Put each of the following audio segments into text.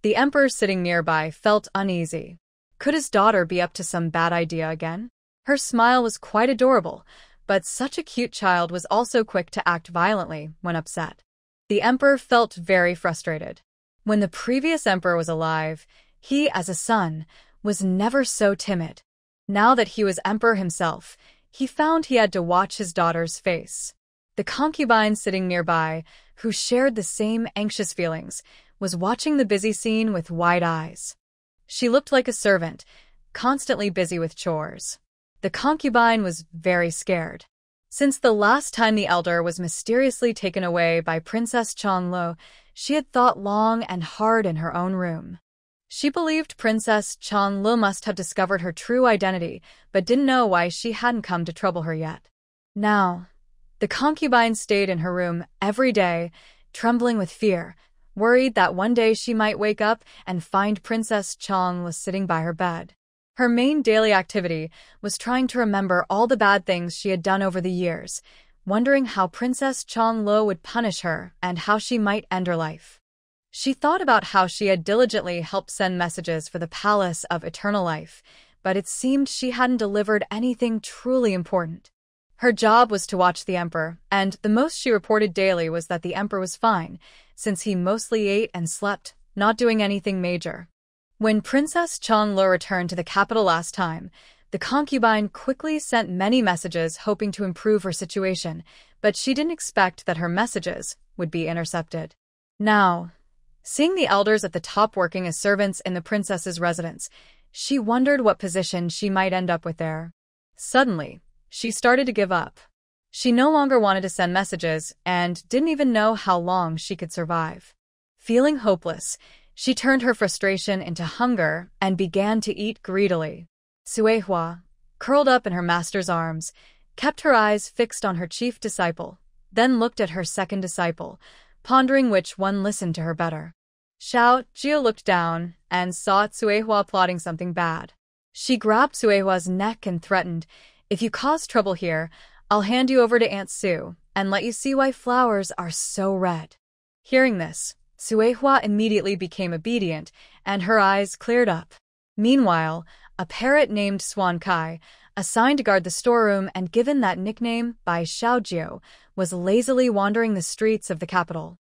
The emperor sitting nearby felt uneasy. Could his daughter be up to some bad idea again? Her smile was quite adorable, but such a cute child was also quick to act violently when upset. The emperor felt very frustrated. When the previous emperor was alive, he, as a son, was never so timid. Now that he was emperor himself, he found he had to watch his daughter's face. The concubine sitting nearby, who shared the same anxious feelings, was watching the busy scene with wide eyes. She looked like a servant, constantly busy with chores. The concubine was very scared. Since the last time the elder was mysteriously taken away by Princess Changlo, she had thought long and hard in her own room. She believed Princess Changlo must have discovered her true identity, but didn't know why she hadn't come to trouble her yet. Now, the concubine stayed in her room every day, trembling with fear, worried that one day she might wake up and find Princess Changlo sitting by her bed. Her main daily activity was trying to remember all the bad things she had done over the years, wondering how Princess Changlo would punish her and how she might end her life. She thought about how she had diligently helped send messages for the Palace of Eternal Life, but it seemed she hadn't delivered anything truly important. Her job was to watch the emperor, and the most she reported daily was that the emperor was fine, since he mostly ate and slept, not doing anything major. When Princess Changlo returned to the capital last time, the concubine quickly sent many messages hoping to improve her situation, but she didn't expect that her messages would be intercepted. Now, seeing the elders at the top working as servants in the princess's residence, she wondered what position she might end up with there. Suddenly, she started to give up. She no longer wanted to send messages and didn't even know how long she could survive. Feeling hopeless, she turned her frustration into hunger and began to eat greedily. Suehua, curled up in her master's arms, kept her eyes fixed on her chief disciple, then looked at her second disciple, pondering which one listened to her better. Xiao Jia looked down and saw Suehua plotting something bad. She grabbed Suehua's neck and threatened, "If you cause trouble here, I'll hand you over to Aunt Sue and let you see why flowers are so red." Hearing this, Suehua immediately became obedient, and her eyes cleared up. Meanwhile, a parrot named Swan Kai, assigned to guard the storeroom and given that nickname by Xiaojiu, was lazily wandering the streets of the capital.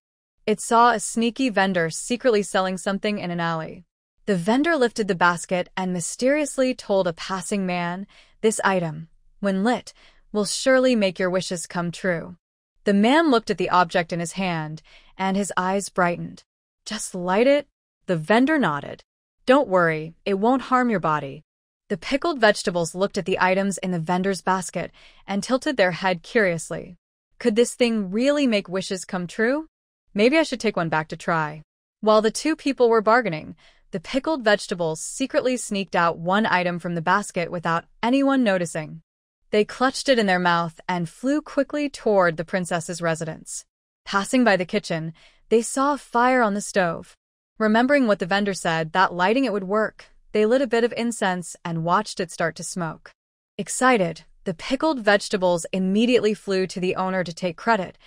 It saw a sneaky vendor secretly selling something in an alley. The vendor lifted the basket and mysteriously told a passing man, "This item, when lit, will surely make your wishes come true." The man looked at the object in his hand, and his eyes brightened. "Just light it?" The vendor nodded. "Don't worry, it won't harm your body." The pickled vegetables looked at the items in the vendor's basket and tilted their head curiously. Could this thing really make wishes come true? Maybe I should take one back to try. While the two people were bargaining, the pickled vegetables secretly sneaked out one item from the basket without anyone noticing. They clutched it in their mouth and flew quickly toward the princess's residence. Passing by the kitchen, they saw a fire on the stove. Remembering what the vendor said, that lighting it would work, they lit a bit of incense and watched it start to smoke. Excited, the pickled vegetables immediately flew to the owner to take credit,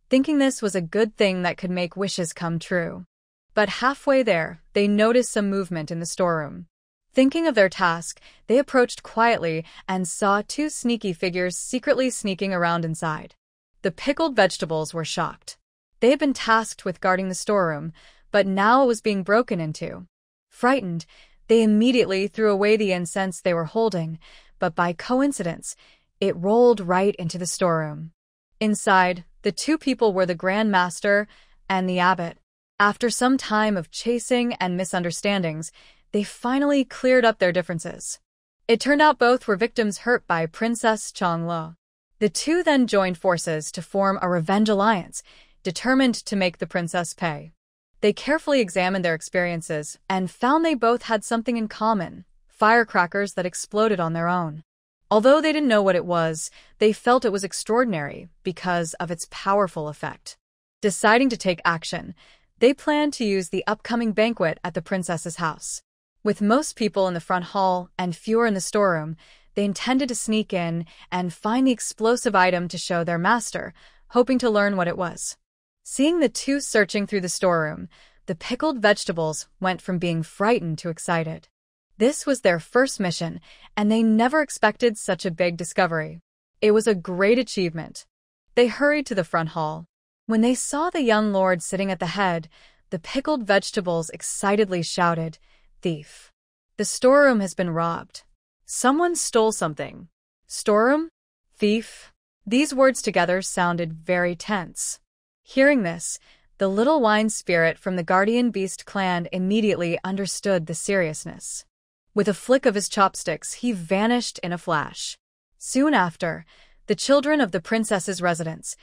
thinking this was a good thing that could make wishes come true. But halfway there, they noticed some movement in the storeroom. Thinking of their task, they approached quietly and saw two sneaky figures secretly sneaking around inside. The pickled vegetables were shocked. They had been tasked with guarding the storeroom, but now it was being broken into. Frightened, they immediately threw away the incense they were holding, but by coincidence, it rolled right into the storeroom. Inside, the two people were the Grand Master and the abbot. After some time of chasing and misunderstandings, they finally cleared up their differences. It turned out both were victims hurt by Princess Changlo. The two then joined forces to form a revenge alliance, determined to make the princess pay. They carefully examined their experiences and found they both had something in common: firecrackers that exploded on their own. Although they didn't know what it was, they felt it was extraordinary because of its powerful effect. Deciding to take action, they planned to use the upcoming banquet at the princess's house. With most people in the front hall and fewer in the storeroom, they intended to sneak in and find the explosive item to show their master, hoping to learn what it was. Seeing the two searching through the storeroom, the pickled vegetables went from being frightened to excited. This was their first mission, and they never expected such a big discovery. It was a great achievement. They hurried to the front hall. When they saw the young lord sitting at the head, the pickled vegetables excitedly shouted, "Thief! The storeroom has been robbed. Someone stole something." Storeroom? Thief? These words together sounded very tense. Hearing this, the little wine spirit from the guardian beast clan immediately understood the seriousness. With a flick of his chopsticks, he vanished in a flash. Soon after, the children of the princess's residence,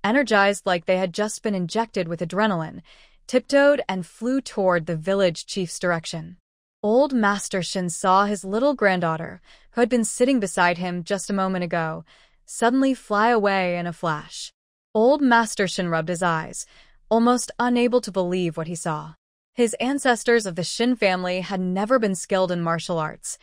energized like they had just been injected with adrenaline, tiptoed and flew toward the village chief's direction. Old Master Shin saw his little granddaughter, who had been sitting beside him just a moment ago, suddenly fly away in a flash. Old Master Shin rubbed his eyes, almost unable to believe what he saw. His ancestors of the Shin family had never been skilled in martial arts.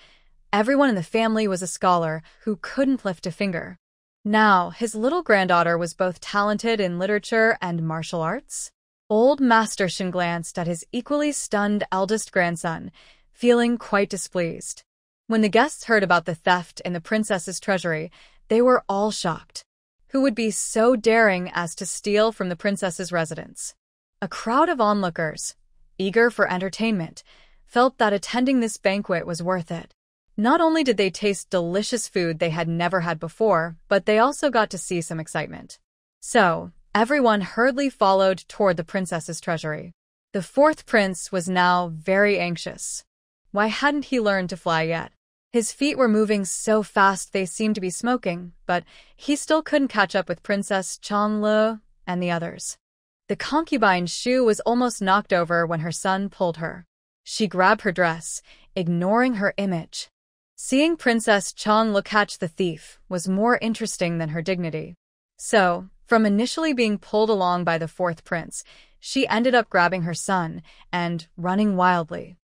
Everyone in the family was a scholar who couldn't lift a finger. Now, his little granddaughter was both talented in literature and martial arts. Old Master Shin glanced at his equally stunned eldest grandson, feeling quite displeased. When the guests heard about the theft in the princess's treasury, they were all shocked. Who would be so daring as to steal from the princess's residence? A crowd of onlookers, eager for entertainment, felt that attending this banquet was worth it. Not only did they taste delicious food they had never had before, but they also got to see some excitement. So, everyone hurriedly followed toward the princess's treasury. The fourth prince was now very anxious. Why hadn't he learned to fly yet? His feet were moving so fast they seemed to be smoking, but he still couldn't catch up with Princess Chanle and the others. The concubine Shu was almost knocked over when her son pulled her. She grabbed her dress, ignoring her image. Seeing Princess Chanle catch the thief was more interesting than her dignity. So, from initially being pulled along by the fourth prince, she ended up grabbing her son and running wildly.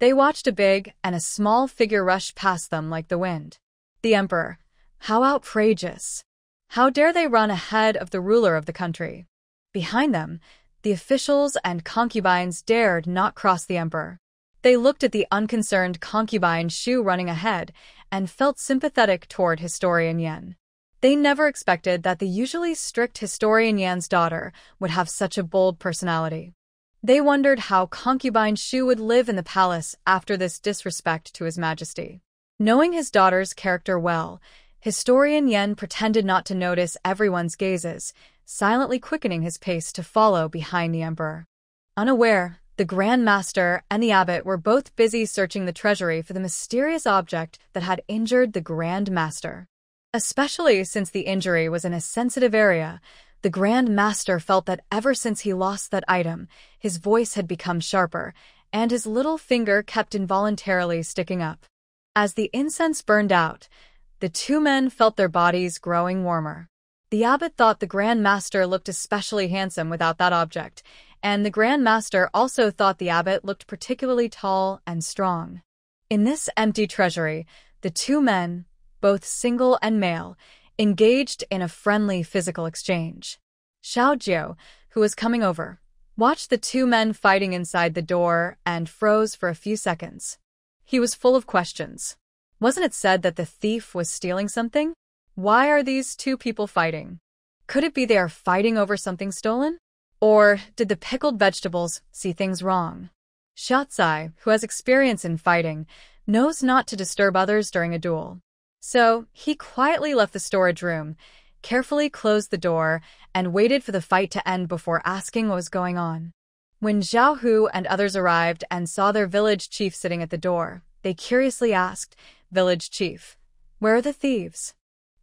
They watched a big and a small figure rush past them like the wind. The emperor. How outrageous! How dare they run ahead of the ruler of the country? Behind them, the officials and concubines dared not cross the emperor. They looked at the unconcerned concubine Shu running ahead and felt sympathetic toward Historian Yan. They never expected that the usually strict Historian Yan's daughter would have such a bold personality. They wondered how concubine Shu would live in the palace after this disrespect to his majesty. Knowing his daughter's character well, Historian Yan pretended not to notice everyone's gazes, silently quickening his pace to follow behind the emperor. Unaware, the Grand Master and the abbot were both busy searching the treasury for the mysterious object that had injured the Grand Master. Especially since the injury was in a sensitive area, the Grand Master felt that ever since he lost that item, his voice had become sharper, and his little finger kept involuntarily sticking up. As the incense burned out, the two men felt their bodies growing warmer. The abbot thought the Grand Master looked especially handsome without that object, and the Grand Master also thought the abbot looked particularly tall and strong. In this empty treasury, the two men, both single and male, engaged in a friendly physical exchange. Xiao Jiu, who was coming over, watched the two men fighting inside the door and froze for a few seconds. He was full of questions. Wasn't it said that the thief was stealing something? Why are these two people fighting? Could it be they are fighting over something stolen? Or did the pickled vegetables see things wrong? Shaotsai, who has experience in fighting, knows not to disturb others during a duel. So, he quietly left the storage room, carefully closed the door, and waited for the fight to end before asking what was going on. When Zhao Hu and others arrived and saw their village chief sitting at the door, they curiously asked, "Village chief, where are the thieves?"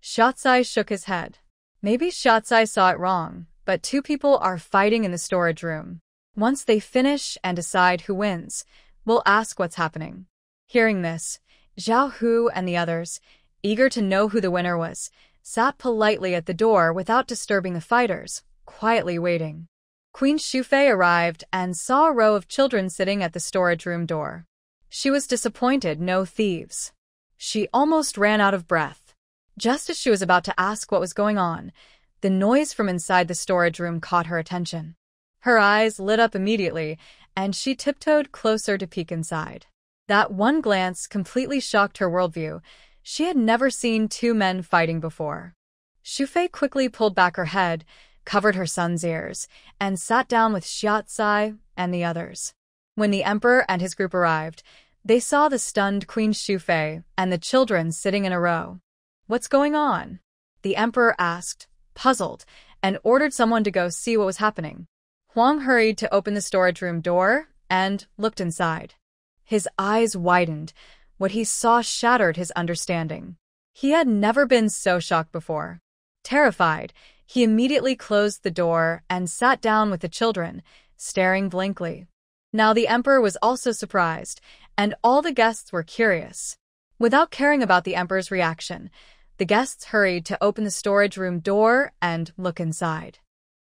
Shaotsai shook his head. Maybe Shaotsai saw it wrong, but two people are fighting in the storage room. Once they finish and decide who wins, we'll ask what's happening. Hearing this, Zhao Hu and the others, eager to know who the winner was, sat politely at the door without disturbing the fighters, quietly waiting. Queen Shufei arrived and saw a row of children sitting at the storage room door. She was disappointed, no thieves. She almost ran out of breath. Just as she was about to ask what was going on, the noise from inside the storage room caught her attention. Her eyes lit up immediately, and she tiptoed closer to peek inside. That one glance completely shocked her worldview. She had never seen two men fighting before. Shufei quickly pulled back her head, covered her son's ears, and sat down with Xiaocai and the others. When the emperor and his group arrived, they saw the stunned Queen Shufei and the children sitting in a row. "What's going on?" the emperor asked, puzzled, and ordered someone to go see what was happening. Huang hurried to open the storage room door and looked inside. His eyes widened. What he saw shattered his understanding. He had never been so shocked before. Terrified, he immediately closed the door and sat down with the children, staring blankly. Now the emperor was also surprised, and all the guests were curious. Without caring about the emperor's reaction, the guests hurried to open the storage room door and look inside.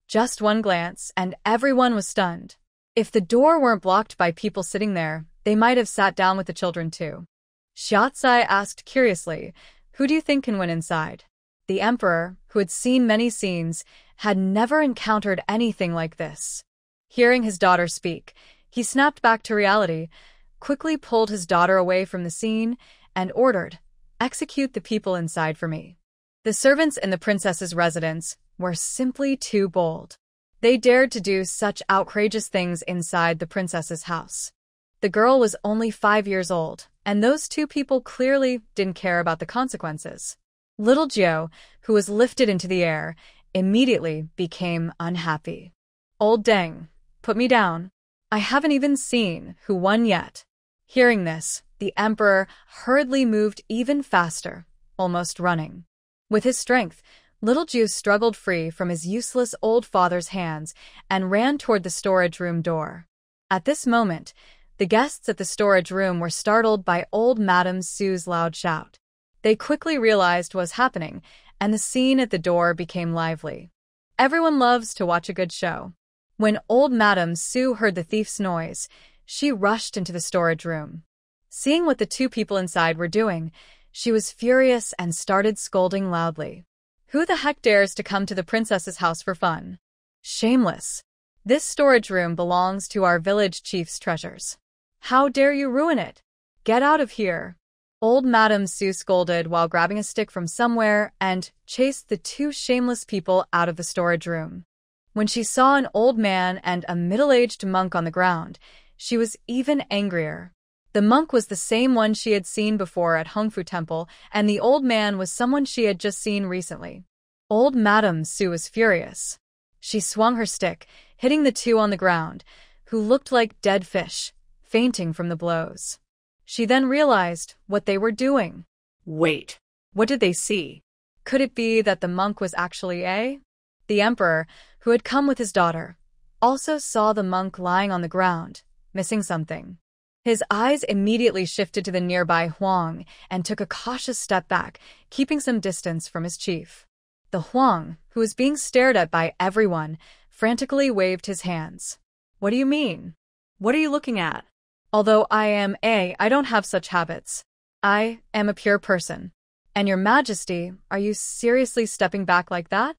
Just one glance, and everyone was stunned. If the door weren't blocked by people sitting there, they might have sat down with the children too. Xiaocai asked curiously, "Who do you think can win inside?" The emperor, who had seen many scenes, had never encountered anything like this. Hearing his daughter speak, he snapped back to reality, quickly pulled his daughter away from the scene, and ordered, "Execute the people inside for me." The servants in the princess's residence were simply too bold. They dared to do such outrageous things inside the princess's house. The girl was only 5 years old, and those two people clearly didn't care about the consequences. Little Jiao, who was lifted into the air, immediately became unhappy. "Old Deng, put me down. I haven't even seen who won yet." Hearing this, the emperor hurriedly moved even faster, almost running. With his strength, Little Jiao struggled free from his useless old father's hands and ran toward the storage room door. At this moment, the guests at the storage room were startled by old Madame Su's loud shout. They quickly realized what was happening, and the scene at the door became lively. Everyone loves to watch a good show. When old Madame Su heard the thief's noise, she rushed into the storage room. Seeing what the two people inside were doing, she was furious and started scolding loudly. "Who the heck dares to come to the princess's house for fun? Shameless! This storage room belongs to our village chief's treasures. How dare you ruin it? Get out of here!" Old Madame Su scolded while grabbing a stick from somewhere and chased the two shameless people out of the storage room. When she saw an old man and a middle-aged monk on the ground, she was even angrier. The monk was the same one she had seen before at Hongfu Temple, and the old man was someone she had just seen recently. Old Madame Su was furious. She swung her stick, hitting the two on the ground, who looked like dead fish, fainting from the blows. She then realized what they were doing. Wait, what did they see? Could it be that the monk was actually a? The emperor, who had come with his daughter, also saw the monk lying on the ground, missing something. His eyes immediately shifted to the nearby Huang and took a cautious step back, keeping some distance from his chief. The Huang, who was being stared at by everyone, frantically waved his hands. "What do you mean? What are you looking at? Although I don't have such habits. I am a pure person. And your majesty, are you seriously stepping back like that?"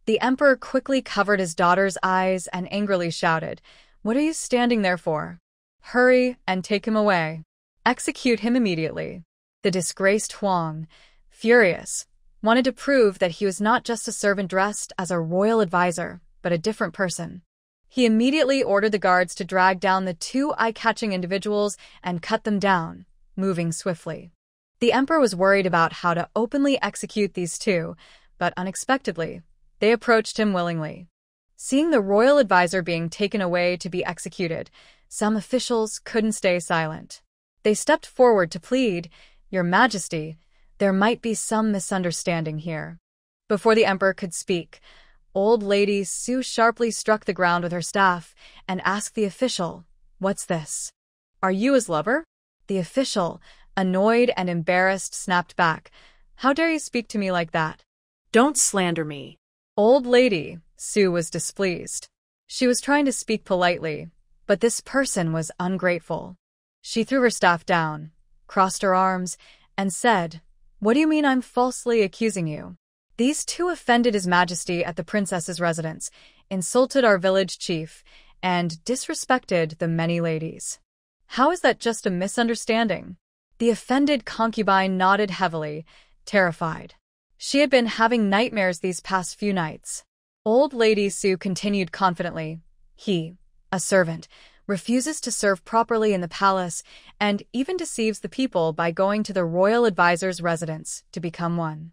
The emperor quickly covered his daughter's eyes and angrily shouted, "What are you standing there for? Hurry and take him away. Execute him immediately." The disgraced Huang, furious, wanted to prove that he was not just a servant dressed as a royal advisor, but a different person. He immediately ordered the guards to drag down the two eye-catching individuals and cut them down, moving swiftly. The emperor was worried about how to openly execute these two, but unexpectedly, they approached him willingly. Seeing the royal advisor being taken away to be executed, some officials couldn't stay silent. They stepped forward to plead, "Your Majesty, there might be some misunderstanding here." Before the emperor could speak, old lady Su sharply struck the ground with her staff and asked the official, "What's this? Are you his lover?" The official, annoyed and embarrassed, snapped back, "How dare you speak to me like that? Don't slander me." Old lady Su was displeased. She was trying to speak politely, but this person was ungrateful. She threw her staff down, crossed her arms, and said, "What do you mean I'm falsely accusing you? These two offended His Majesty at the princess's residence, insulted our village chief, and disrespected the many ladies. How is that just a misunderstanding? The offended concubine nodded heavily, terrified. She had been having nightmares these past few nights. Old Lady Su continued confidently. He, a servant, refuses to serve properly in the palace and even deceives the people by going to the royal advisor's residence to become one.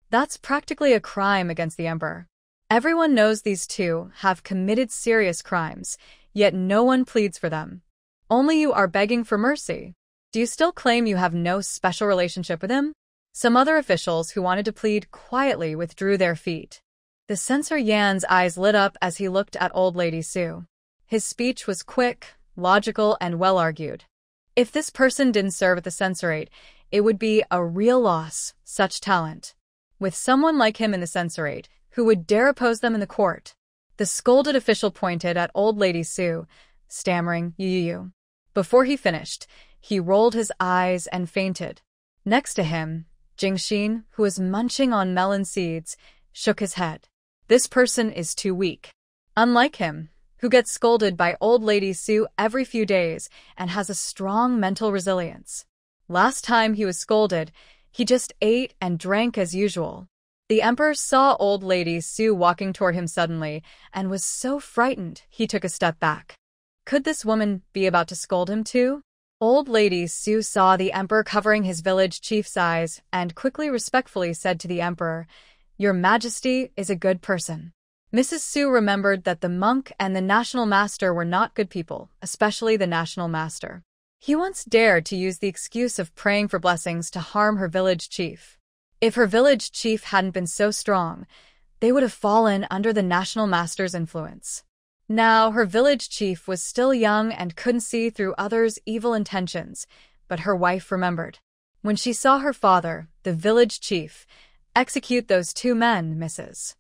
That's practically a crime against the emperor. Everyone knows these two have committed serious crimes, yet no one pleads for them. Only you are begging for mercy. Do you still claim you have no special relationship with him? Some other officials who wanted to plead quietly withdrew their feet. The censor Yan's eyes lit up as he looked at Old Lady Su. His speech was quick, logical, and well-argued. If this person didn't serve at the censorate, it would be a real loss, such talent. With someone like him in the censorate, who would dare oppose them in the court? The scolded official pointed at Old Lady Su, stammering, you. Before he finished, he rolled his eyes and fainted. Next to him, Jingxin, who was munching on melon seeds, shook his head. This person is too weak. Unlike him, who gets scolded by Old Lady Su every few days and has a strong mental resilience. Last time he was scolded, he just ate and drank as usual. The emperor saw Old Lady Su walking toward him suddenly and was so frightened he took a step back. Could this woman be about to scold him too? Old Lady Su saw the emperor covering his village chief's eyes and quickly respectfully said to the emperor, Your Majesty is a good person. Mrs. Su remembered that the monk and the national master were not good people, especially the national master. He once dared to use the excuse of praying for blessings to harm her village chief. If her village chief hadn't been so strong, they would have fallen under the national master's influence. Now, her village chief was still young and couldn't see through others' evil intentions, but her wife remembered. When she saw her father, the village chief, execute those two men, Mrs.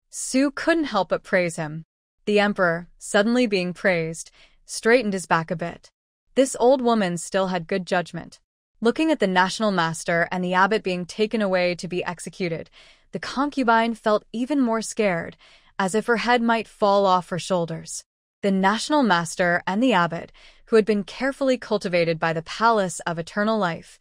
Su couldn't help but praise him. The emperor, suddenly being praised, straightened his back a bit. This old woman still had good judgment. Looking at the national master and the abbot being taken away to be executed, the concubine felt even more scared, as if her head might fall off her shoulders. The national master and the abbot, who had been carefully cultivated by the palace of eternal life,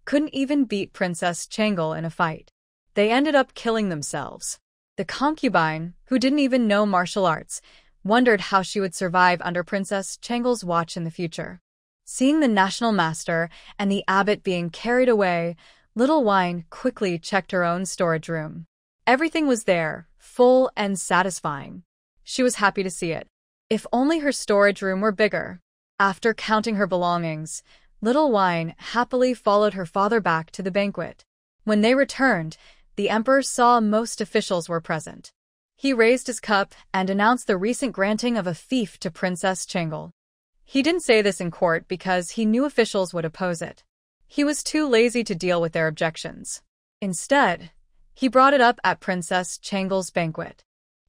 couldn't even beat Princess Changle in a fight. They ended up killing themselves. The concubine, who didn't even know martial arts, wondered how she would survive under Princess Changle's watch in the future. Seeing the national master and the abbot being carried away, Little Wine quickly checked her own storage room. Everything was there, full and satisfying. She was happy to see it. If only her storage room were bigger. After counting her belongings, Little Wine happily followed her father back to the banquet. When they returned, the emperor saw most officials were present. He raised his cup and announced the recent granting of a fief to Princess Changle. He didn't say this in court because he knew officials would oppose it. He was too lazy to deal with their objections. Instead, he brought it up at Princess Changle's banquet.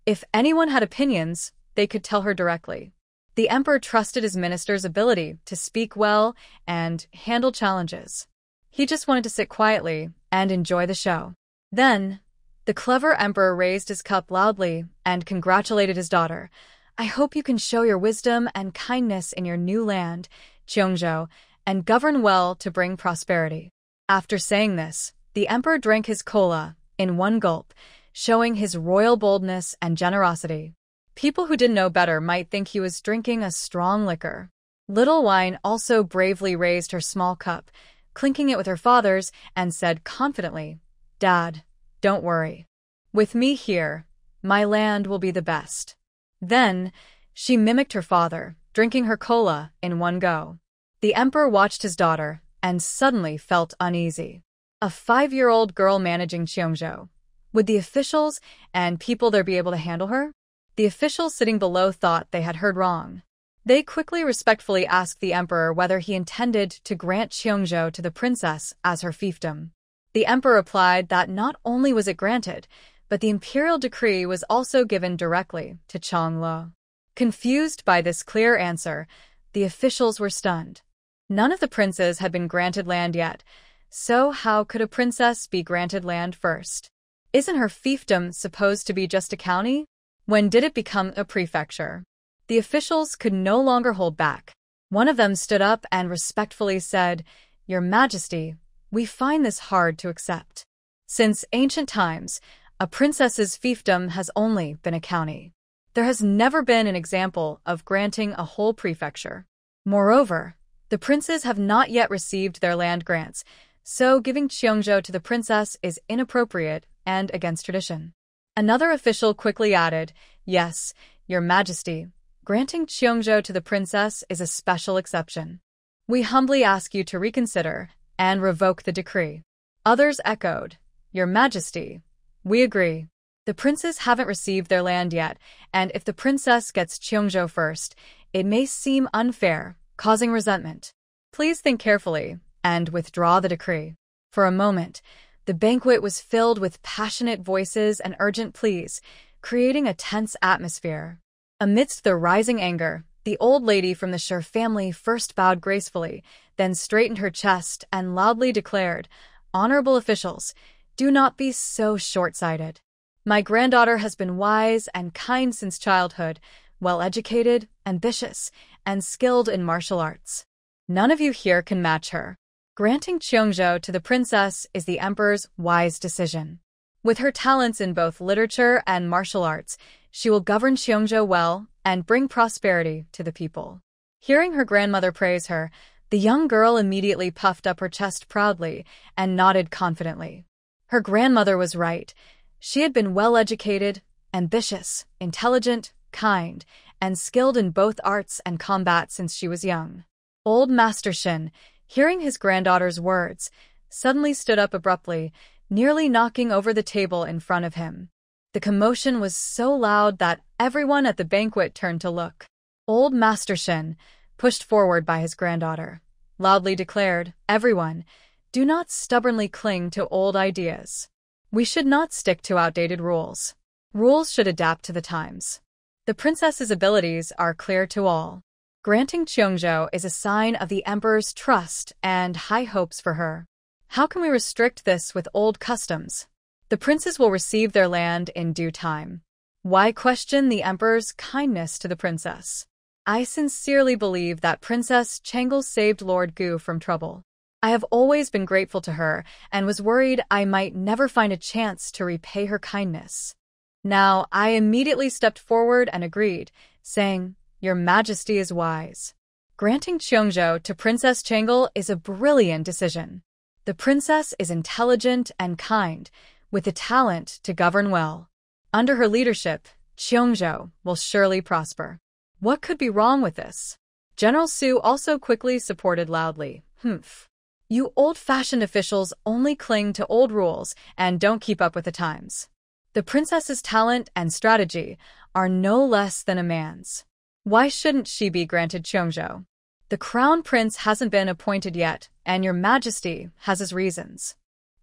If anyone had opinions, they could tell her directly. The emperor trusted his minister's ability to speak well and handle challenges. He just wanted to sit quietly and enjoy the show. Then, the clever emperor raised his cup loudly and congratulated his daughter. I hope you can show your wisdom and kindness in your new land, Cheongzhou, and govern well to bring prosperity. After saying this, the emperor drank his cola in one gulp, showing his royal boldness and generosity. People who didn't know better might think he was drinking a strong liquor. Little Wine also bravely raised her small cup, clinking it with her father's, and said confidently, Dad, don't worry. With me here, my land will be the best. Then, she mimicked her father, drinking her cola in one go. The emperor watched his daughter and suddenly felt uneasy. A 5-year-old girl managing Cheongzhou. Would the officials and people there be able to handle her? The officials sitting below thought they had heard wrong. They quickly respectfully asked the emperor whether he intended to grant Cheongzhou to the princess as her fiefdom. The emperor replied that not only was it granted, but the imperial decree was also given directly to Changlo. Confused by this clear answer, the officials were stunned. None of the princes had been granted land yet, so how could a princess be granted land first? Isn't her fiefdom supposed to be just a county? When did it become a prefecture? The officials could no longer hold back. One of them stood up and respectfully said, "Your Majesty, we find this hard to accept. Since ancient times, a princess's fiefdom has only been a county. There has never been an example of granting a whole prefecture. Moreover, the princes have not yet received their land grants, so giving Cheongjo to the princess is inappropriate and against tradition." Another official quickly added, "Yes, Your Majesty, granting Cheongjo to the princess is a special exception. We humbly ask you to reconsider and revoke the decree." Others echoed, "Your Majesty, we agree. The princes haven't received their land yet, and if the princess gets Cheongjo first, it may seem unfair, causing resentment. Please think carefully and withdraw the decree." For a moment, the banquet was filled with passionate voices and urgent pleas, creating a tense atmosphere. Amidst the rising anger, the old lady from the Sher family first bowed gracefully, then straightened her chest and loudly declared, "Honorable officials, do not be so short-sighted. My granddaughter has been wise and kind since childhood, well-educated, ambitious, and skilled in martial arts. None of you here can match her. Granting Cheongjo to the princess is the emperor's wise decision. With her talents in both literature and martial arts, she will govern Cheongjo well and bring prosperity to the people." Hearing her grandmother praise her, the young girl immediately puffed up her chest proudly and nodded confidently. Her grandmother was right. She had been well-educated, ambitious, intelligent, kind, and skilled in both arts and combat since she was young. Old Master Shin, hearing his granddaughter's words, suddenly stood up abruptly, nearly knocking over the table in front of him. The commotion was so loud that everyone at the banquet turned to look. Old Master Shin, pushed forward by his granddaughter, loudly declared, "Everyone, do not stubbornly cling to old ideas. We should not stick to outdated rules. Rules should adapt to the times. The princess's abilities are clear to all. Granting Cheongjo is a sign of the emperor's trust and high hopes for her. How can we restrict this with old customs? The princes will receive their land in due time. Why question the emperor's kindness to the princess? I sincerely believe that Princess Changel saved Lord Gu from trouble. I have always been grateful to her and was worried I might never find a chance to repay her kindness. Now, I immediately stepped forward and agreed, saying, 'Your Majesty is wise. Granting Cheongjo to Princess Changel is a brilliant decision. The princess is intelligent and kind, with the talent to govern well. Under her leadership, Cheongjo will surely prosper.' What could be wrong with this?" General Su also quickly supported loudly, "Humph. You old-fashioned officials only cling to old rules and don't keep up with the times. The princess's talent and strategy are no less than a man's. Why shouldn't she be granted Cheongjo? The crown prince hasn't been appointed yet, and your majesty has his reasons.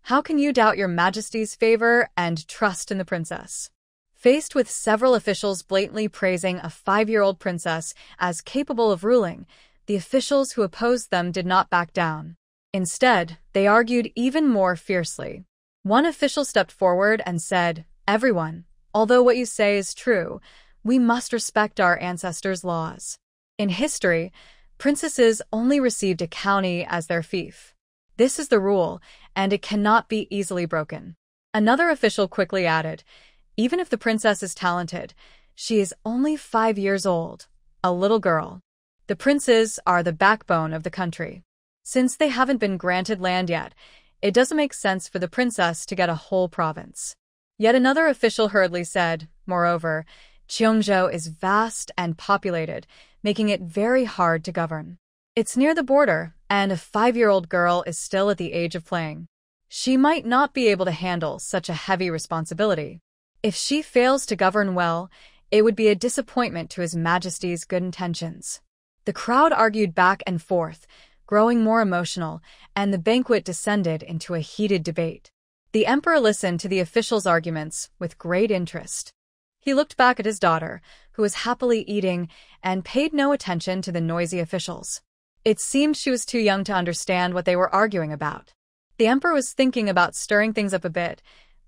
How can you doubt your majesty's favor and trust in the princess?" Faced with several officials blatantly praising a 5-year-old princess as capable of ruling, the officials who opposed them did not back down. Instead, they argued even more fiercely. One official stepped forward and said, "Everyone, although what you say is true, we must respect our ancestors' laws. In history, princesses only received a county as their fief. This is the rule, and it cannot be easily broken." Another official quickly added, "Even if the princess is talented, she is only 5 years old, a little girl. The princes are the backbone of the country. Since they haven't been granted land yet, it doesn't make sense for the princess to get a whole province." Yet another official hurriedly said, "Moreover, Cheongjo is vast and populated, making it very hard to govern. It's near the border, and a 5-year-old girl is still at the age of playing. She might not be able to handle such a heavy responsibility. If she fails to govern well, it would be a disappointment to His Majesty's good intentions." The crowd argued back and forth, growing more emotional, and the banquet descended into a heated debate. The emperor listened to the officials' arguments with great interest. He looked back at his daughter, who was happily eating, and paid no attention to the noisy officials. It seemed she was too young to understand what they were arguing about. The emperor was thinking about stirring things up a bit,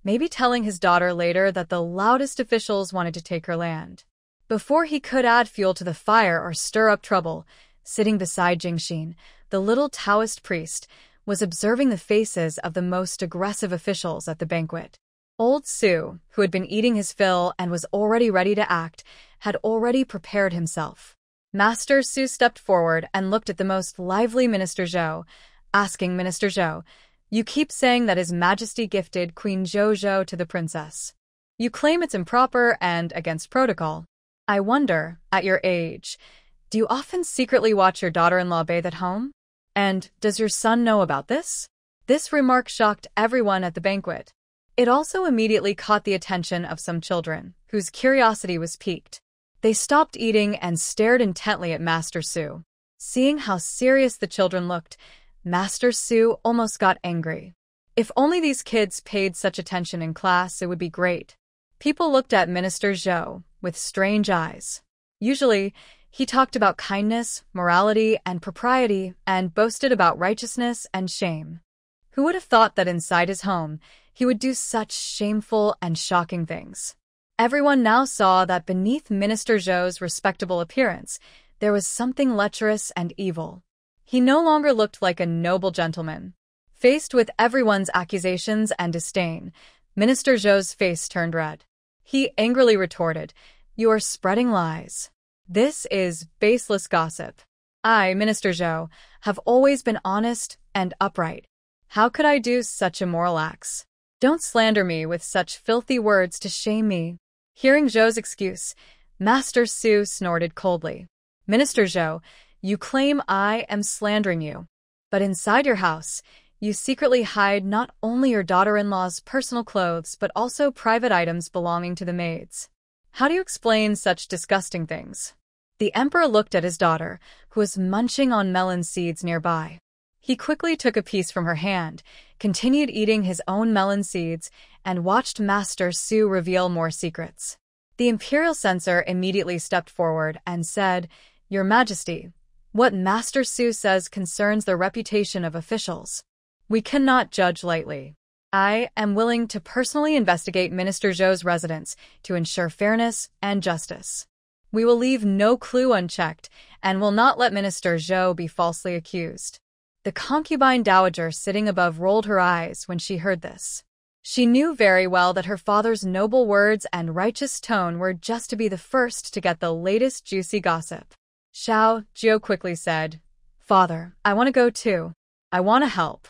maybe telling his daughter later that the loudest officials wanted to take her land. Before he could add fuel to the fire or stir up trouble, sitting beside Jingxin, the little Taoist priest, was observing the faces of the most aggressive officials at the banquet. Old Su, who had been eating his fill and was already ready to act, had already prepared himself. Master Su stepped forward and looked at the most lively Minister Zhou, asking Minister Zhou, "You keep saying that His Majesty gifted Queen Zhou to the princess. You claim it's improper and against protocol. I wonder, at your age, do you often secretly watch your daughter-in-law bathe at home? And does your son know about this?" This remark shocked everyone at the banquet. It also immediately caught the attention of some children, whose curiosity was piqued. They stopped eating and stared intently at Master Su. Seeing how serious the children looked, Master Su almost got angry. If only these kids paid such attention in class, it would be great. People looked at Minister Zhou with strange eyes. Usually, he talked about kindness, morality, and propriety, and boasted about righteousness and shame. Who would have thought that inside his home, he would do such shameful and shocking things? Everyone now saw that beneath Minister Zhou's respectable appearance, there was something lecherous and evil. He no longer looked like a noble gentleman. Faced with everyone's accusations and disdain, Minister Zhou's face turned red. He angrily retorted, "You are spreading lies. This is baseless gossip. I, Minister Zhou, have always been honest and upright. How could I do such immoral acts? Don't slander me with such filthy words to shame me." Hearing Zhou's excuse, Master Su snorted coldly. "Minister Zhou, you claim I am slandering you. But inside your house, you secretly hide not only your daughter-in-law's personal clothes but also private items belonging to the maids. How do you explain such disgusting things?" The emperor looked at his daughter, who was munching on melon seeds nearby. He quickly took a piece from her hand, continued eating his own melon seeds, and watched Master Su reveal more secrets. The imperial censor immediately stepped forward and said, "Your Majesty, what Master Su says concerns the reputation of officials. We cannot judge lightly. I am willing to personally investigate Minister Zhou's residence to ensure fairness and justice. We will leave no clue unchecked and will not let Minister Zhou be falsely accused." The concubine dowager sitting above rolled her eyes when she heard this. She knew very well that her father's noble words and righteous tone were just to be the first to get the latest juicy gossip. Xiao Jiu quickly said, "Father, I want to go too. I want to help.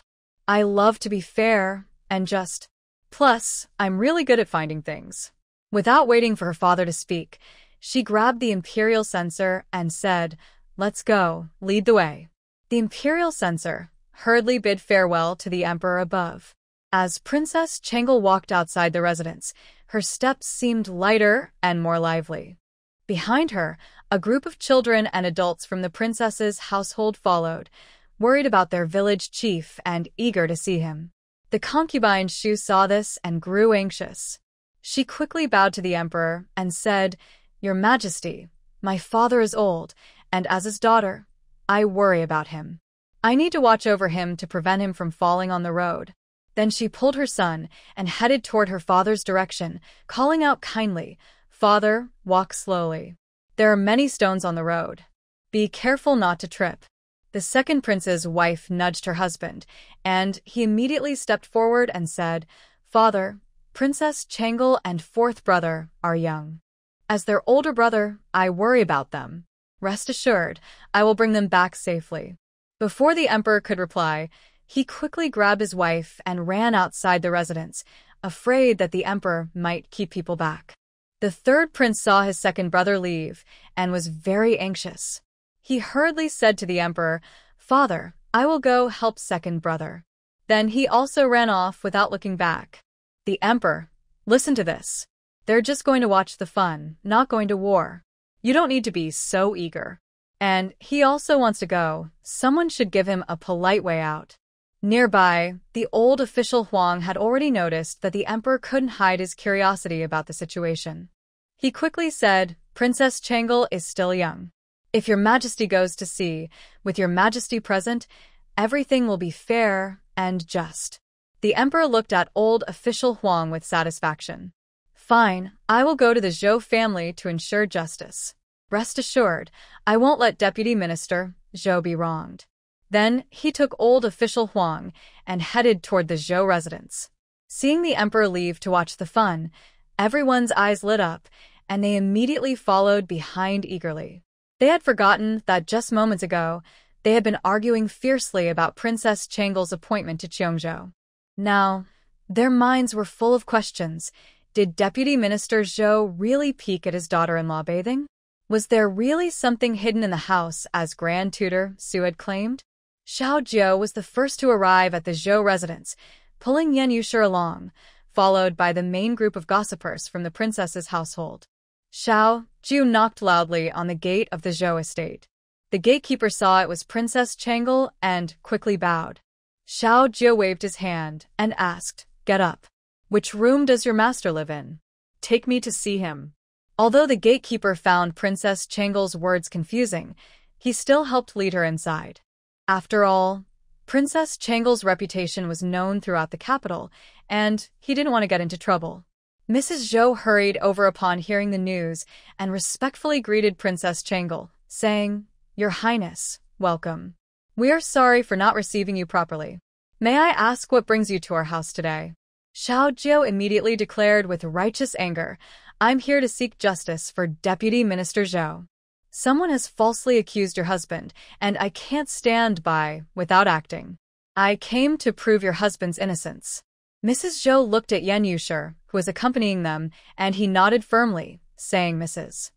I love to be fair and just. Plus, I'm really good at finding things." Without waiting for her father to speak, she grabbed the imperial censor and said, "Let's go, lead the way." The imperial censor hurriedly bid farewell to the emperor above. As Princess Changel walked outside the residence, her steps seemed lighter and more lively. Behind her, a group of children and adults from the princess's household followed, worried about their village chief and eager to see him. The concubine Shu saw this and grew anxious. She quickly bowed to the emperor and said, "Your Majesty, my father is old, and as his daughter, I worry about him. I need to watch over him to prevent him from falling on the road." Then she pulled her son and headed toward her father's direction, calling out kindly, "Father, walk slowly. There are many stones on the road. Be careful not to trip." The second prince's wife nudged her husband, and he immediately stepped forward and said, "Father, Princess Changel and fourth brother are young. As their older brother, I worry about them. Rest assured, I will bring them back safely." Before the emperor could reply, he quickly grabbed his wife and ran outside the residence, afraid that the emperor might keep people back. The third prince saw his second brother leave and was very anxious. He hurriedly said to the emperor, "Father, I will go help second brother." Then he also ran off without looking back. The emperor, "Listen to this. They're just going to watch the fun, not going to war. You don't need to be so eager. And he also wants to go. Someone should give him a polite way out." Nearby, the old official Huang had already noticed that the emperor couldn't hide his curiosity about the situation. He quickly said, "Princess Changel is still young. If your Majesty goes to sea, with your Majesty present, everything will be fair and just." The emperor looked at old official Huang with satisfaction. Fine, I will go to the Zhou family to ensure justice. Rest assured, I won't let Deputy Minister Zhou be wronged. Then he took old official Huang and headed toward the Zhou residence. Seeing the emperor leave to watch the fun, everyone's eyes lit up, and they immediately followed behind eagerly. They had forgotten that just moments ago, they had been arguing fiercely about Princess Changle's appointment to Cheongzhou. Now, their minds were full of questions. Did Deputy Minister Zhou really peek at his daughter-in-law bathing? Was there really something hidden in the house, as Grand Tutor Su had claimed? Xiao Jiu was the first to arrive at the Zhou residence, pulling Yan Yushi along, followed by the main group of gossipers from the princess's household. Xiao Jiu knocked loudly on the gate of the Zhou estate. The gatekeeper saw it was Princess Changle and quickly bowed. Xiao Jiu waved his hand and asked, "Get up. Which room does your master live in? Take me to see him." Although the gatekeeper found Princess Changle's words confusing, he still helped lead her inside. After all, Princess Changle's reputation was known throughout the capital, and he didn't want to get into trouble. Mrs. Zhou hurried over upon hearing the news and respectfully greeted Princess Changle, saying, "Your Highness, welcome. We are sorry for not receiving you properly. May I ask what brings you to our house today?" Xiao Jiu immediately declared with righteous anger, "I'm here to seek justice for Deputy Minister Zhou. Someone has falsely accused your husband, and I can't stand by without acting. I came to prove your husband's innocence." Mrs. Zhou looked at Yan Yushi, who was accompanying them, and he nodded firmly, saying, "Mrs.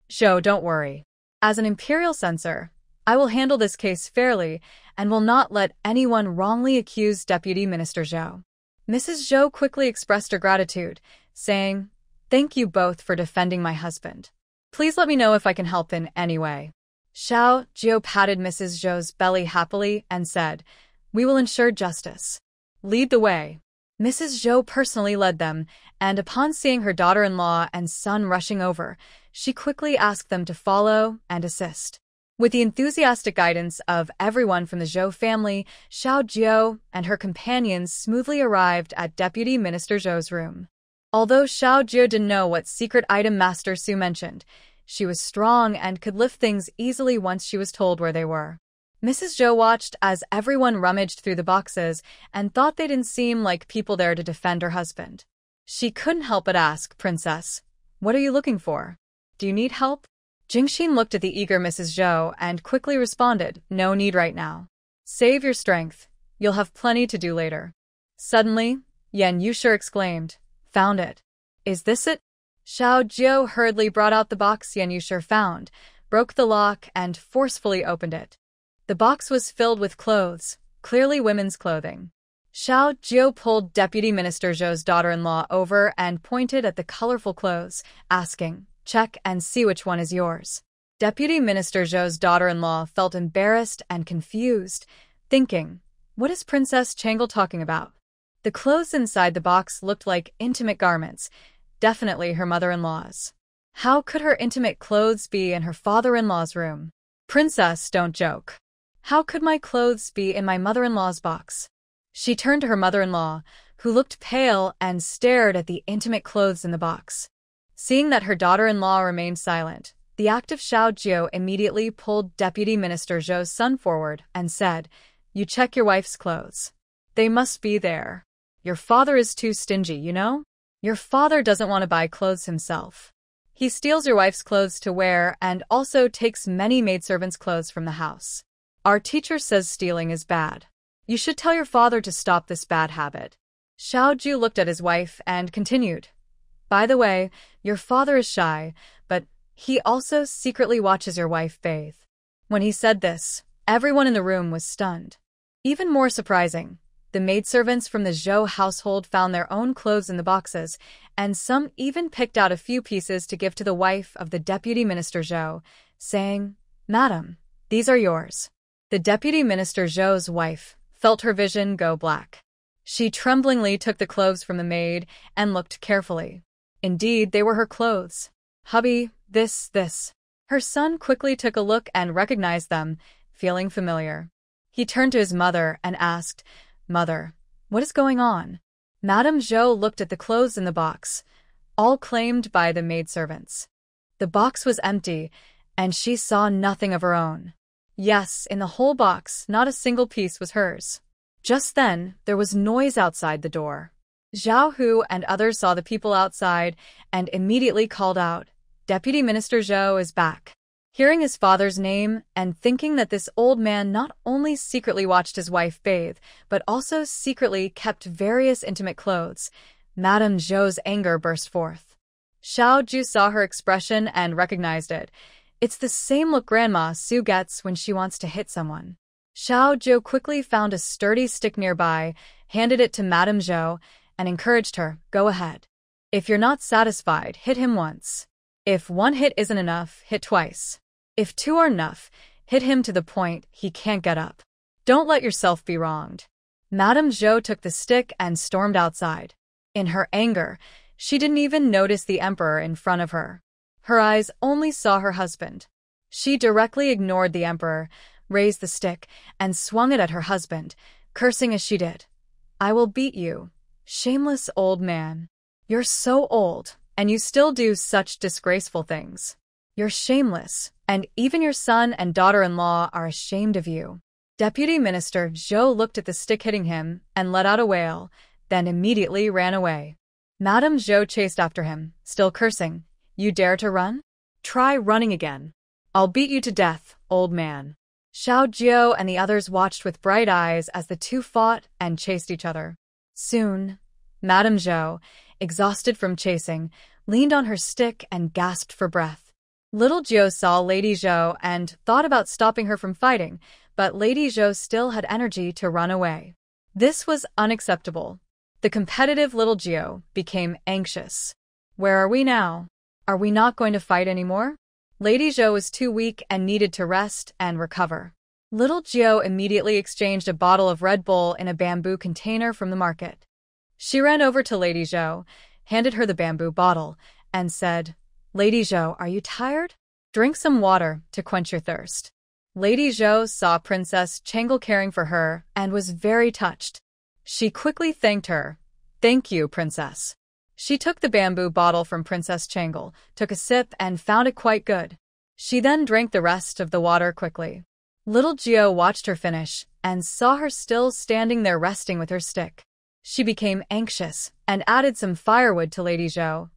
Zhou, don't worry. As an imperial censor, I will handle this case fairly and will not let anyone wrongly accuse Deputy Minister Zhou." Mrs. Zhou quickly expressed her gratitude, saying, "Thank you both for defending my husband. Please let me know if I can help in any way." Xiao Jiu patted Mrs. Zhou's belly happily and said, "We will ensure justice. Lead the way." Mrs. Zhou personally led them, and upon seeing her daughter-in-law and son rushing over, she quickly asked them to follow and assist. With the enthusiastic guidance of everyone from the Zhou family, Xiao Jiu and her companions smoothly arrived at Deputy Minister Zhou's room. Although Xiao Jiu didn't know what secret item Master Su mentioned, she was strong and could lift things easily once she was told where they were. Mrs. Zhou watched as everyone rummaged through the boxes and thought they didn't seem like people there to defend her husband. She couldn't help but ask, "Princess, what are you looking for? Do you need help?" Jingxin looked at the eager Mrs. Zhou and quickly responded, "No need right now. Save your strength. You'll have plenty to do later." Suddenly, Yan Yushi exclaimed, "Found it. Is this it?" Xiao Jiu hurriedly brought out the box Yan Yushi found, broke the lock, and forcefully opened it. The box was filled with clothes, clearly women's clothing. Xiao Jiu pulled Deputy Minister Zhou's daughter-in-law over and pointed at the colorful clothes, asking, "Check and see which one is yours." Deputy Minister Zhou's daughter-in-law felt embarrassed and confused, thinking, "What is Princess Changle talking about?" The clothes inside the box looked like intimate garments, definitely her mother-in-law's. How could her intimate clothes be in her father-in-law's room? "Princess, don't joke. How could my clothes be in my mother-in-law's box?" She turned to her mother-in-law, who looked pale and stared at the intimate clothes in the box. Seeing that her daughter-in-law remained silent, the active Xiao Jiu immediately pulled Deputy Minister Zhou's son forward and said, "You check your wife's clothes. They must be there. Your father is too stingy, you know? Your father doesn't want to buy clothes himself. He steals your wife's clothes to wear and also takes many maidservants' clothes from the house. Our teacher says stealing is bad. You should tell your father to stop this bad habit." Xiao Jiu looked at his wife and continued, "By the way, your father is shy, but he also secretly watches your wife bathe." When he said this, everyone in the room was stunned. Even more surprising, the maidservants from the Zhou household found their own clothes in the boxes, and some even picked out a few pieces to give to the wife of the Deputy Minister Zhou, saying, "Madam, these are yours." The Deputy Minister Zhou's wife felt her vision go black. She tremblingly took the clothes from the maid and looked carefully. Indeed, they were her clothes. "Hubby, this. Her son quickly took a look and recognized them, feeling familiar. He turned to his mother and asked, "Mother, what is going on?" Madame Zhou looked at the clothes in the box. all claimed by the maidservants. The box was empty, and she saw nothing of her own. Yes, in the whole box, not a single piece was hers. Just then, there was noise outside the door. Zhao Hu and others saw the people outside and immediately called out, "Deputy Minister Zhou is back." Hearing his father's name and thinking that this old man not only secretly watched his wife bathe, but also secretly kept various intimate clothes, Madame Zhou's anger burst forth. Xiao Ju saw her expression and recognized it. It's the same look Grandma Su gets when she wants to hit someone. Xiao Ju quickly found a sturdy stick nearby, handed it to Madame Zhou, and encouraged her, "Go ahead. If you're not satisfied, hit him once. If one hit isn't enough, hit twice. If two are enough, hit him to the point he can't get up. Don't let yourself be wronged." Madame Zhou took the stick and stormed outside. In her anger, she didn't even notice the emperor in front of her. Her eyes only saw her husband. She directly ignored the emperor, raised the stick, and swung it at her husband, cursing as she did. "I will beat you. Shameless old man. You're so old, and you still do such disgraceful things. You're shameless, and even your son and daughter-in-law are ashamed of you." Deputy Minister Zhou looked at the stick hitting him and let out a wail, then immediately ran away. Madame Zhou chased after him, still cursing. "You dare to run? Try running again. I'll beat you to death, old man." Xiao Jiao and the others watched with bright eyes as the two fought and chased each other. Soon, Madame Zhou, exhausted from chasing, leaned on her stick and gasped for breath. Little Jiao saw Lady Zhou and thought about stopping her from fighting, but Lady Zhou still had energy to run away. This was unacceptable. The competitive little Jiao became anxious. "Where are we now? Are we not going to fight anymore?" Lady Zhou was too weak and needed to rest and recover. Little Jiao immediately exchanged a bottle of Red Bull in a bamboo container from the market. She ran over to Lady Zhou, handed her the bamboo bottle, and said, "Lady Zhou, are you tired? Drink some water to quench your thirst." Lady Zhou saw Princess Changel caring for her and was very touched. She quickly thanked her. "Thank you, Princess." She took the bamboo bottle from Princess Changel, took a sip, and found it quite good. She then drank the rest of the water quickly. Little Jiao watched her finish and saw her still standing there resting with her stick. She became anxious and added some firewood to Lady Zhou,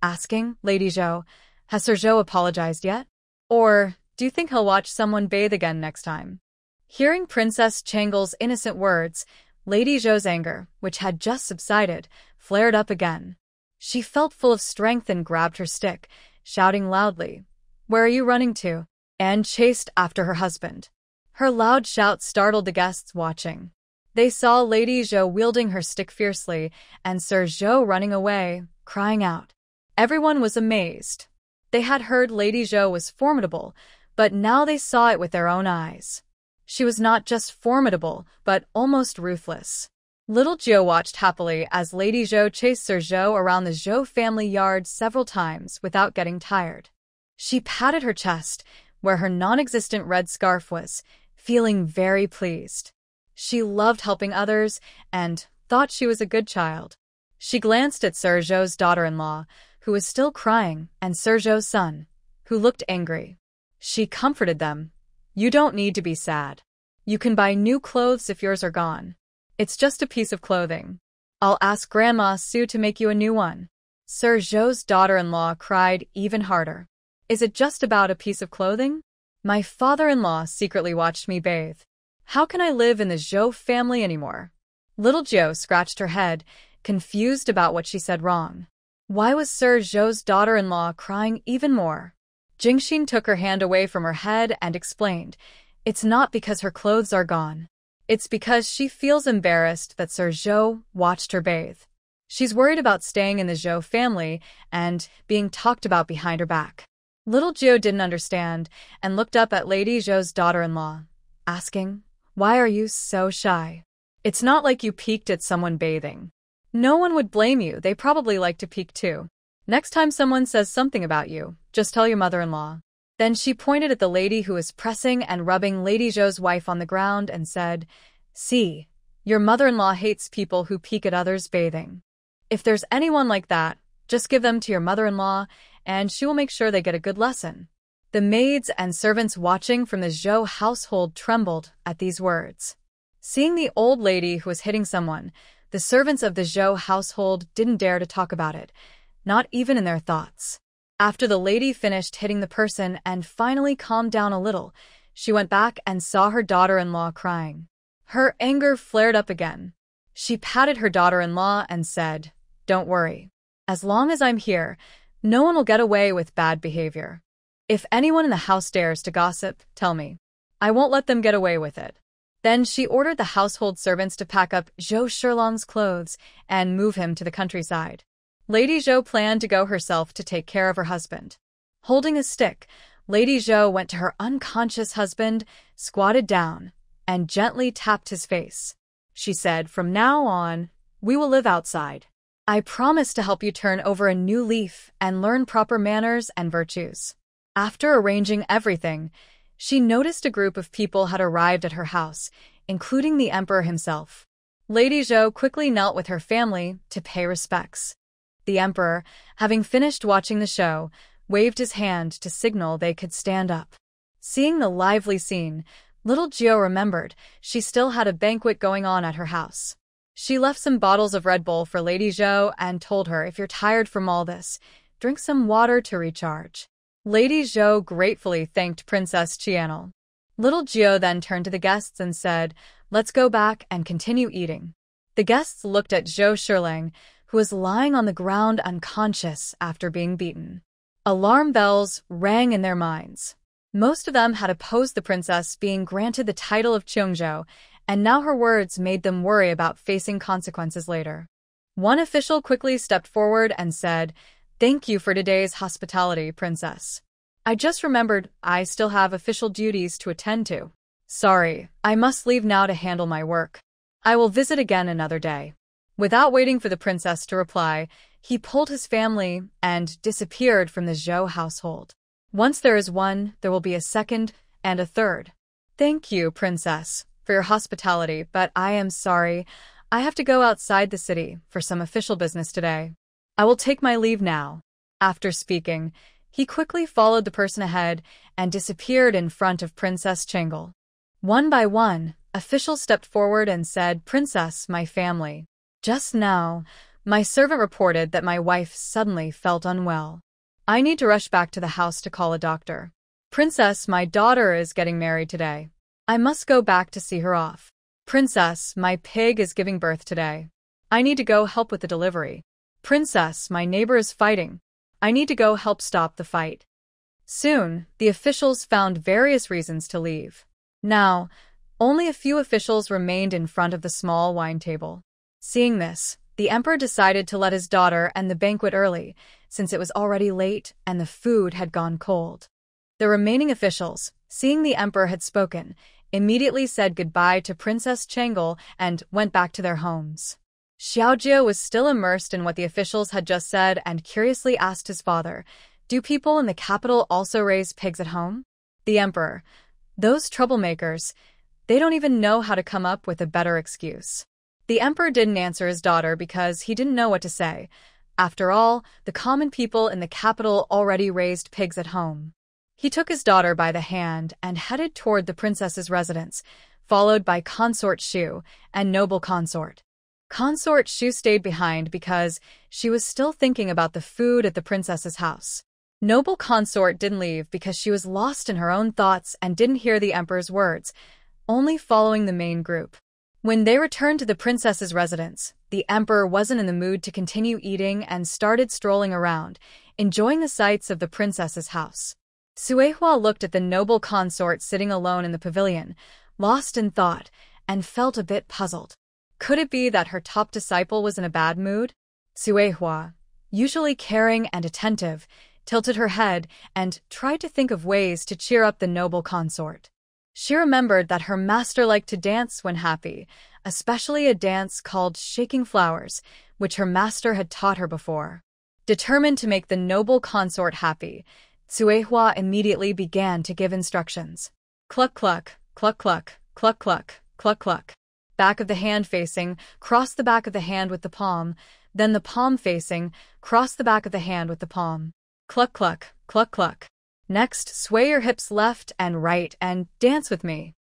asking, "Lady Zhou, has Sir Zhou apologized yet? Or do you think he'll watch someone bathe again next time?" Hearing Princess Changel's innocent words, Lady Zhou's anger, which had just subsided, flared up again. She felt full of strength and grabbed her stick, shouting loudly, "Where are you running to?" and chased after her husband. Her loud shout startled the guests watching. They saw Lady Zhou wielding her stick fiercely and Sir Zhou running away, crying out. Everyone was amazed. They had heard Lady Zhou was formidable, but now they saw it with their own eyes. She was not just formidable, but almost ruthless. Little Jiao watched happily as Lady Zhou chased Sir Zhou around the Zhou family yard several times without getting tired. She patted her chest, where her non-existent red scarf was, feeling very pleased. She loved helping others and thought she was a good child. She glanced at Sir Zhou's daughter-in-law, who was still crying, and Sir Zhou's son, who looked angry. She comforted them. "You don't need to be sad. You can buy new clothes if yours are gone. It's just a piece of clothing. I'll ask Grandma Su to make you a new one." Sir Zhou's daughter-in-law cried even harder. "Is it just about a piece of clothing? My father-in-law secretly watched me bathe. How can I live in the Zhou family anymore?" Little Jiao scratched her head, confused about what she said wrong. Why was Sir Zhou's daughter-in-law crying even more? Jingxin took her hand away from her head and explained, "It's not because her clothes are gone. It's because she feels embarrassed that Sir Zhou watched her bathe. She's worried about staying in the Zhou family and being talked about behind her back." Little Jiao didn't understand and looked up at Lady Zhou's daughter-in-law, asking, "Why are you so shy? It's not like you peeked at someone bathing. No one would blame you, they probably like to peek too. Next time someone says something about you, just tell your mother-in-law." Then she pointed at the lady who was pressing and rubbing Lady Zhou's wife on the ground and said, "See, your mother-in-law hates people who peek at others bathing. If there's anyone like that, Just give them to your mother-in-law, and she will make sure they get a good lesson. The maids and servants watching from the Zhou household trembled at these words. Seeing the old lady who was hitting someone, the servants of the Zhou household didn't dare to talk about it, not even in their thoughts. After the lady finished hitting the person and finally calmed down a little, she went back and saw her daughter-in-law crying. Her anger flared up again. She patted her daughter-in-law and said, "Don't worry. As long as I'm here, no one will get away with bad behavior. If anyone in the house dares to gossip, tell me. I won't let them get away with it." Then she ordered the household servants to pack up Zhou Shilong's clothes and move him to the countryside. Lady Zhou planned to go herself to take care of her husband. Holding a stick, Lady Zhou went to her unconscious husband, squatted down, and gently tapped his face. She said, "From now on, we will live outside. I promise to help you turn over a new leaf and learn proper manners and virtues." After arranging everything, she noticed a group of people had arrived at her house, including the emperor himself. Lady Zhou quickly knelt with her family to pay respects. The emperor, having finished watching the show, waved his hand to signal they could stand up. Seeing the lively scene, little Jiao remembered she still had a banquet going on at her house. She left some bottles of Red Bull for Lady Zhou and told her, "If you're tired from all this, drink some water to recharge." Lady Zhou gratefully thanked Princess Qianle. Little Jiao then turned to the guests and said, "Let's go back and continue eating." The guests looked at Zhou Shilong, who was lying on the ground unconscious after being beaten. Alarm bells rang in their minds. Most of them had opposed the princess being granted the title of Cheongzhou, and now her words made them worry about facing consequences later. One official quickly stepped forward and said, "Thank you for today's hospitality, Princess. I just remembered I still have official duties to attend to. Sorry, I must leave now to handle my work. I will visit again another day." Without waiting for the princess to reply, he pulled his family and disappeared from the Zhou household. Once there is one, there will be a second and a third. "Thank you, Princess, for your hospitality, but I am sorry. I have to go outside the city for some official business today. I will take my leave now." After speaking, he quickly followed the person ahead and disappeared in front of Princess Qianle. One by one, officials stepped forward and said, "Princess, my family. Just now, my servant reported that my wife suddenly felt unwell. I need to rush back to the house to call a doctor. Princess, my daughter is getting married today. I must go back to see her off. Princess, my pig is giving birth today. I need to go help with the delivery. Princess, my neighbor is fighting. I need to go help stop the fight." Soon, the officials found various reasons to leave. Now, only a few officials remained in front of the small wine table. Seeing this, the emperor decided to let his daughter end the banquet early, since it was already late and the food had gone cold. The remaining officials, seeing the emperor had spoken, immediately said goodbye to Princess Qianle and went back to their homes. Xiaojie was still immersed in what the officials had just said and curiously asked his father, "Do people in the capital also raise pigs at home?" The emperor, "Those troublemakers, they don't even know how to come up with a better excuse." The emperor didn't answer his daughter because he didn't know what to say. After all, the common people in the capital already raised pigs at home. He took his daughter by the hand and headed toward the princess's residence, followed by Consort Shu and Noble Consort. Consort Shu stayed behind because she was still thinking about the food at the princess's house. Noble Consort didn't leave because she was lost in her own thoughts and didn't hear the emperor's words, only following the main group. When they returned to the princess's residence, the emperor wasn't in the mood to continue eating and started strolling around, enjoying the sights of the princess's house. Suehua looked at the noble consort sitting alone in the pavilion, lost in thought, and felt a bit puzzled. Could it be that her top disciple was in a bad mood? Suehua, usually caring and attentive, tilted her head and tried to think of ways to cheer up the noble consort. She remembered that her master liked to dance when happy, especially a dance called shaking flowers, which her master had taught her before. Determined to make the noble consort happy, Suehua immediately began to give instructions. Cluck cluck, cluck cluck, cluck cluck, cluck cluck. back of the hand facing, cross the back of the hand with the palm, then the palm facing, cross the back of the hand with the palm. Cluck cluck, cluck cluck. Next, sway your hips left and right and dance with me.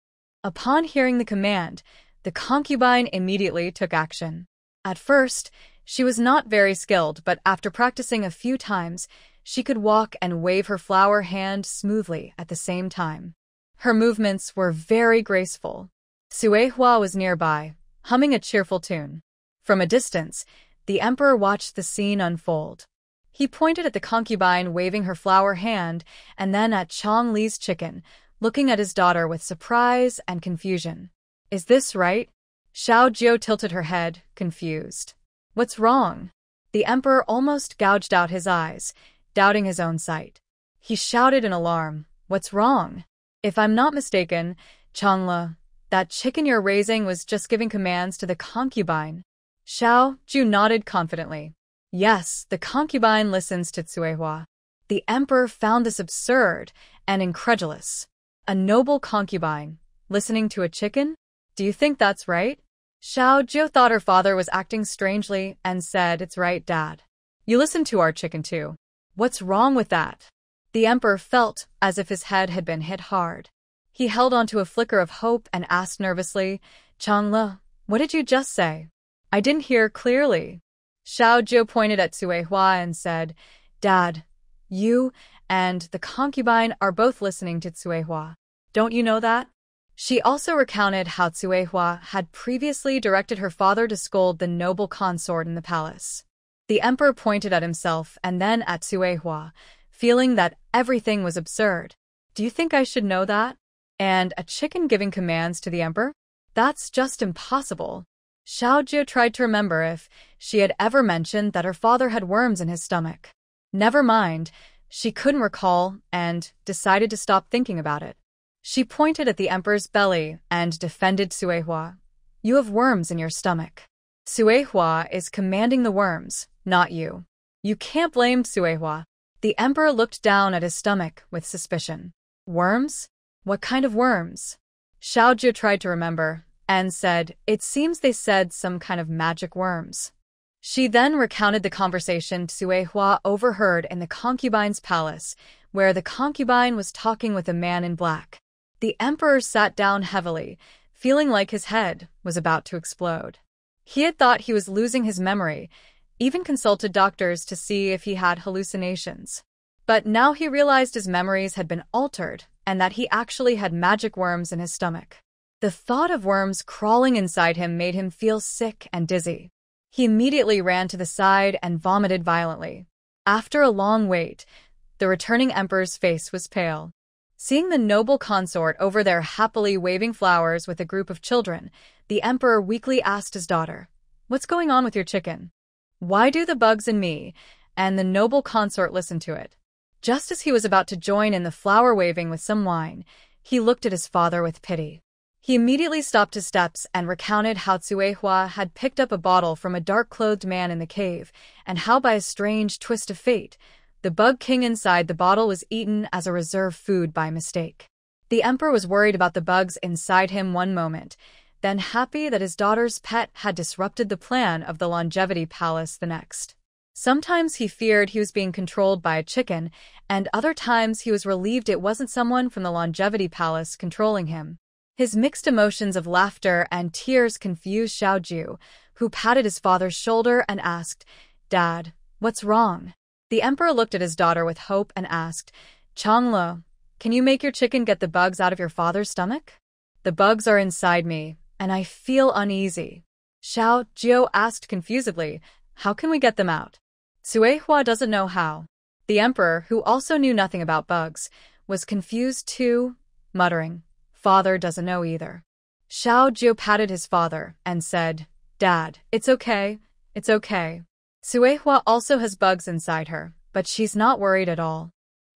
Upon hearing the command, the concubine immediately took action. At first, she was not very skilled, but after practicing a few times, she could walk and wave her flower hand smoothly at the same time. Her movements were very graceful. Suehua was nearby, humming a cheerful tune. From a distance, the emperor watched the scene unfold. He pointed at the concubine waving her flower hand and then at Chong Li's chicken, looking at his daughter with surprise and confusion. Is this right? Xiao Jiu tilted her head, confused. What's wrong? The emperor almost gouged out his eyes, doubting his own sight. He shouted in alarm, "What's wrong?" If I'm not mistaken, Changla, that chicken you're raising was just giving commands to the concubine. Xiao Jiu nodded confidently. Yes, the concubine listens to Tsuehua. The emperor found this absurd and incredulous. A noble concubine, listening to a chicken? Do you think that's right? Xiao Jiu thought her father was acting strangely and said, "It's right, Dad. You listen to our chicken too. What's wrong with that?" The emperor felt as if his head had been hit hard. He held onto a flicker of hope and asked nervously, "Changla, what did you just say? I didn't hear clearly." Xiao Jiu pointed at Tsuehua and said, "Dad, you and the concubine are both listening to Tsuehua. Don't you know that?" She also recounted how Tsuehua had previously directed her father to scold the noble consort in the palace. The emperor pointed at himself and then at Tsuehua, feeling that everything was absurd. "Do you think I should know that? And a chicken giving commands to the emperor? That's just impossible." Xiao Jiu tried to remember if she had ever mentioned that her father had worms in his stomach. Never mind, she couldn't recall and decided to stop thinking about it. She pointed at the emperor's belly and defended Tsuehua. "You have worms in your stomach. Tsuehua is commanding the worms, not you. You can't blame Tsuehua." The emperor looked down at his stomach with suspicion. "Worms? What kind of worms?" Xiao Jiu tried to remember and said, "It seems they said some kind of magic worms." She then recounted the conversation Tsuehua overheard in the concubine's palace, where the concubine was talking with a man in black. The emperor sat down heavily, feeling like his head was about to explode. He had thought he was losing his memory, even consulted doctors to see if he had hallucinations. But now he realized his memories had been altered and that he actually had magic worms in his stomach. The thought of worms crawling inside him made him feel sick and dizzy. He immediately ran to the side and vomited violently. After a long wait, the returning emperor's face was pale. Seeing the noble consort over there happily waving flowers with a group of children, the emperor weakly asked his daughter, "What's going on with your chicken? Why do the bugs and me?" And the noble consort listened to it. Just as he was about to join in the flower waving with some wine, he looked at his father with pity. He immediately stopped his steps and recounted how Tsuehua had picked up a bottle from a dark-clothed man in the cave, and how by a strange twist of fate, the bug king inside the bottle was eaten as a reserve food by mistake. The emperor was worried about the bugs inside him one moment, then happy that his daughter's pet had disrupted the plan of the longevity palace the next. Sometimes he feared he was being controlled by a chicken, and other times he was relieved it wasn't someone from the longevity palace controlling him. His mixed emotions of laughter and tears confused Xiao Jiu, who patted his father's shoulder and asked, "Dad, what's wrong?" The emperor looked at his daughter with hope and asked, "Changla, can you make your chicken get the bugs out of your father's stomach?" "The bugs are inside me, and I feel uneasy." Xiao Jiu asked confusedly, "How can we get them out?" Tsuehua doesn't know how. The emperor, who also knew nothing about bugs, was confused too, muttering, "Father doesn't know either." Xiao Jiu patted his father and said, "Dad, it's okay, it's okay. Tsuehua also has bugs inside her, but she's not worried at all."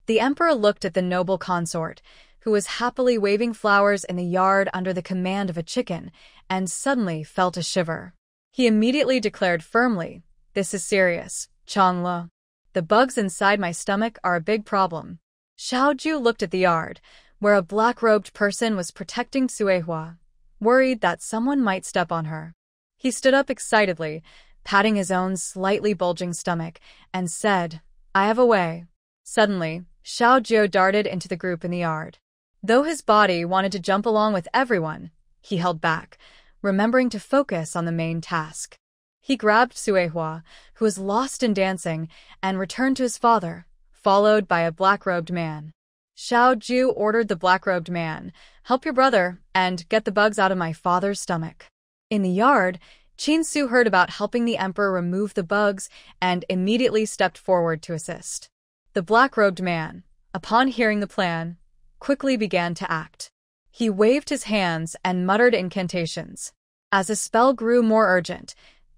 The emperor looked at the noble consort, who was happily waving flowers in the yard under the command of a chicken, and suddenly felt a shiver. He immediately declared firmly, "This is serious, Changla. The bugs inside my stomach are a big problem." Xiao Jiu looked at the yard, where a black-robed person was protecting Tsuehua. worried that someone might step on her. He stood up excitedly, patting his own slightly bulging stomach, and said, "I have a way." Suddenly, Xiao Jiu darted into the group in the yard. Though his body wanted to jump along with everyone, he held back, remembering to focus on the main task. He grabbed Suehua, who was lost in dancing, and returned to his father, followed by a black-robed man. Xiao Jiu ordered the black-robed man, "Help your brother, and get the bugs out of my father's stomach." In the yard, Qin Su heard about helping the emperor remove the bugs and immediately stepped forward to assist. The black-robed man, upon hearing the plan, quickly began to act. He waved his hands and muttered incantations. As the spell grew more urgent,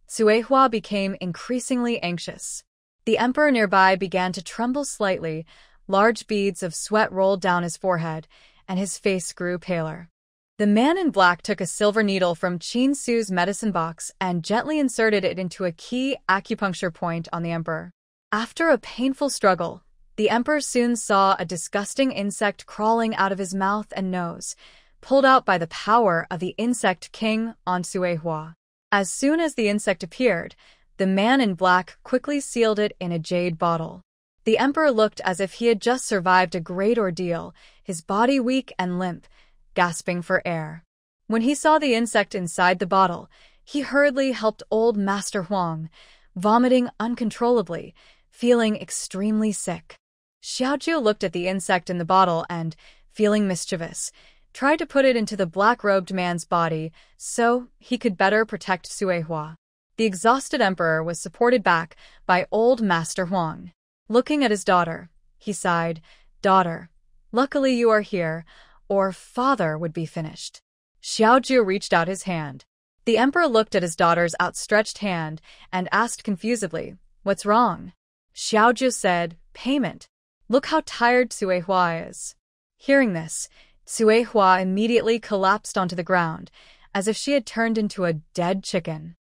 Suehua became increasingly anxious. The emperor nearby began to tremble slightly, large beads of sweat rolled down his forehead, and his face grew paler. The man in black took a silver needle from Qin Su's medicine box and gently inserted it into a key acupuncture point on the emperor. After a painful struggle, the emperor soon saw a disgusting insect crawling out of his mouth and nose, pulled out by the power of the insect king on Suehua. As soon as the insect appeared, the man in black quickly sealed it in a jade bottle. The emperor looked as if he had just survived a great ordeal, his body weak and limp, gasping for air. When he saw the insect inside the bottle, he hurriedly helped old Master Huang, vomiting uncontrollably, feeling extremely sick. Xiaojiu looked at the insect in the bottle and, feeling mischievous, tried to put it into the black-robed man's body so he could better protect Suehua. The exhausted emperor was supported back by old Master Huang. Looking at his daughter, he sighed, "Daughter, luckily you are here, or father would be finished." Xiaojiu reached out his hand. The emperor looked at his daughter's outstretched hand and asked confusedly, "What's wrong?" Xiaojiu said, "Payment. Look how tired Suehua is." Hearing this, Suehua immediately collapsed onto the ground, as if she had turned into a dead chicken.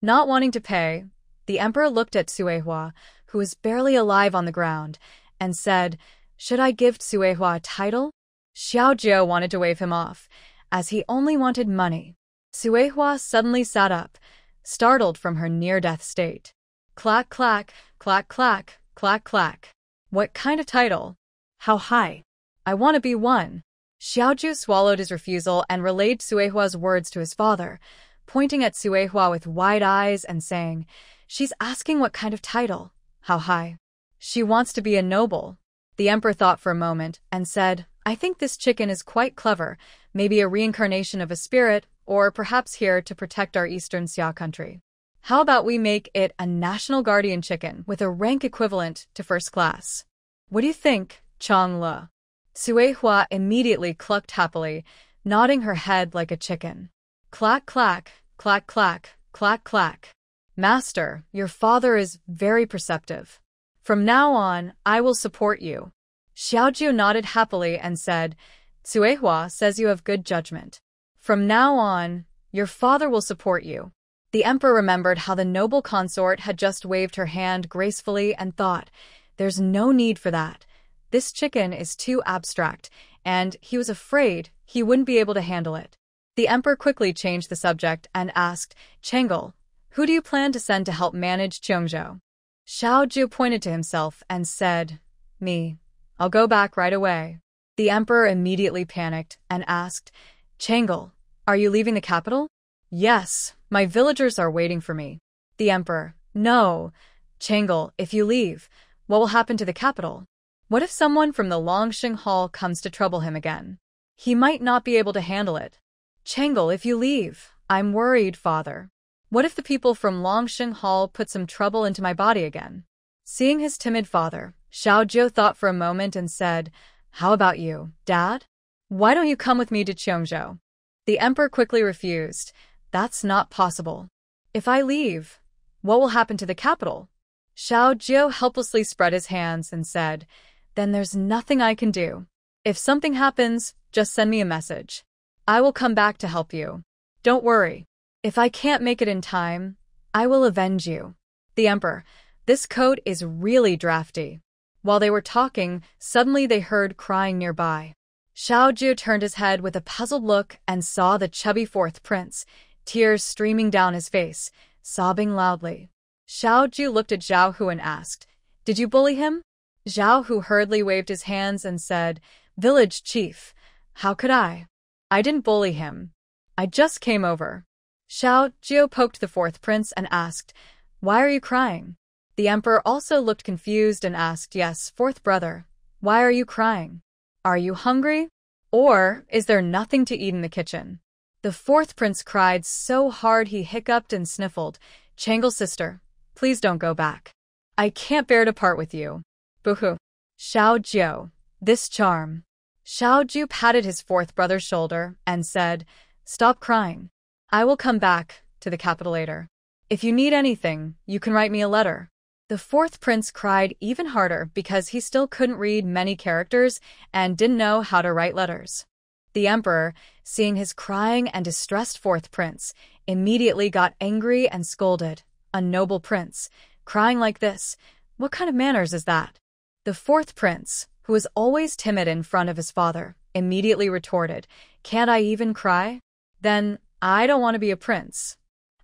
Not wanting to pay, the emperor looked at Suehua, who was barely alive on the ground, and said, "Should I give Suehua a title?" Xiaojiu wanted to wave him off, as he only wanted money. Suehua suddenly sat up, startled from her near-death state. Clack, clack, clack, clack, clack, clack. "What kind of title? How high? I want to be one." Xiaojiu swallowed his refusal and relayed Suehua's words to his father, pointing at Suehua with wide eyes and saying, "She's asking what kind of title. How high? She wants to be a noble." The emperor thought for a moment and said, "I think this chicken is quite clever, maybe a reincarnation of a spirit, or perhaps here to protect our eastern Xia country. How about we make it a national guardian chicken with a rank equivalent to first class? What do you think, Chang Le?" Suehua immediately clucked happily, nodding her head like a chicken. Clack, clack, clack, clack, clack, clack. "Master, your father is very perceptive. From now on, I will support you." Xiaojiu nodded happily and said, "Suehua says you have good judgment. From now on, your father will support you." The emperor remembered how the noble consort had just waved her hand gracefully and thought, "There's no need for that. This chicken is too abstract," and he was afraid he wouldn't be able to handle it. The emperor quickly changed the subject and asked, "Chengel, who do you plan to send to help manage Cheongzhou?" Xiaojiu pointed to himself and said, "Me. I'll go back right away." The emperor immediately panicked and asked, "Chengel, are you leaving the capital?" "Yes, my villagers are waiting for me." The emperor, "No. Chengel, if you leave, what will happen to the capital? What if someone from the Longxing Hall comes to trouble him again? He might not be able to handle it." "Chengel, if you leave, I'm worried, father. What if the people from Longxing Hall put some trouble into my body again?" Seeing his timid father, Xiaojiu thought for a moment and said, "How about you, Dad? Why don't you come with me to Cheongzhou?" The emperor quickly refused. "That's not possible. If I leave, what will happen to the capital?" Xiaojiu helplessly spread his hands and said, "Then there's nothing I can do. If something happens, just send me a message. I will come back to help you. Don't worry. If I can't make it in time, I will avenge you." The emperor, "This coat is really drafty." While they were talking, suddenly they heard crying nearby. Xiao Ju turned his head with a puzzled look and saw the chubby fourth prince, tears streaming down his face, sobbing loudly. Xiao Ju looked at Zhao Hu and asked, "Did you bully him?" Zhao Hu hurriedly waved his hands and said, "Village chief, how could I? I didn't bully him. I just came over." Xiao Ju poked the fourth prince and asked, "Why are you crying?" The emperor also looked confused and asked, "Yes, fourth brother, why are you crying? Are you hungry? Or is there nothing to eat in the kitchen?" The fourth prince cried so hard he hiccuped and sniffled, "Changel sister, please don't go back. I can't bear to part with you. Boo-hoo." Xiao Jiu, this charm. Xiao Ju patted his fourth brother's shoulder and said, "Stop crying. I will come back to the capital later. If you need anything, you can write me a letter." The fourth prince cried even harder because he still couldn't read many characters and didn't know how to write letters. The emperor, seeing his crying and distressed fourth prince, immediately got angry and scolded. "A noble prince, crying like this, what kind of manners is that?" The fourth prince, who was always timid in front of his father, immediately retorted, "Can't I even cry? Then I don't want to be a prince.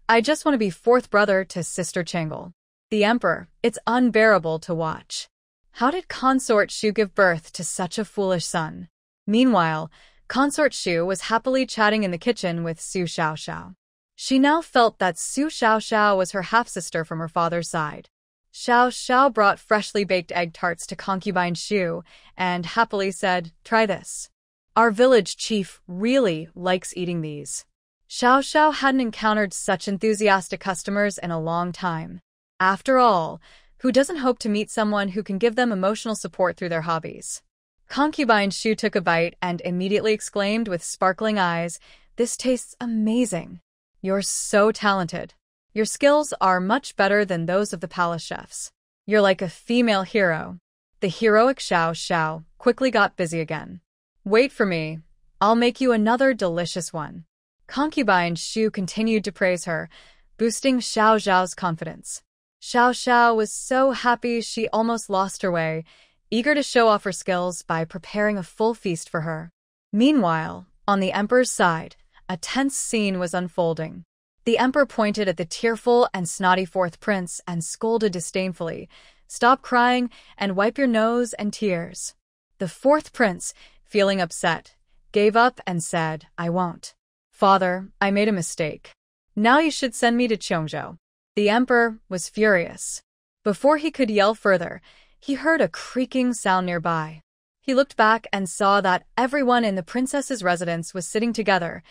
I just want to be fourth brother to Sister Changel." The emperor, it's unbearable to watch. How did Consort Shu give birth to such a foolish son? Meanwhile, Consort Shu was happily chatting in the kitchen with Su Xiaoxiao. She now felt that Su Xiaoxiao was her half-sister from her father's side. Xiaoxiao brought freshly baked egg tarts to concubine Shu and happily said, "Try this. Our village chief really likes eating these." Xiaoxiao hadn't encountered such enthusiastic customers in a long time. After all, who doesn't hope to meet someone who can give them emotional support through their hobbies? Concubine Shu took a bite and immediately exclaimed with sparkling eyes, "This tastes amazing. You're so talented. Your skills are much better than those of the palace chefs. You're like a female hero." The heroic Xiaoxiao quickly got busy again. "Wait for me. I'll make you another delicious one." Concubine Shu continued to praise her, boosting Xiaoxiao's confidence. Xiaoxiao was so happy she almost lost her way, eager to show off her skills by preparing a full feast for her. Meanwhile, on the emperor's side, a tense scene was unfolding. The emperor pointed at the tearful and snotty fourth prince and scolded disdainfully, "Stop crying and wipe your nose and tears." The fourth prince, feeling upset, gave up and said, "I won't. Father, I made a mistake. Now you should send me to Cheongzhou." The emperor was furious. Before he could yell further, he heard a creaking sound nearby. He looked back and saw that everyone in the princess's residence was sitting together,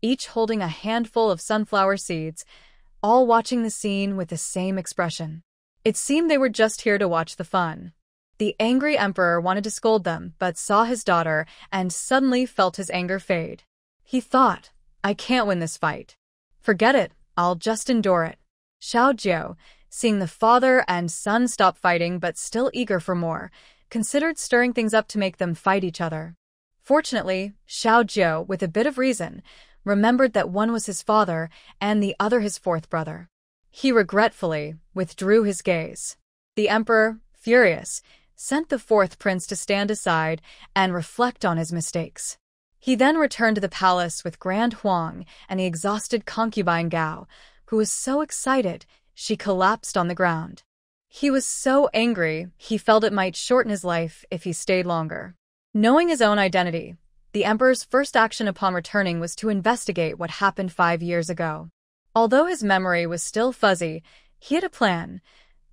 each holding a handful of sunflower seeds, all watching the scene with the same expression. It seemed they were just here to watch the fun. The angry emperor wanted to scold them, but saw his daughter and suddenly felt his anger fade. He thought, "I can't win this fight. Forget it, I'll just endure it." Xiao Jiu, seeing the father and son stop fighting but still eager for more, considered stirring things up to make them fight each other. Fortunately, Xiao Jiu, with a bit of reason, remembered that one was his father and the other his fourth brother. He regretfully withdrew his gaze. The emperor, furious, sent the fourth prince to stand aside and reflect on his mistakes. He then returned to the palace with Grand Huang and the exhausted concubine Gao, who was so excited she collapsed on the ground. He was so angry he felt it might shorten his life if he stayed longer. Knowing his own identity, the emperor's first action upon returning was to investigate what happened 5 years ago. Although his memory was still fuzzy, he had a plan: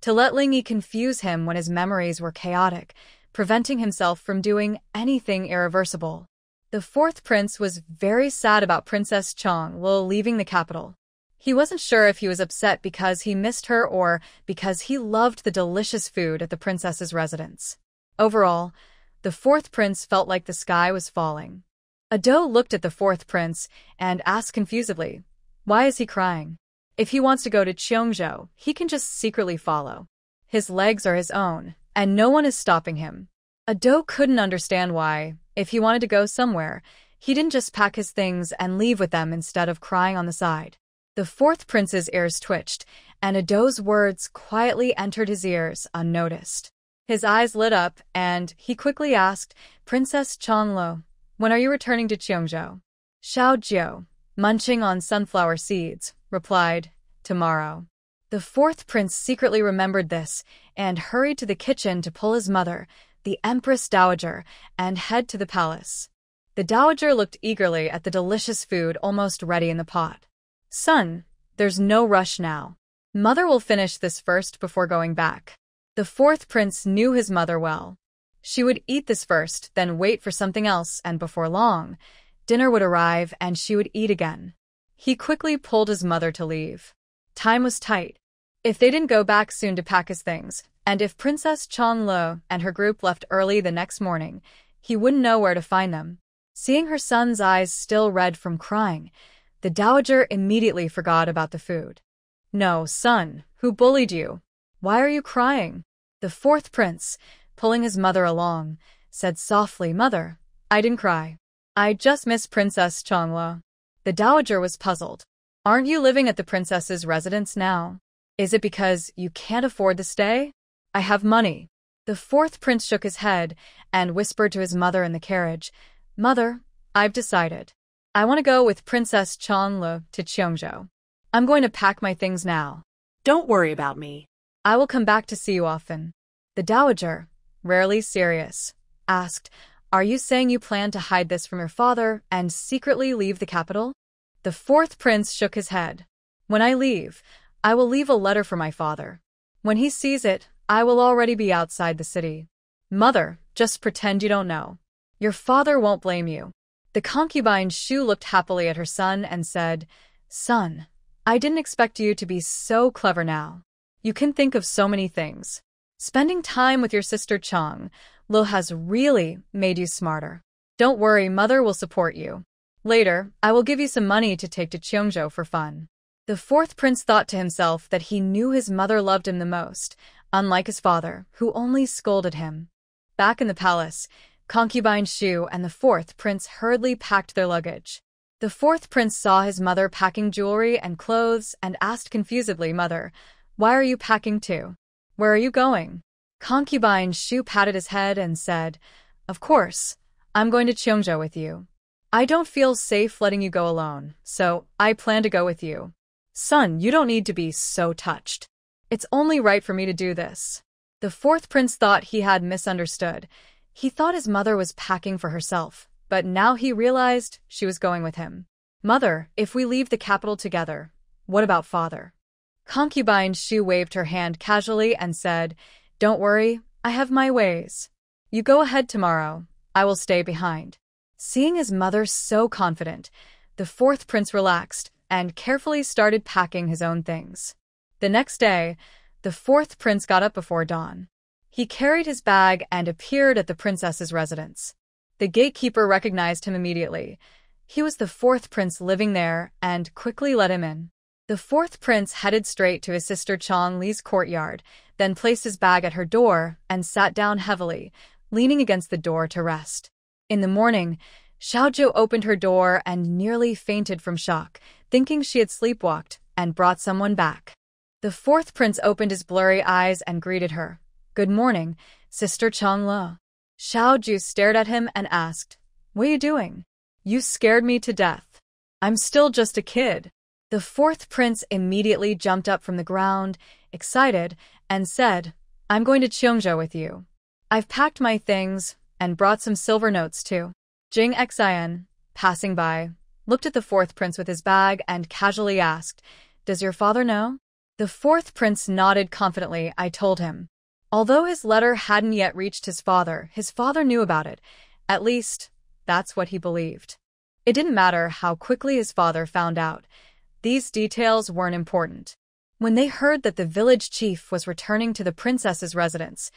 to let Lingyi confuse him when his memories were chaotic, preventing himself from doing anything irreversible. The fourth prince was very sad about Princess Chong Lo leaving the capital. He wasn't sure if he was upset because he missed her or because he loved the delicious food at the princess's residence. Overall, the fourth prince felt like the sky was falling. Ado looked at the fourth prince and asked confusedly, "Why is he crying? If he wants to go to Cheongzhou, he can just secretly follow. His legs are his own, and no one is stopping him." Ado couldn't understand why, if he wanted to go somewhere, he didn't just pack his things and leave with them instead of crying on the side. The fourth prince's ears twitched, and Ado's words quietly entered his ears unnoticed. His eyes lit up, and he quickly asked, "Princess Chonglo, When are you returning to Cheongjo? Xiao Jiu, munching on sunflower seeds, replied, tomorrow. The fourth prince secretly remembered this and hurried to the kitchen to pull his mother, the Empress Dowager, and head to the palace. The Dowager looked eagerly at the delicious food almost ready in the pot. Son, there's no rush now. Mother will finish this first before going back. The fourth prince knew his mother well. She would eat this first, then wait for something else, and before long, dinner would arrive and she would eat again. He quickly pulled his mother to leave. Time was tight. If they didn't go back soon to pack his things, and if Princess Changlo and her group left early the next morning, he wouldn't know where to find them. Seeing her son's eyes still red from crying, the dowager immediately forgot about the food. No, son, who bullied you? Why are you crying? The fourth prince, pulling his mother along, said softly, Mother, I didn't cry. I just miss Princess Changlo. The dowager was puzzled. Aren't you living at the princess's residence now? Is it because you can't afford to stay? I have money. The fourth prince shook his head and whispered to his mother in the carriage, Mother, I've decided. I want to go with Princess Changlo to Cheongjo. I'm going to pack my things now. Don't worry about me. I will come back to see you often. The dowager, rarely serious, asked, Are you saying you plan to hide this from your father and secretly leave the capital? The fourth prince shook his head. When I leave, I will leave a letter for my father. When he sees it, I will already be outside the city. Mother, just pretend you don't know. Your father won't blame you. The concubine Shu looked happily at her son and said, Son, I didn't expect you to be so clever now. You can think of so many things. Spending time with your sister Chang Lo has really made you smarter. Don't worry, Mother will support you. Later, I will give you some money to take to Cheongjo for fun. The fourth prince thought to himself that he knew his mother loved him the most, unlike his father, who only scolded him. Back in the palace, concubine Shu and the fourth prince hurriedly packed their luggage. The fourth prince saw his mother packing jewelry and clothes and asked confusedly, Mother, why are you packing too? Where are you going? Concubine Shu patted his head and said, Of course, I'm going to Cheongjo with you. I don't feel safe letting you go alone, so I plan to go with you. Son, you don't need to be so touched. It's only right for me to do this. The fourth prince thought he had misunderstood. He thought his mother was packing for herself, but now he realized she was going with him. Mother, if we leave the capital together, what about father? Concubine Shu waved her hand casually and said, Don't worry, I have my ways. You go ahead tomorrow. I will stay behind. Seeing his mother so confident, the fourth prince relaxed and carefully started packing his own things. The next day, the fourth prince got up before dawn. He carried his bag and appeared at the princess's residence. The gatekeeper recognized him immediately. He was the fourth prince living there and quickly let him in. The fourth prince headed straight to his sister Chang Li's courtyard, then placed his bag at her door and sat down heavily, leaning against the door to rest. In the morning, Xiaozhou opened her door and nearly fainted from shock, thinking she had sleepwalked and brought someone back. The fourth prince opened his blurry eyes and greeted her. Good morning, Sister Changlo. Xiaozhou stared at him and asked, What are you doing? You scared me to death. I'm still just a kid. The fourth prince immediately jumped up from the ground, excited, and said, I'm going to Cheongjo with you. I've packed my things and brought some silver notes too. Jing Xian, passing by, looked at the fourth prince with his bag and casually asked, Does your father know? The fourth prince nodded confidently. I told him. Although his letter hadn't yet reached his father knew about it. At least, that's what he believed. It didn't matter how quickly his father found out. These details weren't important. When they heard that the village chief was returning to the princess's residence,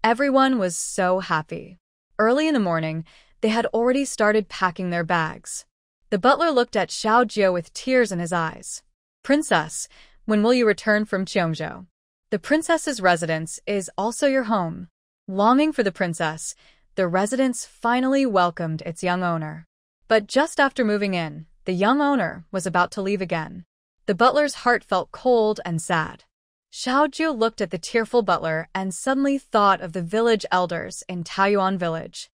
everyone was so happy. Early in the morning, they had already started packing their bags. The butler looked at Xiao Jiu with tears in his eyes. Princess, when will you return from Cheongjo? The princess's residence is also your home. Longing for the princess, the residence finally welcomed its young owner. But just after moving in, the young owner was about to leave again. The butler's heart felt cold and sad. Xiao Jiu looked at the tearful butler and suddenly thought of the village elders in Taoyuan village.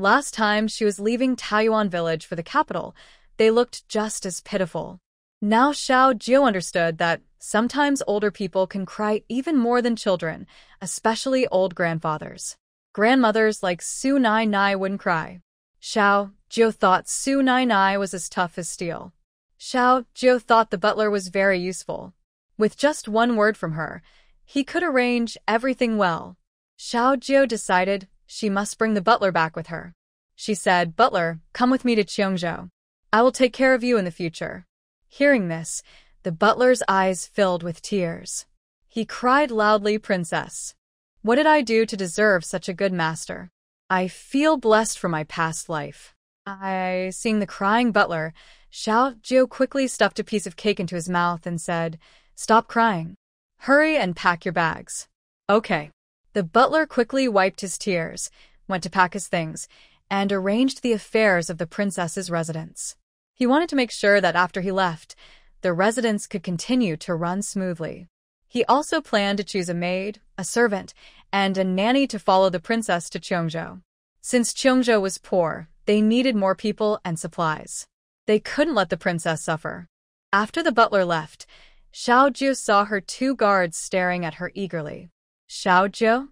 Last time she was leaving Taiyuan village for the capital, they looked just as pitiful. Now Xiao Jiu understood that sometimes older people can cry even more than children, especially old grandfathers. Grandmothers like Su Nai Nai wouldn't cry. Xiao Jiu thought Su Nai Nai was as tough as steel. Xiao Jiu thought the butler was very useful. With just one word from her, he could arrange everything well. Xiao Jiu decided she must bring the butler back with her. She said, "Butler, come with me to Cheongzhou. I will take care of you in the future." Hearing this, the butler's eyes filled with tears. He cried loudly, "Princess, what did I do to deserve such a good master? I feel blessed for my past life." Seeing the crying butler, Xiao Jiu quickly stuffed a piece of cake into his mouth and said, "Stop crying. Hurry and pack your bags." "Okay." The butler quickly wiped his tears, went to pack his things, and arranged the affairs of the princess's residence. He wanted to make sure that after he left, the residence could continue to run smoothly. He also planned to choose a maid, a servant, and a nanny to follow the princess to Cheongzhou. Since Cheongzhou was poor, they needed more people and supplies. They couldn't let the princess suffer. After the butler left, Xiao Jiu saw her two guards staring at her eagerly. "Xiao Jiu?"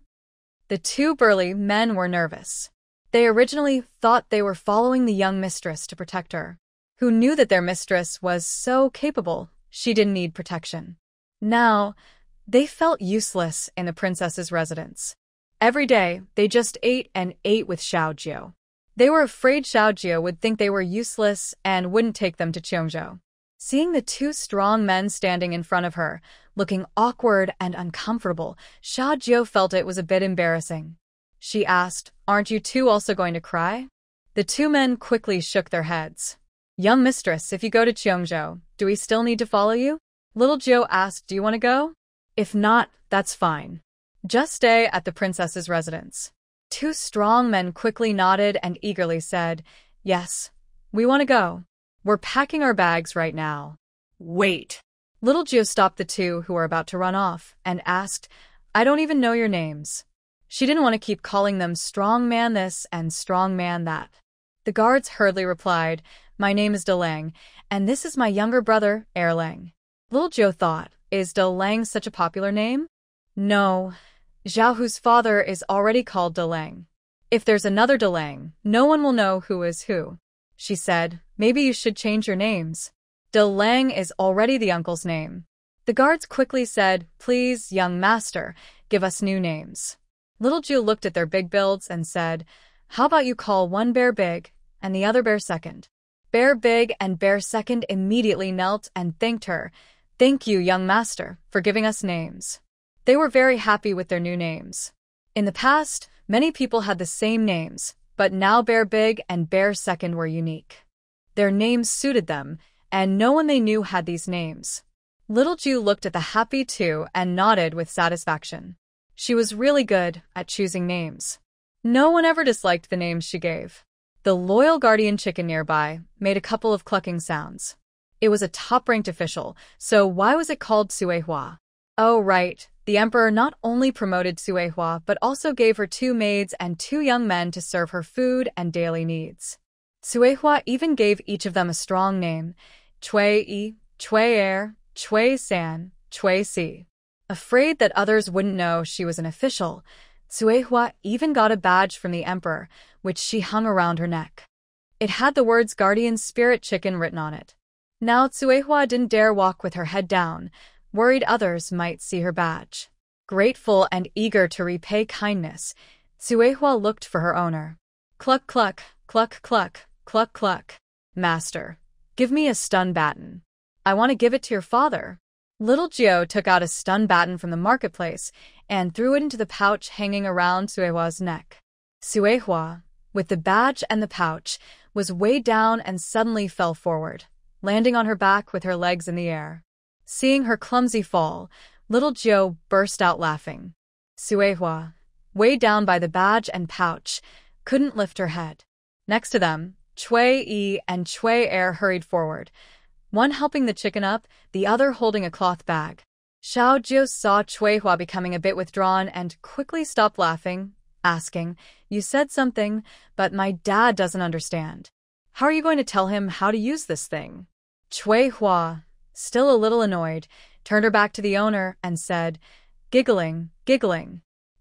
The two burly men were nervous. They originally thought they were following the young mistress to protect her, who knew that their mistress was so capable she didn't need protection. Now, they felt useless in the princess's residence. Every day, they just ate and ate with Xiao Jiu. They were afraid Xiao Jiu would think they were useless and wouldn't take them to Cheongzhou. Seeing the two strong men standing in front of her, looking awkward and uncomfortable, Xiao Jiu felt it was a bit embarrassing. She asked, "Aren't you two also going to cry?" The two men quickly shook their heads. "Young mistress, if you go to Cheongzhou, do we still need to follow you?" Little Jiu asked, "Do you want to go?" "If not, that's fine. Just stay at the princess's residence." Two strong men quickly nodded and eagerly said, "Yes, we want to go. We're packing our bags right now." Wait. Little Jiu stopped the two who were about to run off and asked, "I don't even know your names." She didn't want to keep calling them strong man this and strong man that. The guards hurriedly replied, "My name is Delang, and this is my younger brother, Erlang." Little Jiu thought, is Delang such a popular name? No, Zhao Hu's father is already called Delang. If there's another Delang, no one will know who is who. She said, "Maybe you should change your names. Delang is already the uncle's name." The guards quickly said, "Please, young master, give us new names." Little Jiu looked at their big builds and said, "How about you call one Bear Big and the other Bear Second?" Bear Big and Bear Second immediately knelt and thanked her. "Thank you, young master, for giving us names." They were very happy with their new names. In the past, many people had the same names, but now Bear Big and Bear Second were unique. Their names suited them, and no one they knew had these names. Little Jiu looked at the happy two and nodded with satisfaction. She was really good at choosing names. No one ever disliked the names she gave. The loyal guardian chicken nearby made a couple of clucking sounds. It was a top-ranked official, so why was it called Suehua? Oh right, the emperor not only promoted Suehua but also gave her two maids and two young men to serve her food and daily needs. Suehua even gave each of them a strong name: Chui Yi, Chui Er, Chui San, Chui Si. Afraid that others wouldn't know she was an official, Suehua even got a badge from the emperor, which she hung around her neck. It had the words Guardian Spirit Chicken written on it. Now Suehua didn't dare walk with her head down, worried others might see her badge. Grateful and eager to repay kindness, Suehua looked for her owner. Cluck cluck, cluck cluck, cluck cluck. "Master, give me a stun baton. I want to give it to your father." Little Jiu took out a stun baton from the marketplace and threw it into the pouch hanging around Suehua's neck. Suehua, with the badge and the pouch, was weighed down and suddenly fell forward, landing on her back with her legs in the air. Seeing her clumsy fall, Little Jiu burst out laughing. Suehua, weighed down by the badge and pouch, couldn't lift her head. Next to them, Chui Yi and Chui Er hurried forward, one helping the chicken up, the other holding a cloth bag. Xiao Jiu saw Chuehua becoming a bit withdrawn and quickly stopped laughing. asking, "You said something, but my dad doesn't understand. How are you going to tell him how to use this thing?" Chui Hua, still a little annoyed, turned her back to the owner and said, giggling,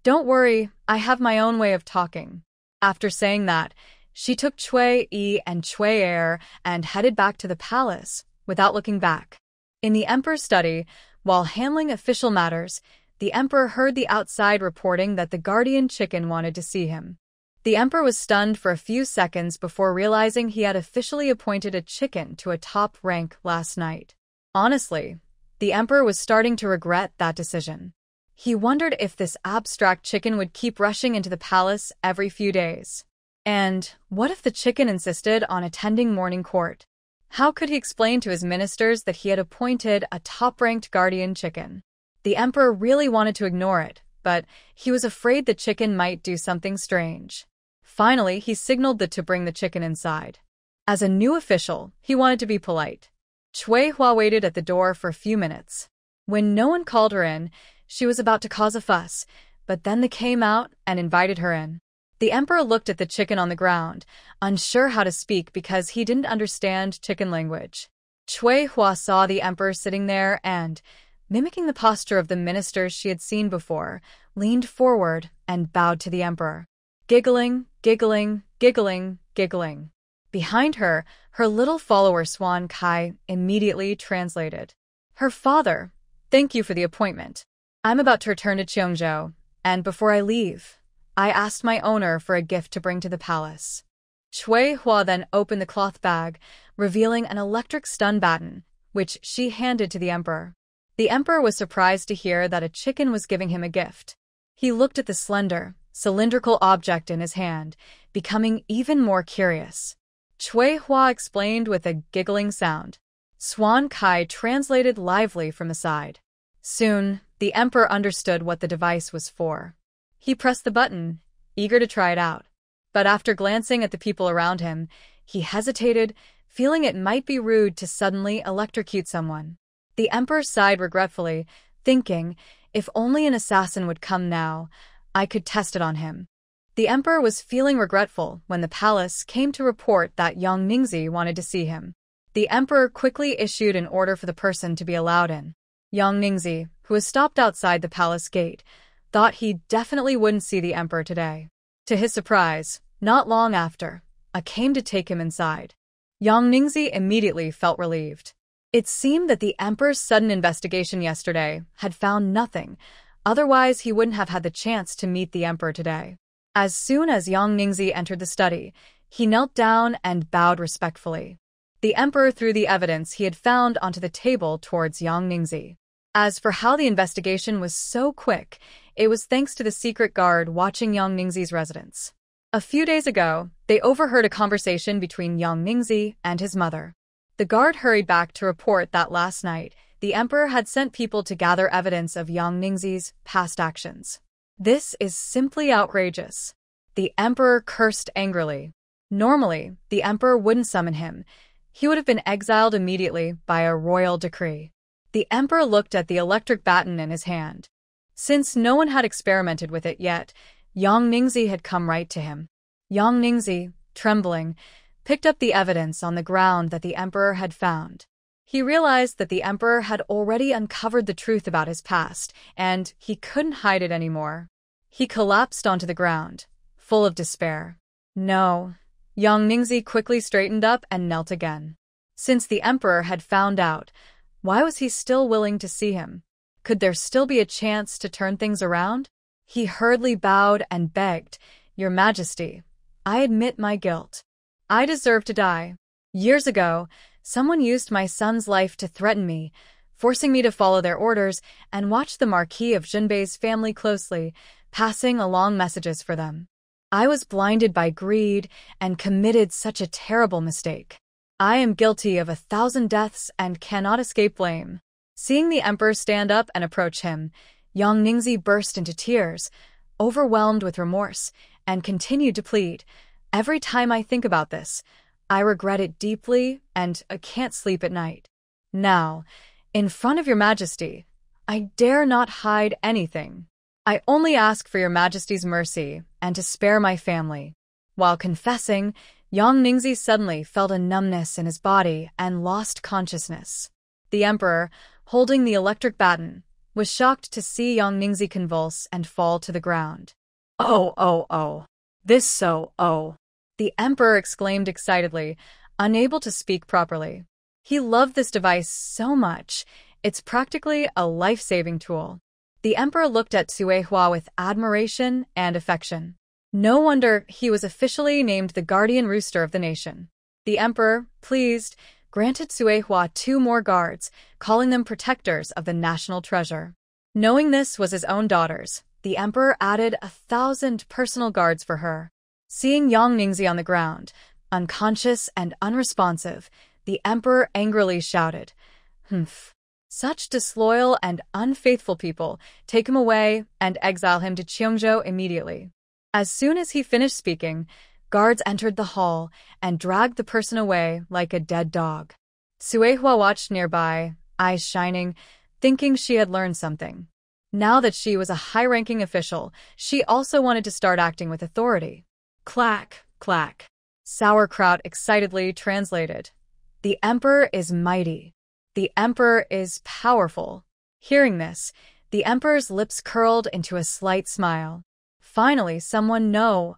"Don't worry, I have my own way of talking." After saying that, she took Chui Yi and Chui Air and headed back to the palace without looking back. In the emperor's study, while handling official matters, the emperor heard the outside reporting that the guardian chicken wanted to see him. The emperor was stunned for a few seconds before realizing he had officially appointed a chicken to a top rank last night. Honestly, the emperor was starting to regret that decision. He wondered if this abstract chicken would keep rushing into the palace every few days. And what if the chicken insisted on attending morning court? How could he explain to his ministers that he had appointed a top-ranked guardian chicken? The emperor really wanted to ignore it, but he was afraid the chicken might do something strange. Finally, he signaled to bring the chicken inside. As a new official, he wanted to be polite. Chui Hua waited at the door for a few minutes. When no one called her in, she was about to cause a fuss, but then they came out and invited her in. The emperor looked at the chicken on the ground, unsure how to speak because he didn't understand chicken language. Chui Hua saw the emperor sitting there and, mimicking the posture of the ministers she had seen before, leaned forward and bowed to the emperor. Giggling. Behind her, her little follower Swan Kai immediately translated. "Her father, thank you for the appointment. I'm about to return to Cheongzhou, and before I leave, I asked my owner for a gift to bring to the palace." Chui Hua then opened the cloth bag, revealing an electric stun baton, which she handed to the emperor. The emperor was surprised to hear that a chicken was giving him a gift. He looked at the slender, cylindrical object in his hand, becoming even more curious. Chui Hua explained with a giggling sound. Swan Kai translated lively from the side. Soon, the emperor understood what the device was for. He pressed the button, eager to try it out. But after glancing at the people around him, he hesitated, feeling it might be rude to suddenly electrocute someone. The emperor sighed regretfully, thinking, if only an assassin would come now, I could test it on him. The emperor was feeling regretful when the palace came to report that Yang Ningzi wanted to see him. The emperor quickly issued an order for the person to be allowed in. Yang Ningzi, who was stopped outside the palace gate, thought he definitely wouldn't see the emperor today. To his surprise, not long after, a came to take him inside. Yang Ningzi immediately felt relieved. It seemed that the emperor's sudden investigation yesterday had found nothing, otherwise he wouldn't have had the chance to meet the emperor today. As soon as Yang Ningzi entered the study, he knelt down and bowed respectfully. The emperor threw the evidence he had found onto the table towards Yang Ningzi. As for how the investigation was so quick, it was thanks to the secret guard watching Yang Ningzi's residence. A few days ago, they overheard a conversation between Yang Ningzi and his mother. The guard hurried back to report that last night, the emperor had sent people to gather evidence of Yang Ningzi's past actions. This is simply outrageous. The emperor cursed angrily. Normally, the emperor wouldn't summon him. He would have been exiled immediately by a royal decree. The emperor looked at the electric baton in his hand. Since no one had experimented with it yet, Yang Ningzi had come right to him. Yang Ningzi, trembling, picked up the evidence on the ground that the emperor had found. He realized that the emperor had already uncovered the truth about his past, and he couldn't hide it anymore. He collapsed onto the ground, full of despair. No. Yang Ningzi quickly straightened up and knelt again. Since the emperor had found out, why was he still willing to see him? Could there still be a chance to turn things around? He hurriedly bowed and begged, "Your Majesty, I admit my guilt. I deserve to die. Years ago, someone used my son's life to threaten me, forcing me to follow their orders and watch the Marquis of Junbei's family closely, passing along messages for them. I was blinded by greed and committed such a terrible mistake. I am guilty of 1,000 deaths and cannot escape blame." Seeing the emperor stand up and approach him, Yang Ningzi burst into tears, overwhelmed with remorse, and continued to plead, "Every time I think about this, I regret it deeply and I can't sleep at night. Now, in front of your Majesty, I dare not hide anything." I only ask for your majesty's mercy and to spare my family. While confessing, Yang Ningzi suddenly felt a numbness in his body and lost consciousness. The emperor, holding the electric baton, was shocked to see Yang Ningzi convulse and fall to the ground. Oh. Oh. The emperor exclaimed excitedly, unable to speak properly. He loved this device so much, it's practically a life-saving tool. The emperor looked at Suehua with admiration and affection. No wonder he was officially named the guardian rooster of the nation. The emperor, pleased, granted Suehua 2 more guards, calling them protectors of the national treasure. Knowing this was his own daughters, the emperor added 1,000 personal guards for her. Seeing Yang Ningzi on the ground, unconscious and unresponsive, the emperor angrily shouted, "Humph! Such disloyal and unfaithful people, take him away and exile him to Cheongjo immediately." As soon as he finished speaking, guards entered the hall and dragged the person away like a dead dog. Suehua watched nearby, eyes shining, thinking she had learned something. Now that she was a high-ranking official, she also wanted to start acting with authority. Clack, clack. Sauerkraut excitedly translated. The emperor is mighty. The emperor is powerful. Hearing this, the emperor's lips curled into a slight smile. Finally, someone,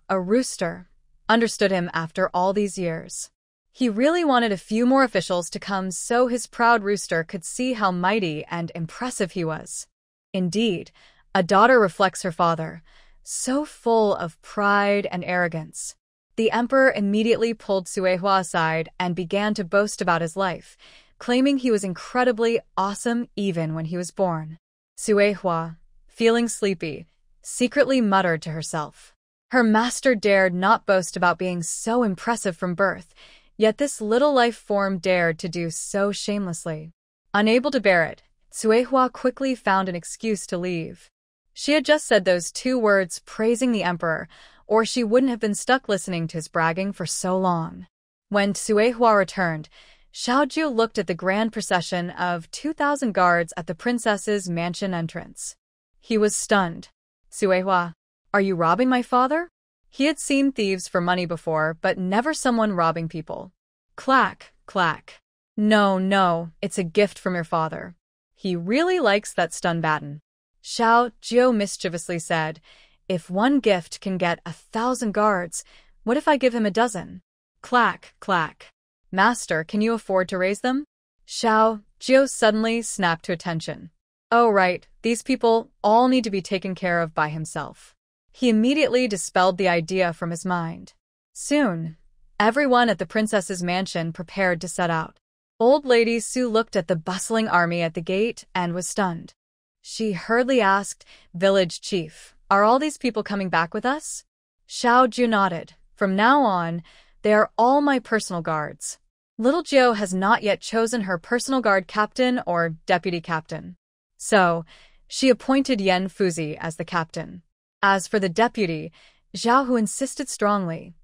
a rooster, understood him after all these years. He really wanted a few more officials to come so his proud rooster could see how mighty and impressive he was. Indeed, a daughter reflects her father, so full of pride and arrogance. The emperor immediately pulled Suehua aside and began to boast about his life, claiming he was incredibly awesome even when he was born. Suehua, feeling sleepy, secretly muttered to herself. Her master dared not boast about being so impressive from birth, yet this little life form dared to do so shamelessly. Unable to bear it, Suehua quickly found an excuse to leave. She had just said those 2 words praising the emperor, or she wouldn't have been stuck listening to his bragging for so long. When Suehua returned, Xiaoju looked at the grand procession of 2,000 guards at the princess's mansion entrance. He was stunned. "Suehua, are you robbing my father?" He had seen thieves for money before, but never someone robbing people. Clack, clack. No, it's a gift from your father. He really likes that stun baton. Xiaoju mischievously said, "If one gift can get 1,000 guards, what if I give him a dozen?" Clack, clack. "Master, can you afford to raise them?" Xiaoju suddenly snapped to attention. "Oh right, these people all need to be taken care of by himself." He immediately dispelled the idea from his mind. Soon, everyone at the princess's mansion prepared to set out. Old Lady Su looked at the bustling army at the gate and was stunned. She hurriedly asked, "Village chief, are all these people coming back with us?" Xiaoju nodded. "From now on, they are all my personal guards." Little Jiu has not yet chosen her personal guard captain or deputy captain. So, she appointed Yan Fuzi as the captain. As for the deputy, Zhao, who insisted strongly,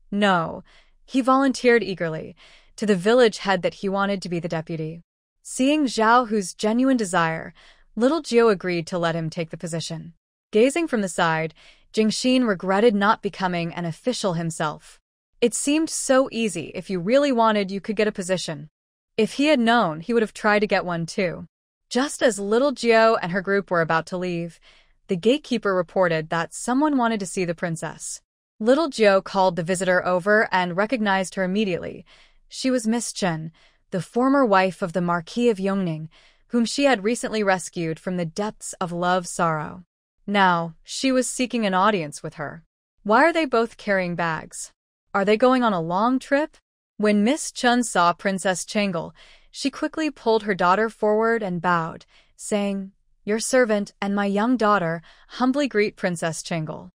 he volunteered eagerly, to the village head that he wanted to be the deputy. Seeing Zhao Hu's genuine desire, little Jiu agreed to let him take the position. Gazing from the side, Jingxin regretted not becoming an official himself. It seemed so easy. If you really wanted, you could get a position. If he had known, he would have tried to get one too. Just as little Jiu and her group were about to leave, the gatekeeper reported that someone wanted to see the princess. Little Jiu called the visitor over and recognized her immediately. She was Miss Chen, the former wife of the Marquis of Yongning, whom she had recently rescued from the depths of love-sorrow. Now, she was seeking an audience with her. Why are they both carrying bags? Are they going on a long trip? When Miss Chen saw Princess Changle, she quickly pulled her daughter forward and bowed, saying, "Your servant and my young daughter humbly greet Princess Changle.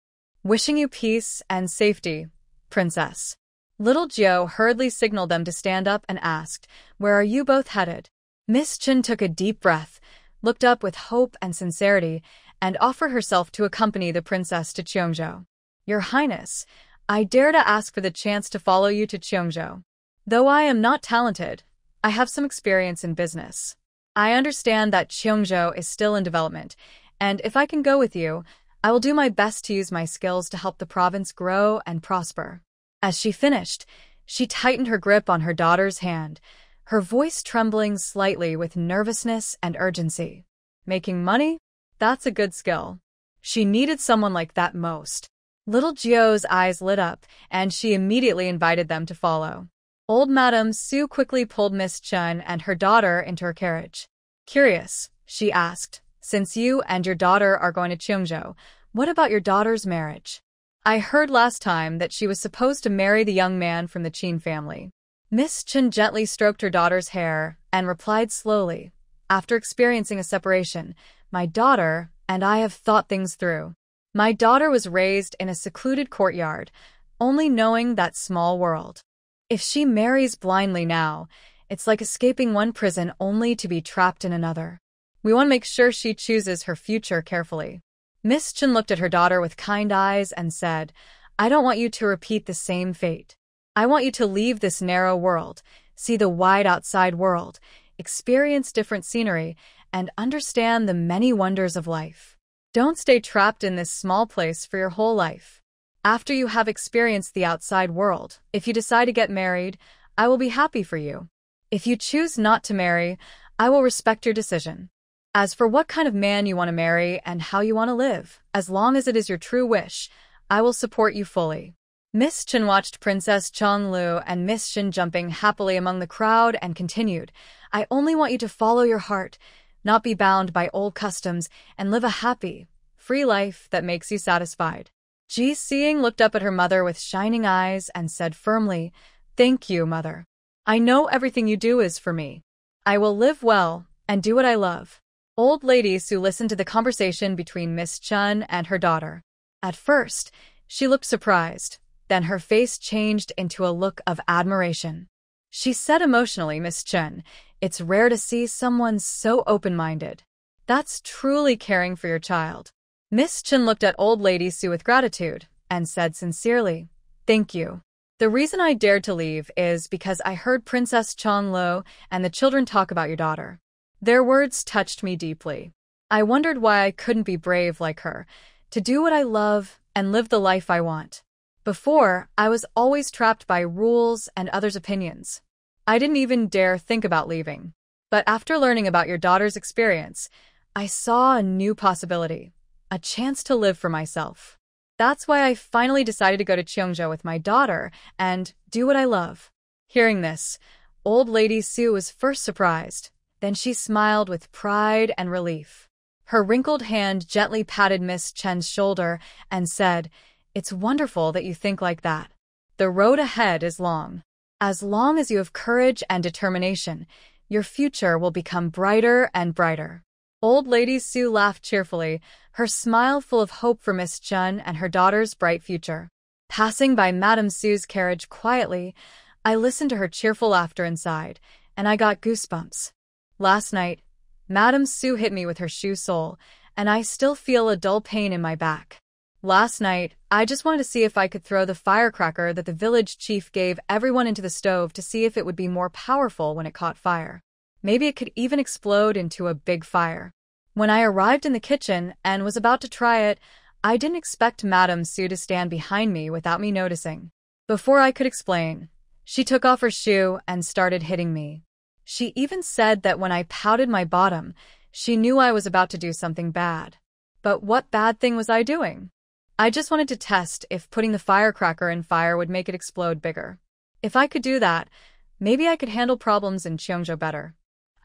Wishing you peace and safety, Princess." Little Jiu hurriedly signaled them to stand up and asked, "Where are you both headed?" Miss Chen took a deep breath, looked up with hope and sincerity, and offered herself to accompany the princess to Cheongjo. "Your Highness, I dare to ask for the chance to follow you to Cheongjo. Though I am not talented, I have some experience in business. I understand that Cheongjo is still in development, and if I can go with you, I will do my best to use my skills to help the province grow and prosper." As she finished, she tightened her grip on her daughter's hand, her voice trembling slightly with nervousness and urgency. "Making money? That's a good skill." She needed someone like that most. Little Gio's eyes lit up, and she immediately invited them to follow. Old Madame Su quickly pulled Miss Chen and her daughter into her carriage. "Curious," she asked, "since you and your daughter are going to Cheongjo, what about your daughter's marriage? I heard last time that she was supposed to marry the young man from the Qin family." Miss Chen gently stroked her daughter's hair and replied slowly, "After experiencing a separation, my daughter and I have thought things through. My daughter was raised in a secluded courtyard, only knowing that small world. If she marries blindly now, it's like escaping one prison only to be trapped in another. We want to make sure she chooses her future carefully." Miss Chen looked at her daughter with kind eyes and said, "I don't want you to repeat the same fate. I want you to leave this narrow world, see the wide outside world, experience different scenery, and understand the many wonders of life. Don't stay trapped in this small place for your whole life. After you have experienced the outside world, if you decide to get married, I will be happy for you. If you choose not to marry, I will respect your decision. As for what kind of man you want to marry and how you want to live, as long as it is your true wish, I will support you fully." Miss Chen watched Princess Chonglu and Miss Shin jumping happily among the crowd and continued, "I only want you to follow your heart, not be bound by old customs, and live a happy, free life that makes you satisfied." Ji Seeing looked up at her mother with shining eyes and said firmly, "Thank you, mother. I know everything you do is for me. I will live well and do what I love." Old Lady Su listened to the conversation between Miss Chen and her daughter. At first, she looked surprised, then her face changed into a look of admiration. She said emotionally, "Miss Chen, it's rare to see someone so open-minded. That's truly caring for your child." Miss Chen looked at Old Lady Su with gratitude and said sincerely, "Thank you. The reason I dared to leave is because I heard Princess Chonglo and the children talk about your daughter. Their words touched me deeply. I wondered why I couldn't be brave like her, to do what I love and live the life I want. Before, I was always trapped by rules and others' opinions. I didn't even dare think about leaving. But after learning about your daughter's experience, I saw a new possibility, a chance to live for myself. That's why I finally decided to go to Cheongjo with my daughter and do what I love." Hearing this, Old Lady Su was first surprised. Then she smiled with pride and relief. Her wrinkled hand gently patted Miss Chen's shoulder and said, "It's wonderful that you think like that. The road ahead is long. As long as you have courage and determination, your future will become brighter and brighter." Old Lady Su laughed cheerfully, her smile full of hope for Miss Chen and her daughter's bright future. Passing by Madame Su's carriage quietly, I listened to her cheerful laughter inside, and I got goosebumps. Last night, Madame Su hit me with her shoe sole, and I still feel a dull pain in my back. Last night, I just wanted to see if I could throw the firecracker that the village chief gave everyone into the stove to see if it would be more powerful when it caught fire. Maybe it could even explode into a big fire. When I arrived in the kitchen and was about to try it, I didn't expect Madame Su to stand behind me without me noticing. Before I could explain, she took off her shoe and started hitting me. She even said that when I pouted my bottom, she knew I was about to do something bad. But what bad thing was I doing? I just wanted to test if putting the firecracker in fire would make it explode bigger. If I could do that, maybe I could handle problems in Cheongjo better.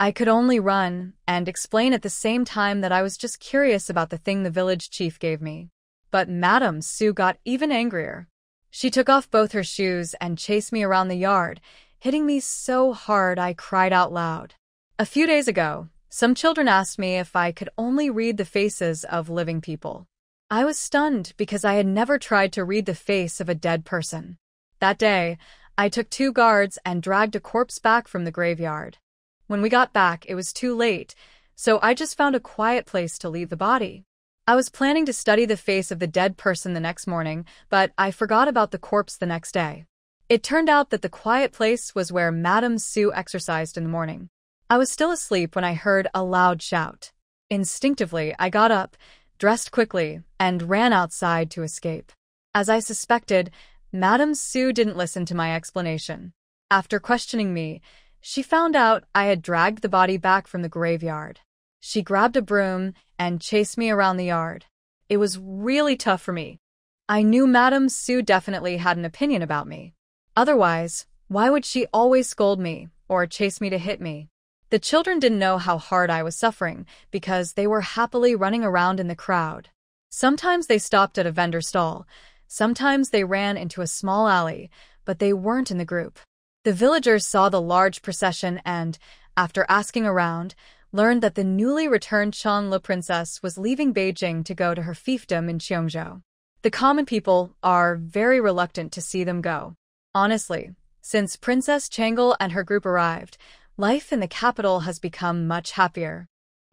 I could only run and explain at the same time that I was just curious about the thing the village chief gave me. But Madame Su got even angrier. She took off both her shoes and chased me around the yard, hitting me so hard I cried out loud. A few days ago, some children asked me if I could only read the faces of living people. I was stunned because I had never tried to read the face of a dead person. That day, I took 2 guards and dragged a corpse back from the graveyard. When we got back, it was too late, so I just found a quiet place to leave the body. I was planning to study the face of the dead person the next morning, but I forgot about the corpse the next day. It turned out that the quiet place was where Madame Su exercised in the morning. I was still asleep when I heard a loud shout. Instinctively, I got up, dressed quickly, and ran outside to escape. As I suspected, Madame Su didn't listen to my explanation. After questioning me, she found out I had dragged the body back from the graveyard. She grabbed a broom and chased me around the yard. It was really tough for me. I knew Madame Su definitely had an opinion about me. Otherwise, why would she always scold me or chase me to hit me? The children didn't know how hard I was suffering because they were happily running around in the crowd. Sometimes they stopped at a vendor stall. Sometimes they ran into a small alley, but they weren't in the group. The villagers saw the large procession and, after asking around, learned that the newly returned Chanle princess was leaving Beijing to go to her fiefdom in Cheongzhou. The common people are very reluctant to see them go. Honestly, since Princess Changle and her group arrived, life in the capital has become much happier.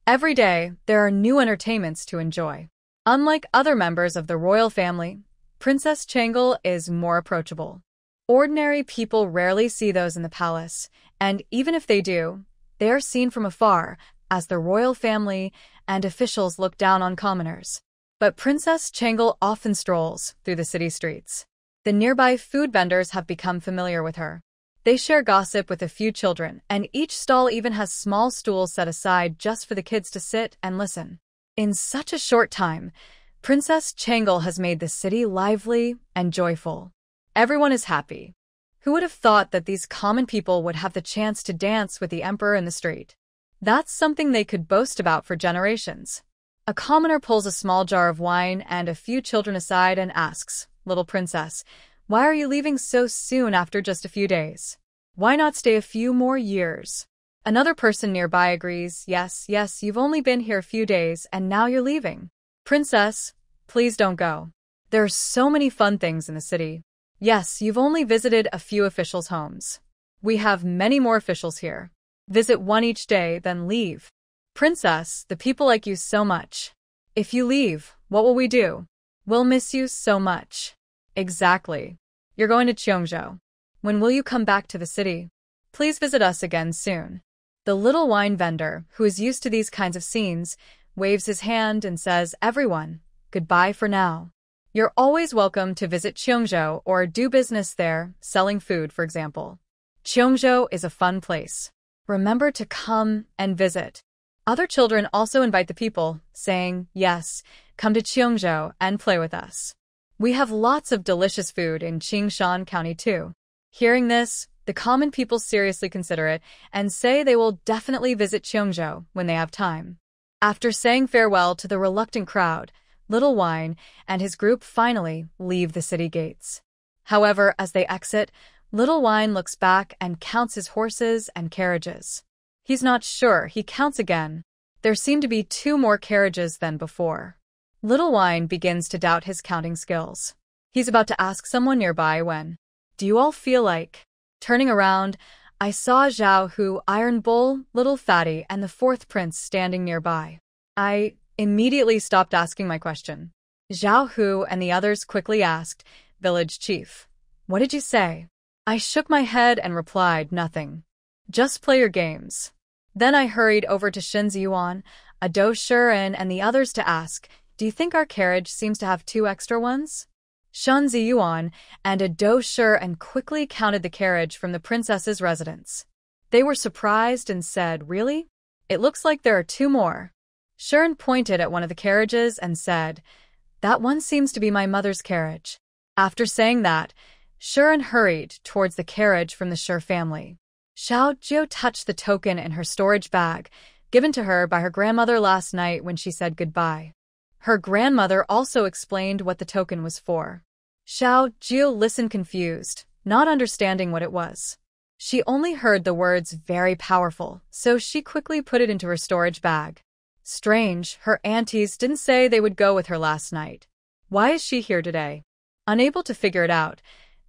Every day, there are new entertainments to enjoy. Unlike other members of the royal family, Princess Changle is more approachable. Ordinary people rarely see those in the palace, and even if they do, they are seen from afar as the royal family and officials look down on commoners. But Princess Changle often strolls through the city streets. The nearby food vendors have become familiar with her. They share gossip with a few children, and each stall even has small stools set aside just for the kids to sit and listen. In such a short time, Princess Changle has made the city lively and joyful. Everyone is happy. Who would have thought that these common people would have the chance to dance with the emperor in the street? That's something they could boast about for generations. A commoner pulls a small jar of wine and a few children aside and asks, "Little princess, why are you leaving so soon after just a few days? Why not stay a few more years?" Another person nearby agrees, yes, you've only been here a few days and now you're leaving. Princess, please don't go. There are so many fun things in the city. Yes, you've only visited a few officials' homes. We have many more officials here. Visit one each day, then leave. Princess, the people like you so much. If you leave, what will we do? We'll miss you so much. Exactly. You're going to Cheongzhou. When will you come back to the city? Please visit us again soon. The little wine vendor, who is used to these kinds of scenes, waves his hand and says, "Everyone, goodbye for now. You're always welcome to visit Cheongzhou or do business there, selling food, for example. Cheongzhou is a fun place. Remember to come and visit." Other children also invite the people, saying, "Yes, come to Cheongzhou and play with us. We have lots of delicious food in Qingshan County too." Hearing this, the common people seriously consider it and say they will definitely visit Cheongzhou when they have time. After saying farewell to the reluctant crowd, Little Wine and his group finally leave the city gates. However, as they exit, Little Wine looks back and counts his horses and carriages. He's not sure. He counts again. There seem to be 2 more carriages than before. Little Wine begins to doubt his counting skills. He's about to ask someone nearby when, "Do you all feel like?" Turning around, I saw Zhao Hu, Iron Bull, Little Fatty, and the 4th prince standing nearby. I immediately stopped asking my question. Zhao Hu and the others quickly asked, "Village chief, what did you say?" I shook my head and replied, "Nothing. Just play your games." Then I hurried over to Shen Ziyuan, Ado Shiren, and the others to ask, "Do you think our carriage seems to have 2 extra ones?" Shen Ziyuan and Ado Shiren quickly counted the carriage from the princess's residence. They were surprised and said, "Really? It looks like there are 2 more." Shiren pointed at one of the carriages and said, "That one seems to be my mother's carriage." After saying that, Shiren hurried towards the carriage from the Shi family. Xiao Jiu touched the token in her storage bag, given to her by her grandmother last night when she said goodbye. Her grandmother also explained what the token was for. Xiao Jiu listened confused, not understanding what it was. She only heard the words "very powerful," so she quickly put it into her storage bag. Strange, her aunties didn't say they would go with her last night. Why is she here today? Unable to figure it out,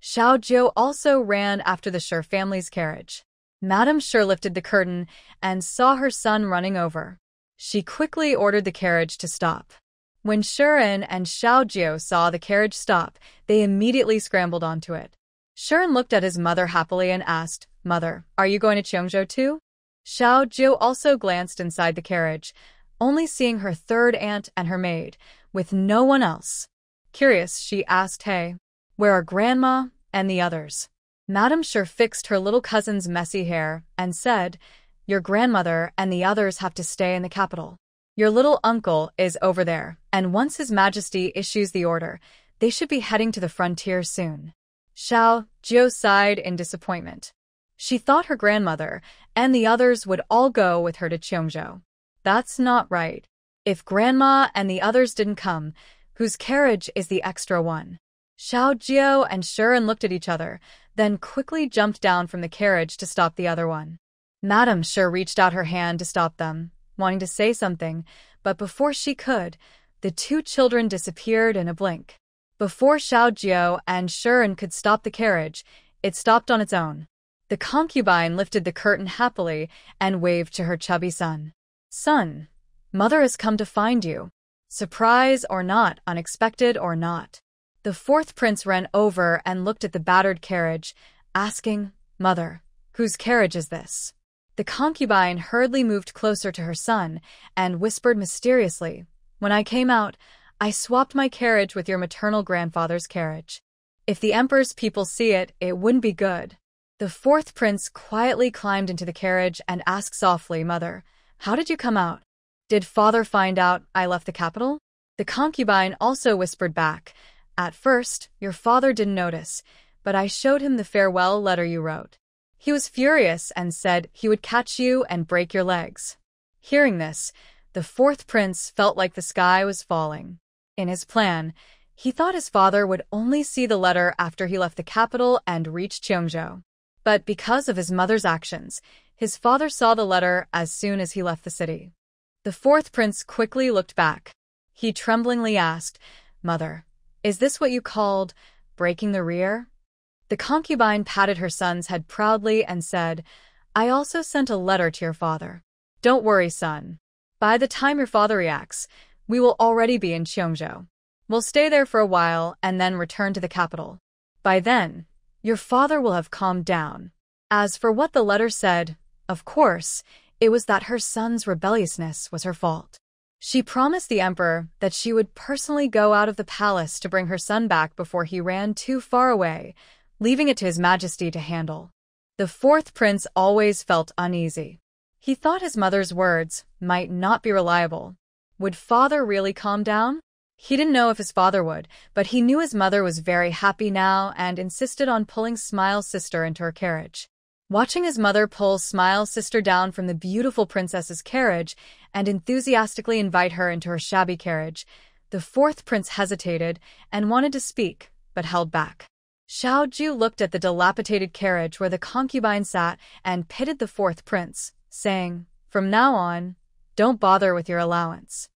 Xiao Jiu also ran after the Shi family's carriage. Madame Shi lifted the curtain and saw her son running over. She quickly ordered the carriage to stop. When Shiren and Xiao Jiu saw the carriage stop, they immediately scrambled onto it. Shiren looked at his mother happily and asked, "Mother, are you going to Cheongzhou too?" Xiao Jiu also glanced inside the carriage, only seeing her third aunt and her maid, with no one else. Curious, she asked, "Hey, where are Grandma and the others?" Madame Sure fixed her little cousin's messy hair and said, "Your grandmother and the others have to stay in the capital. Your little uncle is over there, and once His Majesty issues the order, they should be heading to the frontier soon." Xiao Jiu sighed in disappointment. She thought her grandmother and the others would all go with her to Cheongzhou. That's not right. If Grandma and the others didn't come, whose carriage is the extra one? Xiao Jiu and Shuren looked at each other, then quickly jumped down from the carriage to stop the other one. Madame Sure reached out her hand to stop them, wanting to say something, but before she could, the two children disappeared in a blink. Before Xiao Jiu and Shuren could stop the carriage, it stopped on its own. The concubine lifted the curtain happily and waved to her chubby son. "Son, Mother has come to find you. Surprise or not, unexpected or not." The fourth prince ran over and looked at the battered carriage, asking, "Mother, whose carriage is this?" The concubine hurriedly moved closer to her son and whispered mysteriously, "When I came out, I swapped my carriage with your maternal grandfather's carriage. If the emperor's people see it, it wouldn't be good." The fourth prince quietly climbed into the carriage and asked softly, "Mother, how did you come out? Did father find out I left the capital?" The concubine also whispered back, "At first, your father didn't notice, but I showed him the farewell letter you wrote. He was furious and said he would catch you and break your legs." Hearing this, the fourth prince felt like the sky was falling. In his plan, he thought his father would only see the letter after he left the capital and reached Cheongzhou. But because of his mother's actions, his father saw the letter as soon as he left the city. The fourth prince quickly looked back. He tremblingly asked, "Mother, is this what you called breaking the rear?" The concubine patted her son's head proudly and said, "I also sent a letter to your father. Don't worry, son. By the time your father reacts, we will already be in Cheongzhou. We'll stay there for a while and then return to the capital. By then, your father will have calmed down." As for what the letter said, of course, it was that her son's rebelliousness was her fault. She promised the emperor that she would personally go out of the palace to bring her son back before he ran too far away, leaving it to His Majesty to handle. The fourth prince always felt uneasy. He thought his mother's words might not be reliable. Would father really calm down? He didn't know if his father would, but he knew his mother was very happy now and insisted on pulling Smile's sister into her carriage. Watching his mother pull Smile's sister down from the beautiful princess's carriage and enthusiastically invite her into her shabby carriage, the fourth prince hesitated and wanted to speak, but held back. Xiao Jiu looked at the dilapidated carriage where the concubine sat and pitied the fourth prince, saying, "From now on, don't bother with your allowance.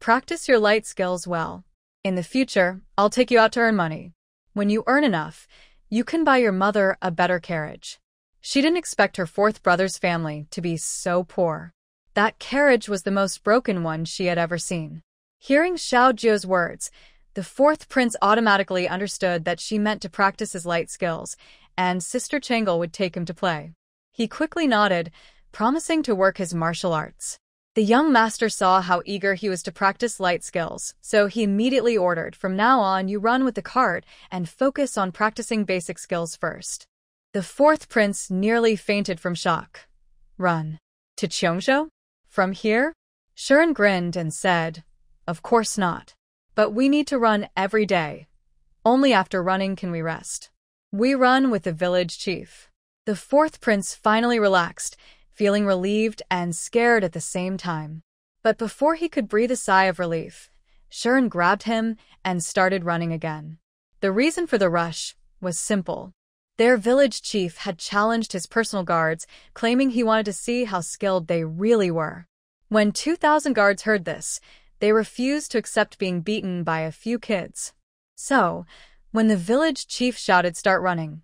Practice your light skills well. In the future, I'll take you out to earn money. When you earn enough, you can buy your mother a better carriage." She didn't expect her fourth brother's family to be so poor. That carriage was the most broken one she had ever seen. Hearing Xiao Jiu's words, the fourth prince automatically understood that she meant to practice his light skills, and Sister Changle would take him to play. He quickly nodded, promising to work his martial arts. The young master saw how eager he was to practice light skills, so he immediately ordered, "From now on, you run with the cart and focus on practicing basic skills first." The fourth prince nearly fainted from shock. "Run? To Cheongzhou? From here?" Shuren grinned and said, "Of course not. But we need to run every day. Only after running can we rest. We run with the village chief." The fourth prince finally relaxed, feeling relieved and scared at the same time. But before he could breathe a sigh of relief, Shuren grabbed him and started running again. The reason for the rush was simple. Their village chief had challenged his personal guards, claiming he wanted to see how skilled they really were. When 2,000 guards heard this, they refused to accept being beaten by a few kids. So, when the village chief shouted, "Start running,"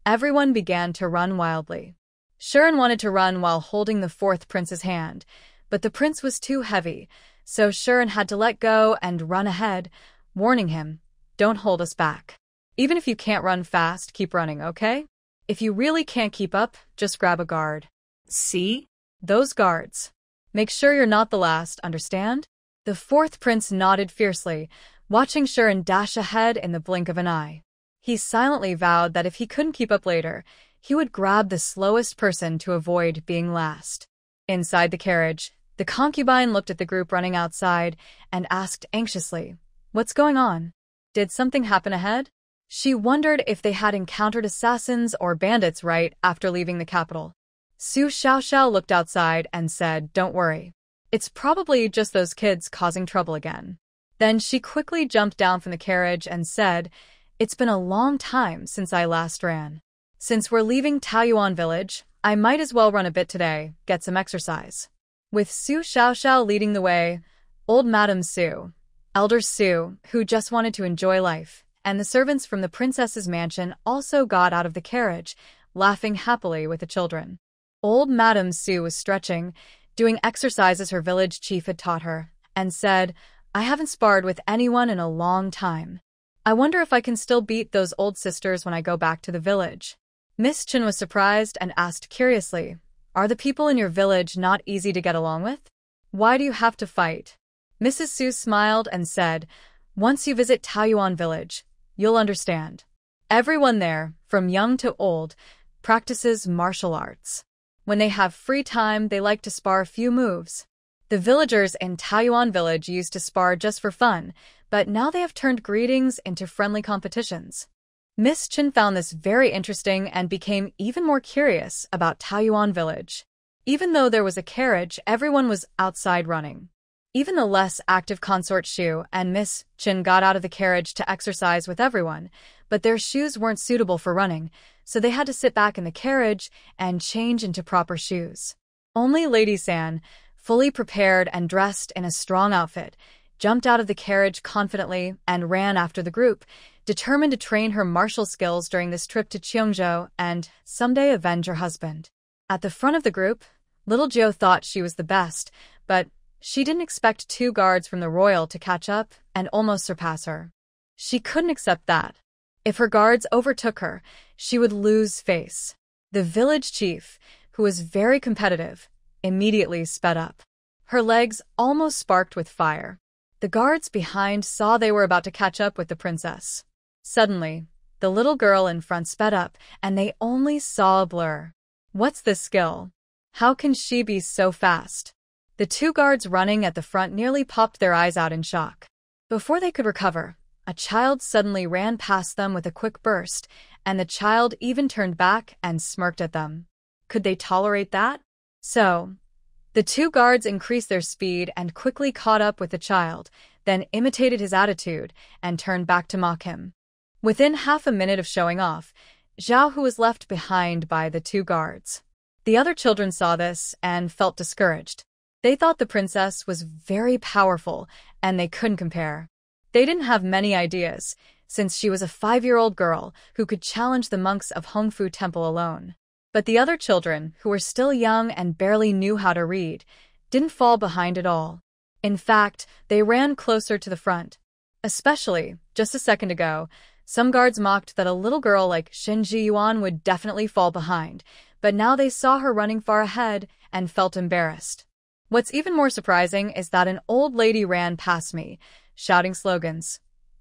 everyone began to run wildly. Shuren wanted to run while holding the fourth prince's hand, but the prince was too heavy, so Shuren had to let go and run ahead, warning him, "Don't hold us back. Even if you can't run fast, keep running, okay? If you really can't keep up, just grab a guard." See? Those guards. Make sure you're not the last, understand? The fourth prince nodded fiercely, watching Shirin dash ahead in the blink of an eye. He silently vowed that if he couldn't keep up later, he would grab the slowest person to avoid being last. Inside the carriage, the concubine looked at the group running outside and asked anxiously, "What's going on? Did something happen ahead?" She wondered if they had encountered assassins or bandits right after leaving the capital. Su Xiaoxiao looked outside and said, "Don't worry. It's probably just those kids causing trouble again." Then she quickly jumped down from the carriage and said, "It's been a long time since I last ran. Since we're leaving Taoyuan village, I might as well run a bit today, get some exercise." With Su Xiaoxiao leading the way, old Madame Su, Elder Su, who just wanted to enjoy life, and the servants from the princess's mansion also got out of the carriage, laughing happily with the children. Old Madame Su was stretching, doing exercises her village chief had taught her, and said, "I haven't sparred with anyone in a long time. I wonder if I can still beat those old sisters when I go back to the village." Miss Chen was surprised and asked curiously, "Are the people in your village not easy to get along with? Why do you have to fight?" Mrs. Su smiled and said, "Once you visit Taoyuan village, you'll understand. Everyone there, from young to old, practices martial arts. When they have free time, they like to spar a few moves. The villagers in Taoyuan village used to spar just for fun, but now they have turned greetings into friendly competitions." Miss Chen found this very interesting and became even more curious about Taoyuan village. Even though there was a carriage, everyone was outside running. Even the less active consort Shu and Miss Chen got out of the carriage to exercise with everyone, but their shoes weren't suitable for running, so they had to sit back in the carriage and change into proper shoes. Only Lady San, fully prepared and dressed in a strong outfit, jumped out of the carriage confidently and ran after the group, determined to train her martial skills during this trip to Cheongzhou and someday avenge her husband. At the front of the group, little Jo thought she was the best, but she didn't expect 2 guards from the royal to catch up and almost surpass her. She couldn't accept that. If her guards overtook her, she would lose face. The village chief, who was very competitive, immediately sped up. Her legs almost sparked with fire. The guards behind saw they were about to catch up with the princess. Suddenly, the little girl in front sped up, and they only saw a blur. What's this skill? How can she be so fast? The 2 guards running at the front nearly popped their eyes out in shock. Before they could recover, a child suddenly ran past them with a quick burst, and the child even turned back and smirked at them. Could they tolerate that? So, the 2 guards increased their speed and quickly caught up with the child, then imitated his attitude and turned back to mock him. Within half a minute of showing off, Zhao Hu was left behind by the 2 guards. The other children saw this and felt discouraged. They thought the princess was very powerful, and they couldn't compare. They didn't have many ideas, since she was a 5-year-old girl who could challenge the monks of Hongfu Temple alone. But the other children, who were still young and barely knew how to read, didn't fall behind at all. In fact, they ran closer to the front. Especially, just a second ago, some guards mocked that a little girl like Shen Jiyuan would definitely fall behind, but now they saw her running far ahead and felt embarrassed. What's even more surprising is that an old lady ran past me, shouting slogans.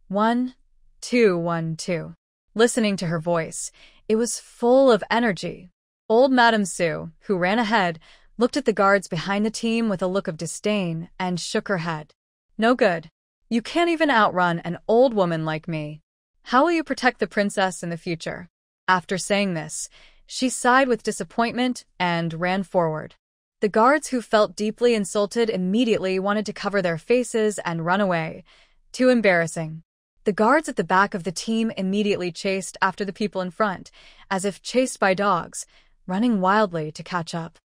1, 2, 1, 2. Listening to her voice, it was full of energy. Old Madame Su, who ran ahead, looked at the guards behind the team with a look of disdain and shook her head. "No good. You can't even outrun an old woman like me. How will you protect the princess in the future?" After saying this, she sighed with disappointment and ran forward. The guards, who felt deeply insulted, immediately wanted to cover their faces and run away. Too embarrassing. The guards at the back of the team immediately chased after the people in front, as if chased by dogs, running wildly to catch up.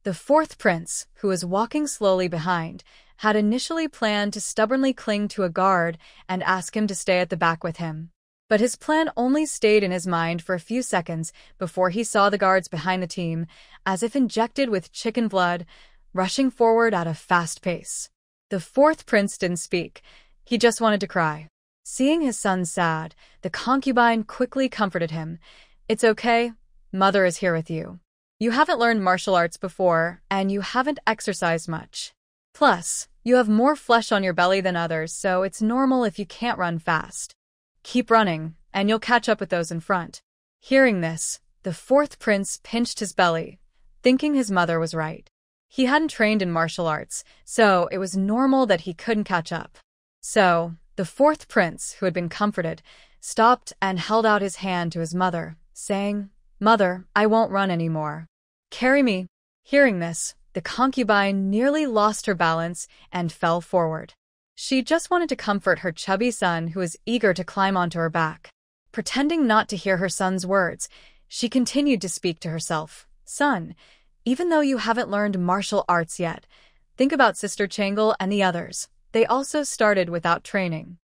The 4th prince, who was walking slowly behind, had initially planned to stubbornly cling to a guard and ask him to stay at the back with him. But his plan only stayed in his mind for a few seconds before he saw the guards behind the team, as if injected with chicken blood, rushing forward at a fast pace. The 4th prince didn't speak. He just wanted to cry. Seeing his son sad, the concubine quickly comforted him. "It's okay. Mother is here with you. You haven't learned martial arts before, and you haven't exercised much. Plus, you have more flesh on your belly than others, so it's normal if you can't run fast. Keep running, and you'll catch up with those in front. Hearing this, the fourth prince pinched his belly, thinking his mother was right. He hadn't trained in martial arts, so it was normal that he couldn't catch up. So, the fourth prince, who had been comforted, stopped and held out his hand to his mother, saying, "Mother, I won't run anymore. Carry me." Hearing this, the concubine nearly lost her balance and fell forward. She just wanted to comfort her chubby son who was eager to climb onto her back. Pretending not to hear her son's words, she continued to speak to herself. "Son, even though you haven't learned martial arts yet, think about Sister Changle and the others. They also started without training.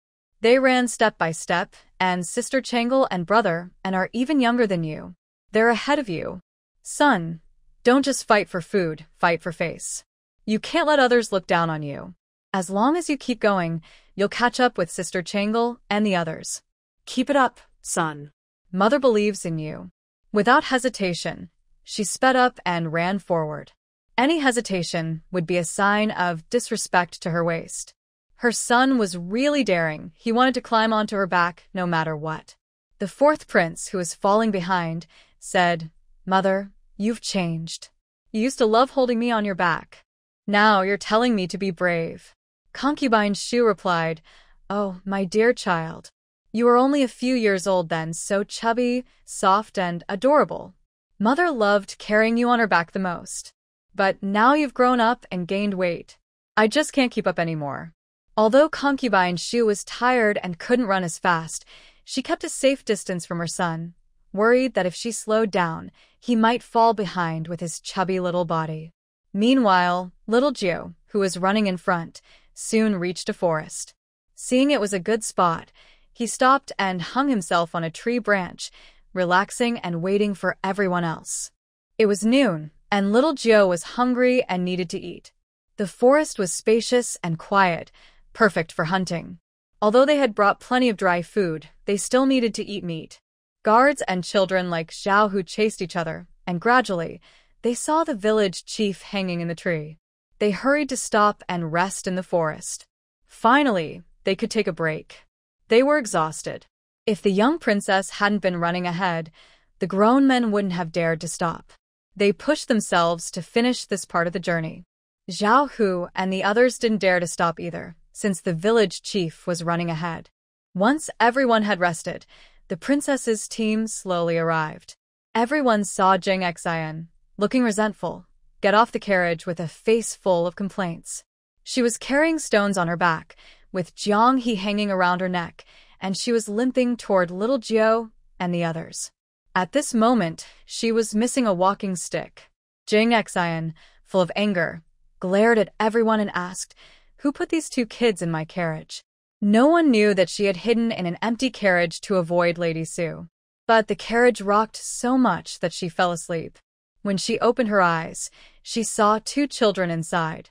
They ran step by step, and Sister Changle and brother and are even younger than you. They're ahead of you. Son, don't just fight for food, fight for face. You can't let others look down on you. As long as you keep going, you'll catch up with Sister Changle and the others. Keep it up, son. Mother believes in you." Without hesitation, she sped up and ran forward. Any hesitation would be a sign of disrespect to her waist. Her son was really daring. He wanted to climb onto her back no matter what. The fourth prince, who was falling behind, said, "Mother, you've changed. You used to love holding me on your back. Now you're telling me to be brave." Concubine Shu replied, "Oh, my dear child. You were only a few years old then, so chubby, soft, and adorable. Mother loved carrying you on her back the most. But now you've grown up and gained weight. I just can't keep up anymore." Although Concubine Shu was tired and couldn't run as fast, she kept a safe distance from her son, worried that if she slowed down, he might fall behind with his chubby little body. Meanwhile, little Gio, who was running in front, soon reached a forest. Seeing it was a good spot, he stopped and hung himself on a tree branch, relaxing and waiting for everyone else. It was noon, and little Gio was hungry and needed to eat. The forest was spacious and quiet, perfect for hunting. Although they had brought plenty of dry food, they still needed to eat meat. Guards and children like Xiao Hu chased each other, and gradually, they saw the village chief hanging in the tree. They hurried to stop and rest in the forest. Finally, they could take a break. They were exhausted. If the young princess hadn't been running ahead, the grown men wouldn't have dared to stop. They pushed themselves to finish this part of the journey. Xiao Hu and the others didn't dare to stop either, since the village chief was running ahead. Once everyone had rested, the princess's team slowly arrived. Everyone saw Jing Xian, looking resentful, get off the carriage with a face full of complaints. She was carrying stones on her back, with Jiang He hanging around her neck, and she was limping toward little Gio and the others. At this moment, she was missing a walking stick. Jing Xian, full of anger, glared at everyone and asked, "Who put these two kids in my carriage?" No one knew that she had hidden in an empty carriage to avoid Lady Su. But the carriage rocked so much that she fell asleep. When she opened her eyes, she saw two children inside.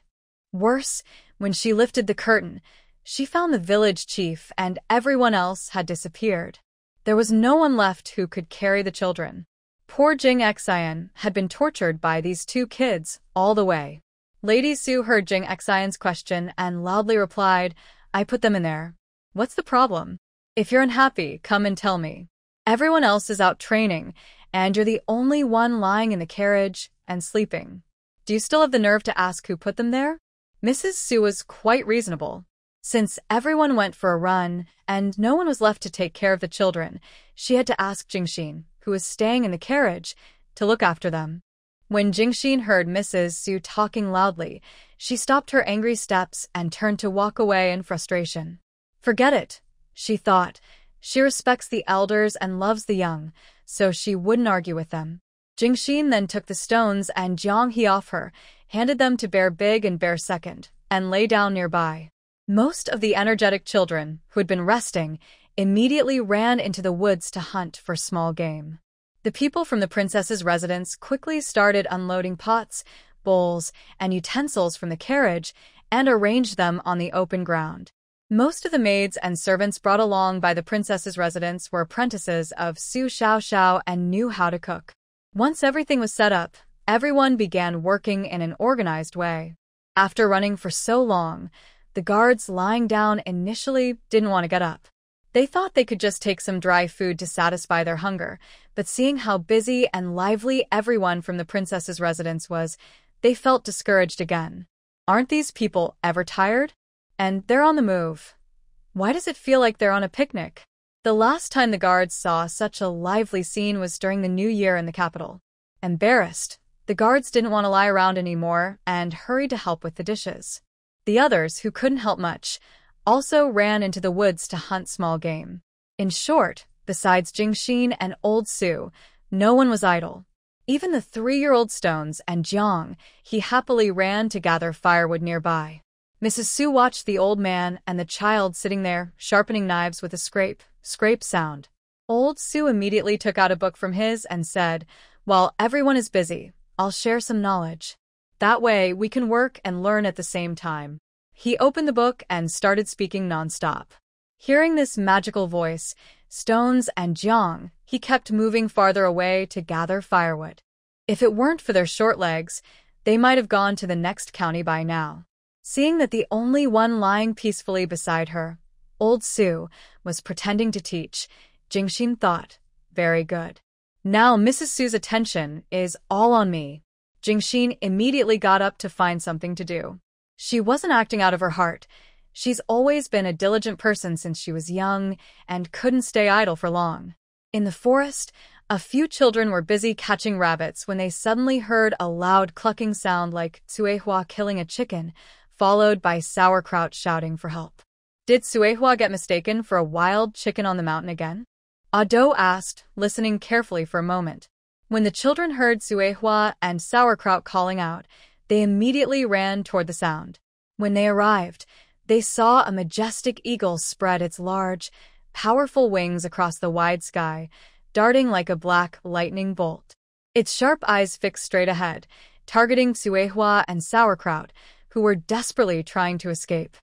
Worse, when she lifted the curtain, she found the village chief and everyone else had disappeared. There was no one left who could carry the children. Poor Jing Xian had been tortured by these two kids all the way. Lady Su heard Jing Xian's question and loudly replied, "I put them in there. What's the problem? If you're unhappy, come and tell me. Everyone else is out training, and you're the only one lying in the carriage and sleeping. Do you still have the nerve to ask who put them there?" Mrs. Su was quite reasonable. Since everyone went for a run and no one was left to take care of the children, she had to ask Jingxin, who was staying in the carriage, to look after them. When Jingxin heard Mrs. Su talking loudly, she stopped her angry steps and turned to walk away in frustration. Forget it, she thought. She respects the elders and loves the young, so she wouldn't argue with them. Jingxin then took the stones and Jiang He off her, handed them to Bear Big and Bear Second, and lay down nearby. Most of the energetic children, who had been resting, immediately ran into the woods to hunt for small game. The people from the princess's residence quickly started unloading pots, bowls, and utensils from the carriage and arranged them on the open ground. Most of the maids and servants brought along by the princess's residence were apprentices of Su Xiao Xiao and knew how to cook. Once everything was set up, Everyone began working in an organized way. After running for so long, the guards lying down initially didn't want to get up. They thought they could just take some dry food to satisfy their hunger, but seeing how busy and lively everyone from the princess's residence was, they felt discouraged again. Aren't these people ever tired? And they're on the move. Why does it feel like they're on a picnic? The last time the guards saw such a lively scene was during the New Year in the capital. Embarrassed, the guards didn't want to lie around anymore and hurried to help with the dishes. The others, who couldn't help much, also ran into the woods to hunt small game. In short, besides Jingxin and Old Su, no one was idle. Even the 3-year-old Stones and Jiang, he happily ran to gather firewood nearby. Mrs. Su watched the old man and the child sitting there, sharpening knives with a scrape sound. Old Su immediately took out a book from his and said, "While everyone is busy, I'll share some knowledge. That way, we can work and learn at the same time." He opened the book and started speaking nonstop. Hearing this magical voice, Stones and Jiang, he kept moving farther away to gather firewood. If it weren't for their short legs, they might have gone to the next county by now. Seeing that the only one lying peacefully beside her, Old Su, was pretending to teach, Jingxin thought, "Very good. Now Mrs. Su's attention is all on me." Jingxin immediately got up to find something to do. She wasn't acting out of her heart. She's always been a diligent person since she was young and couldn't stay idle for long. In the forest, a few children were busy catching rabbits when they suddenly heard a loud clucking sound like Suehua killing a chicken, followed by Sauerkraut shouting for help. Did Suehua get mistaken for a wild chicken on the mountain again? Ado asked, listening carefully for a moment. When the children heard Suehua and Sauerkraut calling out, they immediately ran toward the sound. When they arrived, they saw a majestic eagle spread its large, powerful wings across the wide sky, darting like a black lightning bolt. Its sharp eyes fixed straight ahead, targeting Suehua and Sauerkraut, who were desperately trying to escape.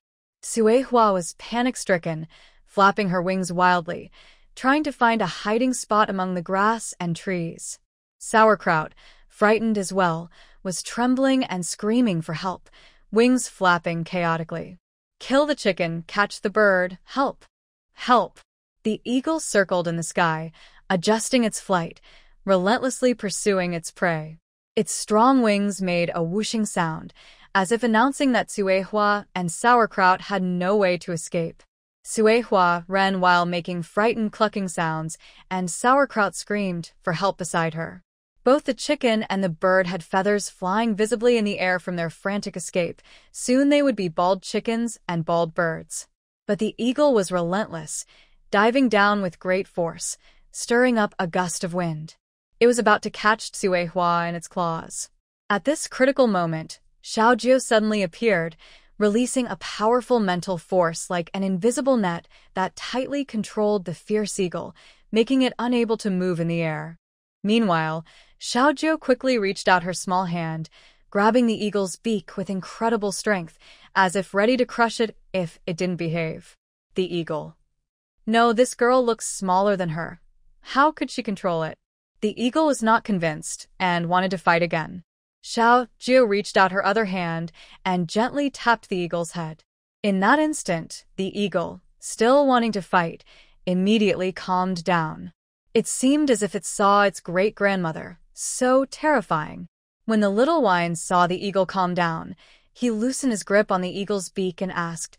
Suehua was panic-stricken, flapping her wings wildly, trying to find a hiding spot among the grass and trees. Sauerkraut, frightened as well, was trembling and screaming for help, wings flapping chaotically. "Kill the chicken, catch the bird, help! Help!" The eagle circled in the sky, adjusting its flight, relentlessly pursuing its prey. Its strong wings made a whooshing sound, as if announcing that Suehua and Sauerkraut had no way to escape. Suehua ran while making frightened clucking sounds, and Sauerkraut screamed for help beside her. Both the chicken and the bird had feathers flying visibly in the air from their frantic escape. Soon they would be bald chickens and bald birds. But the eagle was relentless, diving down with great force, stirring up a gust of wind. It was about to catch Suehua in its claws. At this critical moment, Xiaojiu suddenly appeared, releasing a powerful mental force like an invisible net that tightly controlled the fierce eagle, making it unable to move in the air. Meanwhile, Xiaojiu quickly reached out her small hand, grabbing the eagle's beak with incredible strength, as if ready to crush it if it didn't behave. The eagle. No, this girl looks smaller than her. How could she control it? The eagle was not convinced and wanted to fight again. Xiaojiu reached out her other hand and gently tapped the eagle's head. In that instant, the eagle, still wanting to fight, immediately calmed down. It seemed as if it saw its great-grandmother, so terrifying. When the little Wine saw the eagle calm down, he loosened his grip on the eagle's beak and asked,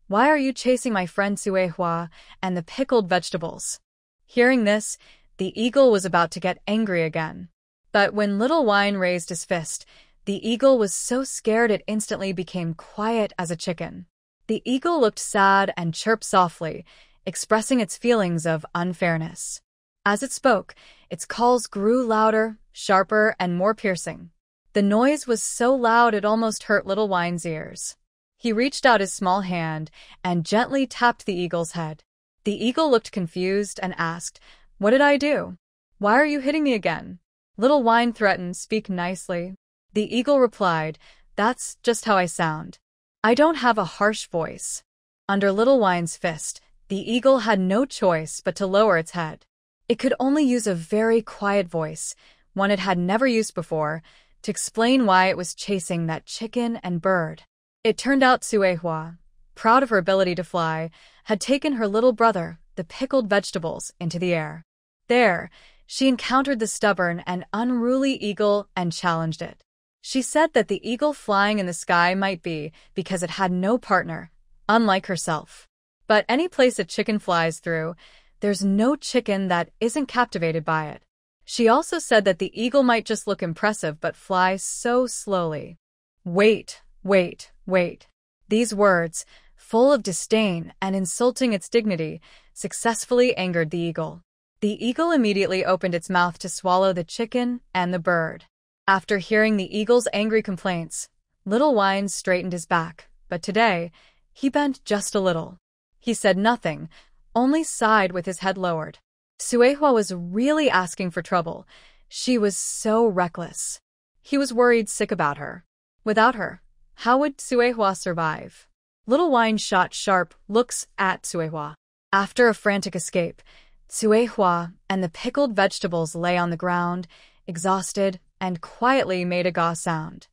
"Why are you chasing my friend Suehua and the pickled vegetables?" Hearing this, the eagle was about to get angry again. But when Little Wine raised his fist, the eagle was so scared it instantly became quiet as a chicken. The eagle looked sad and chirped softly, expressing its feelings of unfairness. As it spoke, its calls grew louder, sharper, and more piercing. The noise was so loud it almost hurt Little Wine's ears. He reached out his small hand and gently tapped the eagle's head. The eagle looked confused and asked, "What did I do? Why are you hitting me again?" Little Wine threatened, "Speak nicely." The eagle replied, "That's just how I sound. I don't have a harsh voice." Under Little Wine's fist, the eagle had no choice but to lower its head. It could only use a very quiet voice, one it had never used before, to explain why it was chasing that chicken and bird. It turned out Suehua, proud of her ability to fly, had taken her little brother, the pickled vegetables, into the air. There, she encountered the stubborn and unruly eagle and challenged it. She said that the eagle flying in the sky might be because it had no partner, unlike herself. But any place a chicken flies through, there's no chicken that isn't captivated by it. She also said that the eagle might just look impressive but fly so slowly. Wait, wait, wait. These words, full of disdain and insulting its dignity, successfully angered the eagle. The eagle immediately opened its mouth to swallow the chicken and the bird. After hearing the eagle's angry complaints, Little Wine straightened his back, but today, he bent just a little. He said nothing, only sighed with his head lowered. Suehua was really asking for trouble. She was so reckless. He was worried sick about her. Without her, how would Suehua survive? Little Wine shot sharp looks at Suehua. After a frantic escape, Suehua and the pickled vegetables lay on the ground, exhausted, and quietly made a gaw sound.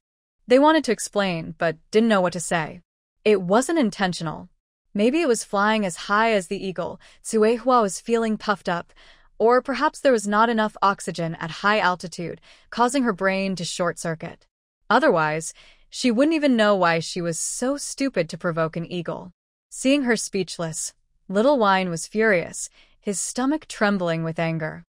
They wanted to explain, but didn't know what to say. It wasn't intentional. Maybe it was flying as high as the eagle. Suehua was feeling puffed up, or perhaps there was not enough oxygen at high altitude, causing her brain to short-circuit. Otherwise, she wouldn't even know why she was so stupid to provoke an eagle. Seeing her speechless, Little Wine was furious, his stomach trembling with anger.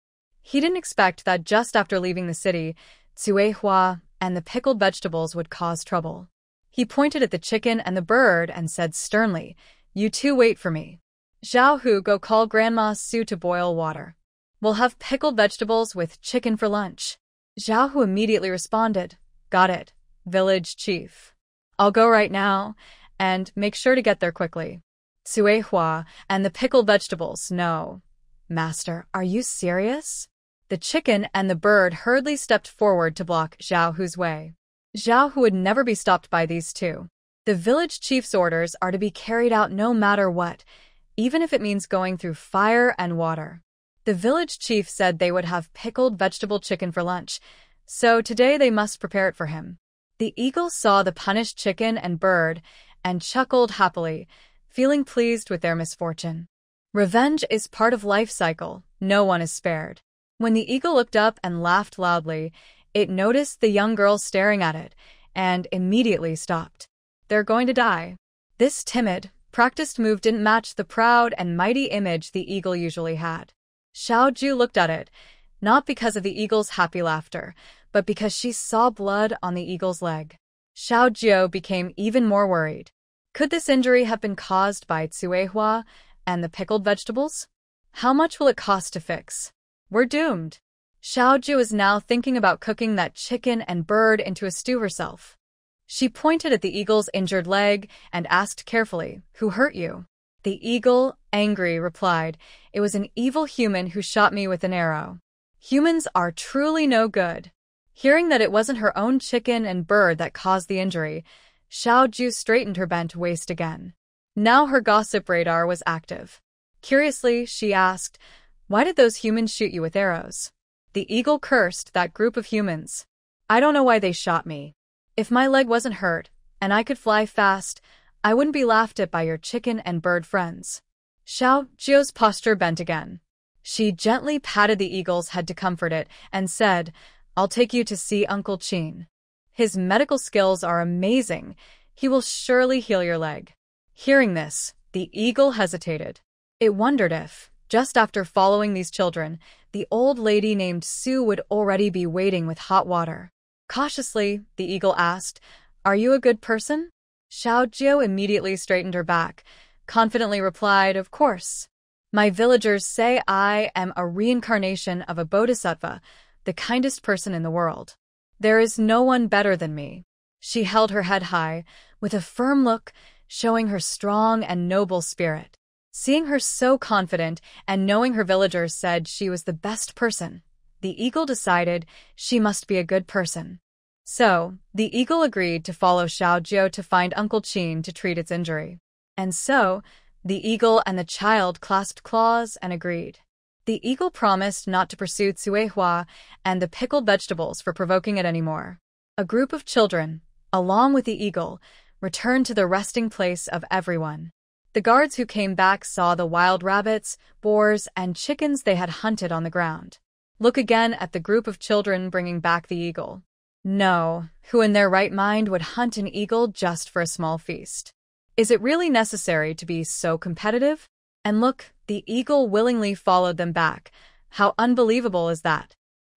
He didn't expect that just after leaving the city, Suehua and the pickled vegetables would cause trouble. He pointed at the chicken and the bird and said sternly, "You two wait for me. Zhao Hu, go call Grandma Su to boil water. We'll have pickled vegetables with chicken for lunch." Zhao Hu immediately responded, "Got it, village chief. I'll go right now, and make sure to get there quickly." Suehua and the pickled vegetables, "No. Master, are you serious?" The chicken and the bird hurriedly stepped forward to block Zhao Hu's way. Zhao Hu would never be stopped by these two. The village chief's orders are to be carried out no matter what, even if it means going through fire and water. The village chief said they would have pickled vegetable chicken for lunch, so today they must prepare it for him. The eagle saw the punished chicken and bird and chuckled happily, feeling pleased with their misfortune. Revenge is part of life cycle, no one is spared. When the eagle looked up and laughed loudly, it noticed the young girl staring at it, and immediately stopped. They're going to die. This timid, practiced move didn't match the proud and mighty image the eagle usually had. Xiaoju looked at it, not because of the eagle's happy laughter, but because she saw blood on the eagle's leg. Xiaoju became even more worried. Could this injury have been caused by Suehua and the pickled vegetables? How much will it cost to fix? We're doomed. Xiaoju is now thinking about cooking that chicken and bird into a stew herself. She pointed at the eagle's injured leg and asked carefully, "Who hurt you?" The eagle, angry, replied, "It was an evil human who shot me with an arrow. Humans are truly no good." Hearing that it wasn't her own chicken and bird that caused the injury, Xiaoju straightened her bent waist again. Now her gossip radar was active. Curiously, she asked, "Why did those humans shoot you with arrows?" The eagle cursed that group of humans. "I don't know why they shot me. If my leg wasn't hurt, and I could fly fast, I wouldn't be laughed at by your chicken and bird friends." Xiaoju's posture bent again. She gently patted the eagle's head to comfort it and said, "I'll take you to see Uncle Qin. His medical skills are amazing. He will surely heal your leg." Hearing this, the eagle hesitated. It wondered if, just after following these children, the old lady named Su would already be waiting with hot water. Cautiously, the eagle asked, "Are you a good person?" Xiaoju immediately straightened her back, confidently replied, "Of course. My villagers say I am a reincarnation of a bodhisattva, the kindest person in the world. There is no one better than me." She held her head high, with a firm look, showing her strong and noble spirit. Seeing her so confident and knowing her villagers said she was the best person, the eagle decided she must be a good person. So, the eagle agreed to follow Xiaoju to find Uncle Qin to treat its injury. And so, the eagle and the child clasped claws and agreed. The eagle promised not to pursue Suehua and the pickled vegetables for provoking it anymore. A group of children, along with the eagle, returned to the resting place of everyone. The guards who came back saw the wild rabbits, boars, and chickens they had hunted on the ground. Look again at the group of children bringing back the eagle. No, who in their right mind would hunt an eagle just for a small feast? Is it really necessary to be so competitive? And look, the eagle willingly followed them back. How unbelievable is that?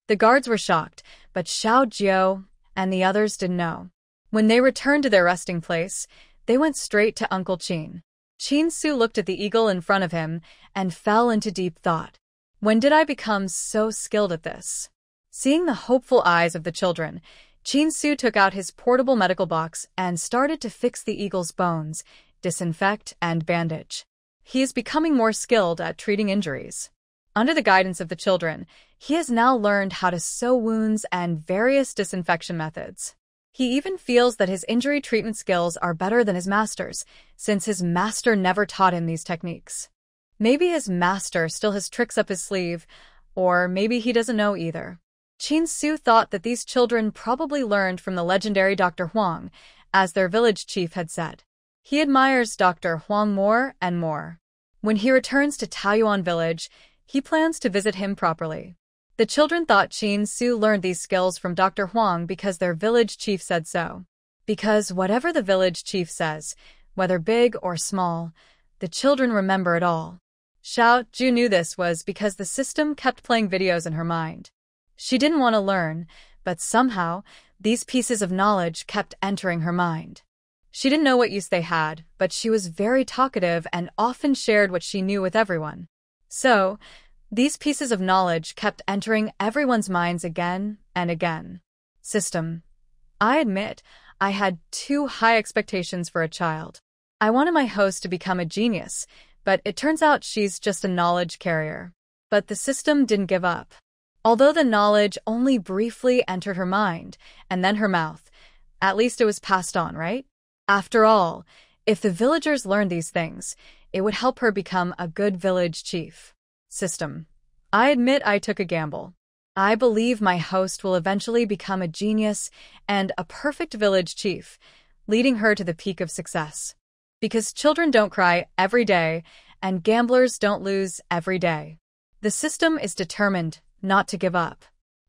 The guards were shocked, but Xiao Jiao and the others didn't know. When they returned to their resting place, they went straight to Uncle Qin. Qin Su looked at the eagle in front of him and fell into deep thought. When did I become so skilled at this? Seeing the hopeful eyes of the children, Qin Su took out his portable medical box and started to fix the eagle's bones, disinfect, and bandage. He is becoming more skilled at treating injuries. Under the guidance of the children, he has now learned how to sew wounds and various disinfection methods. He even feels that his injury treatment skills are better than his master's, since his master never taught him these techniques. Maybe his master still has tricks up his sleeve, or maybe he doesn't know either. Qin Su thought that these children probably learned from the legendary Dr. Huang, as their village chief had said. He admires Dr. Huang more and more. When he returns to Taoyuan village, he plans to visit him properly. The children thought Qin Su learned these skills from Dr. Huang because their village chief said so. Because whatever the village chief says, whether big or small, the children remember it all. Xiao Ju knew this was because the system kept playing videos in her mind. She didn't want to learn, but somehow, these pieces of knowledge kept entering her mind. She didn't know what use they had, but she was very talkative and often shared what she knew with everyone. So, these pieces of knowledge kept entering everyone's minds again and again. System. I admit, I had too high expectations for a child. I wanted my host to become a genius, but it turns out she's just a knowledge carrier. But the system didn't give up. Although the knowledge only briefly entered her mind, and then her mouth, at least it was passed on, right? After all, if the villagers learned these things, it would help her become a good village chief. System. I admit I took a gamble. I believe my host will eventually become a genius and a perfect village chief, leading her to the peak of success. Because children don't cry every day, and gamblers don't lose every day. The system is determined not to give up.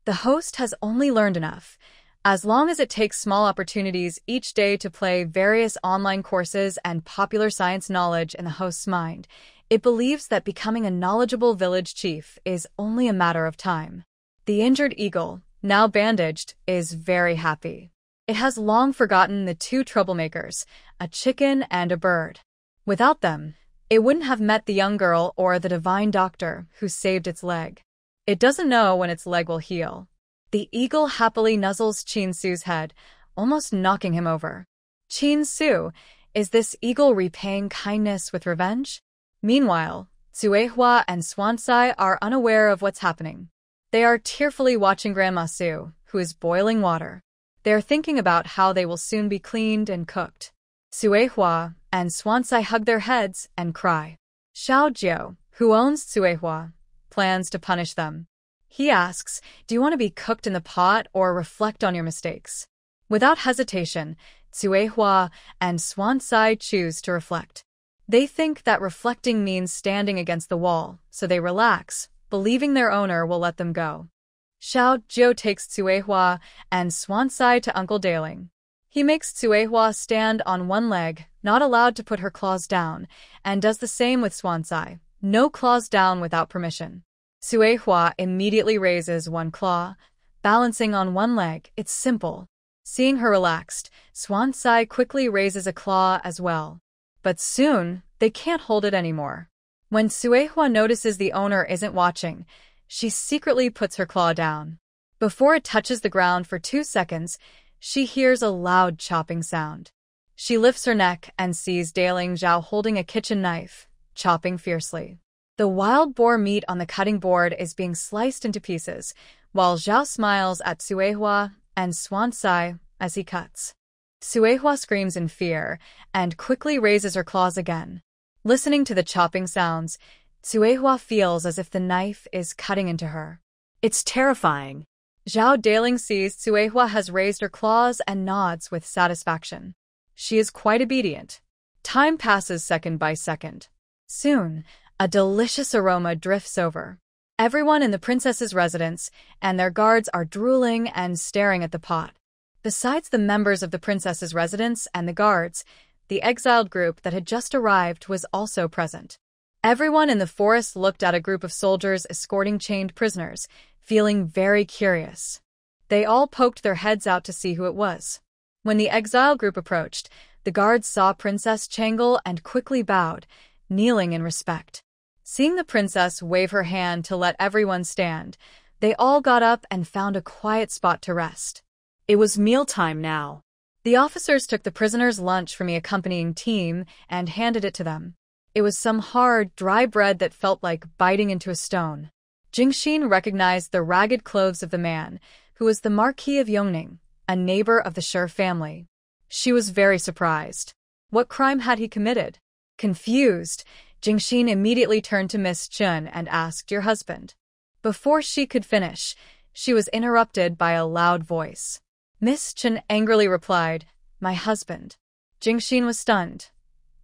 The host has only learned enough. As long as it takes small opportunities each day to play various online courses and popular science knowledge in the host's mind, it believes that becoming a knowledgeable village chief is only a matter of time. The injured eagle, now bandaged, is very happy. It has long forgotten the two troublemakers, a chicken and a bird. Without them, it wouldn't have met the young girl or the divine doctor who saved its leg. It doesn't know when its leg will heal. The eagle happily nuzzles Qin Su's head, almost knocking him over. Qin Su, is this eagle repaying kindness with revenge? Meanwhile, Tsuehua and Swansai are unaware of what's happening. They are tearfully watching Grandma Su, who is boiling water. They are thinking about how they will soon be cleaned and cooked. Tsuehua and Swansai hug their heads and cry. Xiao Jiao, who owns Tsuehua, plans to punish them. He asks, do you want to be cooked in the pot or reflect on your mistakes? Without hesitation, Tsuehua and Swansai choose to reflect. They think that reflecting means standing against the wall, so they relax, believing their owner will let them go. Xiao Jiao takes Tsuehua and Swansai to Uncle Daling. He makes Tsuehua stand on one leg, not allowed to put her claws down, and does the same with Swansai, no claws down without permission. Tsuehua immediately raises one claw, balancing on one leg. It's simple. Seeing her relaxed, Swansai quickly raises a claw as well. But soon, they can't hold it anymore. When Tsuehua notices the owner isn't watching, she secretly puts her claw down. Before it touches the ground for 2 seconds, she hears a loud chopping sound. She lifts her neck and sees Daling Zhao holding a kitchen knife, chopping fiercely. The wild boar meat on the cutting board is being sliced into pieces, while Zhao smiles at Tsuehua and Swansai as he cuts. Tsuehua screams in fear and quickly raises her claws again. Listening to the chopping sounds, Tsuehua feels as if the knife is cutting into her. It's terrifying. Zhao Daling sees Suehua has raised her claws and nods with satisfaction. She is quite obedient. Time passes second by second. Soon, a delicious aroma drifts over. Everyone in the princess's residence and their guards are drooling and staring at the pot. Besides the members of the princess's residence and the guards, the exiled group that had just arrived was also present. Everyone in the forest looked at a group of soldiers escorting chained prisoners, feeling very curious. They all poked their heads out to see who it was. When the exile group approached, the guards saw Princess Changle and quickly bowed, kneeling in respect. Seeing the princess wave her hand to let everyone stand, they all got up and found a quiet spot to rest. It was mealtime now. The officers took the prisoners' lunch from the accompanying team and handed it to them. It was some hard, dry bread that felt like biting into a stone. Jingxin recognized the ragged clothes of the man, who was the Marquis of Yongning, a neighbor of the Shi family. She was very surprised. What crime had he committed? Confused, Jingxin immediately turned to Miss Chun and asked, "Your husband?" Before she could finish, she was interrupted by a loud voice. Miss Chun angrily replied, "My husband." Jingxin was stunned.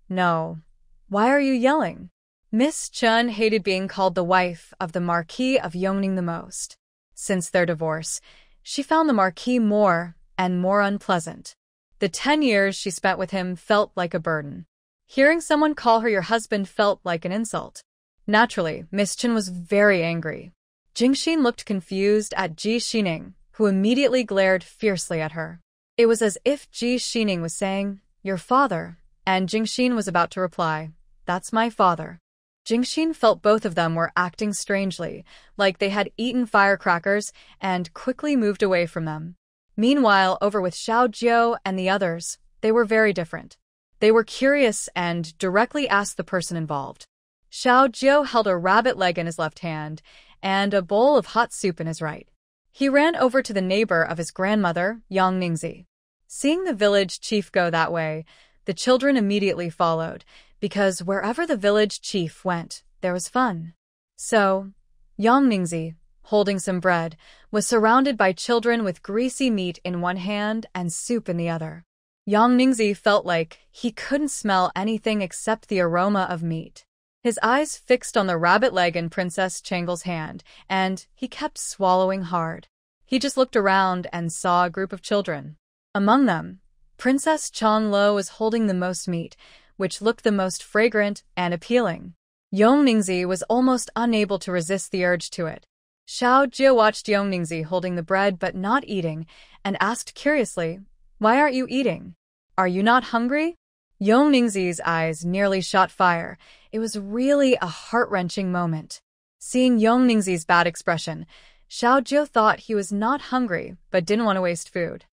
"No. Why are you yelling?" Miss Chun hated being called the wife of the Marquis of Yongning the most. Since their divorce, she found the Marquis more and more unpleasant. The 10 years she spent with him felt like a burden. Hearing someone call her your husband felt like an insult. Naturally, Miss Chun was very angry. Jingxin looked confused at Ji Xining, who immediately glared fiercely at her. It was as if Ji Xining was saying, "Your father," and Jingxin was about to reply, "That's my father." Jingxin felt both of them were acting strangely, like they had eaten firecrackers, and quickly moved away from them. Meanwhile, over with Xiao Jiao and the others, they were very different. They were curious and directly asked the person involved. Xiao Jiao held a rabbit leg in his left hand and a bowl of hot soup in his right. He ran over to the neighbor of his grandmother, Yang Ningzi. Seeing the village chief go that way, the children immediately followed, because wherever the village chief went, there was fun. So, Yang Ningzi, holding some bread, was surrounded by children with greasy meat in one hand and soup in the other. Yang Ningzi felt like he couldn't smell anything except the aroma of meat. His eyes fixed on the rabbit leg in Princess Changle's hand, and he kept swallowing hard. He just looked around and saw a group of children. Among them, Princess Changlo was holding the most meat, which looked the most fragrant and appealing. Yang Ningzi was almost unable to resist the urge to it. Xiao Jia watched Yang Ningzi holding the bread but not eating, and asked curiously, "Why aren't you eating? Are you not hungry?" Yang Ningzi's eyes nearly shot fire. It was really a heart-wrenching moment. Seeing Yang Ningzi's bad expression, Xiao Jia thought he was not hungry but didn't want to waste food.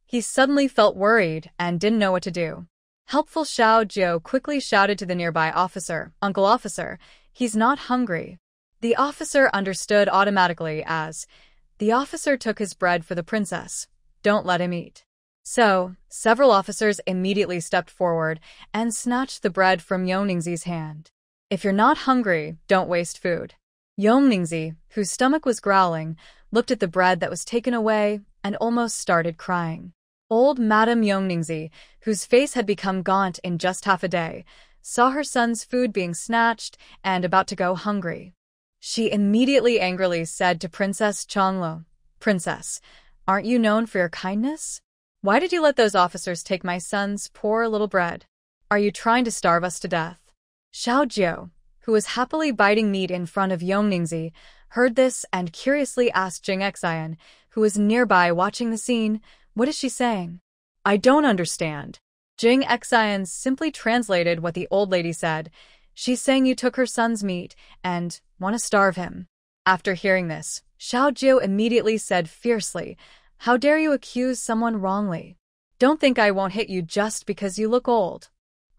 He suddenly felt worried and didn't know what to do. Helpful Xiao Jia quickly shouted to the nearby officer, "Uncle officer, he's not hungry." The officer understood automatically as, "The officer took his bread for the princess. Don't let him eat." So, several officers immediately stepped forward and snatched the bread from Yang Ningzi's hand. "If you're not hungry, don't waste food." Yang Ningzi, whose stomach was growling, looked at the bread that was taken away and almost started crying. Old Madame Yang Ningzi, whose face had become gaunt in just half a day, saw her son's food being snatched and about to go hungry. She immediately angrily said to Princess Changlo, "Princess, aren't you known for your kindness? Why did you let those officers take my son's poor little bread? Are you trying to starve us to death?" Xiao Jiao, who was happily biting meat in front of Yang Ningzi, heard this and curiously asked Jing Xian, who was nearby watching the scene, "What is she saying?" "I don't understand." Jing Xian simply translated what the old lady said. "She's saying you took her son's meat and want to starve him." After hearing this, Xiao Jiao immediately said fiercely, "How dare you accuse someone wrongly? Don't think I won't hit you just because you look old.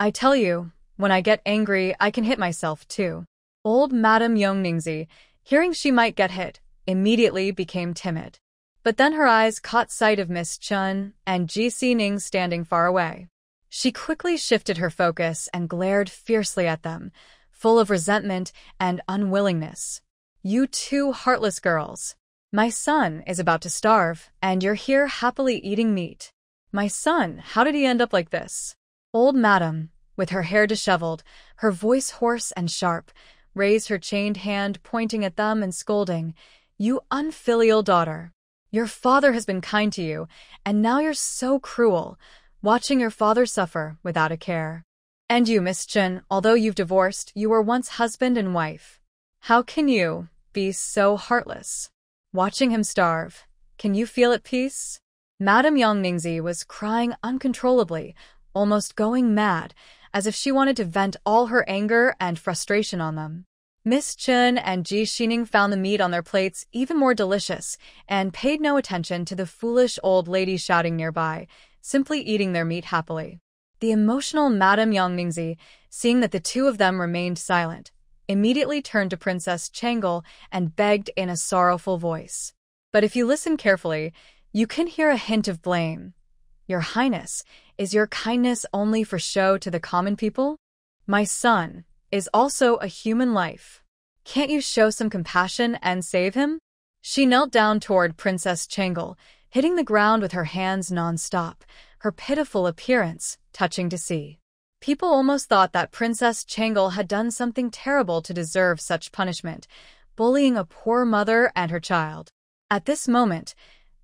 I tell you, when I get angry, I can hit myself too." Old Madame Yang Ningzi, hearing she might get hit, immediately became timid. But then her eyes caught sight of Miss Chun and Ji Xining standing far away. She quickly shifted her focus and glared fiercely at them, full of resentment and unwillingness. "You two heartless girls. My son is about to starve, and you're here happily eating meat. My son, how did he end up like this? Old Madam, with her hair disheveled, her voice hoarse and sharp, raised her chained hand pointing at them and scolding, "You unfilial daughter. Your father has been kind to you, and now you're so cruel, watching your father suffer without a care. And you, Miss Chen, although you've divorced, you were once husband and wife. How can you be so heartless? Watching him starve. Can you feel at peace?" Madame Yang Ningzi was crying uncontrollably, almost going mad, as if she wanted to vent all her anger and frustration on them. Miss Chen and Ji Xining found the meat on their plates even more delicious and paid no attention to the foolish old lady shouting nearby, simply eating their meat happily. The emotional Madame Yang Ningzi, seeing that the two of them remained silent, immediately turned to Princess Changle and begged in a sorrowful voice. But if you listen carefully, you can hear a hint of blame. "Your Highness, is your kindness only for show to the common people? My son is also a human life. Can't you show some compassion and save him?" She knelt down toward Princess Changle, hitting the ground with her hands non-stop, her pitiful appearance touching to see. People almost thought that Princess Changle had done something terrible to deserve such punishment, bullying a poor mother and her child. At this moment,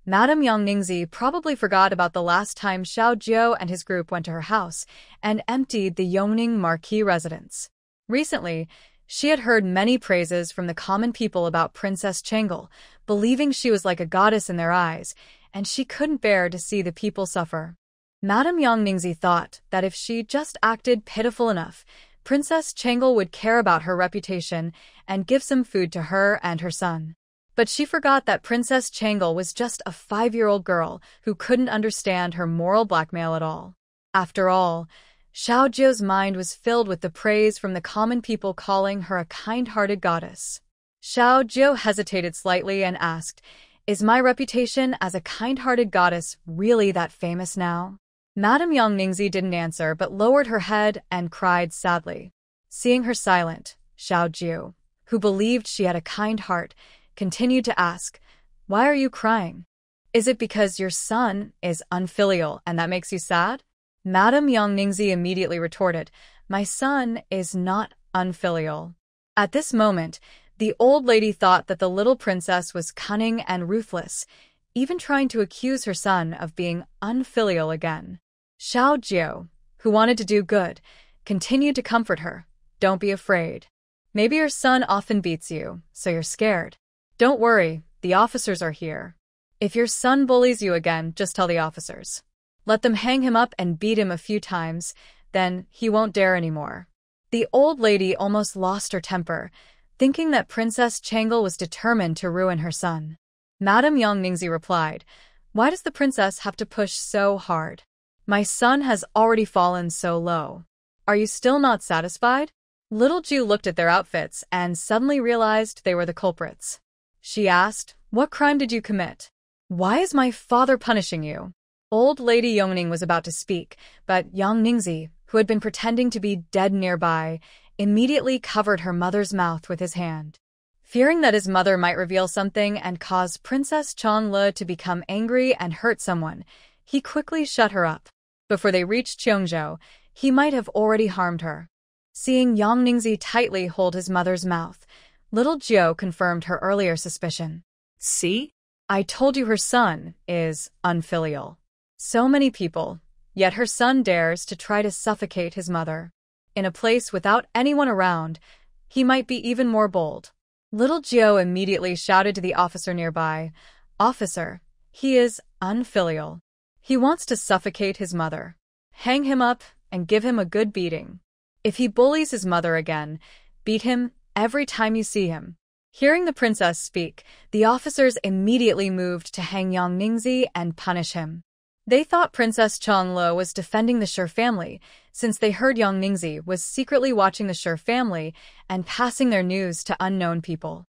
Madame Yang Ningzi probably forgot about the last time Xiao Jiao and his group went to her house and emptied the Yongning Marquis residence. Recently, she had heard many praises from the common people about Princess Changle, believing she was like a goddess in their eyes, and she couldn't bear to see the people suffer. Madame Yang Ningzi thought that if she just acted pitiful enough, Princess Changle would care about her reputation and give some food to her and her son. But she forgot that Princess Changle was just a 5-year-old girl who couldn't understand her moral blackmail at all. After all, Xiao Jiao's mind was filled with the praise from the common people calling her a kind-hearted goddess. Xiao Jiao hesitated slightly and asked, "Is my reputation as a kind-hearted goddess really that famous now?" Madame Yang Ningzi didn't answer but lowered her head and cried sadly. Seeing her silent, Xiao Jiao, who believed she had a kind heart, continued to ask, "Why are you crying? Is it because your son is unfilial and that makes you sad?" Madame Yang Ningzi immediately retorted, "My son is not unfilial." At this moment, the old lady thought that the little princess was cunning and ruthless, even trying to accuse her son of being unfilial again. Xiao Jiao, who wanted to do good, continued to comfort her. "Don't be afraid. Maybe your son often beats you, so you're scared. Don't worry, the officers are here. If your son bullies you again, just tell the officers. Let them hang him up and beat him a few times, then he won't dare anymore." The old lady almost lost her temper, thinking that Princess Changle was determined to ruin her son. Madame Yang Ningzi replied, "Why does the princess have to push so hard? My son has already fallen so low. Are you still not satisfied?" Little Ju looked at their outfits and suddenly realized they were the culprits. She asked, "What crime did you commit? Why is my father punishing you?" Old Lady Yongning was about to speak, but Yang Ningzi, who had been pretending to be dead nearby, immediately covered her mother's mouth with his hand. Fearing that his mother might reveal something and cause Princess Changla to become angry and hurt someone, he quickly shut her up. Before they reached Cheongzhou, he might have already harmed her. Seeing Yang Ningzi tightly hold his mother's mouth, little Jiao confirmed her earlier suspicion. "See? I told you her son is unfilial. So many people, yet her son dares to try to suffocate his mother. In a place without anyone around, he might be even more bold." Little Jiao immediately shouted to the officer nearby, "Officer, he is unfilial. He wants to suffocate his mother. Hang him up and give him a good beating. If he bullies his mother again, beat him every time you see him." Hearing the princess speak, the officers immediately moved to hang Yang Ningzi and punish him. They thought Princess Changlo was defending the Shi family, since they heard Yang Ningzi was secretly watching the Shi family and passing their news to unknown people.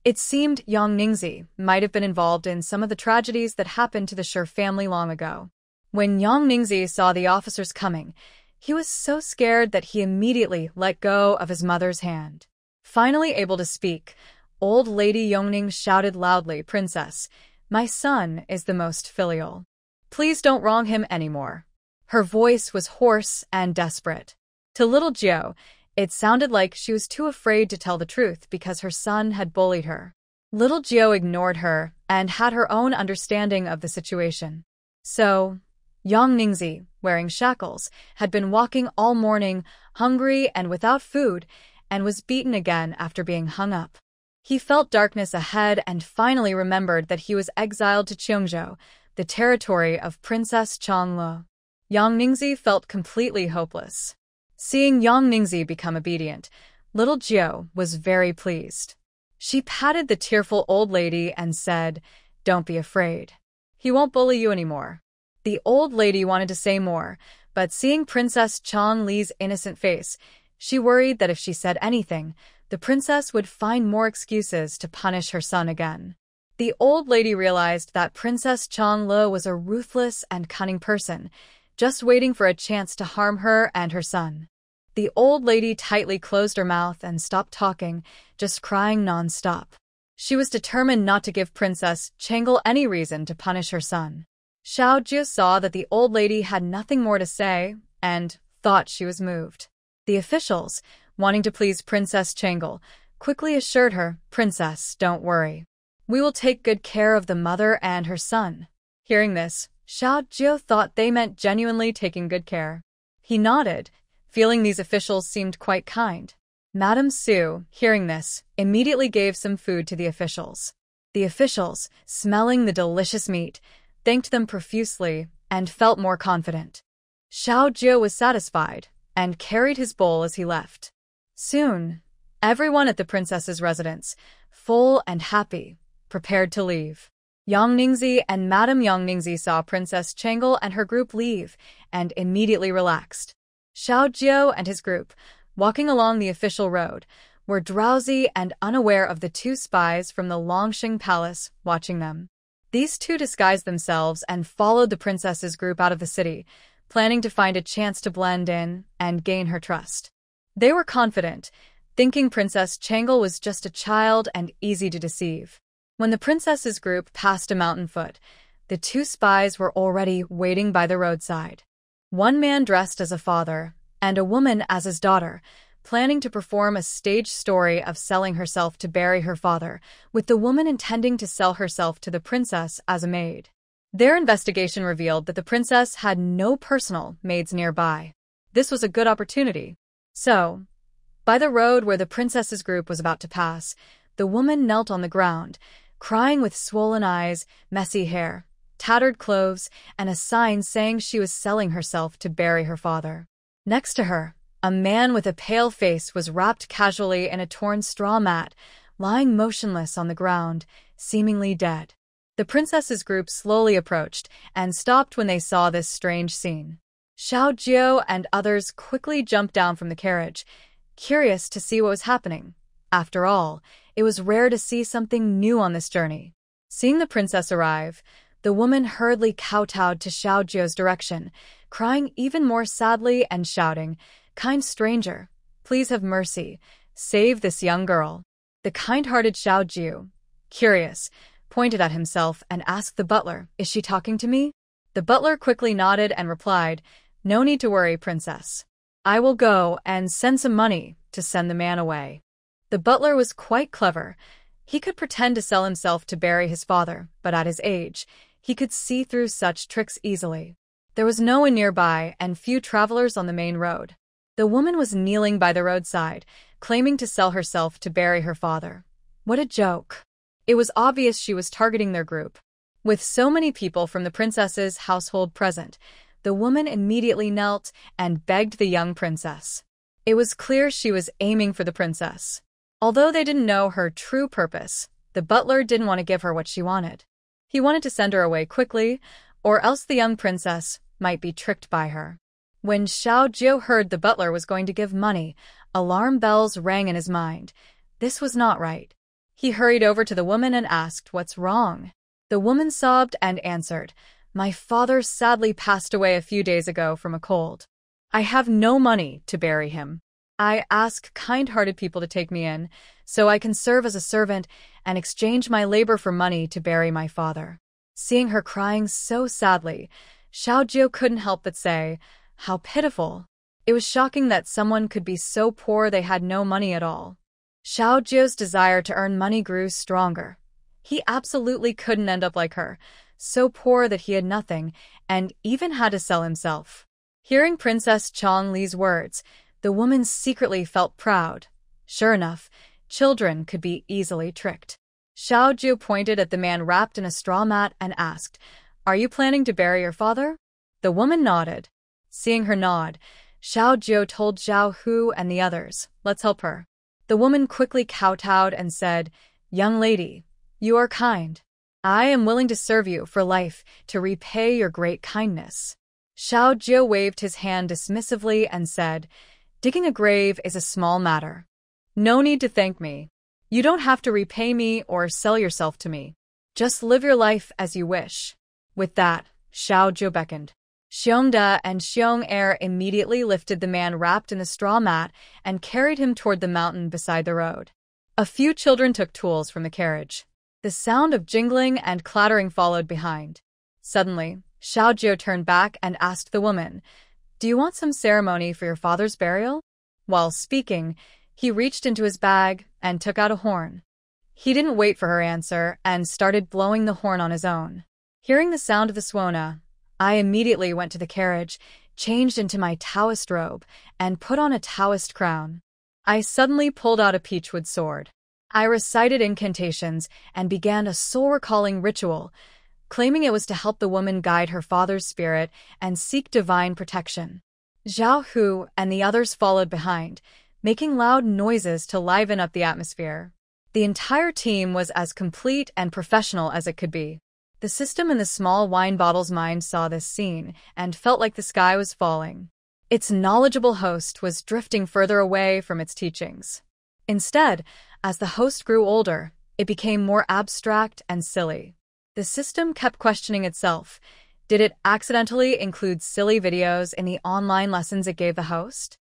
It seemed Yang Ningzi might have been involved in some of the tragedies that happened to the Shi family long ago. When Yang Ningzi saw the officers coming, he was so scared that he immediately let go of his mother's hand. Finally able to speak, Old Lady Yongning shouted loudly, "Princess, my son is the most filial. Please don't wrong him anymore." Her voice was hoarse and desperate. To little Jiao, it sounded like she was too afraid to tell the truth because her son had bullied her. Little Jiao ignored her and had her own understanding of the situation. So, Yang Ningzi, wearing shackles, had been walking all morning, hungry and without food, and was beaten again after being hung up. He felt darkness ahead and finally remembered that he was exiled to Cheongzhou, the territory of Princess Changlo. Yang Ningzi felt completely hopeless. Seeing Yang Ningzi become obedient, little Jiao was very pleased. She patted the tearful old lady and said, "Don't be afraid. He won't bully you anymore." The old lady wanted to say more, but seeing Princess Chang Li's innocent face, she worried that if she said anything, the princess would find more excuses to punish her son again. The old lady realized that Princess Chang Li was a ruthless and cunning person, just waiting for a chance to harm her and her son. The old lady tightly closed her mouth and stopped talking, just crying non-stop. She was determined not to give Princess Changle any reason to punish her son. Xiao Jie saw that the old lady had nothing more to say and thought she was moved. The officials, wanting to please Princess Changle, quickly assured her, "Princess, don't worry. We will take good care of the mother and her son." Hearing this, Xiao Jie thought they meant genuinely taking good care. He nodded, feeling these officials seemed quite kind. Madame Su, hearing this, immediately gave some food to the officials. The officials, smelling the delicious meat, thanked them profusely and felt more confident. Xiao Jie was satisfied and carried his bowl as he left. Soon, everyone at the princess's residence, full and happy, prepared to leave. Yang Ningzi and Madame Yang Ningzi saw Princess Changle and her group leave and immediately relaxed. Xiao Jie and his group, walking along the official road, were drowsy and unaware of the two spies from the Longxing Palace watching them. These two disguised themselves and followed the princess's group out of the city, planning to find a chance to blend in and gain her trust. They were confident, thinking Princess Changle was just a child and easy to deceive. When the princess's group passed a mountain foot, the two spies were already waiting by the roadside. One man dressed as a father and a woman as his daughter, planning to perform a staged story of selling herself to bury her father, with the woman intending to sell herself to the princess as a maid. Their investigation revealed that the princess had no personal maids nearby. This was a good opportunity. So, by the road where the princess's group was about to pass, the woman knelt on the ground, crying with swollen eyes, messy hair, tattered clothes, and a sign saying she was selling herself to bury her father. Next to her, a man with a pale face was wrapped casually in a torn straw mat, lying motionless on the ground, seemingly dead. The princess's group slowly approached and stopped when they saw this strange scene. Xiao Jie and others quickly jumped down from the carriage, curious to see what was happening. After all, it was rare to see something new on this journey. Seeing the princess arrive, the woman hurriedly kowtowed to Xiao Jie's direction, crying even more sadly and shouting, "Kind stranger, please have mercy. Save this young girl." The kind-hearted Xiao Jie, curious, pointed at himself and asked the butler, "Is she talking to me?" The butler quickly nodded and replied, "No need to worry, princess. I will go and send some money to send the man away." The butler was quite clever. He could pretend to sell himself to bury his father, but at his age, he could see through such tricks easily. There was no one nearby and few travelers on the main road. The woman was kneeling by the roadside, claiming to sell herself to bury her father. What a joke. It was obvious she was targeting their group. With so many people from the princess's household present, the woman immediately knelt and begged the young princess. It was clear she was aiming for the princess. Although they didn't know her true purpose, the butler didn't want to give her what she wanted. He wanted to send her away quickly, or else the young princess might be tricked by her. When Xiao Jie heard the butler was going to give money, alarm bells rang in his mind. This was not right. He hurried over to the woman and asked, "What's wrong?" The woman sobbed and answered, "My father sadly passed away a few days ago from a cold. I have no money to bury him." I ask kind-hearted people to take me in, so I can serve as a servant and exchange my labor for money to bury my father. Seeing her crying so sadly, Xiaojie couldn't help but say, "How pitiful." It was shocking that someone could be so poor they had no money at all. Xiaojie's desire to earn money grew stronger. He absolutely couldn't end up like her, so poor that he had nothing, and even had to sell himself. Hearing Princess Changli's words, the woman secretly felt proud. Sure enough, children could be easily tricked. Xiaojie pointed at the man wrapped in a straw mat and asked, "Are you planning to bury your father?" The woman nodded. Seeing her nod, Xiaojie told Zhao Hu and the others, "Let's help her." The woman quickly kowtowed and said, "Young lady, you are kind. I am willing to serve you for life to repay your great kindness." Xiaojie waved his hand dismissively and said, "Digging a grave is a small matter. No need to thank me. You don't have to repay me or sell yourself to me. Just live your life as you wish." With that, Xiaojie beckoned. Xiongda and Xiong-er immediately lifted the man wrapped in the straw mat and carried him toward the mountain beside the road. A few children took tools from the carriage. The sound of jingling and clattering followed behind. Suddenly, Xiaojie turned back and asked the woman, "Do you want some ceremony for your father's burial?" While speaking, he reached into his bag and took out a horn. He didn't wait for her answer and started blowing the horn on his own. Hearing the sound of the suona, I immediately went to the carriage, changed into my Taoist robe, and put on a Taoist crown. I suddenly pulled out a peachwood sword. I recited incantations and began a soul-recalling ritual, claiming it was to help the woman guide her father's spirit and seek divine protection. Zhao Hu and the others followed behind, making loud noises to liven up the atmosphere. The entire team was as complete and professional as it could be. The system in the small wine bottle's mind saw this scene and felt like the sky was falling. Its knowledgeable host was drifting further away from its teachings. Instead, as the host grew older, it became more abstract and silly. The system kept questioning itself. Did it accidentally include silly videos in the online lessons it gave the host?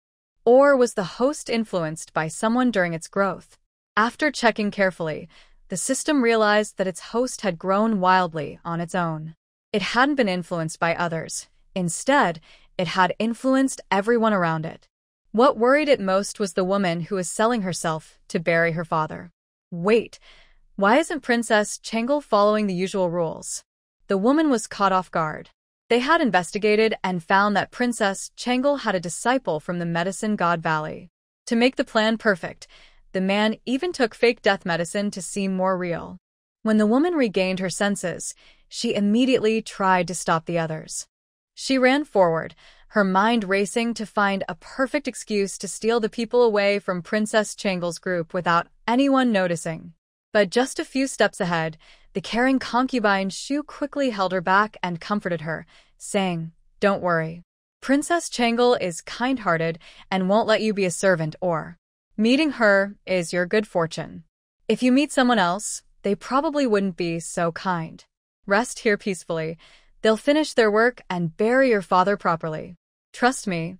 Or was the host influenced by someone during its growth? After checking carefully, the system realized that its host had grown wildly on its own. It hadn't been influenced by others. Instead, it had influenced everyone around it. What worried it most was the woman who was selling herself to bury her father. Wait, why isn't Princess Changel following the usual rules? The woman was caught off guard. They had investigated and found that Princess Changel had a disciple from the medicine god Valley. To make the plan perfect, the man even took fake death medicine to seem more real. When the woman regained her senses, she immediately tried to stop the others. She ran forward, her mind racing to find a perfect excuse to steal the people away from Princess Changel's group without anyone noticing. But just a few steps ahead, the caring concubine Shu quickly held her back and comforted her, saying, "Don't worry. Princess Changel is kind-hearted and won't let you be a servant or meeting her is your good fortune. If you meet someone else, they probably wouldn't be so kind. Rest here peacefully. They'll finish their work and bury your father properly. Trust me,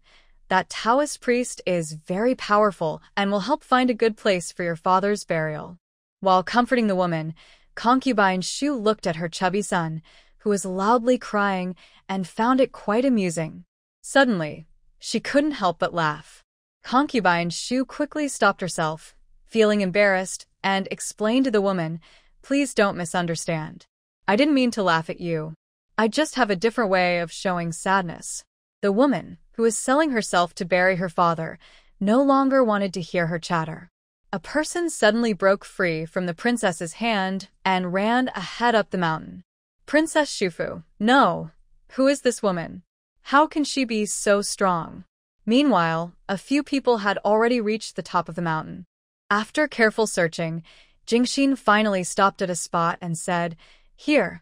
that Taoist priest is very powerful and will help find a good place for your father's burial." While comforting the woman, concubine Shu looked at her chubby son, who was loudly crying, and found it quite amusing. Suddenly, she couldn't help but laugh. Concubine Shu quickly stopped herself, feeling embarrassed, and explained to the woman, "Please don't misunderstand. I didn't mean to laugh at you. I just have a different way of showing sadness." The woman, who was selling herself to bury her father, no longer wanted to hear her chatter. A person suddenly broke free from the princess's hand and ran ahead up the mountain. "Princess Shufu, no! Who is this woman? How can she be so strong?" Meanwhile, a few people had already reached the top of the mountain. After careful searching, Jingxin finally stopped at a spot and said, "Here.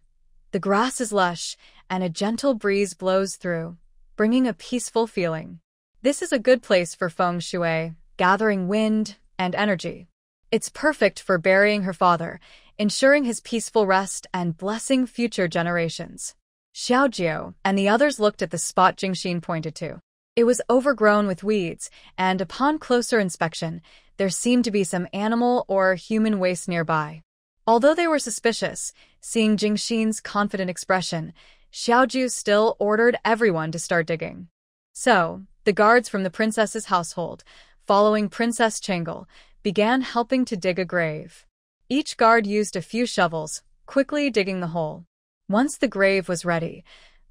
The grass is lush, and a gentle breeze blows through, bringing a peaceful feeling. This is a good place for feng shui, gathering wind and energy. It's perfect for burying her father, ensuring his peaceful rest and blessing future generations." Xiaojie and the others looked at the spot Jingxin pointed to. It was overgrown with weeds, and upon closer inspection, there seemed to be some animal or human waste nearby. Although they were suspicious, seeing Jingxin's confident expression, Xiaoju still ordered everyone to start digging. So, the guards from the princess's household, following Princess Changel, began helping to dig a grave. Each guard used a few shovels, quickly digging the hole. Once the grave was ready,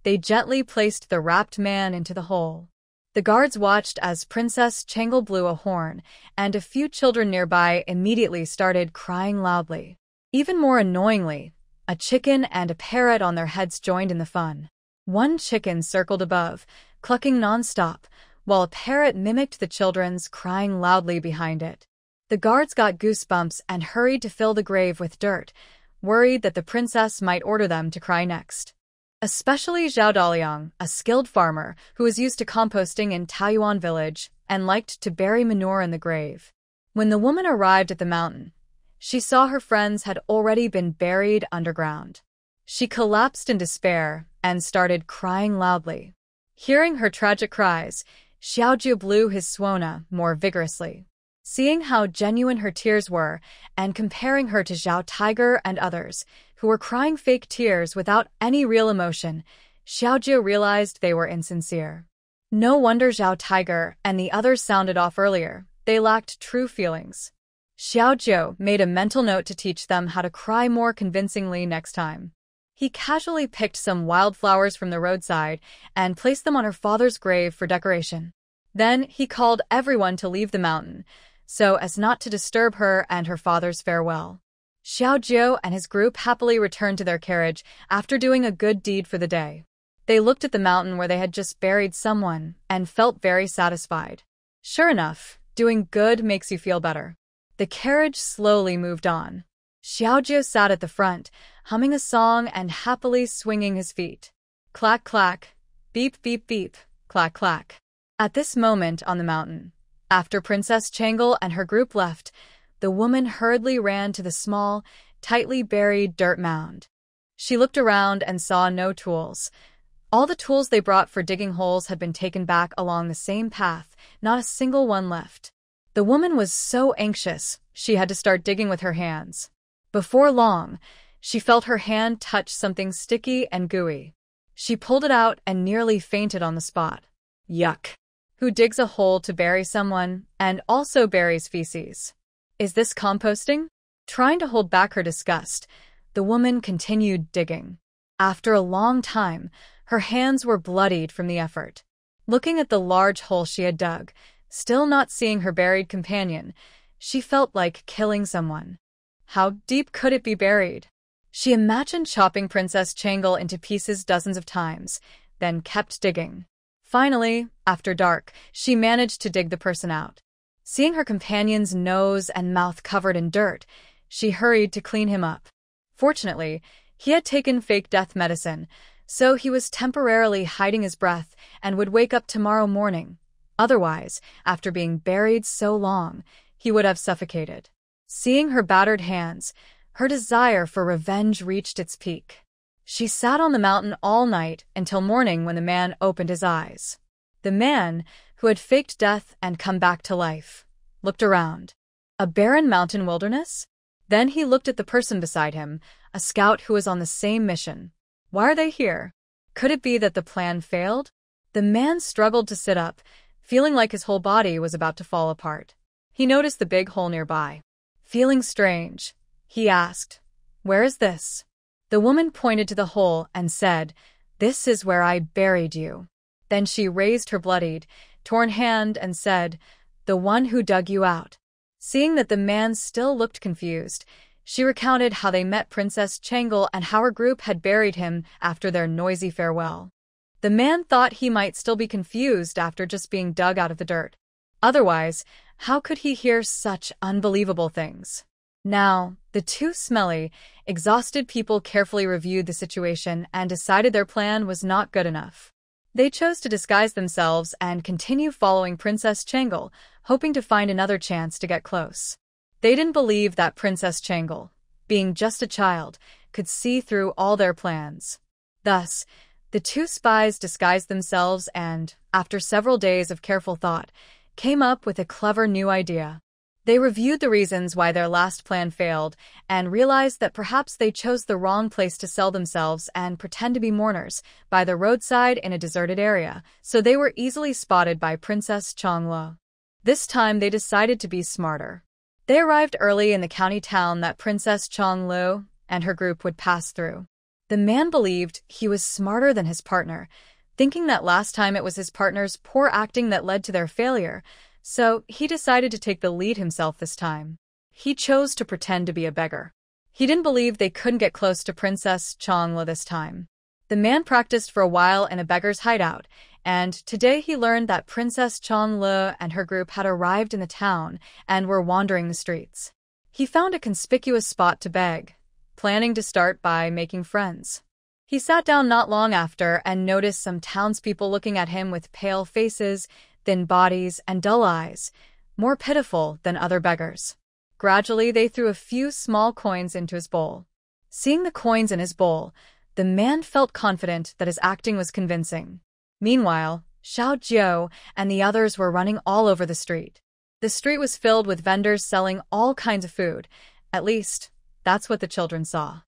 they gently placed the wrapped man into the hole. The guards watched as Princess Changel blew a horn, and a few children nearby immediately started crying loudly. Even more annoyingly, a chicken and a parrot on their heads joined in the fun. One chicken circled above, clucking non-stop, while a parrot mimicked the children's crying loudly behind it. The guards got goosebumps and hurried to fill the grave with dirt, worried that the princess might order them to cry next. Especially Zhao Daliang, a skilled farmer who was used to composting in Taoyuan village and liked to bury manure in the grave. When the woman arrived at the mountain, she saw her friends had already been buried underground. She collapsed in despair and started crying loudly. Hearing her tragic cries, Xiaoju blew his suona more vigorously. Seeing how genuine her tears were, and comparing her to Zhao Tiger and others, who were crying fake tears without any real emotion, Xiaoju realized they were insincere. No wonder Zhao Tiger and the others sounded off earlier. They lacked true feelings. Xiaoju made a mental note to teach them how to cry more convincingly next time. He casually picked some wildflowers from the roadside and placed them on her father's grave for decoration. Then he called everyone to leave the mountain, so as not to disturb her and her father's farewell. Xiaoju and his group happily returned to their carriage after doing a good deed for the day. They looked at the mountain where they had just buried someone and felt very satisfied. Sure enough, doing good makes you feel better. The carriage slowly moved on. Xiaoju sat at the front, humming a song and happily swinging his feet. Clack clack, beep beep beep, clack clack. At this moment on the mountain, after Princess Changel and her group left, the woman hurriedly ran to the small, tightly buried dirt mound. She looked around and saw no tools. All the tools they brought for digging holes had been taken back along the same path, not a single one left. The woman was so anxious, she had to start digging with her hands. Before long, she felt her hand touch something sticky and gooey. She pulled it out and nearly fainted on the spot. Yuck! Who digs a hole to bury someone and also buries feces? Is this composting? Trying to hold back her disgust, the woman continued digging. After a long time, her hands were bloodied from the effort. Looking at the large hole she had dug, still not seeing her buried companion, she felt like killing someone. How deep could it be buried? She imagined chopping Princess Changel into pieces dozens of times, then kept digging. Finally, after dark, she managed to dig the person out. Seeing her companion's nose and mouth covered in dirt, she hurried to clean him up. Fortunately, he had taken fake death medicine, so he was temporarily hiding his breath and would wake up tomorrow morning. Otherwise, after being buried so long, he would have suffocated. Seeing her battered hands, her desire for revenge reached its peak. She sat on the mountain all night until morning when the man opened his eyes. The man, who had faked death and come back to life, looked around. A barren mountain wilderness? Then he looked at the person beside him, a scout who was on the same mission. Why are they here? Could it be that the plan failed? The man struggled to sit up, feeling like his whole body was about to fall apart. He noticed the big hole nearby. Feeling strange, he asked, "Where is this?" The woman pointed to the hole and said, "This is where I buried you." Then she raised her bloodied, torn hand and said, "The one who dug you out." Seeing that the man still looked confused, she recounted how they met Princess Changel and how her group had buried him after their noisy farewell. The man thought he might still be confused after just being dug out of the dirt. Otherwise, how could he hear such unbelievable things? Now, the two smelly, exhausted people carefully reviewed the situation and decided their plan was not good enough. They chose to disguise themselves and continue following Princess Changel, hoping to find another chance to get close. They didn't believe that Princess Changel, being just a child, could see through all their plans. Thus, The two spies disguised themselves and, after several days of careful thought, came up with a clever new idea. They reviewed the reasons why their last plan failed and realized that perhaps they chose the wrong place to sell themselves and pretend to be mourners by the roadside in a deserted area, so they were easily spotted by Princess Changlo. This time they decided to be smarter. They arrived early in the county town that Princess Changlo and her group would pass through. The man believed he was smarter than his partner, thinking that last time it was his partner's poor acting that led to their failure, so he decided to take the lead himself this time. He chose to pretend to be a beggar. He didn't believe they couldn't get close to Princess Changlo this time. The man practiced for a while in a beggar's hideout, and today he learned that Princess Changlo and her group had arrived in the town and were wandering the streets. He found a conspicuous spot to beg, planning to start by making friends. He sat down not long after and noticed some townspeople looking at him with pale faces, thin bodies, and dull eyes, more pitiful than other beggars. Gradually, they threw a few small coins into his bowl. Seeing the coins in his bowl, the man felt confident that his acting was convincing. Meanwhile, Xiao Jiao and the others were running all over the street. The street was filled with vendors selling all kinds of food. At least, that's what the children saw.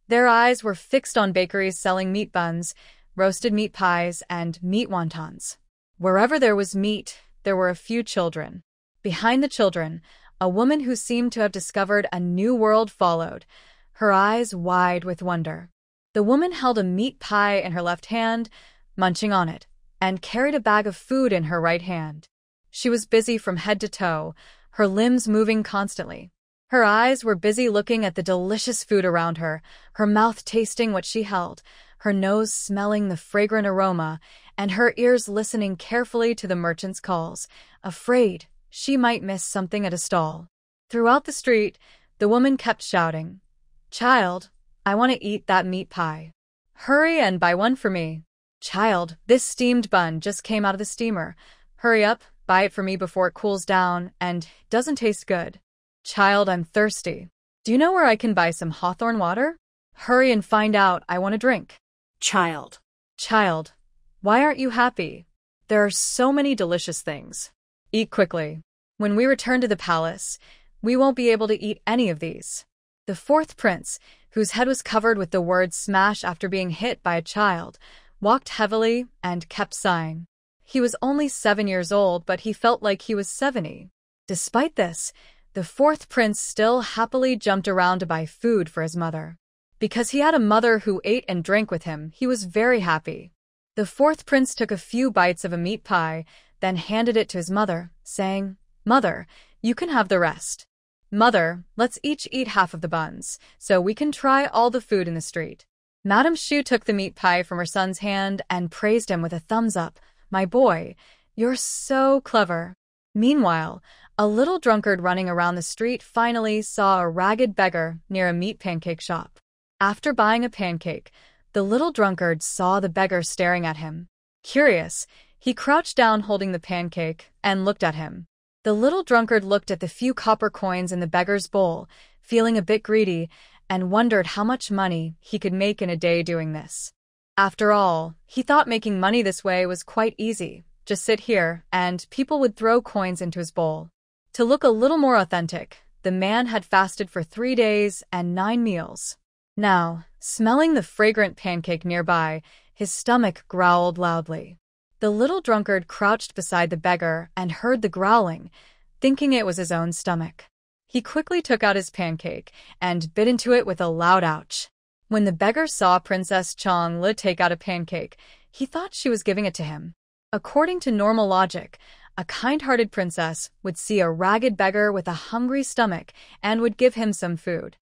Their eyes were fixed on bakeries selling meat buns, roasted meat pies, and meat wontons. Wherever there was meat, there were a few children. Behind the children, a woman who seemed to have discovered a new world followed, her eyes wide with wonder. The woman held a meat pie in her left hand, munching on it, and carried a bag of food in her right hand. She was busy from head to toe, her limbs moving constantly. Her eyes were busy looking at the delicious food around her, her mouth tasting what she held, her nose smelling the fragrant aroma, and her ears listening carefully to the merchant's calls, afraid she might miss something at a stall. Throughout the street, the woman kept shouting, "Child, I want to eat that meat pie. Hurry and buy one for me. Child, this steamed bun just came out of the steamer. Hurry up, buy it for me before it cools down and doesn't taste good. Child, I'm thirsty. Do you know where I can buy some hawthorn water? Hurry and find out, I want a drink." Child. Child, why aren't you happy? There are so many delicious things. Eat quickly. When we return to the palace, we won't be able to eat any of these. The fourth prince, whose head was covered with the word smash after being hit by a child, walked heavily and kept sighing. He was only 7 years old, but he felt like he was 70. Despite this, the fourth prince still happily jumped around to buy food for his mother. Because he had a mother who ate and drank with him, he was very happy. The fourth prince took a few bites of a meat pie, then handed it to his mother, saying, "Mother, you can have the rest. Mother, let's each eat half of the buns, so we can try all the food in the street." Madame Xu took the meat pie from her son's hand and praised him with a thumbs up. "My boy, you're so clever." Meanwhile, a little drunkard running around the street finally saw a ragged beggar near a meat pancake shop. After buying a pancake, the little drunkard saw the beggar staring at him. Curious, he crouched down holding the pancake and looked at him. The little drunkard looked at the few copper coins in the beggar's bowl, feeling a bit greedy, and wondered how much money he could make in a day doing this. After all, he thought making money this way was quite easy. Just sit here, and people would throw coins into his bowl. To look a little more authentic, the man had fasted for 3 days and 9 meals. Now, smelling the fragrant pancake nearby, his stomach growled loudly. The little drunkard crouched beside the beggar and heard the growling, thinking it was his own stomach. He quickly took out his pancake and bit into it with a loud ouch. When the beggar saw Princess Changlo take out a pancake, he thought she was giving it to him. According to normal logic, a kind-hearted princess would see a ragged beggar with a hungry stomach and would give him some food.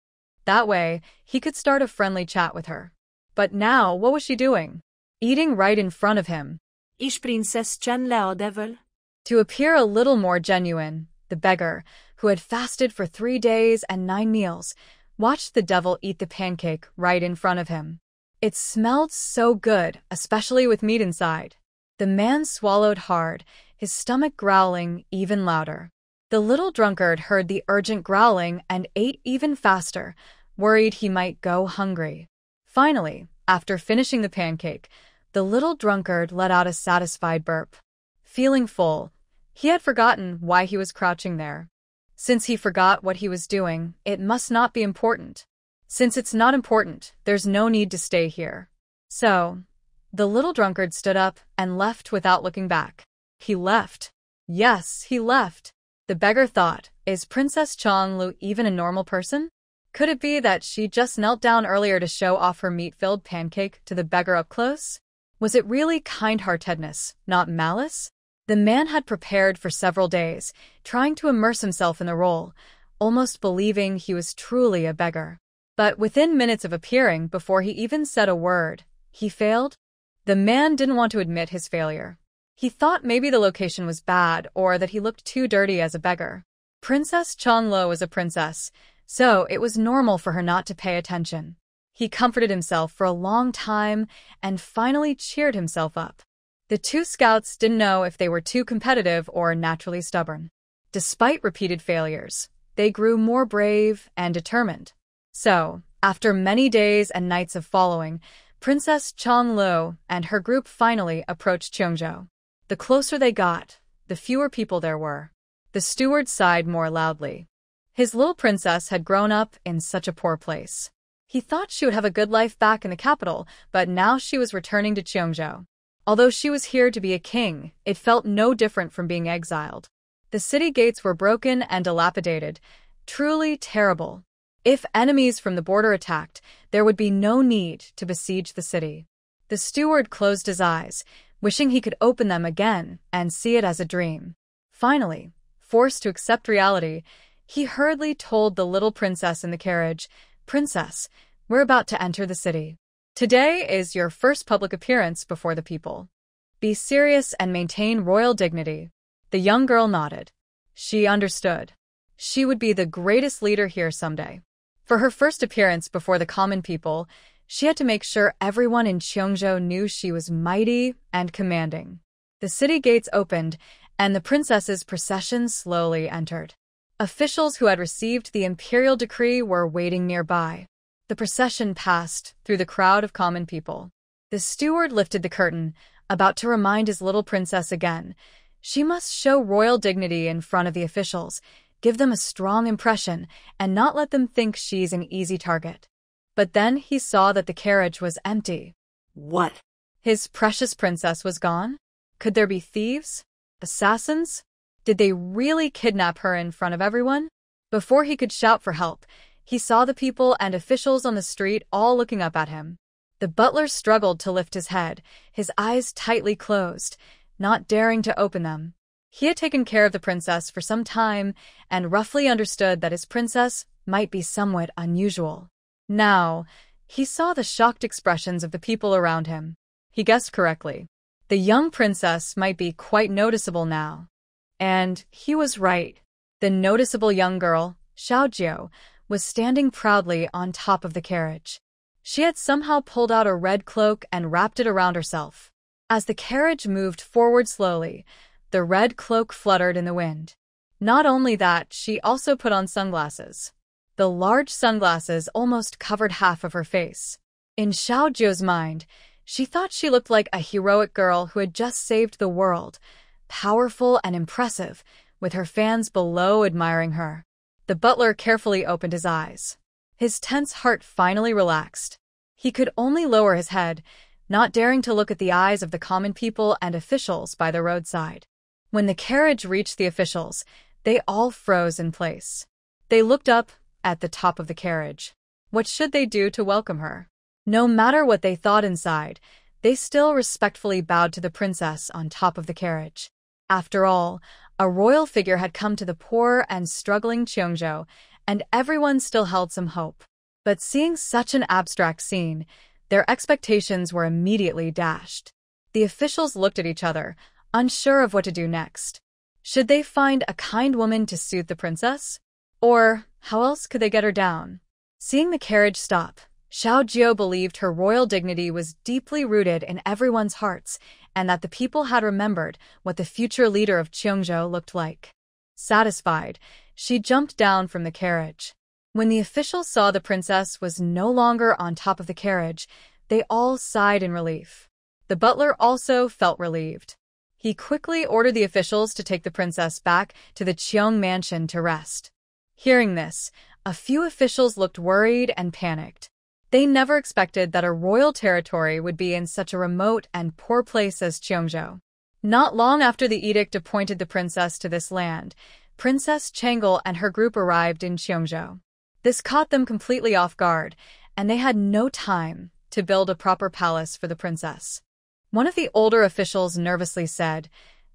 That way, he could start a friendly chat with her. But now, what was she doing? Eating right in front of him. Ich Princess Chanlao Devil. To appear a little more genuine, the beggar, who had fasted for 3 days and 9 meals, watched the devil eat the pancake right in front of him. It smelled so good, especially with meat inside. The man swallowed hard, his stomach growling even louder. The little drunkard heard the urgent growling and ate even faster, worried he might go hungry. Finally, after finishing the pancake, The little drunkard let out a satisfied burp. Feeling full, he had forgotten why he was crouching there. Since he forgot what he was doing, it must not be important. Since it's not important, there's no need to stay here. So, the little drunkard stood up and left without looking back. He left. Yes, he left. The beggar thought, is Princess Changlu even a normal person? Could it be that she just knelt down earlier to show off her meat-filled pancake to the beggar up close? Was it really kind-heartedness, not malice? The man had prepared for several days, trying to immerse himself in the role, almost believing he was truly a beggar. But within minutes of appearing, before he even said a word, he failed. The man didn't want to admit his failure. He thought maybe the location was bad or that he looked too dirty as a beggar. Princess Changlu was a princess, so it was normal for her not to pay attention. He comforted himself for a long time and finally cheered himself up. The two scouts didn't know if they were too competitive or naturally stubborn. Despite repeated failures, they grew more brave and determined. So, after many days and nights of following, Princess Changlu and her group finally approached Cheongjo. The closer they got, the fewer people there were. The steward sighed more loudly. His little princess had grown up in such a poor place. He thought she would have a good life back in the capital, but now she was returning to Cheongjo. Although she was here to be a king, it felt no different from being exiled. The city gates were broken and dilapidated, truly terrible. If enemies from the border attacked, there would be no need to besiege the city. The steward closed his eyes, wishing he could open them again and see it as a dream. Finally, forced to accept reality, he hurriedly told the little princess in the carriage, "Princess, we're about to enter the city. Today is your first public appearance before the people. Be serious and maintain royal dignity." The young girl nodded. She understood. She would be the greatest leader here someday. For her first appearance before the common people, she had to make sure everyone in Cheongjo knew she was mighty and commanding. The city gates opened, and the princess's procession slowly entered. Officials who had received the imperial decree were waiting nearby. The procession passed through the crowd of common people. The steward lifted the curtain, about to remind his little princess again. She must show royal dignity in front of the officials, give them a strong impression, and not let them think she's an easy target. But then he saw that the carriage was empty. What? His precious princess was gone? Could there be thieves? Assassins? Did they really kidnap her in front of everyone? Before he could shout for help, he saw the people and officials on the street all looking up at him. The butler struggled to lift his head, his eyes tightly closed, not daring to open them. He had taken care of the princess for some time and roughly understood that his princess might be somewhat unusual. Now, he saw the shocked expressions of the people around him. He guessed correctly. The young princess might be quite noticeable now. And he was right. The noticeable young girl, Xiaojio, was standing proudly on top of the carriage. She had somehow pulled out a red cloak and wrapped it around herself. As the carriage moved forward slowly, the red cloak fluttered in the wind. Not only that, she also put on sunglasses. The large sunglasses almost covered half of her face. In Xiaojio's mind, she thought she looked like a heroic girl who had just saved the world, powerful and impressive, with her fans below admiring her. The butler carefully opened his eyes. His tense heart finally relaxed. He could only lower his head, not daring to look at the eyes of the common people and officials by the roadside. When the carriage reached the officials, they all froze in place. They looked up at the top of the carriage. What should they do to welcome her? No matter what they thought inside, they still respectfully bowed to the princess on top of the carriage. After all, a royal figure had come to the poor and struggling Cheongjo, and everyone still held some hope. But seeing such an abstract scene, their expectations were immediately dashed. The officials looked at each other, unsure of what to do next. Should they find a kind woman to soothe the princess? Or how else could they get her down? Seeing the carriage stop, Xiaojio believed her royal dignity was deeply rooted in everyone's hearts and that the people had remembered what the future leader of Cheongjo looked like. Satisfied, she jumped down from the carriage. When the officials saw the princess was no longer on top of the carriage, they all sighed in relief. The butler also felt relieved. He quickly ordered the officials to take the princess back to the Cheong mansion to rest. Hearing this, a few officials looked worried and panicked. They never expected that a royal territory would be in such a remote and poor place as Cheongjo. Not long after the edict appointed the princess to this land, Princess Changle and her group arrived in Cheongjo. This caught them completely off guard, and they had no time to build a proper palace for the princess. One of the older officials nervously said,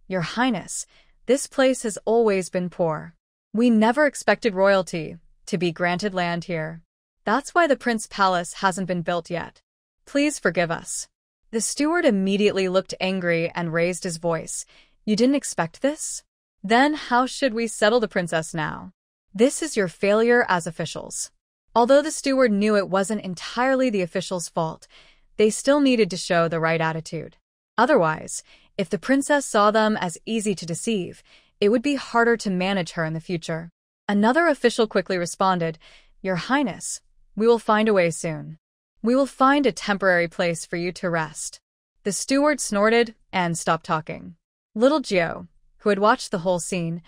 "Your Highness, this place has always been poor. We never expected royalty to be granted land here. That's why the Prince Palace hasn't been built yet. Please forgive us." The steward immediately looked angry and raised his voice. "You didn't expect this? Then how should we settle the princess now? This is your failure as officials." Although the steward knew it wasn't entirely the officials' fault, they still needed to show the right attitude. Otherwise, if the princess saw them as easy to deceive, it would be harder to manage her in the future. Another official quickly responded, "Your Highness, we will find a way soon. We will find a temporary place for you to rest." The steward snorted and stopped talking. Little Gio, who had watched the whole scene,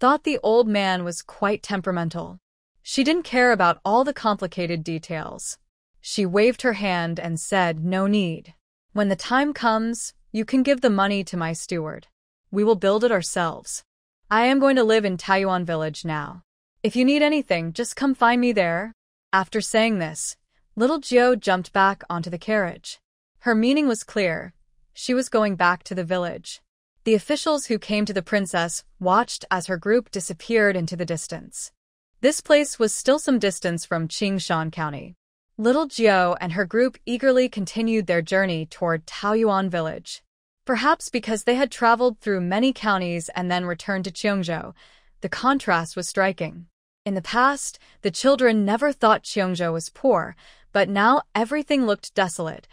thought the old man was quite temperamental. She didn't care about all the complicated details. She waved her hand and said, "No need. When the time comes, you can give the money to my steward. We will build it ourselves. I am going to live in Taiyuan village now. If you need anything, just come find me there." After saying this, little Gio jumped back onto the carriage. Her meaning was clear. She was going back to the village. The officials who came to the princess watched as her group disappeared into the distance. This place was still some distance from Qingshan County. Little Gio and her group eagerly continued their journey toward Taoyuan village. Perhaps because they had traveled through many counties and then returned to Cheongjo, the contrast was striking. In the past, the children never thought Cheongjo was poor, but now everything looked desolate: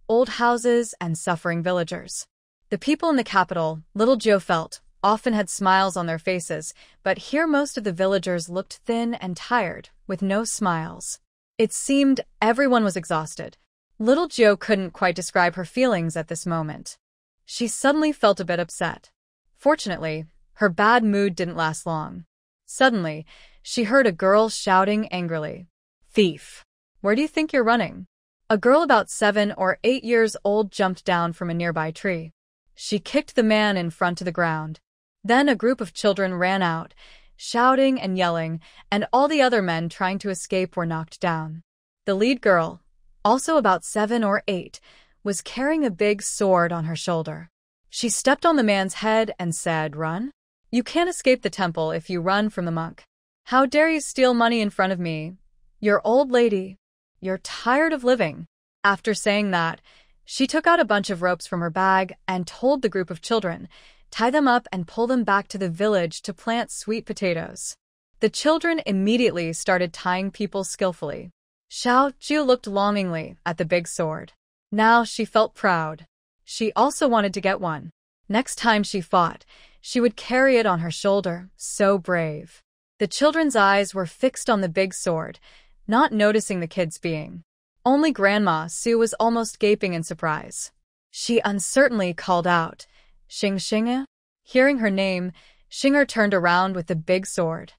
old houses and suffering villagers. The people in the capital, little Gio felt, often had smiles on their faces, but here most of the villagers looked thin and tired, with no smiles. It seemed everyone was exhausted. Little Gio couldn't quite describe her feelings at this moment. She suddenly felt a bit upset. Fortunately, her bad mood didn't last long. Suddenly, she heard a girl shouting angrily, "Thief! Where do you think you're running?" A girl about 7 or 8 years old jumped down from a nearby tree. She kicked the man in front to the ground. Then a group of children ran out, shouting and yelling, and all the other men trying to escape were knocked down. The lead girl, also about 7 or 8, was carrying a big sword on her shoulder. She stepped on the man's head and said, "Run? You can't escape the temple if you run from the monk. How dare you steal money in front of me? You're old lady. You're tired of living." After saying that, she took out a bunch of ropes from her bag and told the group of children, "Tie them up and pull them back to the village to plant sweet potatoes." The children immediately started tying people skillfully. Xiao Ju looked longingly at the big sword. Now she felt proud. She also wanted to get one. Next time she fought, she would carry it on her shoulder, so brave. The children's eyes were fixed on the big sword, not noticing the kids' being. Only Grandma Sue was almost gaping in surprise. She uncertainly called out, "Xing Xinge?" Hearing her name, Xinger turned around with the big sword.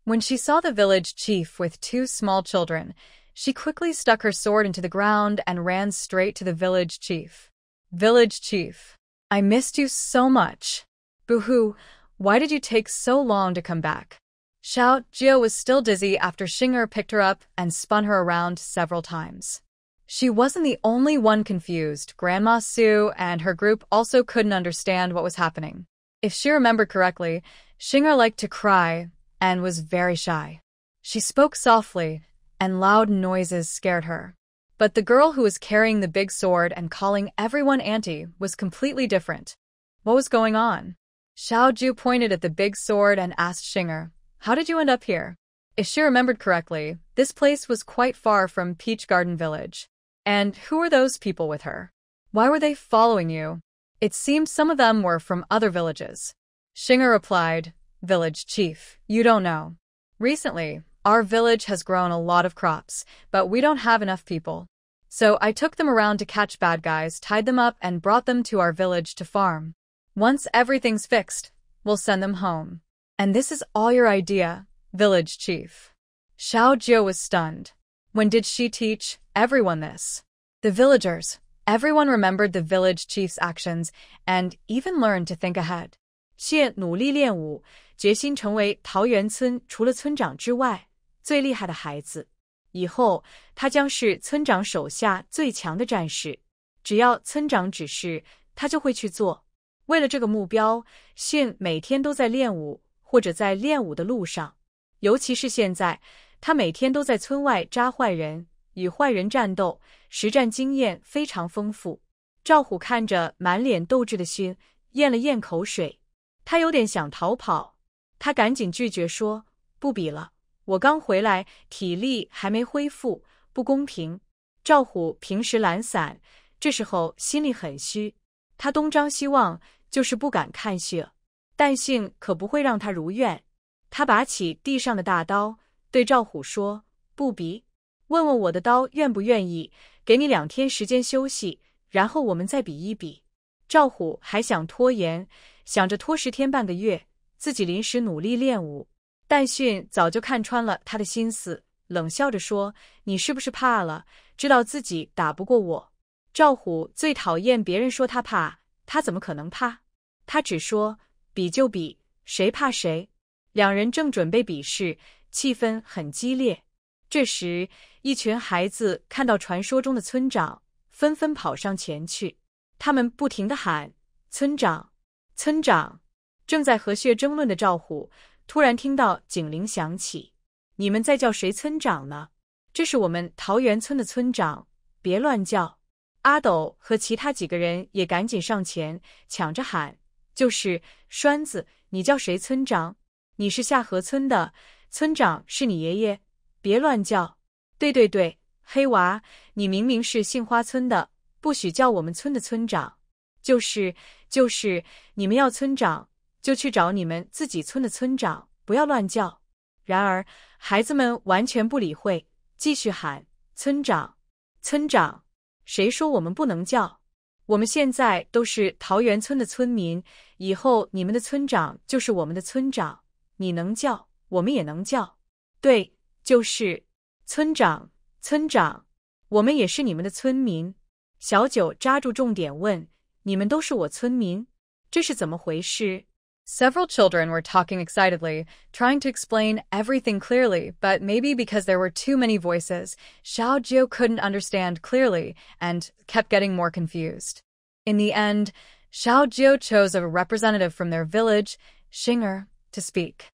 When she saw the village chief with 2 small children, she quickly stuck her sword into the ground and ran straight to the village chief. "Village chief, I missed you so much. Boo-hoo, why did you take so long to come back?" Xiao Jio was still dizzy after Xinger picked her up and spun her around several times. She wasn't the only one confused. Grandma Sue and her group also couldn't understand what was happening. If she remembered correctly, Xinger liked to cry and was very shy. She spoke softly, and loud noises scared her. But the girl who was carrying the big sword and calling everyone auntie was completely different. What was going on? Xiao Ju pointed at the big sword and asked Xinger, "How did you end up here?" If she remembered correctly, this place was quite far from Peach Garden Village. And who were those people with her? Why were they following you? It seemed some of them were from other villages. Xinger replied, "Village chief, you don't know. Recently, our village has grown a lot of crops, but we don't have enough people. So I took them around to catch bad guys, tied them up, and brought them to our village to farm. Once everything's fixed, we'll send them home. And this is all your idea, village chief. Xiao Jiu was stunned. When did she teach everyone this? The villagers. Everyone remembered the village chief's actions and even learned to think ahead. 谢努力练武，决心成为桃源村除了村长之外最厉害的孩子。以后，他将是村长手下最强的战士。只要村长指示，他就会去做。为了这个目标，信每天都在练武，或者在练武的路上。尤其是现在，他每天都在村外扎坏人，与坏人战斗，实战经验非常丰富。赵虎看着满脸斗志的信，咽了咽口水。他有点想逃跑，他赶紧拒绝说：“不比了，我刚回来，体力还没恢复，不公平。”赵虎平时懒散，这时候心里很虚，他东张西望，就是不敢看信，但信可不会让他如愿。他拔起地上的大刀，对赵虎说：“不比，问问我的刀愿不愿意，给你2天时间休息，然后我们再比一比。”赵虎还想拖延，想着拖10天半个月，自己临时努力练武。但训早就看穿了他的心思，冷笑着说：“你是不是怕了？知道自己打不过我？”赵虎最讨厌别人说他怕，他怎么可能怕？他只说：“比就比，谁怕谁。”两人正准备比试，气氛很激烈。这时，一群孩子看到传说中的村长，纷纷跑上前去。他们不停地喊：“村长，村长！”正在和血争论的赵虎突然听到警铃响起：“你们在叫谁村长呢？这是我们桃源村的村长，别乱叫！”阿斗和其他几个人也赶紧上前，抢着喊：“就是栓子，你叫谁村长？你是下河村的，村长是你爷爷，别乱叫！”“对对对，黑娃，你明明是杏花村的，不许叫我们村的村长。”“就是，你们要村长，就去找你们自己村的村长，不要乱叫。”然而，孩子们完全不理会，继续喊：“村长，村长！谁说我们不能叫？我们现在都是桃源村的村民，以后你们的村长就是我们的村长。你能叫，我们也能叫。对，就是村长，村长，我们也是你们的村民。”小九扎住重点问：“你们都是我村民？这是怎么回事？” Several children were talking excitedly, trying to explain everything clearly, but maybe because there were too many voices, Xiao Jiu couldn't understand clearly and kept getting more confused. In the end, Xiao Jiu chose a representative from their village, Xinger, to speak.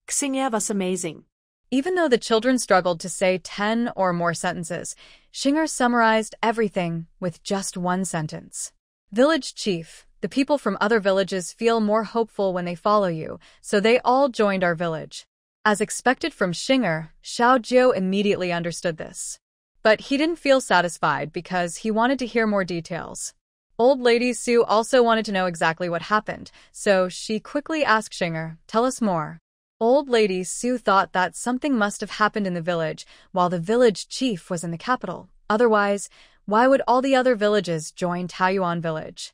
Xinger was amazing. Even though the children struggled to say 10 or more sentences, Xinger summarized everything with just one sentence. Village chief, the people from other villages feel more hopeful when they follow you, so they all joined our village. As expected from Xinger, Xiao Jiu immediately understood this. But he didn't feel satisfied because he wanted to hear more details. Old Lady Sue also wanted to know exactly what happened, so she quickly asked Xinger, "Tell us more." Old Lady Sue thought that something must have happened in the village while the village chief was in the capital. Otherwise, why would all the other villages join Taoyuan village?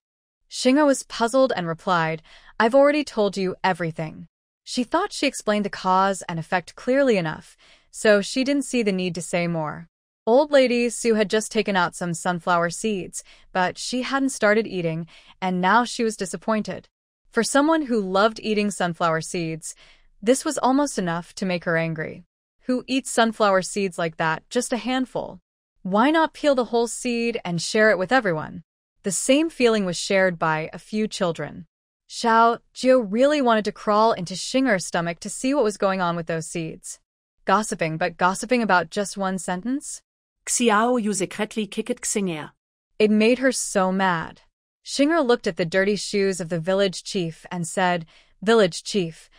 Xinger was puzzled and replied, "I've already told you everything." She thought she explained the cause and effect clearly enough, so she didn't see the need to say more. Old Lady Sue had just taken out some sunflower seeds, but she hadn't started eating, and now she was disappointed. For someone who loved eating sunflower seeds, this was almost enough to make her angry. Who eats sunflower seeds like that, just a handful? Why not peel the whole seed and share it with everyone? The same feeling was shared by a few children. Xiao Jiu really wanted to crawl into Xinger's stomach to see what was going on with those seeds. Gossiping, but gossiping about just one sentence? Xiao Yu secretly kicked Xinger. It made her so mad. Xinger looked at the dirty shoes of the village chief and said, "Village chief,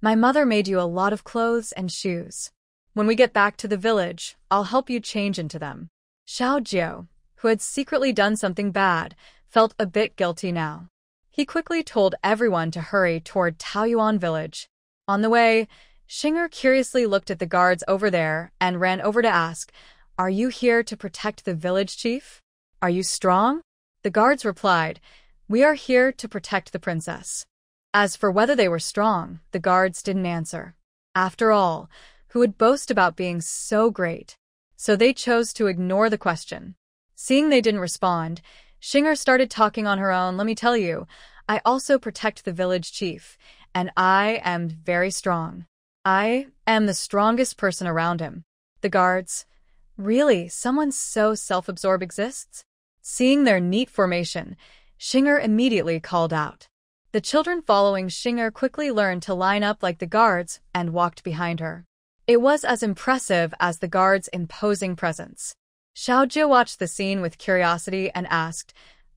my mother made you a lot of clothes and shoes. When we get back to the village, I'll help you change into them." Xiao Jiu, who had secretly done something bad, felt a bit guilty now. He quickly told everyone to hurry toward Taoyuan village. On the way, Xinger curiously looked at the guards over there and ran over to ask, "Are you here to protect the village chief? Are you strong?" The guards replied, "We are here to protect the princess." As for whether they were strong, the guards didn't answer. After all, who would boast about being so great? So they chose to ignore the question. Seeing they didn't respond, Shinger started talking on her own. "Let me tell you, I also protect the village chief, and I am very strong. I am the strongest person around him." The guards, "Really, someone so self-absorbed exists?" Seeing their neat formation, Shinger immediately called out. The children following Shinger quickly learned to line up like the guards and walked behind her. It was as impressive as the guards' imposing presence. Xiaojie watched the scene with curiosity and asked,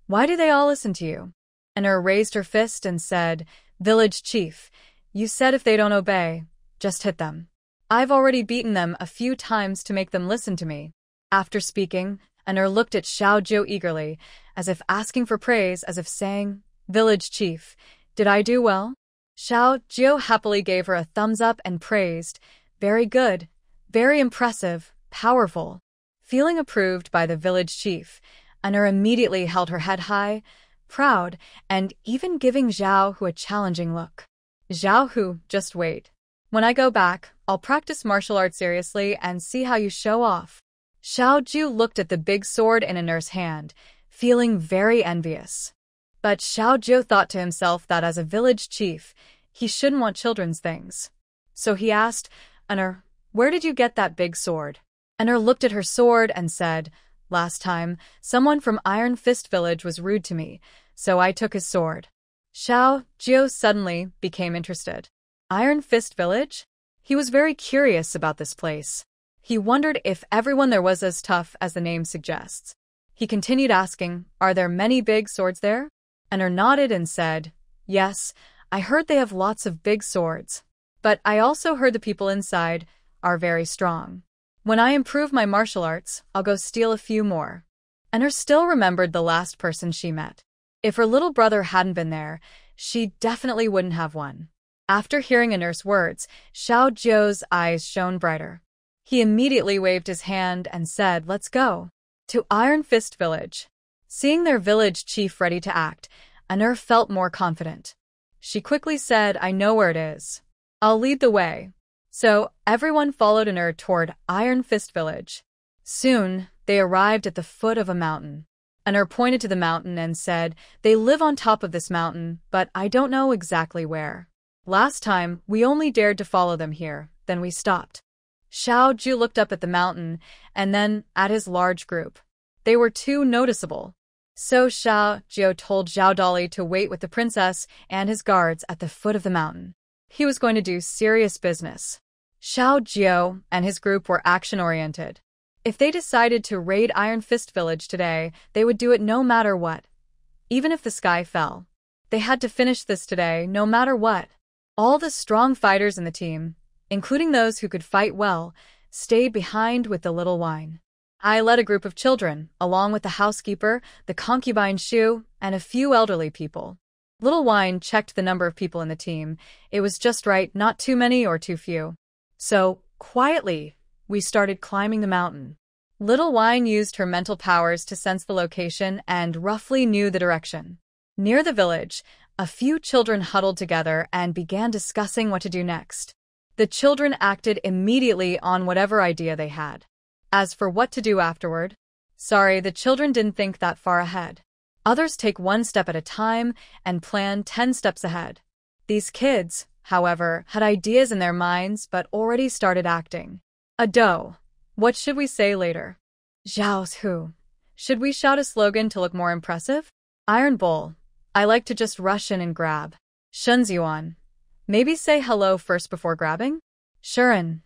"Why do they all listen to you?" Anna raised her fist and said, "Village chief, you said if they don't obey, just hit them. I've already beaten them a few times to make them listen to me." After speaking, Anna looked at Xiaojie eagerly, as if asking for praise, as if saying, "Village chief, did I do well?" Xiaojie happily gave her a thumbs up and praised, "Very good, very impressive, powerful." Feeling approved by the village chief, Anna immediately held her head high, proud, and even giving Zhao Hu a challenging look. "Zhao Hu, just wait. When I go back, I'll practice martial arts seriously and see how you show off." Xiaojie looked at the big sword in Anna's hand, feeling very envious. But Xiaojie thought to himself that as a village chief, he shouldn't want children's things. So he asked, "Anna, where did you get that big sword?" Anna looked at her sword and said, "Last time, someone from Iron Fist Village was rude to me, so I took his sword." Xiaojie suddenly became interested. Iron Fist Village? He was very curious about this place. He wondered if everyone there was as tough as the name suggests. He continued asking, "Are there many big swords there?" Anna nodded and said, "Yes, I heard they have lots of big swords. But I also heard the people inside are very strong. When I improve my martial arts, I'll go steal a few more." Anna still remembered the last person she met. If her little brother hadn't been there, she definitely wouldn't have one. After hearing Anna's words, Xiaojie's eyes shone brighter. He immediately waved his hand and said, "Let's go." To Iron Fist Village. Seeing their village chief ready to act, Anna felt more confident. She quickly said, "I know where it is. I'll lead the way." So everyone followed Anna toward Iron Fist Village. Soon, they arrived at the foot of a mountain. Anna pointed to the mountain and said, "They live on top of this mountain, but I don't know exactly where. Last time, we only dared to follow them here, then we stopped." Xiaojie looked up at the mountain and then at his large group. They were too noticeable. So Xiaojie told Zhao Dali to wait with the princess and his guards at the foot of the mountain. He was going to do serious business. Xiaojie and his group were action-oriented. If they decided to raid Iron Fist Village today, they would do it no matter what. Even if the sky fell. They had to finish this today, no matter what. All the strong fighters in the team, including those who could fight well, stayed behind with the little wine. I led a group of children, along with the housekeeper, the concubine Shu, and a few elderly people. Little Wine checked the number of people in the team. It was just right, not too many or too few. So, quietly, we started climbing the mountain. Little Wine used her mental powers to sense the location and roughly knew the direction. Near the village, a few children huddled together and began discussing what to do next. The children acted immediately on whatever idea they had. As for what to do afterward, sorry, the children didn't think that far ahead. Others take one step at a time and plan 10 steps ahead. These kids, however, had ideas in their minds but already started acting. Ado, what should we say later? Zhao's Hu. Should we shout a slogan to look more impressive? Iron Bowl. I like to just rush in and grab. Shunzhuan. Maybe say hello first before grabbing? Shuren.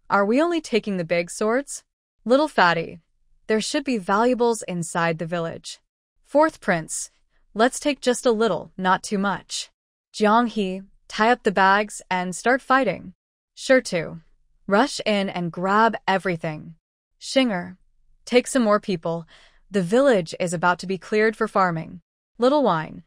Are we only taking the big swords? Little Fatty. There should be valuables inside the village. Fourth Prince. Let's take just a little, not too much. Jianghe. Tie up the bags and start fighting. Sure to. Rush in and grab everything. Shinger. Take some more people. The village is about to be cleared for farming. Little Wine.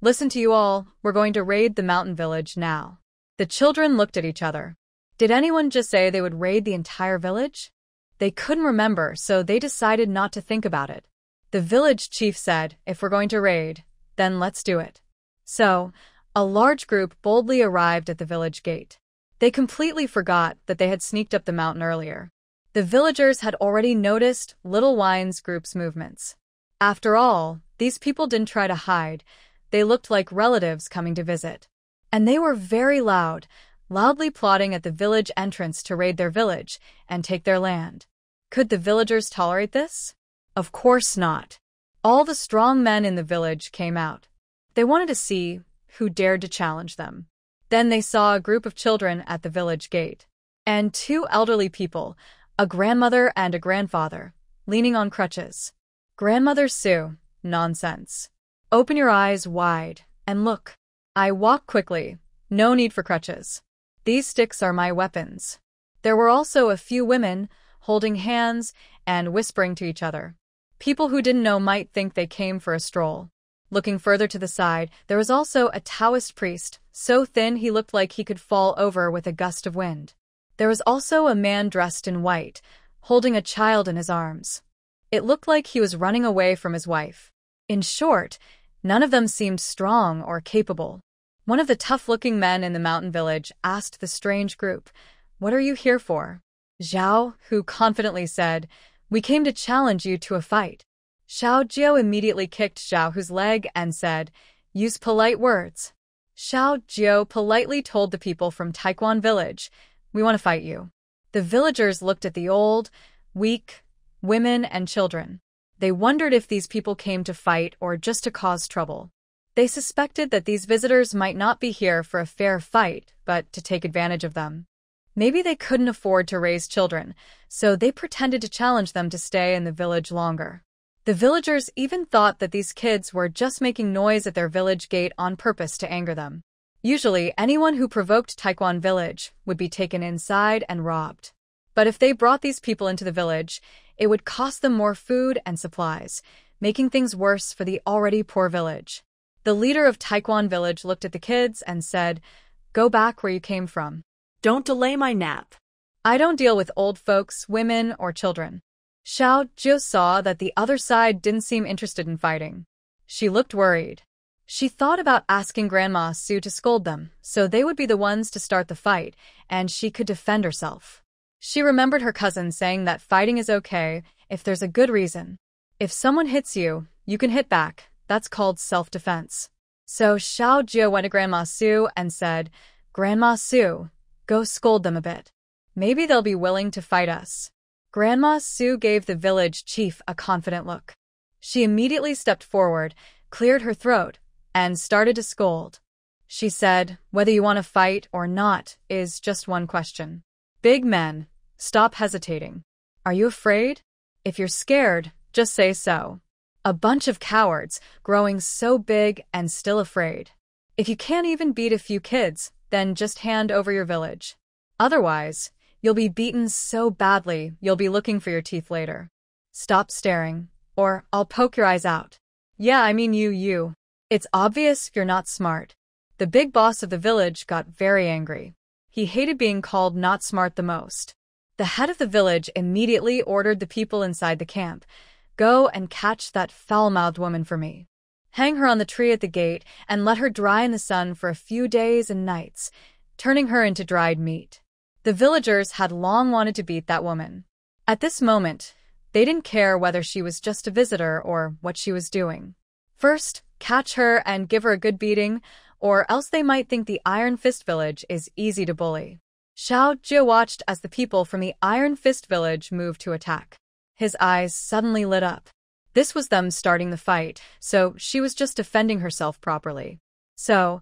Listen to you all, we're going to raid the mountain village now. The children looked at each other. Did anyone just say they would raid the entire village? They couldn't remember, so they decided not to think about it. The village chief said, "If we're going to raid, then let's do it." So, a large group boldly arrived at the village gate. They completely forgot that they had sneaked up the mountain earlier. The villagers had already noticed Little Wine's group's movements. After all, these people didn't try to hide. They looked like relatives coming to visit. And they were very loud, loudly plotting at the village entrance to raid their village and take their land. Could the villagers tolerate this? Of course not. All the strong men in the village came out. They wanted to see who dared to challenge them. Then they saw a group of children at the village gate. And two elderly people, a grandmother and a grandfather, leaning on crutches. Grandmother Sue, nonsense. Open your eyes wide and look. I walk quickly. No need for crutches. These sticks are my weapons. There were also a few women, holding hands and whispering to each other. People who didn't know might think they came for a stroll. Looking further to the side, there was also a Taoist priest, so thin he looked like he could fall over with a gust of wind. There was also a man dressed in white, holding a child in his arms. It looked like he was running away from his wife. In short, none of them seemed strong or capable. One of the tough-looking men in the mountain village asked the strange group, "What are you here for?" Zhao, who confidently said, "We came to challenge you to a fight." Xiao Jiao immediately kicked Zhao's leg and said, "Use polite words." Xiao Jiao politely told the people from Taekwon village, "We want to fight you." The villagers looked at the old, weak, women and children. They wondered if these people came to fight or just to cause trouble. They suspected that these visitors might not be here for a fair fight, but to take advantage of them. Maybe they couldn't afford to raise children, so they pretended to challenge them to stay in the village longer. The villagers even thought that these kids were just making noise at their village gate on purpose to anger them. Usually, anyone who provoked Taekwon village would be taken inside and robbed. But if they brought these people into the village, it would cost them more food and supplies, making things worse for the already poor village. The leader of Taekwon village looked at the kids and said, "Go back where you came from. Don't delay my nap." I don't deal with old folks, women, or children." Xiao Jiao saw that the other side didn't seem interested in fighting. She looked worried. She thought about asking Grandma Sue to scold them, so they would be the ones to start the fight, and she could defend herself. She remembered her cousin saying that fighting is okay if there's a good reason. If someone hits you, you can hit back. That's called self-defense. So Xiao Jiao went to Grandma Sue and said, "Grandma Sue, go scold them a bit. Maybe they'll be willing to fight us." Grandma Sue gave the village chief a confident look. She immediately stepped forward, cleared her throat, and started to scold. She said, "Whether you want to fight or not is just one question. Big men, stop hesitating. Are you afraid? If you're scared, just say so. A bunch of cowards, growing so big and still afraid. If you can't even beat a few kids, then just hand over your village. Otherwise, you'll be beaten so badly you'll be looking for your teeth later. Stop staring, or I'll poke your eyes out. Yeah, I mean you. It's obvious you're not smart." The big boss of the village got very angry. He hated being called not smart the most. The head of the village immediately ordered the people inside the camp, "Go and catch that foul-mouthed woman for me. Hang her on the tree at the gate and let her dry in the sun for a few days and nights, turning her into dried meat." The villagers had long wanted to beat that woman. At this moment, they didn't care whether she was just a visitor or what she was doing. First, catch her and give her a good beating, or else they might think the Iron Fist village is easy to bully. Xiao Jiao watched as the people from the Iron Fist village moved to attack. His eyes suddenly lit up. This was them starting the fight, so she was just defending herself properly. So,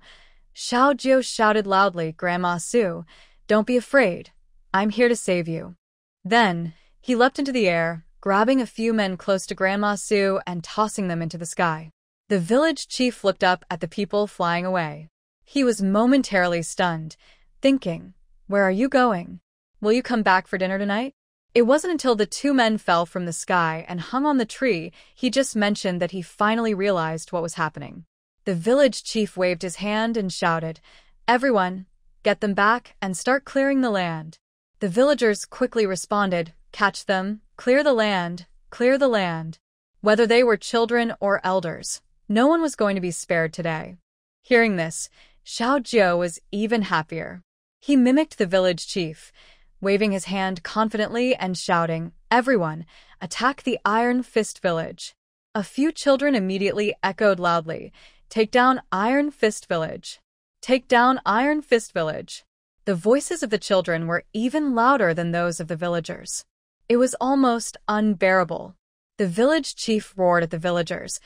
Xiao Jiao shouted loudly, "Grandma Sue, don't be afraid. I'm here to save you." Then, he leapt into the air, grabbing a few men close to Grandma Sue and tossing them into the sky. The village chief looked up at the people flying away. He was momentarily stunned, thinking, "Where are you going? Will you come back for dinner tonight?" It wasn't until the two men fell from the sky and hung on the tree he just mentioned that he finally realized what was happening. The village chief waved his hand and shouted, "Everyone, get them back and start clearing the land." The villagers quickly responded, catch them, clear the land, clear the land. Whether they were children or elders, no one was going to be spared today. Hearing this, Xiao Jiu was even happier. He mimicked the village chief, waving his hand confidently and shouting, "Everyone, attack the Iron Fist village." A few children immediately echoed loudly, "Take down Iron Fist village. Take down Iron Fist village." The voices of the children were even louder than those of the villagers. It was almost unbearable. The village chief roared at the villagers,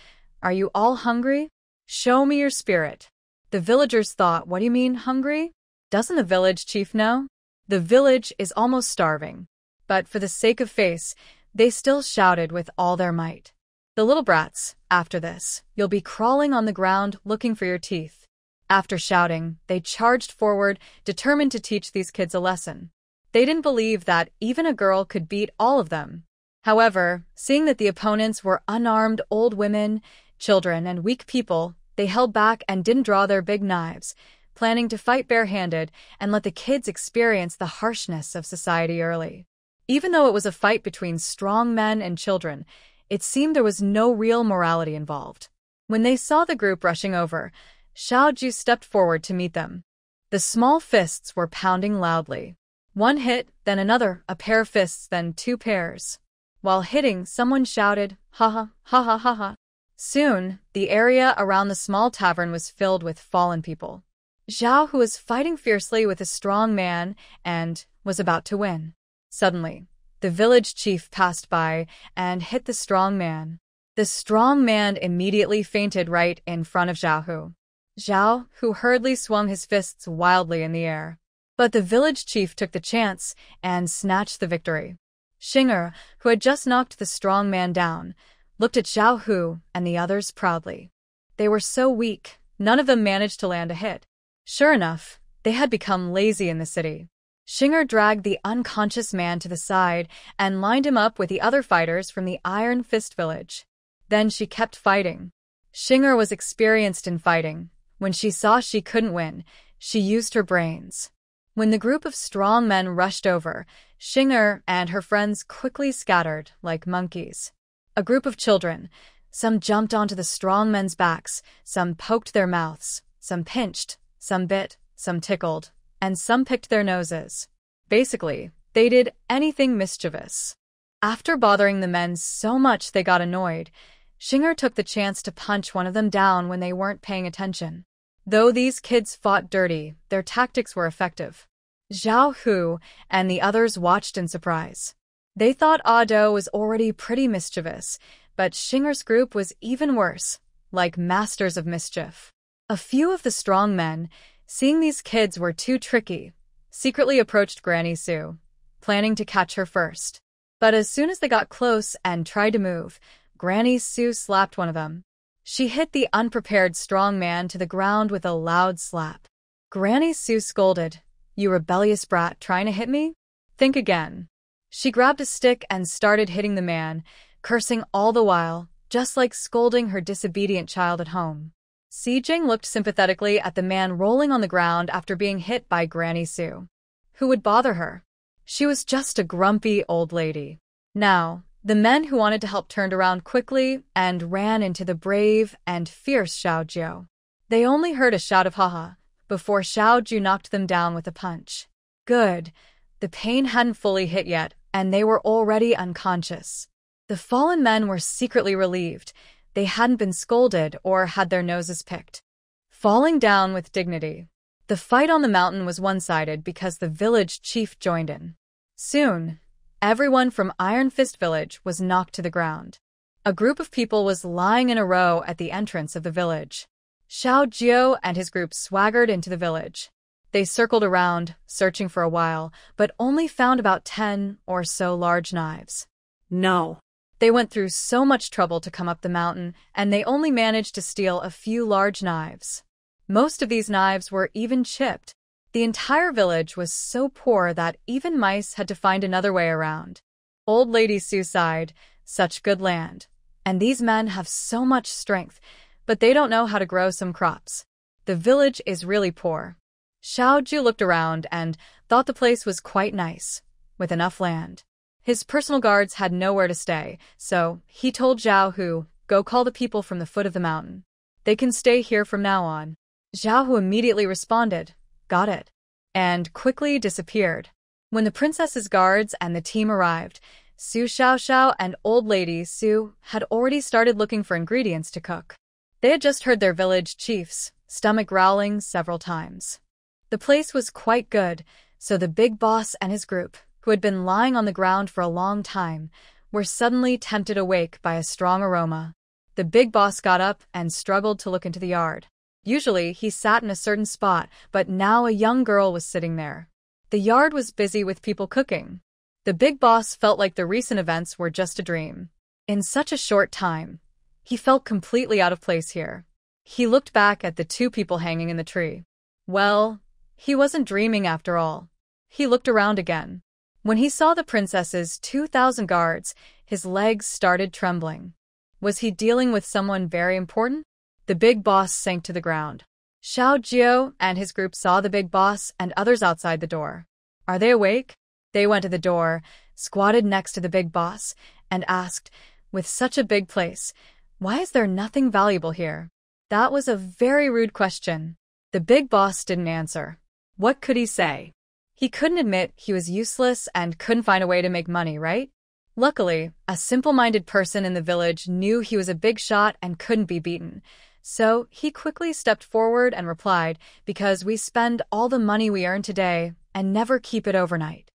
"Are you all hungry? Show me your spirit." The villagers thought, "What do you mean, hungry? Doesn't the village chief know? The village is almost starving." But for the sake of face, they still shouted with all their might. "The little brats, after this, you'll be crawling on the ground looking for your teeth." After shouting, they charged forward, determined to teach these kids a lesson. They didn't believe that even a girl could beat all of them. However, seeing that the opponents were unarmed old women, children, and weak people, they held back and didn't draw their big knives, planning to fight barehanded and let the kids experience the harshness of society early. Even though it was a fight between strong men and children, it seemed there was no real morality involved. When they saw the group rushing over, Xiao Jiu stepped forward to meet them. The small fists were pounding loudly. One hit, then another, a pair of fists, then two pairs. While hitting, someone shouted, "Ha ha, ha ha ha ha." Soon, the area around the small tavern was filled with fallen people. Zhao, who was fighting fiercely with a strong man and was about to win. Suddenly, the village chief passed by and hit the strong man. The strong man immediately fainted right in front of Zhao, who hurriedly swung his fists wildly in the air. But the village chief took the chance and snatched the victory. Xing'er, who had just knocked the strong man down, looked at Zhao Hu and the others proudly. They were so weak, none of them managed to land a hit. Sure enough, they had become lazy in the city. Xing'er dragged the unconscious man to the side and lined him up with the other fighters from the Iron Fist village. Then she kept fighting. Xing'er was experienced in fighting. When she saw she couldn't win, she used her brains. When the group of strong men rushed over, Xing'er and her friends quickly scattered like monkeys. A group of children. Some jumped onto the strong men's backs, some poked their mouths, some pinched, some bit, some tickled, and some picked their noses. Basically, they did anything mischievous. After bothering the men so much they got annoyed, Xing'er took the chance to punch one of them down when they weren't paying attention. Though these kids fought dirty, their tactics were effective. Zhao Hu and the others watched in surprise. They thought Ado was already pretty mischievous, but Xing'er's group was even worse, like masters of mischief. A few of the strong men, seeing these kids were too tricky, secretly approached Granny Su, planning to catch her first. But as soon as they got close and tried to move, Granny Su slapped one of them. She hit the unprepared strong man to the ground with a loud slap. Granny Su scolded, "You rebellious brat trying to hit me? Think again." She grabbed a stick and started hitting the man, cursing all the while, just like scolding her disobedient child at home. Si Jing looked sympathetically at the man rolling on the ground after being hit by Granny Su. Who would bother her? She was just a grumpy old lady. Now, the men who wanted to help turned around quickly and ran into the brave and fierce Xiao Jiu. They only heard a shout of "haha" before Xiao Jiu knocked them down with a punch. Good. The pain hadn't fully hit yet, and they were already unconscious. The fallen men were secretly relieved. They hadn't been scolded or had their noses picked. Falling down with dignity. The fight on the mountain was one-sided because the village chief joined in. Soon, everyone from Iron Fist Village was knocked to the ground. A group of people was lying in a row at the entrance of the village. Xiao Jiu and his group swaggered into the village. They circled around, searching for a while, but only found about 10 or so large knives. No. They went through so much trouble to come up the mountain, and they only managed to steal a few large knives. Most of these knives were even chipped. The entire village was so poor that even mice had to find another way around. Old Lady Su sighed, "Such good land. And these men have so much strength, but they don't know how to grow some crops. The village is really poor." Xiao Jiu looked around and thought the place was quite nice, with enough land. His personal guards had nowhere to stay, so he told Zhao Hu, "Go call the people from the foot of the mountain. They can stay here from now on." Zhao Hu immediately responded, "Got it," and quickly disappeared. When the princess's guards and the team arrived, Su Xiaoxiao and old lady Su had already started looking for ingredients to cook. They had just heard their village chief's stomach growling several times. The place was quite good, so the big boss and his group, who had been lying on the ground for a long time, were suddenly tempted awake by a strong aroma. The big boss got up and struggled to look into the yard. Usually, he sat in a certain spot, but now a young girl was sitting there. The yard was busy with people cooking. The big boss felt like the recent events were just a dream. In such a short time, he felt completely out of place here. He looked back at the two people hanging in the tree. Well, he wasn't dreaming after all. He looked around again. When he saw the princess's 2,000 guards, his legs started trembling. Was he dealing with someone very important? The big boss sank to the ground. Xiao Jiao and his group saw the big boss and others outside the door. Are they awake? They went to the door, squatted next to the big boss, and asked, with such a big place, "Why is there nothing valuable here?" That was a very rude question. The big boss didn't answer. What could he say? He couldn't admit he was useless and couldn't find a way to make money, right? Luckily, a simple-minded person in the village knew he was a big shot and couldn't be beaten. So he quickly stepped forward and replied, "Because we spend all the money we earn today and never keep it overnight.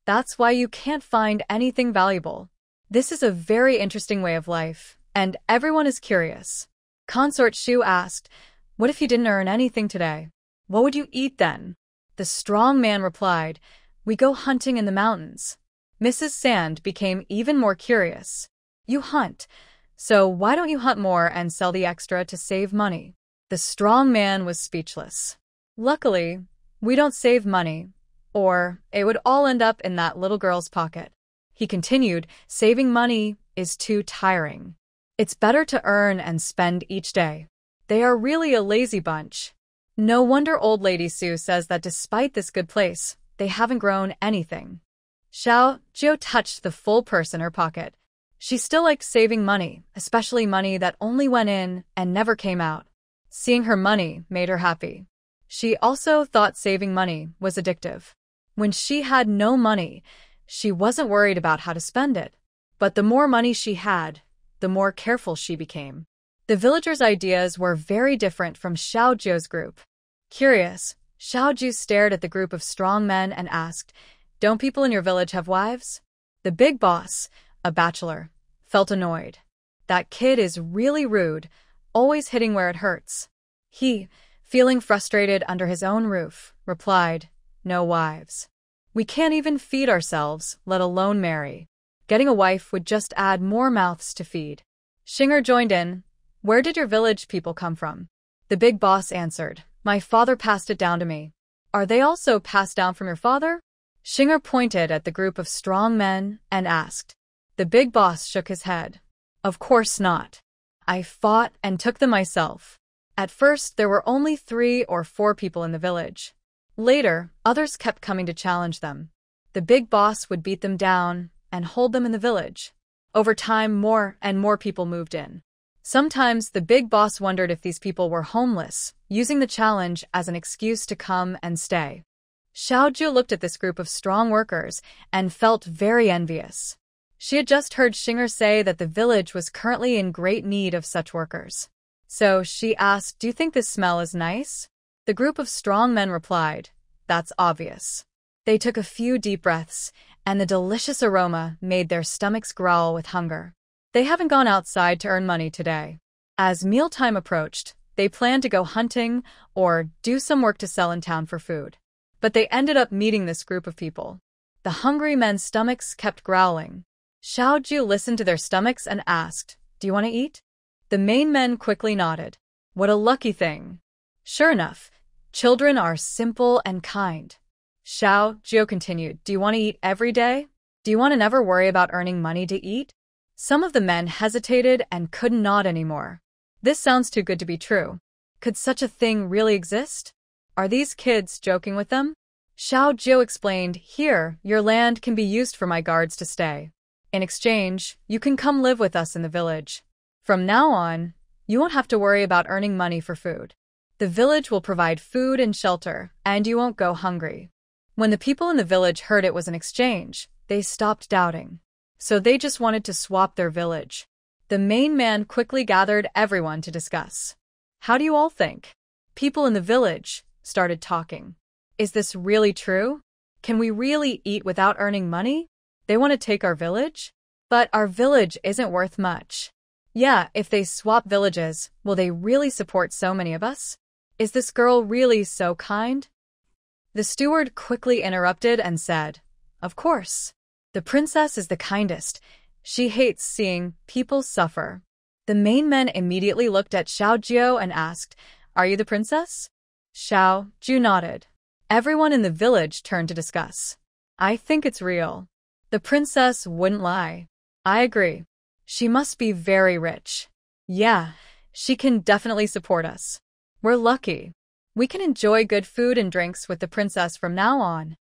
That's why you can't find anything valuable. This is a very interesting way of life, and everyone is curious." Consort Shu asked, "What if you didn't earn anything today? What would you eat then?" The strong man replied, "We go hunting in the mountains." Mrs. Sand became even more curious. "You hunt, so why don't you hunt more and sell the extra to save money?" The strong man was speechless. "Luckily, we don't save money, or it would all end up in that little girl's pocket." He continued, "Saving money is too tiring. It's better to earn and spend each day. They are really a lazy bunch." No wonder old lady Su says that despite this good place, they haven't grown anything. Xiao Jiao touched the full purse in her pocket. She still liked saving money, especially money that only went in and never came out. Seeing her money made her happy. She also thought saving money was addictive. When she had no money, she wasn't worried about how to spend it. But the more money she had, the more careful she became. The villagers' ideas were very different from Xiao Jiao's group. Curious, Xiao Jiu stared at the group of strong men and asked, "Don't people in your village have wives?" The big boss, a bachelor, felt annoyed. That kid is really rude, always hitting where it hurts. He, feeling frustrated under his own roof, replied, "No wives. We can't even feed ourselves, let alone marry. Getting a wife would just add more mouths to feed." Xinger joined in. "Where did your village people come from?" The big boss answered, "My father passed it down to me." "Are they also passed down from your father?" Xinger pointed at the group of strong men and asked. The big boss shook his head. "Of course not. I fought and took them myself. At first, there were only 3 or 4 people in the village. Later, others kept coming to challenge them. The big boss would beat them down and hold them in the village. Over time, more and more people moved in. Sometimes the big boss wondered if these people were homeless, using the challenge as an excuse to come and stay. Xiaoju looked at this group of strong workers and felt very envious. She had just heard Xinger say that the village was currently in great need of such workers. So she asked, "Do you think this smell is nice?" The group of strong men replied, "That's obvious." They took a few deep breaths, and the delicious aroma made their stomachs growl with hunger. They haven't gone outside to earn money today. As mealtime approached, they planned to go hunting or do some work to sell in town for food. But they ended up meeting this group of people. The hungry men's stomachs kept growling. Xiaoju listened to their stomachs and asked, "Do you want to eat?" The main men quickly nodded. What a lucky thing. Sure enough, children are simple and kind. Xiaoju continued, "Do you want to eat every day? Do you want to never worry about earning money to eat?" Some of the men hesitated and couldn't nod anymore. This sounds too good to be true. Could such a thing really exist? Are these kids joking with them? Xiao Jiu explained, "Here, your land can be used for my guards to stay. In exchange, you can come live with us in the village. From now on, you won't have to worry about earning money for food. The village will provide food and shelter, and you won't go hungry." When the people in the village heard it was an exchange, they stopped doubting. So they just wanted to swap their village. The main man quickly gathered everyone to discuss. "How do you all think?" People in the village started talking. "Is this really true? Can we really eat without earning money? They want to take our village? But our village isn't worth much. Yeah, if they swap villages, will they really support so many of us? Is this girl really so kind?" The steward quickly interrupted and said, "Of course. The princess is the kindest. She hates seeing people suffer." The main men immediately looked at Xiao Jiu and asked, "Are you the princess?" Xiao Jiu nodded. Everyone in the village turned to discuss. "I think it's real. The princess wouldn't lie." "I agree. She must be very rich." "Yeah, she can definitely support us. We're lucky. We can enjoy good food and drinks with the princess from now on."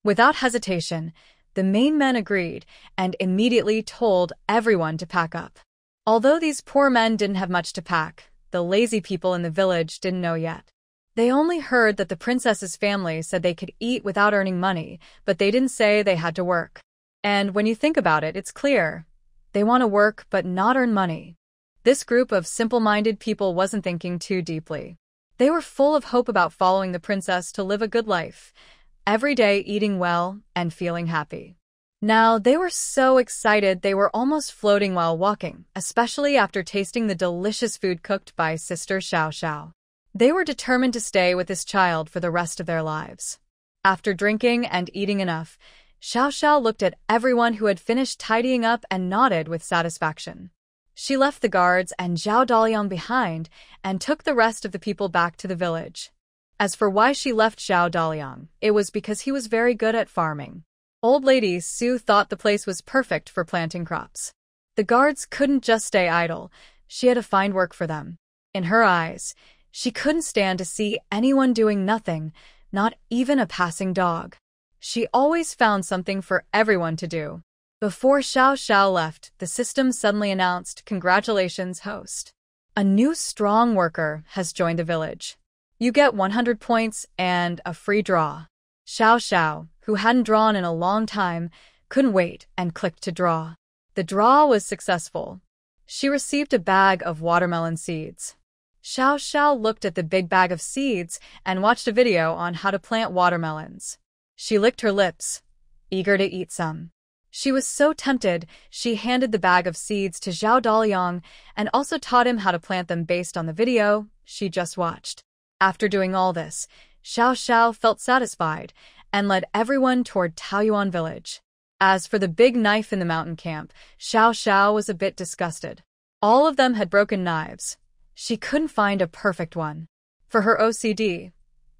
Without hesitation, the main men agreed and immediately told everyone to pack up. Although these poor men didn't have much to pack, the lazy people in the village didn't know yet. They only heard that the princess's family said they could eat without earning money, but they didn't say they had to work. And when you think about it, it's clear. They want to work but not earn money. This group of simple-minded people wasn't thinking too deeply. They were full of hope about following the princess to live a good life, every day eating well and feeling happy. Now, they were so excited they were almost floating while walking, especially after tasting the delicious food cooked by Sister Xiao Xiao. They were determined to stay with this child for the rest of their lives. After drinking and eating enough, Xiao Xiao looked at everyone who had finished tidying up and nodded with satisfaction. She left the guards and Zhao Daliang behind and took the rest of the people back to the village. As for why she left Zhao Daliang, it was because he was very good at farming. Old lady Su thought the place was perfect for planting crops. The guards couldn't just stay idle. She had to find work for them. In her eyes, she couldn't stand to see anyone doing nothing, not even a passing dog. She always found something for everyone to do. Before Xiao Xiao left, the system suddenly announced, "Congratulations, host. A new strong worker has joined the village. You get 100 points and a free draw." Xiao Xiao, who hadn't drawn in a long time, couldn't wait and clicked to draw. The draw was successful. She received a bag of watermelon seeds. Xiao Xiao looked at the big bag of seeds and watched a video on how to plant watermelons. She licked her lips, eager to eat some. She was so tempted, she handed the bag of seeds to Zhao Daliang and also taught him how to plant them based on the video she just watched. After doing all this, Xiao Xiao felt satisfied and led everyone toward Taoyuan village. As for the big knife in the mountain camp, Xiao Xiao was a bit disgusted. All of them had broken knives. She couldn't find a perfect one. For her OCD,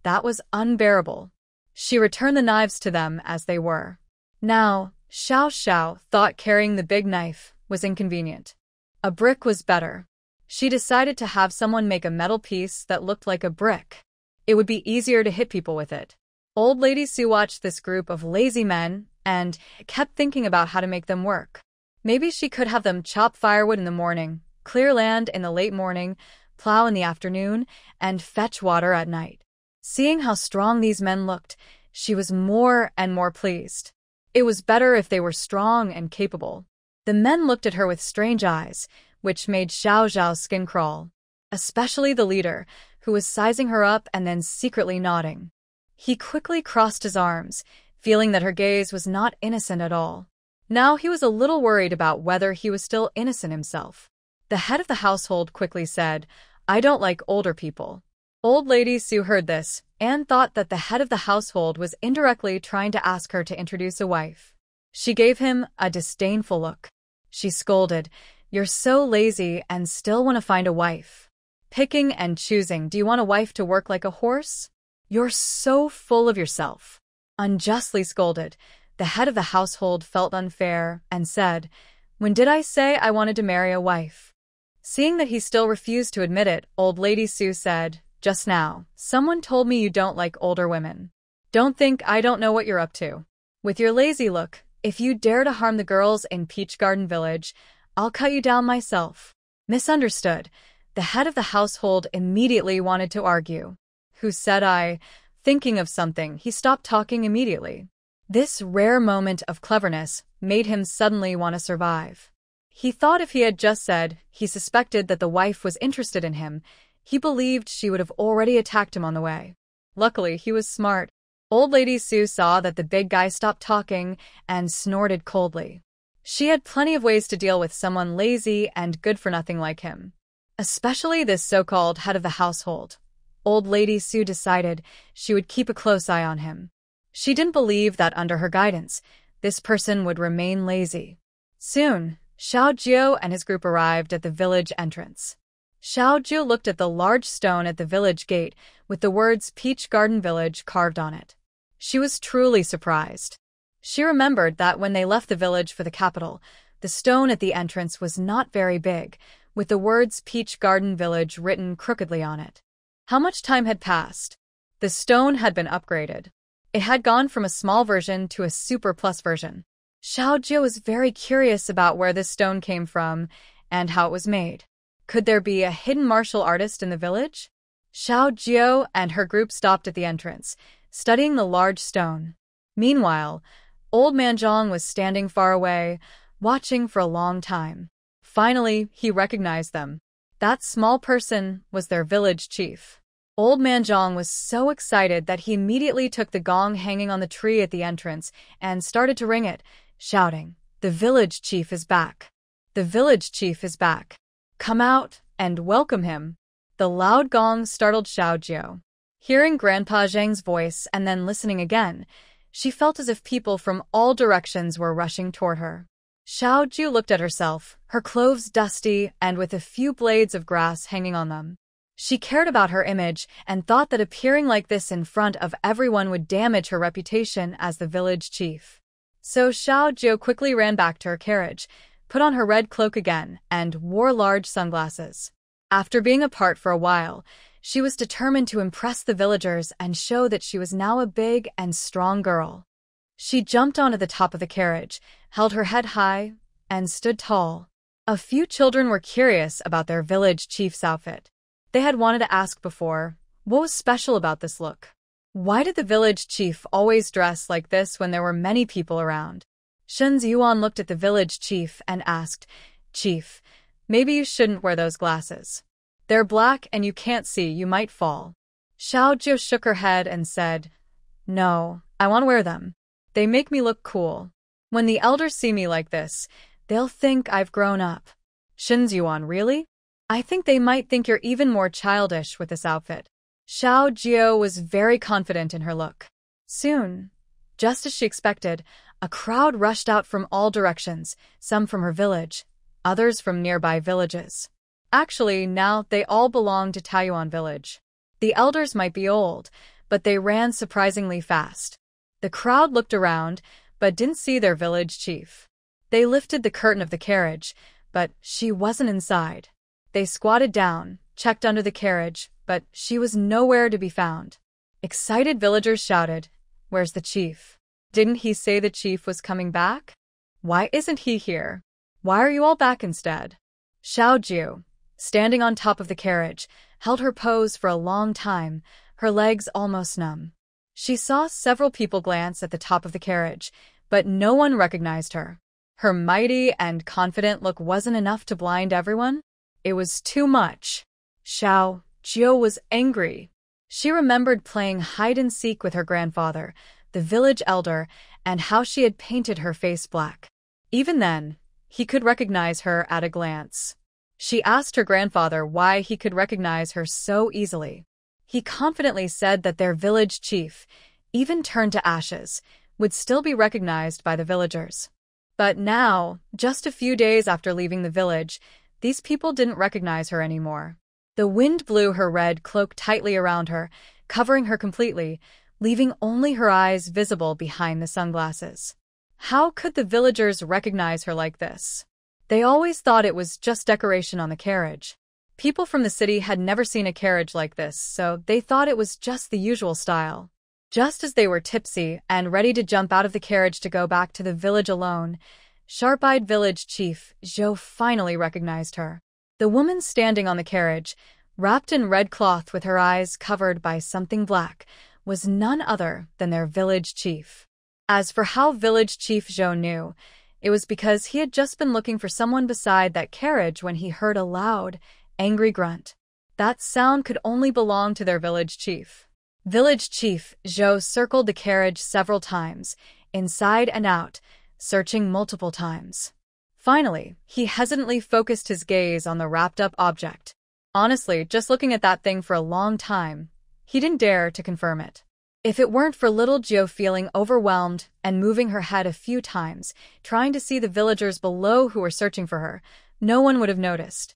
that was unbearable. She returned the knives to them as they were. Now, Xiao Xiao thought carrying the big knife was inconvenient. A brick was better. She decided to have someone make a metal piece that looked like a brick. It would be easier to hit people with it. Old Lady Sue watched this group of lazy men and kept thinking about how to make them work. Maybe she could have them chop firewood in the morning, clear land in the late morning, plow in the afternoon, and fetch water at night. Seeing how strong these men looked, she was more and more pleased. It was better if they were strong and capable. The men looked at her with strange eyes, which made Xiao Xiao's skin crawl. Especially the leader, who was sizing her up and then secretly nodding. He quickly crossed his arms, feeling that her gaze was not innocent at all. Now he was a little worried about whether he was still innocent himself. The head of the household quickly said, "I don't like older people." Old Lady Sue heard this and thought that the head of the household was indirectly trying to ask her to introduce a wife. She gave him a disdainful look. She scolded, "You're so lazy and still want to find a wife. Picking and choosing, do you want a wife to work like a horse? You're so full of yourself." Unjustly scolded, the head of the household felt unfair and said, "When did I say I wanted to marry a wife?" Seeing that he still refused to admit it, Old Lady Sue said, "Just now, someone told me you don't like older women." Don't think I don't know what you're up to. With your lazy look, if you dare to harm the girls in Peach Garden Village, I'll cut you down myself. Misunderstood. The head of the household immediately wanted to argue. Who said I? Thinking of something, he stopped talking immediately. This rare moment of cleverness made him suddenly want to survive. He thought if he had just said he suspected that the wife was interested in him, he believed she would have already attacked him on the way. Luckily, he was smart. Old Lady Sue saw that the big guy stopped talking and snorted coldly. She had plenty of ways to deal with someone lazy and good-for-nothing like him. Especially this so-called head of the household. Old Lady Sue decided she would keep a close eye on him. She didn't believe that under her guidance, this person would remain lazy. Soon, Xiao Jiu and his group arrived at the village entrance. Xiao Jiu looked at the large stone at the village gate with the words Peach Garden Village carved on it. She was truly surprised. She remembered that when they left the village for the capital, the stone at the entrance was not very big, with the words Peach Garden Village written crookedly on it. How much time had passed? The stone had been upgraded. It had gone from a small version to a super plus version. Xiao Jiu was very curious about where this stone came from and how it was made. Could there be a hidden martial artist in the village? Xiao Jiu and her group stopped at the entrance, studying the large stone. Meanwhile, Old Man Zhang was standing far away, watching for a long time. Finally, he recognized them. That small person was their village chief. Old Man Zhang was so excited that he immediately took the gong hanging on the tree at the entrance and started to ring it, shouting, "The village chief is back! The village chief is back! Come out and welcome him!" The loud gong startled Xiao Jiu. Hearing Grandpa Zhang's voice and then listening again, she felt as if people from all directions were rushing toward her. Xiao Jiu looked at herself, her clothes dusty and with a few blades of grass hanging on them. She cared about her image and thought that appearing like this in front of everyone would damage her reputation as the village chief. So Xiao Jiu quickly ran back to her carriage, put on her red cloak again, and wore large sunglasses. After being apart for a while, she was determined to impress the villagers and show that she was now a big and strong girl. She jumped onto the top of the carriage, held her head high, and stood tall. A few children were curious about their village chief's outfit. They had wanted to ask before, what was special about this look? Why did the village chief always dress like this when there were many people around? Shen Ziyuan looked at the village chief and asked, "Chief, maybe you shouldn't wear those glasses. They're black and you can't see, you might fall." Xiao Jiu shook her head and said, "No, I want to wear them. They make me look cool. When the elders see me like this, they'll think I've grown up." Shen Ziyuan, really? I think they might think you're even more childish with this outfit. Xiao Jiu was very confident in her look. Soon, just as she expected, a crowd rushed out from all directions, some from her village, others from nearby villages. Actually, now they all belonged to Taiyuan village. The elders might be old, but they ran surprisingly fast. The crowd looked around, but didn't see their village chief. They lifted the curtain of the carriage, but she wasn't inside. They squatted down, checked under the carriage, but she was nowhere to be found. Excited villagers shouted, "Where's the chief? Didn't he say the chief was coming back? Why isn't he here? Why are you all back instead?" Xiao Jiu, standing on top of the carriage, held her pose for a long time, her legs almost numb. She saw several people glance at the top of the carriage, but no one recognized her. Her mighty and confident look wasn't enough to blind everyone. It was too much. Xiao Jiu was angry. She remembered playing hide-and-seek with her grandfather, the village elder, and how she had painted her face black. Even then, he could recognize her at a glance. She asked her grandfather why he could recognize her so easily. He confidently said that their village chief, even turned to ashes, would still be recognized by the villagers. But now, just a few days after leaving the village, these people didn't recognize her anymore. The wind blew her red cloak tightly around her, covering her completely, leaving only her eyes visible behind the sunglasses. How could the villagers recognize her like this? They always thought it was just decoration on the carriage. People from the city had never seen a carriage like this, so they thought it was just the usual style. Just as they were tipsy and ready to jump out of the carriage to go back to the village alone, sharp-eyed village chief Zhou finally recognized her. The woman standing on the carriage, wrapped in red cloth with her eyes covered by something black, was none other than their village chief. As for how village chief Zhou knew, it was because he had just been looking for someone beside that carriage when he heard a loud, angry grunt. That sound could only belong to their village chief. Village chief Zhou circled the carriage several times, inside and out, searching multiple times. Finally, he hesitantly focused his gaze on the wrapped-up object. Honestly, just looking at that thing for a long time, he didn't dare to confirm it. If it weren't for little Zhou feeling overwhelmed and moving her head a few times, trying to see the villagers below who were searching for her, no one would have noticed.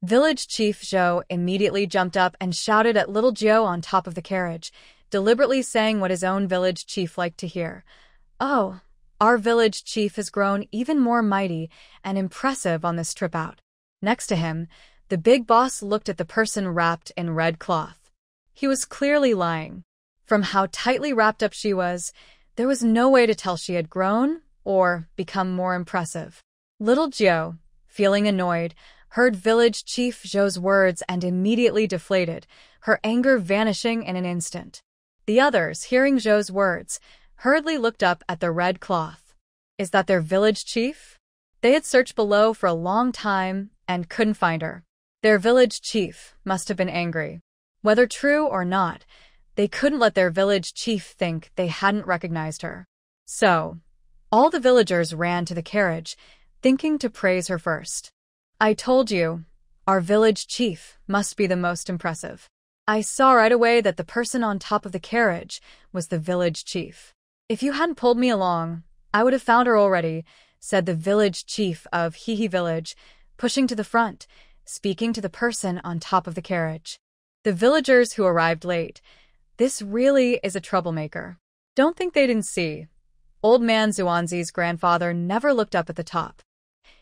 Village Chief Zhou immediately jumped up and shouted at little Zhou on top of the carriage, deliberately saying what his own village chief liked to hear. "Oh, our village chief has grown even more mighty and impressive on this trip out." Next to him, the big boss looked at the person wrapped in red cloth. He was clearly lying. From how tightly wrapped up she was, there was no way to tell she had grown or become more impressive. Little Zhou, feeling annoyed, heard village chief Zhou's words and immediately deflated, her anger vanishing in an instant. The others, hearing Zhou's words, hurriedly looked up at the red cloth. Is that their village chief? They had searched below for a long time and couldn't find her. Their village chief must have been angry. Whether true or not, they couldn't let their village chief think they hadn't recognized her. So, all the villagers ran to the carriage, thinking to praise her first. "I told you, our village chief must be the most impressive. I saw right away that the person on top of the carriage was the village chief. If you hadn't pulled me along, I would have found her already," said the village chief of Hehe village, pushing to the front, speaking to the person on top of the carriage. The villagers who arrived late, "This really is a troublemaker." Don't think they didn't see. Old man Xuanzi's grandfather never looked up at the top.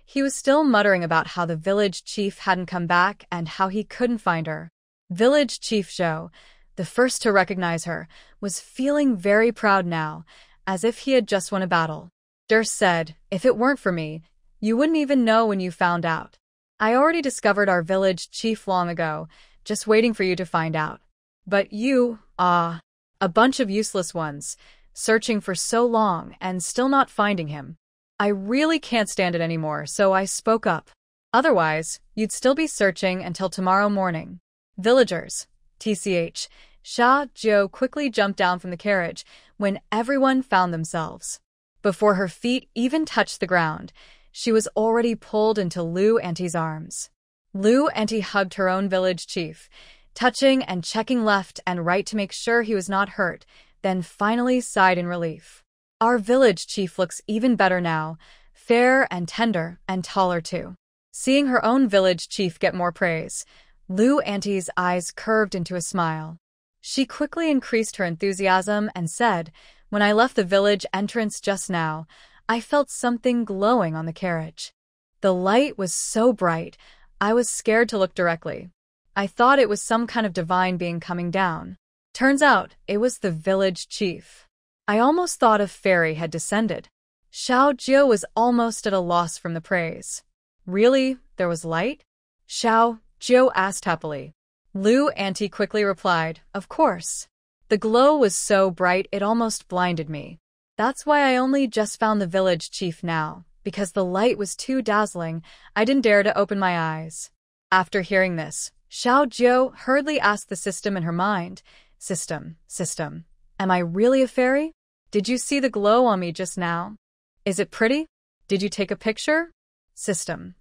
He was still muttering about how the village chief hadn't come back and how he couldn't find her. Village Chief Zhou, the first to recognize her, was feeling very proud now, as if he had just won a battle. Durst said, "If it weren't for me, you wouldn't even know when you found out. I already discovered our village chief long ago, just waiting for you to find out. But you, a bunch of useless ones, searching for so long and still not finding him. I really can't stand it anymore, so I spoke up. Otherwise, you'd still be searching until tomorrow morning." Villagers, tch, Sha Zhou quickly jumped down from the carriage when everyone found themselves. Before her feet even touched the ground, she was already pulled into Lu Auntie's arms. Lu Auntie hugged her own village chief, touching and checking left and right to make sure he was not hurt, then finally sighed in relief. "Our village chief looks even better now, fair and tender and taller too." Seeing her own village chief get more praise, Lu Auntie's eyes curved into a smile. She quickly increased her enthusiasm and said, "When I left the village entrance just now, I felt something glowing on the carriage. The light was so bright, I was scared to look directly. I thought it was some kind of divine being coming down. Turns out it was the village chief. I almost thought a fairy had descended." Xiao Jiu was almost at a loss from the praise. "Really? There was light?" Xiao Jiu asked happily. Lu Auntie quickly replied, "Of course. The glow was so bright it almost blinded me. That's why I only just found the village chief now, because the light was too dazzling, I didn't dare to open my eyes." After hearing this, Xiao Jiu hurriedly asked the system in her mind, System, am I really a fairy? Did you see the glow on me just now? Is it pretty? Did you take a picture?" System: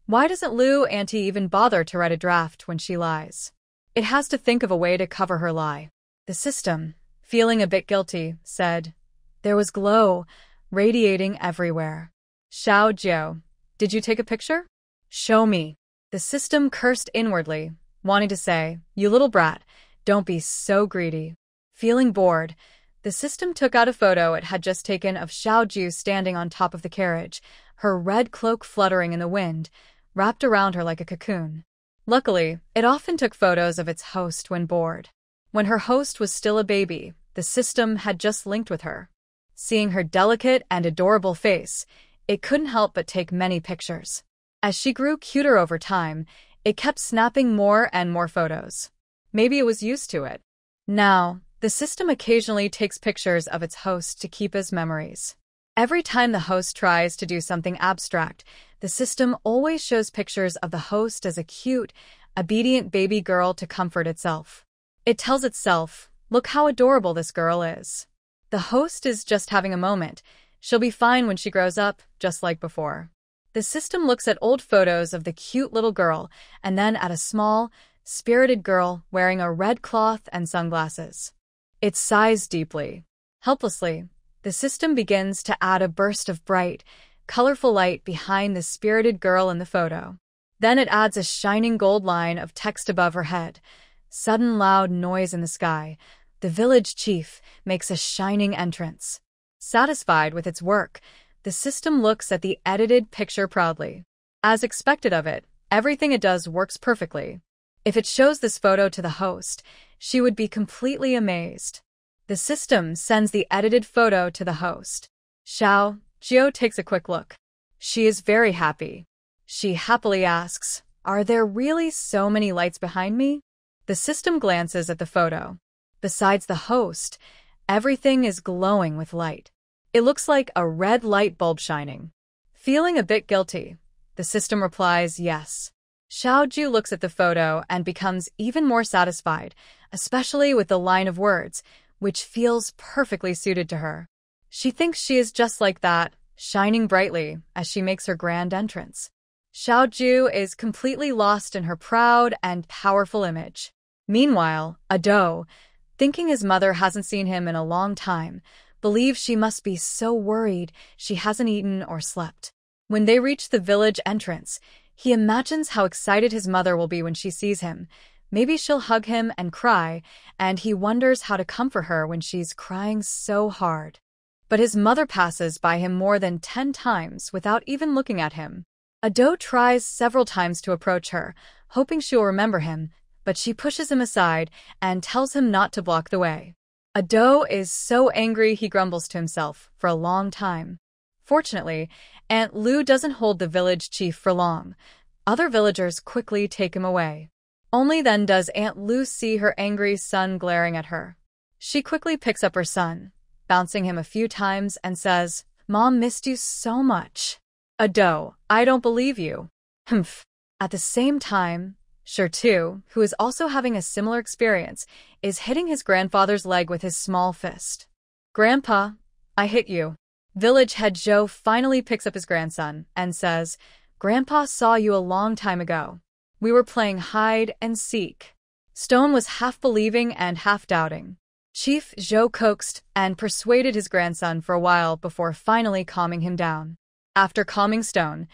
Why doesn't Lu Auntie even bother to write a draft when she lies? It has to think of a way to cover her lie. The system, feeling a bit guilty, said, "There was glow, radiating everywhere." Xiao Jiu: Did you take a picture? Show me. The system cursed inwardly, wanting to say, "You little brat, don't be so greedy." Feeling bored, the system took out a photo it had just taken of Xiao Jiu standing on top of the carriage, her red cloak fluttering in the wind, wrapped around her like a cocoon. Luckily, it often took photos of its host when bored. When her host was still a baby, the system had just linked with her. Seeing her delicate and adorable face, it couldn't help but take many pictures. As she grew cuter over time, it kept snapping more and more photos. Maybe it was used to it. Now, the system occasionally takes pictures of its host to keep as memories. Every time the host tries to do something abstract, the system always shows pictures of the host as a cute, obedient baby girl to comfort itself. It tells itself, "Look how adorable this girl is." The host is just having a moment. She'll be fine when she grows up, just like before. The system looks at old photos of the cute little girl and then at a small, spirited girl wearing a red cloth and sunglasses. It sighs deeply. Helplessly, the system begins to add a burst of bright, colorful light behind the spirited girl in the photo. Then it adds a shining gold line of text above her head. Sudden loud noise in the sky. The village chief makes a shining entrance. Satisfied with its work, the system looks at the edited picture proudly. As expected of it, everything it does works perfectly. If it shows this photo to the host, she would be completely amazed. The system sends the edited photo to the host. Xiao Jiao takes a quick look. She is very happy. She happily asks, "Are there really so many lights behind me?" The system glances at the photo. Besides the host, everything is glowing with light. It looks like a red light bulb shining. Feeling a bit guilty, the system replies yes. Xiaoju looks at the photo and becomes even more satisfied, especially with the line of words, which feels perfectly suited to her. She thinks she is just like that, shining brightly as she makes her grand entrance. Xiaoju is completely lost in her proud and powerful image. Meanwhile, Ado, thinking his mother hasn't seen him in a long time, believes she must be so worried she hasn't eaten or slept. When they reach the village entrance, he imagines how excited his mother will be when she sees him. Maybe she'll hug him and cry, and he wonders how to comfort her when she's crying so hard. But his mother passes by him more than 10 times without even looking at him. Ado tries several times to approach her, hoping she'll remember him, but she pushes him aside and tells him not to block the way. Ado is so angry he grumbles to himself for a long time. Fortunately, Aunt Lu doesn't hold the village chief for long. Other villagers quickly take him away. Only then does Aunt Lu see her angry son glaring at her. She quickly picks up her son, bouncing him a few times, and says, "Mom missed you so much." Ado, "I don't believe you." Humph. At the same time, Shirtu, who is also having a similar experience, is hitting his grandfather's leg with his small fist. "Grandpa, I hit you." Village head Zhou finally picks up his grandson and says, "Grandpa saw you a long time ago. We were playing hide and seek." Stone was half believing and half doubting. Chief Zhou coaxed and persuaded his grandson for a while before finally calming him down. After calming Stone,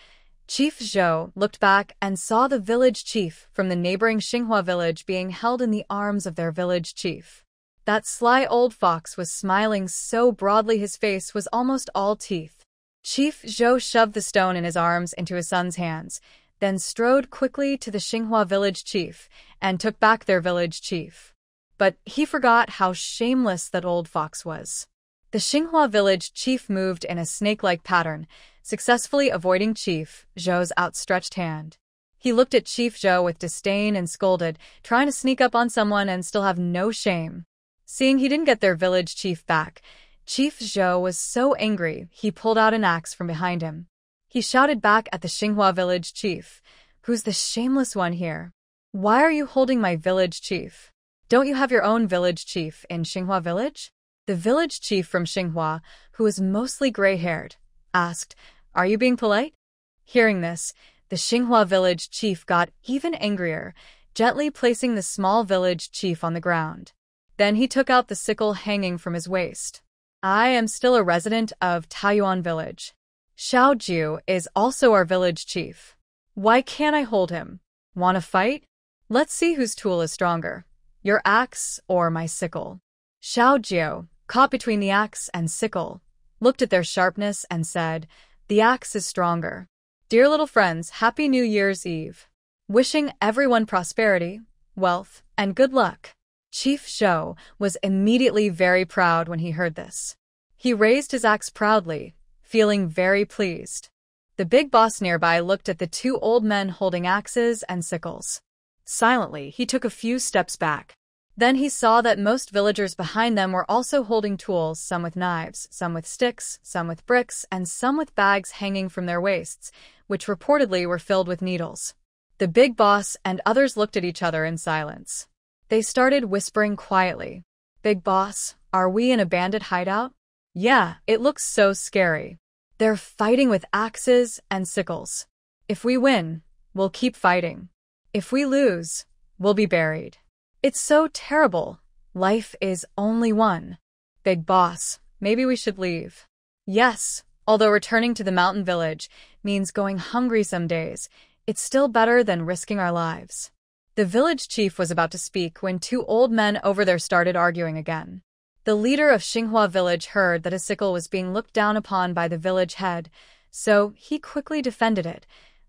Chief Zhou looked back and saw the village chief from the neighboring Xinhua village being held in the arms of their village chief. That sly old fox was smiling so broadly his face was almost all teeth. Chief Zhou shoved the stone in his arms into his son's hands, then strode quickly to the Xinhua village chief and took back their village chief. But he forgot how shameless that old fox was. The Xinhua village chief moved in a snake-like pattern, successfully avoiding Chief Zhou's outstretched hand. He looked at Chief Zhou with disdain and scolded, trying to sneak up on someone and still have no shame. Seeing he didn't get their village chief back, Chief Zhou was so angry he pulled out an axe from behind him. He shouted back at the Xinhua village chief, "Who's the shameless one here? Why are you holding my village chief? Don't you have your own village chief in Xinhua village?" The village chief from Xinhua, who was mostly gray-haired, asked, "Are you being polite?" Hearing this, the Xinhua village chief got even angrier, gently placing the small village chief on the ground. Then he took out the sickle hanging from his waist. "I am still a resident of Taiyuan village. Xiao Jiu is also our village chief. Why can't I hold him? Want to fight? Let's see whose tool is stronger, your axe or my sickle." Xiao Jiu, caught between the axe and sickle, looked at their sharpness and said, "The axe is stronger." Dear little friends, Happy New Year's Eve. Wishing everyone prosperity, wealth, and good luck. Chief Shou was immediately very proud when he heard this. He raised his axe proudly, feeling very pleased. The big boss nearby looked at the two old men holding axes and sickles. Silently, he took a few steps back. Then he saw that most villagers behind them were also holding tools, some with knives, some with sticks, some with bricks, and some with bags hanging from their waists, which reportedly were filled with needles. The big boss and others looked at each other in silence. They started whispering quietly. "Big boss, are we in a bandit hideout?" "Yeah, it looks so scary. They're fighting with axes and sickles. If we win, we'll keep fighting. If we lose, we'll be buried. It's so terrible. Life is only one. Big boss, maybe we should leave." "Yes, although returning to the mountain village means going hungry some days, it's still better than risking our lives." The village chief was about to speak when two old men over there started arguing again. The leader of Xinghua village heard that a sickle was being looked down upon by the village head, so he quickly defended it.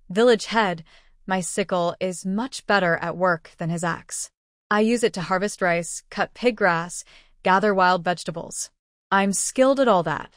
"Village head, my sickle is much better at work than his axe. I use it to harvest rice, cut pig grass, gather wild vegetables. I'm skilled at all that.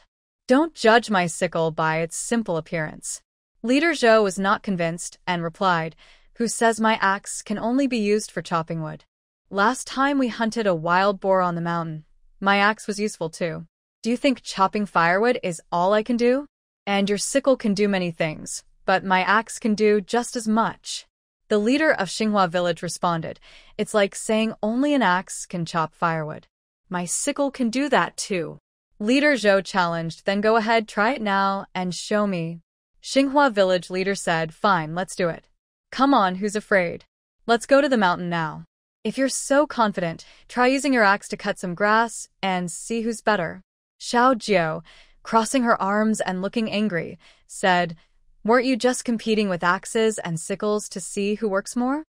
Don't judge my sickle by its simple appearance." Leader Zhou was not convinced and replied, "Who says my axe can only be used for chopping wood? Last time we hunted a wild boar on the mountain. My axe was useful too. Do you think chopping firewood is all I can do? And your sickle can do many things, but my axe can do just as much." The leader of Xinghua village responded, "It's like saying only an axe can chop firewood. My sickle can do that too." Leader Zhou challenged, "Then go ahead, try it now, and show me." Xinghua village leader said, "Fine, let's do it. Come on, who's afraid? Let's go to the mountain now. If you're so confident, try using your axe to cut some grass and see who's better." Xiao Jiao, crossing her arms and looking angry, said, "Weren't you just competing with axes and sickles to see who works more?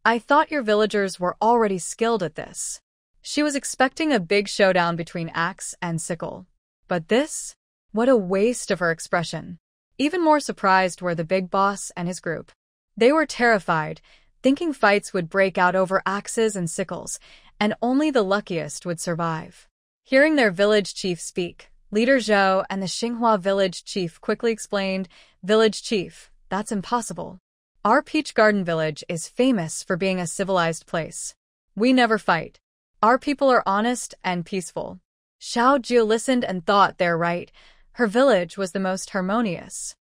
I thought your villagers were already skilled at this." She was expecting a big showdown between axe and sickle. But this? What a waste of her expression. Even more surprised were the big boss and his group. They were terrified, thinking fights would break out over axes and sickles, and only the luckiest would survive. Hearing their village chief speak, Leader Zhou and the Xinghua village chief quickly explained, "Village chief, that's impossible. Our Peach Garden village is famous for being a civilized place. We never fight. Our people are honest and peaceful." Xiao Jiu listened and thought they're right. Her village was the most harmonious.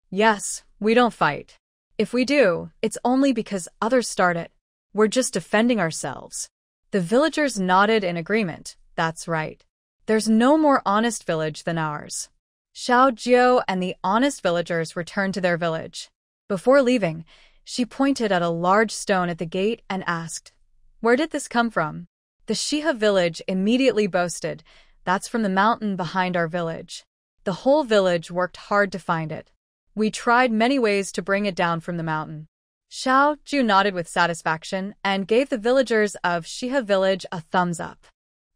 "Yes, we don't fight. If we do, it's only because others start it. We're just defending ourselves." The villagers nodded in agreement. "That's right. There's no more honest village than ours." Xiao Jiao and the honest villagers returned to their village. Before leaving, she pointed at a large stone at the gate and asked, "Where did this come from?" The Shiha village immediately boasted, "That's from the mountain behind our village." The whole village worked hard to find it. "We tried many ways to bring it down from the mountain." Xiao Ju nodded with satisfaction and gave the villagers of Shiha village a thumbs up.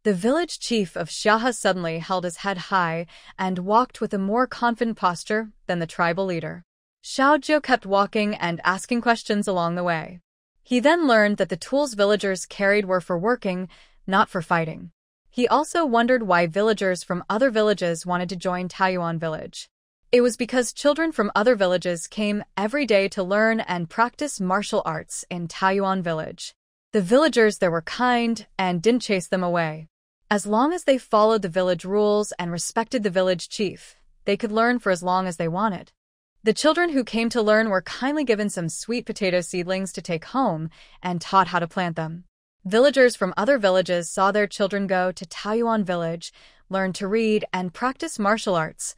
The village chief of Shiha suddenly held his head high and walked with a more confident posture than the tribal leader. Xiao Ju kept walking and asking questions along the way. He then learned that the tools villagers carried were for working, not for fighting. He also wondered why villagers from other villages wanted to join Taiyuan village. It was because children from other villages came every day to learn and practice martial arts in Taiyuan village. The villagers there were kind and didn't chase them away. As long as they followed the village rules and respected the village chief, they could learn for as long as they wanted. The children who came to learn were kindly given some sweet potato seedlings to take home and taught how to plant them. Villagers from other villages saw their children go to Taiyuan village, learn to read, and practice martial arts,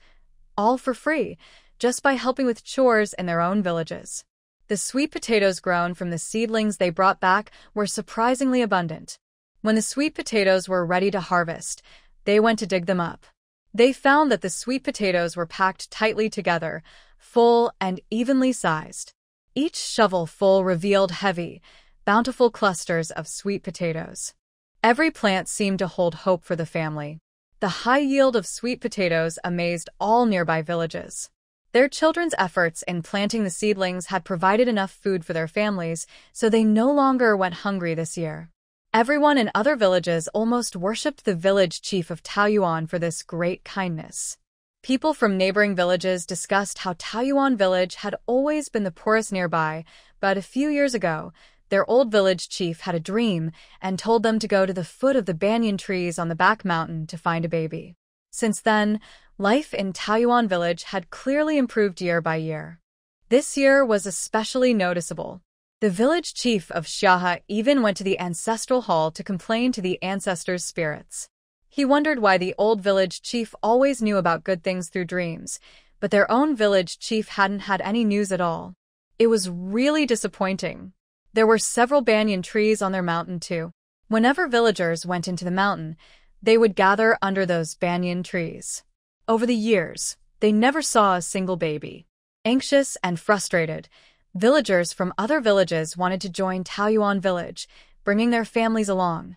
all for free, just by helping with chores in their own villages. The sweet potatoes grown from the seedlings they brought back were surprisingly abundant. When the sweet potatoes were ready to harvest, they went to dig them up. They found that the sweet potatoes were packed tightly together, full and evenly sized. Each shovelful revealed heavy, bountiful clusters of sweet potatoes. Every plant seemed to hold hope for the family. The high yield of sweet potatoes amazed all nearby villages. Their children's efforts in planting the seedlings had provided enough food for their families, so they no longer went hungry this year. Everyone in other villages almost worshipped the village chief of Taoyuan for this great kindness. People from neighboring villages discussed how Taoyuan village had always been the poorest nearby, but a few years ago, their old village chief had a dream and told them to go to the foot of the banyan trees on the back mountain to find a baby. Since then, life in Taoyuan village had clearly improved year by year. This year was especially noticeable. The village chief of Xiahe even went to the ancestral hall to complain to the ancestors' spirits. He wondered why the old village chief always knew about good things through dreams, but their own village chief hadn't had any news at all. It was really disappointing. There were several banyan trees on their mountain too. Whenever villagers went into the mountain, they would gather under those banyan trees. Over the years, they never saw a single baby. Anxious and frustrated, villagers from other villages wanted to join Taoyuan village, bringing their families along.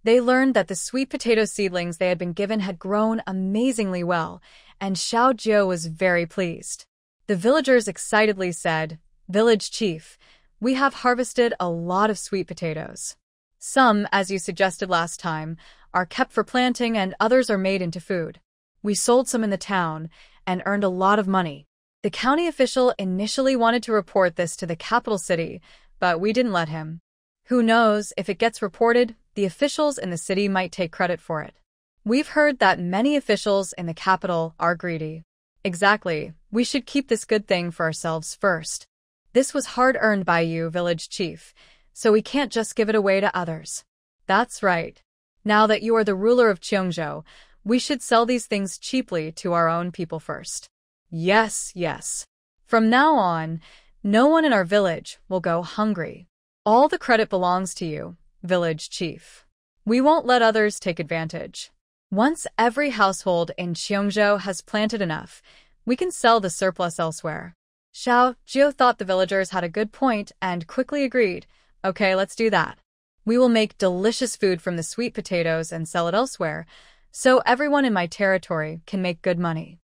They learned that the sweet potato seedlings they had been given had grown amazingly well, and Xiao Jiu was very pleased. The villagers excitedly said, "Village chief, we have harvested a lot of sweet potatoes. Some, as you suggested last time, are kept for planting and others are made into food. We sold some in the town and earned a lot of money." The county official initially wanted to report this to the capital city, but we didn't let him. Who knows, if it gets reported, the officials in the city might take credit for it. We've heard that many officials in the capital are greedy. Exactly, we should keep this good thing for ourselves first. This was hard-earned by you, village chief, so we can't just give it away to others. That's right. Now that you are the ruler of Cheongzhou, we should sell these things cheaply to our own people first. Yes, yes. From now on, no one in our village will go hungry. All the credit belongs to you, village chief. We won't let others take advantage. Once every household in Cheongzhou has planted enough, we can sell the surplus elsewhere. Xiao Jiu thought the villagers had a good point and quickly agreed. Okay, let's do that. We will make delicious food from the sweet potatoes and sell it elsewhere, so everyone in my territory can make good money.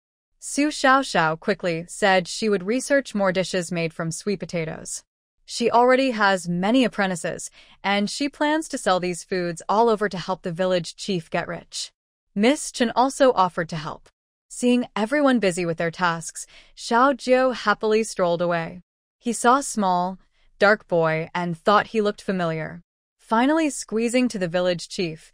Su Xiaoxiao quickly said she would research more dishes made from sweet potatoes. She already has many apprentices, and she plans to sell these foods all over to help the village chief get rich. Miss Chen also offered to help. Seeing everyone busy with their tasks, Xiao Jiu happily strolled away. He saw a small, dark boy and thought he looked familiar. Finally squeezing to the village chief,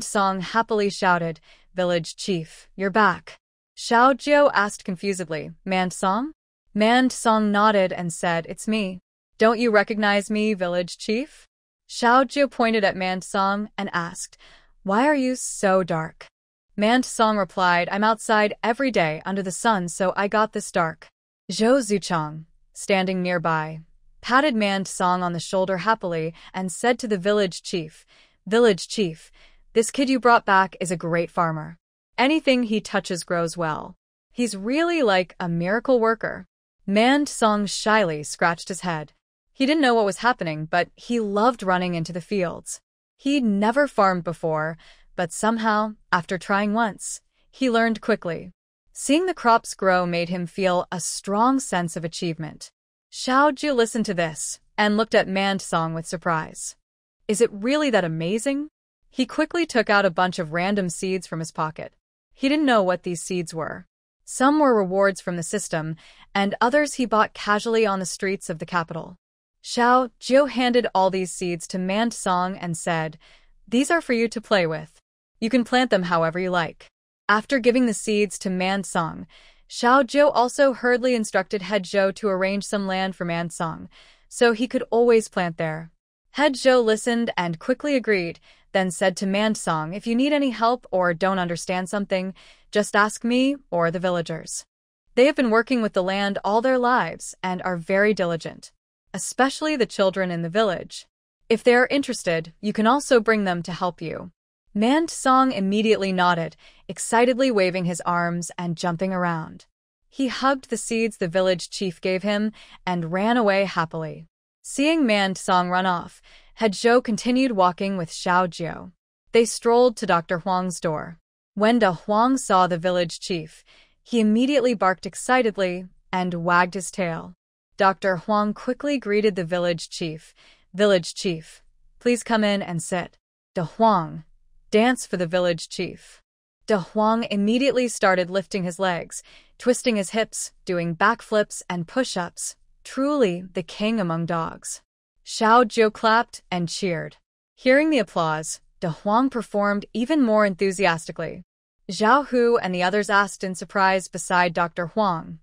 Song happily shouted, "Village chief, you're back." Xiao Jiu asked confusedly, Song? Song nodded and said, "It's me. Don't you recognize me, village chief?" Xiao Jiu pointed at Song and asked, "Why are you so dark?" Song replied, "I'm outside every day under the sun, so I got this dark." Zhou Zuchang, standing nearby, patted Song on the shoulder happily and said to the village chief, "Village chief, this kid you brought back is a great farmer. Anything he touches grows well. He's really like a miracle worker." Song shyly scratched his head. He didn't know what was happening, but he loved running into the fields. He'd never farmed before, but somehow, after trying once, he learned quickly. Seeing the crops grow made him feel a strong sense of achievement. Xiao Jiu listened to this and looked at Song with surprise. Is it really that amazing? He quickly took out a bunch of random seeds from his pocket. He didn't know what these seeds were. Some were rewards from the system, and others he bought casually on the streets of the capital. Xiao Jiu handed all these seeds to Song and said, "These are for you to play with. You can plant them however you like." After giving the seeds to Song, Xiao Jiu also hurriedly instructed Head Zhou to arrange some land for Song, so he could always plant there. Head Zhou listened and quickly agreed, then said to Song, "If you need any help or don't understand something, just ask me or the villagers. They have been working with the land all their lives and are very diligent, especially the children in the village. If they are interested, you can also bring them to help you." Song immediately nodded, excitedly waving his arms and jumping around. He hugged the seeds the village chief gave him and ran away happily. Seeing Song run off, Head Zhou continued walking with Xiao Jiu. They strolled to Dr. Huang's door. When Da Huang saw the village chief, he immediately barked excitedly and wagged his tail. Dr. Huang quickly greeted the village chief. "Village chief, Please come in and sit. De Huang, dance for the village chief. De Huang immediately started lifting his legs, twisting his hips, doing backflips and push-ups. Truly the king among dogs. Xiao Jiu clapped and cheered. Hearing the applause, De Huang performed even more enthusiastically. Zhao Hu and the others asked in surprise beside Dr. Huang,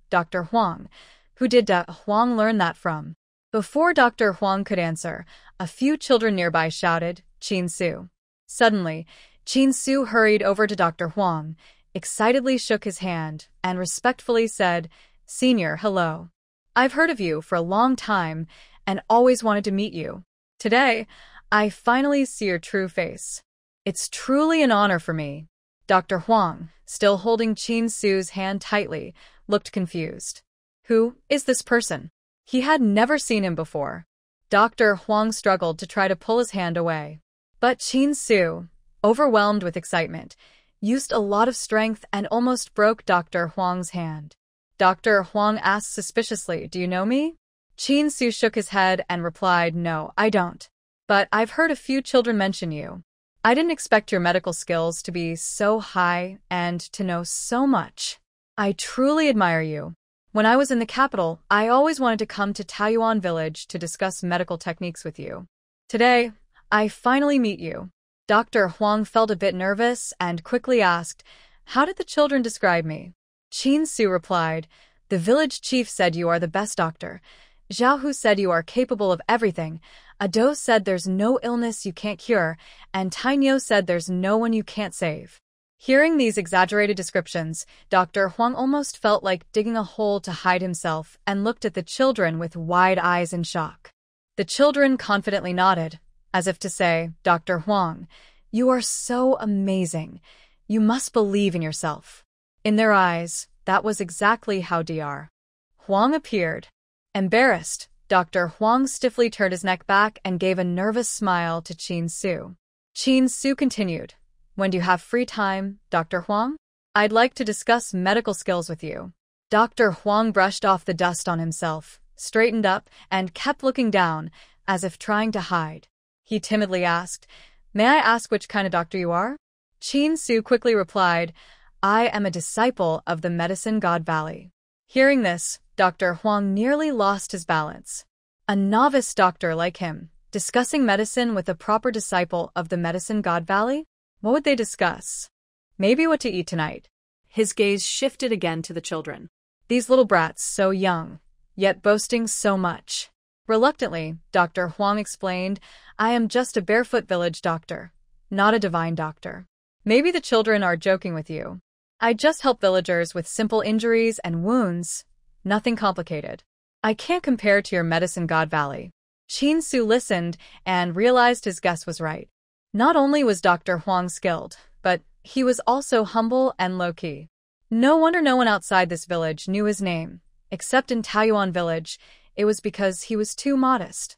who did De Huang learn that from? Before Dr. Huang could answer, a few children nearby shouted, Qin Su. Suddenly, Qin Su hurried over to Dr. Huang, excitedly shook his hand, and respectfully said, Senior, hello. I've heard of you for a long time and always wanted to meet you. Today, I finally see your true face. It's truly an honor for me. Dr. Huang, still holding Qin Su's hand tightly, looked confused. Who is this person? He had never seen him before. Dr. Huang struggled to try to pull his hand away. But Qin Su, overwhelmed with excitement, used a lot of strength and almost broke Dr. Huang's hand. Dr. Huang asked suspiciously, Do you know me? Qin Su shook his head and replied, No, I don't. But I've heard a few children mention you. I didn't expect your medical skills to be so high and to know so much. I truly admire you. When I was in the capital, I always wanted to come to Taoyuan village to discuss medical techniques with you. Today, I finally meet you. Dr. Huang felt a bit nervous and quickly asked, How did the children describe me? Qin Su replied, The village chief said you are the best doctor. Zhao Hu said you are capable of everything. Ado said there's no illness you can't cure, and Tainyo said there's no one you can't save. Hearing these exaggerated descriptions, Dr. Huang almost felt like digging a hole to hide himself and looked at the children with wide eyes in shock. The children confidently nodded, as if to say, Dr. Huang, you are so amazing. You must believe in yourself. In their eyes, that was exactly how Dr. Huang appeared. Embarrassed, Dr. Huang stiffly turned his neck back and gave a nervous smile to Qin Su. Qin Su continued, When do you have free time, Dr. Huang? I'd like to discuss medical skills with you. Dr. Huang brushed off the dust on himself, straightened up, and kept looking down, as if trying to hide. He timidly asked, May I ask which kind of doctor you are? Qin Su quickly replied, I am a disciple of the medicine god Valley. Hearing this, Dr. Huang nearly lost his balance. A novice doctor like him, discussing medicine with a proper disciple of the medicine god Valley? What would they discuss? Maybe what to eat tonight. His gaze shifted again to the children. These little brats, so young, yet boasting so much. Reluctantly, Dr. Huang explained, I am just a barefoot village doctor, not a divine doctor. Maybe the children are joking with you. I just help villagers with simple injuries and wounds, nothing complicated. I can't compare to your medicine god Valley. Qin Su listened and realized his guess was right. Not only was Dr. Huang skilled, but he was also humble and low-key. No wonder no one outside this village knew his name. Except in Taoyuan village, it was because he was too modest.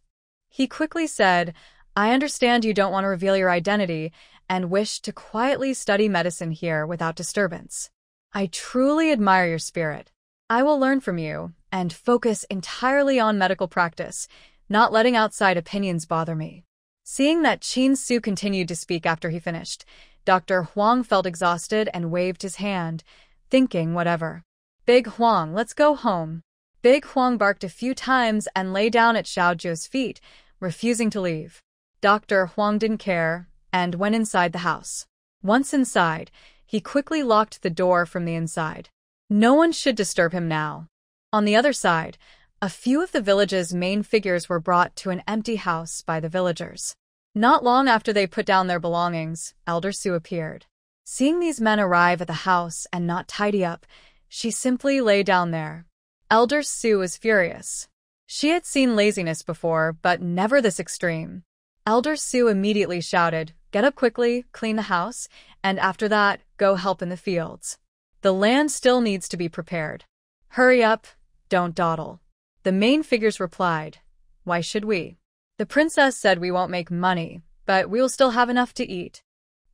He quickly said, I understand you don't want to reveal your identity and wish to quietly study medicine here without disturbance. I truly admire your spirit. I will learn from you and focus entirely on medical practice, not letting outside opinions bother me. Seeing that Qin Su continued to speak after he finished, Dr. Huang felt exhausted and waved his hand, thinking whatever. Big Huang, let's go home. Big Huang barked a few times and lay down at Xiaoju's feet, refusing to leave. Dr. Huang didn't care and went inside the house. Once inside, he quickly locked the door from the inside. No one should disturb him now. On the other side, a few of the village's main figures were brought to an empty house by the villagers. Not long after they put down their belongings, Elder Su appeared. Seeing these men arrive at the house and not tidy up, she simply lay down there. Elder Su was furious. She had seen laziness before, but never this extreme. Elder Su immediately shouted, Get up quickly, clean the house, and after that, go help in the fields. The land still needs to be prepared. Hurry up, don't dawdle. The main figures replied, Why should we? The princess said we won't make money, but we will still have enough to eat.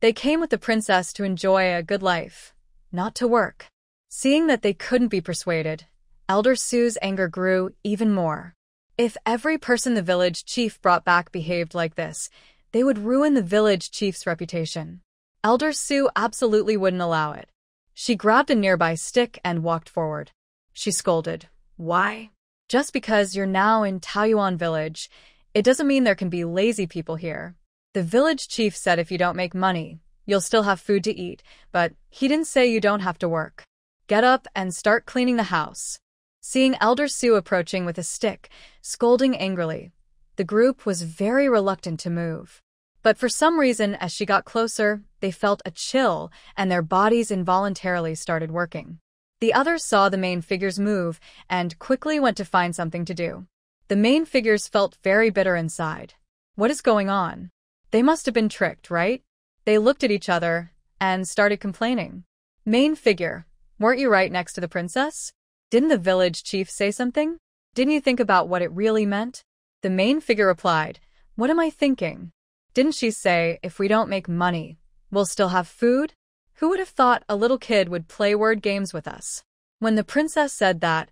They came with the princess to enjoy a good life, not to work. Seeing that they couldn't be persuaded, Elder Su's anger grew even more. If every person the village chief brought back behaved like this, They would ruin the village chief's reputation. Elder Sue absolutely wouldn't allow it. She grabbed a nearby stick and walked forward. She scolded, "Why? Just because you're now in Taoyuan village, it doesn't mean there can be lazy people here. The village chief said if you don't make money, you'll still have food to eat, but he didn't say you don't have to work. Get up and start cleaning the house." Seeing Elder Sue approaching with a stick, scolding angrily, the group was very reluctant to move. But for some reason, as she got closer, they felt a chill and their bodies involuntarily started working. The others saw the main figures move and quickly went to find something to do. The main figures felt very bitter inside. What is going on? They must have been tricked, right? They looked at each other and started complaining. Main figure, weren't you right next to the princess? Didn't the village chief say something? Didn't you think about what it really meant? The main figure replied, "What am I thinking? Didn't she say, if we don't make money, we'll still have food? Who would have thought a little kid would play word games with us?" When the princess said that,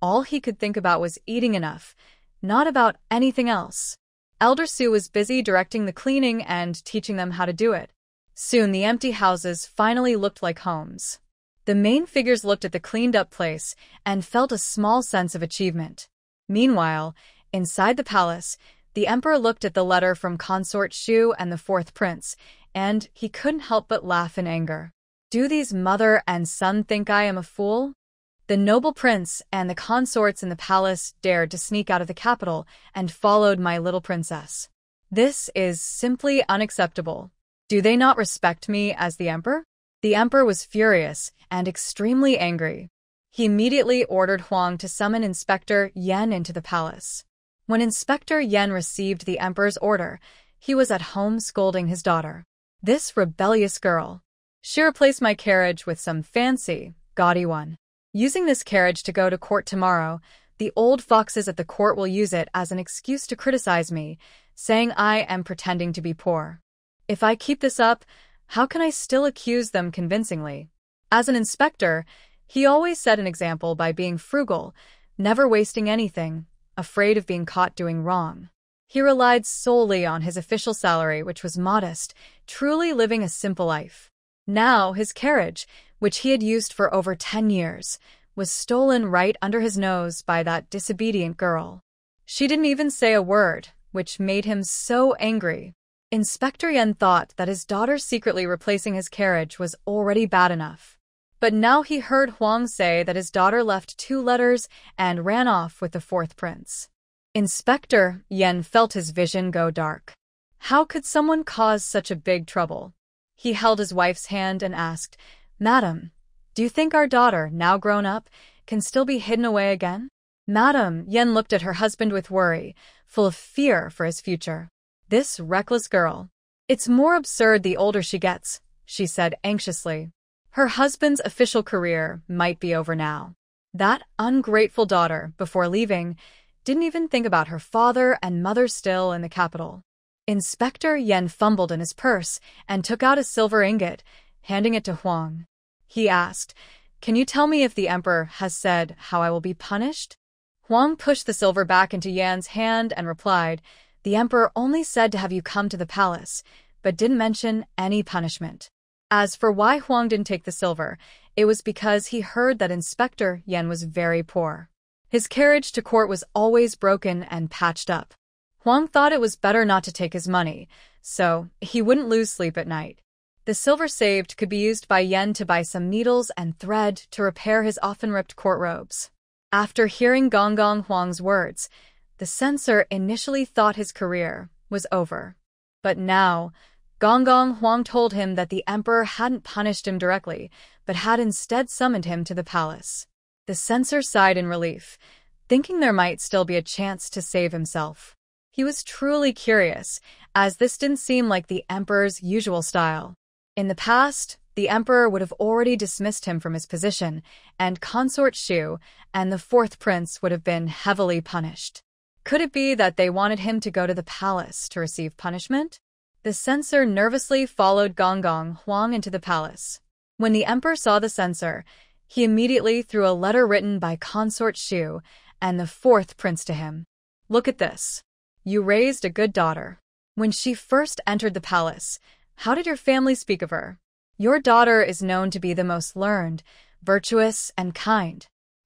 all he could think about was eating enough, not about anything else. Elder Sue was busy directing the cleaning and teaching them how to do it. Soon the empty houses finally looked like homes. The main figures looked at the cleaned-up place and felt a small sense of achievement. Meanwhile, inside the palace, the emperor looked at the letter from Consort Shu and the fourth prince, and he couldn't help but laugh in anger. Do these mother and son think I am a fool? The noble prince and the consorts in the palace dared to sneak out of the capital and followed my little princess. This is simply unacceptable. Do they not respect me as the emperor? The emperor was furious and extremely angry. He immediately ordered Huang to summon Inspector Yen into the palace. When Inspector Yen received the emperor's order, he was at home scolding his daughter. This rebellious girl. She replaced my carriage with some fancy, gaudy one. Using this carriage to go to court tomorrow, the old foxes at the court will use it as an excuse to criticize me, saying I am pretending to be poor. If I keep this up, how can I still accuse them convincingly? As an inspector, he always set an example by being frugal, never wasting anything, afraid of being caught doing wrong. He relied solely on his official salary, which was modest, truly living a simple life. Now his carriage, which he had used for over 10 years, was stolen right under his nose by that disobedient girl. She didn't even say a word, which made him so angry. Inspector Yen thought that his daughter secretly replacing his carriage was already bad enough. But now he heard Huang say that his daughter left 2 letters and ran off with the fourth prince. Inspector Yen felt his vision go dark. How could someone cause such a big trouble? He held his wife's hand and asked, "Madam, do you think our daughter, now grown up, can still be hidden away again?" Madam Yen looked at her husband with worry, full of fear for his future. This reckless girl. It's more absurd the older she gets, she said anxiously. Her husband's official career might be over now. That ungrateful daughter, before leaving, didn't even think about her father and mother still in the capital. Inspector Yen fumbled in his purse and took out a silver ingot, handing it to Huang. He asked, "Can you tell me if the emperor has said how I will be punished?" Huang pushed the silver back into Yan's hand and replied, "The emperor only said to have you come to the palace, but didn't mention any punishment." As for why Huang didn't take the silver, it was because he heard that Inspector Yen was very poor. His carriage to court was always broken and patched up. Huang thought it was better not to take his money, so he wouldn't lose sleep at night. The silver saved could be used by Yen to buy some needles and thread to repair his often ripped court robes. After hearing Gonggong Huang's words, the censor initially thought his career was over. But now, Gonggong Huang told him that the emperor hadn't punished him directly, but had instead summoned him to the palace. The censor sighed in relief, thinking there might still be a chance to save himself. He was truly curious, as this didn't seem like the emperor's usual style. In the past, the emperor would have already dismissed him from his position, and Consort Shu and the fourth prince would have been heavily punished. Could it be that they wanted him to go to the palace to receive punishment? The censor nervously followed Gonggong Huang into the palace. When the emperor saw the censor, he immediately threw a letter written by Consort Shu and the fourth prince to him. "Look at this. You raised a good daughter. When she first entered the palace, how did your family speak of her? Your daughter is known to be the most learned, virtuous, and kind.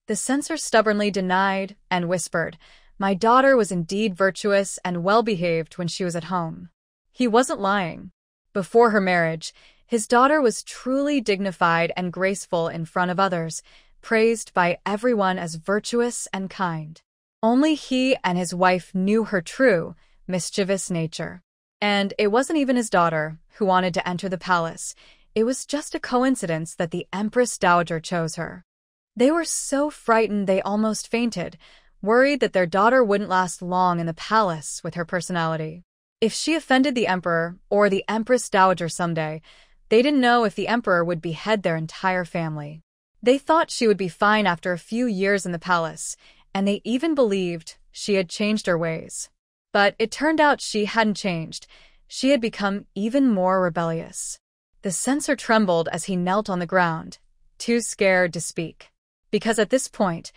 The censor stubbornly denied and whispered, "My daughter was indeed virtuous and well-behaved when she was at home." He wasn't lying. Before her marriage, his daughter was truly dignified and graceful in front of others, praised by everyone as virtuous and kind. Only he and his wife knew her true, mischievous nature. And it wasn't even his daughter who wanted to enter the palace. It was just a coincidence that the Empress Dowager chose her. They were so frightened they almost fainted, worried that their daughter wouldn't last long in the palace with her personality. If she offended the emperor or the Empress Dowager someday, they didn't know if the emperor would behead their entire family. They thought she would be fine after a few years in the palace, and they even believed she had changed her ways. But it turned out she hadn't changed. She had become even more rebellious. The censor trembled as he knelt on the ground, too scared to speak. Because at this point,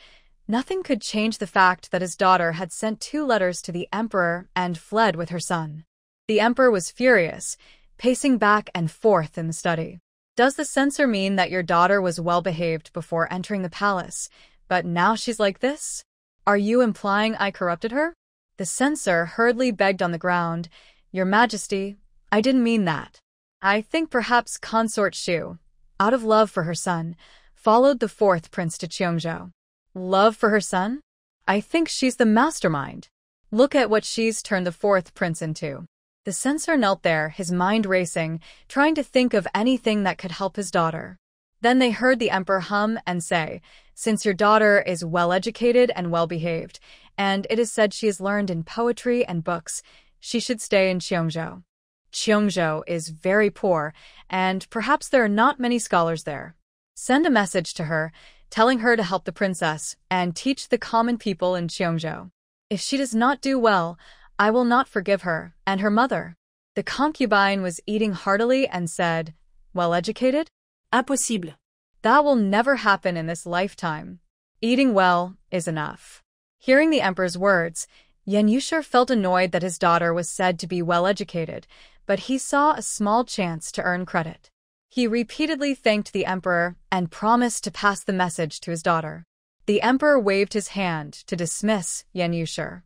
nothing could change the fact that his daughter had sent 2 letters to the emperor and fled with her son. The emperor was furious, pacing back and forth in the study. Does the censor mean that your daughter was well-behaved before entering the palace, but now she's like this? Are you implying I corrupted her? The censor hurriedly begged on the ground, "Your Majesty, I didn't mean that. I think perhaps Consort Shu, out of love for her son, followed the 4th prince to Cheongzhou." Love for her son? I think she's the mastermind. Look at what she's turned the 4th prince into. The censor knelt there, his mind racing, trying to think of anything that could help his daughter. Then they heard the emperor hum and say, "Since your daughter is well-educated and well-behaved, and it is said she is learned in poetry and books, she should stay in Cheongzhou. Cheongzhou is very poor, and perhaps there are not many scholars there. Send a message to her, telling her to help the princess and teach the common people in Cheongzhou. If she does not do well, I will not forgive her and her mother." The concubine was eating heartily and said, "Well-educated? Impossible. That will never happen in this lifetime. Eating well is enough." Hearing the emperor's words, Yan Yushir felt annoyed that his daughter was said to be well-educated, but he saw a small chance to earn credit. He repeatedly thanked the emperor and promised to pass the message to his daughter. The emperor waved his hand to dismiss Yan Yushir.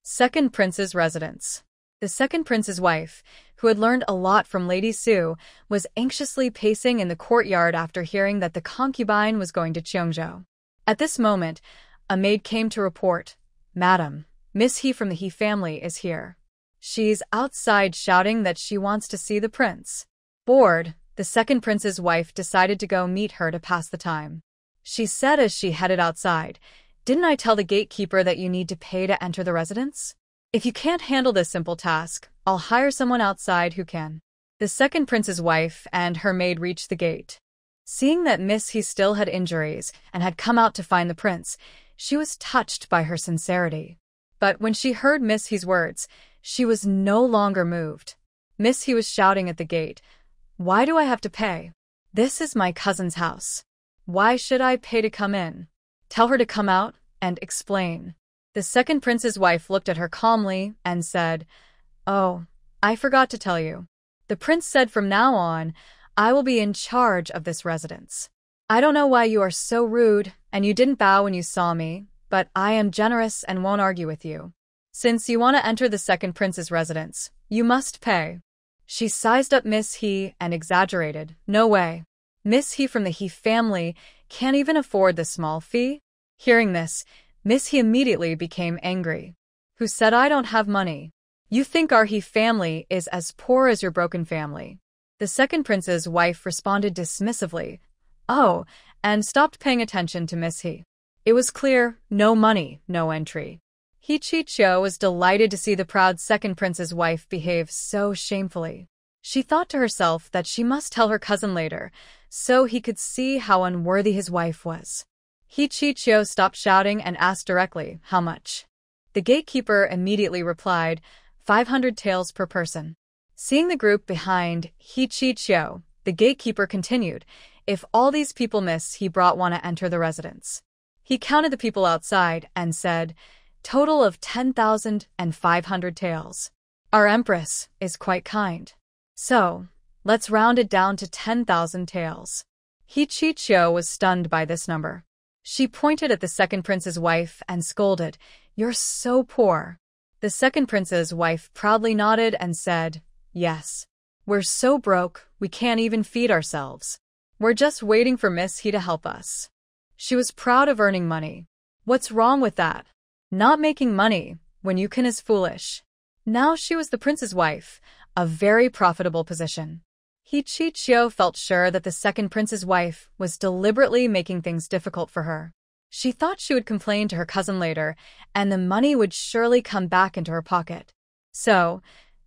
Second prince's residence. The second prince's wife, who had learned a lot from Lady Su, was anxiously pacing in the courtyard after hearing that the concubine was going to Cheongzhou. At this moment, a maid came to report, "Madam, Miss He from the He family is here. She's outside shouting that she wants to see the prince." Bored, the second prince's wife decided to go meet her to pass the time. She said as she headed outside, "Didn't I tell the gatekeeper that you need to pay to enter the residence? If you can't handle this simple task, I'll hire someone outside who can." The second prince's wife and her maid reached the gate. Seeing that Miss He still had injuries and had come out to find the prince, she was touched by her sincerity. But when she heard Miss He's words, she was no longer moved. Miss He was shouting at the gate, "Why do I have to pay? This is my cousin's house. Why should I pay to come in? Tell her to come out and explain." The second prince's wife looked at her calmly and said, "Oh, I forgot to tell you. The prince said from now on, I will be in charge of this residence. I don't know why you are so rude and you didn't bow when you saw me, but I am generous and won't argue with you. Since you want to enter the second prince's residence, you must pay." She sized up Miss He and exaggerated, "No way. Miss He from the He family can't even afford the small fee." Hearing this, Miss He immediately became angry. "Who said I don't have money? You think our He family is as poor as your broken family." The second prince's wife responded dismissively, "Oh," and stopped paying attention to Miss He. It was clear, no money, no entry. He Chi-Chio was delighted to see the proud second prince's wife behave so shamefully. She thought to herself that she must tell her cousin later, so he could see how unworthy his wife was. He Chi-Chio stopped shouting and asked directly, "How much?" The gatekeeper immediately replied, 500 taels per person. Seeing the group behind He Chi-Chio, the gatekeeper continued, "If all these people Miss He brought want to enter the residence." He counted the people outside and said, "Total of 10,500 taels." Our empress is quite kind. So, let's round it down to 10,000 taels. Hichichio was stunned by this number. She pointed at the second prince's wife and scolded, "You're so poor." The second prince's wife proudly nodded and said, "Yes. We're so broke, we can't even feed ourselves. We're just waiting for Miss He to help us." She was proud of earning money. What's wrong with that? Not making money when you can is foolish. Now she was the prince's wife, a very profitable position. Hichichio felt sure that the second prince's wife was deliberately making things difficult for her. She thought she would complain to her cousin later, and the money would surely come back into her pocket. So,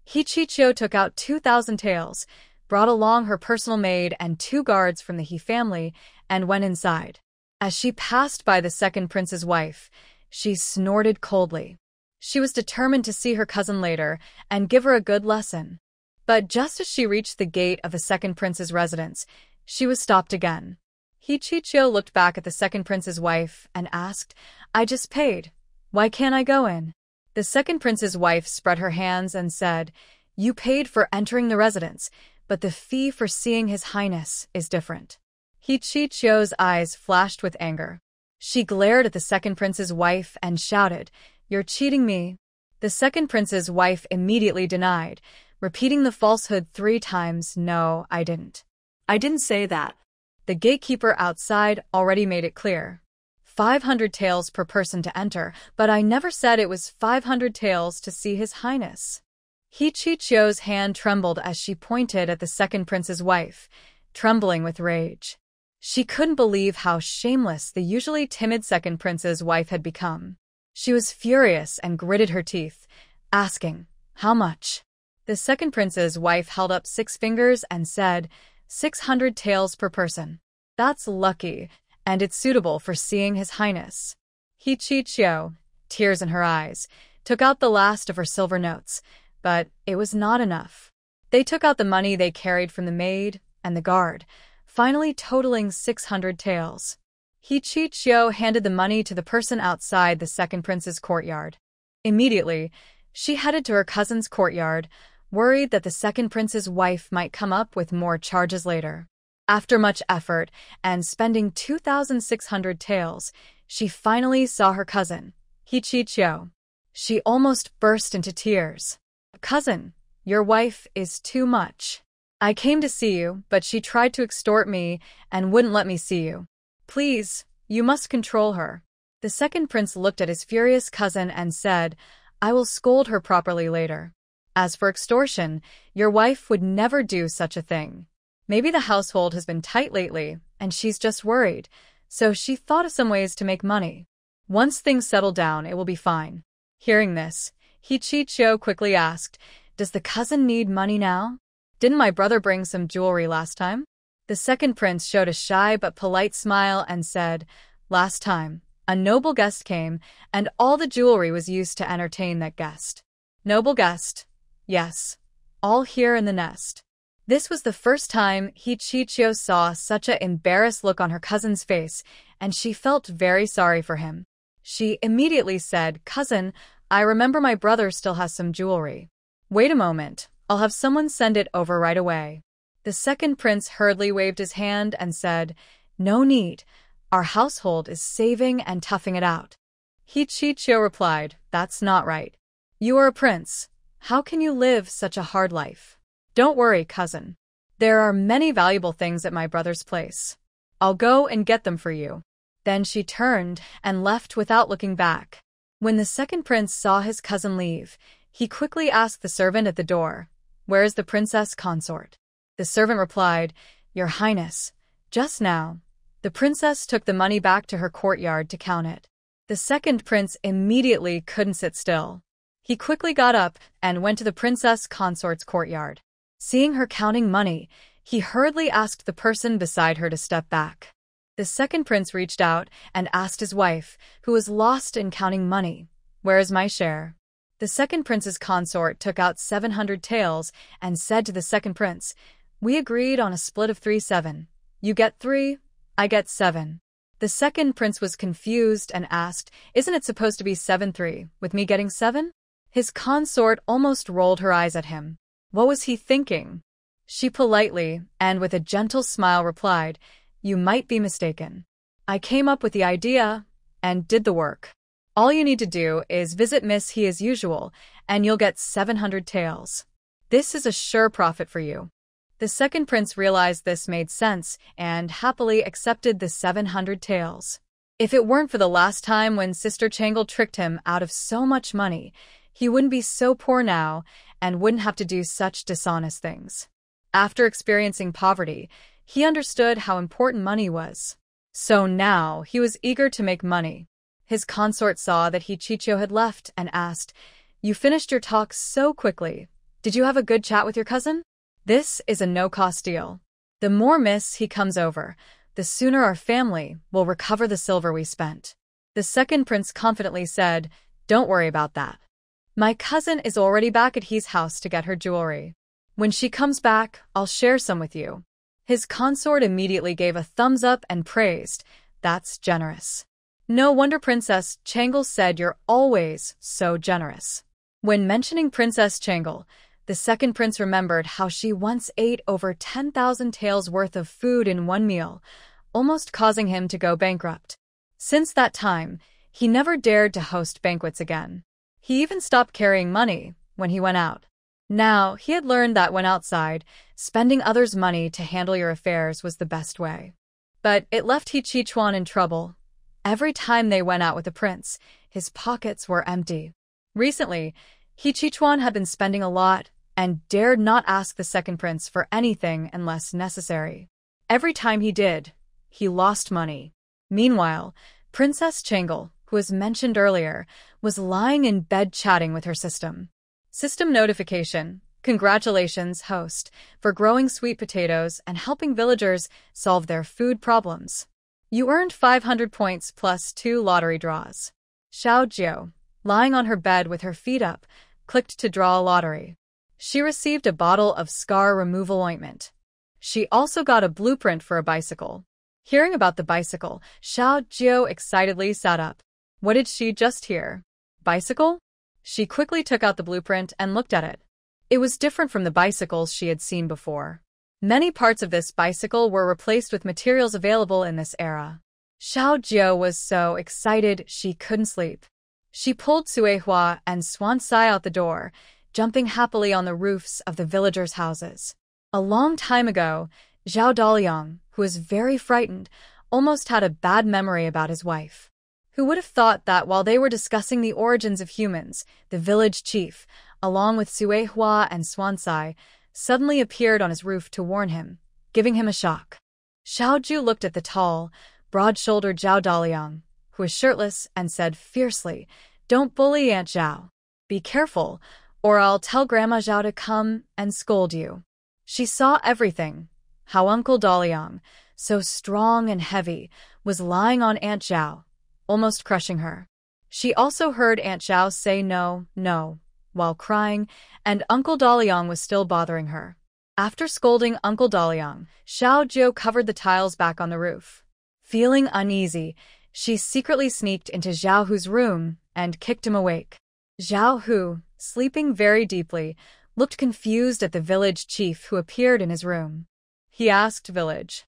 Hichichio took out 2,000 taels, brought along her personal maid and 2 guards from the He family, and went inside. As she passed by the second prince's wife, she snorted coldly. She was determined to see her cousin later and give her a good lesson. But just as she reached the gate of the second prince's residence, she was stopped again. Hichichio looked back at the second prince's wife and asked, "I just paid. Why can't I go in?" The second prince's wife spread her hands and said, "You paid for entering the residence, but the fee for seeing His Highness is different." Hichichio's eyes flashed with anger. She glared at the second prince's wife and shouted, "You're cheating me." The second prince's wife immediately denied, repeating the falsehood 3 times, "No, I didn't. I didn't say that." The gatekeeper outside already made it clear. 500 taels per person to enter, but I never said it was 500 taels to see His Highness. Hichichio's hand trembled as she pointed at the second prince's wife, trembling with rage. She couldn't believe how shameless the usually timid second prince's wife had become. She was furious and gritted her teeth, asking, "How much?" The second prince's wife held up 6 fingers and said, 600 taels per person. That's lucky, and it's suitable for seeing His Highness. Hichichio, tears in her eyes, took out the last of her silver notes, but it was not enough. They took out the money they carried from the maid and the guard, finally totaling 600 taels. Hichichio handed the money to the person outside the second prince's courtyard. Immediately, she headed to her cousin's courtyard, worried that the second prince's wife might come up with more charges later. After much effort and spending 2,600 taels, she finally saw her cousin, Hichichio. She almost burst into tears. "Cousin, your wife is too much. I came to see you, but she tried to extort me and wouldn't let me see you. Please, you must control her." The second prince looked at his furious cousin and said, "I will scold her properly later. As for extortion, your wife would never do such a thing. Maybe the household has been tight lately, and she's just worried, so she thought of some ways to make money. Once things settle down, it will be fine." Hearing this, Hichichio quickly asked, "Does the cousin need money now? Didn't my brother bring some jewelry last time?" The second prince showed a shy but polite smile and said, "Last time, a noble guest came, and all the jewelry was used to entertain that guest." "Noble guest? Yes. All here in the nest." This was the first time Hichichio saw such an embarrassed look on her cousin's face, and she felt very sorry for him. She immediately said, "Cousin, I remember my brother still has some jewelry. Wait a moment, I'll have someone send it over right away." The second prince hurriedly waved his hand and said, "No need. Our household is saving and toughing it out." Hichichio replied, "That's not right. You are a prince. How can you live such a hard life? Don't worry, cousin. There are many valuable things at my brother's place. I'll go and get them for you." Then she turned and left without looking back. When the second prince saw his cousin leave, he quickly asked the servant at the door, "Where is the princess consort?" The servant replied, "Your Highness, just now." The princess took the money back to her courtyard to count it. The second prince immediately couldn't sit still. He quickly got up and went to the princess consort's courtyard. Seeing her counting money, he hurriedly asked the person beside her to step back. The second prince reached out and asked his wife, who was lost in counting money, "Where is my share?" The second prince's consort took out 700 taels and said to the second prince, "We agreed on a split of 3-7. You get 3, I get 7. The second prince was confused and asked, "Isn't it supposed to be 7-3, with me getting 7? His consort almost rolled her eyes at him. What was he thinking? She politely, and with a gentle smile replied, "You might be mistaken. I came up with the idea and did the work. All you need to do is visit Miss He as usual, and you'll get 700 taels. This is a sure profit for you." The second prince realized this made sense and happily accepted the 700 taels. If it weren't for the last time when Sister Changle tricked him out of so much money, he wouldn't be so poor now and wouldn't have to do such dishonest things. After experiencing poverty, he understood how important money was. So now he was eager to make money. His consort saw that Chicho had left and asked, "You finished your talk so quickly. Did you have a good chat with your cousin? This is a no-cost deal. The more Miss He comes over, the sooner our family will recover the silver we spent." The second prince confidently said, "Don't worry about that. My cousin is already back at He's house to get her jewelry. When she comes back, I'll share some with you." His consort immediately gave a thumbs up and praised, "That's generous. No wonder Princess Changle said you're always so generous." When mentioning Princess Changle, the second prince remembered how she once ate over 10,000 taels worth of food in one meal, almost causing him to go bankrupt. Since that time, he never dared to host banquets again. He even stopped carrying money when he went out. Now, he had learned that when outside, spending others' money to handle your affairs was the best way. But it left He Chichuan in trouble. Every time they went out with the prince, his pockets were empty. Recently, He Chichuan had been spending a lot and dared not ask the second prince for anything unless necessary. Every time he did, he lost money. Meanwhile, Princess Changle, who was mentioned earlier, was lying in bed chatting with her system. System notification: "Congratulations, host, for growing sweet potatoes and helping villagers solve their food problems. You earned 500 points plus 2 lottery draws." Xiao Jiao, lying on her bed with her feet up, clicked to draw a lottery. She received a bottle of scar removal ointment. She also got a blueprint for a bicycle. Hearing about the bicycle, Xiao Jiao excitedly sat up. What did she just hear? Bicycle? She quickly took out the blueprint and looked at it. It was different from the bicycles she had seen before. Many parts of this bicycle were replaced with materials available in this era. Xiao Jiao was so excited she couldn't sleep. She pulled Suehua and Swansai out the door, jumping happily on the roofs of the villagers' houses. A long time ago, Zhao Daliang, who was very frightened, almost had a bad memory about his wife. Who would have thought that while they were discussing the origins of humans, the village chief, along with Suehua and Swansai, suddenly appeared on his roof to warn him, giving him a shock. Xiaoju looked at the tall, broad-shouldered Zhao Daliang, who was shirtless, and said fiercely, "Don't bully Aunt Zhao. Be careful, or I'll tell Grandma Zhao to come and scold you." She saw everything, how Uncle Daliang, so strong and heavy, was lying on Aunt Zhao, almost crushing her. She also heard Aunt Zhao say no, no, while crying, and Uncle Daliang was still bothering her. After scolding Uncle Daliang, Xiao Jiao covered the tiles back on the roof. Feeling uneasy, she secretly sneaked into Zhao Hu's room and kicked him awake. Zhao Hu, sleeping very deeply, looked confused at the village chief who appeared in his room. He asked Village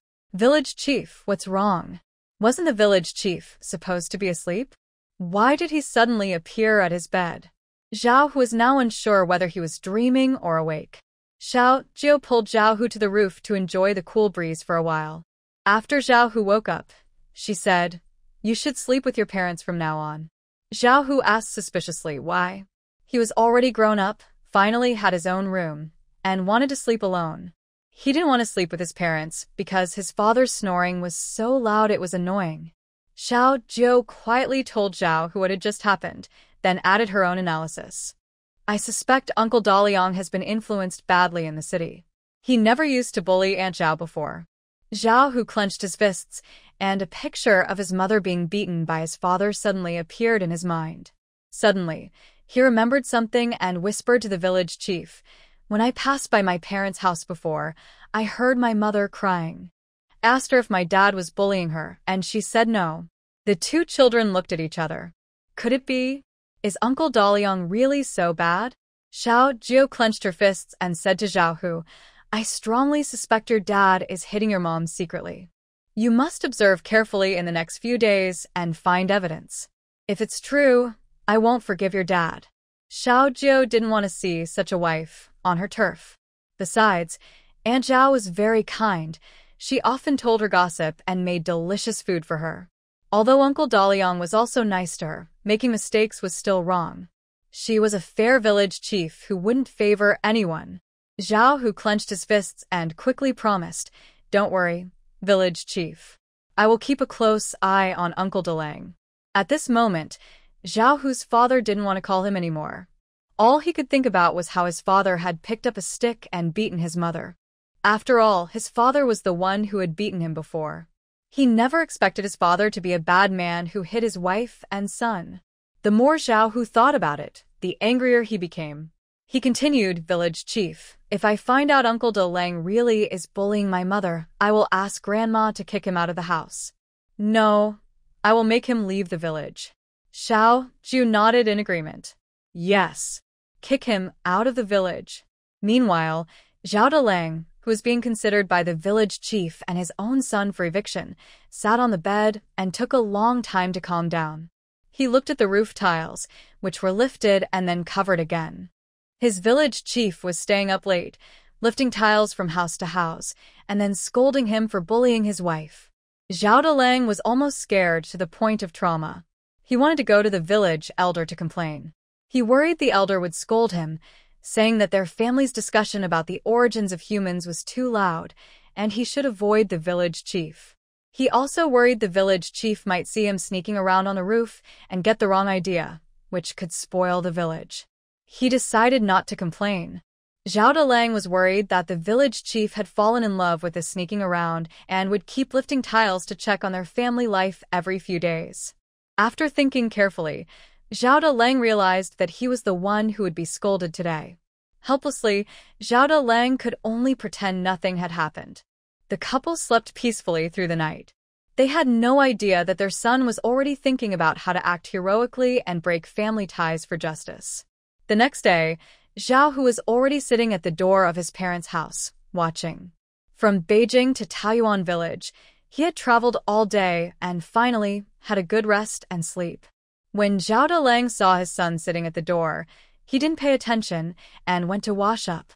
Chief, what's wrong? Wasn't the village chief supposed to be asleep? Why did he suddenly appear at his bed? Zhao Hu was now unsure whether he was dreaming or awake. Xiao Jiao pulled Zhao Hu to the roof to enjoy the cool breeze for a while. After Zhao Hu woke up, she said, "You should sleep with your parents from now on." Zhao Hu asked suspiciously why. He was already grown up, finally had his own room, and wanted to sleep alone. He didn't want to sleep with his parents because his father's snoring was so loud it was annoying. Xiao Jiao quietly told Zhao Hu what had just happened, then added her own analysis. "I suspect Uncle Daliang has been influenced badly in the city. He never used to bully Aunt Zhao before." Zhao Hu clenched his fists, and a picture of his mother being beaten by his father suddenly appeared in his mind. Suddenly, he remembered something and whispered to the village chief, "When I passed by my parents' house before, I heard my mother crying. Asked her if my dad was bullying her, and she said no." The two children looked at each other. Could it be? Is Uncle Daliang really so bad? Xiao Jiu clenched her fists and said to Zhao Hu, I strongly suspect your dad is hitting your mom secretly. You must observe carefully in the next few days and find evidence. If it's true, I won't forgive your dad. Xiao Jiu didn't want to see such a wife on her turf. Besides, Aunt Zhao was very kind. She often told her gossip and made delicious food for her. Although Uncle Daliang was also nice to her, making mistakes was still wrong. She was a fair village chief who wouldn't favor anyone. Zhao Hu clenched his fists and quickly promised, Don't worry, village chief. I will keep a close eye on Uncle Daliang. At this moment, Zhao Hu's father didn't want to call him anymore. All he could think about was how his father had picked up a stick and beaten his mother. After all, his father was the one who had beaten him before. He never expected his father to be a bad man who hit his wife and son. The more Zhao Hu thought about it, the angrier he became. He continued, Village chief, if I find out Uncle Daliang really is bullying my mother, I will ask Grandma to kick him out of the house. No, I will make him leave the village. Xiao Jiu nodded in agreement. Yes, kick him out of the village. Meanwhile, Zhao Daliang, who was being considered by the village chief and his own son for eviction, sat on the bed and took a long time to calm down. He looked at the roof tiles, which were lifted and then covered again. His village chief was staying up late, lifting tiles from house to house, and then scolding him for bullying his wife. Zhao Daliang was almost scared to the point of trauma. He wanted to go to the village elder to complain. He worried the elder would scold him, saying that their family's discussion about the origins of humans was too loud, and he should avoid the village chief. He also worried the village chief might see him sneaking around on the roof and get the wrong idea, which could spoil the village. He decided not to complain. Zhao Daliang was worried that the village chief had fallen in love with his sneaking around and would keep lifting tiles to check on their family life every few days. After thinking carefully, Zhao Daliang realized that he was the one who would be scolded today. Helplessly, Zhao Daliang could only pretend nothing had happened. The couple slept peacefully through the night. They had no idea that their son was already thinking about how to act heroically and break family ties for justice. The next day, Zhao Hu was already sitting at the door of his parents' house, watching. From Beijing to Taoyuan village, he had traveled all day and finally had a good rest and sleep. When Zhao Daliang saw his son sitting at the door, he didn't pay attention and went to wash up.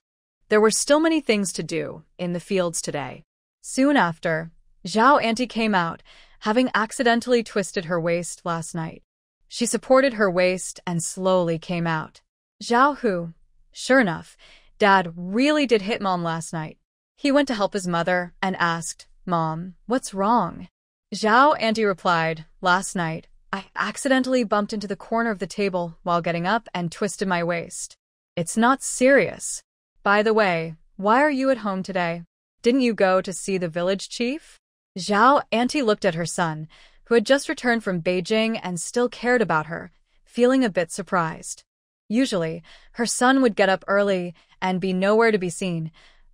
There were still many things to do in the fields today. Soon after, Zhao Auntie came out, having accidentally twisted her waist last night. She supported her waist and slowly came out. Zhao Hu. Sure enough, Dad really did hit Mom last night. He went to help his mother and asked, Mom, what's wrong? Zhao Auntie replied, Last night, I accidentally bumped into the corner of the table while getting up and twisted my waist. It's not serious. By the way, why are you at home today? Didn't you go to see the village chief? Zhao Auntie looked at her son, who had just returned from Beijing and still cared about her, feeling a bit surprised. Usually, her son would get up early and be nowhere to be seen,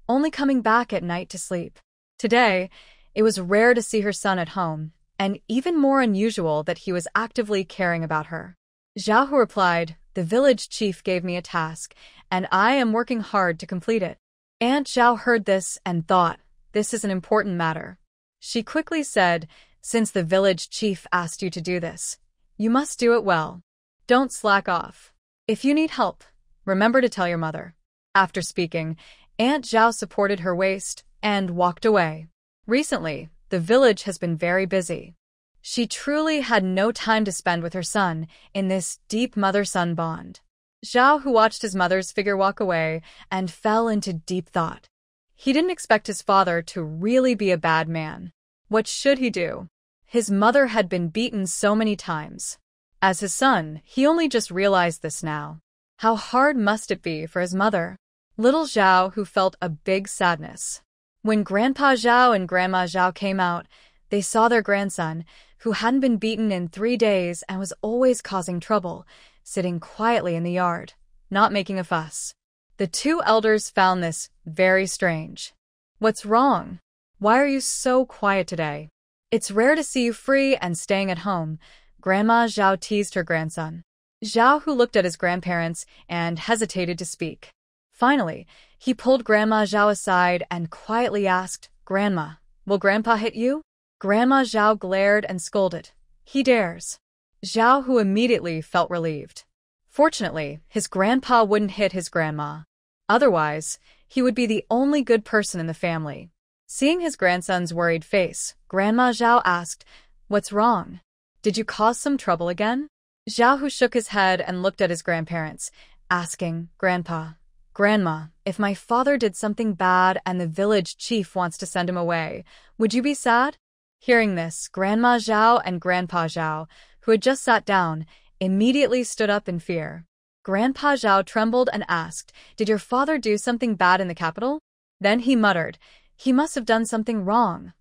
only coming back at night to sleep. Today, it was rare to see her son at home, and even more unusual that he was actively caring about her. Zhao Hu replied, The village chief gave me a task, and I am working hard to complete it. Aunt Zhao heard this and thought, This is an important matter. She quickly said, Since the village chief asked you to do this, you must do it well. Don't slack off. If you need help, remember to tell your mother. After speaking, Aunt Zhao supported her waist and walked away. Recently, the village has been very busy. She truly had no time to spend with her son in this deep mother-son bond. Zhao Hu watched his mother's figure walk away and fell into deep thought. He didn't expect his father to really be a bad man. What should he do? His mother had been beaten so many times. As his son, he only just realized this now. How hard must it be for his mother? Little Zhao Hu felt a big sadness. When Grandpa Zhao and Grandma Zhao came out, they saw their grandson, who hadn't been beaten in 3 days and was always causing trouble, sitting quietly in the yard, not making a fuss. The two elders found this very strange. What's wrong? Why are you so quiet today? It's rare to see you free and staying at home, Grandma Zhao teased her grandson. Zhao Hu looked at his grandparents and hesitated to speak. Finally, he pulled Grandma Zhao aside and quietly asked, "Grandma, will Grandpa hit you?" Grandma Zhao glared and scolded. "He dares." Zhao Hu immediately felt relieved. Fortunately, his grandpa wouldn't hit his grandma. Otherwise, he would be the only good person in the family. Seeing his grandson's worried face, Grandma Zhao asked, "What's wrong? Did you cause some trouble again?" Zhao Hu shook his head and looked at his grandparents, asking, "Grandpa, Grandma, if my father did something bad and the village chief wants to send him away, would you be sad?" Hearing this, Grandma Zhao and Grandpa Zhao, who had just sat down, immediately stood up in fear. Grandpa Zhao trembled and asked, "Did your father do something bad in the capital?" Then he muttered, "He must have done something wrong.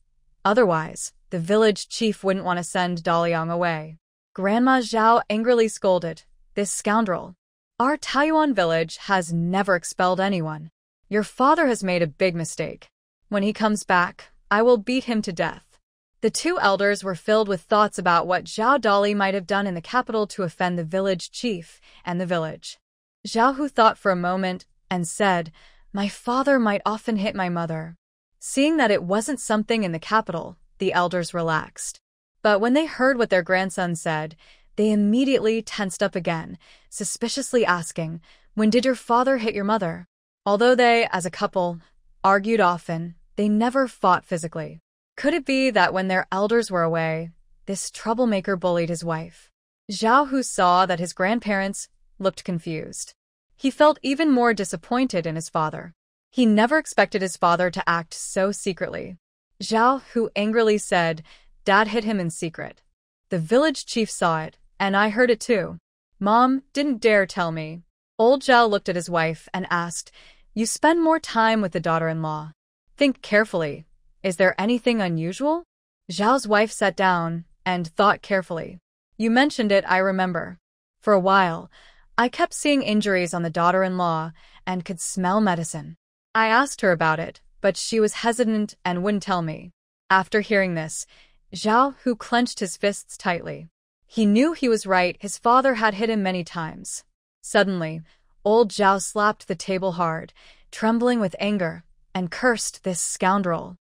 Otherwise, the village chief wouldn't want to send Daliang away." Grandma Zhao angrily scolded, "This scoundrel. Our Taiyuan village has never expelled anyone. Your father has made a big mistake. When he comes back, I will beat him to death." The two elders were filled with thoughts about what Zhao Dali might have done in the capital to offend the village chief and the village. Zhao Hu thought for a moment and said, "My father might often hit my mother." Seeing that it wasn't something in the capital, the elders relaxed. But when they heard what their grandson said, they immediately tensed up again, suspiciously asking, "When did your father hit your mother?" Although they, as a couple, argued often, they never fought physically. Could it be that when their elders were away, this troublemaker bullied his wife? Zhao Hu saw that his grandparents looked confused. He felt even more disappointed in his father. He never expected his father to act so secretly. Zhao Hu angrily said, "Dad hit him in secret. The village chief saw it, and I heard it too. Mom didn't dare tell me." Old Zhao looked at his wife and asked, "You spend more time with the daughter-in-law. Think carefully. Is there anything unusual?" Zhao's wife sat down and thought carefully. "You mentioned it, I remember. For a while, I kept seeing injuries on the daughter-in-law and could smell medicine. I asked her about it, but she was hesitant and wouldn't tell me." After hearing this, Zhao Hu clenched his fists tightly. He knew he was right, his father had hit him many times. Suddenly, old Zhao slapped the table hard, trembling with anger, and cursed this scoundrel.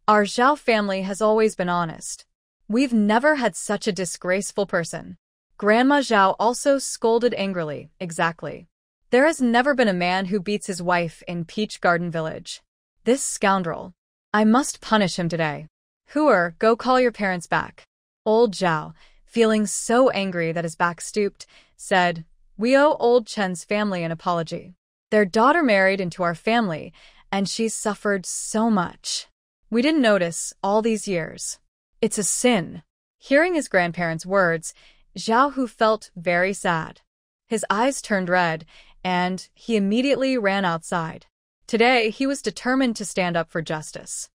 "Our Zhao family has always been honest. We've never had such a disgraceful person." Grandma Zhao also scolded angrily, "Exactly. There has never been a man who beats his wife in Peach Garden Village. This scoundrel. I must punish him today. Hooer, go call your parents back." Old Zhao, feeling so angry that his back stooped, said, "We owe old Chen's family an apology. Their daughter married into our family, and she's suffered so much. We didn't notice all these years. It's a sin." Hearing his grandparents' words, Zhao Hu felt very sad. His eyes turned red, and he immediately ran outside. Today, he was determined to stand up for justice.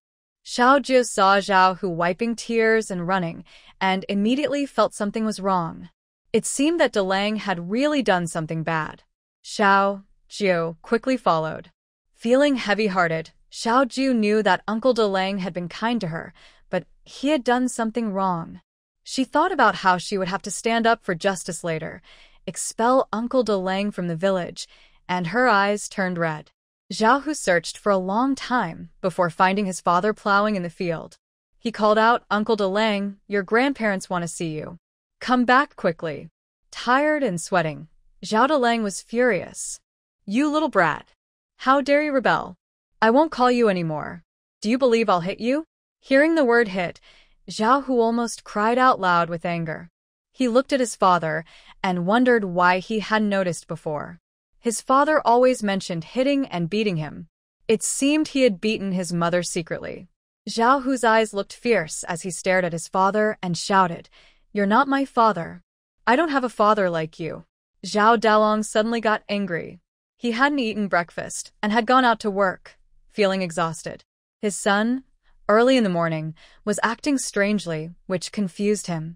Xiao Jie saw Zhao Hu wiping tears and running, and immediately felt something was wrong. It seemed that Delang had really done something bad. Xiao Jie quickly followed. Feeling heavy-hearted, Xiao Ju knew that Uncle Delang had been kind to her, but he had done something wrong. She thought about how she would have to stand up for justice later, expel Uncle Delang from the village, and her eyes turned red. Zhao Hu searched for a long time before finding his father plowing in the field. He called out, "Uncle Delang, your grandparents want to see you. Come back quickly." Tired and sweating, Zhao Delang was furious. "You little brat. How dare you rebel? I won't call you anymore. Do you believe I'll hit you?" Hearing the word hit, Zhao Hu almost cried out loud with anger. He looked at his father and wondered why he hadn't noticed before. His father always mentioned hitting and beating him. It seemed he had beaten his mother secretly. Zhao Hu's eyes looked fierce as he stared at his father and shouted, "You're not my father. I don't have a father like you." Zhao Dalong suddenly got angry. He hadn't eaten breakfast and had gone out to work, feeling exhausted. His son, early in the morning, was acting strangely, which confused him.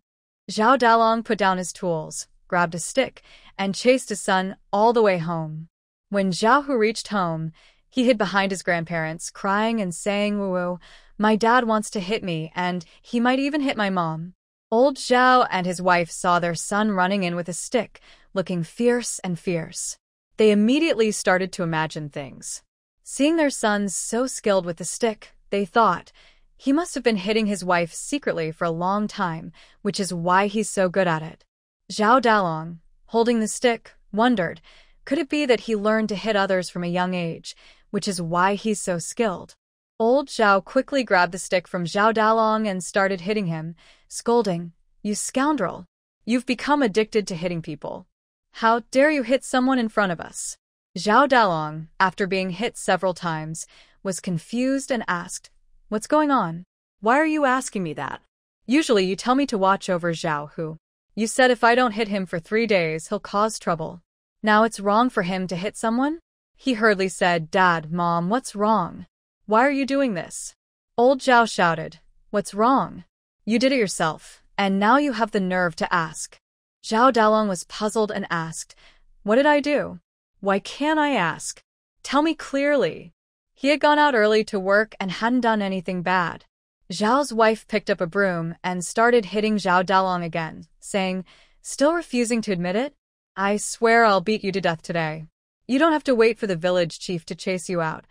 Zhao Dalong put down his tools, grabbed a stick, and chased his son all the way home. When Zhao Hu reached home, he hid behind his grandparents, crying and saying, "Woo-woo, my dad wants to hit me, and he might even hit my mom." Old Zhao and his wife saw their son running in with a stick, looking fierce and fierce. They immediately started to imagine things. Seeing their sons so skilled with the stick, they thought, he must have been hitting his wife secretly for a long time, which is why he's so good at it. Zhao Dalong, holding the stick, wondered, could it be that he learned to hit others from a young age, which is why he's so skilled? Old Zhao quickly grabbed the stick from Zhao Dalong and started hitting him, scolding, "You scoundrel! You've become addicted to hitting people. How dare you hit someone in front of us?" Zhao Dalong, after being hit several times, was confused and asked, "What's going on? Why are you asking me that?" Usually you tell me to watch over Zhao Hu. You said if I don't hit him for 3 days, he'll cause trouble. Now it's wrong for him to hit someone?" He hurriedly said, "Dad, Mom, what's wrong? Why are you doing this?" Old Zhao shouted, "What's wrong? You did it yourself, and now you have the nerve to ask." Zhao Dalong was puzzled and asked, "What did I do? Why can't I ask? Tell me clearly." He had gone out early to work and hadn't done anything bad. Zhao's wife picked up a broom and started hitting Zhao Dalong again, saying, "Still refusing to admit it? I swear I'll beat you to death today. You don't have to wait for the village chief to chase you out.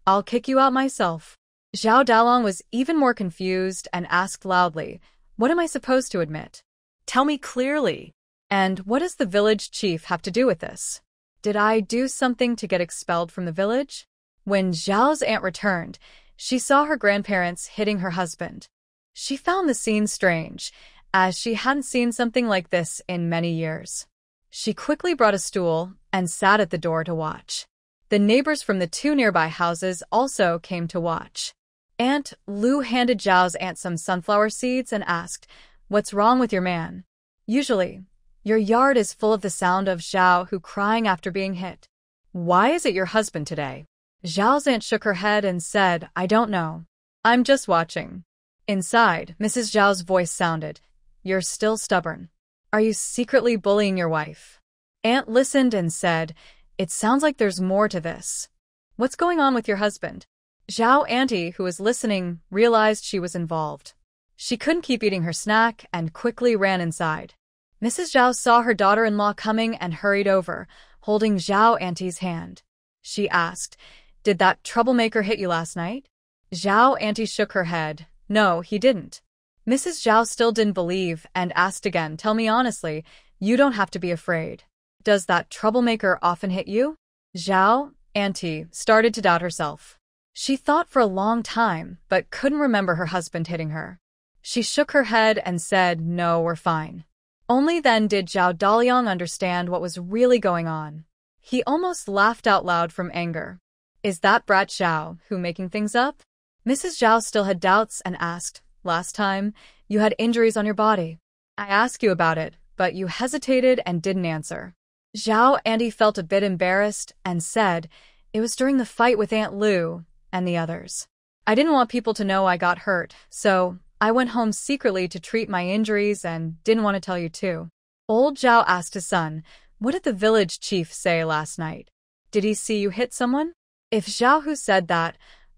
I'll kick you out myself." Zhao Dalong was even more confused and asked loudly, "What am I supposed to admit? Tell me clearly. And what does the village chief have to do with this? Did I do something to get expelled from the village?" When Zhao's aunt returned, she saw her grandparents hitting her husband. She found the scene strange, as she hadn't seen something like this in many years. She quickly brought a stool and sat at the door to watch. The neighbors from the 2 nearby houses also came to watch. Aunt Lu handed Zhao's aunt some sunflower seeds and asked, "What's wrong with your man? Usually, your yard is full of the sound of Zhao Hu crying after being hit. Why is it your husband today?" Zhao's aunt shook her head and said, "I don't know. I'm just watching." Inside, Mrs. Zhao's voice sounded, "You're still stubborn. Are you secretly bullying your wife?" Aunt listened and said, "It sounds like there's more to this. What's going on with your husband?" Zhao Auntie, who was listening, realized she was involved. She couldn't keep eating her snack and quickly ran inside. Mrs. Zhao saw her daughter-in-law coming and hurried over, holding Zhao Auntie's hand. She asked, "Did that troublemaker hit you last night?" Zhao Auntie shook her head. "No, he didn't." Mrs. Zhao still didn't believe and asked again, "Tell me honestly, you don't have to be afraid. Does that troublemaker often hit you?" Zhao Auntie started to doubt herself. She thought for a long time, but couldn't remember her husband hitting her. She shook her head and said, "No, we're fine." Only then did Zhao Daliang understand what was really going on. He almost laughed out loud from anger. "Is that brat Zhao Hu making things up?" Mrs. Zhao still had doubts and asked, "Last time, you had injuries on your body. I asked you about it, but you hesitated and didn't answer." Zhao Auntie felt a bit embarrassed and said, "It was during the fight with Aunt Lu and the others. I didn't want people to know I got hurt, so I went home secretly to treat my injuries and didn't want to tell you too." Old Zhao asked his son, "What did the village chief say last night? Did he see you hit someone?" If Zhao Hu said that,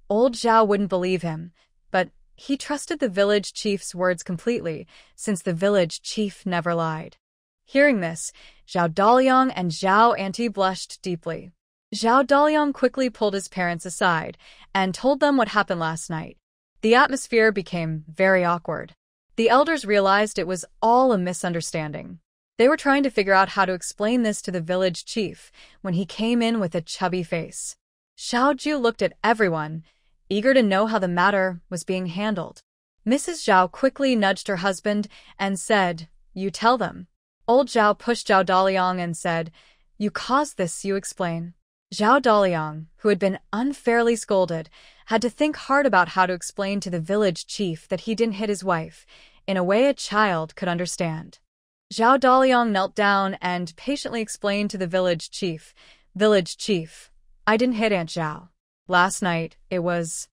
old Zhao wouldn't believe him, but he trusted the village chief's words completely, since the village chief never lied. Hearing this, Zhao Daliang and Zhao Auntie blushed deeply. Zhao Daliang quickly pulled his parents aside and told them what happened last night. The atmosphere became very awkward. The elders realized it was all a misunderstanding. They were trying to figure out how to explain this to the village chief when he came in with a chubby face. Xiaoju looked at everyone, eager to know how the matter was being handled. Mrs. Zhao quickly nudged her husband and said, "You tell them." Old Zhao pushed Zhao Daliang and said, "You caused this, you explain." Zhao Daliang, who had been unfairly scolded, had to think hard about how to explain to the village chief that he didn't hit his wife, in a way a child could understand. Zhao Daliang knelt down and patiently explained to the village chief, "Village chief, I didn't hit Aunt Zhao. Last night was.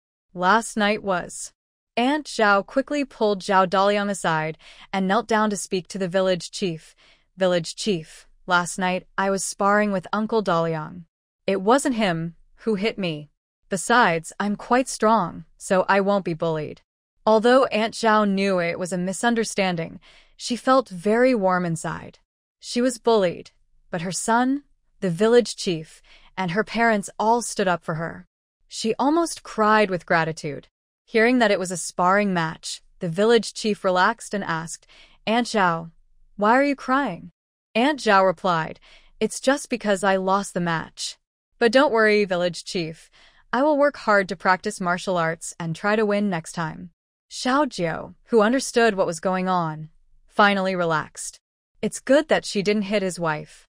Aunt Zhao quickly pulled Zhao Daliang aside and knelt down to speak to the village chief. "Village chief, last night I was sparring with Uncle Daliang. It wasn't him who hit me. Besides, I'm quite strong, so I won't be bullied." Although Aunt Zhao knew it was a misunderstanding, she felt very warm inside. She was bullied, but her son, the village chief, and her parents all stood up for her. She almost cried with gratitude. Hearing that it was a sparring match, the village chief relaxed and asked, "Aunt Zhao, why are you crying?" Aunt Zhao replied, "It's just because I lost the match. But don't worry, village chief. I will work hard to practice martial arts and try to win next time." Xiao Jiao, who understood what was going on, finally relaxed. It's good that she didn't hit his wife.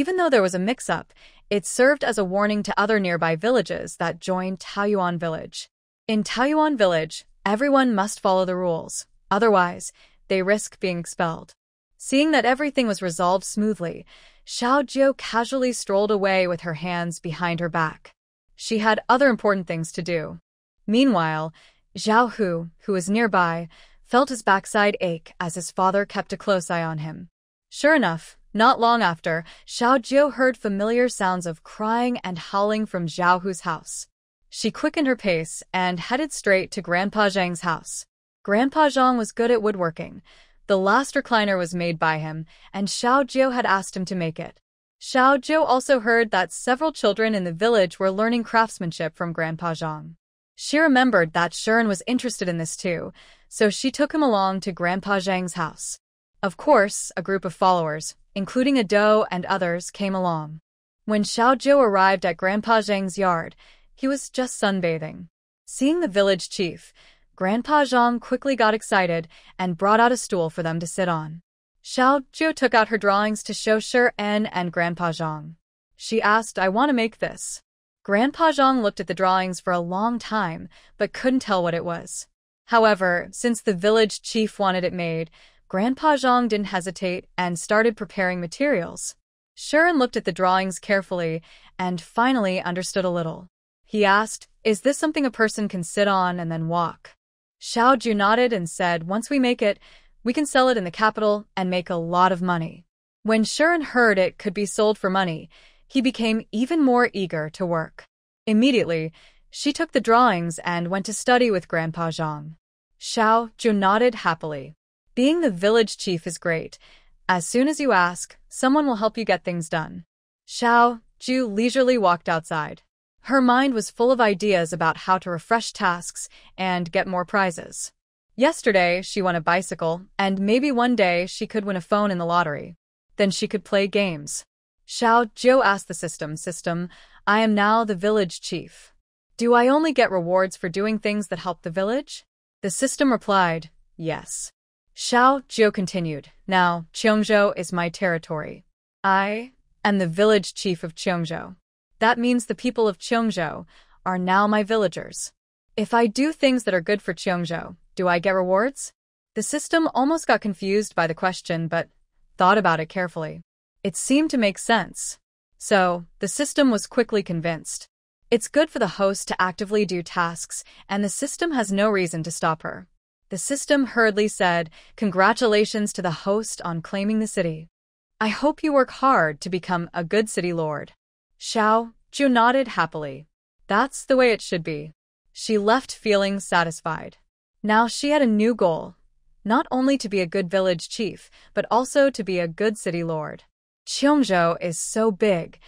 Even though there was a mix-up, it served as a warning to other nearby villages that joined Taoyuan village. In Taoyuan village, everyone must follow the rules, otherwise, they risk being expelled. Seeing that everything was resolved smoothly, Xiao Jiao casually strolled away with her hands behind her back. She had other important things to do. Meanwhile, Zhao Hu, who was nearby, felt his backside ache as his father kept a close eye on him. Sure enough, not long after, Xiao Jiao heard familiar sounds of crying and howling from Zhao Hu's house. She quickened her pace and headed straight to Grandpa Zhang's house. Grandpa Zhang was good at woodworking. The last recliner was made by him, and Xiao Jiao had asked him to make it. Xiao Jiao also heard that several children in the village were learning craftsmanship from Grandpa Zhang. She remembered that Shiren was interested in this too, so she took him along to Grandpa Zhang's house. Of course, a group of followers, including a doe and others, came along. When Xiao Jiao arrived at Grandpa Zhang's yard, he was just sunbathing. Seeing the village chief, Grandpa Zhang quickly got excited and brought out a stool for them to sit on. Xiao Jiao took out her drawings to show Shiren and Grandpa Zhang. She asked, "I want to make this." Grandpa Zhang looked at the drawings for a long time, but couldn't tell what it was. However, since the village chief wanted it made, Grandpa Zhang didn't hesitate and started preparing materials. Shiren looked at the drawings carefully and finally understood a little. He asked, "Is this something a person can sit on and then walk?" Xiao Jiao nodded and said, "Once we make it, we can sell it in the capital and make a lot of money." When Shiren heard it could be sold for money, he became even more eager to work. Immediately, she took the drawings and went to study with Grandpa Zhang. Xiao Jiao nodded happily. Being the village chief is great. As soon as you ask, someone will help you get things done. Xiao Jiao leisurely walked outside. Her mind was full of ideas about how to refresh tasks and get more prizes. Yesterday, she won a bicycle, and maybe one day she could win a phone in the lottery. Then she could play games. Xiao Jiao asked the system, "I am now the village chief. Do I only get rewards for doing things that help the village?" The system replied, "Yes." Xiao Jiao continued, "Now, Cheongzhou is my territory. I am the village chief of Cheongzhou. That means the people of Cheongzhou are now my villagers. If I do things that are good for Cheongzhou, do I get rewards?" The system almost got confused by the question but thought about it carefully. It seemed to make sense. So, the system was quickly convinced. It's good for the host to actively do tasks, and the system has no reason to stop her. The system hurriedly said, "Congratulations to the host on claiming the city. I hope you work hard to become a good city lord." Xiao Jiao nodded happily. That's the way it should be. She left feeling satisfied. Now she had a new goal. Not only to be a good village chief, but also to be a good city lord. Cheongzhou is so big.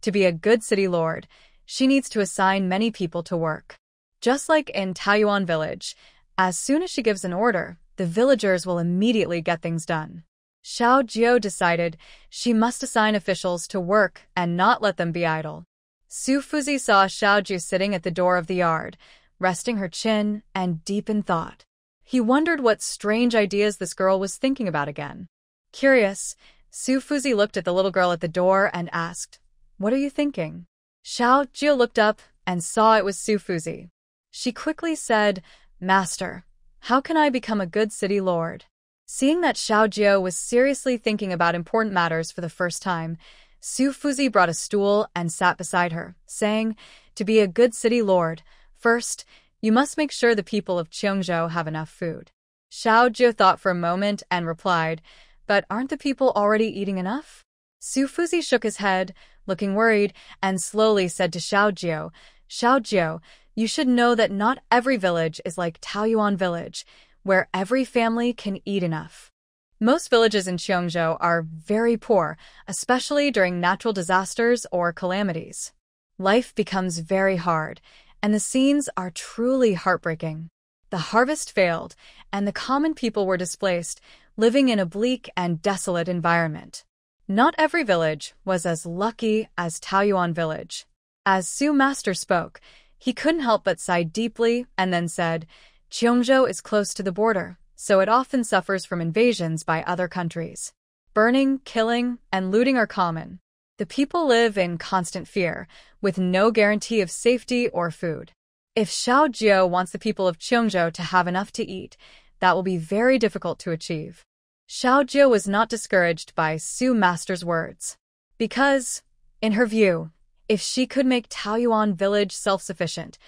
To be a good city lord, she needs to assign many people to work. Just like in Taoyuan village, as soon as she gives an order, the villagers will immediately get things done. Xiao Jiao decided she must assign officials to work and not let them be idle. Su Fuzi saw Xiao Jiao sitting at the door of the yard, resting her chin and deep in thought. He wondered what strange ideas this girl was thinking about again. Curious, Su Fuzi looked at the little girl at the door and asked, "What are you thinking?" Xiao Jiao looked up and saw it was Su Fuzi. She quickly said, "Master, how can I become a good city lord?" Seeing that Xiao Jiao was seriously thinking about important matters for the first time, Su Fuzi brought a stool and sat beside her, saying, "To be a good city lord, first, you must make sure the people of Cheongzhou have enough food." Xiao Jiao thought for a moment and replied, "But aren't the people already eating enough?" Su Fuzi shook his head, looking worried, and slowly said to Xiao Jiao, "Xiao Jiao, you should know that not every village is like Taoyuan village, where every family can eat enough. Most villages in Cheongjo are very poor, especially during natural disasters or calamities. Life becomes very hard, and the scenes are truly heartbreaking. The harvest failed, and the common people were displaced, living in a bleak and desolate environment. Not every village was as lucky as Taoyuan village. As Su Master spoke, he couldn't help but sigh deeply and then said, Cheongjo is close to the border, so it often suffers from invasions by other countries. Burning, killing, and looting are common. The people live in constant fear, with no guarantee of safety or food. If Xiao Jiao wants the people of Cheongjo to have enough to eat, that will be very difficult to achieve. Xiao Jiao was not discouraged by Su Master's words. Because, in her view, if she could make Taoyuan village self-sufficient,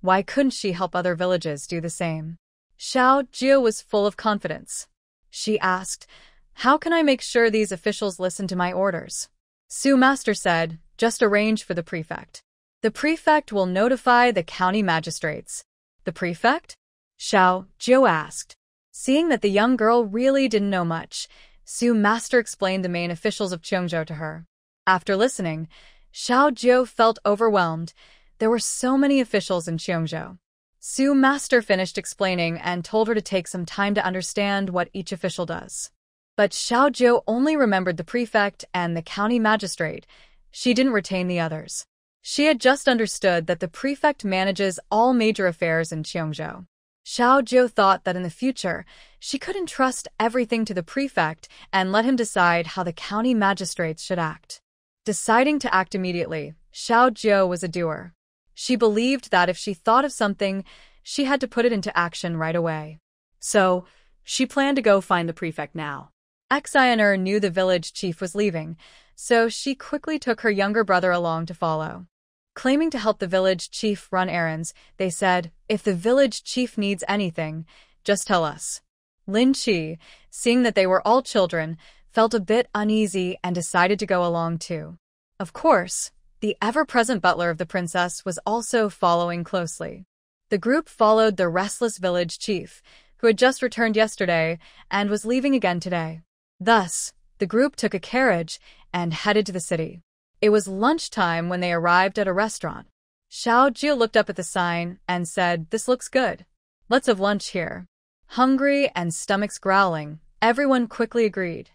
why couldn't she help other villages do the same? Xiao Jiao was full of confidence. She asked, how can I make sure these officials listen to my orders? Su Master said, just arrange for the prefect. The prefect will notify the county magistrates. The prefect? Xiao Jiao asked. Seeing that the young girl really didn't know much, Su Master explained the main officials of Cheongjo to her. After listening, Xiao Jiao felt overwhelmed. There were so many officials in Cheongjo. Su Master finished explaining and told her to take some time to understand what each official does. But Xiao Jiao only remembered the prefect and the county magistrate. She didn't retain the others. She had just understood that the prefect manages all major affairs in Cheongjo. Xiao Jiao thought that in the future, she could entrust everything to the prefect and let him decide how the county magistrates should act. Deciding to act immediately, Xiao Jiao was a doer. She believed that if she thought of something, she had to put it into action right away. So, she planned to go find the prefect now. Xiner knew the village chief was leaving, so she quickly took her younger brother along to follow. Claiming to help the village chief run errands, they said, if the village chief needs anything, just tell us. Lin Qi, seeing that they were all children, felt a bit uneasy and decided to go along too. Of course, the ever-present butler of the princess was also following closely. The group followed the restless village chief, who had just returned yesterday and was leaving again today. Thus, the group took a carriage and headed to the city. It was lunchtime when they arrived at a restaurant. Xiao Jiao looked up at the sign and said, this looks good. Let's have lunch here. Hungry and stomachs growling, everyone quickly agreed.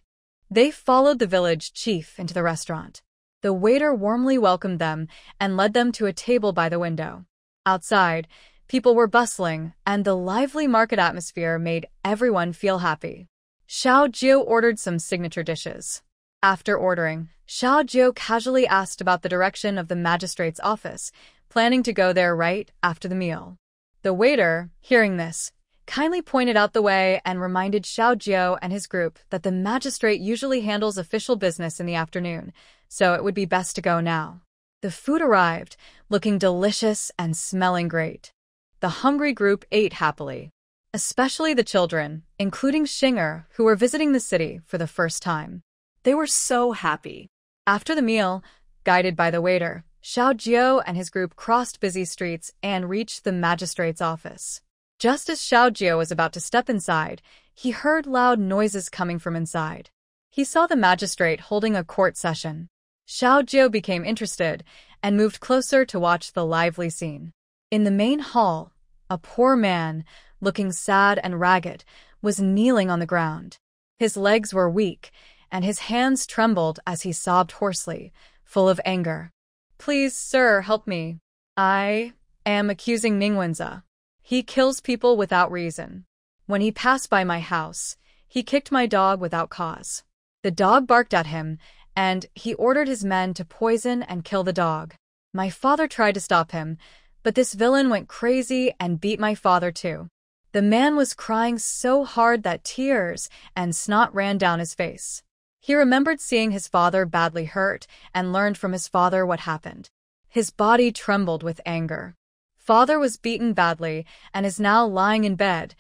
They followed the village chief into the restaurant. The waiter warmly welcomed them and led them to a table by the window. Outside, people were bustling, and the lively market atmosphere made everyone feel happy. Xiao Jiao ordered some signature dishes. After ordering, Xiao Jiao casually asked about the direction of the magistrate's office, planning to go there right after the meal. The waiter, hearing this, kindly pointed out the way and reminded Xiao Jiao and his group that the magistrate usually handles official business in the afternoon, so it would be best to go now. The food arrived, looking delicious and smelling great. The hungry group ate happily, especially the children, including Xinger, who were visiting the city for the first time. They were so happy. After the meal, guided by the waiter, Xiao Jiao and his group crossed busy streets and reached the magistrate's office. Just as Xiao Jiao was about to step inside, he heard loud noises coming from inside. He saw the magistrate holding a court session. Xiao Jiao became interested and moved closer to watch the lively scene. In the main hall, a poor man, looking sad and ragged, was kneeling on the ground. His legs were weak, and his hands trembled as he sobbed hoarsely, full of anger. Please, sir, help me. I am accusing Ningwenza. He kills people without reason. When he passed by my house, he kicked my dog without cause. The dog barked at him, and he ordered his men to poison and kill the dog. My father tried to stop him, but this villain went crazy and beat my father too. The man was crying so hard that tears and snot ran down his face. He remembered seeing his father badly hurt and learned from his father what happened. His body trembled with anger. Father was beaten badly and is now lying in bed,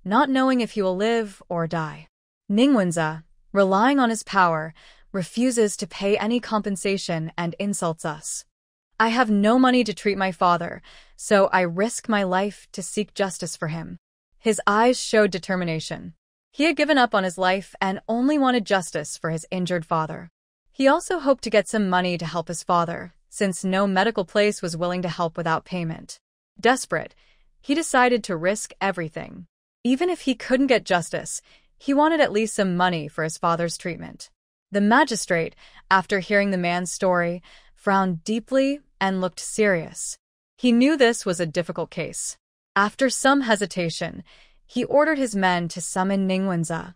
not knowing if he will live or die. Ningwenza, relying on his power, refuses to pay any compensation and insults us. I have no money to treat my father, so I risk my life to seek justice for him. His eyes showed determination. He had given up on his life and only wanted justice for his injured father. He also hoped to get some money to help his father, since no medical place was willing to help without payment. Desperate, he decided to risk everything. Even if he couldn't get justice, he wanted at least some money for his father's treatment. The magistrate, after hearing the man's story, frowned deeply and looked serious. He knew this was a difficult case. After some hesitation, he ordered his men to summon Ningwenza.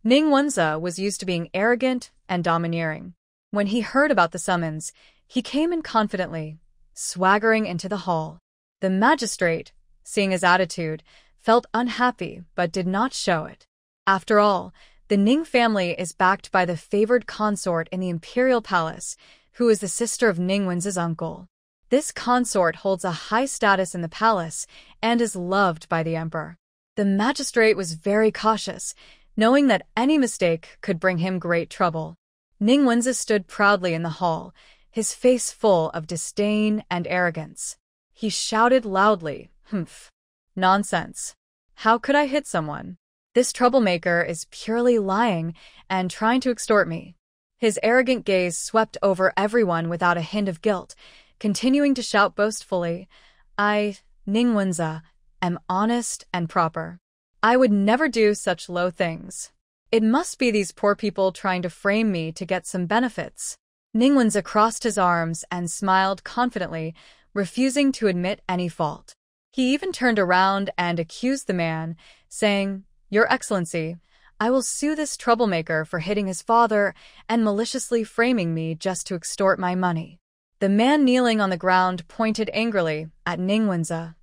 Ningwenza was used to being arrogant and domineering. When he heard about the summons, he came in confidently, swaggering into the hall. The magistrate, seeing his attitude, felt unhappy but did not show it. After all, the Ning family is backed by the favored consort in the imperial palace, who is the sister of Ningwenza's uncle. This consort holds a high status in the palace and is loved by the emperor. The magistrate was very cautious, knowing that any mistake could bring him great trouble. Ningwenza stood proudly in the hall, his face full of disdain and arrogance. He shouted loudly, "Humph! Nonsense! How could I hit someone? This troublemaker is purely lying and trying to extort me." His arrogant gaze swept over everyone without a hint of guilt, continuing to shout boastfully, "I, Ningwenza, am honest and proper. I would never do such low things. It must be these poor people trying to frame me to get some benefits." Ningwenza crossed his arms and smiled confidently, refusing to admit any fault. He even turned around and accused the man, saying, "Your Excellency, I will sue this troublemaker for hitting his father and maliciously framing me just to extort my money." The man kneeling on the ground pointed angrily at Ningwenza.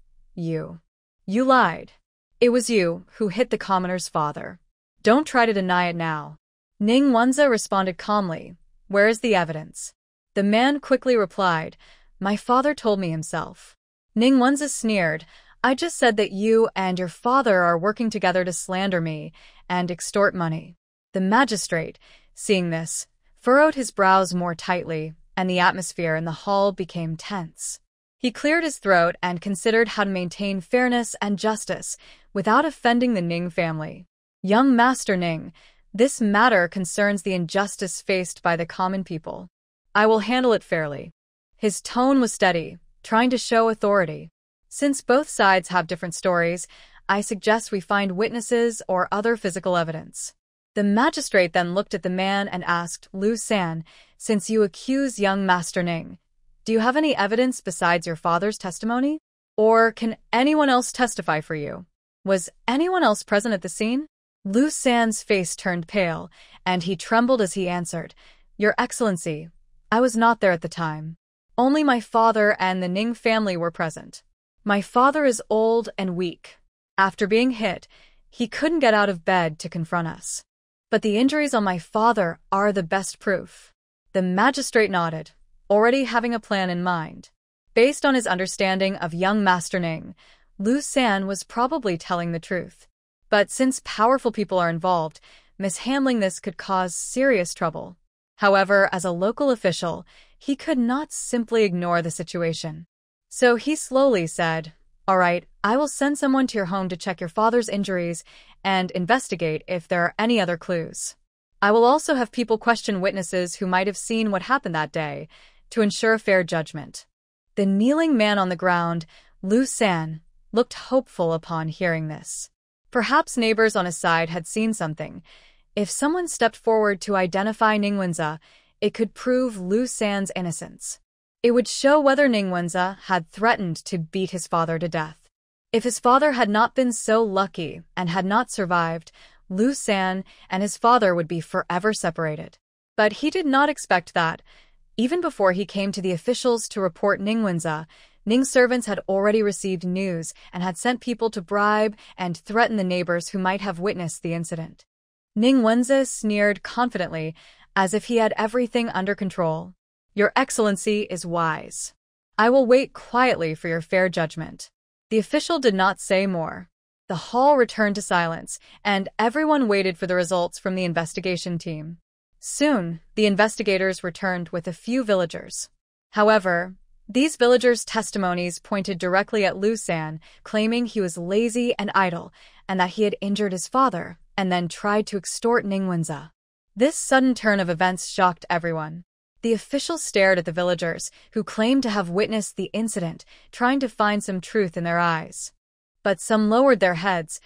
You lied. It was you who hit the commoner's father. Don't try to deny it now." Ningwenza responded calmly, "Where is the evidence?" The man quickly replied, "My father told me himself." Ningwenza sneered, "I just said that you and your father are working together to slander me and extort money." The magistrate, seeing this, furrowed his brows more tightly, and the atmosphere in the hall became tense. He cleared his throat and considered how to maintain fairness and justice without offending the Ning family. "Young Master Ning, this matter concerns the injustice faced by the common people. I will handle it fairly." His tone was steady, trying to show authority. "Since both sides have different stories, I suggest we find witnesses or other physical evidence." The magistrate then looked at the man and asked, "Lu San, since you accuse young Master Ning, do you have any evidence besides your father's testimony? Or can anyone else testify for you? Was anyone else present at the scene?" Lu San's face turned pale, and he trembled as he answered, "Your Excellency, I was not there at the time. Only my father and the Ning family were present. My father is old and weak. After being hit, he couldn't get out of bed to confront us. But the injuries on my father are the best proof." The magistrate nodded, already having a plan in mind. Based on his understanding of young Master Ning, Lu San was probably telling the truth. But since powerful people are involved, mishandling this could cause serious trouble. However, as a local official, he could not simply ignore the situation. So he slowly said, "All right, I will send someone to your home to check your father's injuries and investigate if there are any other clues. I will also have people question witnesses who might have seen what happened that day to ensure a fair judgment." The kneeling man on the ground, Lu San, looked hopeful upon hearing this. Perhaps neighbors on his side had seen something. If someone stepped forward to identify Ningwenza, it could prove Lu San's innocence. It would show whether Ningwenza had threatened to beat his father to death. If his father had not been so lucky and had not survived, Lu San and his father would be forever separated. But he did not expect that. Even before he came to the officials to report Ningwenza, Ning's servants had already received news and had sent people to bribe and threaten the neighbors who might have witnessed the incident. Ningwenza sneered confidently, as if he had everything under control. "Your Excellency is wise. I will wait quietly for your fair judgment." The official did not say more. The hall returned to silence, and everyone waited for the results from the investigation team. Soon, the investigators returned with a few villagers. However, these villagers' testimonies pointed directly at Lu San, claiming he was lazy and idle, and that he had injured his father, and then tried to extort Ningwenza. This sudden turn of events shocked everyone. The officials stared at the villagers, who claimed to have witnessed the incident, trying to find some truth in their eyes. But some lowered their heads,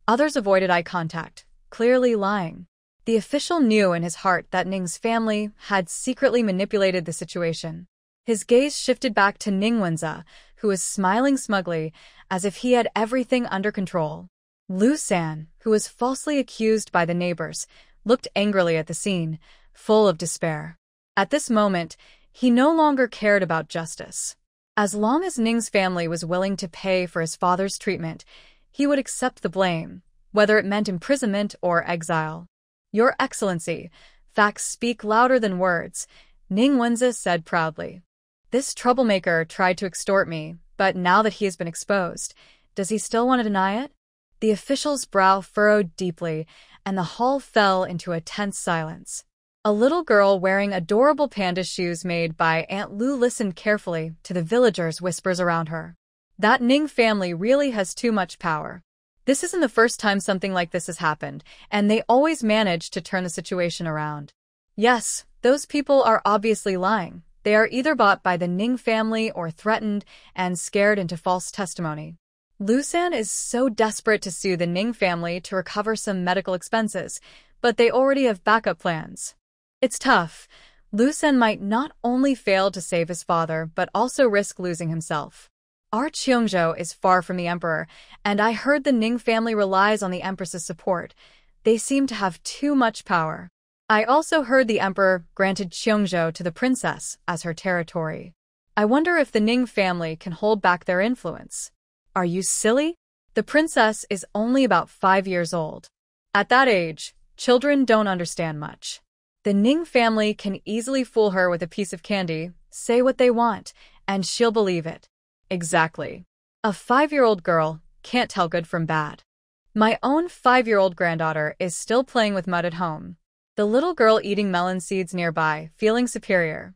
others avoided eye contact, clearly lying. The official knew in his heart that Ning's family had secretly manipulated the situation. His gaze shifted back to Ningwenza, who was smiling smugly, as if he had everything under control. Lu San, who was falsely accused by the neighbors, looked angrily at the scene, full of despair. At this moment, he no longer cared about justice. As long as Ning's family was willing to pay for his father's treatment, he would accept the blame, whether it meant imprisonment or exile. "Your Excellency, facts speak louder than words," Ningwenza said proudly. "This troublemaker tried to extort me, but now that he has been exposed, does he still want to deny it?" The official's brow furrowed deeply, and the hall fell into a tense silence. A little girl wearing adorable panda shoes made by Aunt Lu listened carefully to the villagers' whispers around her. That Ning family really has too much power. This isn't the first time something like this has happened, and they always manage to turn the situation around. Yes, those people are obviously lying. They are either bought by the Ning family or threatened and scared into false testimony. Lu San is so desperate to sue the Ning family to recover some medical expenses, but they already have backup plans. It's tough. Lu San might not only fail to save his father, but also risk losing himself. Our Cheongjo is far from the emperor, and I heard the Ning family relies on the empress's support. They seem to have too much power. I also heard the emperor granted Cheongjo to the princess as her territory. I wonder if the Ning family can hold back their influence. Are you silly? The princess is only about 5 years old. At that age, children don't understand much. The Ning family can easily fool her with a piece of candy, say what they want, and she'll believe it. Exactly. A 5-year-old girl can't tell good from bad. My own 5-year-old granddaughter is still playing with mud at home. The little girl eating melon seeds nearby, feeling superior.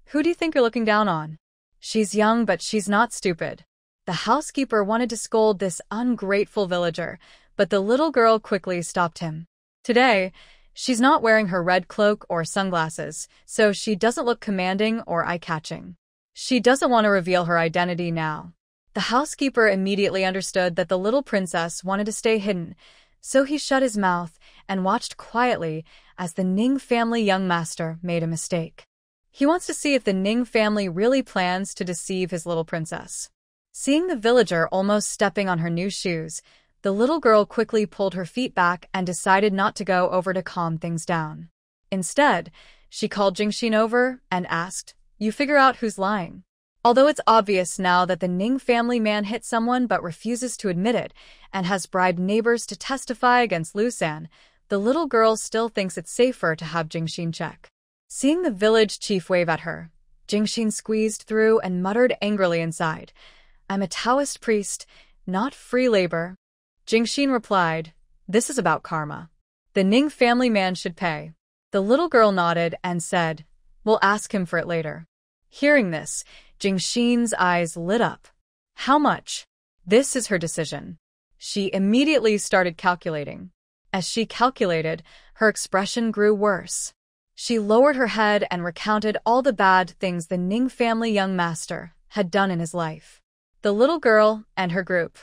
Who do you think you're looking down on? She's young, but she's not stupid. The housekeeper wanted to scold this ungrateful villager, but the little girl quickly stopped him. Today, she's not wearing her red cloak or sunglasses, so she doesn't look commanding or eye-catching. She doesn't want to reveal her identity now. The housekeeper immediately understood that the little princess wanted to stay hidden, so he shut his mouth and watched quietly as the Ning family young master made a mistake. He wants to see if the Ning family really plans to deceive his little princess. Seeing the villager almost stepping on her new shoes, the little girl quickly pulled her feet back and decided not to go over to calm things down. Instead, she called Jingxin over and asked, "You figure out who's lying." Although it's obvious now that the Ning family man hit someone but refuses to admit it and has bribed neighbors to testify against Lu San, the little girl still thinks it's safer to have Jingxin check. Seeing the village chief wave at her, Jingxin squeezed through and muttered angrily inside, "I'm a Taoist priest, not free labor." Jingxin replied, "This is about karma. The Ning family man should pay." The little girl nodded and said, "We'll ask him for it later." Hearing this, Jingxin's eyes lit up. How much? This is her decision. She immediately started calculating. As she calculated, her expression grew worse. She lowered her head and recounted all the bad things the Ning family young master had done in his life. The little girl and her group.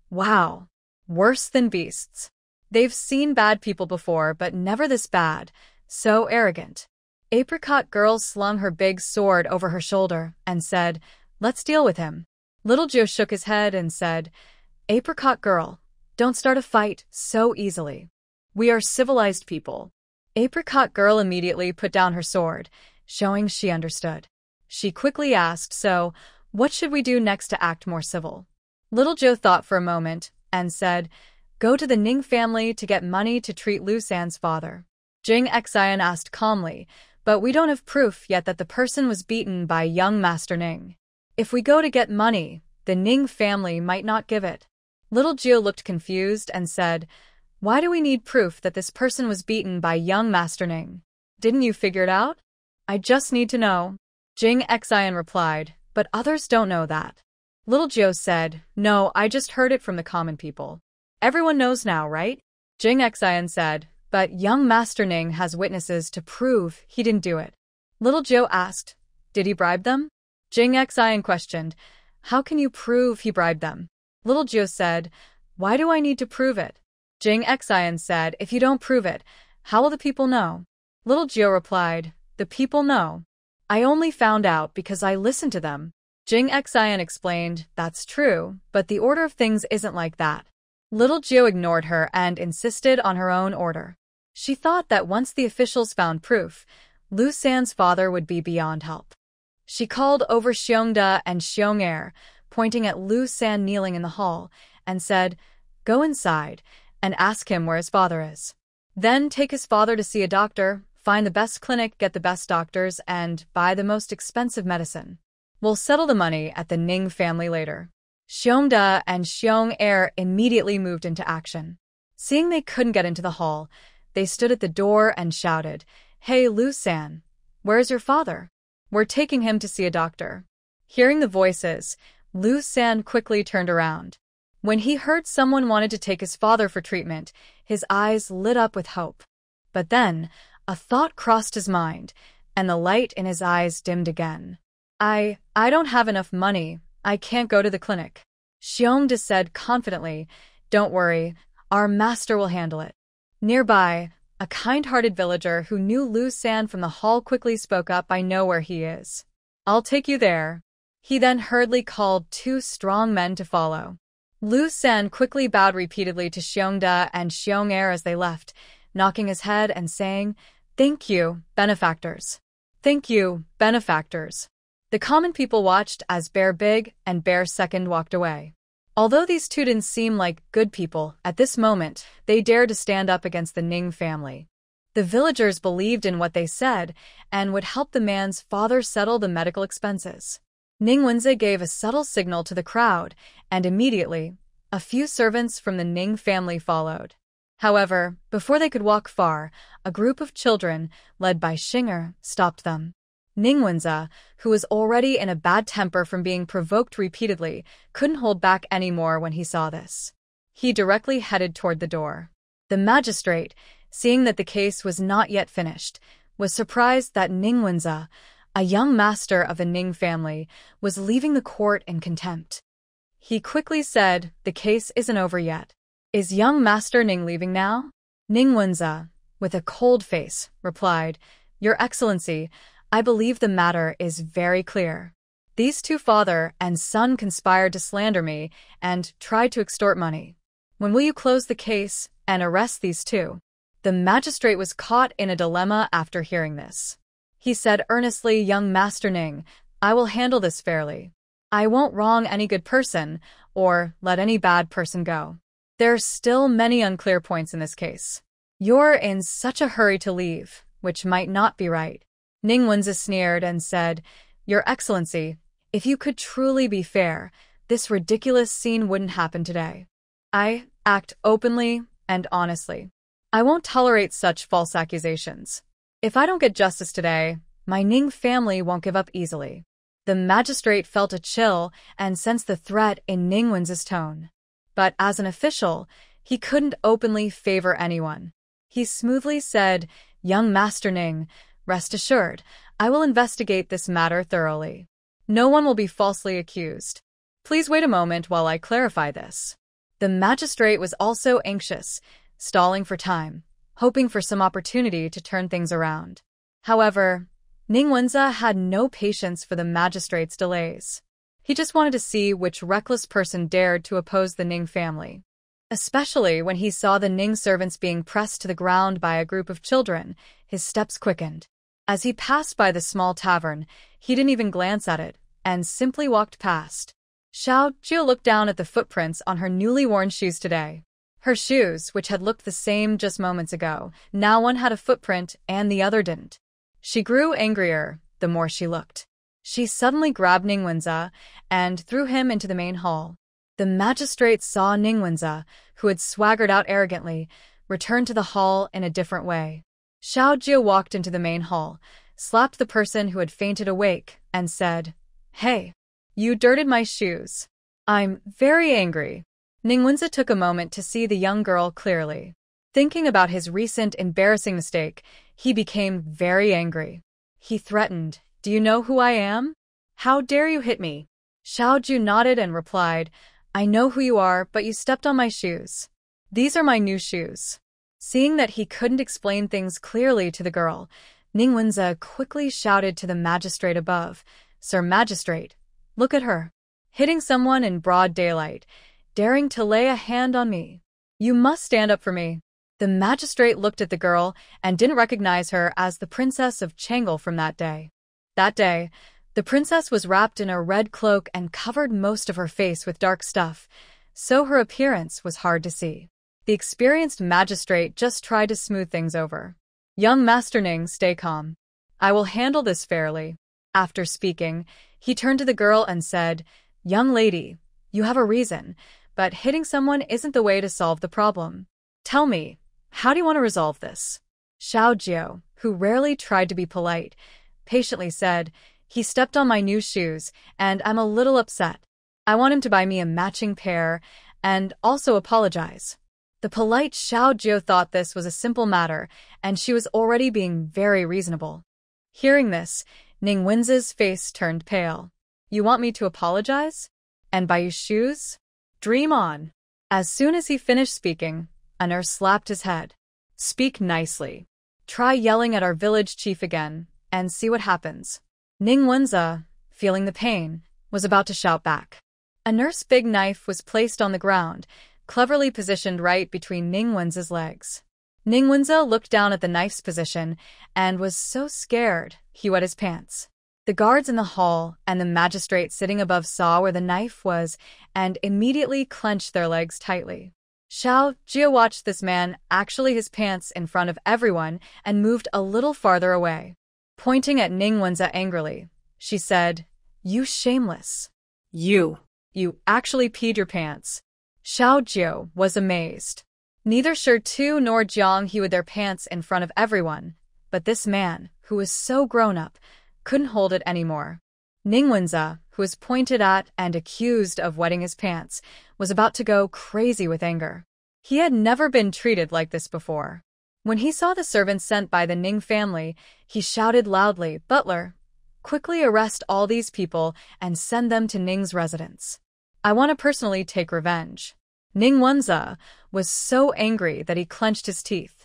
Wow. Worse than beasts. They've seen bad people before, but never this bad. So arrogant. Apricot Girl slung her big sword over her shoulder and said, "Let's deal with him." Little Joe shook his head and said, "Apricot Girl, don't start a fight so easily. We are civilized people." Apricot Girl immediately put down her sword, showing she understood. She quickly asked, "So, what should we do next to act more civil?" Little Joe thought for a moment and said, "Go to the Ning family to get money to treat Lu San's father." Jing Xian asked calmly, "But we don't have proof yet that the person was beaten by young Master Ning. If we go to get money, the Ning family might not give it." Little Gio looked confused and said, "Why do we need proof that this person was beaten by young Master Ning? Didn't you figure it out?" "I just need to know." Jing Xian replied, "But others don't know that." Little Gio said, "No, I just heard it from the common people. Everyone knows now, right?" Jing Xian said, but young Master Ning has witnesses to prove he didn't do it. Little Jiu asked, did he bribe them? Jing Xian questioned, how can you prove he bribed them? Little Jiu said, why do I need to prove it? Jing Xian said, if you don't prove it, how will the people know? Little Jiu replied, the people know. I only found out because I listened to them. Jing Xian explained, that's true, but the order of things isn't like that. Little Jiu ignored her and insisted on her own order. She thought that once the officials found proof, Lu San's father would be beyond help. She called over Xiongda and Xiong'er, pointing at Lu San kneeling in the hall, and said, go inside and ask him where his father is. Then take his father to see a doctor, find the best clinic, get the best doctors, and buy the most expensive medicine. We'll settle the money at the Ning family later. Xiongda and Xiong'er immediately moved into action. Seeing they couldn't get into the hall, they stood at the door and shouted, hey Lu San, where's your father? We're taking him to see a doctor. Hearing the voices, Lu San quickly turned around. When he heard someone wanted to take his father for treatment, his eyes lit up with hope. But then, a thought crossed his mind, and the light in his eyes dimmed again. I don't have enough money. I can't go to the clinic. Xiongda said confidently, don't worry, our master will handle it. Nearby, a kind-hearted villager who knew Lu San from the hall quickly spoke up, I know where he is. I'll take you there. He then hurriedly called 2 strong men to follow. Lu San quickly bowed repeatedly to Xiongda and Xiong'er as they left, knocking his head and saying, thank you, benefactors. Thank you, benefactors. The common people watched as Bear Big and Bear Second walked away. Although these two didn't seem like good people, at this moment, they dared to stand up against the Ning family. The villagers believed in what they said and would help the man's father settle the medical expenses. Ning Wenzi gave a subtle signal to the crowd, and immediately, a few servants from the Ning family followed. However, before they could walk far, a group of children, led by Xinger, stopped them. Ning Wenzi, who was already in a bad temper from being provoked repeatedly, couldn't hold back anymore when he saw this. He directly headed toward the door. The magistrate, seeing that the case was not yet finished, was surprised that Ning Wenzi, a young master of the Ning family, was leaving the court in contempt. He quickly said, the case isn't over yet. Is young Master Ning leaving now? Ning Wenzi, with a cold face, replied, Your Excellency, I believe the matter is very clear. These 2 father and son conspired to slander me and tried to extort money. When will you close the case and arrest these 2? The magistrate was caught in a dilemma after hearing this. He said earnestly, Young Master Ning, I will handle this fairly. I won't wrong any good person or let any bad person go. There are still many unclear points in this case. You're in such a hurry to leave, which might not be right. Ning Wenzi sneered and said, Your Excellency, if you could truly be fair, this ridiculous scene wouldn't happen today. I act openly and honestly. I won't tolerate such false accusations. If I don't get justice today, my Ning family won't give up easily. The magistrate felt a chill and sensed the threat in Ning Wenzi's tone. But as an official, he couldn't openly favor anyone. He smoothly said, Young Master Ning, rest assured, I will investigate this matter thoroughly. No one will be falsely accused. Please wait a moment while I clarify this. The magistrate was also anxious, stalling for time, hoping for some opportunity to turn things around. However, Ning Wenzi had no patience for the magistrate's delays. He just wanted to see which reckless person dared to oppose the Ning family. Especially when he saw the Ning servants being pressed to the ground by a group of children, his steps quickened. As he passed by the small tavern, he didn't even glance at it, and simply walked past. Xiao Jiu looked down at the footprints on her newly worn shoes today. Her shoes, which had looked the same just moments ago, now one had a footprint and the other didn't. She grew angrier the more she looked. She suddenly grabbed Ning Wenzi and threw him into the main hall. The magistrate saw Ning Wenzi, who had swaggered out arrogantly, return to the hall in a different way. Xiao Jiu walked into the main hall, slapped the person who had fainted awake, and said, Hey, you dirted my shoes. I'm very angry. Ning Wenzi took a moment to see the young girl clearly. Thinking about his recent embarrassing mistake, he became very angry. He threatened, "Do you know who I am? How dare you hit me?" Xiaoju nodded and replied, "I know who you are, but you stepped on my shoes. These are my new shoes." Seeing that he couldn't explain things clearly to the girl, Ning Wenze quickly shouted to the magistrate above, "Sir Magistrate, look at her. Hitting someone in broad daylight, daring to lay a hand on me. You must stand up for me." The magistrate looked at the girl and didn't recognize her as the princess of Changel from that day. That day, the princess was wrapped in a red cloak and covered most of her face with dark stuff, so her appearance was hard to see. The experienced magistrate just tried to smooth things over. "Young Master Ning, stay calm. I will handle this fairly." After speaking, he turned to the girl and said, "Young lady, you have a reason, but hitting someone isn't the way to solve the problem. Tell me, how do you want to resolve this?" Xiaojiu, who rarely tried to be polite, patiently said, "He stepped on my new shoes, and I'm a little upset. I want him to buy me a matching pair, and also apologize." The polite Xiaojiu thought this was a simple matter, and she was already being very reasonable. Hearing this, Ning Wenze's face turned pale. "You want me to apologize? And buy you shoes? Dream on." As soon as he finished speaking, a nurse slapped his head. "Speak nicely. Try yelling at our village chief again, and see what happens." Ning Wenze, feeling the pain, was about to shout back. A nurse's big knife was placed on the ground, cleverly positioned right between Ning Wenze's legs. Ning Wenze looked down at the knife's position and was so scared he wet his pants. The guards in the hall and the magistrate sitting above saw where the knife was and immediately clenched their legs tightly. Xiao Jia watched this man actually his pants in front of everyone and moved a little farther away. Pointing at Ning Wenze angrily, she said, "You shameless. You actually peed your pants." Xiao Jia was amazed. Neither Shi Tu nor Jiang he with their pants in front of everyone, but this man, who was so grown up, couldn't hold it anymore. Ning Wenze, who was pointed at and accused of wetting his pants, was about to go crazy with anger. He had never been treated like this before. When he saw the servants sent by the Ning family, he shouted loudly, "Butler, quickly arrest all these people and send them to Ning's residence. I want to personally take revenge." Ning Wenze was so angry that he clenched his teeth.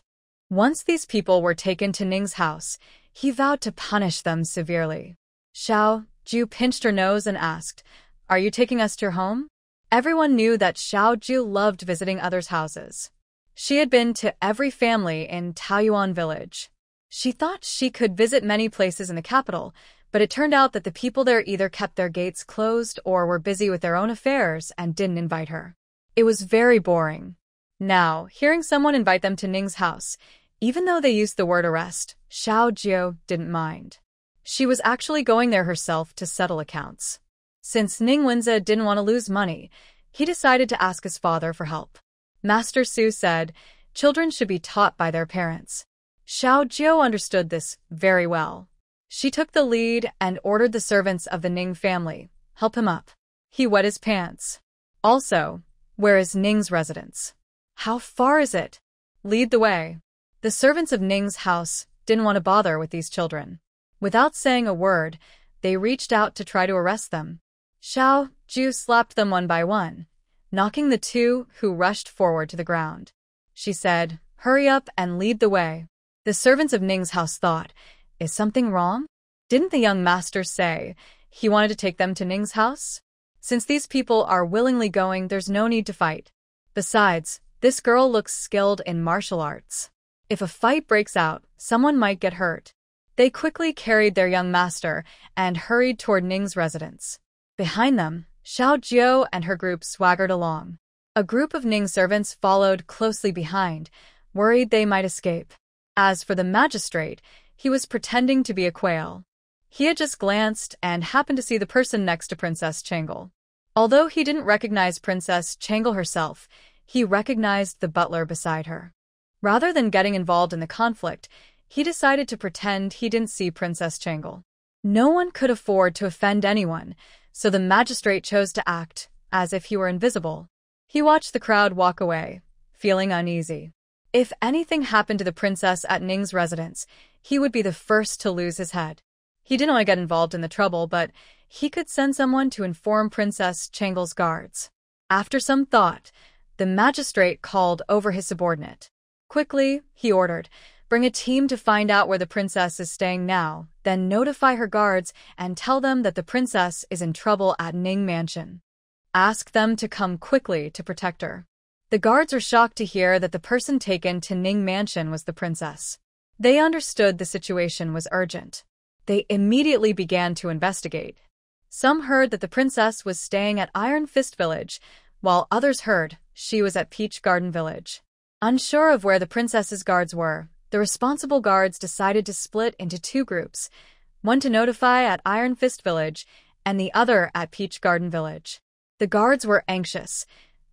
Once these people were taken to Ning's house, he vowed to punish them severely. Xiao Ju pinched her nose and asked, "Are you taking us to your home?" Everyone knew that Xiao Ju loved visiting others' houses. She had been to every family in Taoyuan village. She thought she could visit many places in the capital, but it turned out that the people there either kept their gates closed or were busy with their own affairs and didn't invite her. It was very boring. Now, hearing someone invite them to Ning's house, even though they used the word arrest, Xiao Jiu didn't mind. She was actually going there herself to settle accounts. Since Ning Wenze didn't want to lose money, he decided to ask his father for help. Master Su said, "Children should be taught by their parents." Xiao Jiu understood this very well. She took the lead and ordered the servants of the Ning family, "Help him up. He wet his pants. Also, where is Ning's residence? How far is it? Lead the way." The servants of Ning's house didn't want to bother with these children. Without saying a word, they reached out to try to arrest them. Xiao Ju slapped them one by one, knocking the two who rushed forward to the ground. She said, "Hurry up and lead the way." The servants of Ning's house thought, "Is something wrong? Didn't the young master say he wanted to take them to Ning's house? Since these people are willingly going, there's no need to fight. Besides, this girl looks skilled in martial arts. If a fight breaks out, someone might get hurt." They quickly carried their young master and hurried toward Ning's residence. Behind them, Xiao Jiu and her group swaggered along. A group of Ning servants followed closely behind, worried they might escape. As for the magistrate, he was pretending to be a quail. He had just glanced and happened to see the person next to Princess Changel. Although he didn't recognize Princess Changel herself, he recognized the butler beside her. Rather than getting involved in the conflict, he decided to pretend he didn't see Princess Changel. No one could afford to offend anyone, so the magistrate chose to act as if he were invisible. He watched the crowd walk away, feeling uneasy. If anything happened to the princess at Ning's residence, he would be the first to lose his head. He didn't want to get involved in the trouble, but he could send someone to inform Princess Changle's guards. After some thought, the magistrate called over his subordinate. Quickly, he ordered, bring a team to find out where the princess is staying now, then notify her guards and tell them that the princess is in trouble at Ning Mansion. Ask them to come quickly to protect her. The guards were shocked to hear that the person taken to Ning Mansion was the princess. They understood the situation was urgent. They immediately began to investigate. Some heard that the princess was staying at Iron Fist Village, while others heard she was at Peach Garden Village. Unsure of where the princess's guards were, the responsible guards decided to split into two groups, one to notify at Iron Fist Village and the other at Peach Garden Village. The guards were anxious,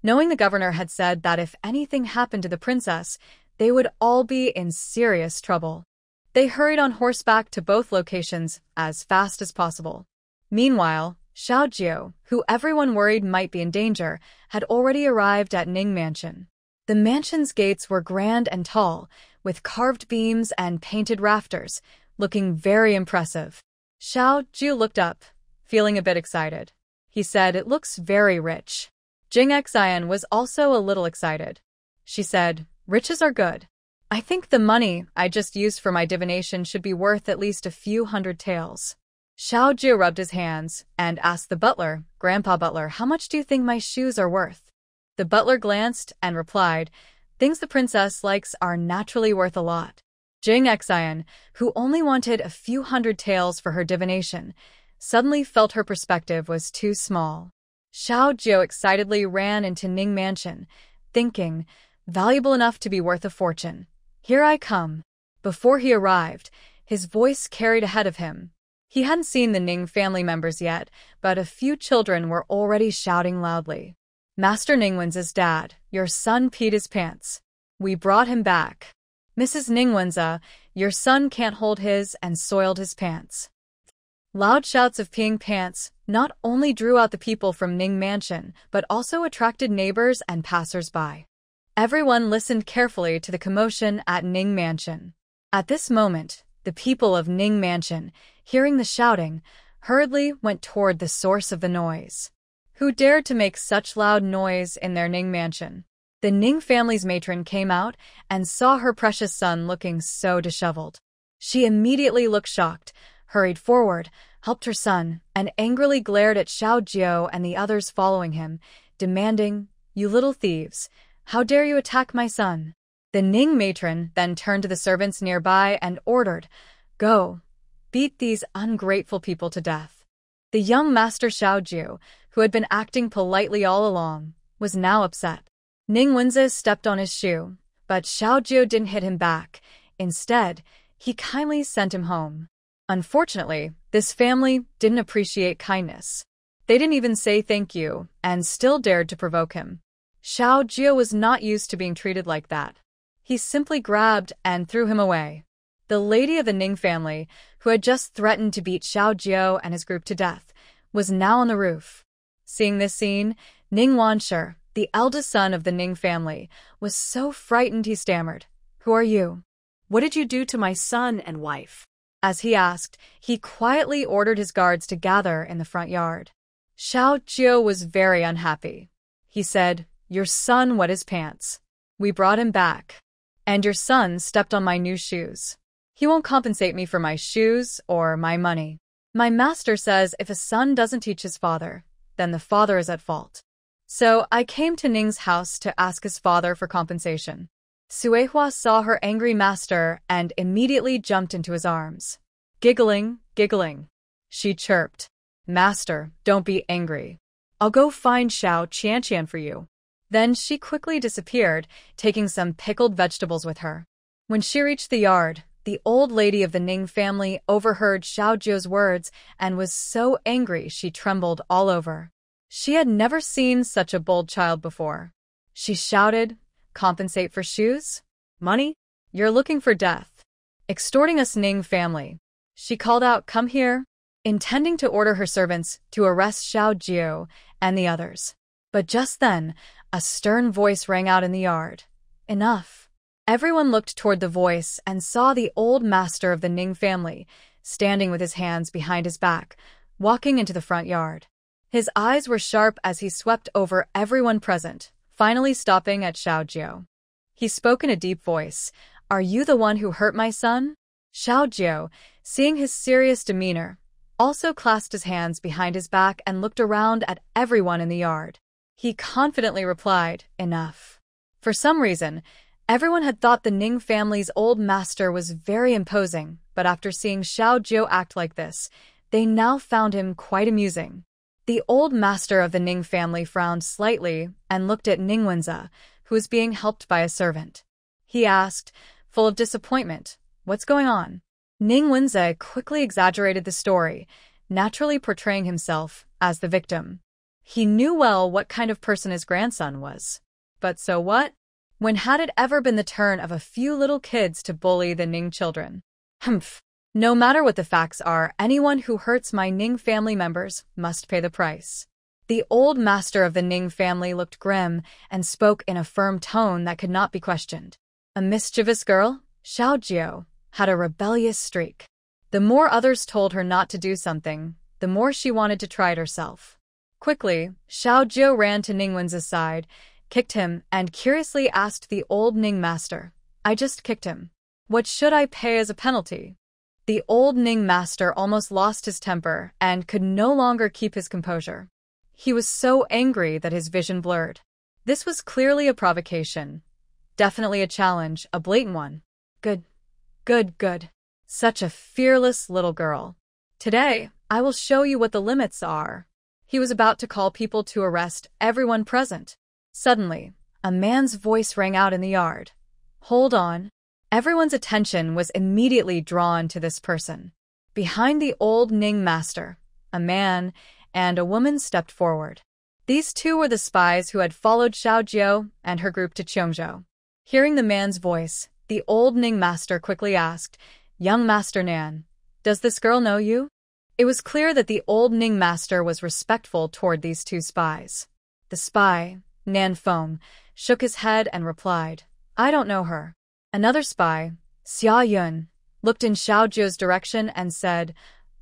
knowing the governor had said that if anything happened to the princess, they would all be in serious trouble. They hurried on horseback to both locations as fast as possible. Meanwhile, Xiao Jiu, who everyone worried might be in danger, had already arrived at Ning Mansion. The mansion's gates were grand and tall, with carved beams and painted rafters, looking very impressive. Xiao Jiu looked up, feeling a bit excited. He said, "It looks very rich." Jing Xian was also a little excited. She said, "Riches are good. I think the money I just used for my divination should be worth at least a few hundred taels." Xiao Jiu rubbed his hands and asked the butler, "Grandpa Butler, how much do you think my shoes are worth?" The butler glanced and replied, "Things the princess likes are naturally worth a lot." Jing Xian, who only wanted a few hundred taels for her divination, suddenly felt her perspective was too small. Xiao Jiu excitedly ran into Ning Mansion, thinking, valuable enough to be worth a fortune. "Here I come." Before he arrived, his voice carried ahead of him. He hadn't seen the Ning family members yet, but a few children were already shouting loudly. "Master Ningwen's dad, your son peed his pants. We brought him back. Mrs. Ningwen's, your son can't hold his and soiled his pants." Loud shouts of peeing pants not only drew out the people from Ning Mansion, but also attracted neighbors and passers-by. Everyone listened carefully to the commotion at Ning Mansion. At this moment, the people of Ning Mansion, hearing the shouting, hurriedly went toward the source of the noise. Who dared to make such loud noise in their Ning Mansion? The Ning family's matron came out and saw her precious son looking so disheveled. She immediately looked shocked, hurried forward, helped her son, and angrily glared at Xiao Jiu and the others following him, demanding, "You little thieves, how dare you attack my son?" The Ning matron then turned to the servants nearby and ordered, "Go, beat these ungrateful people to death." The young master Xiao Jiu, who had been acting politely all along, was now upset. Ning Wenzi stepped on his shoe, but Xiao Jiu didn't hit him back. Instead, he kindly sent him home. Unfortunately, this family didn't appreciate kindness. They didn't even say thank you, and still dared to provoke him. Xiao Jiu was not used to being treated like that. He simply grabbed and threw him away. The lady of the Ning family, who had just threatened to beat Xiao Jiu and his group to death, was now on the roof. Seeing this scene, Ning Wanshi, the eldest son of the Ning family, was so frightened he stammered, "Who are you? What did you do to my son and wife?" As he asked, he quietly ordered his guards to gather in the front yard. Xiao Jiu was very unhappy. He said, "Your son wet his pants. We brought him back. And your son stepped on my new shoes. He won't compensate me for my shoes or my money. My master says if a son doesn't teach his father, then the father is at fault. So I came to Ning's house to ask his father for compensation." Suehua saw her angry master and immediately jumped into his arms. Giggling, she chirped, "Master, don't be angry. I'll go find Xiao Qianqian for you." Then she quickly disappeared, taking some pickled vegetables with her. When she reached the yard, the old lady of the Ning family overheard Xiao Jiu's words and was so angry she trembled all over. She had never seen such a bold child before. She shouted, "Compensate for shoes? Money? You're looking for death. Extorting us Ning family." She called out, "Come here," intending to order her servants to arrest Xiao Jiu and the others. But just then, a stern voice rang out in the yard. "Enough. Everyone looked toward the voice and saw the old master of the Ning family, standing with his hands behind his back, walking into the front yard. His eyes were sharp as he swept over everyone present, finally stopping at Xiaojiu. He spoke in a deep voice, "Are you the one who hurt my son?" Xiaojiu, seeing his serious demeanor, also clasped his hands behind his back and looked around at everyone in the yard. He confidently replied, "Enough." For some reason, everyone had thought the Ning family's old master was very imposing, but after seeing Xiaojiu act like this, they now found him quite amusing. The old master of the Ning family frowned slightly and looked at Ning Wenze, who was being helped by a servant. He asked, full of disappointment, "What's going on?" Ning Wenze quickly exaggerated the story, naturally portraying himself as the victim. He knew well what kind of person his grandson was. But so what? When had it ever been the turn of a few little kids to bully the Ning children? Humph. No matter what the facts are, anyone who hurts my Ning family members must pay the price. The old master of the Ning family looked grim and spoke in a firm tone that could not be questioned. A mischievous girl, Xiaojiu, had a rebellious streak. The more others told her not to do something, the more she wanted to try it herself. Quickly, Xiaojiu ran to Ning Wenze's side, kicked him, and curiously asked the old Ning master, "I just kicked him. What should I pay as a penalty?" The old Ning master almost lost his temper and could no longer keep his composure. He was so angry that his vision blurred. This was clearly a provocation. Definitely a challenge, a blatant one. Good. Such a fearless little girl. Today, I will show you what the limits are. He was about to call people to arrest everyone present. Suddenly, a man's voice rang out in the yard. Hold on. Everyone's attention was immediately drawn to this person. Behind the old Ning master, a man and a woman stepped forward. These two were the spies who had followed Xiaojiu and her group to Cheongzhou. Hearing the man's voice, the old Ning master quickly asked, "Young Master Nan, does this girl know you?" It was clear that the old Ning master was respectful toward these two spies. The spy, Nan Feng, shook his head and replied, "I don't know her." Another spy, Xia Yun, looked in Xiaojiu's direction and said,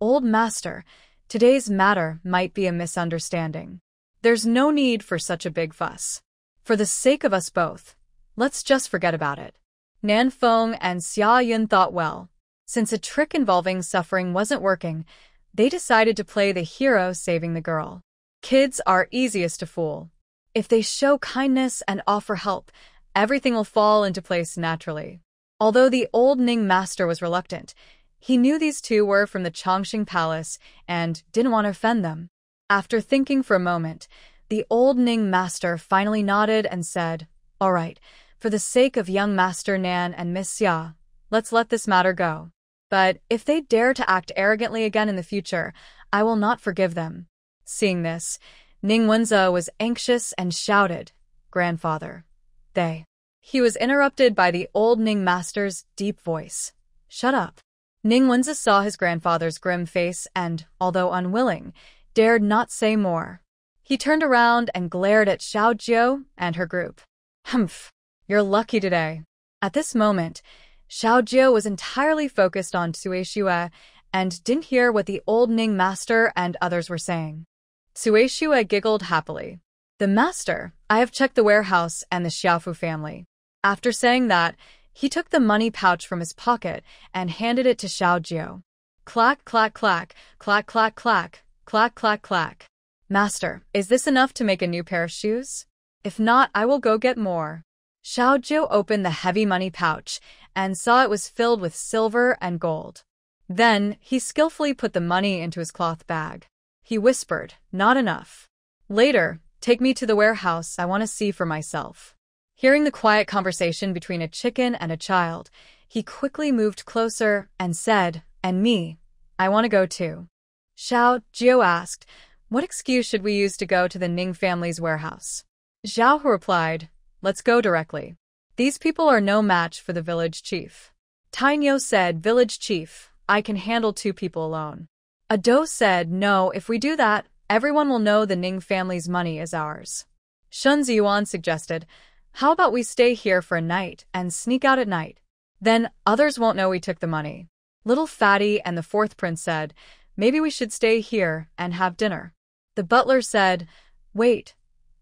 "Old master, today's matter might be a misunderstanding. There's no need for such a big fuss. For the sake of us both, let's just forget about it." Nan Feng and Xia Yun thought well. Since a trick involving suffering wasn't working, they decided to play the hero saving the girl. Kids are easiest to fool. If they show kindness and offer help, everything will fall into place naturally. Although the old Ning master was reluctant, he knew these two were from the Chongqing Palace and didn't want to offend them. After thinking for a moment, the old Ning master finally nodded and said, "All right, for the sake of young Master Nan and Miss Xia, let's let this matter go. But if they dare to act arrogantly again in the future, I will not forgive them." Seeing this, Ning Wenze was anxious and shouted, "Grandfather, they." He was interrupted by the old Ning master's deep voice. "Shut up." Ning Wenze saw his grandfather's grim face and, although unwilling, dared not say more. He turned around and glared at Xiaojiu and her group. "Humph, you're lucky today." At this moment, Xiaojiu was entirely focused on Sui Xue and didn't hear what the old Ning master and others were saying. Sui Xue giggled happily. "The master, I have checked the warehouse and the Xiaofu family." After saying that, he took the money pouch from his pocket and handed it to Xiaojiu. Clack, clack, clack, clack, clack, clack, clack, clack, clack. "Master, is this enough to make a new pair of shoes? If not, I will go get more." Xiaojiu opened the heavy money pouch and saw it was filled with silver and gold. Then, he skillfully put the money into his cloth bag. He whispered, "Not enough. Later, take me to the warehouse, I want to see for myself." Hearing the quiet conversation between a chicken and a child, he quickly moved closer and said, "And me, I want to go too." Xiaojiu asked, "What excuse should we use to go to the Ning family's warehouse?" Zhao replied, "Let's go directly. These people are no match for the village chief." Tainyo said, "Village chief, I can handle 2 people alone." Ado said, "No, if we do that, everyone will know the Ning family's money is ours." Shun Ziyuan suggested, How about we stay here for a night and sneak out at night? Then others won't know we took the money. Little Fatty and the fourth prince said, maybe we should stay here and have dinner. The butler said, wait,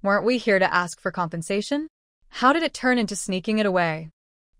weren't we here to ask for compensation? How did it turn into sneaking it away?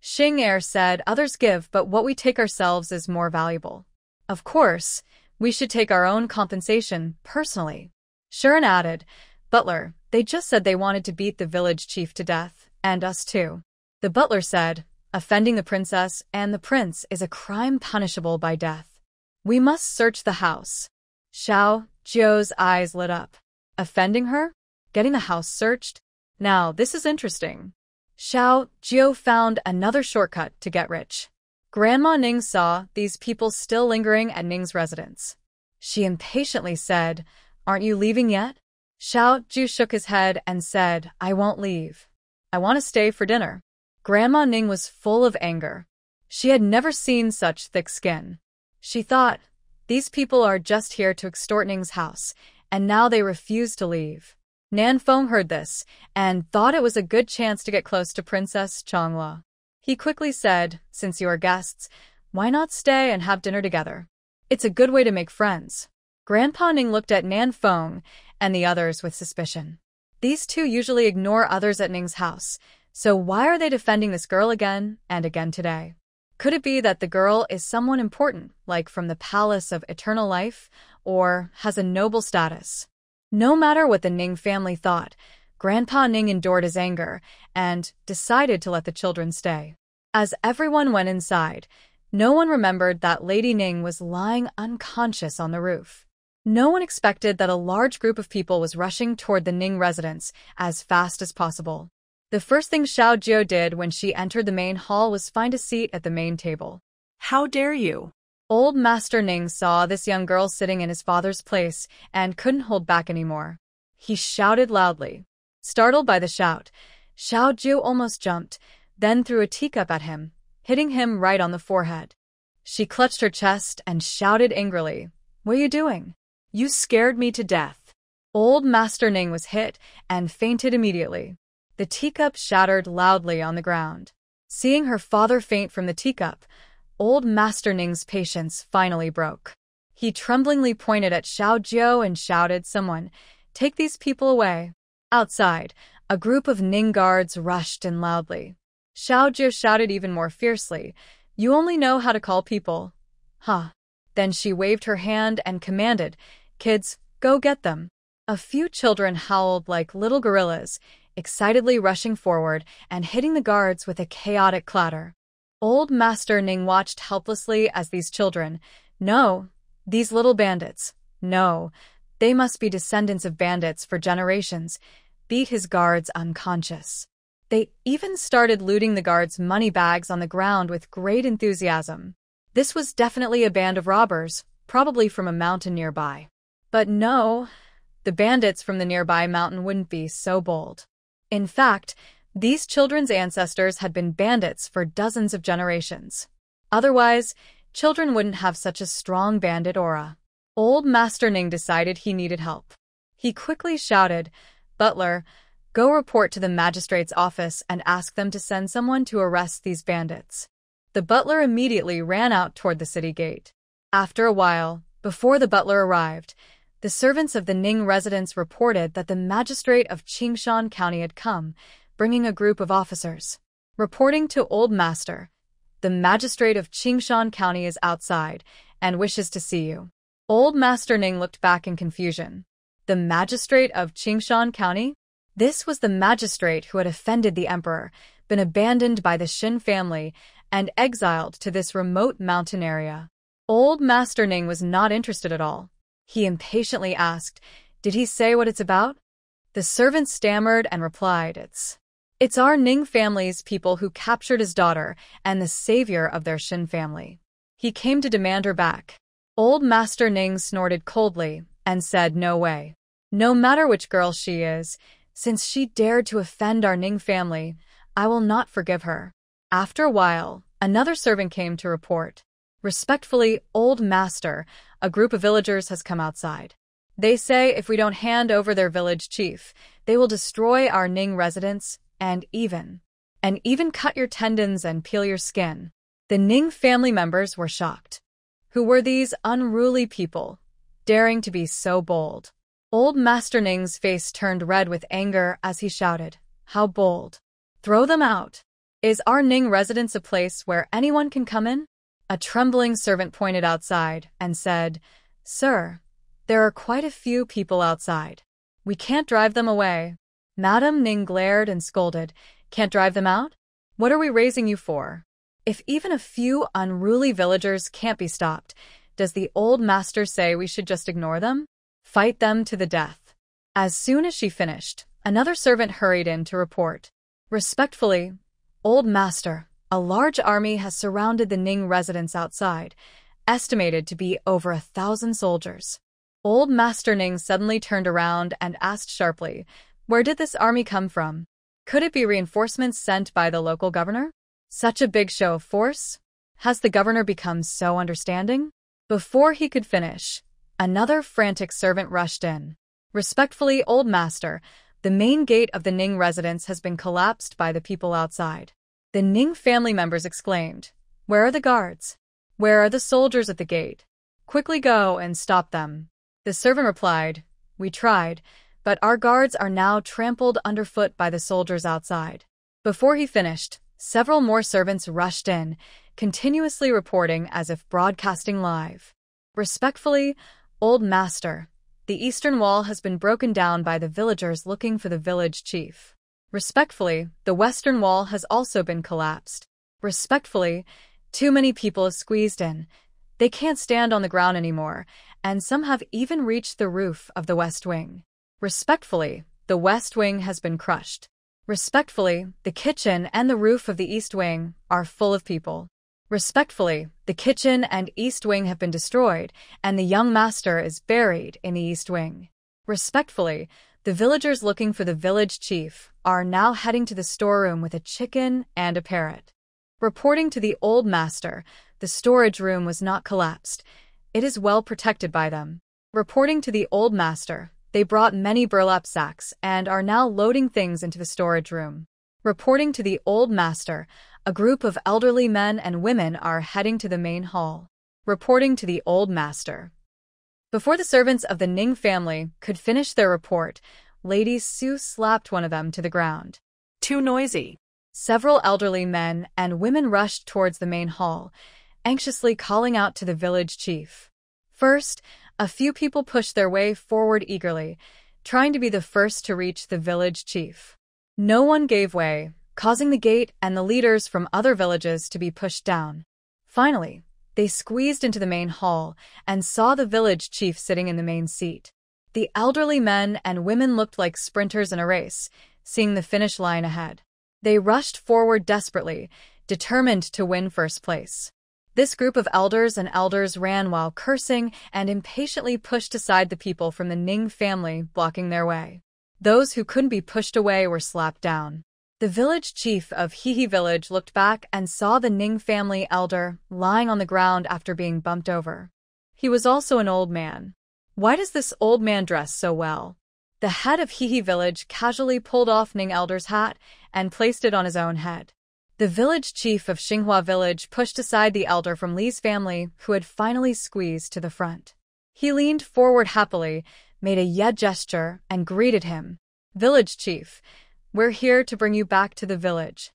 Xing Er said, others give, but what we take ourselves is more valuable. Of course, we should take our own compensation personally. Sharon added, butler, they just said they wanted to beat the village chief to death, and us too. The butler said, offending the princess and the prince is a crime punishable by death. We must search the house. Xiao Jiu's eyes lit up. Offending her? Getting the house searched? Now, this is interesting. Xiao Jiu found another shortcut to get rich. Grandma Ning saw these people still lingering at Ning's residence. She impatiently said, aren't you leaving yet? Xiao Jiu shook his head and said, I won't leave. I want to stay for dinner. Grandma Ning was full of anger. She had never seen such thick skin. She thought, these people are just here to extort Ning's house, and now they refuse to leave. Nan Feng heard this, and thought it was a good chance to get close to Princess Changla. He quickly said, since you are guests, why not stay and have dinner together? It's a good way to make friends. Grandpa Ning looked at Nan Feng and the others with suspicion. These two usually ignore others at Ning's house, so why are they defending this girl again and again today? Could it be that the girl is someone important, like from the Palace of Eternal Life, or has a noble status? No matter what the Ning family thought, Grandpa Ning endured his anger and decided to let the children stay. As everyone went inside, no one remembered that Lady Ning was lying unconscious on the roof. No one expected that a large group of people was rushing toward the Ning residence as fast as possible. The first thing Xiao Jiu did when she entered the main hall was find a seat at the main table. How dare you? Old Master Ning saw this young girl sitting in his father's place and couldn't hold back anymore. He shouted loudly. Startled by the shout, Xiao Jiu almost jumped, then threw a teacup at him, hitting him right on the forehead. She clutched her chest and shouted angrily, what are you doing? You scared me to death. Old Master Ning was hit and fainted immediately. The teacup shattered loudly on the ground. Seeing her father faint from the teacup, Old Master Ning's patience finally broke. He tremblingly pointed at Xiao Jiu and shouted, someone, take these people away. Outside, a group of Ning guards rushed in loudly. Xiao Jiu shouted even more fiercely, you only know how to call people. Huh. Then she waved her hand and commanded, kids, go get them. A few children howled like little gorillas, excitedly rushing forward and hitting the guards with a chaotic clatter. Old Master Ning watched helplessly as these children, no, these little bandits, no, they must be descendants of bandits for generations, beat his guards unconscious. They even started looting the guards' money bags on the ground with great enthusiasm. This was definitely a band of robbers, probably from a mountain nearby. But no, the bandits from the nearby mountain wouldn't be so bold. In fact, these children's ancestors had been bandits for dozens of generations. Otherwise, children wouldn't have such a strong bandit aura. Old Master Ning decided he needed help. He quickly shouted, butler, go report to the magistrate's office and ask them to send someone to arrest these bandits. The butler immediately ran out toward the city gate. After a while, before the butler arrived, the servants of the Ning residence reported that the magistrate of Qingshan County had come, bringing a group of officers. Reporting to Old Master, the magistrate of Qingshan County is outside and wishes to see you. Old Master Ning looked back in confusion. The magistrate of Qingshan County? This was the magistrate who had offended the emperor, been abandoned by the Xin family, and exiled to this remote mountain area. Old Master Ning was not interested at all. He impatiently asked, did he say what it's about? The servant stammered and replied, It's our Ning family's people who captured his daughter and the savior of their Xin family. He came to demand her back. Old Master Ning snorted coldly and said, no way. No matter which girl she is, since she dared to offend our Ning family, I will not forgive her. After a while, another servant came to report. Respectfully, Old Master, a group of villagers has come outside. They say if we don't hand over their village chief, they will destroy our Ning residence, and even cut your tendons and peel your skin. The Ning family members were shocked. Who were these unruly people, daring to be so bold? Old Master Ning's face turned red with anger as he shouted, "How bold! Throw them out! Is our Ning residence a place where anyone can come in?" A trembling servant pointed outside and said, "Sir, there are quite a few people outside. We can't drive them away." Madam Ning glared and scolded, "Can't drive them out? What are we raising you for? If even a few unruly villagers can't be stopped, does the old master say we should just ignore them? Fight them to the death?" As soon as she finished, another servant hurried in to report. "Respectfully, old master, a large army has surrounded the Ning residence outside, estimated to be over 1,000 soldiers." Old Master Ning suddenly turned around and asked sharply, "Where did this army come from? Could it be reinforcements sent by the local governor? Such a big show of force? Has the governor become so understanding?" Before he could finish, another frantic servant rushed in. "Respectfully, old master, the main gate of the Ning residence has been collapsed by the people outside." The Ning family members exclaimed, "Where are the guards? Where are the soldiers at the gate? Quickly go and stop them." The servant replied, "We tried, but our guards are now trampled underfoot by the soldiers outside." Before he finished, several more servants rushed in, continuously reporting as if broadcasting live. "Respectfully, old master, the eastern wall has been broken down by the villagers looking for the village chief. Respectfully, the western wall has also been collapsed. Respectfully, too many people have squeezed in. They can't stand on the ground anymore, and some have even reached the roof of the west wing. Respectfully, the west wing has been crushed. Respectfully, the kitchen and the roof of the east wing are full of people. Respectfully, the kitchen and east wing have been destroyed, and the young master is buried in the east wing. Respectfully, the villagers looking for the village chief are now heading to the storeroom with a chicken and a parrot." Reporting to the old master, the storage room was not collapsed. It is well protected by them. Reporting to the old master, they brought many burlap sacks and are now loading things into the storage room. Reporting to the old master, a group of elderly men and women are heading to the main hall. Reporting to the old master. Before the servants of the Ning family could finish their report, Lady Su slapped one of them to the ground. "Too noisy." Several elderly men and women rushed towards the main hall, anxiously calling out to the village chief. First, a few people pushed their way forward eagerly, trying to be the first to reach the village chief. No one gave way, causing the gate and the leaders from other villages to be pushed down. Finally, they squeezed into the main hall and saw the village chief sitting in the main seat. The elderly men and women looked like sprinters in a race, seeing the finish line ahead. They rushed forward desperately, determined to win first place. This group of elders ran while cursing and impatiently pushed aside the people from the Ning family blocking their way. Those who couldn't be pushed away were slapped down. The village chief of Hehe village looked back and saw the Ning family elder lying on the ground after being bumped over. He was also an old man. Why does this old man dress so well? The head of Hehe village casually pulled off Ning elder's hat and placed it on his own head. The village chief of Xinghua village pushed aside the elder from Li's family who had finally squeezed to the front. He leaned forward happily, made a yeah gesture, and greeted him. "Village chief, we're here to bring you back to the village."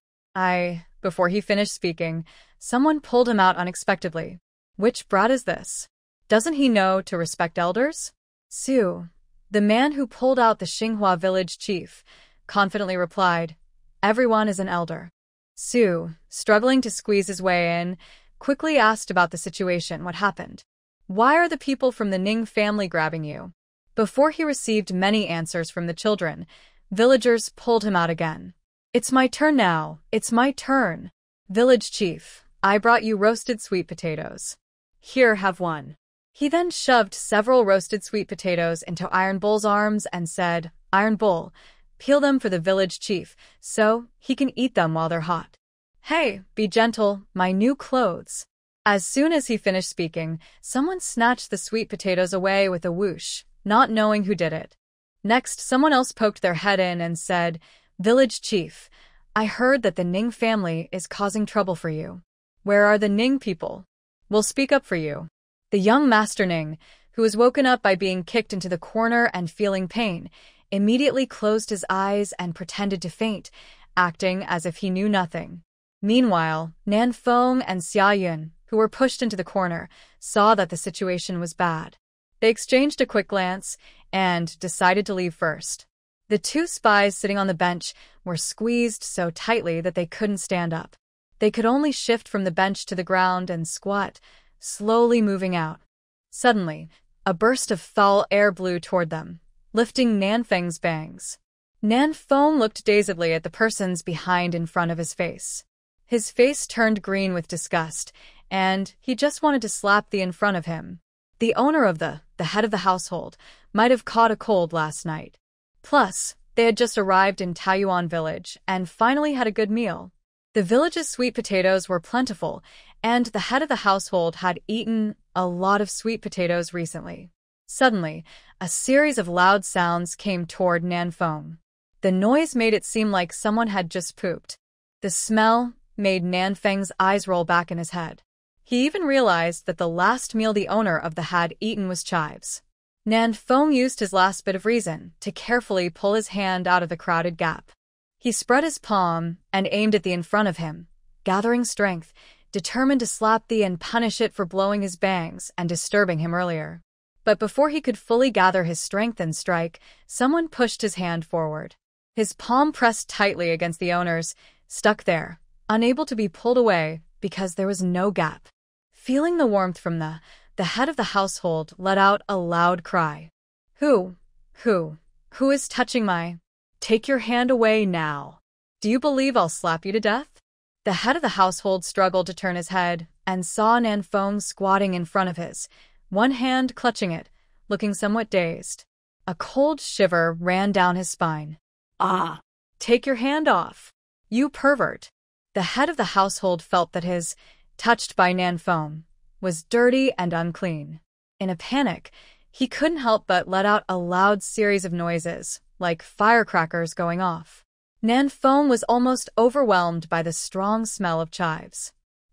Before he finished speaking, someone pulled him out unexpectedly. "Which brat is this? Doesn't he know to respect elders?" Su, the man who pulled out the Xinghua village chief, confidently replied, "Everyone is an elder." Su, struggling to squeeze his way in, quickly asked about the situation. "What happened? Why are the people from the Ning family grabbing you?" Before he received many answers from the children, villagers pulled him out again. "It's my turn now. It's my turn. Village chief, I brought you roasted sweet potatoes. Here, have one." He then shoved several roasted sweet potatoes into Iron Bull's arms and said, "Iron Bull, peel them for the village chief, so he can eat them while they're hot. Hey, be gentle, my new clothes." As soon as he finished speaking, someone snatched the sweet potatoes away with a whoosh, not knowing who did it. Next, someone else poked their head in and said, Village chief, I heard that the Ning family is causing trouble for you. Where are the Ning people? We'll speak up for you. The young Master Ning, who was woken up by being kicked into the corner and feeling pain, immediately closed his eyes and pretended to faint, acting as if he knew nothing. Meanwhile, Nan Feng and Xia Yun, who were pushed into the corner, saw that the situation was bad. They exchanged a quick glance and decided to leave first. The two spies sitting on the bench were squeezed so tightly that they couldn't stand up. They could only shift from the bench to the ground and squat, slowly moving out. Suddenly, a burst of foul air blew toward them, lifting Nanfeng's bangs. Nanfeng looked dazedly at the persons behind in front of his face. His face turned green with disgust, and he just wanted to slap the in front of him. The owner of the head of the household, might have caught a cold last night. Plus, they had just arrived in Taiyuan village and finally had a good meal. The village's sweet potatoes were plentiful, and the head of the household had eaten a lot of sweet potatoes recently. Suddenly, a series of loud sounds came toward Nanfeng. The noise made it seem like someone had just pooped. The smell made Nanfeng's eyes roll back in his head. He even realized that the last meal the owner of the had eaten was chives. Nanfeng used his last bit of reason to carefully pull his hand out of the crowded gap. He spread his palm and aimed at the in front of him, gathering strength, determined to slap the and punish it for blowing his bangs and disturbing him earlier. But before he could fully gather his strength and strike, someone pushed his hand forward. His palm pressed tightly against the owner's, stuck there, unable to be pulled away because there was no gap. Feeling the warmth from the head of the household let out a loud cry. Who is touching my... Take your hand away now. Do you believe I'll slap you to death? The head of the household struggled to turn his head and saw Nanfeng squatting in front of his, one hand clutching it, looking somewhat dazed. A cold shiver ran down his spine. Ah! Take your hand off. You pervert. The head of the household felt that his, touched by Nanfeng, was dirty and unclean. In a panic, he couldn't help but let out a loud series of noises, like firecrackers going off. Nanfeng was almost overwhelmed by the strong smell of chives.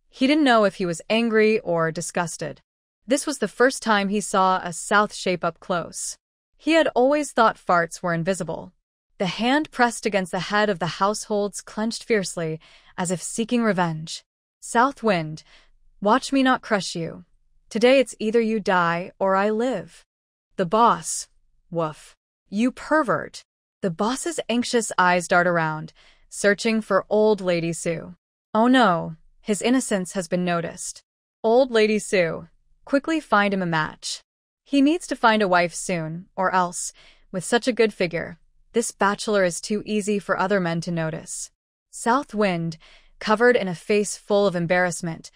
He didn't know if he was angry or disgusted. This was the first time he saw a south shape up close. He had always thought farts were invisible. The hand pressed against the head of the households clenched fiercely, as if seeking revenge. South wind, watch me not crush you. Today it's either you die or I live. The boss. Woof. You pervert. The boss's anxious eyes dart around, searching for Old Lady Sue. Oh no, his innocence has been noticed. Old Lady Sue, quickly find him a match. He needs to find a wife soon, or else, with such a good figure, this bachelor is too easy for other men to notice. South Wind, covered in a face full of embarrassment,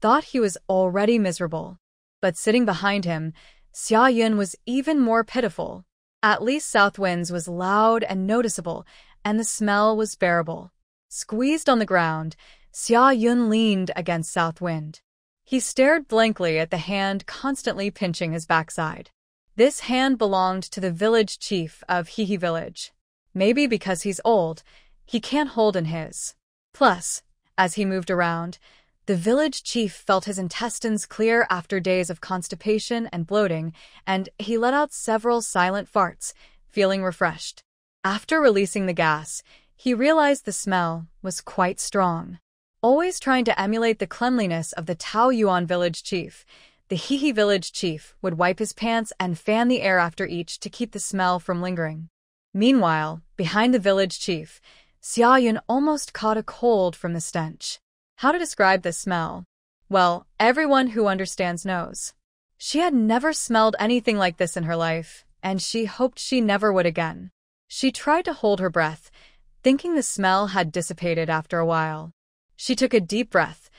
thought he was already miserable. But sitting behind him, Xia Yun was even more pitiful. At least South Wind's was loud and noticeable, and the smell was bearable. Squeezed on the ground, Xia Yun leaned against South Wind. He stared blankly at the hand constantly pinching his backside. This hand belonged to the village chief of Hehe village. Maybe because he's old, he can't hold in his. Plus, as he moved around, the village chief felt his intestines clear after days of constipation and bloating, and he let out several silent farts, feeling refreshed. After releasing the gas, he realized the smell was quite strong. Always trying to emulate the cleanliness of the Taoyuan village chief, the Hehe village chief would wipe his pants and fan the air after each to keep the smell from lingering. Meanwhile, behind the village chief, Xia Yun almost caught a cold from the stench. How to describe this smell? Well, everyone who understands knows. She had never smelled anything like this in her life, and she hoped she never would again. She tried to hold her breath, thinking the smell had dissipated after a while. She took a deep breath,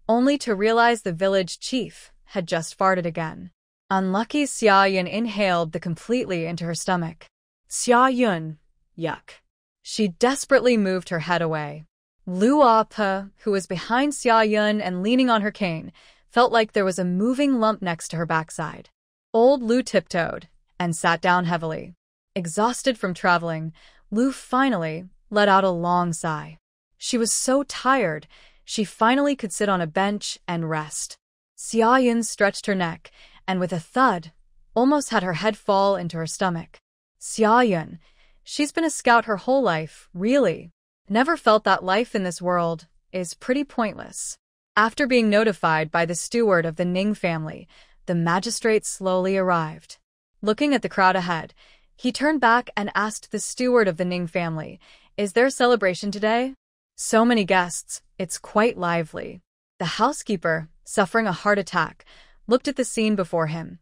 only to realize the village chief had just farted again. Unlucky Xia Yun inhaled the completely into her stomach. Xia Yun, yuck. She desperately moved her head away. Lu Pe, who was behind Xia Yun and leaning on her cane, felt like there was a moving lump next to her backside. Old Lu tiptoed and sat down heavily. Exhausted from traveling, Lu finally let out a long sigh. She was so tired, she finally could sit on a bench and rest. Xiaoyun stretched her neck, and with a thud, almost had her head fall into her stomach. Xiaoyun, she's been a scout her whole life, really. Never felt that life in this world is pretty pointless. After being notified by the steward of the Ning family, the magistrate slowly arrived. Looking at the crowd ahead, he turned back and asked the steward of the Ning family, "Is there a celebration today?" "So many guests, it's quite lively." The housekeeper, suffering a heart attack, looked at the scene before him.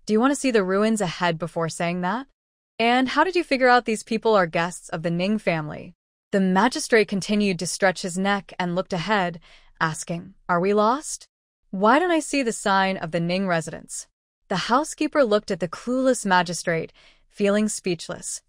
"Do you want to see the ruins ahead before saying that? And how did you figure out these people are guests of the Ning family?" The magistrate continued to stretch his neck and looked ahead, asking, "Are we lost? Why don't I see the sign of the Ning residence?" The housekeeper looked at the clueless magistrate, feeling speechless.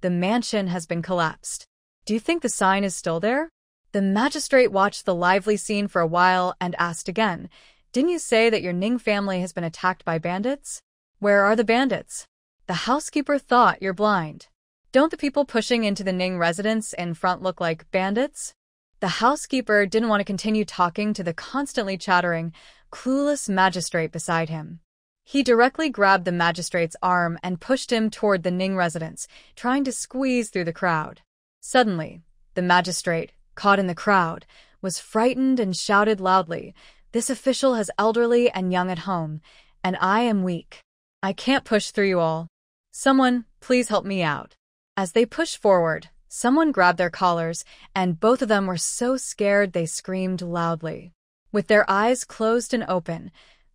"The mansion has been collapsed. Do you think the sign is still there?" The magistrate watched the lively scene for a while and asked again, "Didn't you say that your Ning family has been attacked by bandits? Where are the bandits?" The housekeeper thought, "You're blind. Don't the people pushing into the Ning residence in front look like bandits?" The housekeeper didn't want to continue talking to the constantly chattering, clueless magistrate beside him. He directly grabbed the magistrate's arm and pushed him toward the Ning residence, trying to squeeze through the crowd. Suddenly, the magistrate, caught in the crowd, was frightened and shouted loudly, "This official has elderly and young at home, and I am weak. I can't push through you all. Someone, please help me out." As they pushed forward, someone grabbed their collars, and both of them were so scared they screamed loudly. With their eyes closed and open,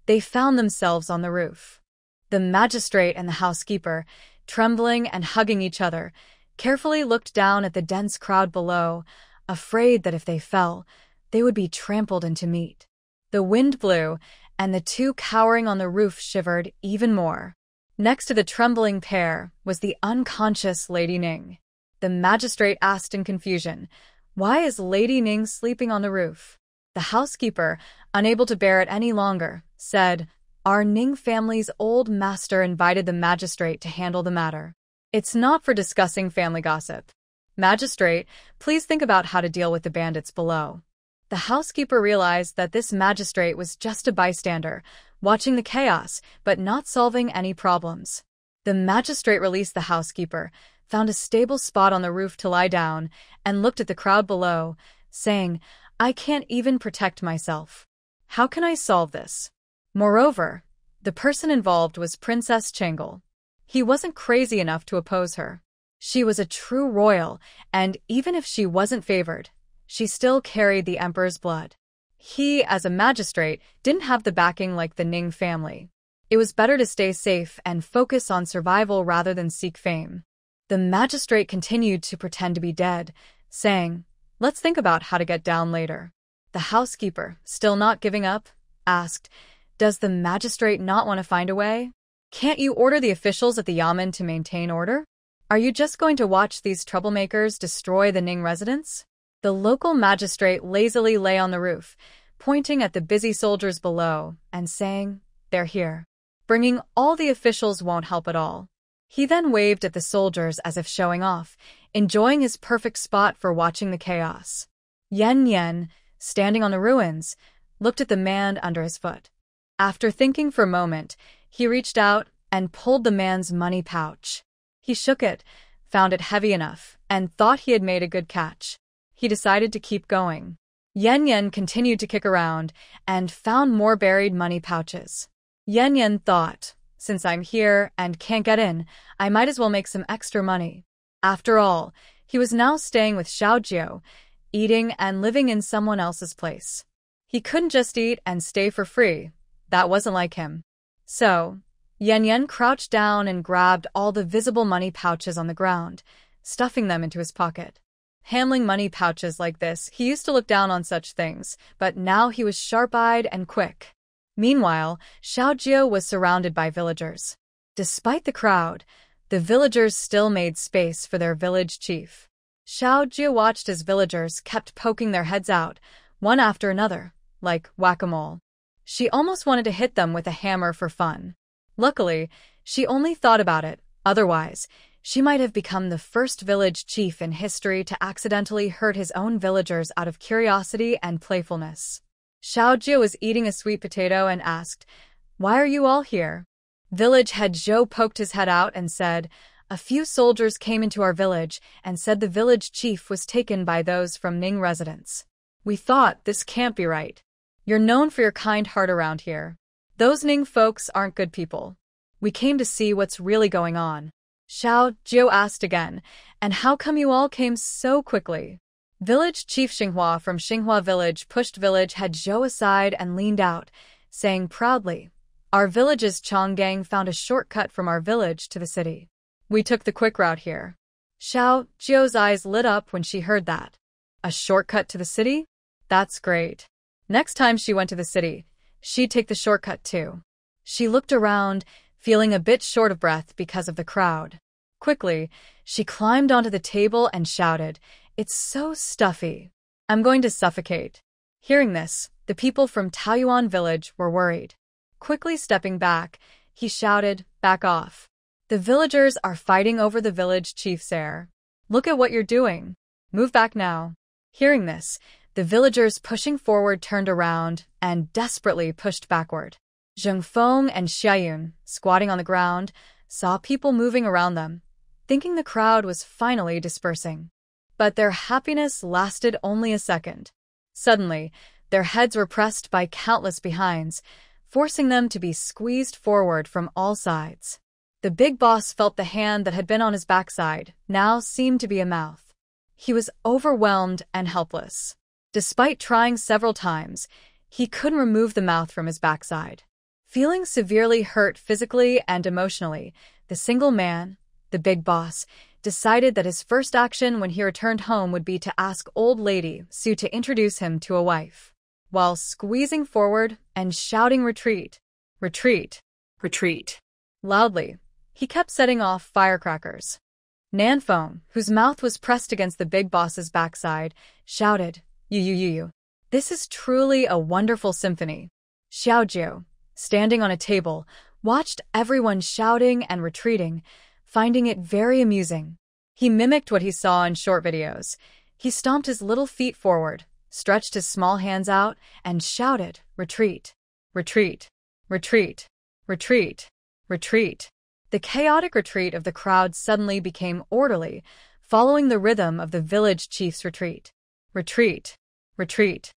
they found themselves on the roof. The magistrate and the housekeeper, trembling and hugging each other, carefully looked down at the dense crowd below, afraid that if they fell, they would be trampled into meat. The wind blew, and the two cowering on the roof shivered even more. Next to the trembling pair was the unconscious Lady Ning. The magistrate asked in confusion, "Why is Lady Ning sleeping on the roof?" The housekeeper, unable to bear it any longer, said, "Our Ning family's old master invited the magistrate to handle the matter. It's not for discussing family gossip. Magistrate, please think about how to deal with the bandits below." The housekeeper realized that this magistrate was just a bystander, watching the chaos, but not solving any problems. The magistrate released the housekeeper, found a stable spot on the roof to lie down, and looked at the crowd below, saying, "I can't even protect myself. How can I solve this?" Moreover, the person involved was Princess Changle. He wasn't crazy enough to oppose her. She was a true royal, and even if she wasn't favored, she still carried the emperor's blood. He, as a magistrate, didn't have the backing like the Ning family. It was better to stay safe and focus on survival rather than seek fame. The magistrate continued to pretend to be dead, saying, "Let's think about how to get down later." The housekeeper, still not giving up, asked, "Does the magistrate not want to find a way? Can't you order the officials at the yamen to maintain order? Are you just going to watch these troublemakers destroy the Ning residence?" The local magistrate lazily lay on the roof, pointing at the busy soldiers below and saying, "They're here. Bringing all the officials won't help at all." He then waved at the soldiers as if showing off, enjoying his perfect spot for watching the chaos. Yen, standing on the ruins, looked at the man under his foot. After thinking for a moment, he reached out and pulled the man's money pouch. He shook it, found it heavy enough, and thought he had made a good catch. He decided to keep going. Yen continued to kick around and found more buried money pouches. Yen thought, "Since I'm here and can't get in, I might as well make some extra money." After all, he was now staying with Xiaojiu, eating and living in someone else's place. He couldn't just eat and stay for free. That wasn't like him. So, Yen crouched down and grabbed all the visible money pouches on the ground, stuffing them into his pocket. Handling money pouches like this, he used to look down on such things, but now he was sharp-eyed and quick. Meanwhile, Xiaojiu was surrounded by villagers. Despite the crowd, the villagers still made space for their village chief. Xiaojiu watched as villagers kept poking their heads out, one after another, like whack-a-mole. She almost wanted to hit them with a hammer for fun. Luckily, she only thought about it, otherwise, She might have become the first village chief in history to accidentally hurt his own villagers out of curiosity and playfulness. Xiao Zhu was eating a sweet potato and asked, "Why are you all here?" Village head Zhou poked his head out and said, "A few soldiers came into our village and said the village chief was taken by those from Ning residents. We thought this can't be right. You're known for your kind heart around here. Those Ning folks aren't good people. We came to see what's really going on." Xiao Zhu asked again, "And how come you all came so quickly?" Village Chief Xinghua from Xinghua Village pushed village head Zhou aside and leaned out, saying proudly, "Our village's Chong gang found a shortcut from our village to the city. We took the quick route here." Xiao Zhu's eyes lit up when she heard that. A shortcut to the city? That's great. Next time she went to the city, she'd take the shortcut too. She looked around, feeling a bit short of breath because of the crowd. Quickly, she climbed onto the table and shouted, "It's so stuffy. I'm going to suffocate." Hearing this, the people from Taoyuan village were worried. Quickly stepping back, he shouted, "Back off. The villagers are fighting over the village chief's heir. Look at what you're doing. Move back now." Hearing this, the villagers pushing forward turned around and desperately pushed backward. Zheng Feng and Xiayun, squatting on the ground, saw people moving around them, thinking the crowd was finally dispersing. But their happiness lasted only a second. Suddenly, their heads were pressed by countless behinds, forcing them to be squeezed forward from all sides. The big boss felt the hand that had been on his backside now seemed to be a mouth. He was overwhelmed and helpless. Despite trying several times, he couldn't remove the mouth from his backside. Feeling severely hurt physically and emotionally, the single man, the big boss, decided that his first action when he returned home would be to ask old lady Su to introduce him to a wife. While squeezing forward and shouting retreat, retreat, retreat, loudly, he kept setting off firecrackers. Nanfeng, whose mouth was pressed against the big boss's backside, shouted, You. This is truly a wonderful symphony." Xiaojiu, standing on a table, watched everyone shouting and retreating, finding it very amusing. He mimicked what he saw in short videos. He stomped his little feet forward, stretched his small hands out, and shouted, "Retreat! Retreat! Retreat! Retreat! Retreat!" The chaotic retreat of the crowd suddenly became orderly, following the rhythm of the village chief's retreat. Retreat! Retreat!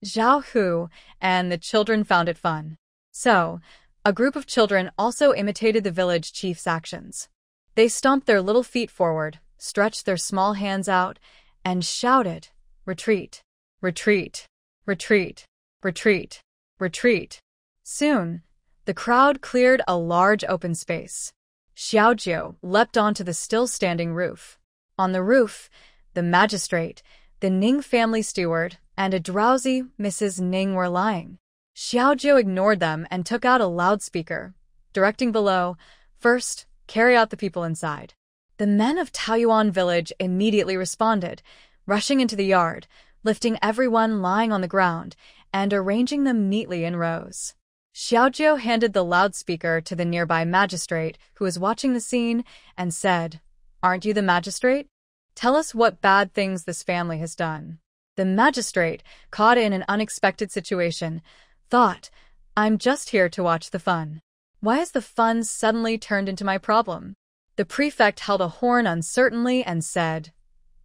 Zhao Hu and the children found it fun. So, a group of children also imitated the village chief's actions. They stomped their little feet forward, stretched their small hands out, and shouted, "Retreat! Retreat! Retreat! Retreat! Retreat!" Soon, the crowd cleared a large open space. Xiaojiu leapt onto the still-standing roof. On the roof, the magistrate, the Ning family steward, and a drowsy Mrs. Ning were lying. Xiaojiu ignored them and took out a loudspeaker, directing below, "First, carry out the people inside." The men of Taoyuan village immediately responded, rushing into the yard, lifting everyone lying on the ground, and arranging them neatly in rows. Xiaojiu handed the loudspeaker to the nearby magistrate who was watching the scene and said, "Aren't you the magistrate? Tell us what bad things this family has done." The magistrate, caught in an unexpected situation, thought, "I'm just here to watch the fun. Why has the fun suddenly turned into my problem?" The prefect held a horn uncertainly and said,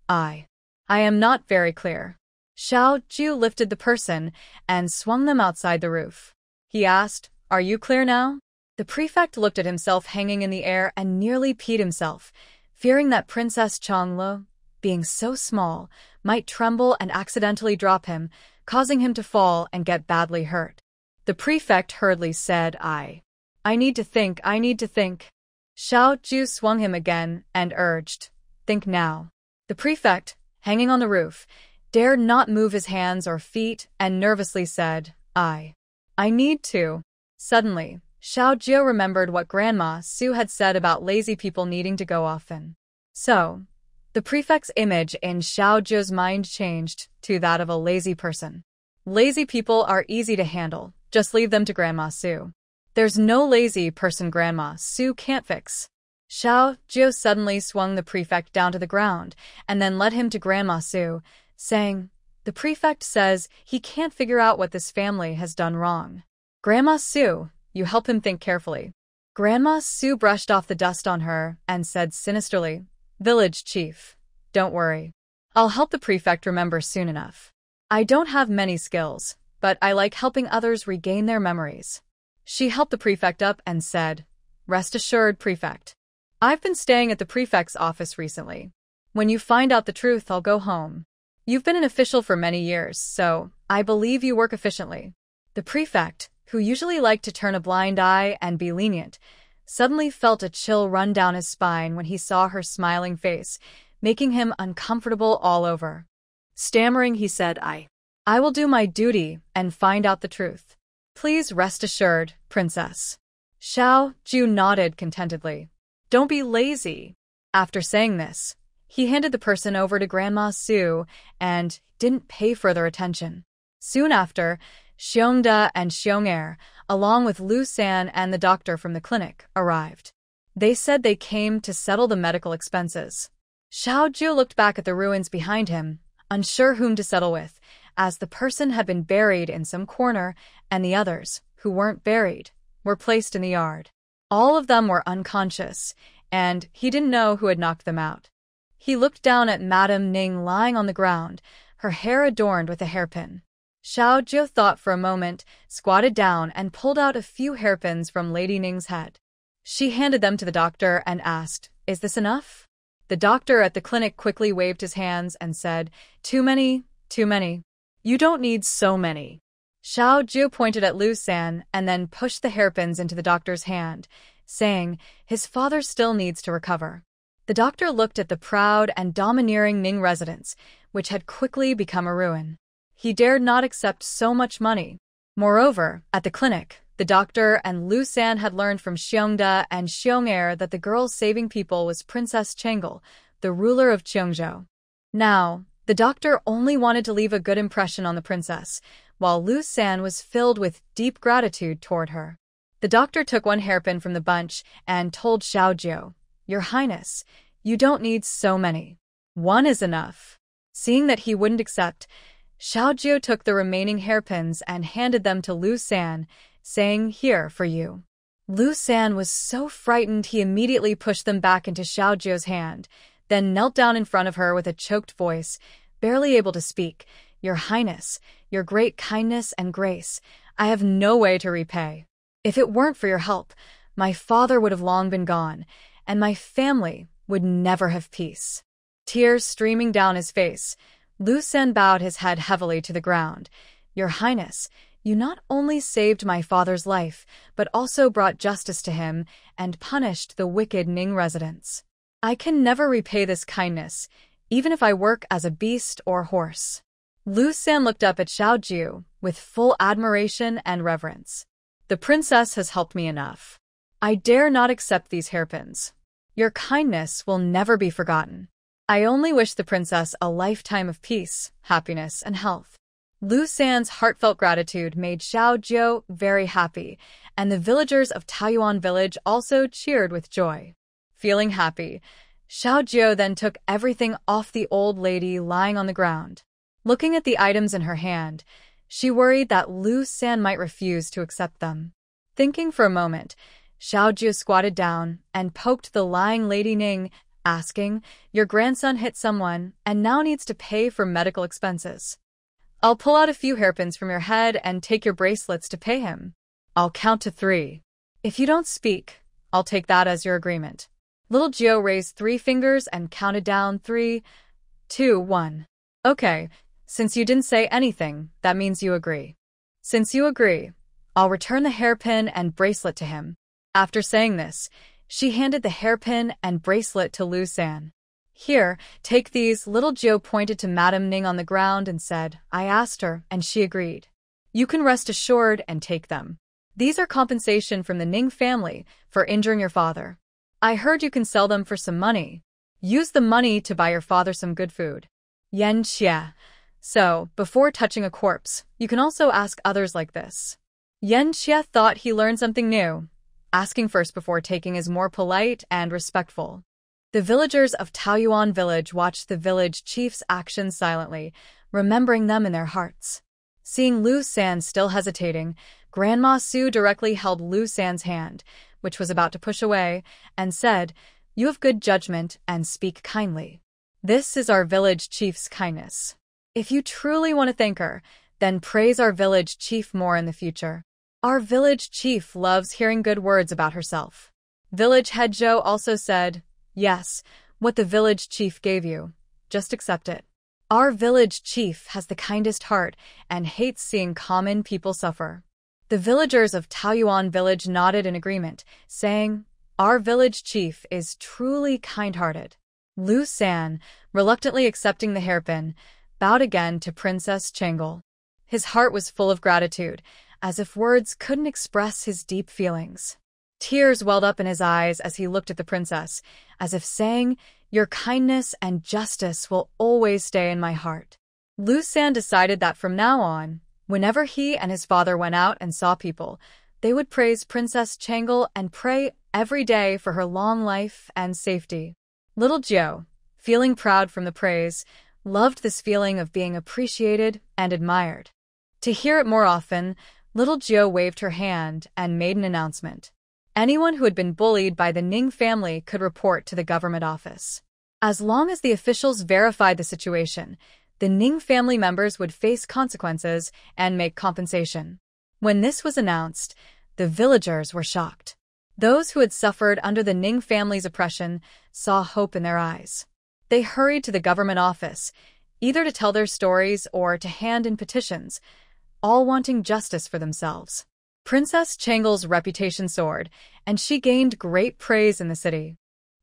I am not very clear." Xiao Ju lifted the person and swung them outside the roof. He asked, "Are you clear now?" The prefect looked at himself hanging in the air and nearly peed himself, fearing that Princess Changlo, being so small, might tremble and accidentally drop him, causing him to fall and get badly hurt. The prefect hurriedly said, I need to think. Xiao Ju swung him again and urged, "Think now." The prefect, hanging on the roof, dared not move his hands or feet and nervously said, I need to." Suddenly, Xiao Jiu remembered what Grandma Su had said about lazy people needing to go often. So, the prefect's image in Xiao Jiu's mind changed to that of a lazy person. Lazy people are easy to handle, just leave them to Grandma Su. There's no lazy person Grandma Su can't fix. Xiao Jiu suddenly swung the prefect down to the ground and then led him to Grandma Su, saying, "The prefect says he can't figure out what this family has done wrong. Grandma Su, you help him think carefully." Grandma Su brushed off the dust on her and said sinisterly, "Village chief, don't worry. I'll help the prefect remember soon enough. I don't have many skills, but I like helping others regain their memories." She helped the prefect up and said, "Rest assured, prefect. I've been staying at the prefect's office recently. When you find out the truth, I'll go home. You've been an official for many years, so I believe you work efficiently." The prefect, who usually liked to turn a blind eye and be lenient, suddenly felt a chill run down his spine when he saw her smiling face, making him uncomfortable all over. Stammering, he said, I will do my duty and find out the truth. Please rest assured, princess." Xiao Jiu nodded contentedly. "Don't be lazy." After saying this, he handed the person over to Grandma Su and didn't pay further attention. Soon after, Xiongda and Xiong'er, along with Lu San and the doctor from the clinic, arrived. They said they came to settle the medical expenses. Xiao Jiu looked back at the ruins behind him, unsure whom to settle with, as the person had been buried in some corner and the others, who weren't buried, were placed in the yard. All of them were unconscious, and he didn't know who had knocked them out. He looked down at Madame Ning lying on the ground, her hair adorned with a hairpin. Xiao Jiu thought for a moment, squatted down and pulled out a few hairpins from Lady Ning's head. She handed them to the doctor and asked, "Is this enough?" The doctor at the clinic quickly waved his hands and said, "Too many, too many. You don't need so many." Xiao Jiu pointed at Lu San and then pushed the hairpins into the doctor's hand, saying, "His father still needs to recover." The doctor looked at the proud and domineering Ning residence, which had quickly become a ruin. He dared not accept so much money. Moreover, at the clinic, the doctor and Lu San had learned from Xiongda and Xiong'er that the girl saving people was Princess Chengel, the ruler of Cheongzhou. Now, the doctor only wanted to leave a good impression on the princess, while Lu San was filled with deep gratitude toward her. The doctor took one hairpin from the bunch and told Xiao Jiu, "Your Highness, you don't need so many. One is enough." Seeing that he wouldn't accept, Xiao Jiu took the remaining hairpins and handed them to Lu San, saying, "Here for you." Lu San was so frightened he immediately pushed them back into Xiao Jiu's hand, then knelt down in front of her with a choked voice, barely able to speak. "Your Highness, your great kindness and grace, I have no way to repay. If it weren't for your help, my father would have long been gone, and my family would never have peace." Tears streaming down his face, Lu San bowed his head heavily to the ground. "Your Highness, you not only saved my father's life, but also brought justice to him and punished the wicked Ning residents. I can never repay this kindness, even if I work as a beast or horse." Lu San looked up at Xiao Jiu with full admiration and reverence. "The princess has helped me enough. I dare not accept these hairpins. Your kindness will never be forgotten. I only wish the princess a lifetime of peace, happiness, and health." Lu San's heartfelt gratitude made Xiao Jiu very happy, and the villagers of Taiyuan village also cheered with joy. Feeling happy, Xiao Jiu then took everything off the old lady lying on the ground. Looking at the items in her hand, she worried that Lu San might refuse to accept them. Thinking for a moment, Xiao Jiu squatted down and poked the lying Lady Ning, asking, "Your grandson hit someone and now needs to pay for medical expenses. I'll pull out a few hairpins from your head and take your bracelets to pay him. I'll count to 3. If you don't speak, I'll take that as your agreement." Little Gio raised 3 fingers and counted down 3, 2, 1. "Okay, since you didn't say anything, that means you agree. Since you agree, I'll return the hairpin and bracelet to him." After saying this, she handed the hairpin and bracelet to Lu San. "Here, take these." Little Gio pointed to Madame Ning on the ground and said, "I asked her, and she agreed. You can rest assured and take them. These are compensation from the Ning family for injuring your father. I heard you can sell them for some money. Use the money to buy your father some good food." Yen Xie. So, before touching a corpse, you can also ask others like this. Yen Xie thought he learned something new. Asking first before taking is more polite and respectful. The villagers of Taoyuan village watched the village chief's actions silently, remembering them in their hearts. Seeing Lu San still hesitating, Grandma Su directly held Lu San's hand, which was about to push away, and said, "You have good judgment and speak kindly. This is our village chief's kindness. If you truly want to thank her, then praise our village chief more in the future. Our village chief loves hearing good words about herself." Village head Zhou also said, "Yes, what the village chief gave you. Just accept it. Our village chief has the kindest heart and hates seeing common people suffer." The villagers of Taoyuan village nodded in agreement, saying, "Our village chief is truly kind-hearted." Lu San, reluctantly accepting the hairpin, bowed again to Princess Changel. His heart was full of gratitude, as if words couldn't express his deep feelings. Tears welled up in his eyes as he looked at the princess, as if saying, "Your kindness and justice will always stay in my heart." Lu San decided that from now on, whenever he and his father went out and saw people, they would praise Princess Changel and pray every day for her long life and safety. Little Jiao, feeling proud from the praise, loved this feeling of being appreciated and admired. To hear it more often, little Jiao waved her hand and made an announcement. Anyone who had been bullied by the Ning family could report to the government office. As long as the officials verified the situation, the Ning family members would face consequences and make compensation. When this was announced, the villagers were shocked. Those who had suffered under the Ning family's oppression saw hope in their eyes. They hurried to the government office, either to tell their stories or to hand in petitions, all wanting justice for themselves. Princess Changel's reputation soared, and she gained great praise in the city.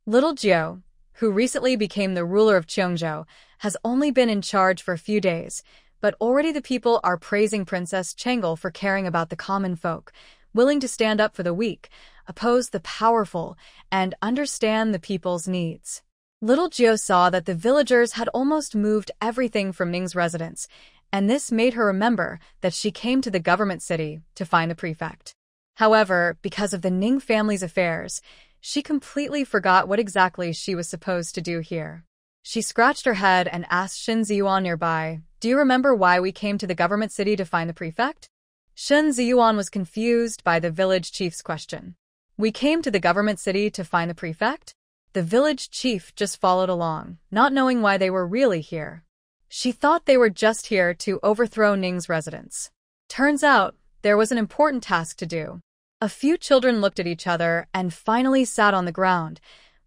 Little Jiao, who recently became the ruler of Cheongzhou, has only been in charge for a few days, but already the people are praising Princess Changel for caring about the common folk, willing to stand up for the weak, oppose the powerful, and understand the people's needs. Little Jiao saw that the villagers had almost moved everything from Ning's residence, and this made her remember that she came to the government city to find the prefect. However, because of the Ning family's affairs, she completely forgot what exactly she was supposed to do here. She scratched her head and asked Shen Ziyuan nearby, "Do you remember why we came to the government city to find the prefect?" Shen Ziyuan was confused by the village chief's question. "We came to the government city to find the prefect?" The village chief just followed along, not knowing why they were really here. She thought they were just here to overthrow Ning's residence. Turns out, there was an important task to do. A few children looked at each other and finally sat on the ground,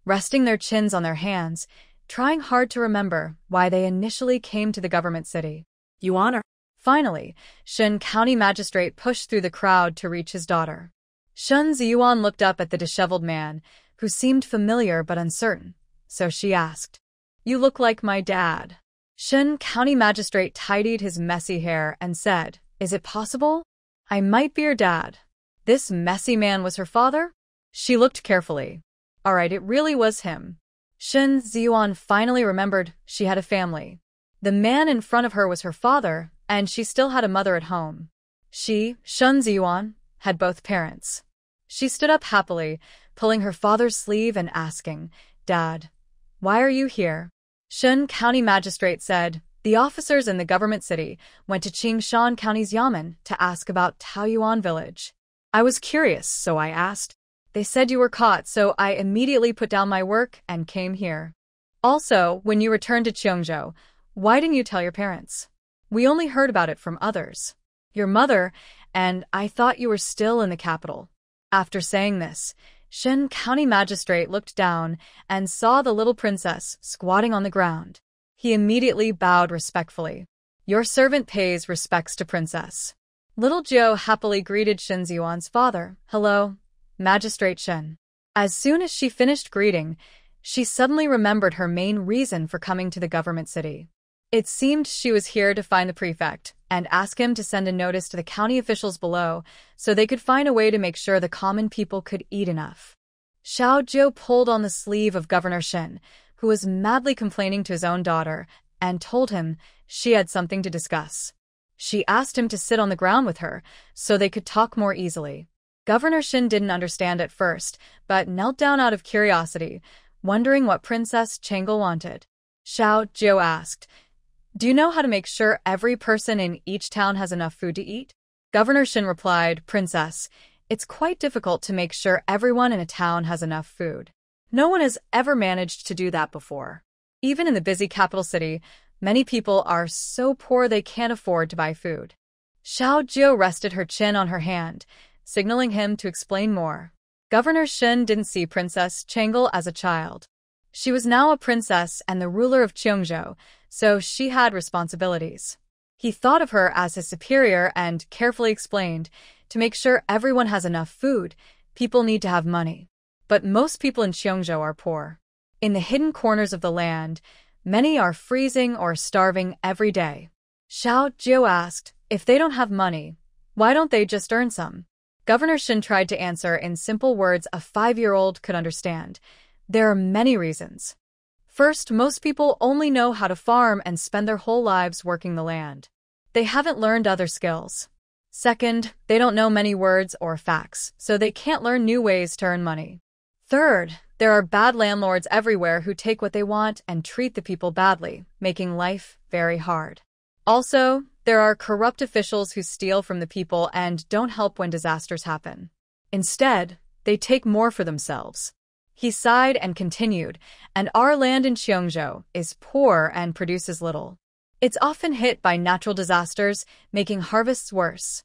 resting their chins on their hands, trying hard to remember why they initially came to the government city. You honor. Finally, Shun County Magistrate pushed through the crowd to reach his daughter. Shun Ziyuan looked up at the disheveled man, who seemed familiar but uncertain, so she asked, "You look like my dad." Shun County Magistrate tidied his messy hair and said, "Is it possible? I might be your dad." This messy man was her father? She looked carefully. All right, it really was him. Shun Ziyuan finally remembered she had a family. The man in front of her was her father, and she still had a mother at home. She, Shun Ziyuan, had both parents. She stood up happily, pulling her father's sleeve and asking, "Dad, why are you here?" Shun County Magistrate said, "The officers in the government city went to Qingshan County's Yamen to ask about Taoyuan village. I was curious, so I asked. They said you were caught, so I immediately put down my work and came here. Also, when you returned to Cheongzhou, why didn't you tell your parents? We only heard about it from others. Your mother, and I thought you were still in the capital." After saying this, Shen County Magistrate looked down and saw the little princess squatting on the ground. He immediately bowed respectfully. "Your servant pays respects to Princess." Little Jiao happily greeted Shen Ziyuan's father. "Hello, Magistrate Shen." As soon as she finished greeting, she suddenly remembered her main reason for coming to the government city. It seemed she was here to find the prefect and ask him to send a notice to the county officials below so they could find a way to make sure the common people could eat enough. Xiao Jiao pulled on the sleeve of Governor Shen, who was madly complaining to his own daughter, and told him she had something to discuss. She asked him to sit on the ground with her so they could talk more easily. Governor Shin didn't understand at first, but knelt down out of curiosity, wondering what Princess Changle wanted. Xiao Jiu asked, "Do you know how to make sure every person in each town has enough food to eat?" Governor Shin replied, "Princess, it's quite difficult to make sure everyone in a town has enough food. No one has ever managed to do that before. Even in the busy capital city, many people are so poor they can't afford to buy food." Xiao Jiu rested her chin on her hand, signaling him to explain more. Governor Shin didn't see Princess Changle as a child. She was now a princess and the ruler of Cheongzhou, so she had responsibilities. He thought of her as his superior and carefully explained, to make sure everyone has enough food, people need to have money. But most people in Cheongzhou are poor. In the hidden corners of the land, many are freezing or starving every day. Xiao Jiu asked, "If they don't have money, why don't they just earn some?" Governor Shin tried to answer in simple words a 5-year-old could understand. There are many reasons. First, most people only know how to farm and spend their whole lives working the land. They haven't learned other skills. Second, they don't know many words or facts, so they can't learn new ways to earn money. Third, there are bad landlords everywhere who take what they want and treat the people badly, making life very hard. Also, there are corrupt officials who steal from the people and don't help when disasters happen. Instead, they take more for themselves. He sighed and continued, "And our land in Cheongzhou is poor and produces little. It's often hit by natural disasters, making harvests worse.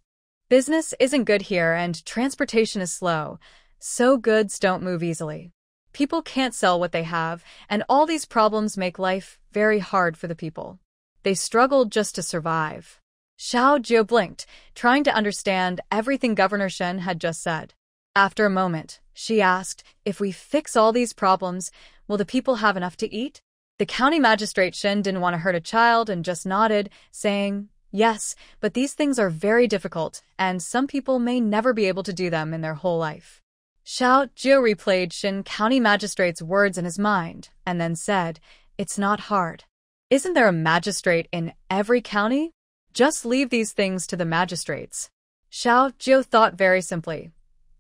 Business isn't good here and transportation is slow, so goods don't move easily. People can't sell what they have, and all these problems make life very hard for the people. They struggle just to survive." Xiao Jiu blinked, trying to understand everything Governor Shen had just said. After a moment, she asked, "If we fix all these problems, will the people have enough to eat?" The county magistrate Shin didn't want to hurt a child and just nodded, saying, "Yes, but these things are very difficult, and some people may never be able to do them in their whole life." Xiao Jiu replayed Shin County Magistrate's words in his mind, and then said, "It's not hard. Isn't there a magistrate in every county? Just leave these things to the magistrates." Xiao Jiu thought very simply.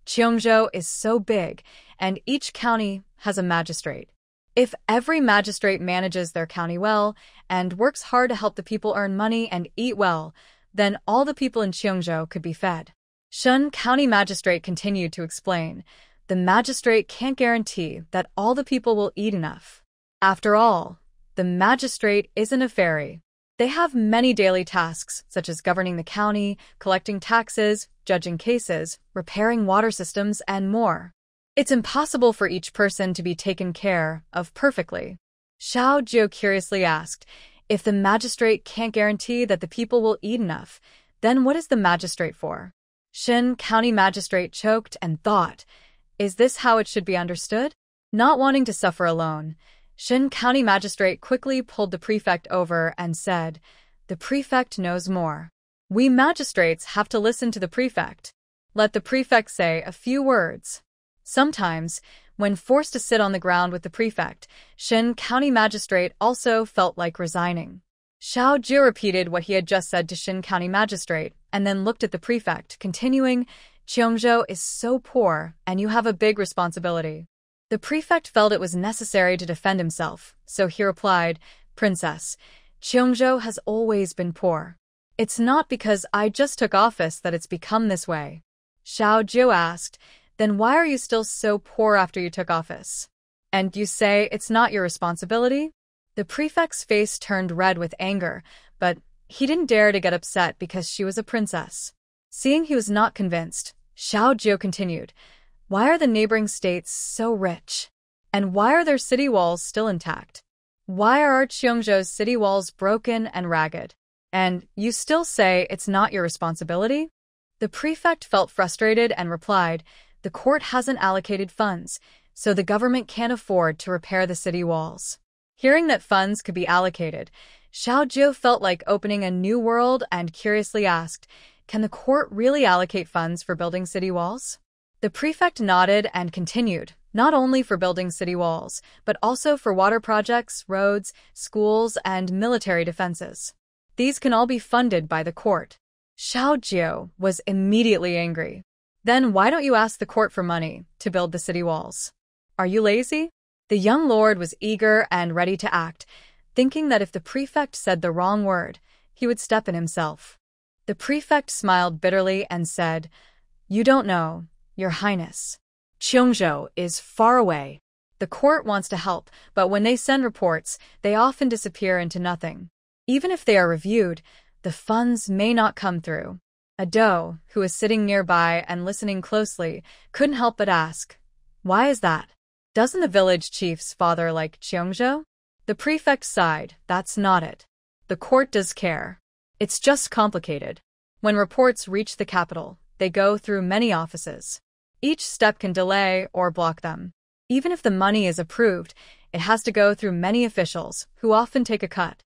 Cheongzhou is so big, and each county has a magistrate. If every magistrate manages their county well and works hard to help the people earn money and eat well, then all the people in Cheongzhou could be fed. Shun County Magistrate continued to explain, "The magistrate can't guarantee that all the people will eat enough. After all, the magistrate isn't a fairy. They have many daily tasks, such as governing the county, collecting taxes, judging cases, repairing water systems, and more. It's impossible for each person to be taken care of perfectly." Xiao Jiu curiously asked, "If the magistrate can't guarantee that the people will eat enough, then what is the magistrate for?" Shin County Magistrate choked and thought, "Is this how it should be understood?" Not wanting to suffer alone, Shin County Magistrate quickly pulled the prefect over and said, "The prefect knows more. We magistrates have to listen to the prefect. Let the prefect say a few words." Sometimes, when forced to sit on the ground with the prefect, Shin County Magistrate also felt like resigning. Xiao Jiu repeated what he had just said to Shin County Magistrate, and then looked at the prefect, continuing, "Cheongzhou is so poor, and you have a big responsibility." The prefect felt it was necessary to defend himself, so he replied, "Princess, Cheongzhou has always been poor. It's not because I just took office that it's become this way." Xiao Jiu asked, "Then why are you still so poor after you took office? And you say it's not your responsibility?" The prefect's face turned red with anger, but he didn't dare to get upset because she was a princess. Seeing he was not convinced, Xiao Jiu continued, "Why are the neighboring states so rich? And why are their city walls still intact? Why are our Cheongzhou's city walls broken and ragged? And you still say it's not your responsibility?" The prefect felt frustrated and replied, "The court hasn't allocated funds, so the government can't afford to repair the city walls." Hearing that funds could be allocated, Xiao Jiu felt like opening a new world and curiously asked, "Can the court really allocate funds for building city walls?" The prefect nodded and continued, "Not only for building city walls, but also for water projects, roads, schools, and military defenses. These can all be funded by the court." Xiao Jiu was immediately angry. Then why don't you ask the court for money to build the city walls? Are you lazy? The young lord was eager and ready to act, thinking that if the prefect said the wrong word, he would step in himself. The prefect smiled bitterly and said, "You don't know, Your Highness. Cheongjo is far away. The court wants to help, but when they send reports, they often disappear into nothing. Even if they are reviewed, the funds may not come through." A doe, who was sitting nearby and listening closely, couldn't help but ask, "Why is that? Doesn't the village chief's father like Cheongjo?" The prefect sighed, "That's not it. The court does care. It's just complicated. When reports reach the capital, they go through many offices. Each step can delay or block them. Even if the money is approved, it has to go through many officials, who often take a cut.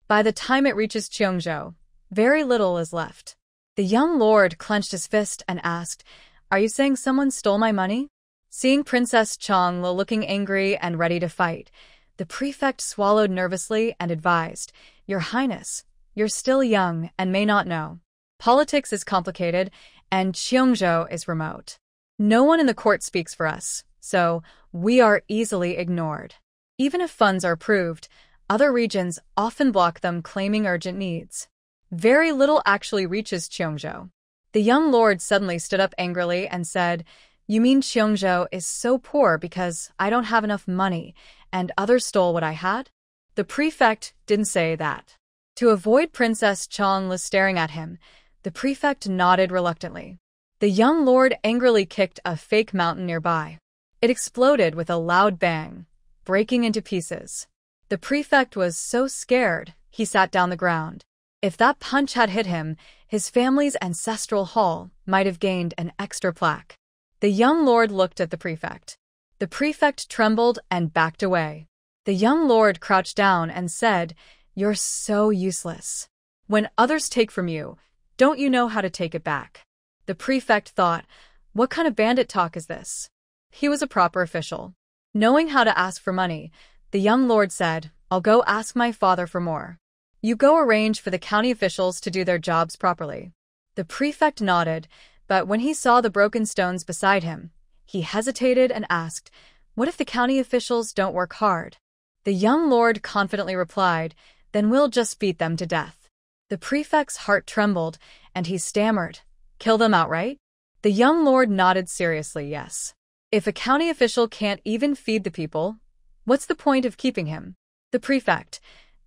By the time it reaches Cheongjo, very little is left." The young lord clenched his fist and asked, "Are you saying someone stole my money?" Seeing Princess Changla looking angry and ready to fight, the prefect swallowed nervously and advised, "Your Highness, you're still young and may not know. Politics is complicated, and Cheongjo is remote. No one in the court speaks for us, so we are easily ignored. Even if funds are approved, other regions often block them, claiming urgent needs. Very little actually reaches Cheongjo." The young lord suddenly stood up angrily and said, "You mean Cheongjo is so poor because I don't have enough money and others stole what I had?" The prefect didn't say that. To avoid Princess Changla staring at him, the prefect nodded reluctantly. The young lord angrily kicked a fake mountain nearby. It exploded with a loud bang, breaking into pieces. The prefect was so scared, he sat down the ground. If that punch had hit him, his family's ancestral hall might have gained an extra plaque. The young lord looked at the prefect. The prefect trembled and backed away. The young lord crouched down and said, "You're so useless. When others take from you, don't you know how to take it back?" The prefect thought, what kind of bandit talk is this? He was a proper official. Knowing how to ask for money, the young lord said, "I'll go ask my father for more. You go arrange for the county officials to do their jobs properly." The prefect nodded, but when he saw the broken stones beside him, he hesitated and asked, "What if the county officials don't work hard?" The young lord confidently replied, "Then we'll just beat them to death." The prefect's heart trembled, and he stammered, "Kill them outright?" The young lord nodded seriously, yes. If a county official can't even feed the people, what's the point of keeping him? The prefect,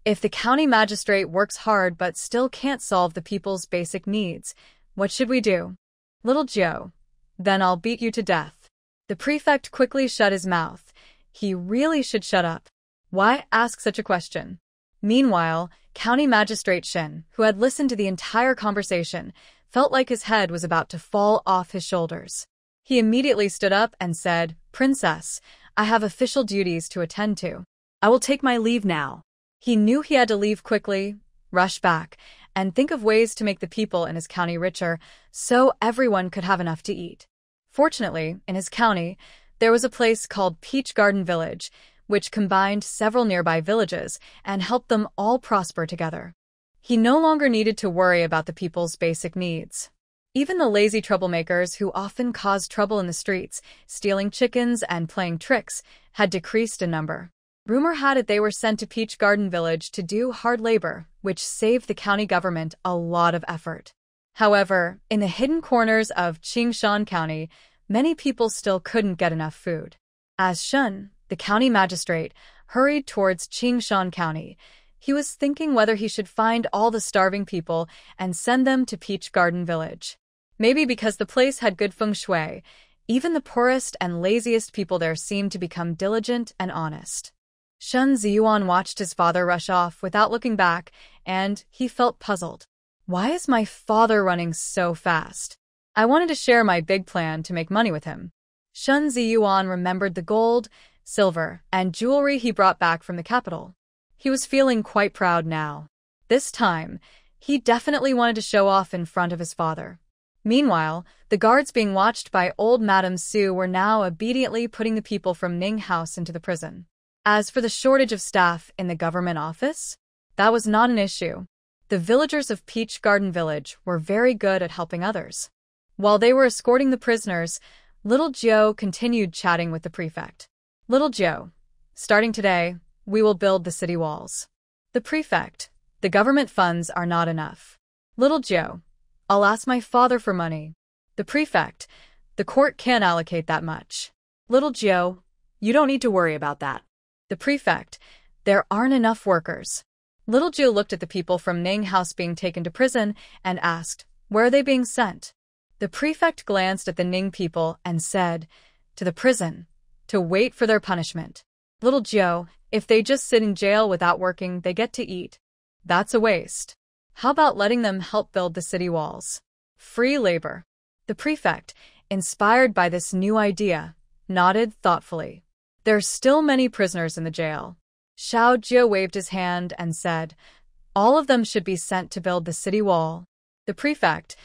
if the county magistrate works hard but still can't solve the people's basic needs, what should we do? Little Joe, then I'll beat you to death. The prefect quickly shut his mouth. He really should shut up. Why ask such a question? Meanwhile, County Magistrate Shin, who had listened to the entire conversation, felt like his head was about to fall off his shoulders. He immediately stood up and said, "Princess, I have official duties to attend to. I will take my leave now." He knew he had to leave quickly, rush back, and think of ways to make the people in his county richer, so everyone could have enough to eat. Fortunately, in his county, there was a place called Peach Garden Village, which combined several nearby villages and helped them all prosper together. He no longer needed to worry about the people's basic needs. Even the lazy troublemakers who often caused trouble in the streets, stealing chickens and playing tricks, had decreased in number. Rumor had it they were sent to Peach Garden Village to do hard labor, which saved the county government a lot of effort. However, in the hidden corners of Qingshan County, many people still couldn't get enough food. As Shun, the county magistrate, hurried towards Qingshan County, he was thinking whether he should find all the starving people and send them to Peach Garden Village. Maybe because the place had good feng shui, even the poorest and laziest people there seemed to become diligent and honest. Shun Ziyuan watched his father rush off without looking back, and he felt puzzled. Why is my father running so fast? I wanted to share my big plan to make money with him. Shun Ziyuan remembered the gold, silver, and jewelry he brought back from the capital. He was feeling quite proud now. This time, he definitely wanted to show off in front of his father. Meanwhile, the guards being watched by old Madame Su were now obediently putting the people from Ning House into the prison. As for the shortage of staff in the government office, that was not an issue. The villagers of Peach Garden Village were very good at helping others. While they were escorting the prisoners, little Joe continued chatting with the prefect. Little Joe, starting today, we will build the city walls. The prefect, the government funds are not enough. Little Joe, I'll ask my father for money. The prefect, the court can't allocate that much. Little Joe, you don't need to worry about that. The prefect, there aren't enough workers. Little Joe looked at the people from Ning House being taken to prison and asked, where are they being sent? The prefect glanced at the Ning people and said, to the prison, to wait for their punishment. Little Joe, if they just sit in jail without working, they get to eat. That's a waste. How about letting them help build the city walls? Free labor. The prefect, inspired by this new idea, nodded thoughtfully. There are still many prisoners in the jail. Xiao Jie waved his hand and said, all of them should be sent to build the city wall. The prefect,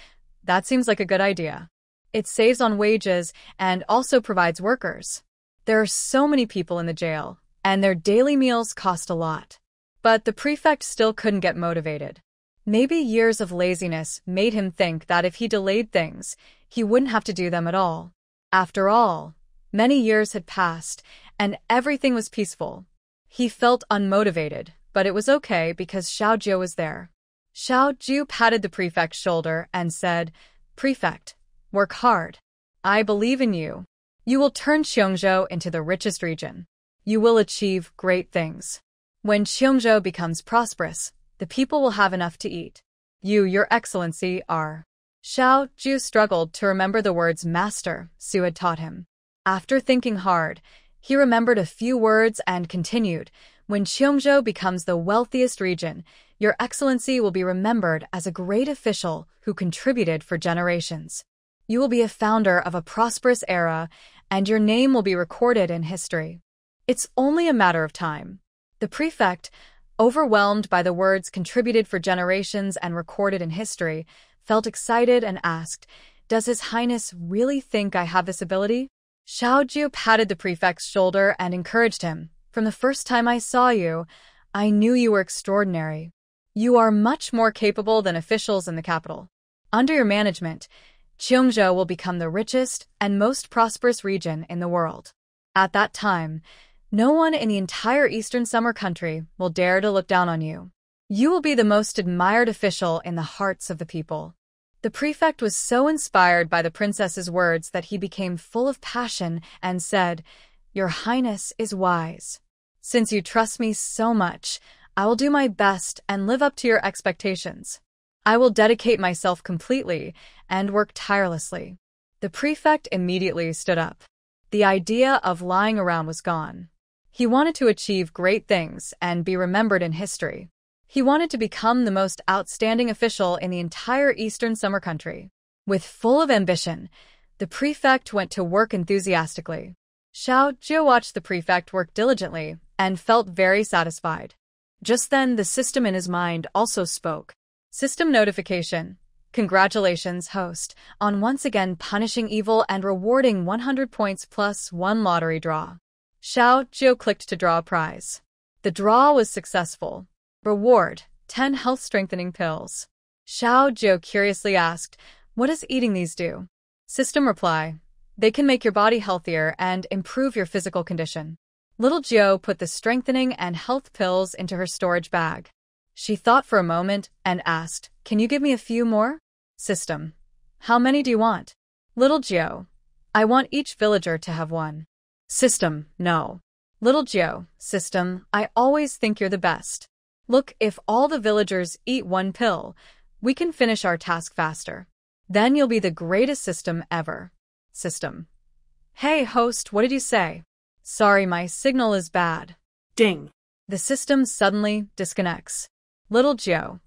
that seems like a good idea. It saves on wages and also provides workers. There are so many people in the jail, and their daily meals cost a lot. But the prefect still couldn't get motivated. Maybe years of laziness made him think that if he delayed things, he wouldn't have to do them at all. After all, many years had passed, and everything was peaceful. He felt unmotivated, but it was okay because Xiao Jie was there. Xiao Jie patted the prefect's shoulder and said, Prefect, work hard. I believe in you. You will turn Xiongzhou into the richest region. You will achieve great things. When Xiongzhou becomes prosperous, the people will have enough to eat. You, Your Excellency, are. Xiao Jie struggled to remember the words Master Su had taught him. After thinking hard, he remembered a few words and continued, when Xiongzhou becomes the wealthiest region, Your Excellency will be remembered as a great official who contributed for generations. You will be a founder of a prosperous era, and your name will be recorded in history. It's only a matter of time. The prefect, overwhelmed by the words contributed for generations and recorded in history, felt excited and asked, Does His Highness really think I have this ability? Xiao Jie patted the prefect's shoulder and encouraged him. From the first time I saw you, I knew you were extraordinary. You are much more capable than officials in the capital. Under your management, Xiongzhou will become the richest and most prosperous region in the world. At that time, no one in the entire Eastern Summer Country will dare to look down on you. You will be the most admired official in the hearts of the people. The prefect was so inspired by the princess's words that he became full of passion and said, Your Highness is wise. Since you trust me so much, I will do my best and live up to your expectations. I will dedicate myself completely and work tirelessly. The prefect immediately stood up. The idea of lying around was gone. He wanted to achieve great things and be remembered in history. He wanted to become the most outstanding official in the entire Eastern Summer Country. With full of ambition, the prefect went to work enthusiastically. Xiao Jie watched the prefect work diligently and felt very satisfied. Just then, the system in his mind also spoke. System notification. Congratulations, host, on once again punishing evil and rewarding 100 points plus 1 lottery draw. Xiao Jie clicked to draw a prize. The draw was successful. Reward, 10 health-strengthening pills. Xiao Jie curiously asked, What does eating these do? System reply, They can make your body healthier and improve your physical condition. Little Jie put the strengthening and health pills into her storage bag. She thought for a moment and asked, Can you give me a few more? System, How many do you want? Little Jie, I want each villager to have one. System, No. Little Jie, System, I always think you're the best. Look, if all the villagers eat one pill, we can finish our task faster. Then you'll be the greatest system ever. System, Hey, host, what did you say? Sorry, my signal is bad. Ding. The system suddenly disconnects. Little Jie,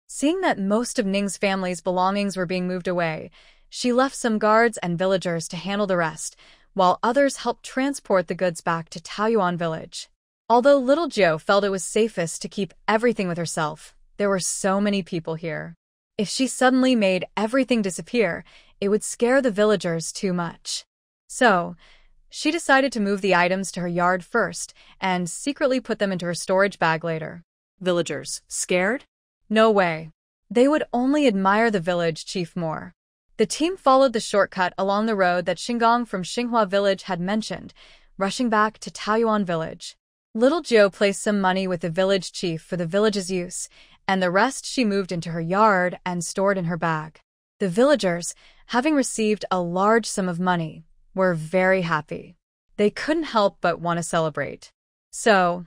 seeing that most of Ning's family's belongings were being moved away, she left some guards and villagers to handle the rest, while others helped transport the goods back to Taoyuan village. Although Little Jie felt it was safest to keep everything with herself, there were so many people here. If she suddenly made everything disappear, it would scare the villagers too much. So, she decided to move the items to her yard first and secretly put them into her storage bag later. Villagers, scared? No way. They would only admire the village chief more. The team followed the shortcut along the road that Xingang from Xinghua village had mentioned, rushing back to Taoyuan village. Little Jiu placed some money with the village chief for the village's use, and the rest she moved into her yard and stored in her bag. The villagers, having received a large sum of money, were very happy. They couldn't help but want to celebrate. So,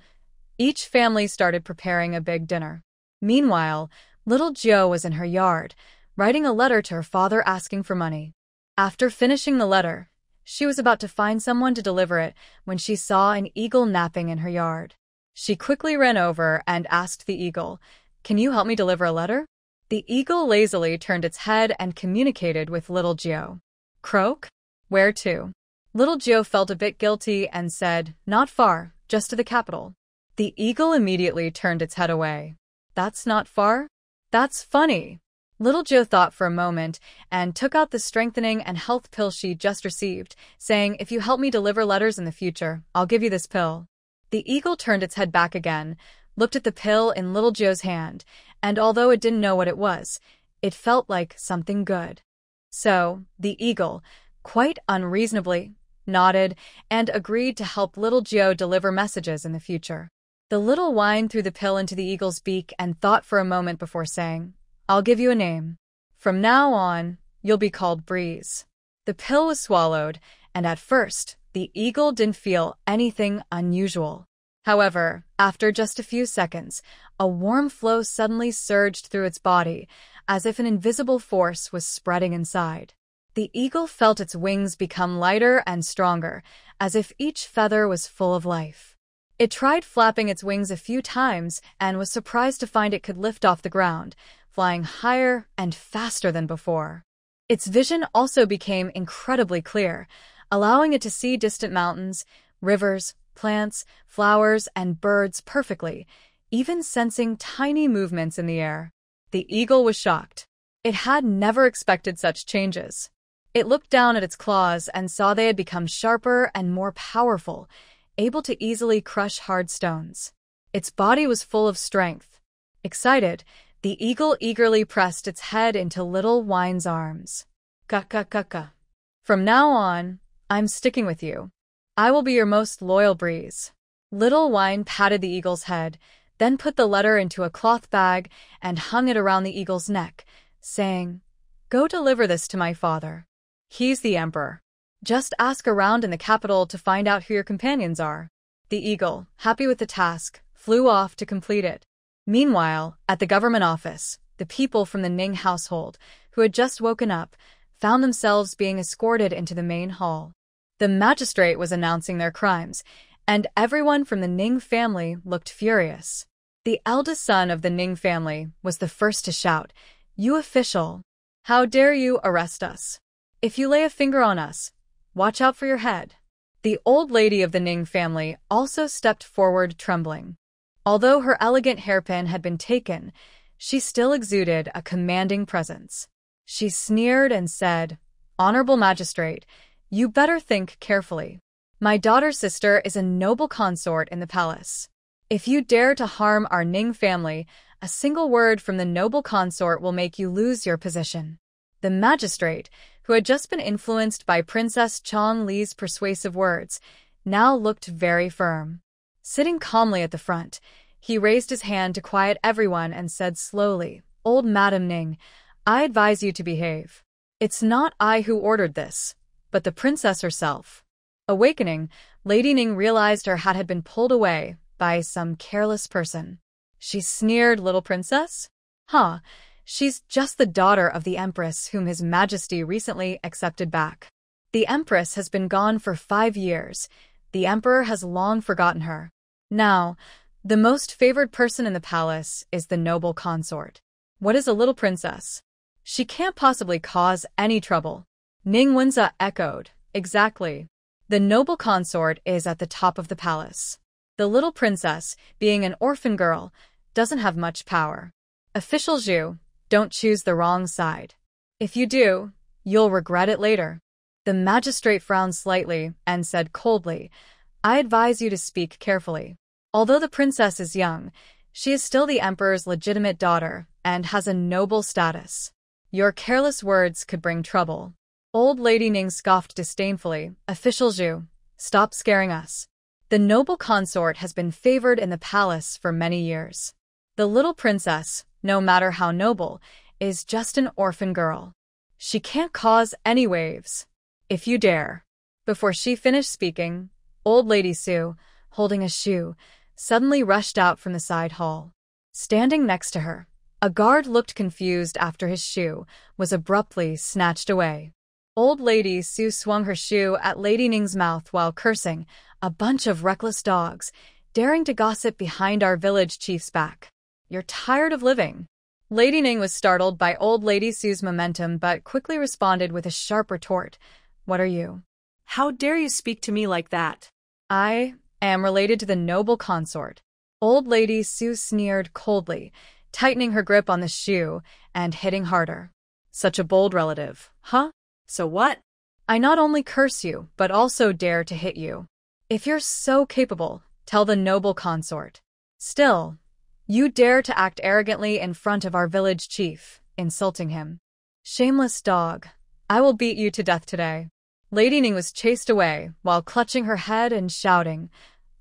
each family started preparing a big dinner. Meanwhile, little Jiu was in her yard, writing a letter to her father asking for money. After finishing the letter, she was about to find someone to deliver it when she saw an eagle napping in her yard. She quickly ran over and asked the eagle, "Can you help me deliver a letter?" The eagle lazily turned its head and communicated with little Jiu. "Croak? Where to?" Little Jiu felt a bit guilty and said, "Not far, just to the capital." The eagle immediately turned its head away. "That's not far? That's funny." Little Jiu thought for a moment and took out the strengthening and health pill she just received, saying, "If you help me deliver letters in the future, I'll give you this pill." The eagle turned its head back again, looked at the pill in little Jiu's hand, and although it didn't know what it was, it felt like something good. So, the eagle, quite unreasonably, nodded and agreed to help little Jiu deliver messages in the future. The little wine threw the pill into the eagle's beak and thought for a moment before saying, "I'll give you a name. From now on, you'll be called Breeze." The pill was swallowed, and at first, the eagle didn't feel anything unusual. However, after just a few seconds, a warm flow suddenly surged through its body, as if an invisible force was spreading inside. The eagle felt its wings become lighter and stronger, as if each feather was full of life. It tried flapping its wings a few times and was surprised to find it could lift off the ground, flying higher and faster than before. Its vision also became incredibly clear, allowing it to see distant mountains, rivers, plants, flowers, and birds perfectly, even sensing tiny movements in the air. The eagle was shocked. It had never expected such changes. It looked down at its claws and saw they had become sharper and more powerful, able to easily crush hard stones. Its body was full of strength. Excited, the eagle eagerly pressed its head into little Wine's arms. "Ka-ka-ka-ka. From now on, I'm sticking with you. I will be your most loyal Breeze." Little Wine patted the eagle's head, then put the letter into a cloth bag and hung it around the eagle's neck, saying, "Go deliver this to my father. He's the emperor. Just ask around in the capital to find out who your companions are." The eagle, happy with the task, flew off to complete it. Meanwhile, at the government office, the people from the Ning household, who had just woken up, found themselves being escorted into the main hall. The magistrate was announcing their crimes, and everyone from the Ning family looked furious. The eldest son of the Ning family was the first to shout, "You official! How dare you arrest us? If you lay a finger on us, watch out for your head." The old lady of the Ning family also stepped forward trembling. Although her elegant hairpin had been taken, she still exuded a commanding presence. She sneered and said, "Honorable magistrate, you better think carefully. My daughter's sister is a noble consort in the palace. If you dare to harm our Ning family, a single word from the noble consort will make you lose your position." The magistrate, who had just been influenced by Princess Chong Li's persuasive words, now looked very firm. Sitting calmly at the front, he raised his hand to quiet everyone and said slowly, "Old Madam Ning, I advise you to behave. It's not I who ordered this, but the princess herself." Awakening, Lady Ning realized her hat had been pulled away by some careless person. She sneered, "Little princess? Huh, she's just the daughter of the empress whom His Majesty recently accepted back. The empress has been gone for 5 years. The emperor has long forgotten her. Now, the most favored person in the palace is the noble consort. What is a little princess? She can't possibly cause any trouble." Ning Wenza echoed, "Exactly. The noble consort is at the top of the palace. The little princess, being an orphan girl, doesn't have much power. Official Zhu, don't choose the wrong side. If you do, you'll regret it later." The magistrate frowned slightly and said coldly, "I advise you to speak carefully. Although the princess is young, she is still the emperor's legitimate daughter and has a noble status. Your careless words could bring trouble. Old Lady Ning scoffed disdainfully. Official Zhu, stop scaring us. The noble consort has been favored in the palace for many years. The little princess, no matter how noble, is just an orphan girl. She can't cause any waves. If you dare. Before she finished speaking, Old Lady Su, holding a shoe, suddenly rushed out from the side hall. Standing next to her, a guard looked confused after his shoe was abruptly snatched away. Old Lady Su swung her shoe at Lady Ning's mouth while cursing, a bunch of reckless dogs, daring to gossip behind our village chief's back. You're tired of living. Lady Ning was startled by Old Lady Su's momentum but quickly responded with a sharp retort. What are you? How dare you speak to me like that? I am related to the noble consort. Old Lady Su sneered coldly, tightening her grip on the shoe and hitting harder. Such a bold relative, huh? So what? I not only curse you, but also dare to hit you. If you're so capable, tell the noble consort. Still, you dare to act arrogantly in front of our village chief, insulting him. Shameless dog, I will beat you to death today. Lady Ning was chased away while clutching her head and shouting,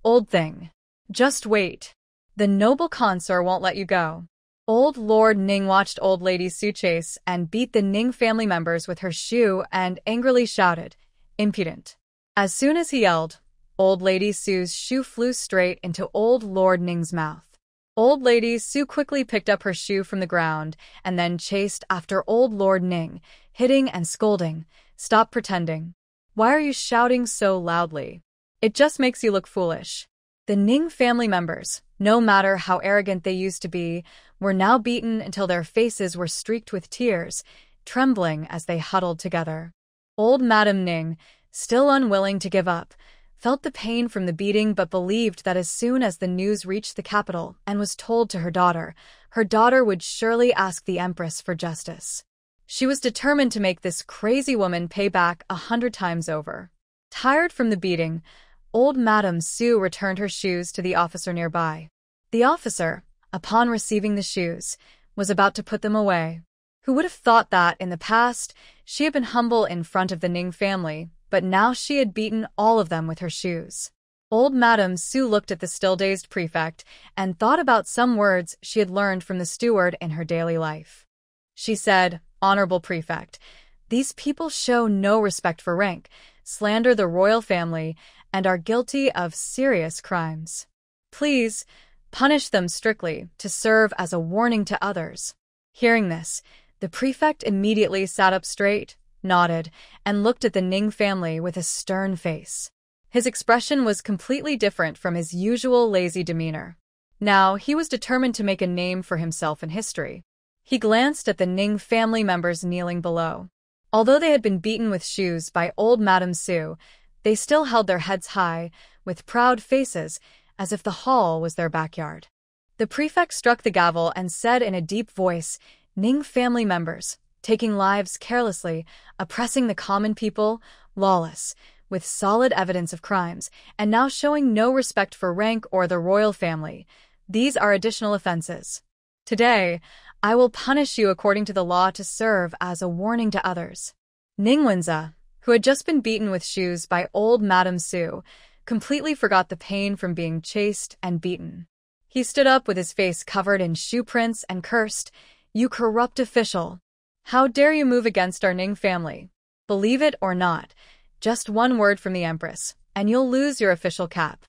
Old thing. Just wait. The noble consort won't let you go. Old Lord Ning watched Old Lady Su chase and beat the Ning family members with her shoe and angrily shouted, Impudent. As soon as he yelled, Old Lady Su's shoe flew straight into Old Lord Ning's mouth. Old Lady Su quickly picked up her shoe from the ground and then chased after Old Lord Ning, hitting and scolding. Stop pretending. Why are you shouting so loudly? It just makes you look foolish. The Ning family members, no matter how arrogant they used to be, were now beaten until their faces were streaked with tears, trembling as they huddled together. Old Madame Ning, still unwilling to give up, felt the pain from the beating but believed that as soon as the news reached the capital and was told to her daughter would surely ask the Empress for justice. She was determined to make this crazy woman pay back 100 times over. Tired from the beating, old Madame Su returned her shoes to the officer nearby. The officer, upon receiving the shoes, was about to put them away. Who would have thought that, in the past, she had been humble in front of the Ning family, but now she had beaten all of them with her shoes. Old Madame Su looked at the still-dazed prefect and thought about some words she had learned from the steward in her daily life. She said, Honorable Prefect, these people show no respect for rank, slander the royal family, and are guilty of serious crimes. Please, punish them strictly to serve as a warning to others. Hearing this, the prefect immediately sat up straight, nodded, and looked at the Ning family with a stern face. His expression was completely different from his usual lazy demeanor. Now, he was determined to make a name for himself in history. He glanced at the Ning family members kneeling below. Although they had been beaten with shoes by old Madame Su, they still held their heads high, with proud faces, as if the hall was their backyard. The prefect struck the gavel and said in a deep voice, Ning family members, taking lives carelessly, oppressing the common people, lawless, with solid evidence of crimes, and now showing no respect for rank or the royal family. These are additional offenses. Today, I will punish you according to the law to serve as a warning to others. Ning Wenza, who had just been beaten with shoes by old Madame Su, completely forgot the pain from being chased and beaten. He stood up with his face covered in shoe prints and cursed, You corrupt official! How dare you move against our Ning family? Believe it or not, just one word from the Empress, and you'll lose your official cap.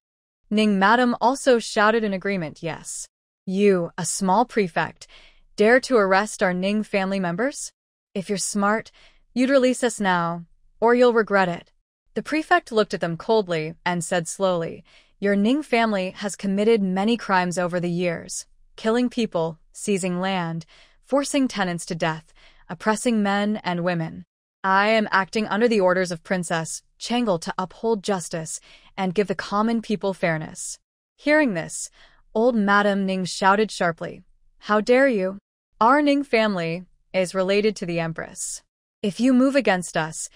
Ning Madam also shouted in agreement, Yes. You, a small prefect, dare to arrest our Ning family members? If you're smart, you'd release us now, or you'll regret it. The prefect looked at them coldly and said slowly, Your Ning family has committed many crimes over the years, killing people, seizing land, forcing tenants to death, oppressing men and women. I am acting under the orders of Princess Changel to uphold justice and give the common people fairness. Hearing this, old Madame Ning shouted sharply, How dare you? Our Ning family is related to the Empress. If you move against us,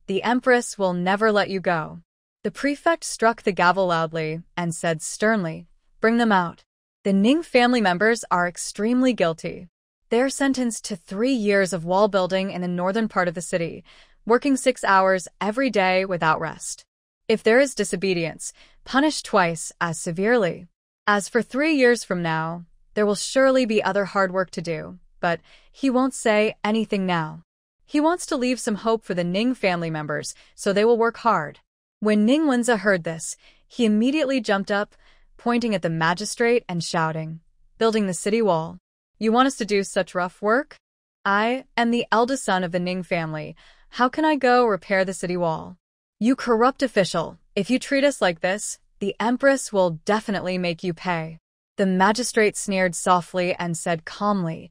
the Empress will never let you go. The prefect struck the gavel loudly and said sternly, Bring them out. The Ning family members are extremely guilty. They're sentenced to 3 years of wall building in the northern part of the city, working 6 hours every day without rest. If there is disobedience, punish twice as severely. As for 3 years from now, there will surely be other hard work to do, but he won't say anything now. He wants to leave some hope for the Ning family members, so they will work hard. When Ning Wenza heard this, he immediately jumped up, pointing at the magistrate and shouting, "Building the city wall. You want us to do such rough work? I am the eldest son of the Ning family. How can I go repair the city wall? You corrupt official, if you treat us like this, the Empress will definitely make you pay." The magistrate sneered softly and said calmly,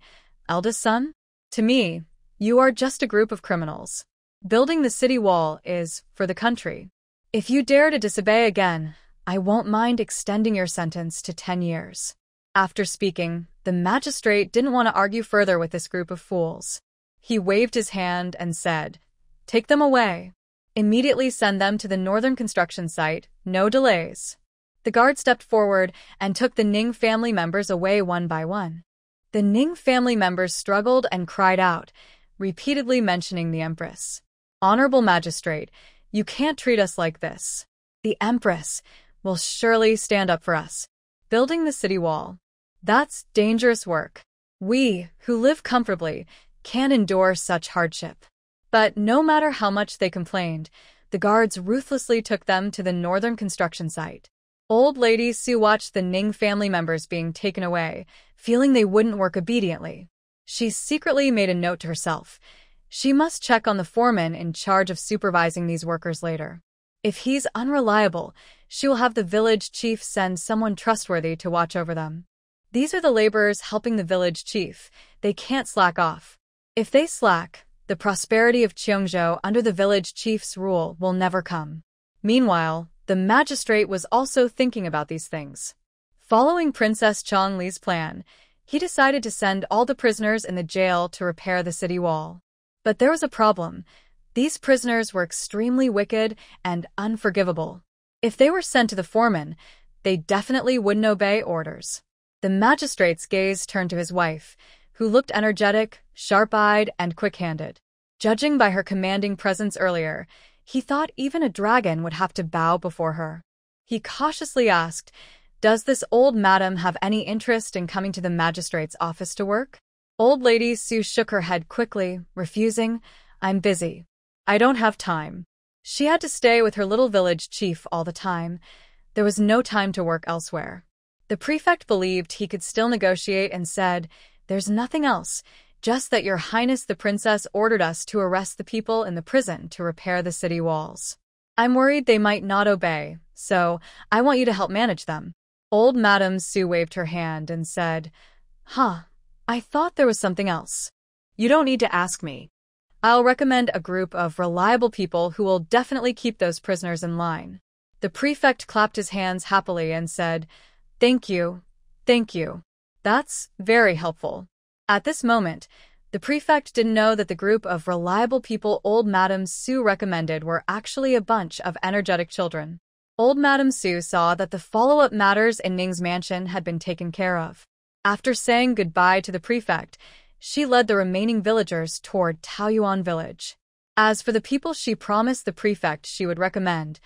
"Eldest son? To me, you are just a group of criminals. Building the city wall is for the country. If you dare to disobey again, I won't mind extending your sentence to 10 years. After speaking, the magistrate didn't want to argue further with this group of fools. He waved his hand and said, "Take them away. Immediately send them to the northern construction site, no delays." The guard stepped forward and took the Ning family members away one by one. The Ning family members struggled and cried out, repeatedly mentioning the Empress. "Honorable Magistrate, you can't treat us like this. The Empress will surely stand up for us. Building the city wall, that's dangerous work. We, who live comfortably, can't endure such hardship." But no matter how much they complained, the guards ruthlessly took them to the northern construction site. Old Lady Su watched the Ning family members being taken away, feeling they wouldn't work obediently. She secretly made a note to herself. She must check on the foreman in charge of supervising these workers later. If he's unreliable, she will have the village chief send someone trustworthy to watch over them. These are the laborers helping the village chief. They can't slack off. If they slack, the prosperity of Cheongjo under the village chief's rule will never come. Meanwhile, the magistrate was also thinking about these things. Following Princess Chongli's plan, he decided to send all the prisoners in the jail to repair the city wall. But there was a problem. These prisoners were extremely wicked and unforgivable. If they were sent to the foreman, they definitely wouldn't obey orders. The magistrate's gaze turned to his wife, who looked energetic, sharp-eyed, and quick-handed. Judging by her commanding presence earlier, he thought even a dragon would have to bow before her. He cautiously asked, "Does this old madam have any interest in coming to the magistrate's office to work?" Old Lady Su shook her head quickly, refusing, "I'm busy. I don't have time." She had to stay with her little village chief all the time. There was no time to work elsewhere. The prefect believed he could still negotiate and said, "There's nothing else, just that Your Highness the Princess ordered us to arrest the people in the prison to repair the city walls. I'm worried they might not obey, so I want you to help manage them." Old Madame Su waved her hand and said, I thought there was something else." "You don't need to ask me. "I'll recommend a group of reliable people who will definitely keep those prisoners in line." The prefect clapped his hands happily and said, Thank you. That's very helpful." At this moment, the prefect didn't know that the group of reliable people old Madame Su recommended were actually a bunch of energetic children. Old Madame Su saw that the follow-up matters in Ning's mansion had been taken care of. After saying goodbye to the prefect, she led the remaining villagers toward Taoyuan village. As for the people she promised the prefect she would recommend,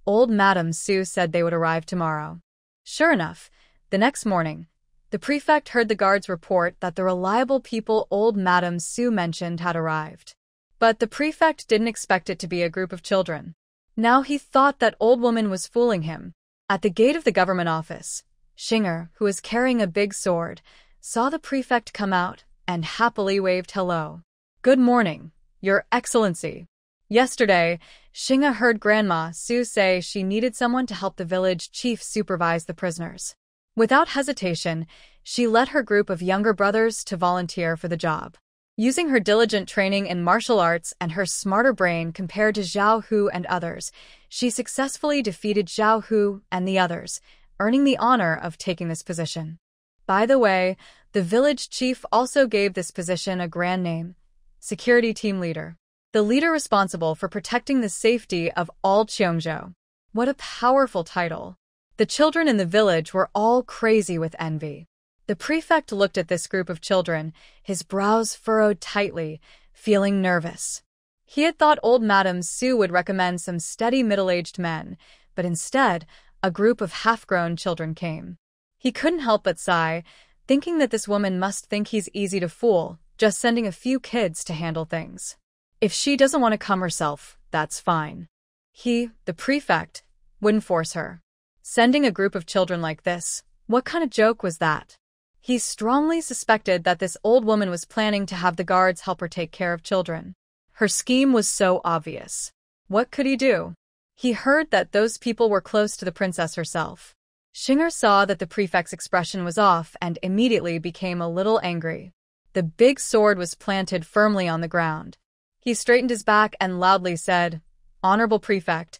old Madame Su said they would arrive tomorrow. Sure enough, the next morning, the prefect heard the guards report that the reliable people old Madame Su mentioned had arrived. But the prefect didn't expect it to be a group of children. Now he thought that old woman was fooling him. At the gate of the government office, Xinger, who was carrying a big sword, saw the prefect come out and happily waved hello. "Good morning, Your Excellency." Yesterday, Xinger heard Grandma Su say she needed someone to help the village chief supervise the prisoners. Without hesitation, she led her group of younger brothers to volunteer for the job. Using her diligent training in martial arts and her smarter brain compared to Zhao Hu and others, she successfully defeated Zhao Hu and the others, earning the honor of taking this position. By the way, the village chief also gave this position a grand name: Security Team Leader. The leader responsible for protecting the safety of all Cheongjo. What a powerful title. The children in the village were all crazy with envy. The prefect looked at this group of children, his brows furrowed tightly, feeling nervous. He had thought old Madame Sue would recommend some steady middle-aged men, but instead, a group of half-grown children came. He couldn't help but sigh, thinking that this woman must think he's easy to fool, just sending a few kids to handle things. If she doesn't want to come herself, that's fine. He, the prefect, wouldn't force her. Sending a group of children like this, what kind of joke was that? He strongly suspected that this old woman was planning to have the guards help her take care of children. Her scheme was so obvious. What could he do? He heard that those people were close to the princess herself. Shinger saw that the prefect's expression was off and immediately became a little angry. The big sword was planted firmly on the ground. He straightened his back and loudly said, "Honorable Prefect,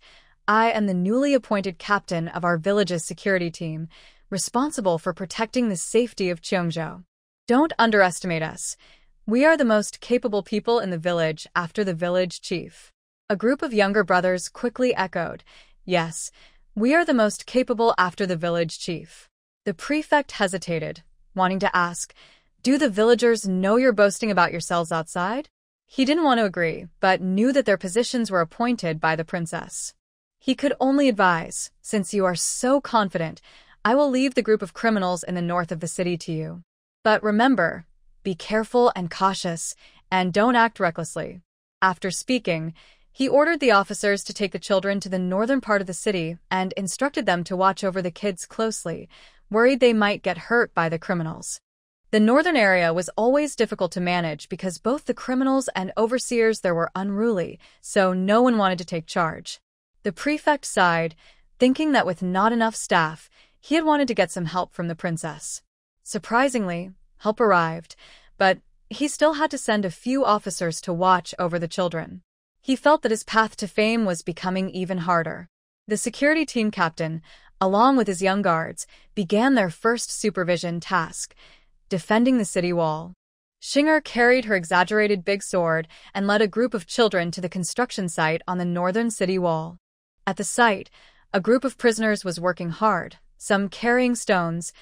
I am the newly appointed captain of our village's security team, responsible for protecting the safety of Cheongjo. Don't underestimate us. We are the most capable people in the village after the village chief." A group of younger brothers quickly echoed, "Yes, we are the most capable after the village chief." The prefect hesitated, wanting to ask, "Do the villagers know you're boasting about yourselves outside?" He didn't want to agree, but knew that their positions were appointed by the princess. He could only advise, "Since you are so confident, I will leave the group of criminals in the north of the city to you. But remember, be careful and cautious, and don't act recklessly." After speaking, he ordered the officers to take the children to the northern part of the city and instructed them to watch over the kids closely, worried they might get hurt by the criminals. The northern area was always difficult to manage because both the criminals and overseers there were unruly, so no one wanted to take charge. The prefect sighed, thinking that with not enough staff, he had wanted to get some help from the princess. Surprisingly, help arrived, but he still had to send a few officers to watch over the children. He felt that his path to fame was becoming even harder. The security team captain, along with his young guards, began their first supervision task, defending the city wall. Shinger carried her exaggerated big sword and led a group of children to the construction site on the northern city wall. At the site, a group of prisoners was working hard, some carrying stones,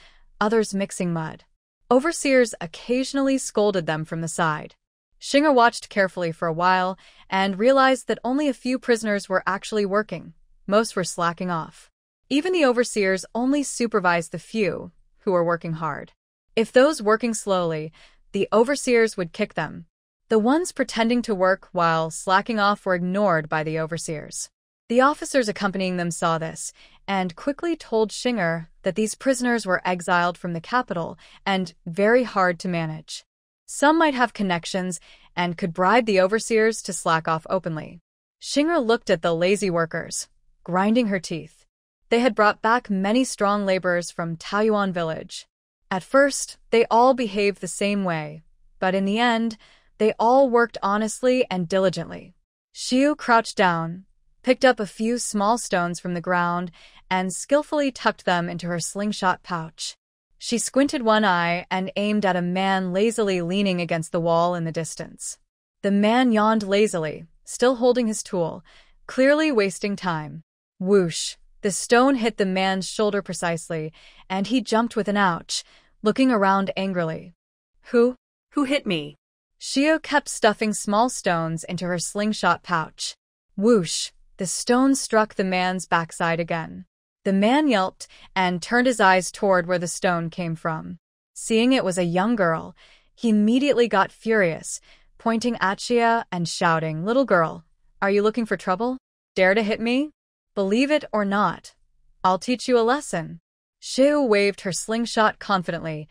others mixing mud. Overseers occasionally scolded them from the side. Shinger watched carefully for a while and realized that only a few prisoners were actually working. Most were slacking off. Even the overseers only supervised the few who were working hard. If those working slowly, the overseers would kick them. The ones pretending to work while slacking off were ignored by the overseers. The officers accompanying them saw this and quickly told Shinger that these prisoners were exiled from the capital and very hard to manage. Some might have connections and could bribe the overseers to slack off openly. Shinger looked at the lazy workers, grinding her teeth. They had brought back many strong laborers from Taoyuan village. At first, they all behaved the same way, but in the end, they all worked honestly and diligently. Xiu crouched down, picked up a few small stones from the ground, and skillfully tucked them into her slingshot pouch. She squinted one eye and aimed at a man lazily leaning against the wall in the distance. The man yawned lazily, still holding his tool, clearly wasting time. Whoosh! The stone hit the man's shoulder precisely, and he jumped with an ouch, looking around angrily. Who hit me?" Xiu kept stuffing small stones into her slingshot pouch. Whoosh! The stone struck the man's backside again. The man yelped and turned his eyes toward where the stone came from. Seeing it was a young girl, he immediately got furious, pointing at Xia and shouting, "Little girl, are you looking for trouble? Dare to hit me? Believe it or not, I'll teach you a lesson." Xiu waved her slingshot confidently,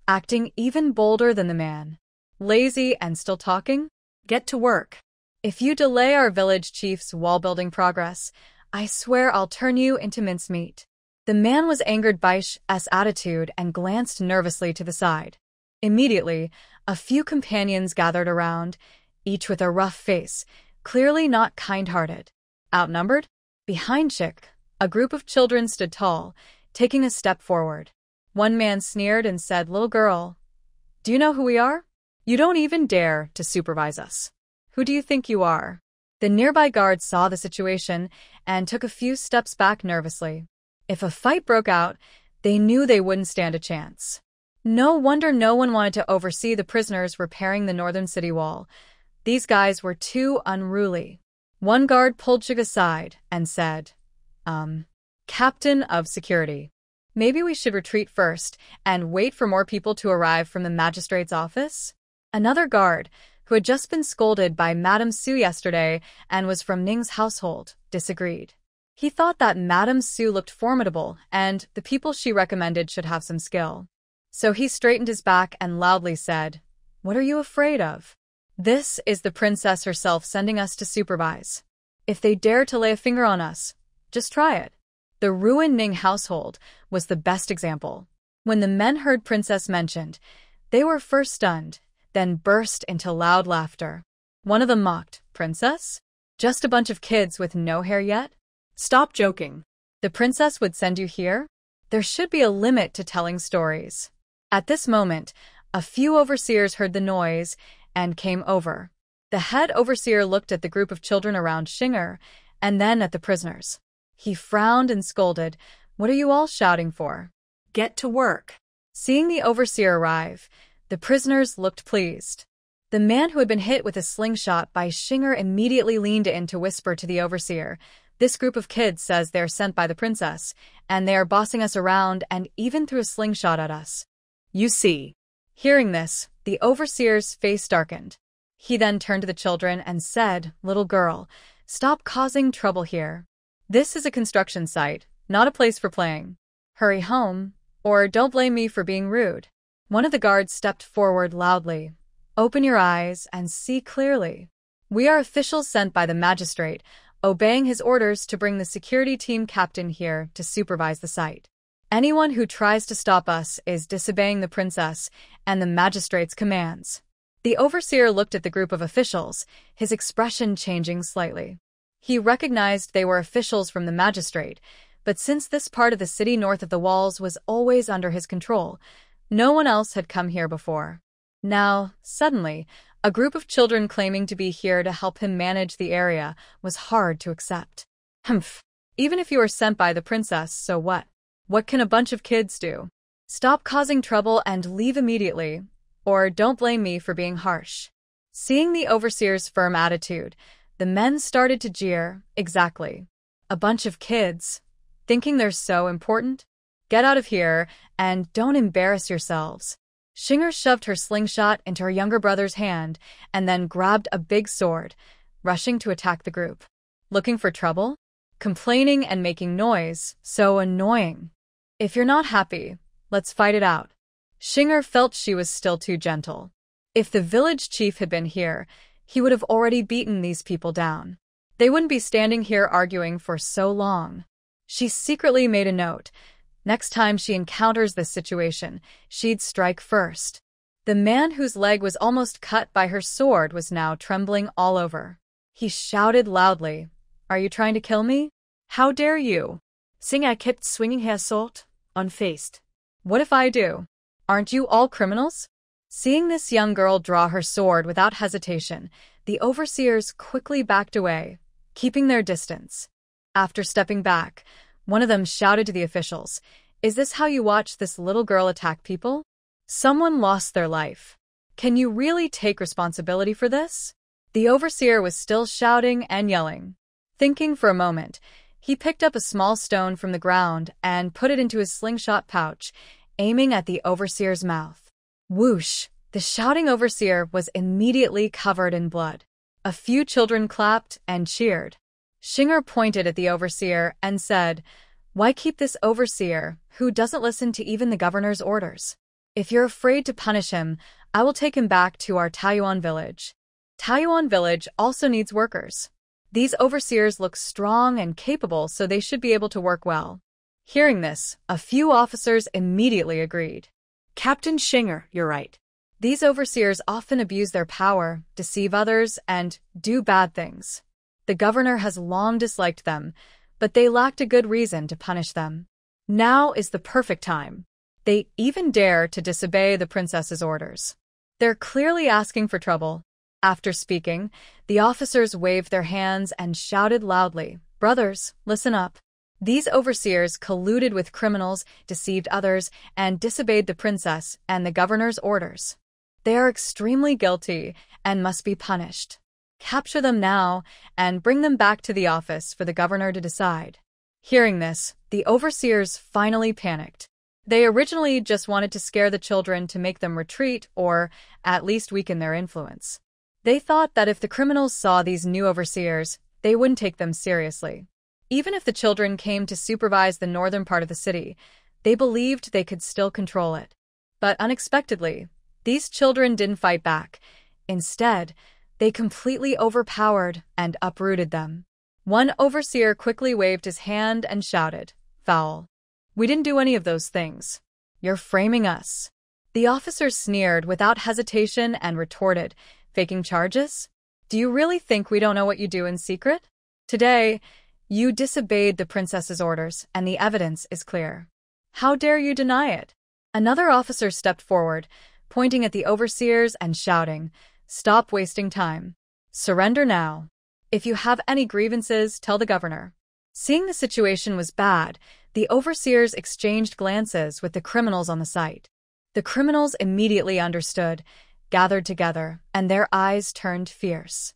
acting even bolder than the man. "Lazy and still talking? Get to work. If you delay our village chief's wall-building progress, I swear I'll turn you into mincemeat." The man was angered by Xi's attitude and glanced nervously to the side. Immediately, a few companions gathered around, each with a rough face, clearly not kind-hearted. Outnumbered? Behind Chick, a group of children stood tall, taking a step forward. One man sneered and said, "Little girl, do you know who we are? You don't even dare to supervise us. Who do you think you are?" The nearby guards saw the situation and took a few steps back nervously. If a fight broke out, they knew they wouldn't stand a chance. No wonder no one wanted to oversee the prisoners repairing the northern city wall. These guys were too unruly. One guard pulled Shig aside and said, Captain of Security, maybe we should retreat first and wait for more people to arrive from the magistrate's office? Another guard, who had just been scolded by Madame Su yesterday and was from Ning's household, disagreed. He thought that Madame Su looked formidable and the people she recommended should have some skill. So he straightened his back and loudly said, "What are you afraid of? This is the princess herself sending us to supervise. If they dare to lay a finger on us, just try it." The ruined Ning household was the best example. When the men heard princess mentioned, they were first stunned, then burst into loud laughter. One of them mocked, "Princess? Just a bunch of kids with no hair yet? Stop joking. The princess would send you here? There should be a limit to telling stories." At this moment, a few overseers heard the noise and came over. The head overseer looked at the group of children around Shinger and then at the prisoners. He frowned and scolded, "What are you all shouting for? Get to work." Seeing the overseer arrive, the prisoners looked pleased. The man who had been hit with a slingshot by Shinger immediately leaned in to whisper to the overseer, "This group of kids says they're sent by the princess, and they are bossing us around and even threw a slingshot at us. You see." Hearing this, the overseer's face darkened. He then turned to the children and said, "Little girl, stop causing trouble here. This is a construction site, not a place for playing. Hurry home, or don't blame me for being rude." One of the guards stepped forward loudly. "Open your eyes and see clearly. We are officials sent by the magistrate, obeying his orders to bring the security team captain here to supervise the site. Anyone who tries to stop us is disobeying the princess and the magistrate's commands." The overseer looked at the group of officials, his expression changing slightly. He recognized they were officials from the magistrate, but since this part of the city north of the walls was always under his control, no one else had come here before. Now, suddenly, a group of children claiming to be here to help him manage the area was hard to accept. Humph. Even if you are sent by the princess, so what? What can a bunch of kids do? Stop causing trouble and leave immediately, or don't blame me for being harsh. Seeing the overseer's firm attitude, the men started to jeer. Exactly. A bunch of kids. Thinking they're so important? Get out of here and don't embarrass yourselves. Shinger shoved her slingshot into her younger brother's hand and then grabbed a big sword, rushing to attack the group. Looking for trouble? Complaining and making noise, so annoying. If you're not happy, let's fight it out. Shinger felt she was still too gentle. If the village chief had been here, he would have already beaten these people down. They wouldn't be standing here arguing for so long. She secretly made a note. Next time she encounters this situation, she'd strike first. The man whose leg was almost cut by her sword was now trembling all over. He shouted loudly, "Are you trying to kill me? How dare you?" Singer kept swinging her sword, unfazed. "What if I do? Aren't you all criminals?" Seeing this young girl draw her sword without hesitation, the overseers quickly backed away, keeping their distance. After stepping back, one of them shouted to the officials, "Is this how you watch this little girl attack people? Someone lost their life. Can you really take responsibility for this?" The overseer was still shouting and yelling. Thinking for a moment, he picked up a small stone from the ground and put it into his slingshot pouch, aiming at the overseer's mouth. Whoosh! The shouting overseer was immediately covered in blood. A few children clapped and cheered. Shinger pointed at the overseer and said, "Why keep this overseer, who doesn't listen to even the governor's orders? If you're afraid to punish him, I will take him back to our Taiyuan village. Taiyuan village also needs workers. These overseers look strong and capable, so they should be able to work well." Hearing this, a few officers immediately agreed. "Captain Shinger, you're right. These overseers often abuse their power, deceive others, and do bad things. The governor has long disliked them, but they lacked a good reason to punish them. Now is the perfect time. They even dare to disobey the princess's orders. They're clearly asking for trouble." After speaking, the officers waved their hands and shouted loudly, "Brothers, listen up. These overseers colluded with criminals, deceived others, and disobeyed the princess and the governor's orders. They are extremely guilty and must be punished. Capture them now and bring them back to the office for the governor to decide. Hearing this, the overseers finally panicked. They originally just wanted to scare the children to make them retreat or at least weaken their influence. They thought that if the criminals saw these new overseers, they wouldn't take them seriously. Even if the children came to supervise the northern part of the city, they believed they could still control it. But unexpectedly, these children didn't fight back. Instead, they completely overpowered and uprooted them. One overseer quickly waved his hand and shouted, "Foul. We didn't do any of those things. You're framing us." The officer sneered without hesitation and retorted, "Faking charges? Do you really think we don't know what you do in secret? Today, you disobeyed the princess's orders, and the evidence is clear. How dare you deny it?" Another officer stepped forward, pointing at the overseers and shouting, "Stop wasting time. Surrender now. If you have any grievances, tell the governor." Seeing the situation was bad, the overseers exchanged glances with the criminals on the site. The criminals immediately understood, gathered together, and their eyes turned fierce.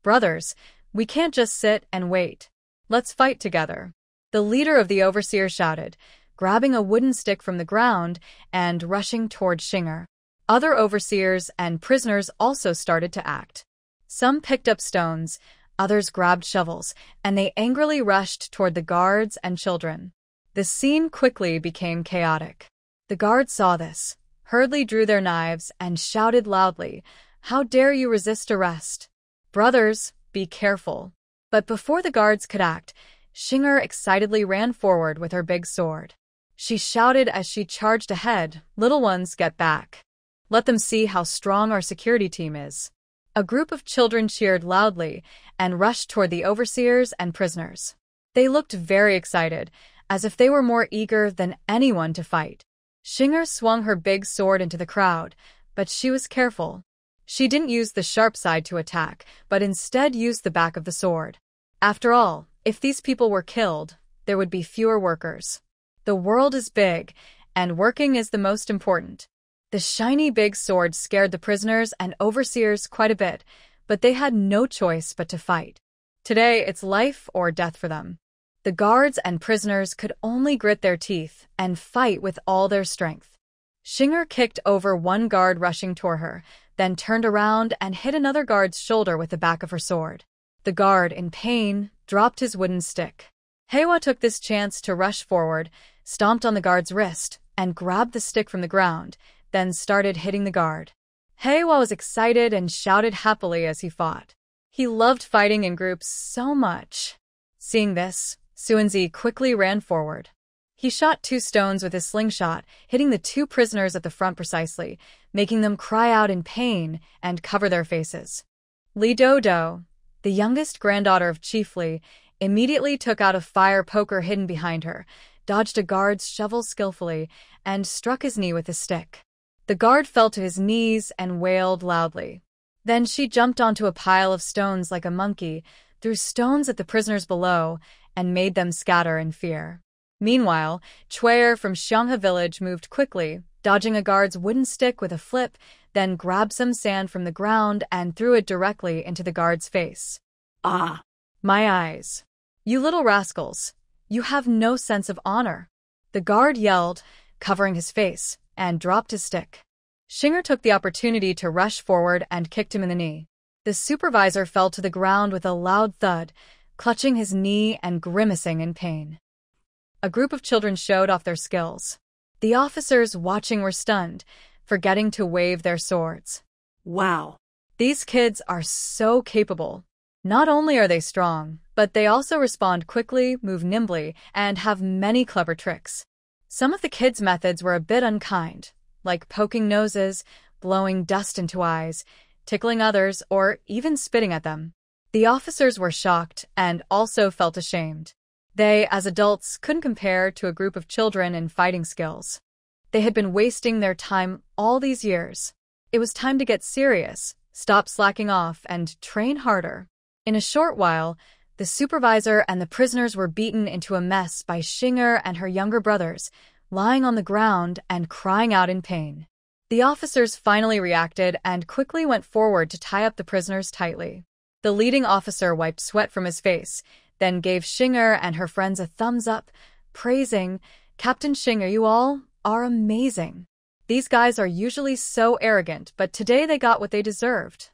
"Brothers, we can't just sit and wait. Let's fight together." The leader of the overseers shouted, grabbing a wooden stick from the ground and rushing toward Shinger. Other overseers and prisoners also started to act. Some picked up stones, others grabbed shovels, and they angrily rushed toward the guards and children. The scene quickly became chaotic. The guards saw this, hurriedly drew their knives, and shouted loudly, "How dare you resist arrest? Brothers, be careful." But before the guards could act, Shinger excitedly ran forward with her big sword. She shouted as she charged ahead, "Little ones, get back. Let them see how strong our security team is." A group of children cheered loudly and rushed toward the overseers and prisoners. They looked very excited, as if they were more eager than anyone to fight. Shinger swung her big sword into the crowd, but she was careful. She didn't use the sharp side to attack, but instead used the back of the sword. After all, if these people were killed, there would be fewer workers. The world is big, and working is the most important. The shiny big sword scared the prisoners and overseers quite a bit, but they had no choice but to fight. Today, it's life or death for them. The guards and prisoners could only grit their teeth and fight with all their strength. Shinger kicked over one guard rushing toward her, then turned around and hit another guard's shoulder with the back of her sword. The guard, in pain, dropped his wooden stick. Heiwa took this chance to rush forward, stomped on the guard's wrist, and grabbed the stick from the ground, then started hitting the guard. Heiwa was excited and shouted happily as he fought. He loved fighting in groups so much. Seeing this, Suanzi quickly ran forward. He shot 2 stones with his slingshot, hitting the 2 prisoners at the front precisely, making them cry out in pain and cover their faces. Li Dodo, the youngest granddaughter of Chief Li, immediately took out a fire poker hidden behind her, dodged a guard's shovel skillfully, and struck his knee with a stick. The guard fell to his knees and wailed loudly. Then she jumped onto a pile of stones like a monkey, threw stones at the prisoners below, and made them scatter in fear. Meanwhile, Chuer from Xianghe village moved quickly, dodging a guard's wooden stick with a flip, then grabbed some sand from the ground and threw it directly into the guard's face. "Ah, my eyes. You little rascals. You have no sense of honor." The guard yelled, covering his face, and dropped his stick. Shinger took the opportunity to rush forward and kicked him in the knee. The supervisor fell to the ground with a loud thud, clutching his knee and grimacing in pain. A group of children showed off their skills. The officers watching were stunned, forgetting to wave their swords. Wow! These kids are so capable. Not only are they strong, but they also respond quickly, move nimbly, and have many clever tricks. Some of the kids' methods were a bit unkind, like poking noses, blowing dust into eyes, tickling others, or even spitting at them. The officers were shocked and also felt ashamed. They, as adults, couldn't compare to a group of children in fighting skills. They had been wasting their time all these years. It was time to get serious, stop slacking off, and train harder. In a short while, the The supervisor and the prisoners were beaten into a mess by Xinger and her younger brothers, lying on the ground and crying out in pain. The officers finally reacted and quickly went forward to tie up the prisoners tightly. The leading officer wiped sweat from his face, then gave Xinger and her friends a thumbs up, praising, "Captain Xinger, you all are amazing. These guys are usually so arrogant, but today they got what they deserved."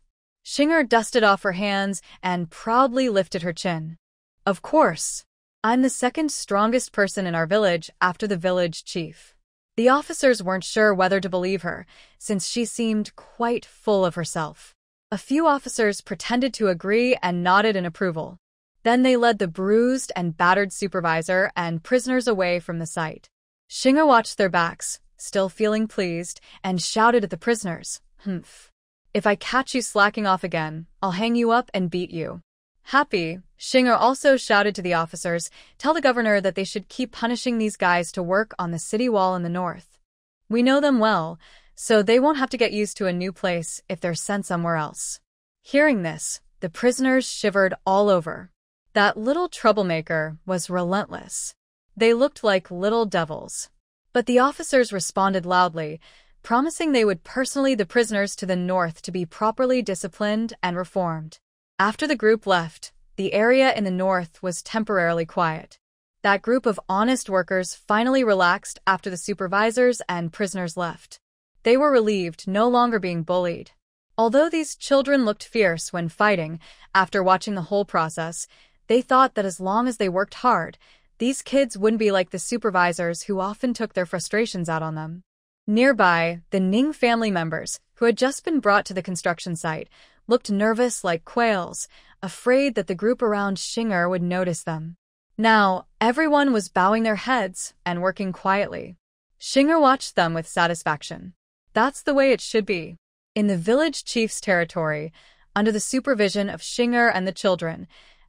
Xinger dusted off her hands and proudly lifted her chin. "Of course. I'm the second strongest person in our village after the village chief." The officers weren't sure whether to believe her, since she seemed quite full of herself. A few officers pretended to agree and nodded in approval. Then they led the bruised and battered supervisor and prisoners away from the site. Xinger watched their backs, still feeling pleased, and shouted at the prisoners, "Humph. If I catch you slacking off again, I'll hang you up and beat you." Happy, Xinger also shouted to the officers, "Tell the governor that they should keep punishing these guys to work on the city wall in the north. We know them well, so they won't have to get used to a new place if they're sent somewhere else." Hearing this, the prisoners shivered all over. That little troublemaker was relentless. They looked like little devils. But the officers responded loudly, promising they would personally lead the prisoners to the north to be properly disciplined and reformed. After the group left, the area in the north was temporarily quiet. That group of honest workers finally relaxed after the supervisors and prisoners left. They were relieved no longer being bullied. Although these children looked fierce when fighting, after watching the whole process, they thought that as long as they worked hard, these kids wouldn't be like the supervisors who often took their frustrations out on them. Nearby, the Ning family members, who had just been brought to the construction site, looked nervous like quails, afraid that the group around Xinger would notice them. Now, everyone was bowing their heads and working quietly. Xinger watched them with satisfaction. That's the way it should be. In the village chief's territory, under the supervision of Xinger and the children,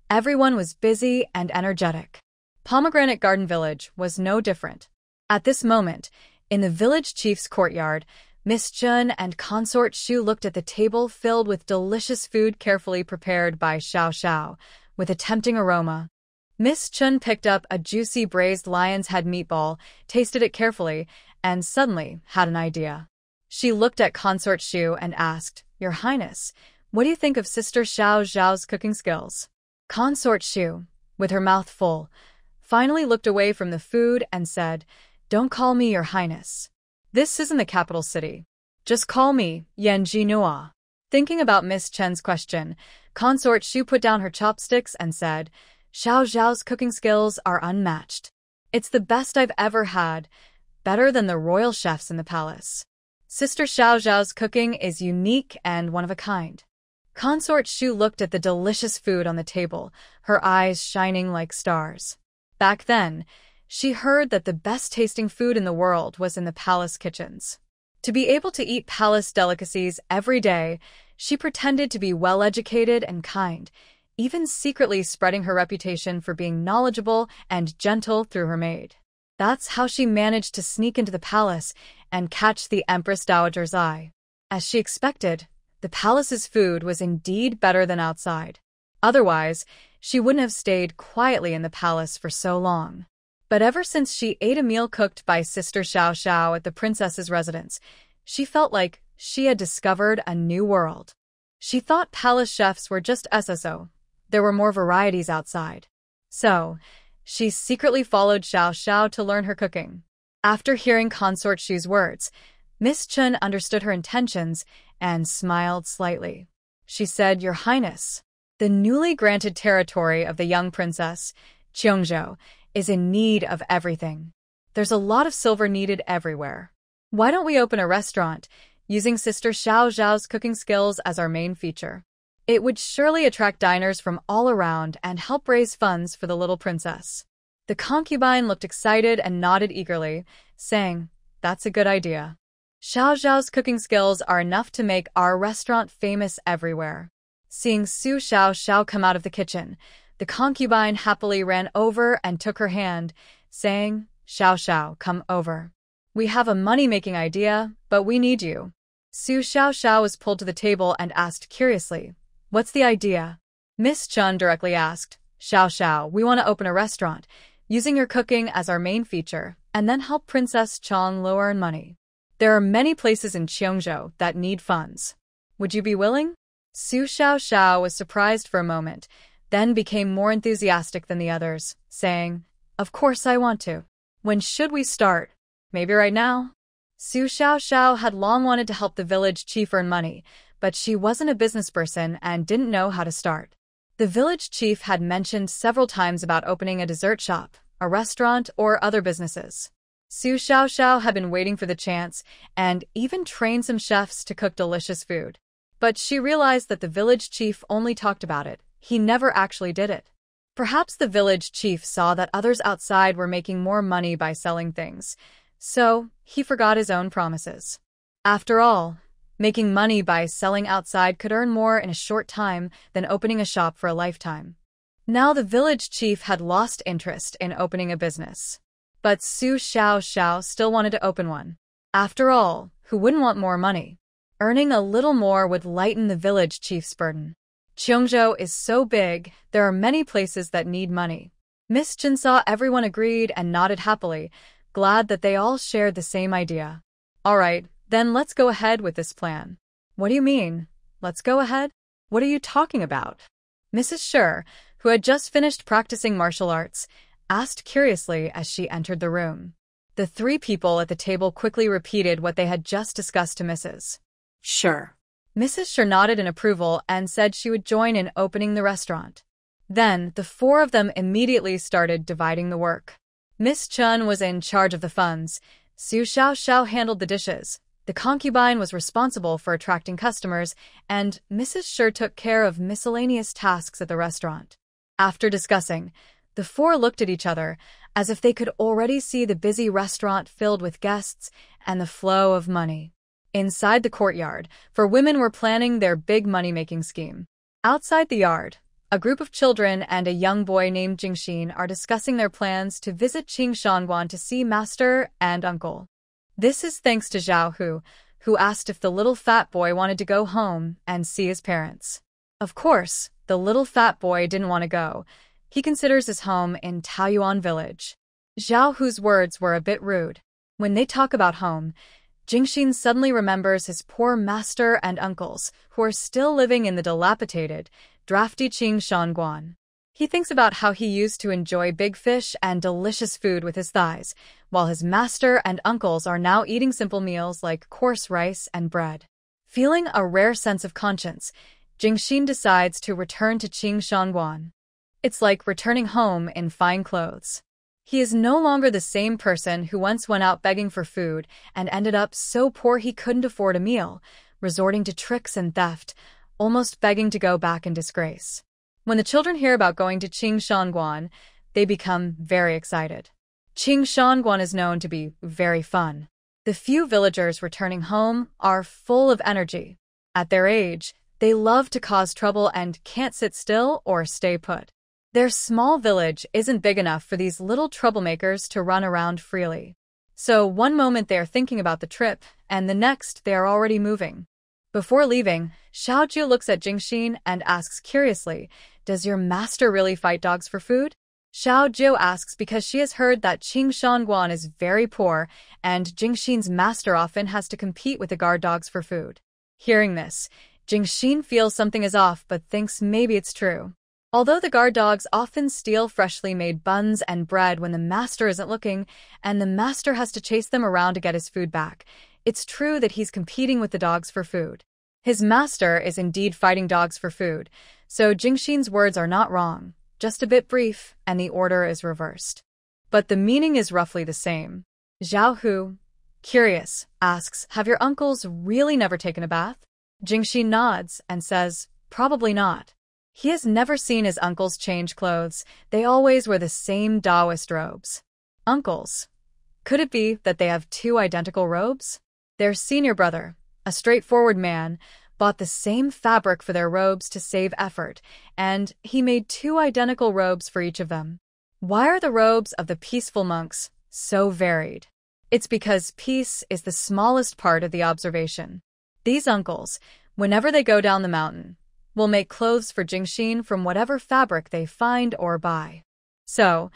everyone was busy and energetic. Pomegranate Garden Village was no different. At this moment, in the village chief's courtyard, Miss Chun and consort Shu looked at the table filled with delicious food carefully prepared by Xiao Xiao, with a tempting aroma. Miss Chun picked up a juicy braised lion's head meatball, tasted it carefully, and suddenly had an idea. She looked at consort Shu and asked, "Your Highness, what do you think of Sister Xiao Xiao's cooking skills?" Consort Shu, with her mouth full, finally looked away from the food and said, "Don't call me Your Highness. This isn't the capital city. Just call me Yan Jinua." Thinking about Miss Chen's question, consort Shu put down her chopsticks and said, "Xiao Xiao's cooking skills are unmatched. It's the best I've ever had, better than the royal chefs in the palace. Sister Xiao Xiao's cooking is unique and one of a kind." Consort Shu looked at the delicious food on the table, her eyes shining like stars. Back then, she heard that the best-tasting food in the world was in the palace kitchens. To be able to eat palace delicacies every day, she pretended to be well-educated and kind, even secretly spreading her reputation for being knowledgeable and gentle through her maid. That's how she managed to sneak into the palace and catch the Empress Dowager's eye. As she expected, the palace's food was indeed better than outside. Otherwise, she wouldn't have stayed quietly in the palace for so long. But ever since she ate a meal cooked by Sister Xiao Xiao at the princess's residence, she felt like she had discovered a new world. She thought palace chefs were just SSO. There were more varieties outside. So, she secretly followed Xiao Xiao to learn her cooking. After hearing consort Shu's words, Miss Chun understood her intentions and smiled slightly. She said, "Your Highness, the newly granted territory of the young princess, Cheongzhou, is in need of everything. There's a lot of silver needed everywhere. Why don't we open a restaurant, using Sister Xiao Xiao's cooking skills as our main feature? It would surely attract diners from all around and help raise funds for the little princess." The concubine looked excited and nodded eagerly, saying, "That's a good idea. Xiao Xiao's cooking skills are enough to make our restaurant famous everywhere." Seeing Su Xiao Xiao come out of the kitchen, the concubine happily ran over and took her hand, saying, "Xiao Xiao, come over. We have a money-making idea, but we need you." Su Xiao Xiao was pulled to the table and asked curiously, "What's the idea?" Miss Chun directly asked, Xiao, we want to open a restaurant, using your cooking as our main feature, and then help Princess Chang Lo earn money. There are many places in Cheongzhou that need funds. Would you be willing? Su Xiao was surprised for a moment, then became more enthusiastic than the others, saying, "Of course I want to. When should we start? Maybe right now?" Su Xiao had long wanted to help the village chief earn money, but she wasn't a business person and didn't know how to start. The village chief had mentioned several times about opening a dessert shop, a restaurant, or other businesses. Su Xiao had been waiting for the chance and even trained some chefs to cook delicious food. But she realized that the village chief only talked about it. He never actually did it. Perhaps the village chief saw that others outside were making more money by selling things, so he forgot his own promises. After all, making money by selling outside could earn more in a short time than opening a shop for a lifetime. Now the village chief had lost interest in opening a business. But Su Xiao still wanted to open one. After all, who wouldn't want more money? Earning a little more would lighten the village chief's burden. Cheongzhou is so big, there are many places that need money. Miss Jin saw everyone agreed and nodded happily, glad that they all shared the same idea. All right, then let's go ahead with this plan. What do you mean, let's go ahead? What are you talking about? Mrs. Shi, who had just finished practicing martial arts, asked curiously as she entered the room. The three people at the table quickly repeated what they had just discussed to Mrs. Sure. Mrs. Shi nodded in approval and said she would join in opening the restaurant. Then, the four of them immediately started dividing the work. Miss Chun was in charge of the funds, Su Xiao handled the dishes, the concubine was responsible for attracting customers, and Mrs. Shi took care of miscellaneous tasks at the restaurant. After discussing, the four looked at each other, as if they could already see the busy restaurant filled with guests and the flow of money. Inside the courtyard, four women were planning their big money-making scheme. Outside the yard, a group of children and a young boy named Jingxin are discussing their plans to visit Qing Shanguan to see master and uncle. This is thanks to Zhao Hu, who asked if the little fat boy wanted to go home and see his parents. Of course, the little fat boy didn't want to go. He considers his home in Taoyuan village. Zhao Hu's words were a bit rude. When they talk about home, Jingxin suddenly remembers his poor master and uncles, who are still living in the dilapidated, drafty Qing Shanguan. He thinks about how he used to enjoy big fish and delicious food with his thighs, while his master and uncles are now eating simple meals like coarse rice and bread. Feeling a rare sense of conscience, Jingxin decides to return to Qing Shanguan. It's like returning home in fine clothes. He is no longer the same person who once went out begging for food and ended up so poor he couldn't afford a meal, resorting to tricks and theft, almost begging to go back in disgrace. When the children hear about going to Qing Shanguan, they become very excited. Qing Shanguan is known to be very fun. The few villagers returning home are full of energy. At their age, they love to cause trouble and can't sit still or stay put. Their small village isn't big enough for these little troublemakers to run around freely. So one moment they are thinking about the trip, and the next they are already moving. Before leaving, Xiaoju looks at Jingxin and asks curiously, "Does your master really fight dogs for food?" Xiaoju asks because she has heard that Qing Shanguan is very poor, and Jingxin's master often has to compete with the guard dogs for food. Hearing this, Jingxin feels something is off but thinks maybe it's true. Although the guard dogs often steal freshly made buns and bread when the master isn't looking, and the master has to chase them around to get his food back, it's true that he's competing with the dogs for food. His master is indeed fighting dogs for food, so Jingxin's words are not wrong, just a bit brief, and the order is reversed. But the meaning is roughly the same. Zhao Hu, curious, asks, "Have your uncles really never taken a bath?" Jingxin nods and says, "Probably not." He has never seen his uncles change clothes. They always wear the same Taoist robes. Uncles. Could it be that they have two identical robes? Their senior brother, a straightforward man, bought the same fabric for their robes to save effort, and he made two identical robes for each of them. Why are the robes of the peaceful monks so varied? It's because peace is the smallest part of the observation. These uncles, whenever they go down the mountain, will make clothes for Jingxin from whatever fabric they find or buy. So,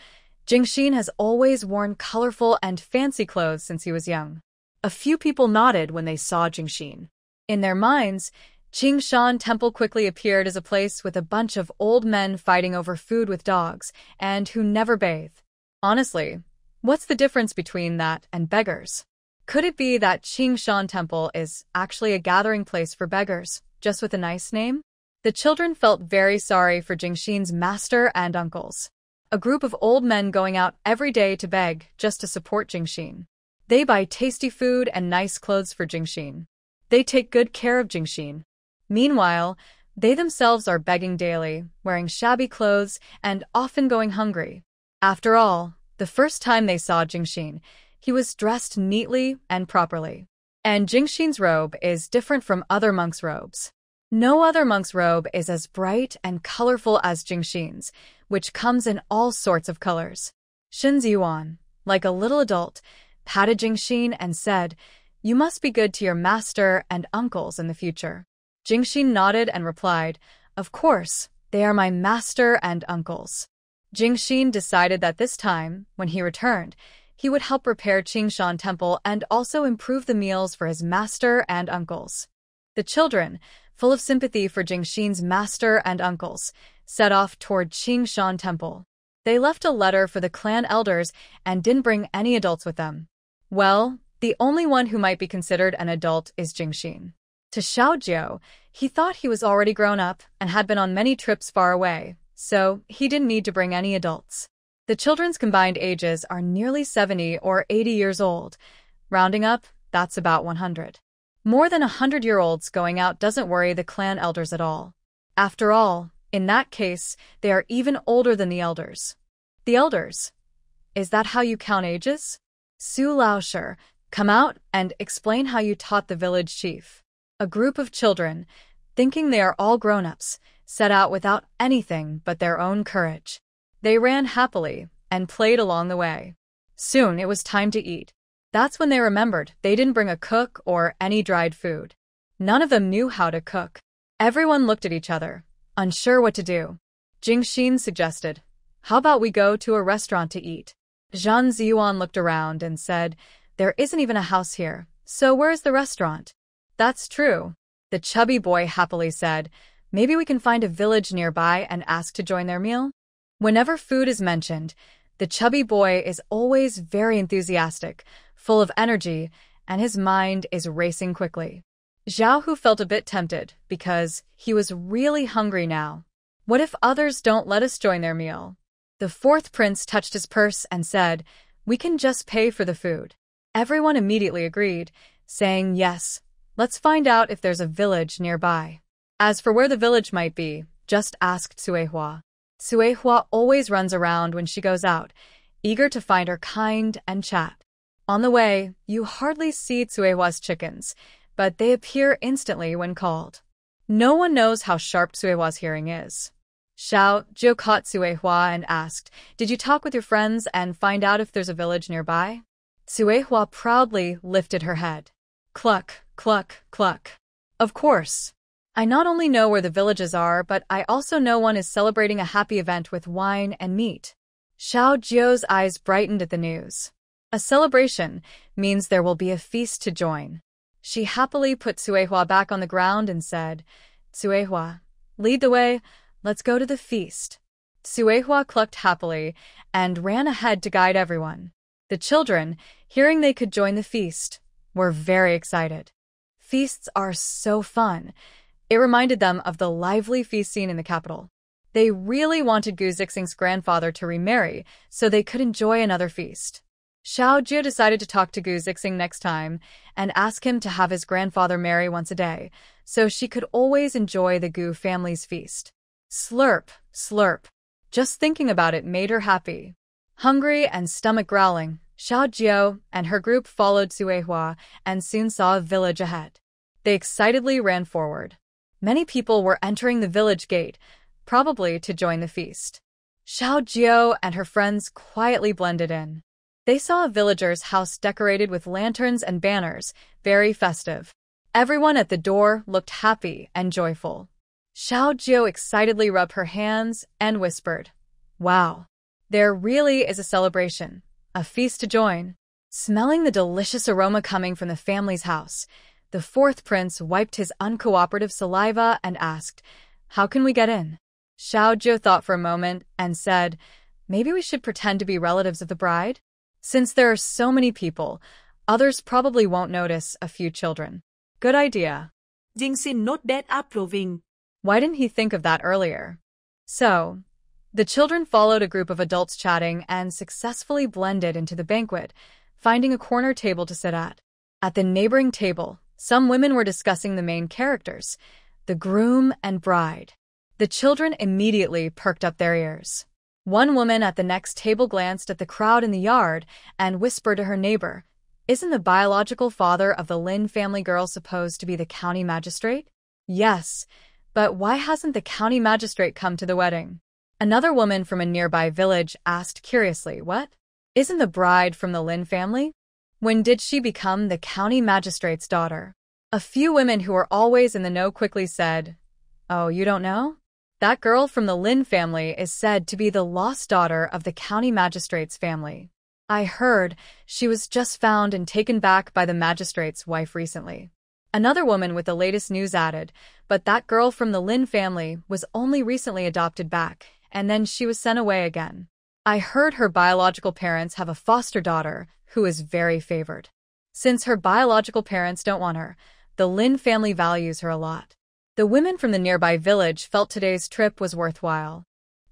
Jingxin has always worn colorful and fancy clothes since he was young. A few people nodded when they saw Jingxin. In their minds, Qingshan Temple quickly appeared as a place with a bunch of old men fighting over food with dogs and who never bathe. Honestly, what's the difference between that and beggars? Could it be that Qingshan Temple is actually a gathering place for beggars, just with a nice name? The children felt very sorry for Jingxin's master and uncles. A group of old men going out every day to beg just to support Jingxin. They buy tasty food and nice clothes for Jingxin. They take good care of Jingxin. Meanwhile, they themselves are begging daily, wearing shabby clothes, and often going hungry. After all, the first time they saw Jingxin, he was dressed neatly and properly. And Jingxin's robe is different from other monks' robes. No other monk's robe is as bright and colorful as Jingxin's, which comes in all sorts of colors. Shen Ziyuan, like a little adult, patted Jingxin and said, "You must be good to your master and uncles in the future." Jingxin nodded and replied, "Of course, they are my master and uncles." Jingxin decided that this time, when he returned, he would help repair Qingshan Temple and also improve the meals for his master and uncles. The children, full of sympathy for Jingxin's master and uncles, set off toward Qingshan Temple. They left a letter for the clan elders and didn't bring any adults with them. Well, the only one who might be considered an adult is Jingxin. To Xiaojiu, he thought he was already grown up and had been on many trips far away, so he didn't need to bring any adults. The children's combined ages are nearly 70 or 80 years old. Rounding up, that's about 100. More than 100-year-olds going out doesn't worry the clan elders at all. After all, in that case, they are even older than the elders. The elders? Is that how you count ages? Su Laoshi, come out and explain how you taught the village chief. A group of children, thinking they are all grown-ups, set out without anything but their own courage. They ran happily and played along the way. Soon it was time to eat. That's when they remembered they didn't bring a cook or any dried food. None of them knew how to cook. Everyone looked at each other, unsure what to do. Jingxin suggested, "How about we go to a restaurant to eat?" Zhan Ziyuan looked around and said, "There isn't even a house here, so where's the restaurant?" "That's true," the chubby boy happily said. "Maybe we can find a village nearby and ask to join their meal?" Whenever food is mentioned, the chubby boy is always very enthusiastic, full of energy, and his mind is racing quickly. Zhao Hu felt a bit tempted because he was really hungry now. What if others don't let us join their meal? The fourth prince touched his purse and said, "We can just pay for the food." Everyone immediately agreed, saying, "Yes, let's find out if there's a village nearby." As for where the village might be, just asked Suehua. Suehua always runs around when she goes out, eager to find her kind and chat. On the way, you hardly see Suehua's chickens, but they appear instantly when called. No one knows how sharp Suehua's hearing is. Xiaojiu caught Suehua and asked, "Did you talk with your friends and find out if there's a village nearby?" Suehua proudly lifted her head. Cluck, cluck, cluck. "Of course. I not only know where the villages are, but I also know one is celebrating a happy event with wine and meat." Xiaojiu's eyes brightened at the news. A celebration means there will be a feast to join. She happily put Suehua back on the ground and said, "Suehua, lead the way, let's go to the feast." Suehua clucked happily and ran ahead to guide everyone. The children, hearing they could join the feast, were very excited. Feasts are so fun. It reminded them of the lively feast scene in the capital. They really wanted Gu Zixing's grandfather to remarry so they could enjoy another feast. Xiaojiu decided to talk to Gu Zixing next time and ask him to have his grandfather marry once a day, so she could always enjoy the Gu family's feast. Slurp, slurp. Just thinking about it made her happy. Hungry and stomach growling, Xiaojiu and her group followed Suehua and soon saw a village ahead. They excitedly ran forward. Many people were entering the village gate, probably to join the feast. Xiaojiu and her friends quietly blended in. They saw a villager's house decorated with lanterns and banners, very festive. Everyone at the door looked happy and joyful. Xiao Jiu excitedly rubbed her hands and whispered, "Wow, there really is a celebration, a feast to join." Smelling the delicious aroma coming from the family's house, the fourth prince wiped his uncooperative saliva and asked, "How can we get in?" Xiao Jiu thought for a moment and said, "Maybe we should pretend to be relatives of the bride? Since there are so many people, others probably won't notice a few children." Good idea. Jing Xin nodded that approving. Why didn't he think of that earlier? So, the children followed a group of adults chatting and successfully blended into the banquet, finding a corner table to sit at. At the neighboring table, some women were discussing the main characters, the groom and bride. The children immediately perked up their ears. One woman at the next table glanced at the crowd in the yard and whispered to her neighbor, "Isn't the biological father of the Lin family girl supposed to be the county magistrate?" "Yes, but why hasn't the county magistrate come to the wedding?" Another woman from a nearby village asked curiously, "What? Isn't the bride from the Lin family? When did she become the county magistrate's daughter?" A few women who were always in the know quickly said, "Oh, you don't know? That girl from the Lin family is said to be the lost daughter of the county magistrate's family. I heard she was just found and taken back by the magistrate's wife recently." Another woman with the latest news added, "But that girl from the Lin family was only recently adopted back, and then she was sent away again. I heard her biological parents have a foster daughter who is very favored. Since her biological parents don't want her, the Lin family values her a lot." The women from the nearby village felt today's trip was worthwhile.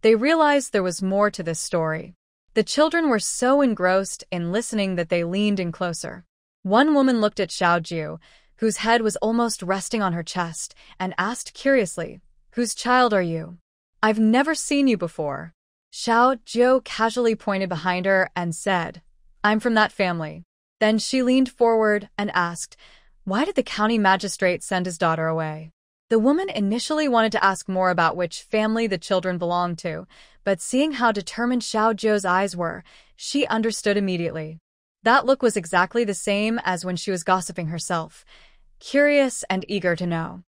They realized there was more to this story. The children were so engrossed in listening that they leaned in closer. One woman looked at Xiao Jiu, whose head was almost resting on her chest, and asked curiously, "Whose child are you? I've never seen you before." Xiao Jiu casually pointed behind her and said, "I'm from that family." Then she leaned forward and asked, "Why did the county magistrate send his daughter away?" The woman initially wanted to ask more about which family the children belonged to, but seeing how determined Xiao Jiu's eyes were, she understood immediately. That look was exactly the same as when she was gossiping herself, curious and eager to know.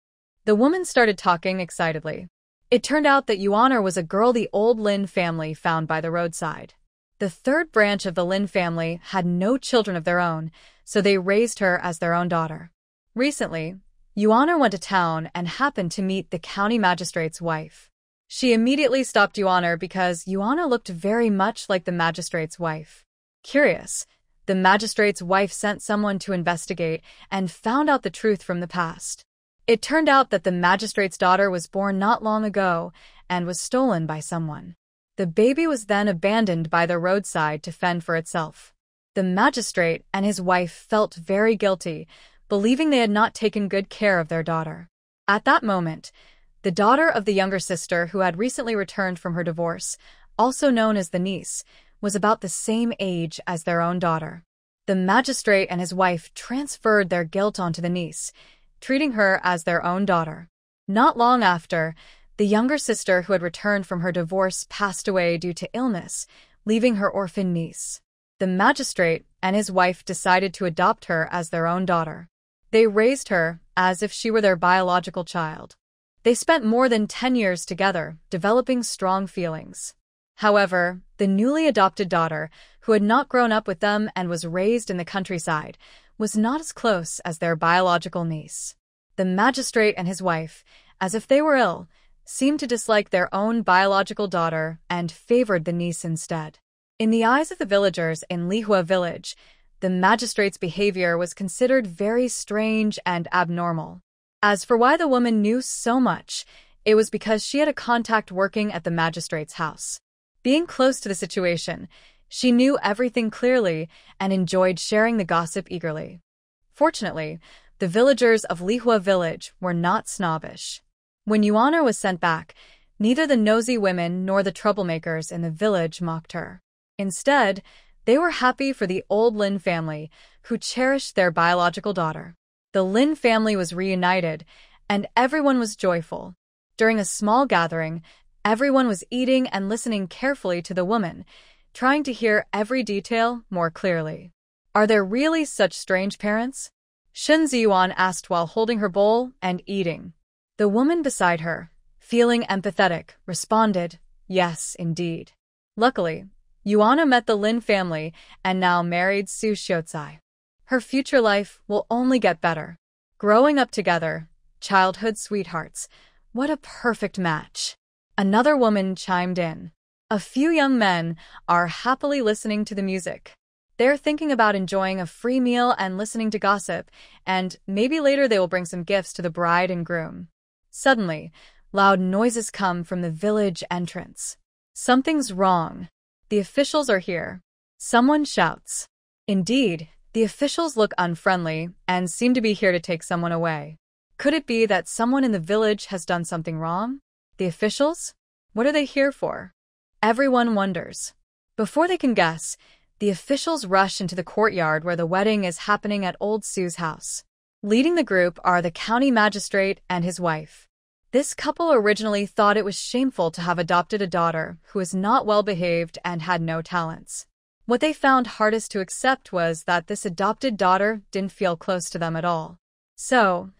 The woman started talking excitedly. It turned out that Yuan'er was a girl the old Lin family found by the roadside. The third branch of the Lin family had no children of their own, so they raised her as their own daughter. Recently, Yuan'er went to town and happened to meet the county magistrate's wife. She immediately stopped Yuan'er because Yuan'er looked very much like the magistrate's wife. Curious, the magistrate's wife sent someone to investigate and found out the truth from the past. It turned out that the magistrate's daughter was born not long ago and was stolen by someone. The baby was then abandoned by the roadside to fend for itself. The magistrate and his wife felt very guilty, believing they had not taken good care of their daughter. At that moment, the daughter of the younger sister who had recently returned from her divorce, also known as the niece, was about the same age as their own daughter. The magistrate and his wife transferred their guilt onto the niece, treating her as their own daughter. Not long after, the younger sister who had returned from her divorce passed away due to illness, leaving her orphan niece. The magistrate and his wife decided to adopt her as their own daughter. They raised her as if she were their biological child. They spent more than 10 years together, developing strong feelings. However, the newly adopted daughter, who had not grown up with them and was raised in the countryside, was not as close as their biological niece. The magistrate and his wife, as if they were ill, seemed to dislike their own biological daughter and favored the niece instead. In the eyes of the villagers in Lihua village, the magistrate's behavior was considered very strange and abnormal. As for why the woman knew so much, it was because she had a contact working at the magistrate's house. Being close to the situation, she knew everything clearly and enjoyed sharing the gossip eagerly. Fortunately, the villagers of Lihua village were not snobbish. When Yuan'er was sent back, neither the nosy women nor the troublemakers in the village mocked her. Instead, they were happy for the old Lin family, who cherished their biological daughter. The Lin family was reunited, and everyone was joyful. During a small gathering, everyone was eating and listening carefully to the woman, trying to hear every detail more clearly. "Are there really such strange parents?" Shen Ziyuan asked while holding her bowl and eating. The woman beside her, feeling empathetic, responded, "Yes, indeed." Luckily, Yuana met the Lin family and now married Su Xiaozai. Her future life will only get better. Growing up together, childhood sweethearts, what a perfect match. Another woman chimed in. A few young men are happily listening to the music. They're thinking about enjoying a free meal and listening to gossip, and maybe later they will bring some gifts to the bride and groom. Suddenly, loud noises come from the village entrance. Something's wrong. The officials are here. Someone shouts. Indeed, the officials look unfriendly and seem to be here to take someone away. Could it be that someone in the village has done something wrong? The officials? What are they here for? Everyone wonders. Before they can guess, the officials rush into the courtyard where the wedding is happening at Old Sue's house. Leading the group are the county magistrate and his wife. This couple originally thought it was shameful to have adopted a daughter who was not well behaved and had no talents. What they found hardest to accept was that this adopted daughter didn't feel close to them at all. So,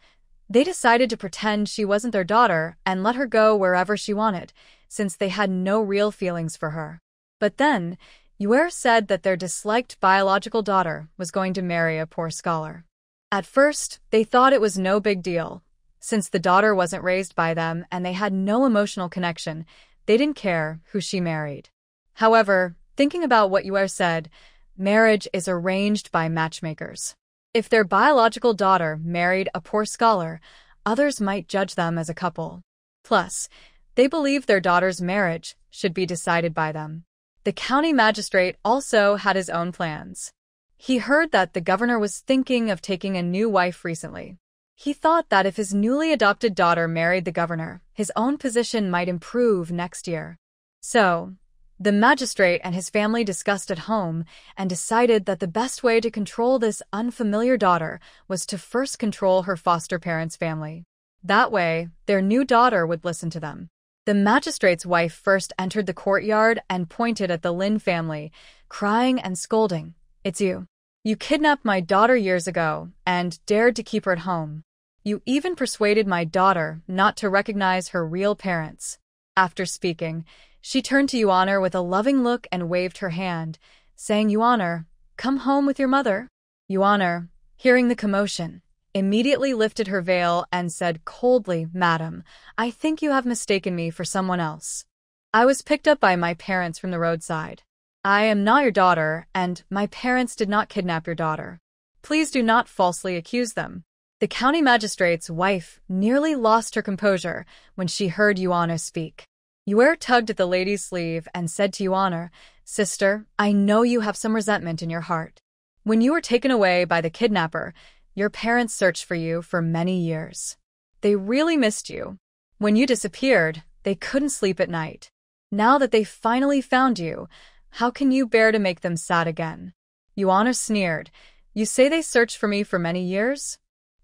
they decided to pretend she wasn't their daughter and let her go wherever she wanted, since they had no real feelings for her. But then, Yuer said that their disliked biological daughter was going to marry a poor scholar. At first, they thought it was no big deal. Since the daughter wasn't raised by them and they had no emotional connection, they didn't care who she married. However, thinking about what Yuer said, marriage is arranged by matchmakers. If their biological daughter married a poor scholar, others might judge them as a couple. Plus, they believe their daughter's marriage should be decided by them. The county magistrate also had his own plans. He heard that the governor was thinking of taking a new wife recently. He thought that if his newly adopted daughter married the governor, his own position might improve next year. So, the magistrate and his family discussed at home and decided that the best way to control this unfamiliar daughter was to first control her foster parents' family. That way, their new daughter would listen to them. The magistrate's wife first entered the courtyard and pointed at the Lin family, crying and scolding. "It's you. You kidnapped my daughter years ago and dared to keep her at home. You even persuaded my daughter not to recognize her real parents." After speaking, she turned to Yuan'er with a loving look and waved her hand, saying, "Yuan'er, come home with your mother." Yuan'er, hearing the commotion, immediately lifted her veil and said coldly, "Madam, I think you have mistaken me for someone else. I was picked up by my parents from the roadside. I am not your daughter, and my parents did not kidnap your daughter. Please do not falsely accuse them." The county magistrate's wife nearly lost her composure when she heard Yuan'er speak. Yuer tugged at the lady's sleeve and said to Yuan'er, "Sister, I know you have some resentment in your heart. When you were taken away by the kidnapper, your parents searched for you for many years. They really missed you. When you disappeared, they couldn't sleep at night. Now that they finally found you, how can you bear to make them sad again?" Yuan'er sneered, "You say they searched for me for many years?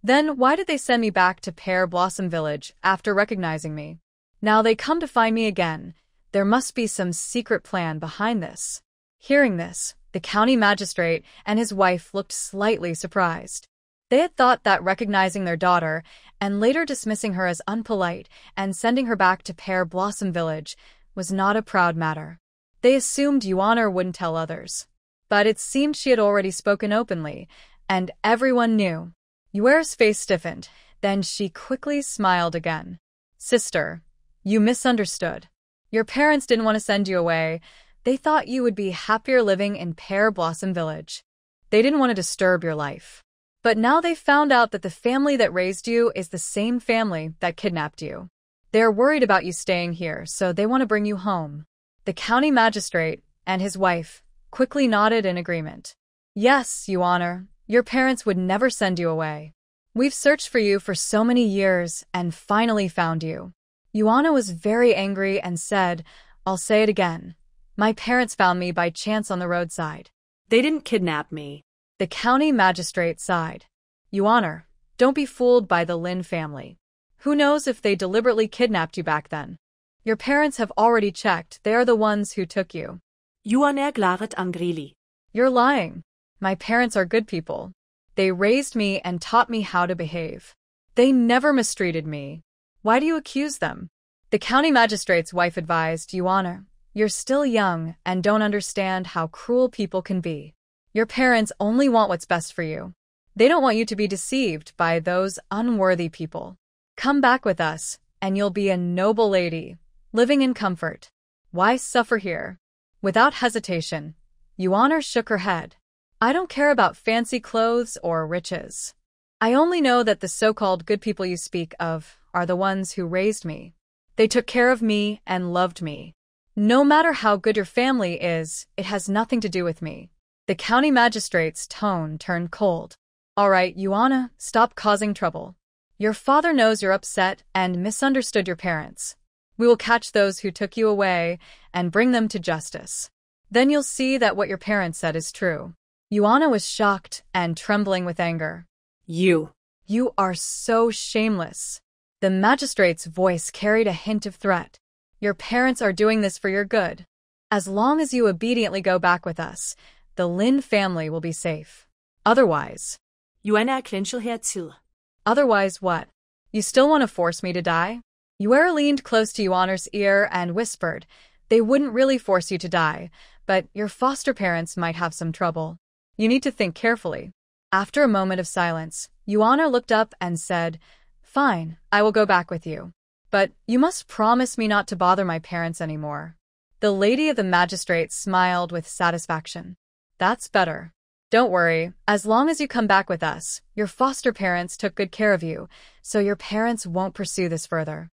Then why did they send me back to Pear Blossom Village after recognizing me? Now they come to find me again. There must be some secret plan behind this." Hearing this, the county magistrate and his wife looked slightly surprised. They had thought that recognizing their daughter and later dismissing her as unpolite and sending her back to Pear Blossom Village was not a proud matter. They assumed Yuan'er wouldn't tell others. But it seemed she had already spoken openly, and everyone knew. Yuer's face stiffened, then she quickly smiled again. "Sister, you misunderstood. Your parents didn't want to send you away. They thought you would be happier living in Pear Blossom Village. They didn't want to disturb your life. But now they found out that the family that raised you is the same family that kidnapped you. They're worried about you staying here, so they want to bring you home." The county magistrate and his wife quickly nodded in agreement. "Yes, Yuan'er, your parents would never send you away. We've searched for you for so many years and finally found you." Yuan'er was very angry and said, "I'll say it again. My parents found me by chance on the roadside. They didn't kidnap me." The county magistrate sighed. "Yuan'er, don't be fooled by the Lin family. Who knows if they deliberately kidnapped you back then? Your parents have already checked. They are the ones who took you." Yuan'er glaret angrili. "You're lying. My parents are good people. They raised me and taught me how to behave. They never mistreated me. Why do you accuse them? The county magistrate's wife advised, "You honor, you're still young and don't understand how cruel people can be. Your parents only want what's best for you. They don't want you to be deceived by those unworthy people. Come back with us, and you'll be a noble lady, living in comfort. Why suffer here?" Without hesitation, Yuana shook her head. "I don't care about fancy clothes or riches. I only know that the so-called good people you speak of are the ones who raised me. They took care of me and loved me. No matter how good your family is, it has nothing to do with me." The county magistrate's tone turned cold. "All right, Yuana, stop causing trouble. Your father knows you're upset and misunderstood your parents. We will catch those who took you away and bring them to justice. Then you'll see that what your parents said is true." Yuana was shocked and trembling with anger. You "You are so shameless." The magistrate's voice carried a hint of threat. "Your parents are doing this for your good. As long as you obediently go back with us, the Lin family will be safe. Otherwise..." Yuana clinchel hertil. "Otherwise what? You still want to force me to die?" Yuera leaned close to Yuaner's ear and whispered, "They wouldn't really force you to die, but your foster parents might have some trouble. You need to think carefully." After a moment of silence, Yuana looked up and said, "Fine, I will go back with you. But you must promise me not to bother my parents anymore." The lady of the magistrate smiled with satisfaction. "That's better. Don't worry, as long as you come back with us, your foster parents took good care of you, so your parents won't pursue this further."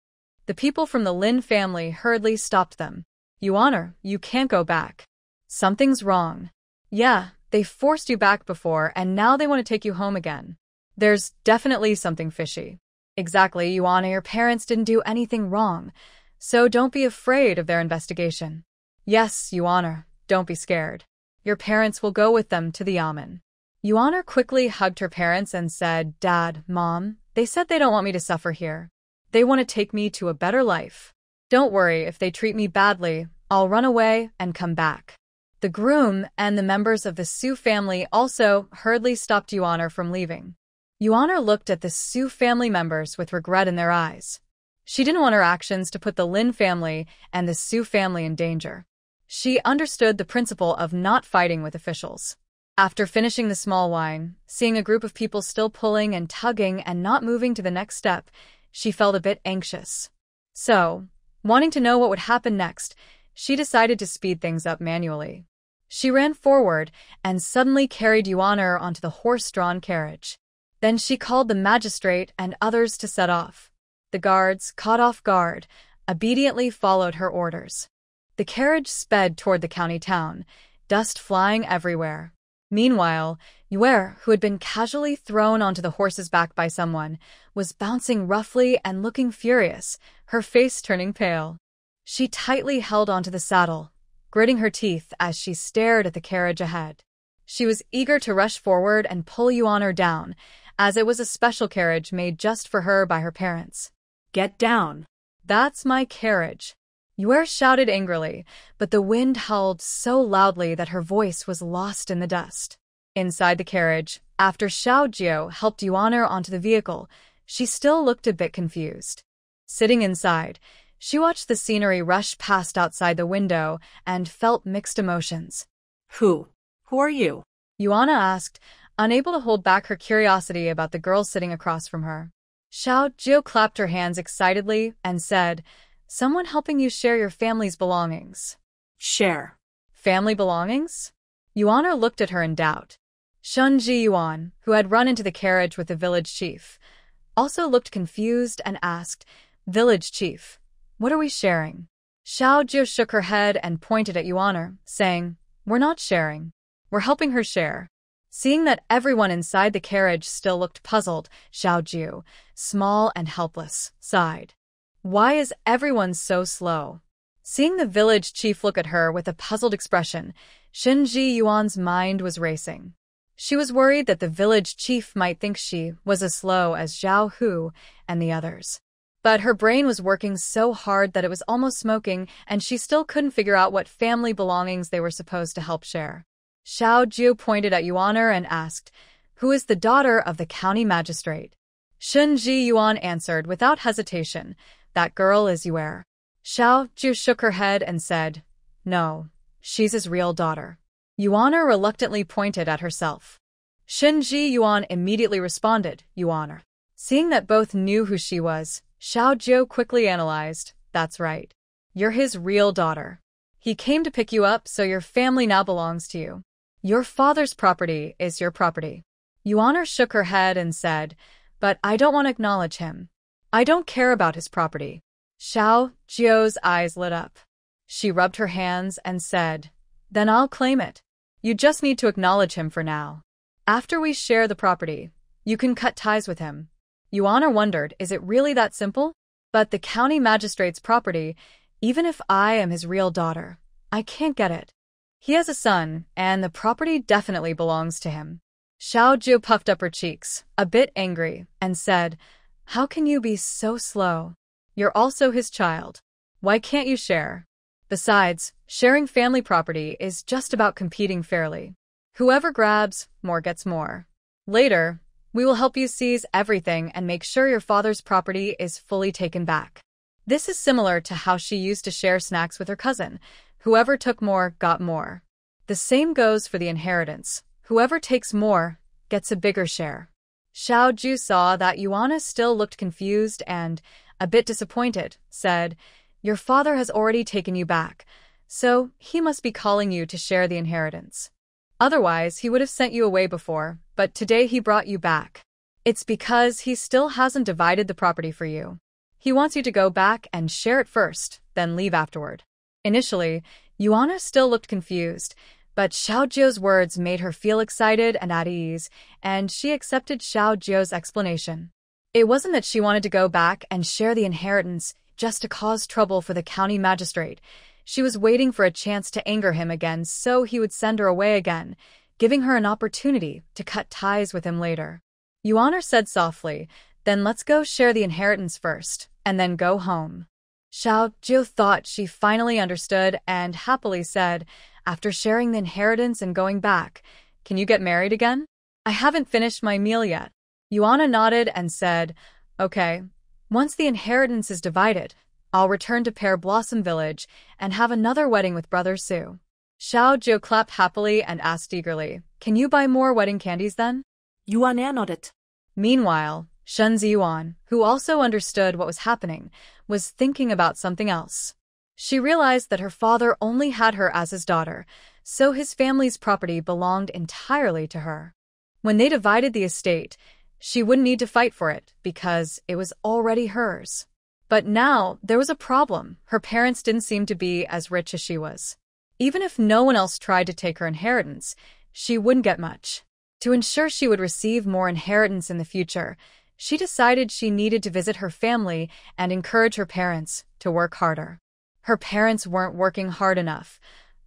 The people from the Lin family hurriedly stopped them. "Yuana, you can't go back. Something's wrong." "Yeah, they forced you back before and now they want to take you home again. There's definitely something fishy." "Exactly, Yuana, your parents didn't do anything wrong, so don't be afraid of their investigation." "Yes, Yuana, don't be scared. Your parents will go with them to the yamen." Yuana quickly hugged her parents and said, "Dad, Mom, they said they don't want me to suffer here. They want to take me to a better life. Don't worry, if they treat me badly, I'll run away and come back." The groom and the members of the Su family also hurriedly stopped Yuana from leaving. Yuana looked at the Su family members with regret in their eyes. She didn't want her actions to put the Lin family and the Su family in danger. She understood the principle of not fighting with officials. After finishing the small wine, seeing a group of people still pulling and tugging and not moving to the next step, she felt a bit anxious. So, wanting to know what would happen next, she decided to speed things up manually. She ran forward and suddenly carried Yuana onto the horse-drawn carriage. Then she called the magistrate and others to set off. The guards, caught off guard, obediently followed her orders. The carriage sped toward the county town, dust flying everywhere. Meanwhile, Yuer, who had been casually thrown onto the horse's back by someone, was bouncing roughly and looking furious, her face turning pale. She tightly held onto the saddle, gritting her teeth as she stared at the carriage ahead. She was eager to rush forward and pull Yuana down, as it was a special carriage made just for her by her parents. Get down. That's my carriage. Yuer shouted angrily, but the wind howled so loudly that her voice was lost in the dust. Inside the carriage, after Xiao Jiu helped Yuana onto the vehicle, she still looked a bit confused. Sitting inside, she watched the scenery rush past outside the window and felt mixed emotions. Who are you? Yuana asked, unable to hold back her curiosity about the girl sitting across from her. Xiao Jiu clapped her hands excitedly and said, "Someone helping you share your family's belongings." Share? Family belongings? Yuana looked at her in doubt. Shunji Yuan, who had run into the carriage with the village chief, also looked confused and asked, "Village chief, what are we sharing?" Xiao Jiu shook her head and pointed at Yuana, saying, "We're not sharing. We're helping her share." Seeing that everyone inside the carriage still looked puzzled, Xiao Jiu, small and helpless, sighed. Why is everyone so slow? Seeing the village chief look at her with a puzzled expression, Shinji Yuan's mind was racing. She was worried that the village chief might think she was as slow as Zhao Hu and the others. But her brain was working so hard that it was almost smoking, and she still couldn't figure out what family belongings they were supposed to help share. Xiao Jiu pointed at Yuana and asked, "Who is the daughter of the county magistrate?" Shinji Yuan answered without hesitation, "That girl is Yuer." Xiao Ju shook her head and said, "No, she's his real daughter." Yuan reluctantly pointed at herself. Shen Ji Yuan immediately responded, "Yuan." Seeing that both knew who she was, Xiao Jiu quickly analyzed, "That's right. You're his real daughter. He came to pick you up, so your family now belongs to you. Your father's property is your property." Yuan shook her head and said, "But I don't want to acknowledge him. I don't care about his property." Xiao Jiu's eyes lit up. She rubbed her hands and said, "Then I'll claim it. You just need to acknowledge him for now. After we share the property, you can cut ties with him." Yuan wondered, is it really that simple? But the county magistrate's property, even if I am his real daughter, I can't get it. He has a son, and the property definitely belongs to him. Xiao Jiu puffed up her cheeks, a bit angry, and said, "How can you be so slow? You're also his child. Why can't you share? Besides, sharing family property is just about competing fairly. Whoever grabs more gets more. Later, we will help you seize everything and make sure your father's property is fully taken back." This is similar to how she used to share snacks with her cousin. Whoever took more got more. The same goes for the inheritance. Whoever takes more gets a bigger share. Xiao Ju saw that Yuana still looked confused and, a bit disappointed, said, "Your father has already taken you back, so he must be calling you to share the inheritance. Otherwise, he would have sent you away before, but today he brought you back. It's because he still hasn't divided the property for you. He wants you to go back and share it first, then leave afterward." Initially, Yuana still looked confused, but Xiao Jiu's words made her feel excited and at ease, and she accepted Xiao Jiu's explanation. It wasn't that she wanted to go back and share the inheritance just to cause trouble for the county magistrate. She was waiting for a chance to anger him again so he would send her away again, giving her an opportunity to cut ties with him later. Yuan said softly, "Then let's go share the inheritance first, and then go home." Xiao Jiu thought she finally understood and happily said, "After sharing the inheritance and going back, can you get married again? I haven't finished my meal yet." Yuan nodded and said, "Okay. Once the inheritance is divided, I'll return to Pear Blossom Village and have another wedding with Brother Su." Xiao Jiu clapped happily and asked eagerly, "Can you buy more wedding candies then?" Yuan nodded. Meanwhile, Shen Ziyuan, who also understood what was happening, was thinking about something else. She realized that her father only had her as his daughter, so his family's property belonged entirely to her. When they divided the estate, she wouldn't need to fight for it because it was already hers. But now there was a problem. Her parents didn't seem to be as rich as she was. Even if no one else tried to take her inheritance, she wouldn't get much. To ensure she would receive more inheritance in the future, she decided she needed to visit her family and encourage her parents to work harder. Her parents weren't working hard enough.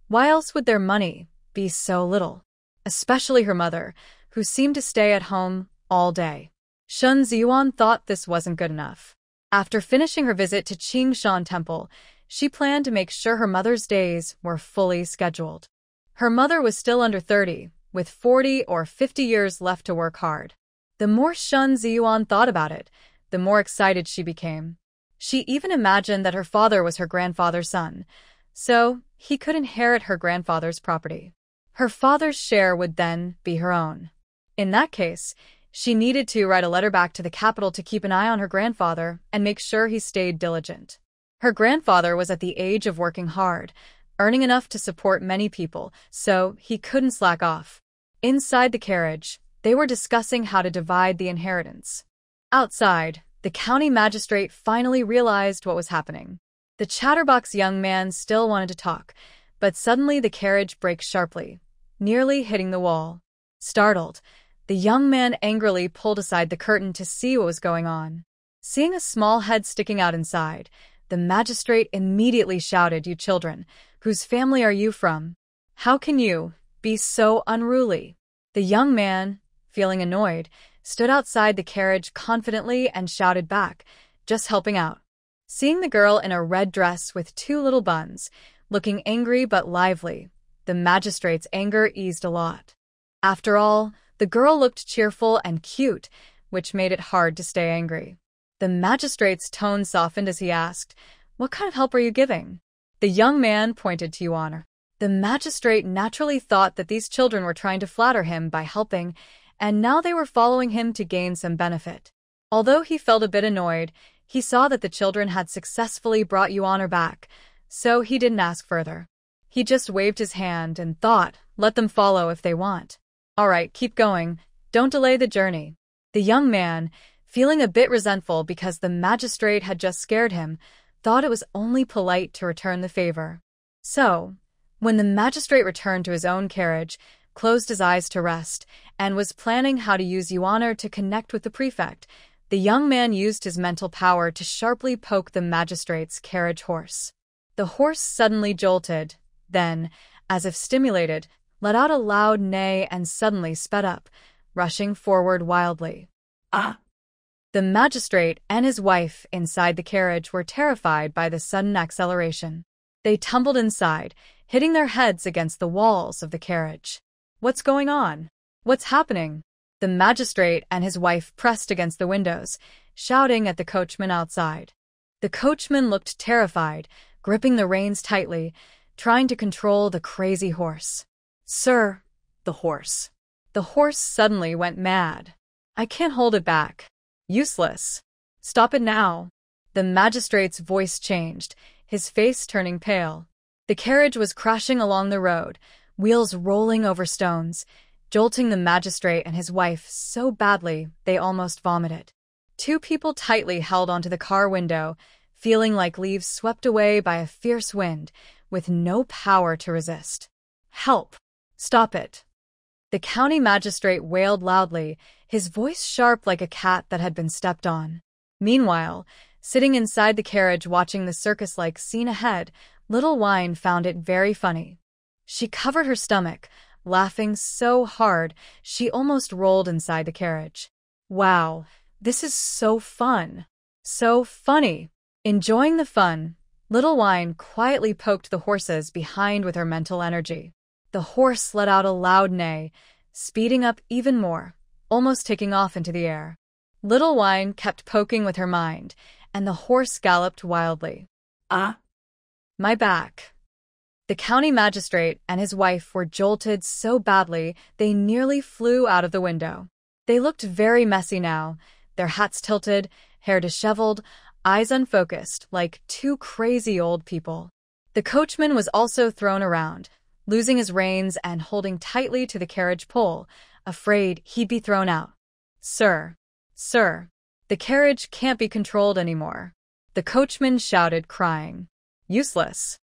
Why else would their money be so little? Especially her mother, who seemed to stay at home all day. Shen Ziyuan thought this wasn't good enough. After finishing her visit to Qingshan Temple, she planned to make sure her mother's days were fully scheduled. Her mother was still under 30, with 40 or 50 years left to work hard. The more Shen Ziyuan thought about it, the more excited she became. She even imagined that her father was her grandfather's son, so he could inherit her grandfather's property. Her father's share would then be her own. In that case, she needed to write a letter back to the capital to keep an eye on her grandfather and make sure he stayed diligent. Her grandfather was at the age of working hard, earning enough to support many people, so he couldn't slack off. Inside the carriage, they were discussing how to divide the inheritance. Outside, the county magistrate finally realized what was happening. The chatterbox young man still wanted to talk, but suddenly the carriage braked sharply, nearly hitting the wall. Startled, the young man angrily pulled aside the curtain to see what was going on. Seeing a small head sticking out inside, the magistrate immediately shouted, "You children, whose family are you from? How can you be so unruly?" The young man, feeling annoyed, stood outside the carriage confidently and shouted back, "Just helping out." Seeing the girl in a red dress with two little buns, looking angry but lively, the magistrate's anger eased a lot. After all, the girl looked cheerful and cute, which made it hard to stay angry. The magistrate's tone softened as he asked, What kind of help are you giving? The young man pointed to Yuan. The magistrate naturally thought that these children were trying to flatter him by helping, and now they were following him to gain some benefit. Although he felt a bit annoyed, he saw that the children had successfully brought Yuan back, so he didn't ask further. He just waved his hand and thought, let them follow if they want. All right, keep going. Don't delay the journey. The young man, feeling a bit resentful because the magistrate had just scared him, thought it was only polite to return the favor. So, when the magistrate returned to his own carriage, closed his eyes to rest, and was planning how to use Yuan to connect with the prefect, the young man used his mental power to sharply poke the magistrate's carriage horse. The horse suddenly jolted, then, as if stimulated, let out a loud neigh and suddenly sped up, rushing forward wildly. Ah! The magistrate and his wife inside the carriage were terrified by the sudden acceleration. They tumbled inside, hitting their heads against the walls of the carriage. What's going on? What's happening? The magistrate and his wife pressed against the windows, shouting at the coachman outside. The coachman looked terrified, gripping the reins tightly, trying to control the crazy horse. Sir, the horse. The horse suddenly went mad. I can't hold it back. Useless. Stop it now. The magistrate's voice changed, his face turning pale. The carriage was crashing along the road, wheels rolling over stones, jolting the magistrate and his wife so badly they almost vomited. Two people tightly held onto the car window, feeling like leaves swept away by a fierce wind, with no power to resist. Help! Stop it! The county magistrate wailed loudly, his voice sharp like a cat that had been stepped on. Meanwhile, sitting inside the carriage watching the circus-like scene ahead, little Wine found it very funny. She covered her stomach, laughing so hard she almost rolled inside the carriage. Wow, this is so fun. So funny. Enjoying the fun, little Wine quietly poked the horses behind with her mental energy. The horse let out a loud neigh, speeding up even more, almost taking off into the air. Little Wine kept poking with her mind, and the horse galloped wildly. Ah! My back. The county magistrate and his wife were jolted so badly they nearly flew out of the window. They looked very messy now, their hats tilted, hair disheveled, eyes unfocused, like two crazy old people. The coachman was also thrown around, losing his reins and holding tightly to the carriage pole, afraid he'd be thrown out. Sir, the carriage can't be controlled anymore. The coachman shouted, crying. Useless.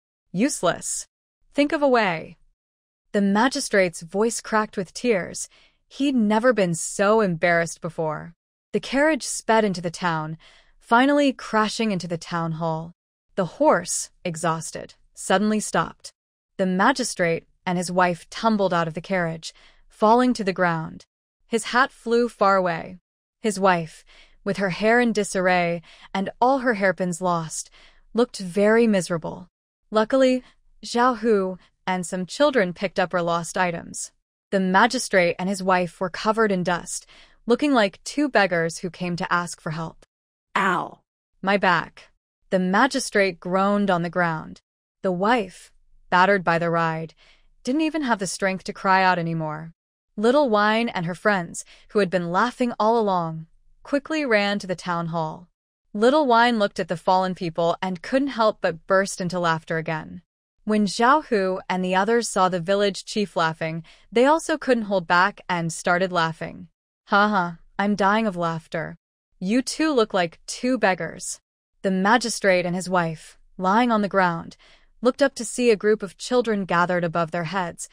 Think of a way. The magistrate's voice cracked with tears. He'd never been so embarrassed before. The carriage sped into the town, finally crashing into the town hall. The horse, exhausted, suddenly stopped. The magistrate and his wife tumbled out of the carriage, falling to the ground. His hat flew far away. His wife, with her hair in disarray and all her hairpins lost, looked very miserable. Luckily, Zhao Hu and some children picked up her lost items. The magistrate and his wife were covered in dust, looking like two beggars who came to ask for help. Ow! My back. The magistrate groaned on the ground. The wife, battered by the ride, didn't even have the strength to cry out anymore. Little Wine and her friends, who had been laughing all along, quickly ran to the town hall. Little Wine looked at the fallen people and couldn't help but burst into laughter again. When Zhao Hu and the others saw the village chief laughing, they also couldn't hold back and started laughing. Haha, I'm dying of laughter. You two look like two beggars. The magistrate and his wife, lying on the ground, looked up to see a group of children gathered above their heads,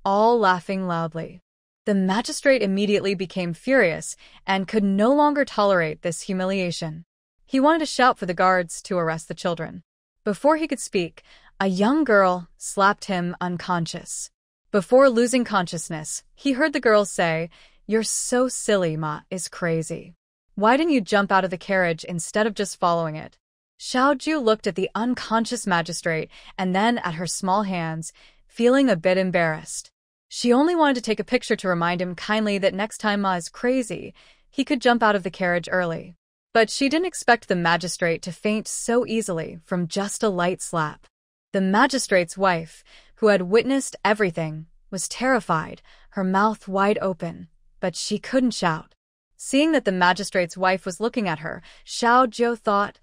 all laughing loudly. The magistrate immediately became furious and could no longer tolerate this humiliation. He wanted to shout for the guards to arrest the children. Before he could speak, a young girl slapped him unconscious. Before losing consciousness, he heard the girl say, "You're so silly, Ma is crazy. Why didn't you jump out of the carriage instead of just following it?" Xiaoju looked at the unconscious magistrate and then at her small hands, feeling a bit embarrassed. She only wanted to take a picture to remind him kindly that next time Ma is crazy, he could jump out of the carriage early. But she didn't expect the magistrate to faint so easily from just a light slap. The magistrate's wife, who had witnessed everything, was terrified, her mouth wide open, but she couldn't shout. Seeing that the magistrate's wife was looking at her, Xiao Jiu thought,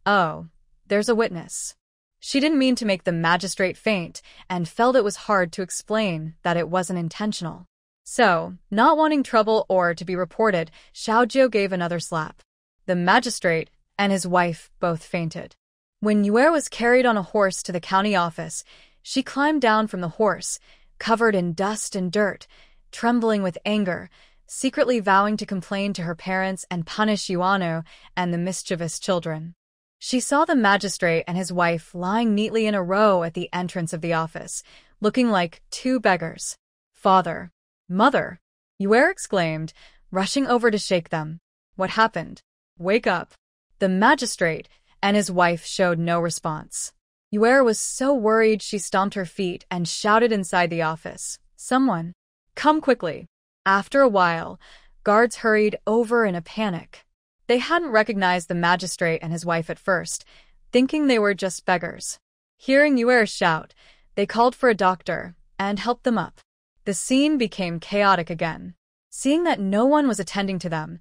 "Oh, there's a witness." She didn't mean to make the magistrate faint and felt it was hard to explain that it wasn't intentional. So, not wanting trouble or to be reported, Xiao Jiu gave another slap. The magistrate and his wife both fainted. When Yue was carried on a horse to the county office, she climbed down from the horse, covered in dust and dirt, trembling with anger, secretly vowing to complain to her parents and punish Yuano and the mischievous children. She saw the magistrate and his wife lying neatly in a row at the entrance of the office, looking like two beggars. "Father, Mother," Yue exclaimed, rushing over to shake them. "What happened? Wake up." The magistrate and his wife showed no response. Yue was so worried she stomped her feet and shouted inside the office, "Someone, come quickly." After a while, guards hurried over in a panic. They hadn't recognized the magistrate and his wife at first, thinking they were just beggars. Hearing Yue shout, they called for a doctor and helped them up. The scene became chaotic again. Seeing that no one was attending to them,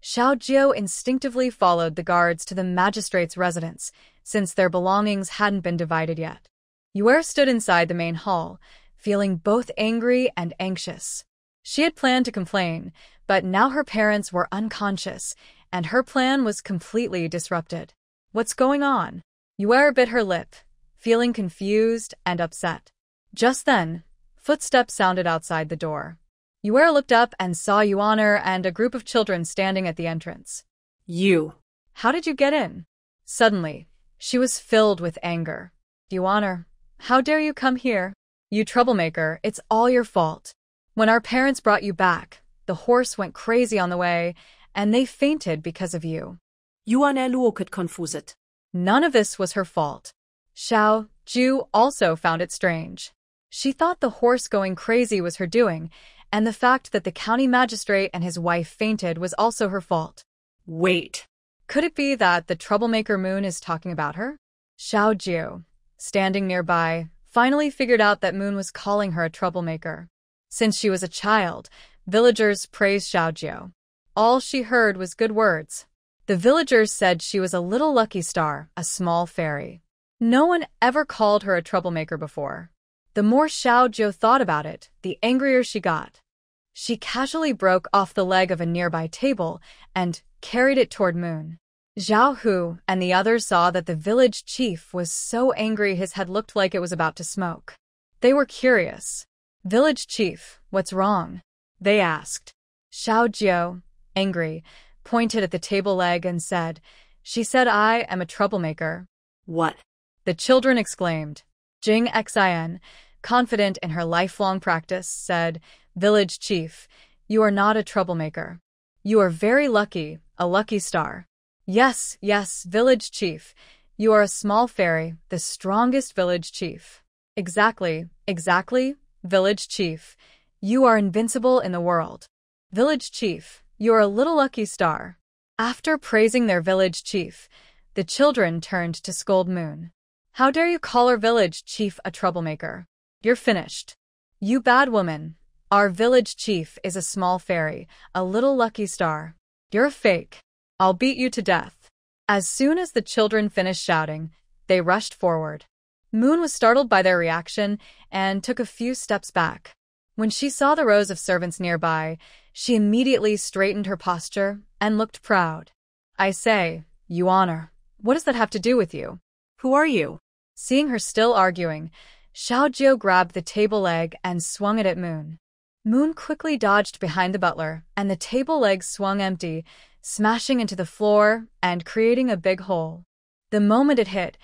Xiao Jiu instinctively followed the guards to the magistrate's residence, since their belongings hadn't been divided yet. Yue stood inside the main hall, feeling both angry and anxious. She had planned to complain, but now her parents were unconscious, and her plan was completely disrupted. "What's going on?" Yue bit her lip, feeling confused and upset. Just then, footsteps sounded outside the door. Yue looked up and saw Yuaner and a group of children standing at the entrance. "You. How did you get in?" Suddenly, she was filled with anger. "Yuaner, how dare you come here? You troublemaker, it's all your fault. When our parents brought you back, the horse went crazy on the way, and they fainted because of you." Yuan luoket confused. None of this was her fault. Xiao Jiu also found it strange. She thought the horse going crazy was her doing, and the fact that the county magistrate and his wife fainted was also her fault. Wait. Could it be that the troublemaker Moon is talking about her? Xiao Jiu, standing nearby, finally figured out that Moon was calling her a troublemaker. Since she was a child, villagers praised Xiao Jiu. All she heard was good words. The villagers said she was a little lucky star, a small fairy. No one ever called her a troublemaker before. The more Xiao Jiu thought about it, the angrier she got. She casually broke off the leg of a nearby table and carried it toward Moon. Zhao Hu and the others saw that the village chief was so angry his head looked like it was about to smoke. They were curious. "Village chief, what's wrong?" they asked. Xiao Jiu, angry, pointed at the table leg and said, "She said I am a troublemaker." "What?" the children exclaimed. Jing Xin, confident in her lifelong practice, said, "Village chief, you are not a troublemaker. You are very lucky, a lucky star." Yes, village chief. You are a small fairy, the strongest village chief." Exactly, village chief. You are invincible in the world." "Village chief, you are a little lucky star." After praising their village chief, the children turned to scold Moon. "How dare you call our village chief a troublemaker? You're finished. You bad woman. Our village chief is a small fairy, a little lucky star. You're a fake. I'll beat you to death." As soon as the children finished shouting, they rushed forward. Moon was startled by their reaction and took a few steps back. When she saw the rows of servants nearby, she immediately straightened her posture and looked proud. "I say, you honor, what does that have to do with you? Who are you?" Seeing her still arguing, Xiao Jiu grabbed the table leg and swung it at Moon. Moon quickly dodged behind the butler, and the table leg swung empty, smashing into the floor and creating a big hole. The moment it hit,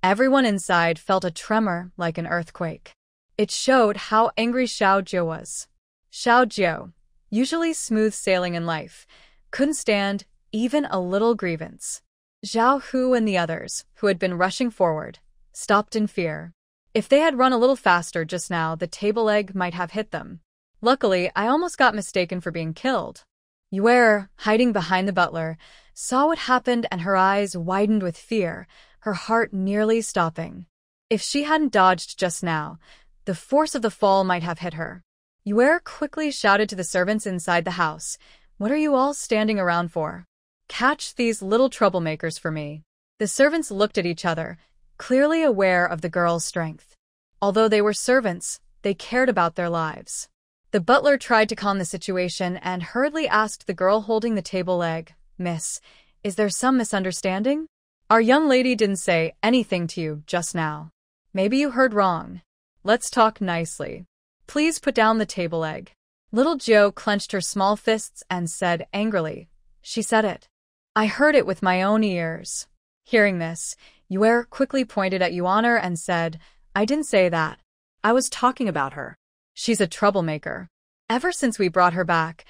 everyone inside felt a tremor like an earthquake. It showed how angry Xiao Jiu was. Xiao Jiu, usually smooth sailing in life, couldn't stand even a little grievance. Zhao Hu and the others, who had been rushing forward, stopped in fear. If they had run a little faster just now, the table leg might have hit them. Luckily, I almost got mistaken for being killed. Yue, hiding behind the butler, saw what happened and her eyes widened with fear, her heart nearly stopping. If she hadn't dodged just now, the force of the fall might have hit her. Yue quickly shouted to the servants inside the house, "What are you all standing around for? Catch these little troublemakers for me." The servants looked at each other, clearly aware of the girl's strength. Although they were servants, they cared about their lives. The butler tried to calm the situation and hurriedly asked the girl holding the table leg, "Miss, is there some misunderstanding? Our young lady didn't say anything to you just now. Maybe you heard wrong. Let's talk nicely. Please put down the table leg." Little Jo clenched her small fists and said angrily, "She said it. I heard it with my own ears." Hearing this, Yue quickly pointed at Yuan'er and said, "I didn't say that. I was talking about her. She's a troublemaker. Ever since we brought her back,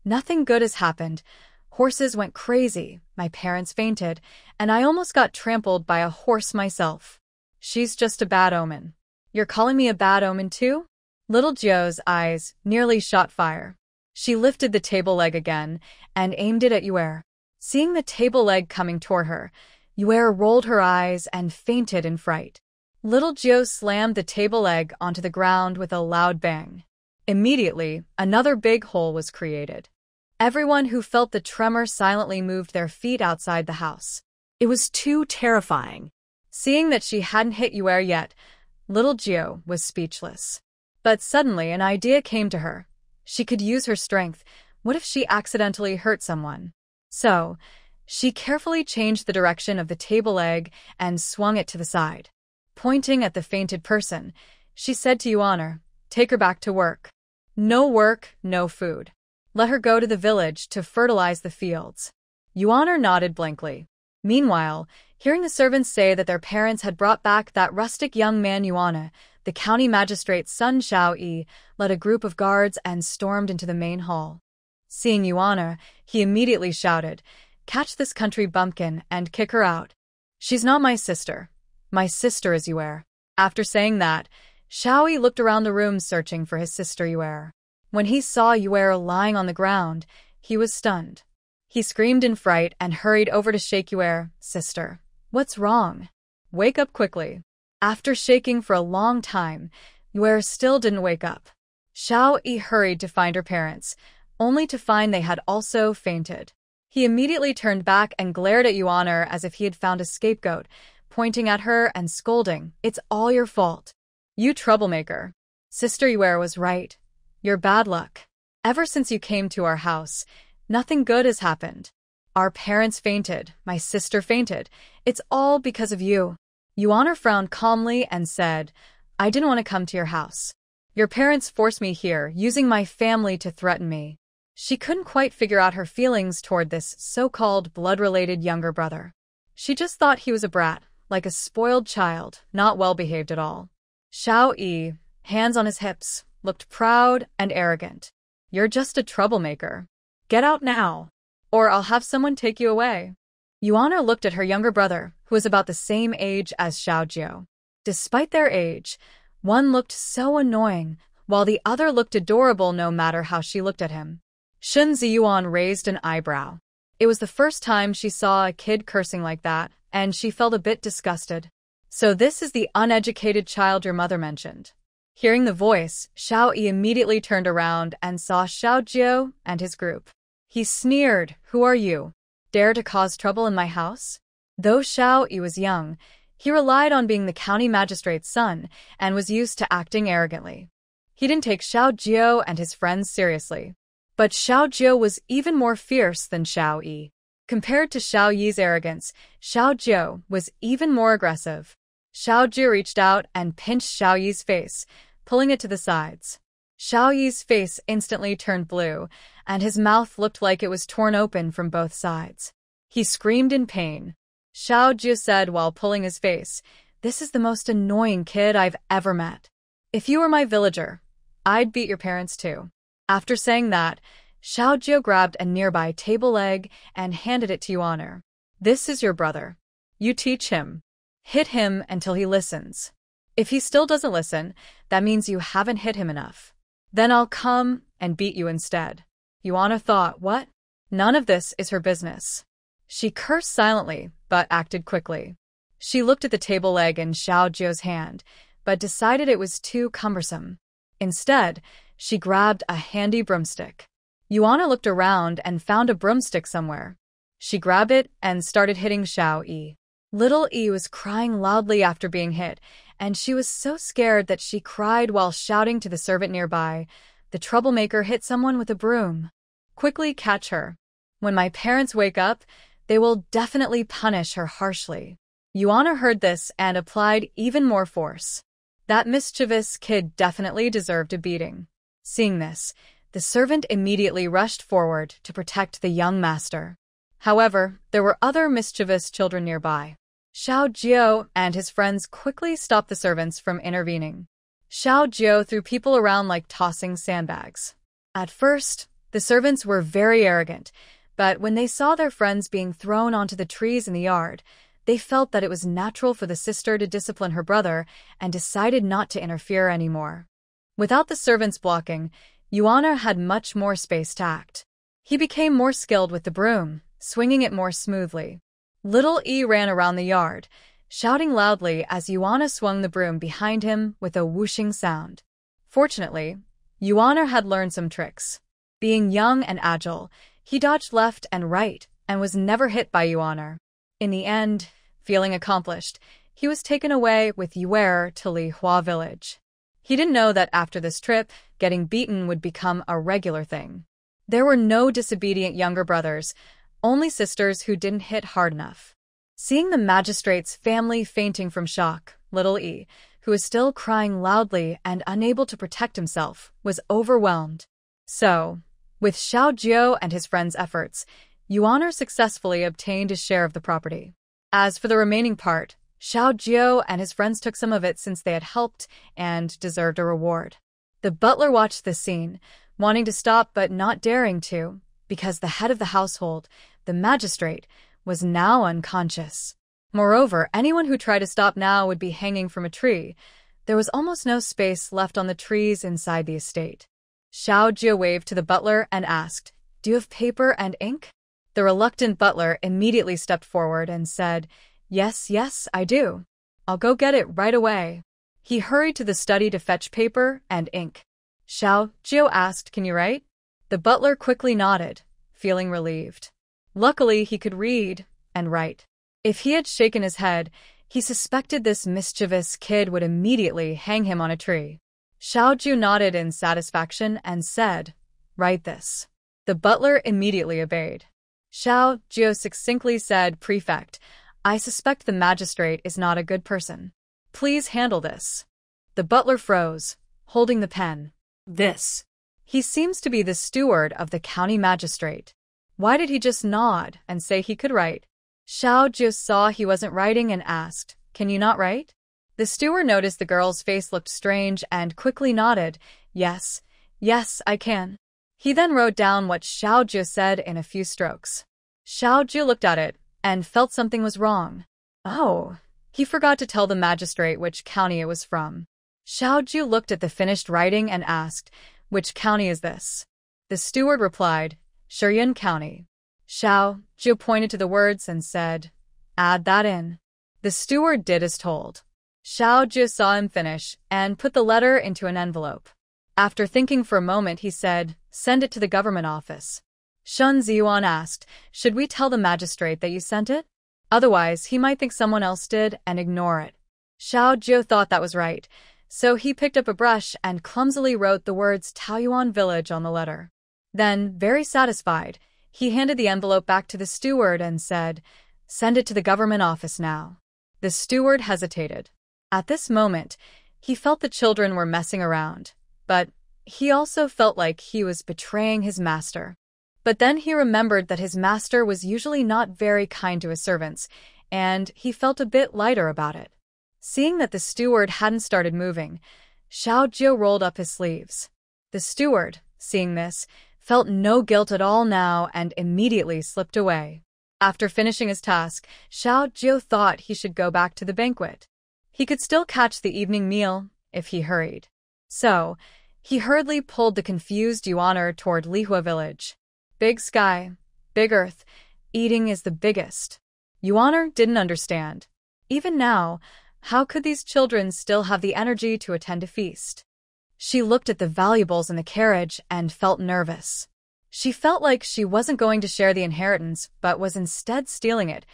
nothing good has happened. Horses went crazy, my parents fainted, and I almost got trampled by a horse myself. She's just a bad omen." "You're calling me a bad omen too?" Little Jo's eyes nearly shot fire. She lifted the table leg again and aimed it at Yue. Seeing the table leg coming toward her, Yue rolled her eyes and fainted in fright. Little Jo slammed the table leg onto the ground with a loud bang. Immediately, another big hole was created. Everyone who felt the tremor silently moved their feet outside the house. It was too terrifying. Seeing that she hadn't hit Yue yet, Little Jo was speechless. But suddenly an idea came to her. She could use her strength. What if she accidentally hurt someone? So, she carefully changed the direction of the table leg and swung it to the side. Pointing at the fainted person, she said to Yuan'er, "Take her back to work. No work, no food. Let her go to the village to fertilize the fields." Yuan'er nodded blankly. Meanwhile, hearing the servants say that their parents had brought back that rustic young man Yuan'er, the county magistrate's son Xiao Yi led a group of guards and stormed into the main hall. Seeing Yuan'er, he immediately shouted, "Catch this country bumpkin and kick her out. She's not my sister. My sister is Yue." After saying that, Xiao Yi looked around the room searching for his sister Yue. When he saw Yue lying on the ground, he was stunned. He screamed in fright and hurried over to shake Yue. "Sister, what's wrong? Wake up quickly." After shaking for a long time, Yue still didn't wake up. Xiao Yi hurried to find her parents, only to find they had also fainted. He immediately turned back and glared at Yuan'er as if he had found a scapegoat, pointing at her and scolding, "It's all your fault. You troublemaker." Sister Yue was right. You're bad luck. Ever since you came to our house, nothing good has happened. Our parents fainted, my sister fainted. It's all because of you. Yuan'er frowned calmly and said, "I didn't want to come to your house. Your parents forced me here, using my family to threaten me." She couldn't quite figure out her feelings toward this so-called blood-related younger brother. She just thought he was a brat, like a spoiled child, not well-behaved at all. Xiao Yi, hands on his hips, looked proud and arrogant. "You're just a troublemaker. Get out now, or I'll have someone take you away." Yuan'er looked at her younger brother, who was about the same age as Xiao Jiu. Despite their age, one looked so annoying, while the other looked adorable no matter how she looked at him. Shun Ziyuan raised an eyebrow. It was the first time she saw a kid cursing like that, and she felt a bit disgusted. "So this is the uneducated child your mother mentioned." Hearing the voice, Xiao Yi immediately turned around and saw Xiao Jiu and his group. He sneered, "Who are you? Dare to cause trouble in my house?" Though Xiao Yi was young, he relied on being the county magistrate's son and was used to acting arrogantly. He didn't take Xiao Jiu and his friends seriously. But Xiao Jiu was even more fierce than Xiao Yi. Compared to Xiao Yi's arrogance, Xiao Jiu was even more aggressive. Xiao Jiu reached out and pinched Xiao Yi's face, pulling it to the sides. Xiao Yi's face instantly turned blue, and his mouth looked like it was torn open from both sides. He screamed in pain. Xiao Jiu said while pulling his face, "This is the most annoying kid I've ever met. If you were my villager, I'd beat your parents too." After saying that, Xiao Jiu grabbed a nearby table leg and handed it to Yuan'er. "This is your brother. You teach him. Hit him until he listens. If he still doesn't listen, that means you haven't hit him enough. Then I'll come and beat you instead." Yuan'er thought, what? None of this is her business. She cursed silently, but acted quickly. She looked at the table leg in Xiao Jio's hand, but decided it was too cumbersome. Instead, she grabbed a handy broomstick. Yuana looked around and found a broomstick somewhere. She grabbed it and started hitting Xiao Yi. Little Yi was crying loudly after being hit, and she was so scared that she cried while shouting to the servant nearby, "The troublemaker hit someone with a broom. Quickly catch her. When my parents wake up, they will definitely punish her harshly." Yuana heard this and applied even more force. That mischievous kid definitely deserved a beating. Seeing this, the servant immediately rushed forward to protect the young master. However, there were other mischievous children nearby. Xiao Jio and his friends quickly stopped the servants from intervening. Xiao Jio threw people around like tossing sandbags. At first, the servants were very arrogant, but when they saw their friends being thrown onto the trees in the yard, they felt that it was natural for the sister to discipline her brother and decided not to interfere anymore. Without the servants blocking, Yuana had much more space to act. He became more skilled with the broom, swinging it more smoothly. Little E ran around the yard, shouting loudly as Yuana swung the broom behind him with a whooshing sound. Fortunately, Yuana had learned some tricks. Being young and agile, he dodged left and right and was never hit by Yuana. In the end, feeling accomplished, he was taken away with Yuer to Li Hua village. He didn't know that after this trip, getting beaten would become a regular thing. There were no disobedient younger brothers, only sisters who didn't hit hard enough. Seeing the magistrate's family fainting from shock, little E, who was still crying loudly and unable to protect himself, was overwhelmed. So, with Xiao Jio and his friends' efforts, Yuaner successfully obtained his share of the property. As for the remaining part, Xiao Jio and his friends took some of it since they had helped and deserved a reward. The butler watched this scene, wanting to stop but not daring to, because the head of the household, the magistrate, was now unconscious. Moreover, anyone who tried to stop now would be hanging from a tree. There was almost no space left on the trees inside the estate. Xiao Jio waved to the butler and asked, "Do you have paper and ink?" The reluctant butler immediately stepped forward and said, Yes, I do. I'll go get it right away." He hurried to the study to fetch paper and ink. Xiao Jio asked, "Can you write?" The butler quickly nodded, feeling relieved. Luckily, he could read and write. If he had shaken his head, he suspected this mischievous kid would immediately hang him on a tree. Xiao Jio nodded in satisfaction and said, "Write this." The butler immediately obeyed. Xiao Jio succinctly said, "Prefect, I suspect the magistrate is not a good person. Please handle this." The butler froze, holding the pen. "This. He seems to be the steward of the county magistrate. Why did he just nod and say he could write?" Xiao Jio saw he wasn't writing and asked, "Can you not write?" The steward noticed the girl's face looked strange and quickly nodded, Yes, I can." He then wrote down what Xiao Jio said in a few strokes. Xiao Jio looked at it and felt something was wrong. Oh, he forgot to tell the magistrate which county it was from. Xiao Jio looked at the finished writing and asked, "Which county is this?" The steward replied, "Shiryun County." Xiao Jio pointed to the words and said, "Add that in." The steward did as told. Xiao Jio saw him finish and put the letter into an envelope. After thinking for a moment, he said, "Send it to the government office." Shun Ziyuan asked, "Should we tell the magistrate that you sent it? Otherwise, he might think someone else did and ignore it." Xiao Jio thought that was right, so he picked up a brush and clumsily wrote the words Taoyuan Village on the letter. Then, very satisfied, he handed the envelope back to the steward and said, "Send it to the government office now." The steward hesitated. At this moment, he felt the children were messing around, but he also felt like he was betraying his master. But then he remembered that his master was usually not very kind to his servants, and he felt a bit lighter about it. Seeing that the steward hadn't started moving, Xiao Jio rolled up his sleeves. The steward, seeing this, felt no guilt at all now and immediately slipped away. After finishing his task, Xiao Jio thought he should go back to the banquet. He could still catch the evening meal if he hurried. So, he hurriedly pulled the confused Yuaner toward Lihua village. Big sky, big earth, Eating is the biggest. Yuan'er didn't understand. Even now, how could these children still have the energy to attend a feast? She looked at the valuables in the carriage and felt nervous. She felt like she wasn't going to share the inheritance, but was instead stealing it,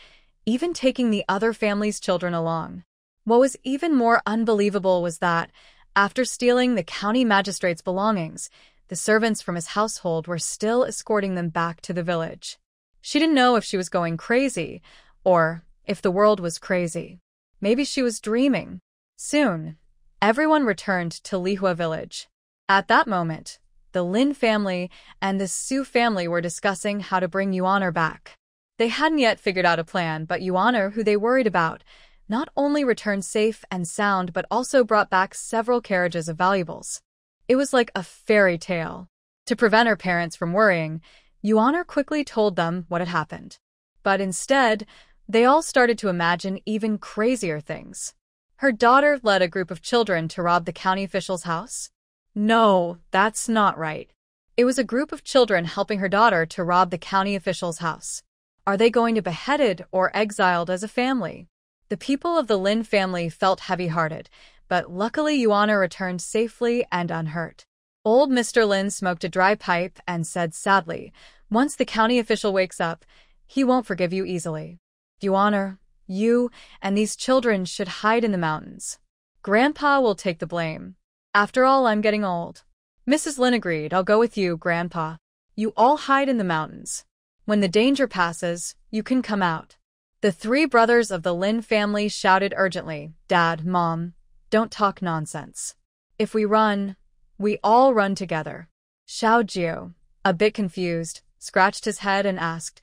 even taking the other family's children along. What was even more unbelievable was that, after stealing the county magistrate's belongings, the servants from his household were still escorting them back to the village. She didn't know if she was going crazy, or if the world was crazy. Maybe she was dreaming. Soon, everyone returned to Lihua village. At that moment, the Lin family and the Su family were discussing how to bring Yuan'er back. They hadn't yet figured out a plan, but Yuan'er, who they worried about, not only returned safe and sound but also brought back several carriages of valuables. It was like a fairy tale. To prevent her parents from worrying, Yuan'er quickly told them what had happened. But instead, they all started to imagine even crazier things. Her daughter led a group of children to rob the county official's house? No, that's not right. It was a group of children helping her daughter to rob the county official's house. Are they going to be beheaded or exiled as a family? The people of the Lin family felt heavy-hearted, but luckily Yuan'er returned safely and unhurt. Old Mr. Lin smoked a dry pipe and said sadly, "Once the county official wakes up, he won't forgive you easily. Yuan'er, you and these children should hide in the mountains. Grandpa will take the blame. After all, I'm getting old." Mrs. Lin agreed. "I'll go with you, Grandpa. You all hide in the mountains. When the danger passes, you can come out." The three brothers of the Lin family shouted urgently, "Dad, Mom, don't talk nonsense. If we run, we all run together." Xiao Jiu, a bit confused, scratched his head and asked,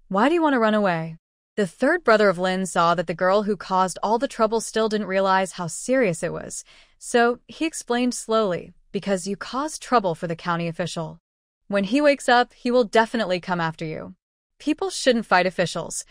"Why do you want to run away?" The third brother of Lin saw that the girl who caused all the trouble still didn't realize how serious it was, so he explained slowly, "Because you caused trouble for the county official. When he wakes up, he will definitely come after you. People shouldn't fight officials.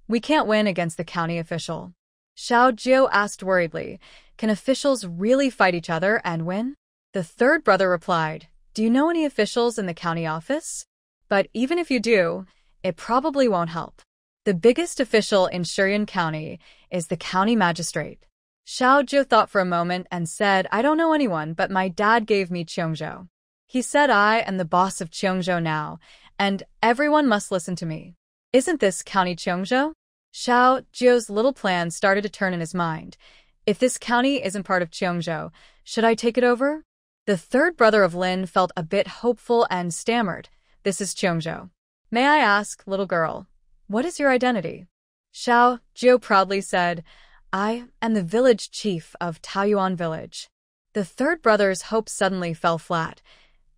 We can't win against the county official." Xiao Jiu asked worriedly, "Can officials really fight each other and win?" The third brother replied, "Do you know any officials in the county office? But even if you do, it probably won't help. The biggest official in Shuryan County is the county magistrate." Xiao Jiu thought for a moment and said, "I don't know anyone, but my dad gave me Cheongzhou. He said I am the boss of Cheongzhou now, and everyone must listen to me. Isn't this County Cheongzhou?" Xiao Jiu's little plan started to turn in his mind. If this county isn't part of Cheongzhou, should I take it over? The third brother of Lin felt a bit hopeful and stammered, "This is Cheongzhou. May I ask, little girl, what is your identity?" Xiao Jiu proudly said, "I am the village chief of Taoyuan village." The third brother's hopes suddenly fell flat.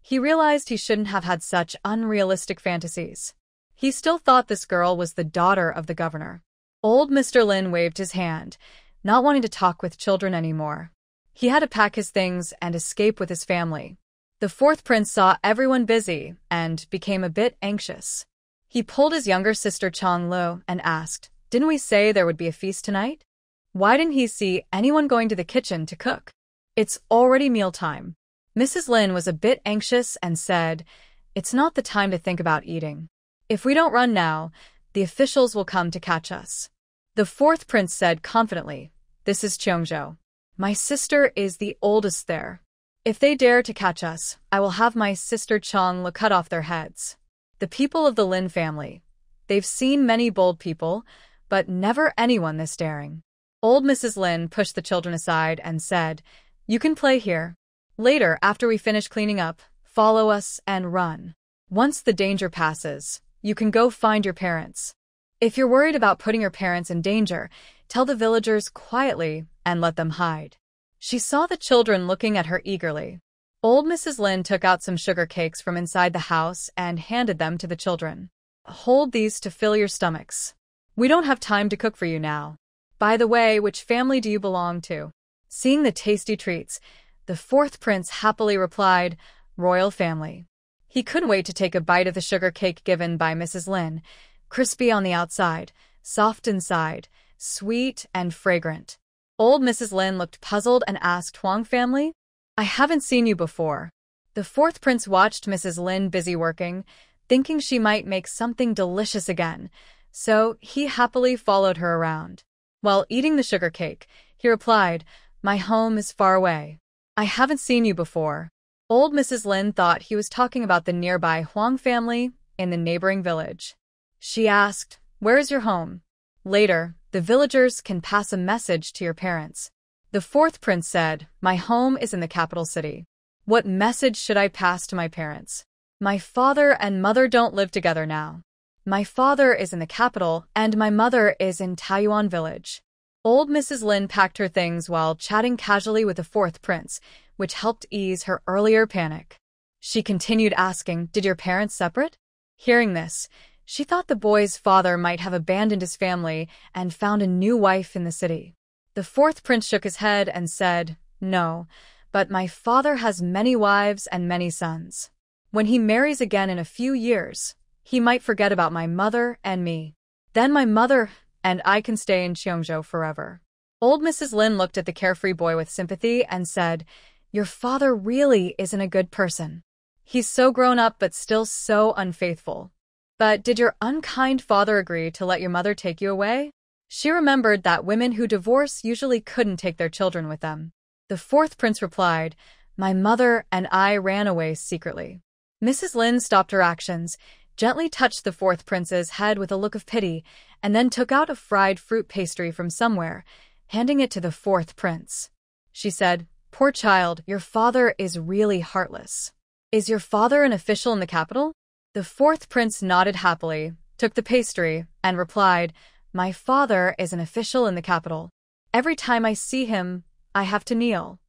He realized he shouldn't have had such unrealistic fantasies. He still thought this girl was the daughter of the governor. Old Mr. Lin waved his hand, not wanting to talk with children anymore. He had to pack his things and escape with his family. The fourth prince saw everyone busy and became a bit anxious. He pulled his younger sister Chong Lu and asked, "Didn't we say there would be a feast tonight? Why didn't he see anyone going to the kitchen to cook? It's already mealtime." Mrs. Lin was a bit anxious and said, "It's not the time to think about eating. If we don't run now, the officials will come to catch us." The fourth prince said confidently, "This is Cheongzhou. My sister is the oldest there. If they dare to catch us, I will have my sister Chong Lu cut off their heads." The people of the Lin family. They've seen many bold people, but never anyone this daring. Old Mrs. Lin pushed the children aside and said, "You can play here. Later, after we finish cleaning up, follow us and run. Once the danger passes, you can go find your parents. If you're worried about putting your parents in danger, tell the villagers quietly and let them hide." She saw the children looking at her eagerly. Old Mrs. Lin took out some sugar cakes from inside the house and handed them to the children. "Hold these to fill your stomachs. We don't have time to cook for you now. By the way, which family do you belong to?" Seeing the tasty treats, the fourth prince happily replied, "Royal family." He couldn't wait to take a bite of the sugar cake given by Mrs. Lin, crispy on the outside, soft inside, sweet and fragrant. Old Mrs. Lin looked puzzled and asked, "Huang family? I haven't seen you before." The fourth prince watched Mrs. Lin busy working, thinking she might make something delicious again, so he happily followed her around. While eating the sugar cake, he replied, "My home is far away. I haven't seen you before." Old Mrs. Lin thought he was talking about the nearby Huang family in the neighboring village. She asked, "Where is your home?" Later, the villagers can pass a message to your parents. The fourth prince said, "My home is in the capital city. What message should I pass to my parents? My father and mother don't live together now. My father is in the capital and my mother is in Taiyuan village." Old Mrs. Lin packed her things while chatting casually with the fourth prince, which helped ease her earlier panic. She continued asking, "Did your parents separate?" Hearing this, she thought the boy's father might have abandoned his family and found a new wife in the city. The fourth prince shook his head and said, "No, but my father has many wives and many sons. When he marries again in a few years, he might forget about my mother and me. Then my mother and I can stay in Cheongjo forever." Old Mrs. Lin looked at the carefree boy with sympathy and said, "Your father really isn't a good person. He's so grown up but still so unfaithful. But did your unkind father agree to let your mother take you away?" She remembered that women who divorce usually couldn't take their children with them. The fourth prince replied, "My mother and I ran away secretly." Mrs. Lin stopped her actions, gently touched the fourth prince's head with a look of pity, and then took out a fried fruit pastry from somewhere, handing it to the fourth prince. She said, "Poor child, your father is really heartless. Is your father an official in the capital?" The fourth prince nodded happily, took the pastry, and replied, "My father is an official in the capital. Every time I see him, I have to kneel.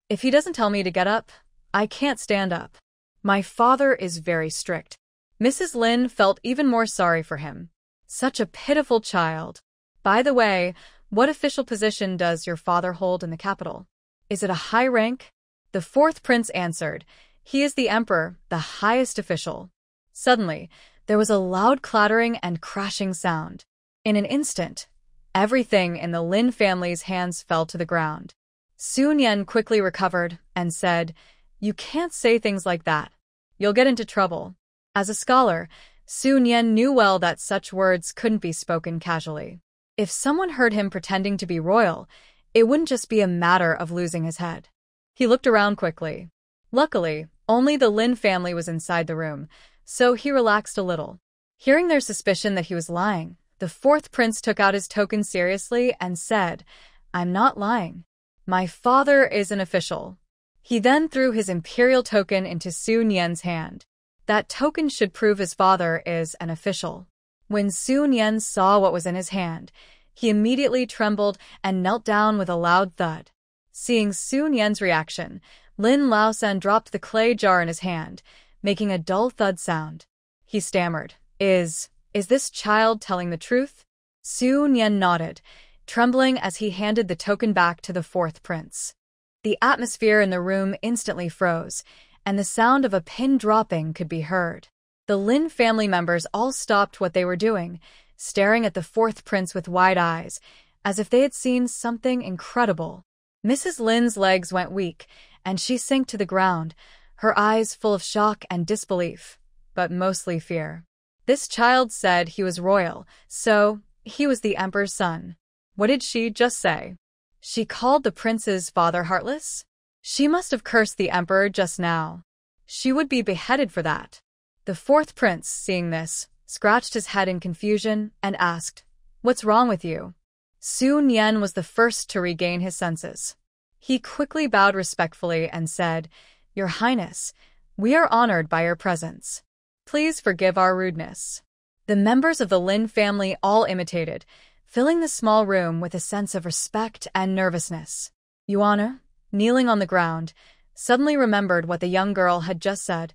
If he doesn't tell me to get up, I can't stand up. My father is very strict." Mrs. Lin felt even more sorry for him. Such a pitiful child. "By the way, what official position does your father hold in the capital? Is it a high rank?" The fourth prince answered, "He is the emperor, the highest official." Suddenly, there was a loud clattering and crashing sound. In an instant, everything in the Lin family's hands fell to the ground. Sun Yan quickly recovered and said, "You can't say things like that. You'll get into trouble." As a scholar, Sun Yan knew well that such words couldn't be spoken casually. If someone heard him pretending to be royal, it wouldn't just be a matter of losing his head. He looked around quickly. Luckily, only the Lin family was inside the room, so he relaxed a little. Hearing their suspicion that he was lying, the fourth prince took out his token seriously and said, "I'm not lying. My father is an official." He then threw his imperial token into Sun Yan's hand. That token should prove his father is an official. When Sun Yan saw what was in his hand, he immediately trembled and knelt down with a loud thud. Seeing Sun Yan's reaction, Lin Laosan dropped the clay jar in his hand, making a dull thud sound. He stammered, Is this child telling the truth?" Sun Yan nodded, trembling as he handed the token back to the fourth prince. The atmosphere in the room instantly froze, and the sound of a pin dropping could be heard. The Lin family members all stopped what they were doing, staring at the fourth prince with wide eyes, as if they had seen something incredible. Mrs. Lin's legs went weak, and she sank to the ground, her eyes full of shock and disbelief, but mostly fear. This child said he was royal, so he was the emperor's son. What did she just say? She called the prince's father heartless? She must have cursed the emperor just now. She would be beheaded for that. The fourth prince, seeing this, scratched his head in confusion and asked, "What's wrong with you?" Sun Yan was the first to regain his senses. He quickly bowed respectfully and said, "Your Highness, we are honored by your presence. Please forgive our rudeness." The members of the Lin family all imitated, filling the small room with a sense of respect and nervousness. Yuana, kneeling on the ground, suddenly remembered what the young girl had just said.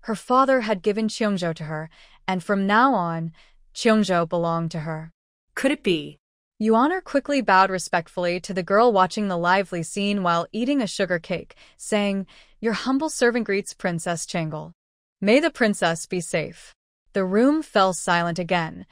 Her father had given Cheongjo to her, and from now on, Cheongjo belonged to her. Could it be? Yuana quickly bowed respectfully to the girl watching the lively scene while eating a sugar cake, saying, "Your humble servant greets Princess Changle. May the princess be safe." The room fell silent again,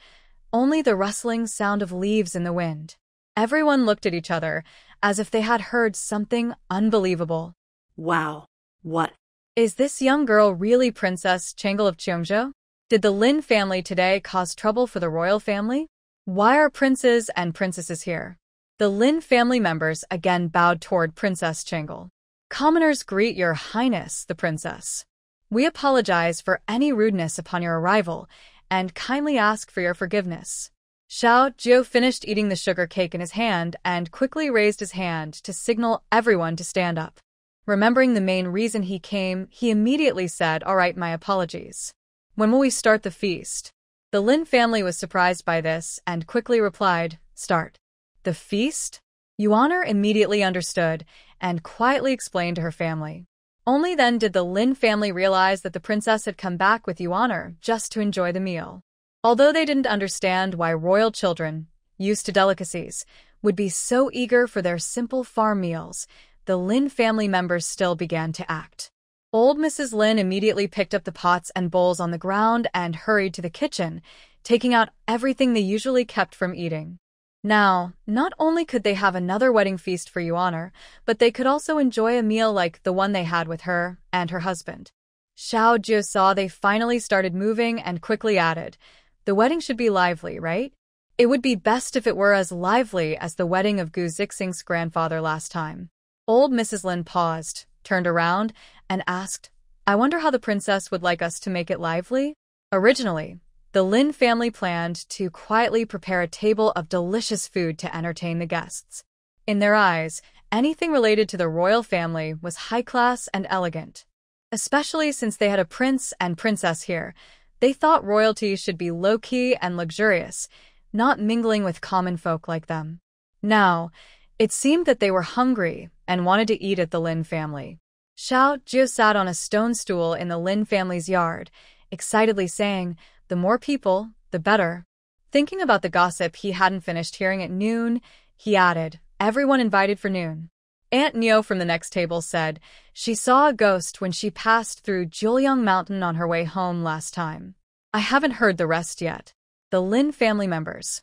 only the rustling sound of leaves in the wind. Everyone looked at each other, as if they had heard something unbelievable. Wow. What? Is this young girl really Princess Changle of Cheongjo? Did the Lin family today cause trouble for the royal family? Why are princes and princesses here? The Lin family members again bowed toward Princess Changle. Commoners greet your highness, the princess. We apologize for any rudeness upon your arrival and kindly ask for your forgiveness. Xiao Jiu finished eating the sugar cake in his hand and quickly raised his hand to signal everyone to stand up. Remembering the main reason he came, he immediately said, "All right, my apologies. When will we start the feast?" The Lin family was surprised by this and quickly replied, "Start." The feast? Yuan'er immediately understood and quietly explained to her family. Only then did the Lin family realize that the princess had come back with Yuan'er just to enjoy the meal. Although they didn't understand why royal children, used to delicacies, would be so eager for their simple farm meals, the Lin family members still began to act. Old Mrs. Lin immediately picked up the pots and bowls on the ground and hurried to the kitchen, taking out everything they usually kept from eating. Now, not only could they have another wedding feast for Yuan'er, but they could also enjoy a meal like the one they had with her and her husband. Xiao Jiu saw they finally started moving and quickly added, "The wedding should be lively, right? It would be best if it were as lively as the wedding of Gu Zixing's grandfather last time." Old Mrs. Lin paused, turned around, and asked, "I wonder how the princess would like us to make it lively?" Originally, the Lin family planned to quietly prepare a table of delicious food to entertain the guests. In their eyes, anything related to the royal family was high-class and elegant. Especially since they had a prince and princess here, they thought royalty should be low-key and luxurious, not mingling with common folk like them. Now, it seemed that they were hungry and wanted to eat at the Lin family. Xiao Jiu sat on a stone stool in the Lin family's yard, excitedly saying, "The more people, the better." Thinking about the gossip he hadn't finished hearing at noon, he added, "Everyone invited for noon." Aunt Neo from the next table said she saw a ghost when she passed through Juliang Mountain on her way home last time. I haven't heard the rest yet. The Lin family members.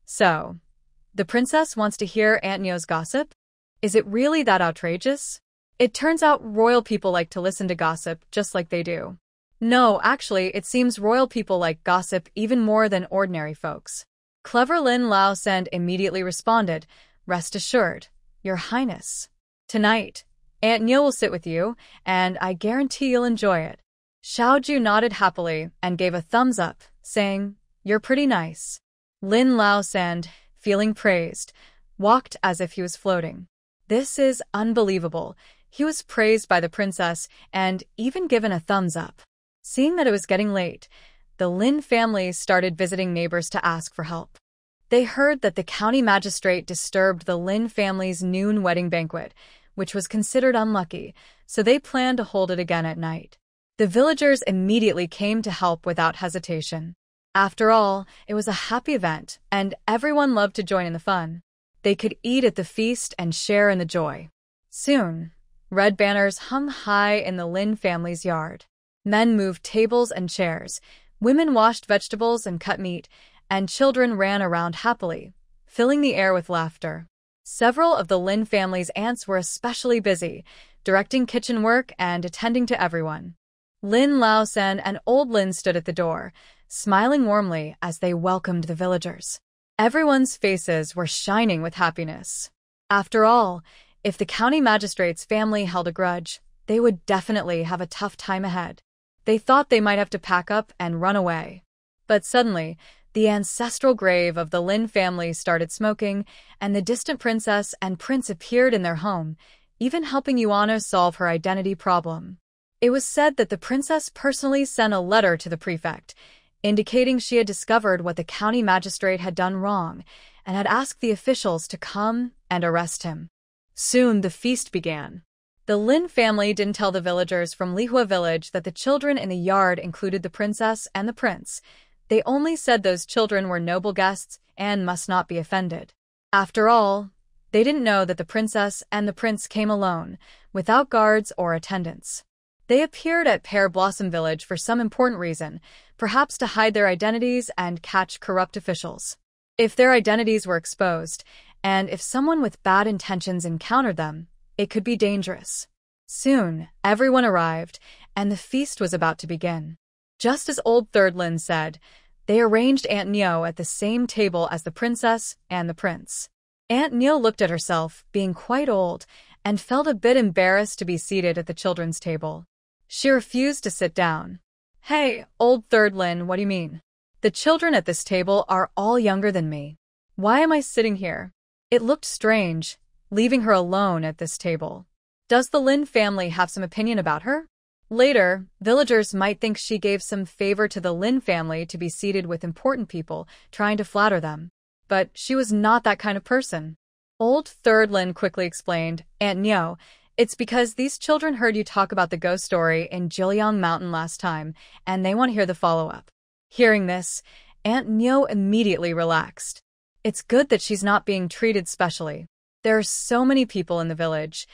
So, the princess wants to hear Aunt Neo's gossip? Is it really that outrageous? It turns out royal people like to listen to gossip just like they do. No, actually, it seems royal people like gossip even more than ordinary folks. Clever Lin Lao Send immediately responded, "Rest assured, Your Highness. Tonight, Aunt Neo will sit with you, and I guarantee you'll enjoy it." Xiao Jiu nodded happily and gave a thumbs up, saying, "You're pretty nice." Lin Lao Send, feeling praised, walked as if he was floating. This is unbelievable. He was praised by the princess and even given a thumbs up. Seeing that it was getting late, the Lin family started visiting neighbors to ask for help. They heard that the county magistrate disturbed the Lin family's noon wedding banquet, which was considered unlucky, so they planned to hold it again at night. The villagers immediately came to help without hesitation. After all, it was a happy event, and everyone loved to join in the fun. They could eat at the feast and share in the joy. Soon, red banners hung high in the Lin family's yard. Men moved tables and chairs, women washed vegetables and cut meat, and children ran around happily, filling the air with laughter. Several of the Lin family's aunts were especially busy, directing kitchen work and attending to everyone. Lin Lao Sen and Old Lin stood at the door, smiling warmly as they welcomed the villagers. Everyone's faces were shining with happiness. After all, if the county magistrate's family held a grudge, they would definitely have a tough time ahead. They thought they might have to pack up and run away. But suddenly, the ancestral grave of the Lin family started smoking, and the distant princess and prince appeared in their home, even helping Yuana solve her identity problem. It was said that the princess personally sent a letter to the prefect, indicating she had discovered what the county magistrate had done wrong, and had asked the officials to come and arrest him. Soon the feast began. The Lin family didn't tell the villagers from Lihua village that the children in the yard included the princess and the prince. They only said those children were noble guests and must not be offended. After all, they didn't know that the princess and the prince came alone, without guards or attendants. They appeared at Pear Blossom Village for some important reason, perhaps to hide their identities and catch corrupt officials. If their identities were exposed, and if someone with bad intentions encountered them, it could be dangerous. Soon, everyone arrived, and the feast was about to begin. Just as Old Third Lin said, They arranged Aunt Neo at the same table as the princess and the prince. Aunt Neo looked at herself, being quite old, and felt a bit embarrassed to be seated at the children's table. She refused to sit down. "Hey, old thirdlin, what do you mean? The children at this table are all younger than me. Why am I sitting here?" It looked strange, leaving her alone at this table. Does the Lin family have some opinion about her? Later, villagers might think she gave some favor to the Lin family to be seated with important people, trying to flatter them. But she was not that kind of person. Old Third Lin quickly explained, "Aunt Neo, it's because these children heard you talk about the ghost story in Jiliang Mountain last time, and they want to hear the follow-up." Hearing this, Aunt Neo immediately relaxed. It's good that she's not being treated specially. There are so many people in the village.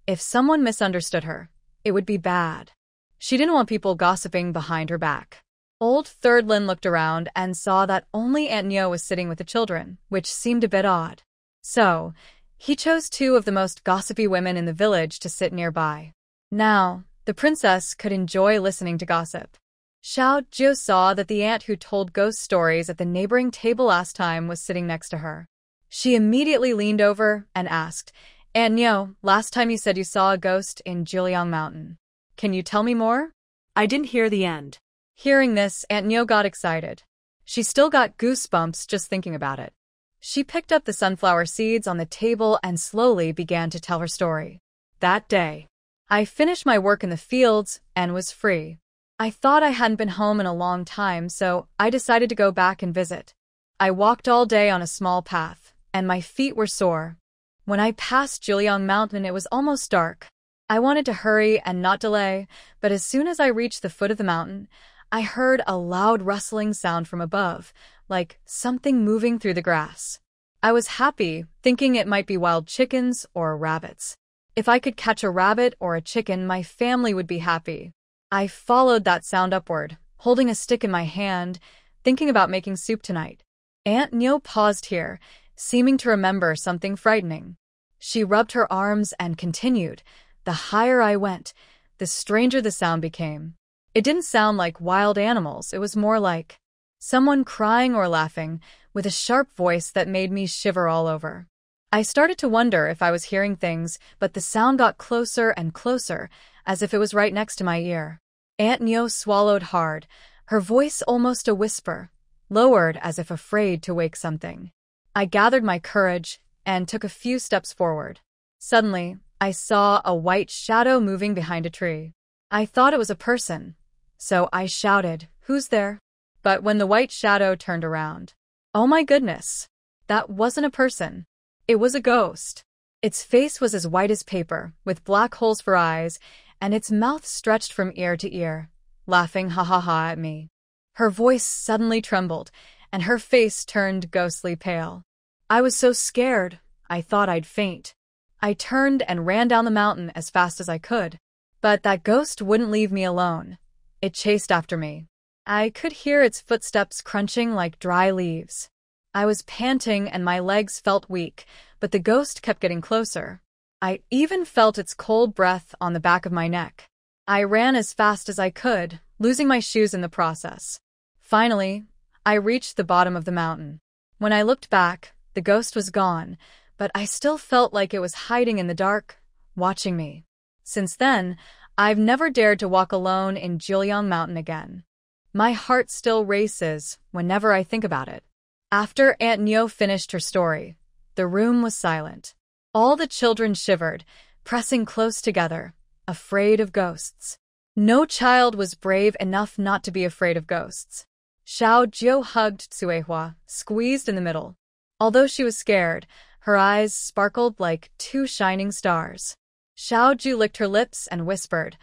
If someone misunderstood her, it would be bad. She didn't want people gossiping behind her back. Old Third Lin looked around and saw that only Aunt Neo was sitting with the children, which seemed a bit odd. So, he chose two of the most gossipy women in the village to sit nearby. Now, the princess could enjoy listening to gossip. Xiao Jiu saw that the aunt who told ghost stories at the neighboring table last time was sitting next to her. She immediately leaned over and asked, "Aunt Neo, last time you said you saw a ghost in Jiliang Mountain. Can you tell me more?" I didn't hear the end. Hearing this, Aunt Neo got excited. She still got goosebumps just thinking about it. She picked up the sunflower seeds on the table and slowly began to tell her story. "That day, I finished my work in the fields and was free. I thought I hadn't been home in a long time, so I decided to go back and visit. I walked all day on a small path, and my feet were sore. When I passed Jiliang Mountain, it was almost dark. I wanted to hurry and not delay, but as soon as I reached the foot of the mountain, I heard a loud rustling sound from above, like something moving through the grass. I was happy, thinking it might be wild chickens or rabbits. If I could catch a rabbit or a chicken, my family would be happy. I followed that sound upward, holding a stick in my hand, thinking about making soup tonight." Aunt Neo paused here, seeming to remember something frightening. She rubbed her arms and continued, "The higher I went, the stranger the sound became. It didn't sound like wild animals, it was more like someone crying or laughing, with a sharp voice that made me shiver all over. I started to wonder if I was hearing things, but the sound got closer and closer, as if it was right next to my ear." Aunt Neo swallowed hard, her voice almost a whisper, lowered as if afraid to wake something. I gathered my courage and took a few steps forward. Suddenly, I saw a white shadow moving behind a tree. I thought it was a person, so I shouted, "Who's there?" But when the white shadow turned around, oh my goodness, that wasn't a person. It was a ghost. Its face was as white as paper, with black holes for eyes, and its mouth stretched from ear to ear, laughing ha ha ha at me. Her voice suddenly trembled, and her face turned ghostly pale. I was so scared, I thought I'd faint. I turned and ran down the mountain as fast as I could. But that ghost wouldn't leave me alone. It chased after me. I could hear its footsteps crunching like dry leaves. I was panting and my legs felt weak, but the ghost kept getting closer. I even felt its cold breath on the back of my neck. I ran as fast as I could, losing my shoes in the process. Finally, I reached the bottom of the mountain. When I looked back, the ghost was gone, but I still felt like it was hiding in the dark, watching me. Since then, I've never dared to walk alone in Jiliang Mountain again. My heart still races whenever I think about it. After Aunt Neo finished her story, the room was silent. All the children shivered, pressing close together, afraid of ghosts. No child was brave enough not to be afraid of ghosts. Xiao Jiu hugged Tsuehua, squeezed in the middle. Although she was scared, her eyes sparkled like two shining stars. Xiao Jiu licked her lips and whispered,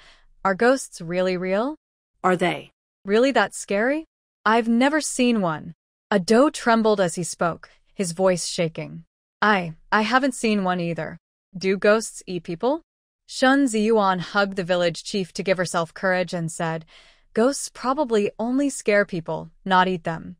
"Are ghosts really real? Are they really that scary? I've never seen one." Ado trembled as he spoke, his voice shaking. I haven't seen one either. Do ghosts eat people?" Shun Ziyuan hugged the village chief to give herself courage and said, "Ghosts probably only scare people, not eat them."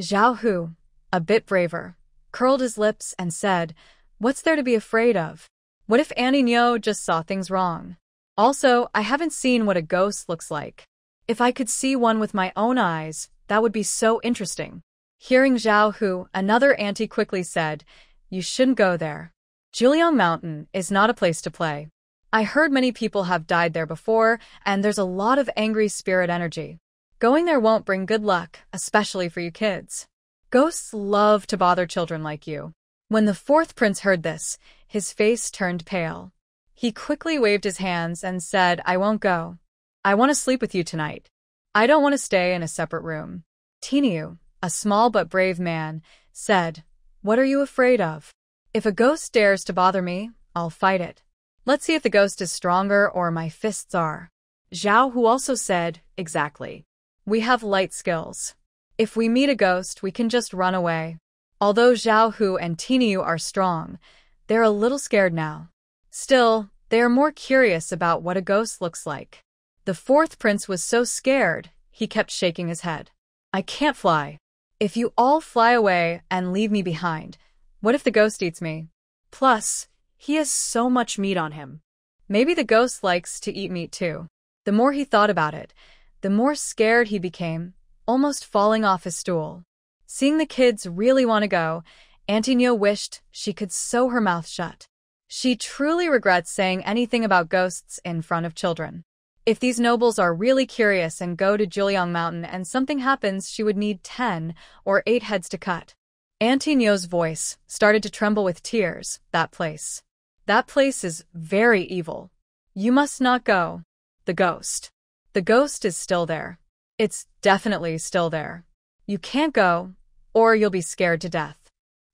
Zhao Hu, a bit braver, curled his lips and said, "What's there to be afraid of? What if Annie Neo just saw things wrong? Also, I haven't seen what a ghost looks like." If I could see one with my own eyes, that would be so interesting. Hearing Zhao Hu, another auntie quickly said, "You shouldn't go there. Juliang Mountain is not a place to play. I heard many people have died there before, and there's a lot of angry spirit energy. Going there won't bring good luck, especially for you kids. Ghosts love to bother children like you." When the fourth prince heard this, his face turned pale. He quickly waved his hands and said, "I won't go. I want to sleep with you tonight. I don't want to stay in a separate room." Tiniu, a small but brave man, said, "What are you afraid of? If a ghost dares to bother me, I'll fight it. Let's see if the ghost is stronger or my fists are." Zhao Hu also said, "Exactly. We have light skills. If we meet a ghost, we can just run away." Although Zhao Hu and Tiniu are strong, they're a little scared now. Still, they are more curious about what a ghost looks like. The fourth prince was so scared, he kept shaking his head. "I can't fly. If you all fly away and leave me behind, what if the ghost eats me? Plus, he has so much meat on him. Maybe the ghost likes to eat meat too." The more he thought about it, the more scared he became, almost falling off his stool. Seeing the kids really want to go, Auntie Nyo wished she could sew her mouth shut. She truly regrets saying anything about ghosts in front of children. If these nobles are really curious and go to Juliang Mountain and something happens, she would need 10 or 8 heads to cut. Auntie Nyo's voice started to tremble with tears. That place is very evil. You must not go. The ghost is still there. It's definitely still there. You can't go, or you'll be scared to death."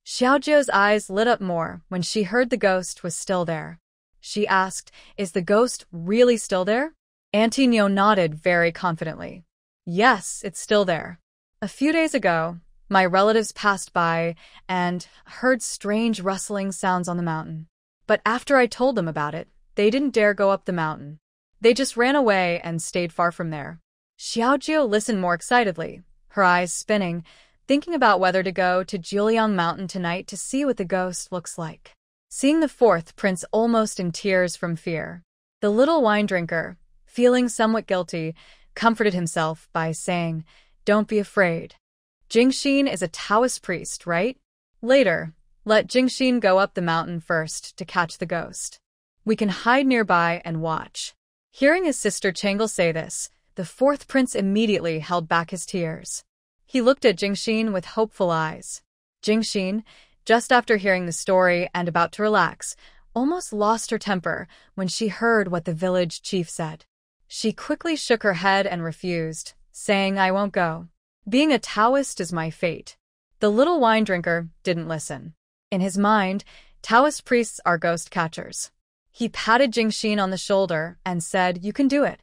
Xiaojio's eyes lit up more when she heard the ghost was still there. She asked, "Is the ghost really still there?" Auntie Nyo nodded very confidently. "Yes, it's still there. A few days ago, my relatives passed by and heard strange rustling sounds on the mountain. But after I told them about it, they didn't dare go up the mountain. They just ran away and stayed far from there." Xiaojio listened more excitedly, her eyes spinning, thinking about whether to go to Juliang Mountain tonight to see what the ghost looks like. Seeing the fourth prince almost in tears from fear, the little wine drinker, feeling somewhat guilty, comforted himself by saying, "Don't be afraid. Jingxin is a Taoist priest, right? Later, let Jingxin go up the mountain first to catch the ghost. We can hide nearby and watch." Hearing his sister Changle say this, the fourth prince immediately held back his tears. He looked at Jingxin with hopeful eyes. Jingxin, just after hearing the story and about to relax, almost lost her temper when she heard what the village chief said. She quickly shook her head and refused, saying, "I won't go. Being a Taoist is my fate." The little wine drinker didn't listen. In his mind, Taoist priests are ghost catchers. He patted Jingxin on the shoulder and said, "You can do it.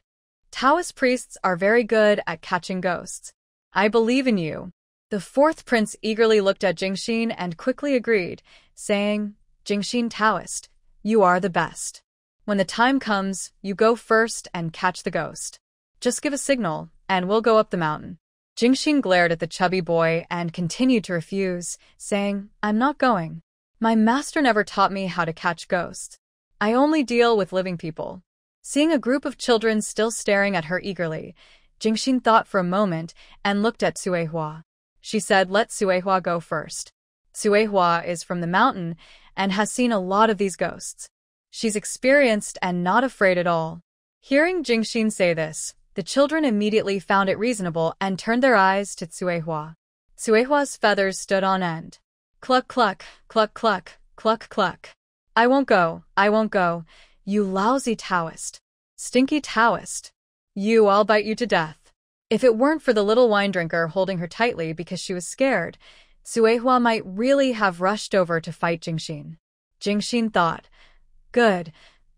Taoist priests are very good at catching ghosts. I believe in you." The fourth prince eagerly looked at Jingxin and quickly agreed, saying, "Jingxin Taoist, you are the best. When the time comes, you go first and catch the ghost. Just give a signal, and we'll go up the mountain." Jingxin glared at the chubby boy and continued to refuse, saying, "I'm not going. My master never taught me how to catch ghosts. I only deal with living people." Seeing a group of children still staring at her eagerly, Jingxin thought for a moment and looked at Suehua. She said, "Let Suehua go first. Suehua is from the mountain and has seen a lot of these ghosts. She's experienced and not afraid at all." Hearing Jingxin say this, the children immediately found it reasonable and turned their eyes to Suehua. Suehua's feathers stood on end. "Cluck, cluck, cluck, cluck, cluck, cluck. I won't go, you lousy Taoist. Stinky Taoist. I'll bite you to death." If it weren't for the little wine drinker holding her tightly because she was scared, Suehua might really have rushed over to fight Jingxin. Jingxin thought, "Good.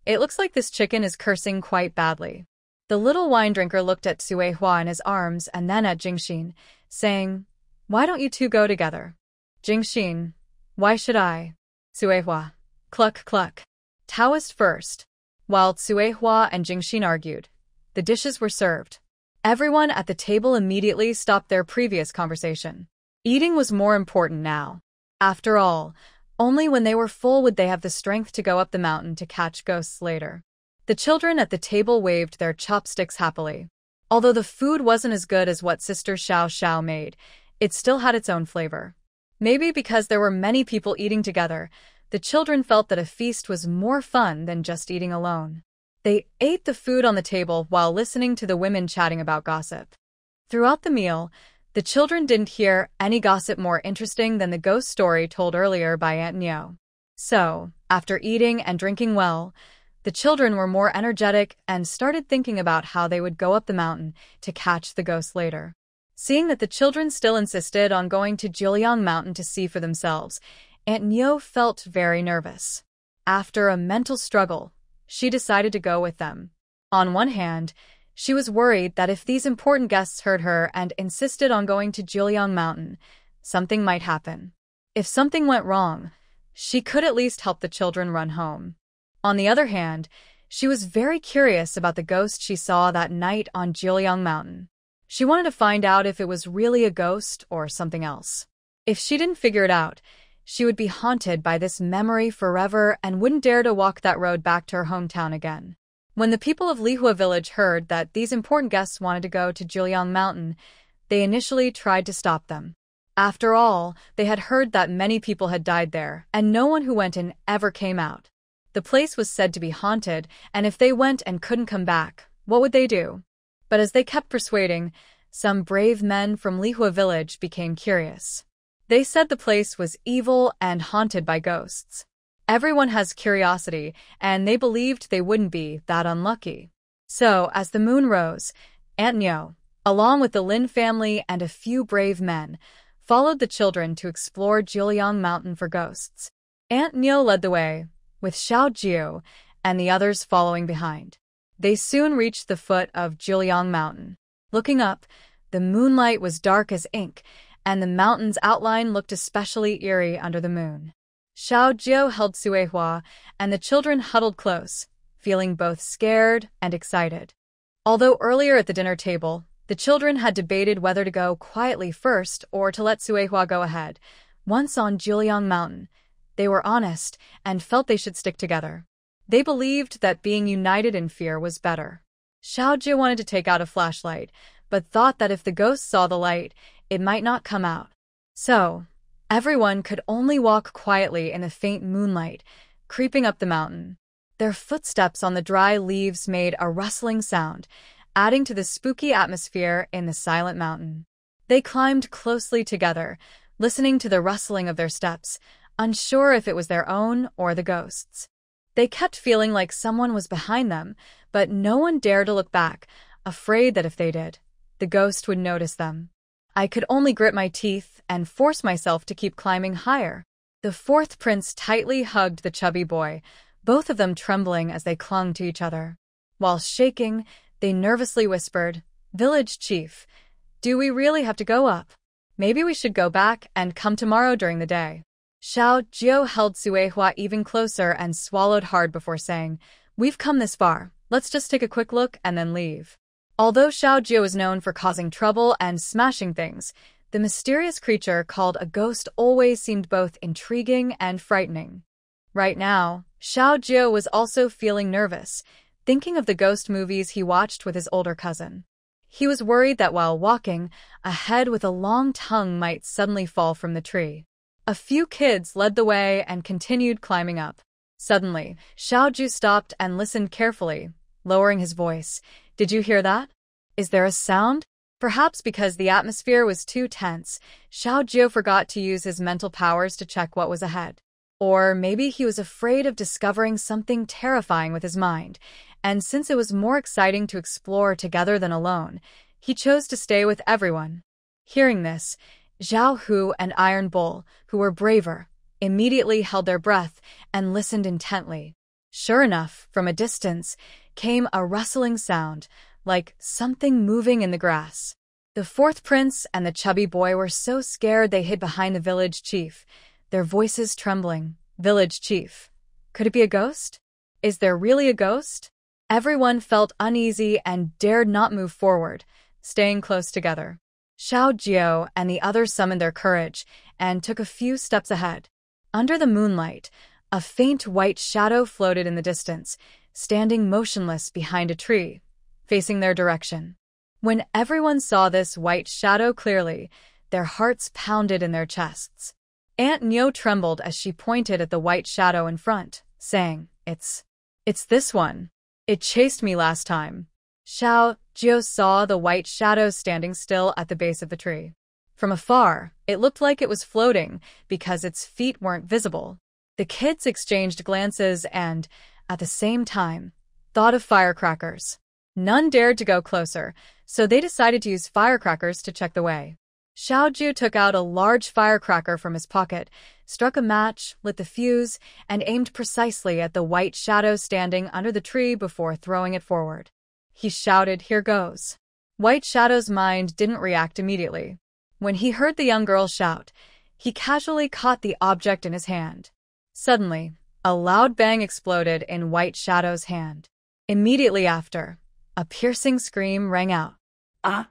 It looks like this chicken is cursing quite badly." The little wine drinker looked at Suehua in his arms and then at Jingxin, saying, "Why don't you two go together?" Jingxin, "Why should I?" Suehua, "Cluck, cluck. Taoist first." While Suehua and Jingxin argued, the dishes were served. Everyone at the table immediately stopped their previous conversation. Eating was more important now. After all, only when they were full would they have the strength to go up the mountain to catch ghosts later. The children at the table waved their chopsticks happily. Although the food wasn't as good as what Sister Xiao Xiao made, it still had its own flavor. Maybe because there were many people eating together, the children felt that a feast was more fun than just eating alone. They ate the food on the table while listening to the women chatting about gossip. Throughout the meal, the children didn't hear any gossip more interesting than the ghost story told earlier by Aunt Neo. So, after eating and drinking well, the children were more energetic and started thinking about how they would go up the mountain to catch the ghost later. Seeing that the children still insisted on going to Jiuliang Mountain to see for themselves, Aunt Neo felt very nervous. After a mental struggle, she decided to go with them. On one hand, she was worried that if these important guests heard her and insisted on going to Jiuliang Mountain, something might happen. If something went wrong, she could at least help the children run home. On the other hand, she was very curious about the ghost she saw that night on Jiuliang Mountain. She wanted to find out if it was really a ghost or something else. If she didn't figure it out, she would be haunted by this memory forever and wouldn't dare to walk that road back to her hometown again. When the people of Lihua village heard that these important guests wanted to go to Jiuliang Mountain, they initially tried to stop them. After all, they had heard that many people had died there, and no one who went in ever came out. The place was said to be haunted, and if they went and couldn't come back, what would they do? But as they kept persuading, some brave men from Lihua village became curious. They said the place was evil and haunted by ghosts. Everyone has curiosity, and they believed they wouldn't be that unlucky. So, as the moon rose, Aunt Neo, along with the Lin family and a few brave men, followed the children to explore Jiuliang Mountain for ghosts. Aunt Neo led the way, with Xiao Jiu and the others following behind. They soon reached the foot of Jiuliang Mountain. Looking up, the moonlight was dark as ink, and the mountain's outline looked especially eerie under the moon. Xiao Jiu held Suehua, and the children huddled close, feeling both scared and excited. Although earlier at the dinner table, the children had debated whether to go quietly first or to let Suehua go ahead, once on Jiuliang Mountain, they were honest and felt they should stick together. They believed that being united in fear was better. Xiao Jiu wanted to take out a flashlight, but thought that if the ghosts saw the light, it might not come out. So, everyone could only walk quietly in the faint moonlight, creeping up the mountain. Their footsteps on the dry leaves made a rustling sound, adding to the spooky atmosphere in the silent mountain. They climbed closely together, listening to the rustling of their steps, unsure if it was their own or the ghost's. They kept feeling like someone was behind them, but no one dared to look back, afraid that if they did, the ghost would notice them. I could only grit my teeth and force myself to keep climbing higher. The fourth prince tightly hugged the chubby boy, both of them trembling as they clung to each other. While shaking, they nervously whispered, "Village chief, do we really have to go up? Maybe we should go back and come tomorrow during the day." Xiao Jiu held Suehua even closer and swallowed hard before saying, "We've come this far, let's just take a quick look and then leave." Although Xiao Jiu is known for causing trouble and smashing things, the mysterious creature called a ghost always seemed both intriguing and frightening. Right now, Xiao Jiu was also feeling nervous, thinking of the ghost movies he watched with his older cousin. He was worried that while walking, a head with a long tongue might suddenly fall from the tree. A few kids led the way and continued climbing up. Suddenly, Xiao Jiu stopped and listened carefully, lowering his voice. "Did you hear that? Is there a sound?" Perhaps because the atmosphere was too tense, Xiao Jiu forgot to use his mental powers to check what was ahead. Or maybe he was afraid of discovering something terrifying with his mind, and since it was more exciting to explore together than alone, he chose to stay with everyone. Hearing this, Zhao Hu and Iron Bull, who were braver, immediately held their breath and listened intently. Sure enough, from a distance, came a rustling sound, like something moving in the grass. The fourth prince and the chubby boy were so scared they hid behind the village chief, their voices trembling. "Village chief, could it be a ghost? Is there really a ghost?" Everyone felt uneasy and dared not move forward, staying close together. Xiao Jiu and the others summoned their courage and took a few steps ahead. Under the moonlight, a faint white shadow floated in the distance, standing motionless behind a tree, facing their direction. When everyone saw this white shadow clearly, their hearts pounded in their chests. Aunt Nyo trembled as she pointed at the white shadow in front, saying, It's this one. It chased me last time." Xiao Jiu saw the white shadow standing still at the base of the tree. From afar, it looked like it was floating because its feet weren't visible. The kids exchanged glances and, at the same time, thought of firecrackers. None dared to go closer, so they decided to use firecrackers to check the way. Xiaoju took out a large firecracker from his pocket, struck a match, lit the fuse, and aimed precisely at the white shadow standing under the tree before throwing it forward. He shouted, "Here goes." White Shadow's mind didn't react immediately. When he heard the young girl shout, he casually caught the object in his hand. Suddenly, a loud bang exploded in White Shadow's hand. Immediately after, a piercing scream rang out. "Ah!"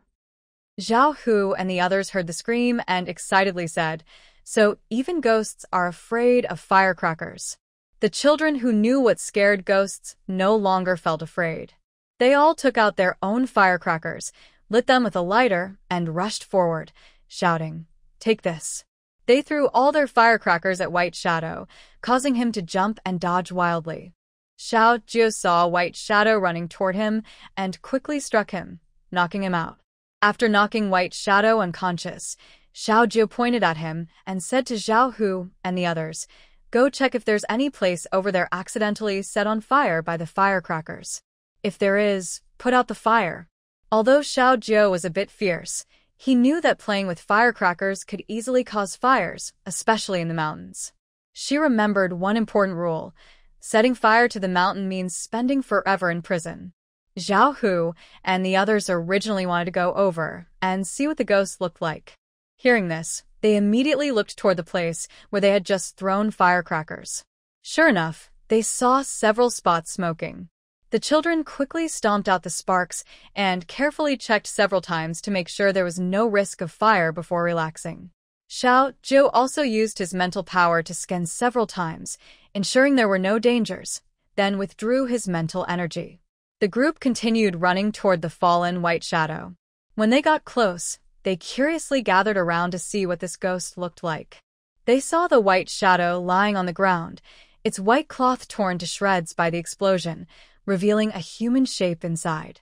Zhao Hu and the others heard the scream and excitedly said, "So even ghosts are afraid of firecrackers." The children who knew what scared ghosts no longer felt afraid. They all took out their own firecrackers, lit them with a lighter, and rushed forward, shouting, "Take this." They threw all their firecrackers at White Shadow, causing him to jump and dodge wildly. Xiao Jiu saw White Shadow running toward him and quickly struck him, knocking him out. After knocking White Shadow unconscious, Xiao Jiu pointed at him and said to Zhao Hu and the others, "Go check if there's any place over there accidentally set on fire by the firecrackers. If there is, put out the fire." Although Xiao Jiu was a bit fierce, he knew that playing with firecrackers could easily cause fires, especially in the mountains. She remembered one important rule: setting fire to the mountain means spending forever in prison. Zhao Hu and the others originally wanted to go over and see what the ghost looked like. Hearing this, they immediately looked toward the place where they had just thrown firecrackers. Sure enough, they saw several spots smoking. The children quickly stomped out the sparks and carefully checked several times to make sure there was no risk of fire before relaxing. Xiao Jiu also used his mental power to scan several times, ensuring there were no dangers, then withdrew his mental energy. The group continued running toward the fallen White Shadow. When they got close, they curiously gathered around to see what this ghost looked like. They saw the White Shadow lying on the ground, its white cloth torn to shreds by the explosion, revealing a human shape inside.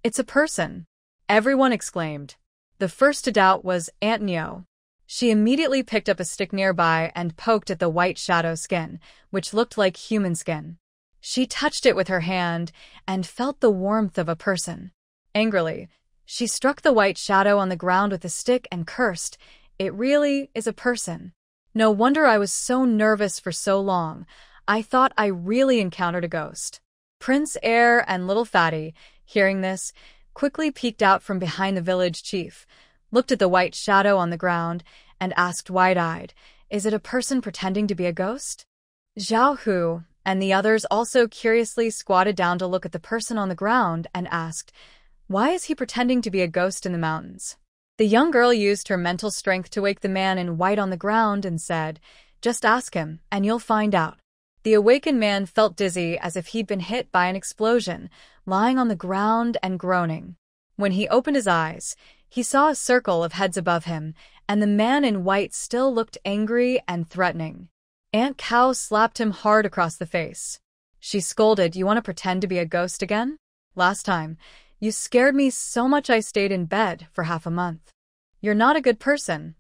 "It's a person!" everyone exclaimed. The first to doubt was Aunt Nyo. She immediately picked up a stick nearby and poked at the White Shadow's skin, which looked like human skin. She touched it with her hand and felt the warmth of a person. Angrily, she struck the White Shadow on the ground with a stick and cursed, "It really is a person. No wonder I was so nervous for so long. I thought I really encountered a ghost." Prince Air and Little Fatty, hearing this, quickly peeked out from behind the village chief, looked at the White Shadow on the ground, and asked wide-eyed, "Is it a person pretending to be a ghost?" Zhao Hu and the others also curiously squatted down to look at the person on the ground and asked, "Why is he pretending to be a ghost in the mountains?" The young girl used her mental strength to wake the man in white on the ground and said, "Just ask him, and you'll find out." The awakened man felt dizzy as if he'd been hit by an explosion, lying on the ground and groaning. When he opened his eyes, he saw a circle of heads above him, and the man in white still looked angry and threatening. Aunt Cow slapped him hard across the face. She scolded, "You want to pretend to be a ghost again? Last time, you scared me so much I stayed in bed for half a month. You're not a good person.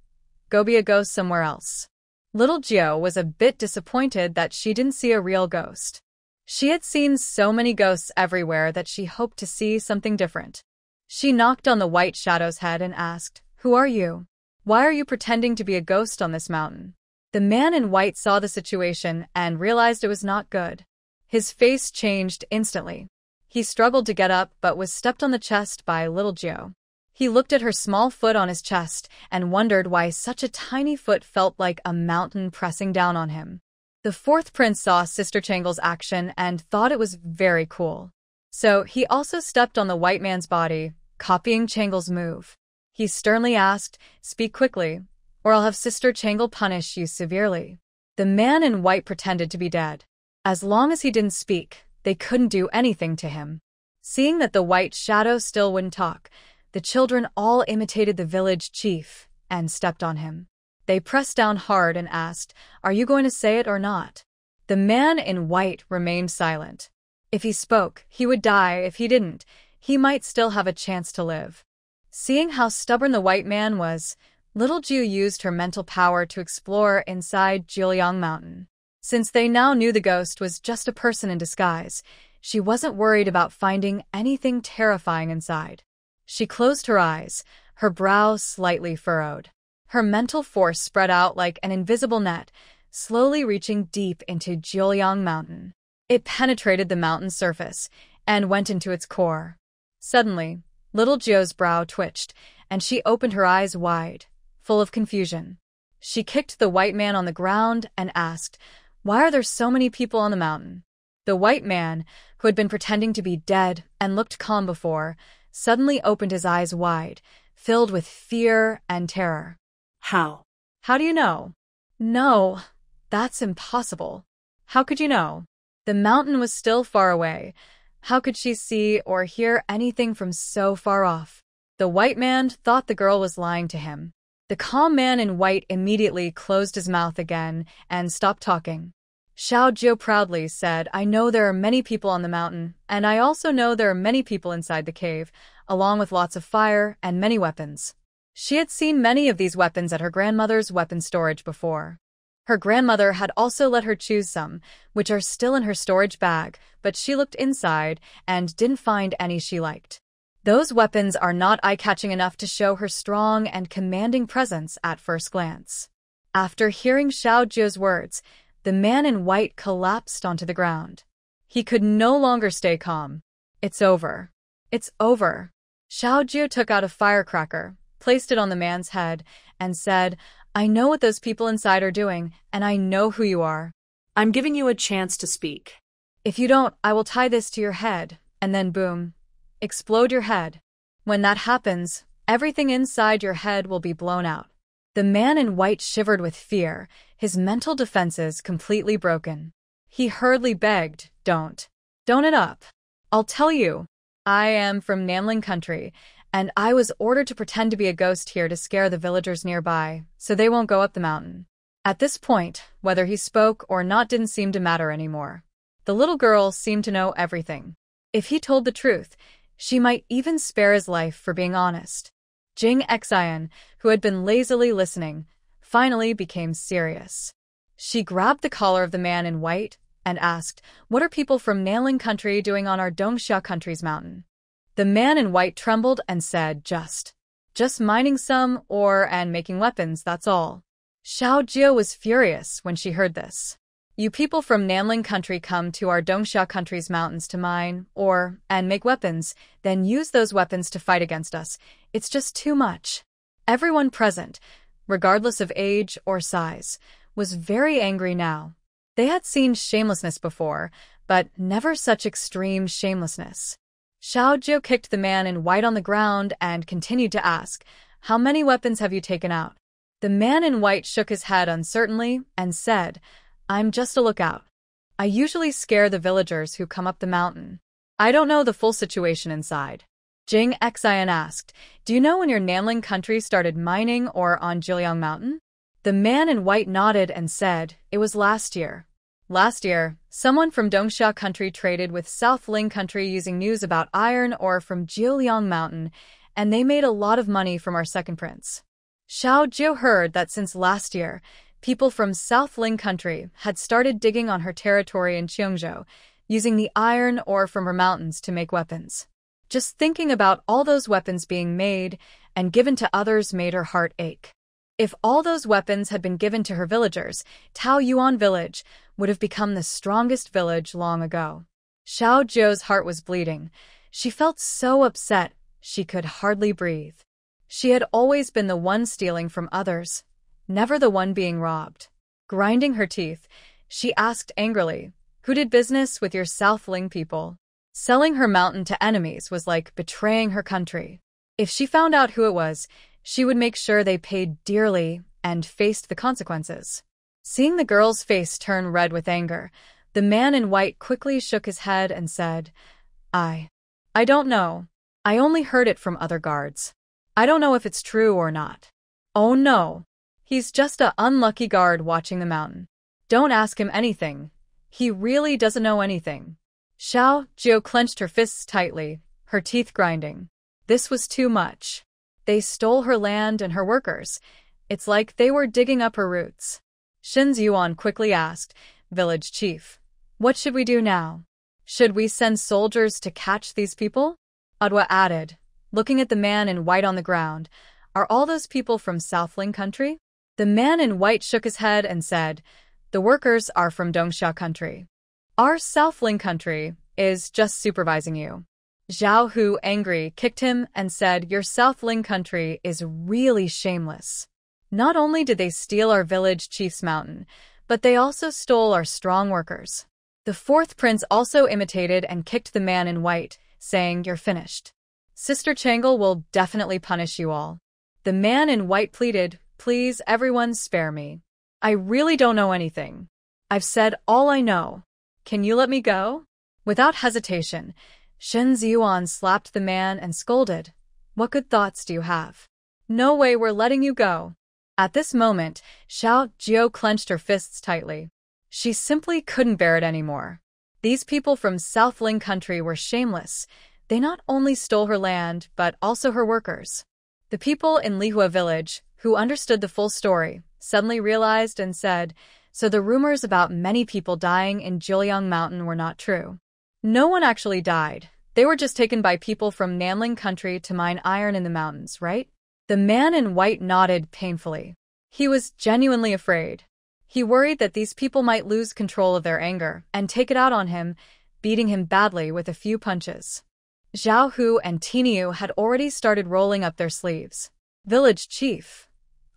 Go be a ghost somewhere else." Little Gio was a bit disappointed that she didn't see a real ghost. She had seen so many ghosts everywhere that she hoped to see something different. She knocked on the White Shadow's head and asked, "Who are you? Why are you pretending to be a ghost on this mountain?" The man in white saw the situation and realized it was not good. His face changed instantly. He struggled to get up but was stepped on the chest by Little Gio. He looked at her small foot on his chest and wondered why such a tiny foot felt like a mountain pressing down on him. The fourth prince saw Sister Changle's action and thought it was very cool. So he also stepped on the white man's body, copying Changle's move. He sternly asked, "Speak quickly, or I'll have Sister Changle punish you severely." The man in white pretended to be dead. As long as he didn't speak, they couldn't do anything to him. Seeing that the White Shadow still wouldn't talk, The children all imitated the village chief and stepped on him. They pressed down hard and asked, "Are you going to say it or not?" The man in white remained silent. If he spoke, he would die. If he didn't, he might still have a chance to live. Seeing how stubborn the white man was, little Ju used her mental power to explore inside Jiuliang Mountain. Since they now knew the ghost was just a person in disguise, she wasn't worried about finding anything terrifying inside. She closed her eyes, her brow slightly furrowed. Her mental force spread out like an invisible net, slowly reaching deep into Jiuliang Mountain. It penetrated the mountain's surface and went into its core. Suddenly, little Jo's brow twitched, and she opened her eyes wide, full of confusion. She kicked the white man on the ground and asked, "Why are there so many people on the mountain?" The white man, who had been pretending to be dead and looked calm before, suddenly opened his eyes wide, filled with fear and terror. How? How do you know? No, that's impossible. How could you know? The mountain was still far away. How could she see or hear anything from so far off? The white man thought the girl was lying to him. The calm man in white immediately closed his mouth again and stopped talking. Xiao Jiu proudly said, "I know there are many people on the mountain, and I also know there are many people inside the cave, along with lots of fire and many weapons." She had seen many of these weapons at her grandmother's weapon storage before. Her grandmother had also let her choose some, which are still in her storage bag, but she looked inside and didn't find any she liked. Those weapons are not eye-catching enough to show her strong and commanding presence at first glance. After hearing Xiao Jiu's words, the man in white collapsed onto the ground. He could no longer stay calm. "It's over. It's over." Xiao Jiu took out a firecracker, placed it on the man's head, and said, "I know what those people inside are doing, and I know who you are. I'm giving you a chance to speak. If you don't, I will tie this to your head, and then boom, explode your head. When that happens, everything inside your head will be blown out." The man in white shivered with fear, his mental defenses completely broken. He hurriedly begged, Don't it up. I'll tell you. I am from Nanling country, and I was ordered to pretend to be a ghost here to scare the villagers nearby, so they won't go up the mountain." At this point, whether he spoke or not didn't seem to matter anymore. The little girl seemed to know everything. If he told the truth, she might even spare his life for being honest. Jing Xian, who had been lazily listening, finally became serious. She grabbed the collar of the man in white and asked, "What are people from Nanling country doing on our Dongxia country's mountain?" The man in white trembled and said, Just mining some ore and making weapons, that's all." Xiao Jiu was furious when she heard this. "You people from Nanling country come to our Dongxia country's mountains to mine ore and make weapons, then use those weapons to fight against us. It's just too much." Everyone present, regardless of age or size, was very angry now. They had seen shamelessness before, but never such extreme shamelessness. Xiao Jiu kicked the man in white on the ground and continued to ask, "How many weapons have you taken out?" The man in white shook his head uncertainly and said, "I'm just a lookout. I usually scare the villagers who come up the mountain. I don't know the full situation inside." Jing Xian asked, "Do you know when your Nanling country started mining ore on Jiuliang Mountain?" The man in white nodded and said, "It was last year. Last year, someone from Dongxia country traded with South Ling country using news about iron ore from Jiuliang Mountain, and they made a lot of money from our second prince." Xiao Jiu heard that since last year, people from South Ling country had started digging on her territory in Cheongzhou, using the iron ore from her mountains to make weapons. Just thinking about all those weapons being made and given to others made her heart ache. If all those weapons had been given to her villagers, Tao Yuan village would have become the strongest village long ago. Xiao Jiu's heart was bleeding. She felt so upset she could hardly breathe. She had always been the one stealing from others, never the one being robbed. Grinding her teeth, she asked angrily, "Who did business with your South Ling people?" Selling her mountain to enemies was like betraying her country. If she found out who it was, she would make sure they paid dearly and faced the consequences. Seeing the girl's face turn red with anger, the man in white quickly shook his head and said, I don't know. I only heard it from other guards. I don't know if it's true or not. Oh no. He's just a unlucky guard watching the mountain. Don't ask him anything. He really doesn't know anything. Xiao Jiao clenched her fists tightly, her teeth grinding. This was too much. They stole her land and her workers. It's like they were digging up her roots. Shin Yuan quickly asked, "Village chief, what should we do now? Should we send soldiers to catch these people?" Adwa added, looking at the man in white on the ground. "Are all those people from Southling country?" The man in white shook his head and said, "The workers are from Dongsha country. Our Southling country is just supervising you." Zhao Hu, angry, kicked him and said, "Your Southling country is really shameless. Not only did they steal our village chief's mountain, but they also stole our strong workers." The fourth prince also imitated and kicked the man in white, saying, "You're finished. Sister Changle will definitely punish you all." The man in white pleaded, "Please, everyone, spare me. I really don't know anything. I've said all I know. Can you let me go?" Without hesitation, Shen Ziyuan slapped the man and scolded, "What good thoughts do you have? No way we're letting you go." At this moment, Xiao Jiao clenched her fists tightly. She simply couldn't bear it anymore. These people from Southling country were shameless. They not only stole her land, but also her workers. The people in Lihua village, who understood the full story, suddenly realized and said, "So the rumors about many people dying in Jiuliang Mountain were not true. No one actually died. They were just taken by people from Nanling country to mine iron in the mountains, right?" The man in white nodded painfully. He was genuinely afraid. He worried that these people might lose control of their anger and take it out on him, beating him badly with a few punches. Zhao Hu and Tiniu had already started rolling up their sleeves. "Village chief,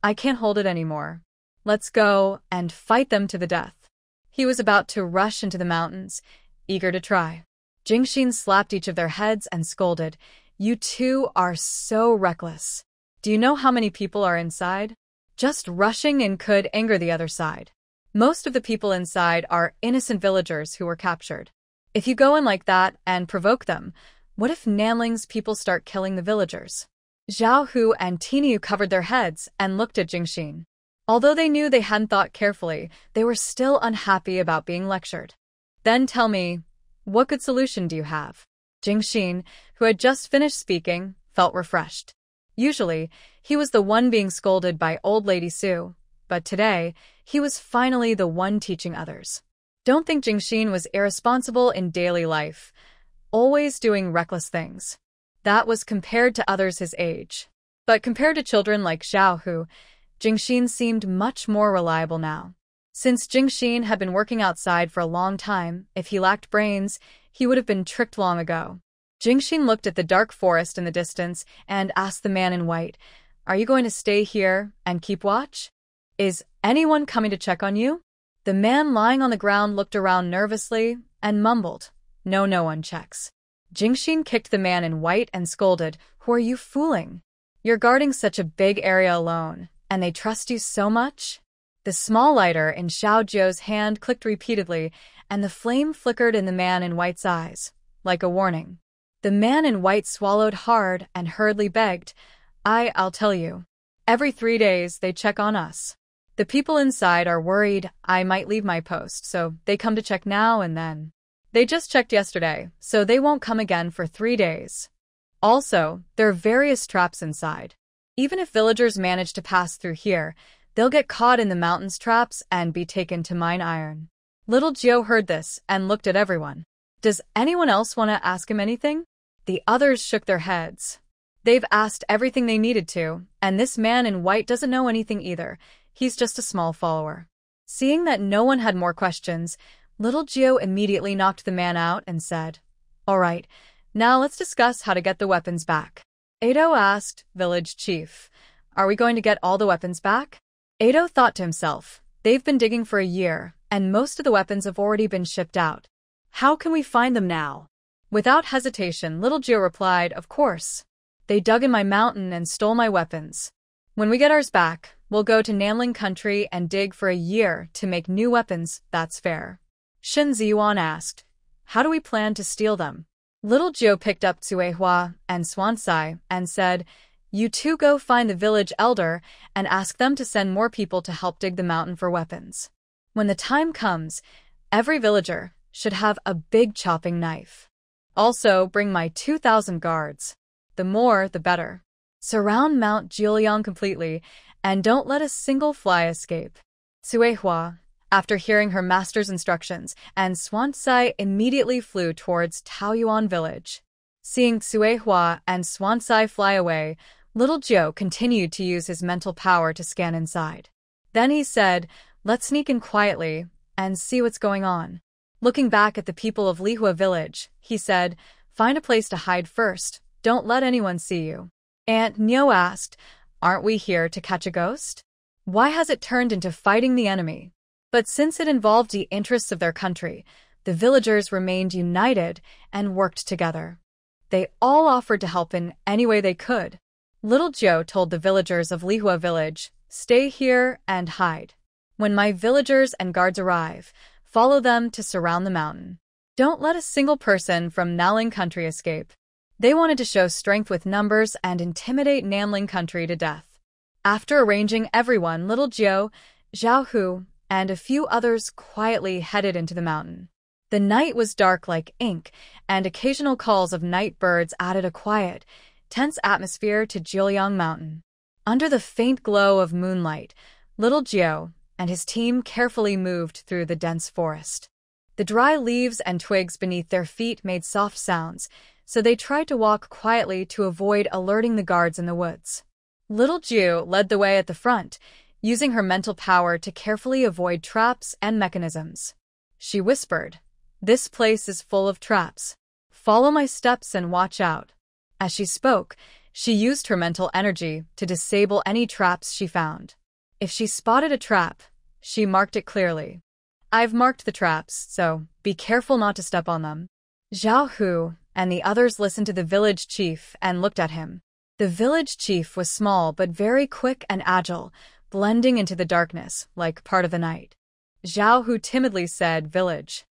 I can't hold it anymore. Let's go and fight them to the death." He was about to rush into the mountains, eager to try. Jingxin slapped each of their heads and scolded, "You two are so reckless. Do you know how many people are inside? Just rushing in could anger the other side. Most of the people inside are innocent villagers who were captured. If you go in like that and provoke them, what if Nanling's people start killing the villagers?" Zhao Hu and Tiniu covered their heads and looked at Jingxin. Although they knew they hadn't thought carefully, they were still unhappy about being lectured. "Then tell me, what good solution do you have?" Jingxin, who had just finished speaking, felt refreshed. Usually, he was the one being scolded by old lady Su, but today, he was finally the one teaching others. Don't think Jingxin was irresponsible in daily life, always doing reckless things. That was compared to others his age. But compared to children like Xiao Hu, Jingxin seemed much more reliable now. Since Jingxin had been working outside for a long time, if he lacked brains, he would have been tricked long ago. Jingxin looked at the dark forest in the distance and asked the man in white, "Are you going to stay here and keep watch? Is anyone coming to check on you?" The man lying on the ground looked around nervously and mumbled, "No, no one checks." Jingxin kicked the man in white and scolded, "Who are you fooling? You're guarding such a big area alone, and they trust you so much?" The small lighter in Xiao Jiao's hand clicked repeatedly, and the flame flickered in the man in white's eyes, like a warning. The man in white swallowed hard and hurriedly begged, I'll tell you. Every 3 days they check on us. The people inside are worried I might leave my post, so they come to check now and then. They just checked yesterday, so they won't come again for 3 days. Also, there are various traps inside. Even if villagers manage to pass through here, they'll get caught in the mountains traps and be taken to mine iron. Little Gio heard this and looked at everyone. Does anyone else want to ask him anything? The others shook their heads. They've asked everything they needed to, and this man in white doesn't know anything either. He's just a small follower. Seeing that no one had more questions, Little Gio immediately knocked the man out and said, All right, now let's discuss how to get the weapons back. Ado asked, Village Chief, are we going to get all the weapons back? Ado thought to himself, they've been digging for a year, and most of the weapons have already been shipped out. How can we find them now? Without hesitation, Little Gio replied, Of course. They dug in my mountain and stole my weapons. When we get ours back, we'll go to Nanling country and dig for a year to make new weapons, that's fair. Shin Ziyuan asked, How do we plan to steal them? Little Jiu picked up Tsuehua and Swansai and said, "You two go find the village elder and ask them to send more people to help dig the mountain for weapons. When the time comes, every villager should have a big chopping knife. Also, bring my 2,000 guards. The more, the better. Surround Mount Jiuliang completely, and don't let a single fly escape." Tsuehua, after hearing her master's instructions, and Swansai immediately flew towards Taoyuan village. Seeing Tsuehua and Swansai fly away, Little Jiu continued to use his mental power to scan inside. Then he said, "Let's sneak in quietly and see what's going on." Looking back at the people of Lihua village, he said, "Find a place to hide first. Don't let anyone see you." Aunt Nyo asked, "Aren't we here to catch a ghost? Why has it turned into fighting the enemy?" But since it involved the interests of their country, the villagers remained united and worked together. They all offered to help in any way they could. Little Jiu told the villagers of Lihua village, "Stay here and hide. When my villagers and guards arrive, follow them to surround the mountain. Don't let a single person from Naling country escape." They wanted to show strength with numbers and intimidate Nanling country to death. After arranging everyone, Little Jiu, Zhao Hu, and a few others quietly headed into the mountain. The night was dark like ink, and occasional calls of night birds added a quiet, tense atmosphere to Jiuliang Mountain. Under the faint glow of moonlight, Little Jiu and his team carefully moved through the dense forest. The dry leaves and twigs beneath their feet made soft sounds, so they tried to walk quietly to avoid alerting the guards in the woods. Little Jiu led the way at the front, using her mental power to carefully avoid traps and mechanisms. She whispered, "This place is full of traps. Follow my steps and watch out." As she spoke, she used her mental energy to disable any traps she found. If she spotted a trap, she marked it clearly. "I've marked the traps, so be careful not to step on them." Zhao Hu and the others listened to the village chief and looked at him. The village chief was small but very quick and agile, blending into the darkness like part of the night. Zhao Hu timidly said, Village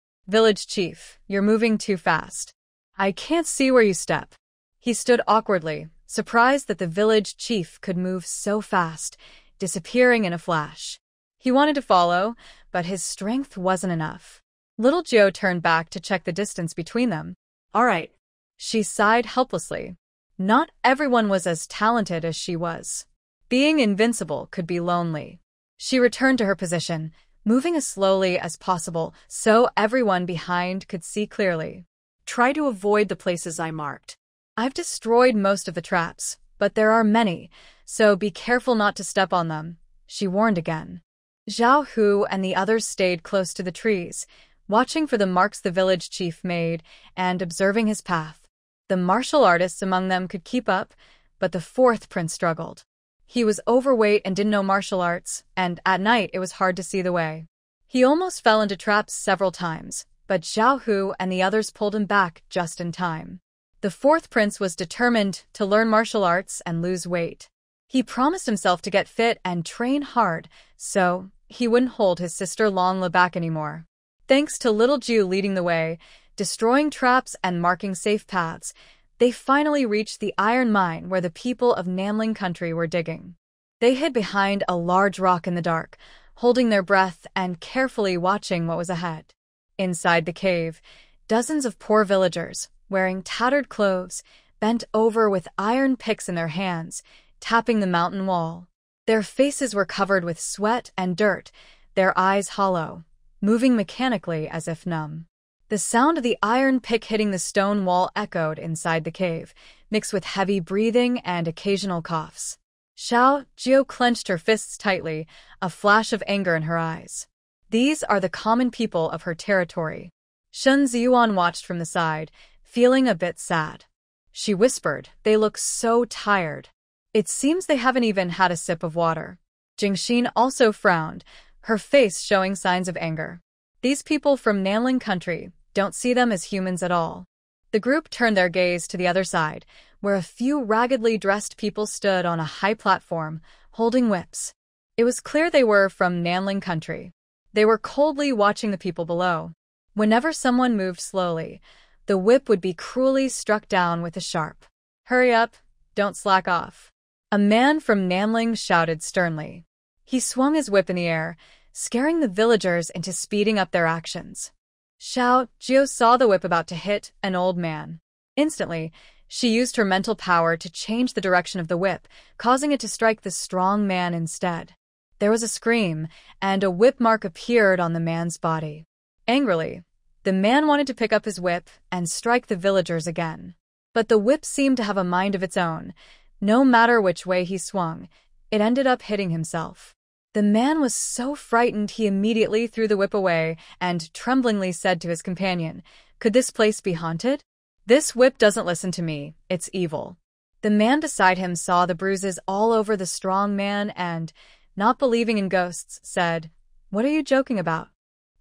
chief, you're moving too fast. I can't see where you step." He stood awkwardly, surprised that the village chief could move so fast, disappearing in a flash. He wanted to follow, but his strength wasn't enough. Little Jiu turned back to check the distance between them. "All right." She sighed helplessly. Not everyone was as talented as she was. Being invincible could be lonely. She returned to her position, moving as slowly as possible so everyone behind could see clearly. "Try to avoid the places I marked." "I've destroyed most of the traps, but there are many, so be careful not to step on them," she warned again. Zhao Hu and the others stayed close to the trees, watching for the marks the village chief made and observing his path. The martial artists among them could keep up, but the fourth prince struggled. He was overweight and didn't know martial arts, and at night it was hard to see the way. He almost fell into traps several times, but Zhao Hu and the others pulled him back just in time. The fourth prince was determined to learn martial arts and lose weight. He promised himself to get fit and train hard, so he wouldn't hold his sister Long La back anymore. Thanks to Little Jiu leading the way, destroying traps and marking safe paths, they finally reached the iron mine where the people of Nanling country were digging. They hid behind a large rock in the dark, holding their breath and carefully watching what was ahead. Inside the cave, dozens of poor villagers, wearing tattered clothes, bent over with iron picks in their hands, tapping the mountain wall. Their faces were covered with sweat and dirt, their eyes hollow, moving mechanically as if numb. The sound of the iron pick hitting the stone wall echoed inside the cave, mixed with heavy breathing and occasional coughs. Xiao Jiu clenched her fists tightly, a flash of anger in her eyes. These are the common people of her territory. Shun Ziyuan watched from the side, feeling a bit sad. She whispered, "They look so tired. It seems they haven't even had a sip of water." Jingxin also frowned, her face showing signs of anger. These people from Nanling country don't see them as humans at all. The group turned their gaze to the other side, where a few raggedly dressed people stood on a high platform, holding whips. It was clear they were from Nanling country. They were coldly watching the people below. Whenever someone moved slowly, the whip would be cruelly struck down with a sharp, "Hurry up, don't slack off," a man from Namling shouted sternly. He swung his whip in the air, scaring the villagers into speeding up their actions. Xiao Jiu saw the whip about to hit an old man. Instantly, she used her mental power to change the direction of the whip, causing it to strike the strong man instead. There was a scream, and a whip mark appeared on the man's body. Angrily, the man wanted to pick up his whip and strike the villagers again. But the whip seemed to have a mind of its own. No matter which way he swung, it ended up hitting himself. The man was so frightened he immediately threw the whip away and tremblingly said to his companion, "Could this place be haunted? This whip doesn't listen to me, it's evil." The man beside him saw the bruises all over the strong man and, not believing in ghosts, said, "What are you joking about?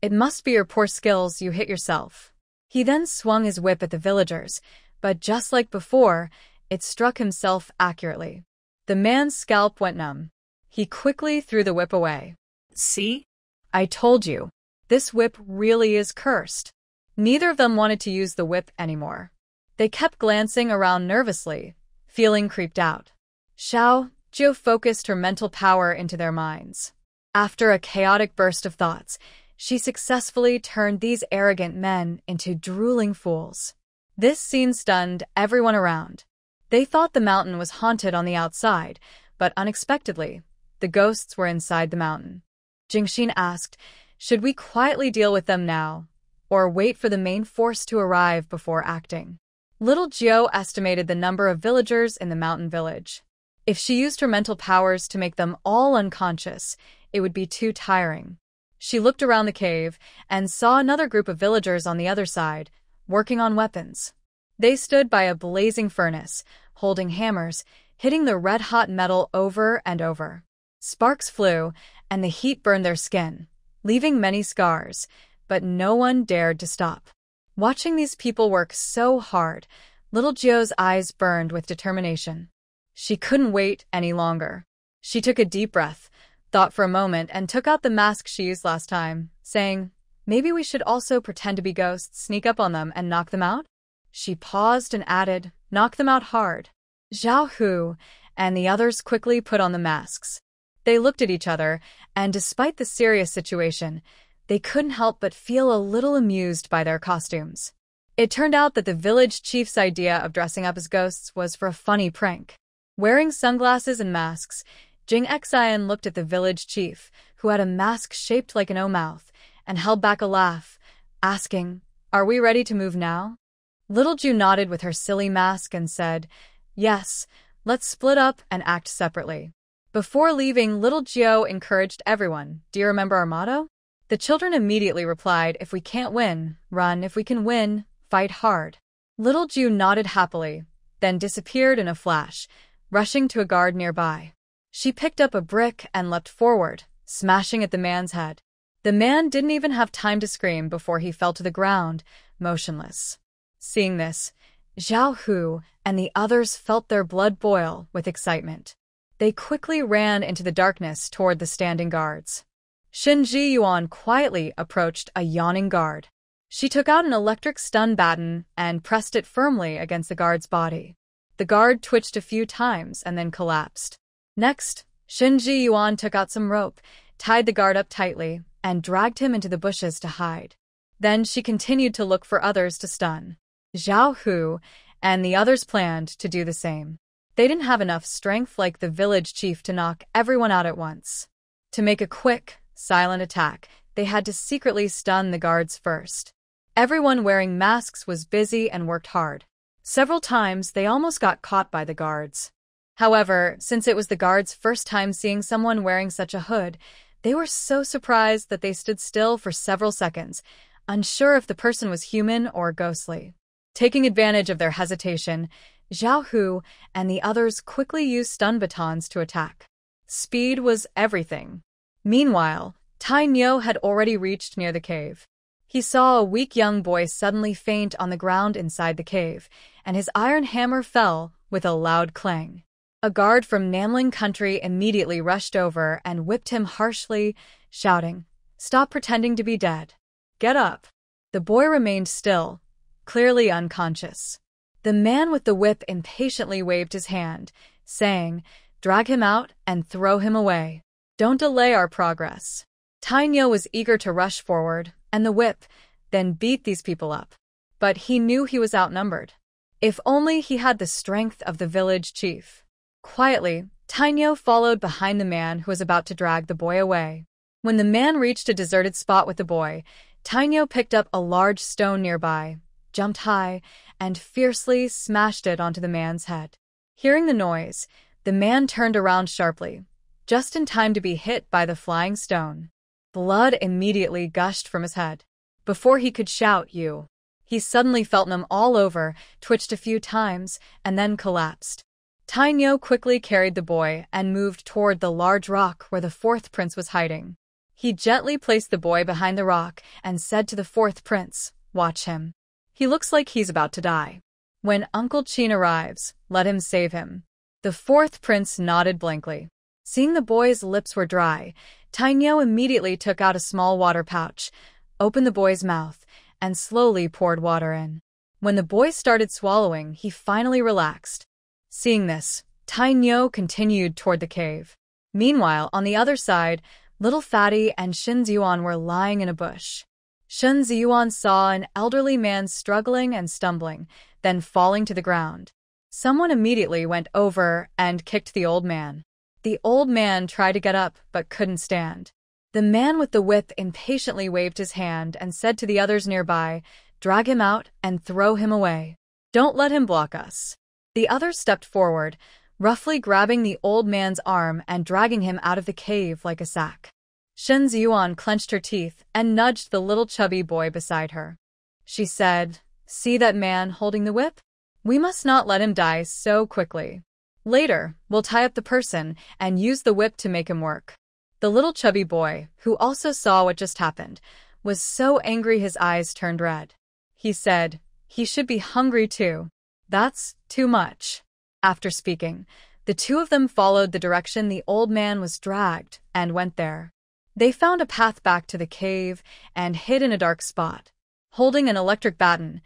It must be your poor skills, you hit yourself." He then swung his whip at the villagers, but just like before, it struck himself accurately. The man's scalp went numb. He quickly threw the whip away. "See? I told you, this whip really is cursed." Neither of them wanted to use the whip anymore. They kept glancing around nervously, feeling creeped out. Xiao Jiu focused her mental power into their minds. After a chaotic burst of thoughts, she successfully turned these arrogant men into drooling fools. This scene stunned everyone around. They thought the mountain was haunted on the outside, but unexpectedly, the ghosts were inside the mountain. Jingxin asked, "Should we quietly deal with them now, or wait for the main force to arrive before acting?" Little Jiu estimated the number of villagers in the mountain village. If she used her mental powers to make them all unconscious, it would be too tiring. She looked around the cave and saw another group of villagers on the other side, working on weapons. They stood by a blazing furnace, holding hammers, hitting the red-hot metal over and over. Sparks flew, and the heat burned their skin, leaving many scars, but no one dared to stop. Watching these people work so hard, little Jiu's eyes burned with determination. She couldn't wait any longer. She took a deep breath, thought for a moment, and took out the mask she used last time, saying, "Maybe we should also pretend to be ghosts, sneak up on them, and knock them out?" She paused and added, "Knock them out hard." Zhao Hu and the others quickly put on the masks. They looked at each other, and despite the serious situation, they couldn't help but feel a little amused by their costumes. It turned out that the village chief's idea of dressing up as ghosts was for a funny prank. Wearing sunglasses and masks, Jing Xian looked at the village chief, who had a mask shaped like an O mouth, and held back a laugh, asking, "Are we ready to move now?" Little Jiu nodded with her silly mask and said, "Yes, let's split up and act separately." Before leaving, Little Jiu encouraged everyone, "Do you remember our motto?" The children immediately replied, "If we can't win, run. If we can win, fight hard." Little Jiu nodded happily, then disappeared in a flash, rushing to a guard nearby. She picked up a brick and leapt forward, smashing at the man's head. The man didn't even have time to scream before he fell to the ground, motionless. Seeing this, Zhao Hu and the others felt their blood boil with excitement. They quickly ran into the darkness toward the standing guards. Shin Ji Yuan quietly approached a yawning guard. She took out an electric stun baton and pressed it firmly against the guard's body. The guard twitched a few times and then collapsed. Next, Shin Ji Yuan took out some rope, tied the guard up tightly, and dragged him into the bushes to hide. Then she continued to look for others to stun. Zhao Hu and the others planned to do the same. They didn't have enough strength like the village chief to knock everyone out at once. To make a quick, silent attack, they had to secretly stun the guards first. Everyone wearing masks was busy and worked hard. Several times they almost got caught by the guards. However, since it was the guards' first time seeing someone wearing such a hood, they were so surprised that they stood still for several seconds, unsure if the person was human or ghostly. Taking advantage of their hesitation, Zhao Hu and the others quickly used stun batons to attack. Speed was everything. Meanwhile, Tai Nyo had already reached near the cave. He saw a weak young boy suddenly faint on the ground inside the cave, and his iron hammer fell with a loud clang. A guard from Namling country immediately rushed over and whipped him harshly, shouting, "Stop pretending to be dead. Get up." The boy remained still, clearly unconscious. The man with the whip impatiently waved his hand, saying, "Drag him out and throw him away. Don't delay our progress." Tainyo was eager to rush forward, and the whip, then beat these people up. But he knew he was outnumbered. If only he had the strength of the village chief. Quietly, Tainyo followed behind the man who was about to drag the boy away. When the man reached a deserted spot with the boy, Tainyo picked up a large stone nearby, jumped high, and fiercely smashed it onto the man's head. Hearing the noise, the man turned around sharply, just in time to be hit by the flying stone. Blood immediately gushed from his head. Before he could shout, "You!" he suddenly felt numb all over, twitched a few times, and then collapsed. Tainyo quickly carried the boy and moved toward the large rock where the fourth prince was hiding. He gently placed the boy behind the rock and said to the fourth prince, "Watch him. He looks like he's about to die. When Uncle Chin arrives, let him save him." The fourth prince nodded blankly. Seeing the boy's lips were dry, Tainyo immediately took out a small water pouch, opened the boy's mouth, and slowly poured water in. When the boy started swallowing, he finally relaxed. Seeing this, Tainyo continued toward the cave. Meanwhile, on the other side, Little Fatty and Shin Ziyuan were lying in a bush. Shin Ziyuan saw an elderly man struggling and stumbling, then falling to the ground. Someone immediately went over and kicked the old man. The old man tried to get up but couldn't stand. The man with the whip impatiently waved his hand and said to the others nearby, "Drag him out and throw him away. Don't let him block us." The others stepped forward, roughly grabbing the old man's arm and dragging him out of the cave like a sack. Shen Ziyuan clenched her teeth and nudged the little chubby boy beside her. She said, "See that man holding the whip? We must not let him die so quickly. Later, we'll tie up the person and use the whip to make him work." The little chubby boy, who also saw what just happened, was so angry his eyes turned red. He said, "He should be hungry too. That's too much." After speaking, the two of them followed the direction the old man was dragged and went there. They found a path back to the cave and hid in a dark spot. Holding an electric baton,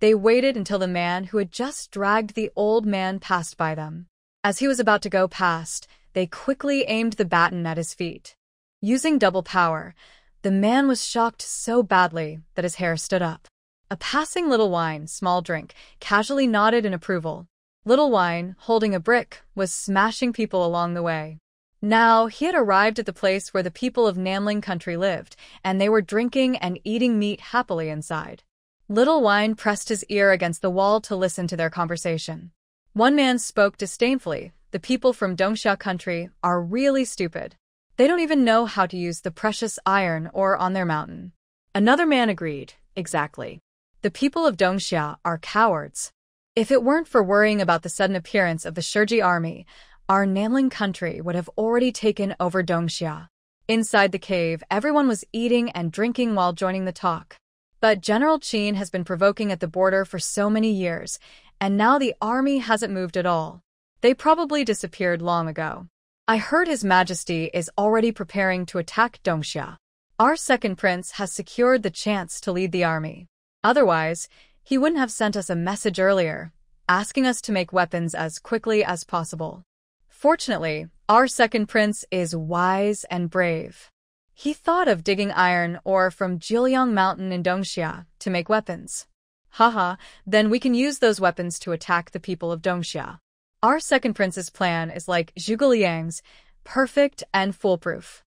they waited until the man who had just dragged the old man passed by them. As he was about to go past, they quickly aimed the baton at his feet. Using double power, the man was shocked so badly that his hair stood up. A passing Little Wine, small drink, casually nodded in approval. Little Wine, holding a brick, was smashing people along the way. Now, he had arrived at the place where the people of Namling country lived, and they were drinking and eating meat happily inside. Little Wine pressed his ear against the wall to listen to their conversation. One man spoke disdainfully, "The people from Dongxia country are really stupid. They don't even know how to use the precious iron ore on their mountain." Another man agreed, "Exactly. The people of Dongxia are cowards. If it weren't for worrying about the sudden appearance of the Shurji army, our Namling country would have already taken over Dongxia." Inside the cave, everyone was eating and drinking while joining the talk. But General Qin has been provoking at the border for so many years, and now the army hasn't moved at all. They probably disappeared long ago. I heard His Majesty is already preparing to attack Dongxia. Our second prince has secured the chance to lead the army. Otherwise, he wouldn't have sent us a message earlier, asking us to make weapons as quickly as possible. Fortunately, our second prince is wise and brave. He thought of digging iron ore from Jiuliang Mountain in Dongxia to make weapons. Haha, then we can use those weapons to attack the people of Dongxia. Our second prince's plan is like Zhuge Liang's, perfect and foolproof.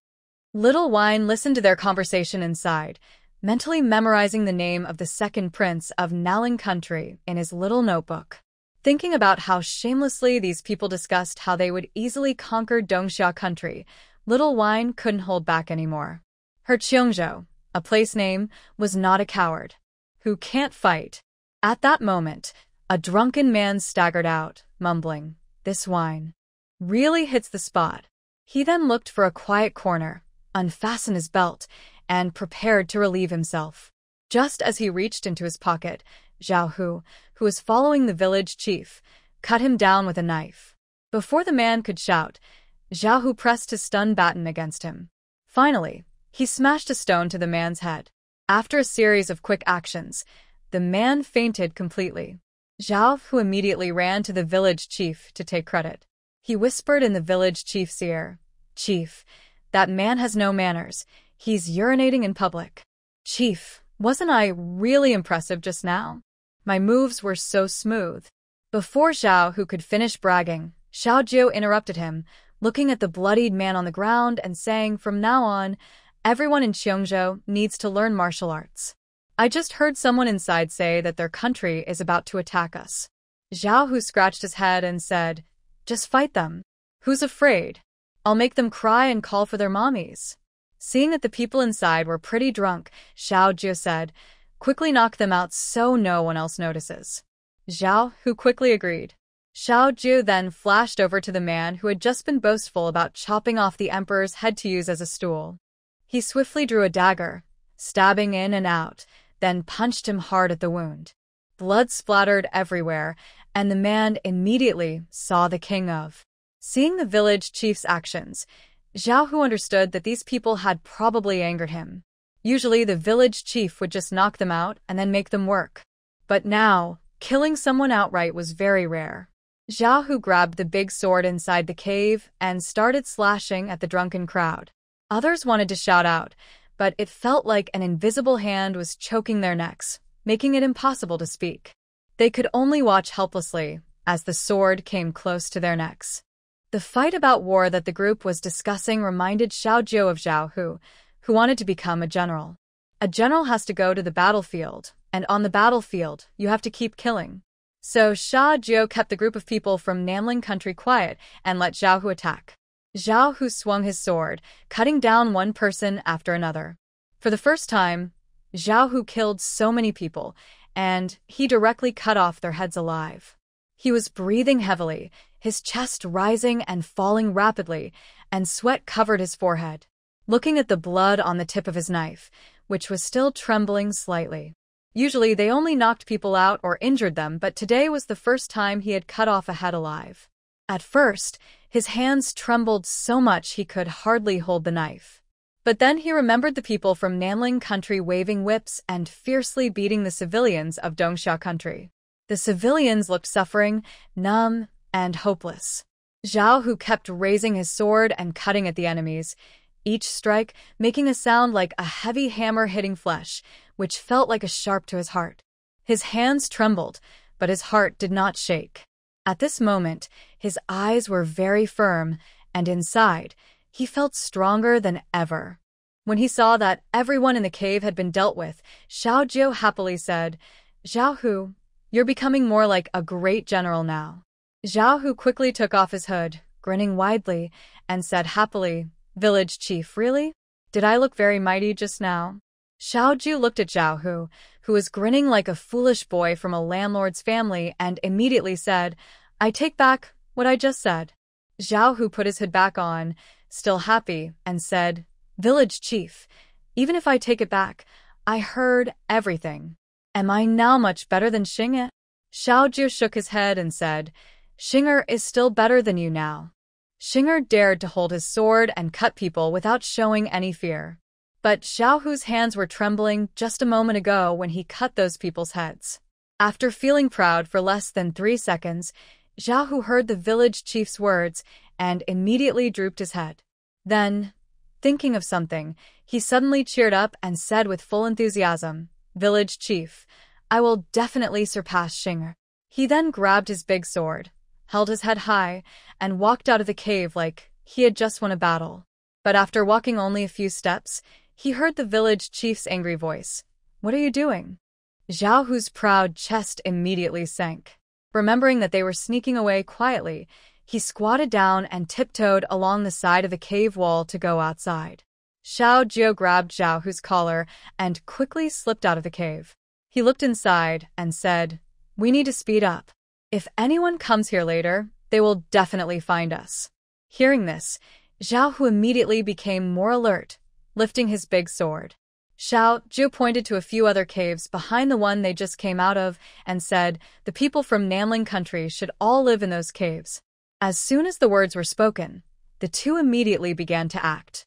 Little Wine listened to their conversation inside, mentally memorizing the name of the second prince of Naling country in his little notebook. Thinking about how shamelessly these people discussed how they would easily conquer Dongxia country, Little Wine couldn't hold back anymore. Her Cheongzhou, a place name, was not a coward who can't fight. At that moment, a drunken man staggered out, mumbling, "This wine really hits the spot." He then looked for a quiet corner, unfastened his belt, and prepared to relieve himself. Just as he reached into his pocket, Zhao Hu, who was following the village chief, cut him down with a knife. Before the man could shout, Zhao Hu pressed his stun baton against him. Finally, he smashed a stone to the man's head. After a series of quick actions, the man fainted completely. Zhao Hu immediately ran to the village chief to take credit. He whispered in the village chief's ear, "Chief, that man has no manners. He's urinating in public." "Chief, wasn't I really impressive just now? My moves were so smooth." Before Zhao Hu could finish bragging, Xiao Jiu interrupted him, looking at the bloodied man on the ground and saying, "From now on, everyone in Xiongzhou needs to learn martial arts. I just heard someone inside say that their country is about to attack us." Zhao Hu scratched his head and said, "Just fight them. Who's afraid? I'll make them cry and call for their mommies." Seeing that the people inside were pretty drunk, Xiao Jiu said, "Quickly knock them out so no one else notices." Zhao Hu quickly agreed. Xiao Jiu then flashed over to the man who had just been boastful about chopping off the emperor's head to use as a stool. He swiftly drew a dagger, stabbing in and out, then punched him hard at the wound. Blood splattered everywhere, and the man immediately saw the king of. Seeing the village chief's actions, Zhao Hu understood that these people had probably angered him. Usually the village chief would just knock them out and then make them work. But now, killing someone outright was very rare. Zhao Hu grabbed the big sword inside the cave and started slashing at the drunken crowd. Others wanted to shout out, but it felt like an invisible hand was choking their necks, making it impossible to speak. They could only watch helplessly as the sword came close to their necks. The fight about war that the group was discussing reminded Xiao Jiu of Zhao Hu, who wanted to become a general. A general has to go to the battlefield, and on the battlefield, you have to keep killing. So Xiao Jiu kept the group of people from Namling country quiet and let Zhao Hu attack. Zhao Hu swung his sword, cutting down one person after another. For the first time, Zhao Hu killed so many people, and he directly cut off their heads alive. He was breathing heavily, his chest rising and falling rapidly, and sweat covered his forehead. Looking at the blood on the tip of his knife, which was still trembling slightly. Usually they only knocked people out or injured them, but today was the first time he had cut off a head alive. At first, his hands trembled so much he could hardly hold the knife. But then he remembered the people from Namling country waving whips and fiercely beating the civilians of Dongxia country. The civilians looked suffering, numb, and hopeless. Zhao Hu kept raising his sword and cutting at the enemies, each strike making a sound like a heavy hammer hitting flesh, which felt like a sharp to his heart. His hands trembled, but his heart did not shake. At this moment, his eyes were very firm, and inside, he felt stronger than ever. When he saw that everyone in the cave had been dealt with, Xiao Jiu happily said, "Zhao Hu, you're becoming more like a great general now." Zhao Hu quickly took off his hood, grinning widely, and said happily, "Village chief, really? Did I look very mighty just now?" Xiao Jiu looked at Zhao Hu, who was grinning like a foolish boy from a landlord's family, and immediately said, "I take back what I just said." Zhao Hu put his hood back on, still happy, and said, "Village chief, even if I take it back, I heard everything. Am I now much better than Xing'e?" Xiao Jiu shook his head and said, "Xing'e is still better than you now." Xing'e dared to hold his sword and cut people without showing any fear. But Xiao Hu's hands were trembling just a moment ago when he cut those people's heads. After feeling proud for less than 3 seconds, Zhao Hu heard the village chief's words and immediately drooped his head. Then, thinking of something, he suddenly cheered up and said with full enthusiasm, "Village chief, I will definitely surpass Xing'e." He then grabbed his big sword, held his head high, and walked out of the cave like he had just won a battle. But after walking only a few steps, he heard the village chief's angry voice. "What are you doing?" Zhao Hu's proud chest immediately sank. Remembering that they were sneaking away quietly, he squatted down and tiptoed along the side of the cave wall to go outside. Xiao Jiu grabbed Zhao Hu's collar and quickly slipped out of the cave. He looked inside and said, "We need to speed up. If anyone comes here later, they will definitely find us." Hearing this, Zhao Hu immediately became more alert, lifting his big sword. Xiao Jiu pointed to a few other caves behind the one they just came out of and said, "The people from Namling country should all live in those caves." As soon as the words were spoken, the two immediately began to act.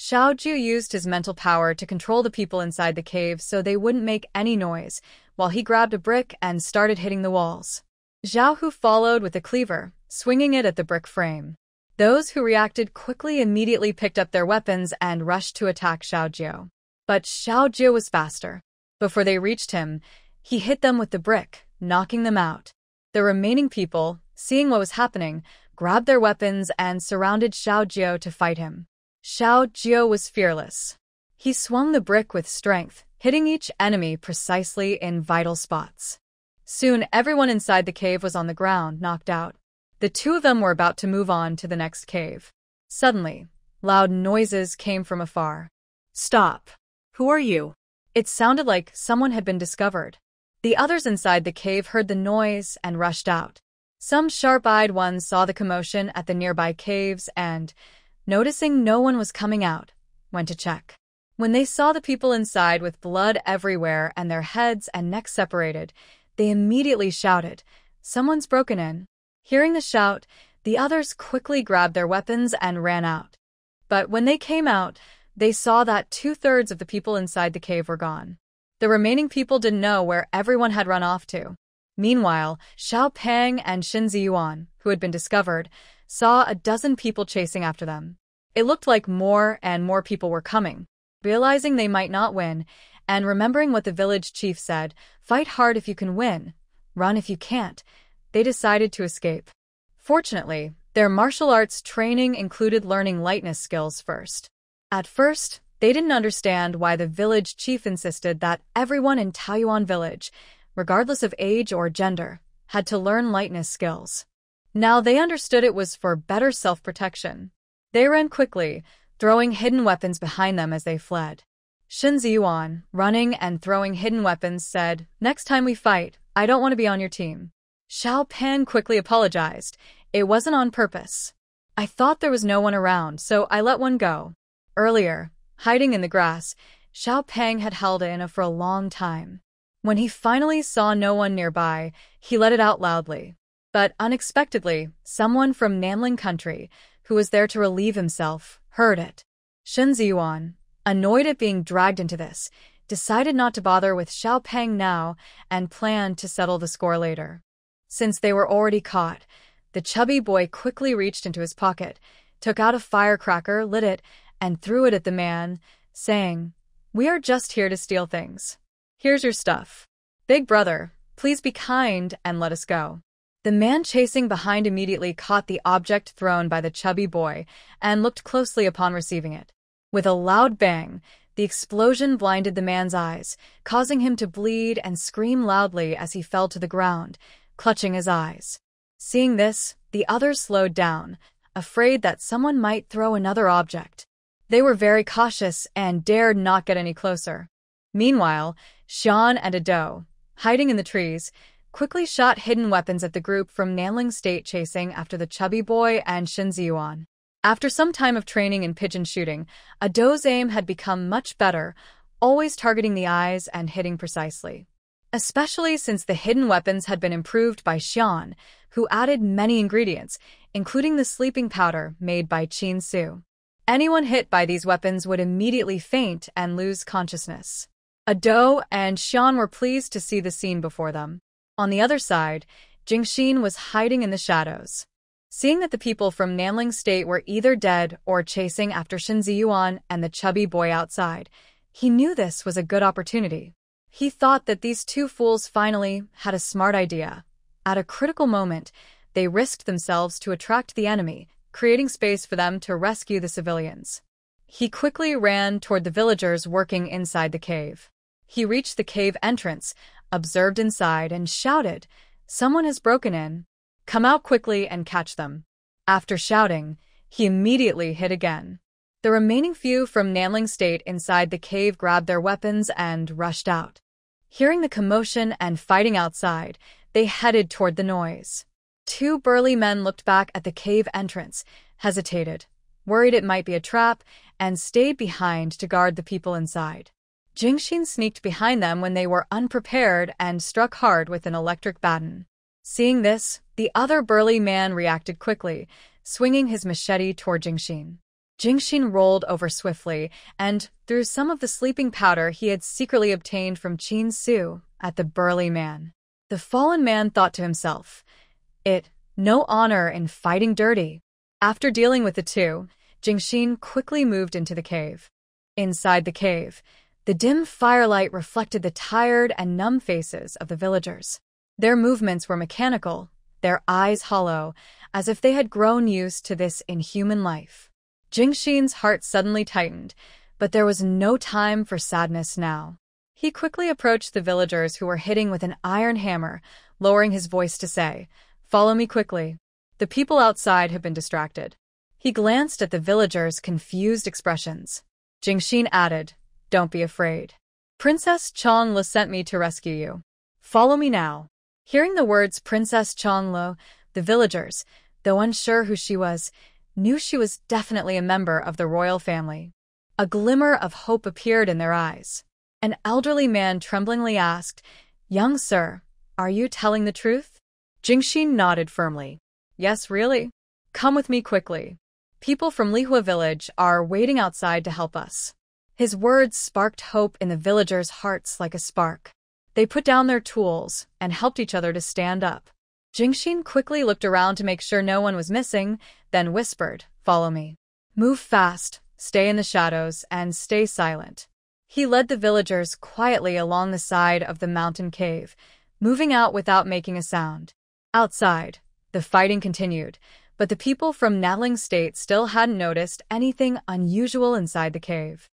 Xiaoju used his mental power to control the people inside the cave so they wouldn't make any noise, while he grabbed a brick and started hitting the walls. Zhao Hu followed with a cleaver, swinging it at the brick frame. Those who reacted quickly immediately picked up their weapons and rushed to attack Xiaojiu. But Xiaojiu was faster. Before they reached him, he hit them with the brick, knocking them out. The remaining people, seeing what was happening, grabbed their weapons and surrounded Xiaojiu to fight him. Xiaojiu was fearless. He swung the brick with strength, hitting each enemy precisely in vital spots. Soon, everyone inside the cave was on the ground, knocked out. The two of them were about to move on to the next cave. Suddenly, loud noises came from afar. Stop! Who are you? It sounded like someone had been discovered. The others inside the cave heard the noise and rushed out. Some sharp-eyed ones saw the commotion at the nearby caves and, noticing no one was coming out, went to check. When they saw the people inside with blood everywhere and their heads and necks separated, they immediately shouted, "Someone's broken in." Hearing the shout, the others quickly grabbed their weapons and ran out. But when they came out, they saw that 2/3 of the people inside the cave were gone. The remaining people didn't know where everyone had run off to. Meanwhile, Xiao Peng and Xin Ziyuan, who had been discovered, saw a dozen people chasing after them. It looked like more and more people were coming. Realizing they might not win, and remembering what the village chief said, "Fight hard if you can win, run if you can't," they decided to escape. Fortunately, their martial arts training included learning lightness skills first. At first, they didn't understand why the village chief insisted that everyone in Taoyuan village, regardless of age or gender, had to learn lightness skills. Now they understood it was for better self-protection. They ran quickly, throwing hidden weapons behind them as they fled. Xin Ziyuan, running and throwing hidden weapons, said, "Next time we fight, I don't want to be on your team." Xiao Pan quickly apologized. "It wasn't on purpose. I thought there was no one around, so I let one go." Earlier, hiding in the grass, Xiao Peng had held in for a long time. When he finally saw no one nearby, he let it out loudly. But unexpectedly, someone from Namling country, who was there to relieve himself, heard it. Xin Ziyuan, annoyed at being dragged into this, decided not to bother with Xiao Peng now and planned to settle the score later. Since they were already caught, the chubby boy quickly reached into his pocket, took out a firecracker, lit it, and threw it at the man, saying, "We are just here to steal things. Here's your stuff. Big brother, please be kind and let us go." The man chasing behind immediately caught the object thrown by the chubby boy and looked closely upon receiving it. With a loud bang, the explosion blinded the man's eyes, causing him to bleed and scream loudly as he fell to the ground, clutching his eyes. Seeing this, the others slowed down, afraid that someone might throw another object. They were very cautious and dared not get any closer. Meanwhile, Xian and Ado, hiding in the trees, quickly shot hidden weapons at the group from Nanling State chasing after the chubby boy and Xin Ziyuan. After some time of training in pigeon shooting, Ado's aim had become much better, always targeting the eyes and hitting precisely. Especially since the hidden weapons had been improved by Xian, who added many ingredients, including the sleeping powder made by Qin Su. Anyone hit by these weapons would immediately faint and lose consciousness. Ado and Xian were pleased to see the scene before them. On the other side, Jingxin was hiding in the shadows. Seeing that the people from Nanling State were either dead or chasing after Xin Ziyuan and the chubby boy outside, he knew this was a good opportunity. He thought that these two fools finally had a smart idea. At a critical moment, they risked themselves to attract the enemy, creating space for them to rescue the civilians. He quickly ran toward the villagers working inside the cave. He reached the cave entrance, observed inside, and shouted, "Someone has broken in. Come out quickly and catch them." After shouting, he immediately hit again. The remaining few from Nanling State inside the cave grabbed their weapons and rushed out. Hearing the commotion and fighting outside, they headed toward the noise. Two burly men looked back at the cave entrance, hesitated, worried it might be a trap, and stayed behind to guard the people inside. Jingxin sneaked behind them when they were unprepared and struck hard with an electric baton. Seeing this, the other burly man reacted quickly, swinging his machete toward Jingxin. Jingxin rolled over swiftly and threw some of the sleeping powder he had secretly obtained from Qin Su at the burly man. The fallen man thought to himself, no honor in fighting dirty. After dealing with the two, Jingxin quickly moved into the cave. Inside the cave, the dim firelight reflected the tired and numb faces of the villagers. Their movements were mechanical, their eyes hollow, as if they had grown used to this inhuman life. Jingxin's heart suddenly tightened, but there was no time for sadness now. He quickly approached the villagers who were hitting with an iron hammer, lowering his voice to say, "Follow me quickly." The people outside had been distracted. He glanced at the villagers' confused expressions. Jingxin added, "Don't be afraid. Princess Changlu sent me to rescue you. Follow me now." Hearing the words Princess Changlu, the villagers, though unsure who she was, knew she was definitely a member of the royal family. A glimmer of hope appeared in their eyes. An elderly man tremblingly asked, "Young sir, are you telling the truth?" Jingxin nodded firmly. "Yes, really? Come with me quickly. People from Lihua village are waiting outside to help us." His words sparked hope in the villagers' hearts like a spark. They put down their tools and helped each other to stand up. Jingxin quickly looked around to make sure no one was missing, then whispered, "Follow me. Move fast, stay in the shadows, and stay silent." He led the villagers quietly along the side of the mountain cave, moving out without making a sound. Outside, the fighting continued, but the people from Naling State still hadn't noticed anything unusual inside the cave.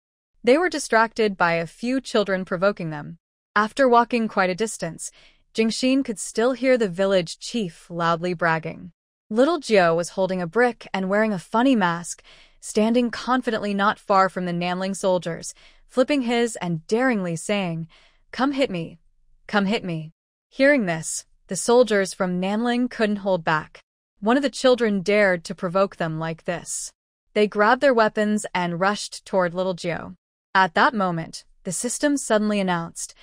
They were distracted by a few children provoking them. After walking quite a distance, Jingxin could still hear the village chief loudly bragging. Little Jiao was holding a brick and wearing a funny mask, standing confidently not far from the Namling soldiers, flipping his and daringly saying, "Come hit me. Come hit me." Hearing this, the soldiers from Namling couldn't hold back. One of the children dared to provoke them like this. They grabbed their weapons and rushed toward little Jiao. At that moment, the system suddenly announced,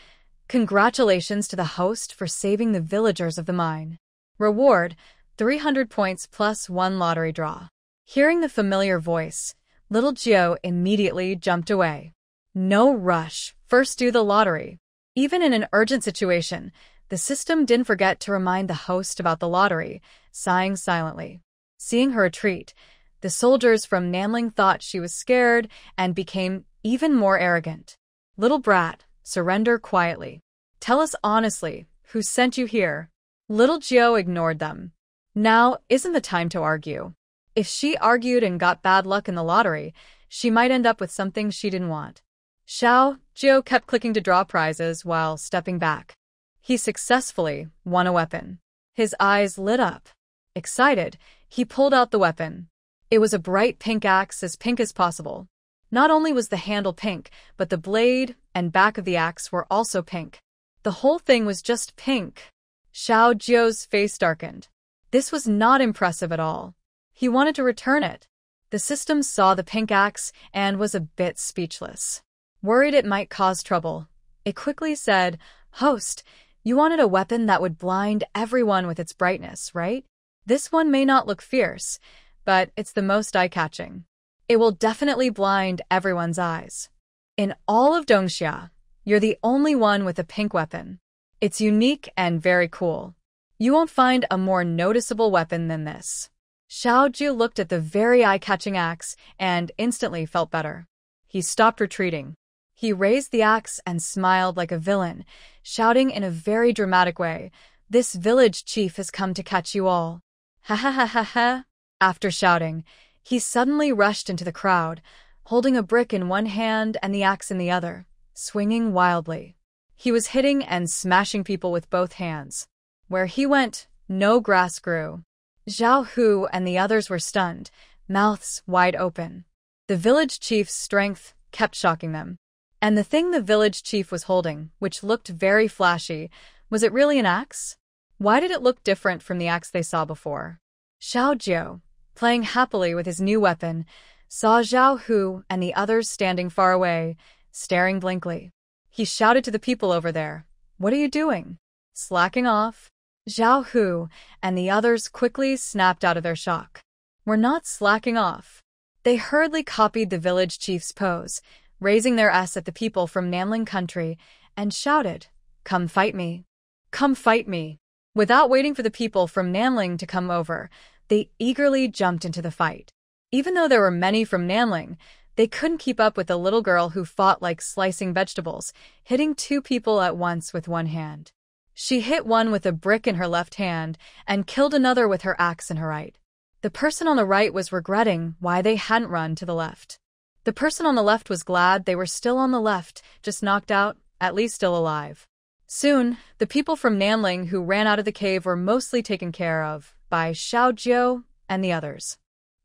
"Congratulations to the host for saving the villagers of the mine. Reward, 300 points plus 1 lottery draw." Hearing the familiar voice, little Jiao immediately jumped away. No rush, first do the lottery. Even in an urgent situation, the system didn't forget to remind the host about the lottery, sighing silently. Seeing her retreat, the soldiers from Namling thought she was scared and became even more arrogant. "Little brat, surrender quietly. Tell us honestly, who sent you here?" Little Jiao ignored them. Now isn't the time to argue. If she argued and got bad luck in the lottery, she might end up with something she didn't want. Jiao kept clicking to draw prizes while stepping back. He successfully won a weapon. His eyes lit up. Excited, he pulled out the weapon. It was a bright pink axe, as pink as possible. Not only was the handle pink, but the blade and back of the axe were also pink. The whole thing was just pink. Jiao's face darkened. This was not impressive at all. He wanted to return it. The system saw the pink axe and was a bit speechless. Worried it might cause trouble, it quickly said, "Host, you wanted a weapon that would blind everyone with its brightness, right? This one may not look fierce, but it's the most eye-catching. It will definitely blind everyone's eyes. In all of Dongxia, you're the only one with a pink weapon. It's unique and very cool. You won't find a more noticeable weapon than this." Jiu looked at the very eye-catching axe and instantly felt better. He stopped retreating. He raised the axe and smiled like a villain, shouting in a very dramatic way, "This village chief has come to catch you all. Ha ha ha ha ha." After shouting, he suddenly rushed into the crowd, holding a brick in one hand and the axe in the other, swinging wildly. He was hitting and smashing people with both hands. Where he went, no grass grew. Zhao Hu and the others were stunned, mouths wide open. The village chief's strength kept shocking them. And the thing the village chief was holding, which looked very flashy, was it really an axe? Why did it look different from the axe they saw before? Jiao, playing happily with his new weapon, saw Zhao Hu and the others standing far away, staring blankly. He shouted to the people over there, "What are you doing? Slacking off?" Zhao Hu and the others quickly snapped out of their shock. "We're not slacking off. They hurriedly copied the village chief's pose, raising their S at the people from Namling country, and shouted, "Come fight me! Come fight me!" Without waiting for the people from Namling to come over, they eagerly jumped into the fight. Even though there were many from Namling, they couldn't keep up with the little girl who fought like slicing vegetables, hitting two people at once with one hand. She hit one with a brick in her left hand and killed another with her axe in her right. The person on the right was regretting why they hadn't run to the left. The person on the left was glad they were still on the left, just knocked out, at least still alive. Soon, the people from Nanling who ran out of the cave were mostly taken care of by Xiao Jiu and the others.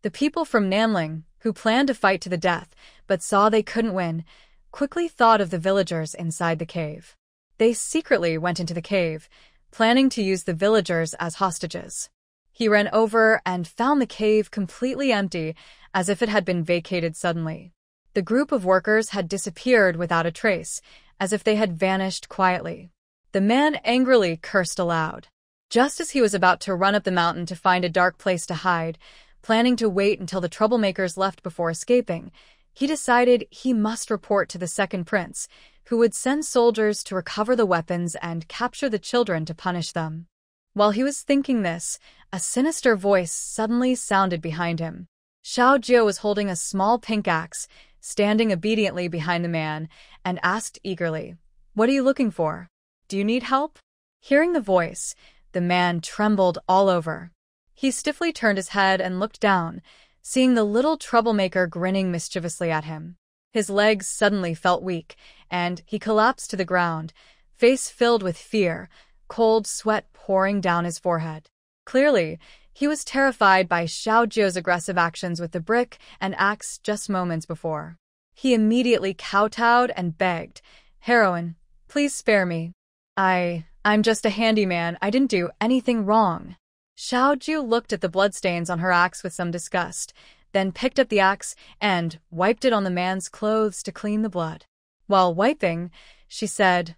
The people from Nanling, who planned to fight to the death but saw they couldn't win, quickly thought of the villagers inside the cave. They secretly went into the cave, planning to use the villagers as hostages. He ran over and found the cave completely empty, as if it had been vacated suddenly. The group of workers had disappeared without a trace, as if they had vanished quietly. The man angrily cursed aloud. Just as he was about to run up the mountain to find a dark place to hide, planning to wait until the troublemakers left before escaping, he decided he must report to the second prince, who would send soldiers to recover the weapons and capture the children to punish them. While he was thinking this, a sinister voice suddenly sounded behind him. Xiao Jiu was holding a small pink axe, standing obediently behind the man, and asked eagerly, "What are you looking for? Do you need help?" Hearing the voice, the man trembled all over. He stiffly turned his head and looked down, seeing the little troublemaker grinning mischievously at him. His legs suddenly felt weak, and he collapsed to the ground, face filled with fear, cold sweat pouring down his forehead. Clearly, he was terrified by Xiao Jiu's aggressive actions with the brick and axe just moments before. He immediately kowtowed and begged, "Heroine, please spare me. I'm just a handyman. I didn't do anything wrong." Xiao Jiu looked at the bloodstains on her axe with some disgust, then picked up the axe and wiped it on the man's clothes to clean the blood. While wiping, she said,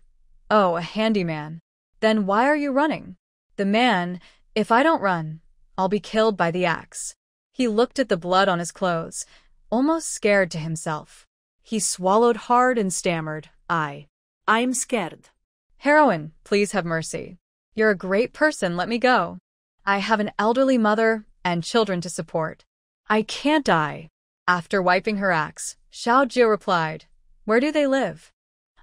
"Oh, a handyman. Then why are you running?" The man, "If I don't run, I'll be killed by the axe." He looked at the blood on his clothes, almost scared to himself. He swallowed hard and stammered, I'm scared." "Heroine, please have mercy. You're a great person, let me go. I have an elderly mother and children to support. I can't die." After wiping her axe, Xiao Jiu replied, "Where do they live?"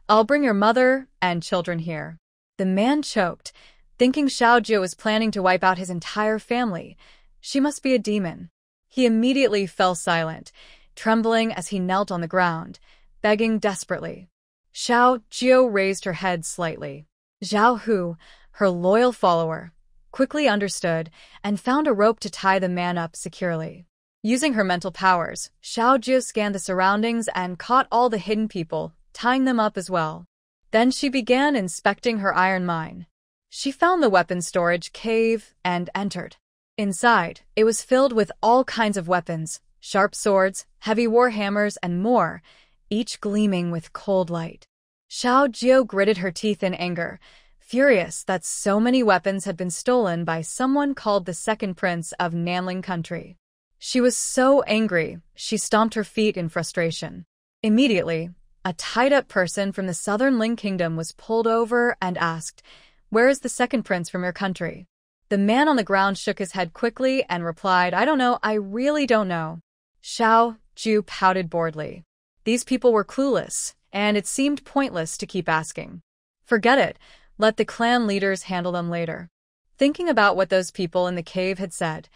"I'll bring your mother and children here." The man choked, thinking Xiao Jiu was planning to wipe out his entire family. She must be a demon. He immediately fell silent, trembling as he knelt on the ground, begging desperately. Xiao Jiu raised her head slightly. Zhao Hu, her loyal follower, quickly understood and found a rope to tie the man up securely. Using her mental powers, Xiao Jiu scanned the surroundings and caught all the hidden people, tying them up as well. Then she began inspecting her iron mine. She found the weapons storage cave and entered. Inside, it was filled with all kinds of weapons, sharp swords, heavy war hammers, and more, each gleaming with cold light. Xiao Jiu gritted her teeth in anger, furious that so many weapons had been stolen by someone called the second prince of Nanling country. She was so angry, she stomped her feet in frustration. Immediately, a tied-up person from the southern Ling kingdom was pulled over and asked, "Where is the second prince from your country?" The man on the ground shook his head quickly and replied, "I don't know, I really don't know." Xiao Jiu pouted boredly. These people were clueless, and it seemed pointless to keep asking. Forget it, let the clan leaders handle them later. Thinking about what those people in the cave had said,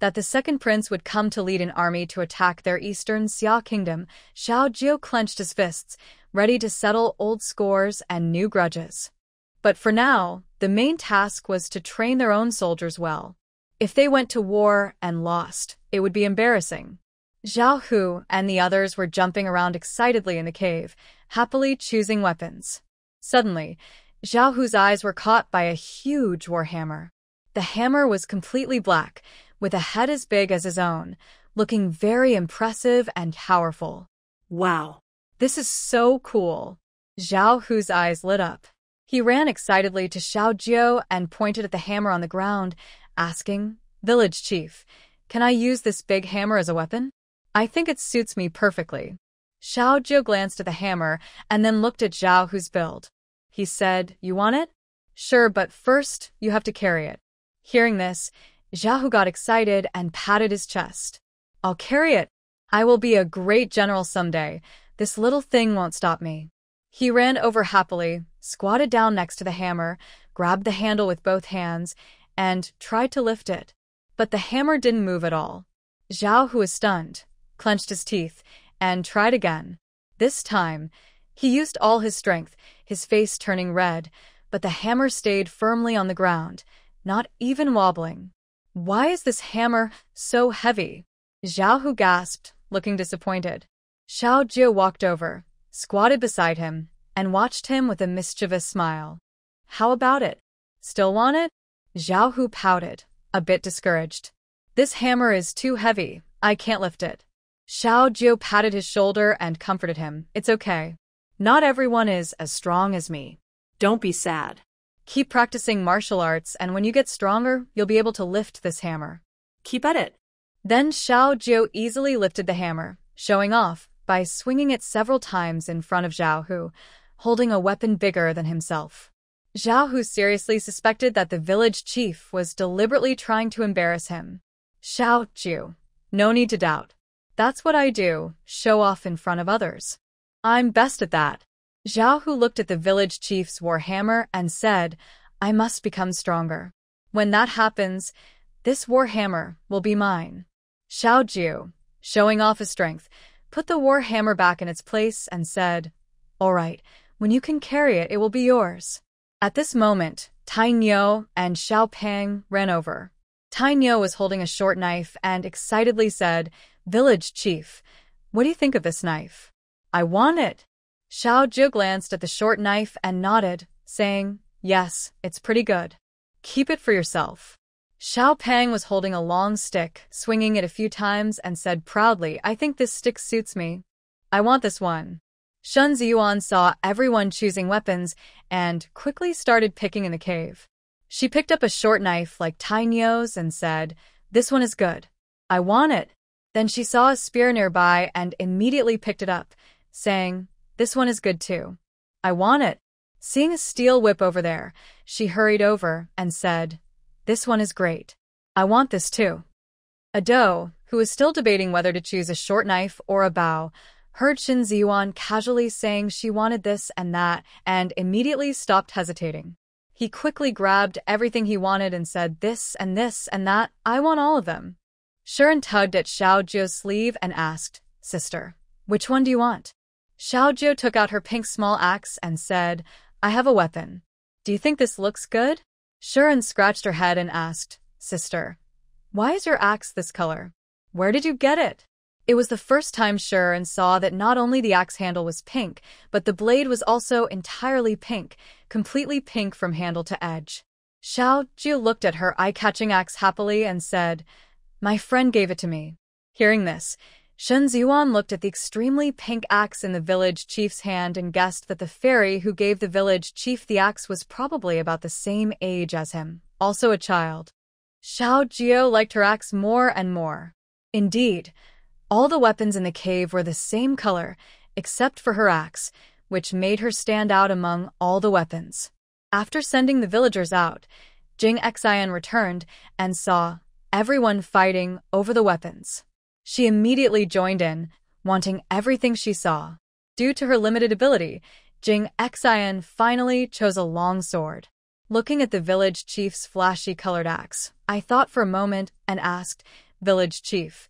that the second prince would come to lead an army to attack their eastern Xia kingdom, Xiao Jiu clenched his fists, ready to settle old scores and new grudges. But for now, the main task was to train their own soldiers well. If they went to war and lost, it would be embarrassing. Zhao Hu and the others were jumping around excitedly in the cave, happily choosing weapons. Suddenly, Zhao Hu's eyes were caught by a huge warhammer. The hammer was completely black, with a head as big as his own, looking very impressive and powerful. "Wow, this is so cool." Zhao Hu's eyes lit up. He ran excitedly to Xiao Jiu and pointed at the hammer on the ground, asking, "Village chief, can I use this big hammer as a weapon?" I think it suits me perfectly. Xiao Jiu glanced at the hammer and then looked at Zhao Hu's build. He said, "You want it?" "Sure, but first, you have to carry it." Hearing this, Zhao Hu got excited and patted his chest. "I'll carry it. I will be a great general someday. This little thing won't stop me." He ran over happily, squatted down next to the hammer, grabbed the handle with both hands, and tried to lift it. But the hammer didn't move at all. Zhao, who was stunned, clenched his teeth, and tried again. This time, he used all his strength, his face turning red, but the hammer stayed firmly on the ground, not even wobbling. "Why is this hammer so heavy?" Zhao Hu gasped, looking disappointed. Xiao Jiu walked over, squatted beside him, and watched him with a mischievous smile. "How about it? Still want it?" Zhao Hu pouted, a bit discouraged. "This hammer is too heavy. I can't lift it." Xiao Jiu patted his shoulder and comforted him. "It's okay. Not everyone is as strong as me. Don't be sad. Keep practicing martial arts, and when you get stronger, you'll be able to lift this hammer." Keep at it. Then Xiao Jiu easily lifted the hammer, showing off by swinging it several times in front of Zhao Hu, holding a weapon bigger than himself. Zhao Hu seriously suspected that the village chief was deliberately trying to embarrass him. "Xiao Jiu, no need to doubt. That's what I do, show off in front of others. I'm best at that." Zhao Hu looked at the village chief's war hammer and said, "I must become stronger. When that happens, this war hammer will be mine." Xiao Jiu, showing off his strength, put the war hammer back in its place and said, "All right, when you can carry it, it will be yours." At this moment, Tai Niu and Xiao Pang ran over. Tai Niu was holding a short knife and excitedly said, "Village chief, what do you think of this knife?" "I want it." Xiao Jiu glanced at the short knife and nodded, saying, "Yes, it's pretty good. Keep it for yourself." Xiao Pang was holding a long stick, swinging it a few times, and said proudly, "I think this stick suits me. I want this one." Shun Ziyuan saw everyone choosing weapons and quickly started picking in the cave. She picked up a short knife like Tai Niu's and said, "This one is good. I want it." Then she saw a spear nearby and immediately picked it up, saying, "This one is good too. I want it." Seeing a steel whip over there, she hurried over and said, "This one is great. I want this too." Ado, who was still debating whether to choose a short knife or a bow, heard Shin Ziyuan casually saying she wanted this and that, and immediately stopped hesitating. He quickly grabbed everything he wanted and said, "This and this and that, I want all of them." Shuren tugged at Xiao Jiu's sleeve and asked, "Sister, which one do you want?" Xiao Jiu took out her pink small axe and said, "I have a weapon. Do you think this looks good?" Shuren scratched her head and asked, "Sister, why is your axe this color? Where did you get it?" It was the first time Shuren saw that not only the axe handle was pink, but the blade was also entirely pink, completely pink from handle to edge. Xiao Jiu looked at her eye-catching axe happily and said, "My friend gave it to me." Hearing this, Shun Ziyuan looked at the extremely pink axe in the village chief's hand and guessed that the fairy who gave the village chief the axe was probably about the same age as him, also a child. Xiao Jiu liked her axe more and more. Indeed, all the weapons in the cave were the same color, except for her axe, which made her stand out among all the weapons. After sending the villagers out, Jing Xian returned and saw everyone fighting over the weapons. She immediately joined in, wanting everything she saw. Due to her limited ability, Jing Xian finally chose a long sword. Looking at the village chief's flashy colored axe, I thought for a moment and asked, "Village chief,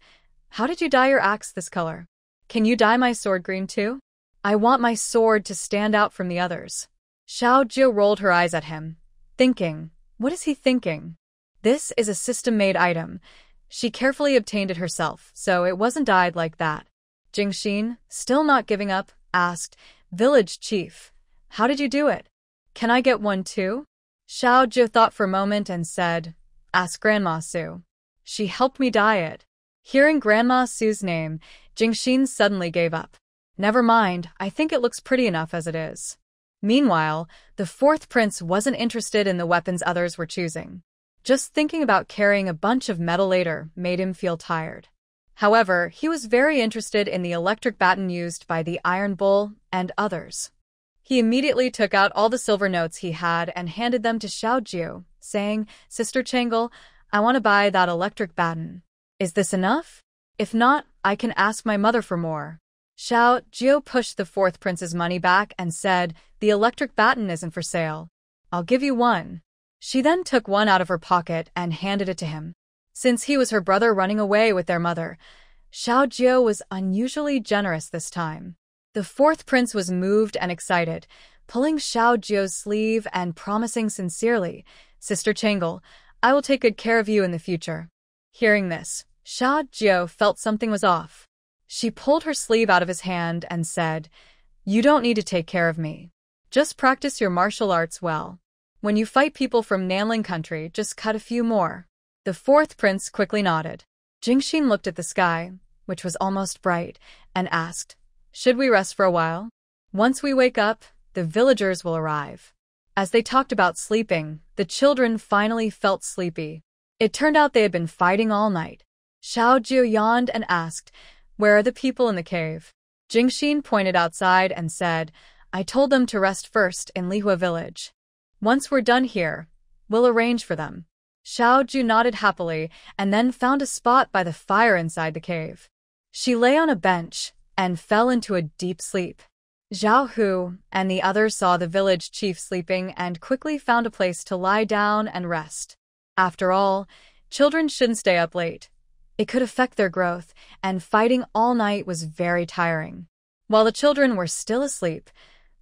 how did you dye your axe this color? Can you dye my sword green too? I want my sword to stand out from the others." Xiao Jiu rolled her eyes at him, thinking, what is he thinking? This is a system-made item. She carefully obtained it herself, so it wasn't dyed like that. Jing Xin, still not giving up, asked, "Village chief, how did you do it? Can I get one too?" Xiao Jiu thought for a moment and said, "Ask Grandma Su. She helped me dye it." Hearing Grandma Su's name, Jing Xin suddenly gave up. "Never mind, I think it looks pretty enough as it is." Meanwhile, the fourth prince wasn't interested in the weapons others were choosing. Just thinking about carrying a bunch of metal later made him feel tired. However, he was very interested in the electric baton used by the Iron Bull and others. He immediately took out all the silver notes he had and handed them to Xiao Jiu, saying, "Sister Changle, I want to buy that electric baton. Is this enough? If not, I can ask my mother for more." Xiao Jiu pushed the fourth prince's money back and said, "The electric baton isn't for sale. I'll give you one." She then took one out of her pocket and handed it to him. Since he was her brother running away with their mother, Xiao Jiu was unusually generous this time. The fourth prince was moved and excited, pulling Xiao Jiu's sleeve and promising sincerely, "Sister Changle, I will take good care of you in the future." Hearing this, Xiao Jiu felt something was off. She pulled her sleeve out of his hand and said, "You don't need to take care of me. Just practice your martial arts well. When you fight people from Nanling country, just cut a few more." The fourth prince quickly nodded. Jingxin looked at the sky, which was almost bright, and asked, "Should we rest for a while? Once we wake up, the villagers will arrive." As they talked about sleeping, the children finally felt sleepy. It turned out they had been fighting all night. Xiao Jiu yawned and asked, "Where are the people in the cave?" Jingxin pointed outside and said, "I told them to rest first in Lihua village. Once we're done here, we'll arrange for them." Xiao Jiu nodded happily and then found a spot by the fire inside the cave. She lay on a bench and fell into a deep sleep. Zhao Hu and the others saw the village chief sleeping and quickly found a place to lie down and rest. After all, children shouldn't stay up late. It could affect their growth, and fighting all night was very tiring. While the children were still asleep,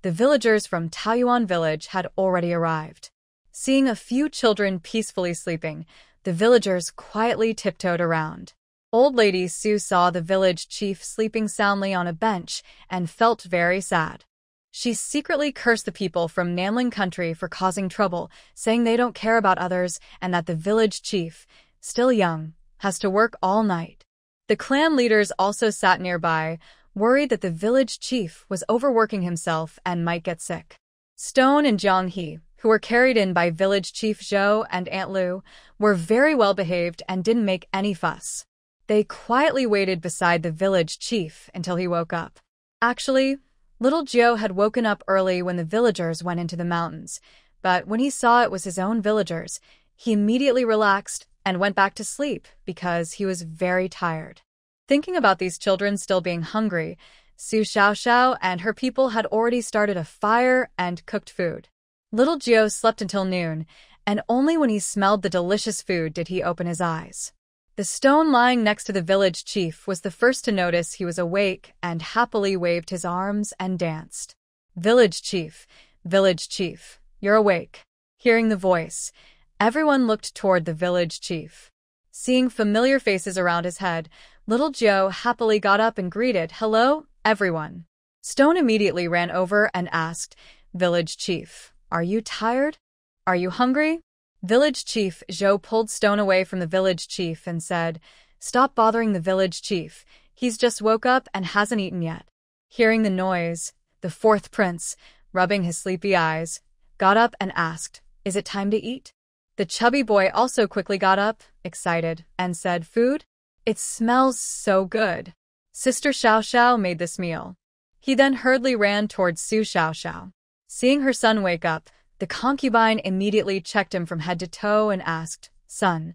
the villagers from Taoyuan village had already arrived. Seeing a few children peacefully sleeping, the villagers quietly tiptoed around. Old Lady Su saw the village chief sleeping soundly on a bench and felt very sad. She secretly cursed the people from Nanling country for causing trouble, saying they don't care about others and that the village chief, still young, has to work all night. The clan leaders also sat nearby, worried that the village chief was overworking himself and might get sick. Stone and Jiang He, who were carried in by village chief Zhou and Aunt Lu, were very well behaved and didn't make any fuss. They quietly waited beside the village chief until he woke up. Actually, little Jiu had woken up early when the villagers went into the mountains, but when he saw it was his own villagers, he immediately relaxed and went back to sleep because he was very tired. Thinking about these children still being hungry, Su Xiaoxiao and her people had already started a fire and cooked food. Little Jiu slept until noon, and only when he smelled the delicious food did he open his eyes. The stone lying next to the village chief was the first to notice he was awake and happily waved his arms and danced. Village chief, you're awake." Hearing the voice, everyone looked toward the village chief. Seeing familiar faces around his head, little Jiu happily got up and greeted, "Hello, everyone." Stone immediately ran over and asked, "Village chief, are you tired? Are you hungry?" Village chief Zhou pulled Stone away from the village chief and said, "Stop bothering the village chief. He's just woke up and hasn't eaten yet." Hearing the noise, the fourth prince, rubbing his sleepy eyes, got up and asked, "Is it time to eat?" The chubby boy also quickly got up, excited, and said, "Food? It smells so good." Sister Xiaoxiao made this meal. He then hurriedly ran towards Su Xiaoxiao. Seeing her son wake up, the concubine immediately checked him from head to toe and asked, "Son,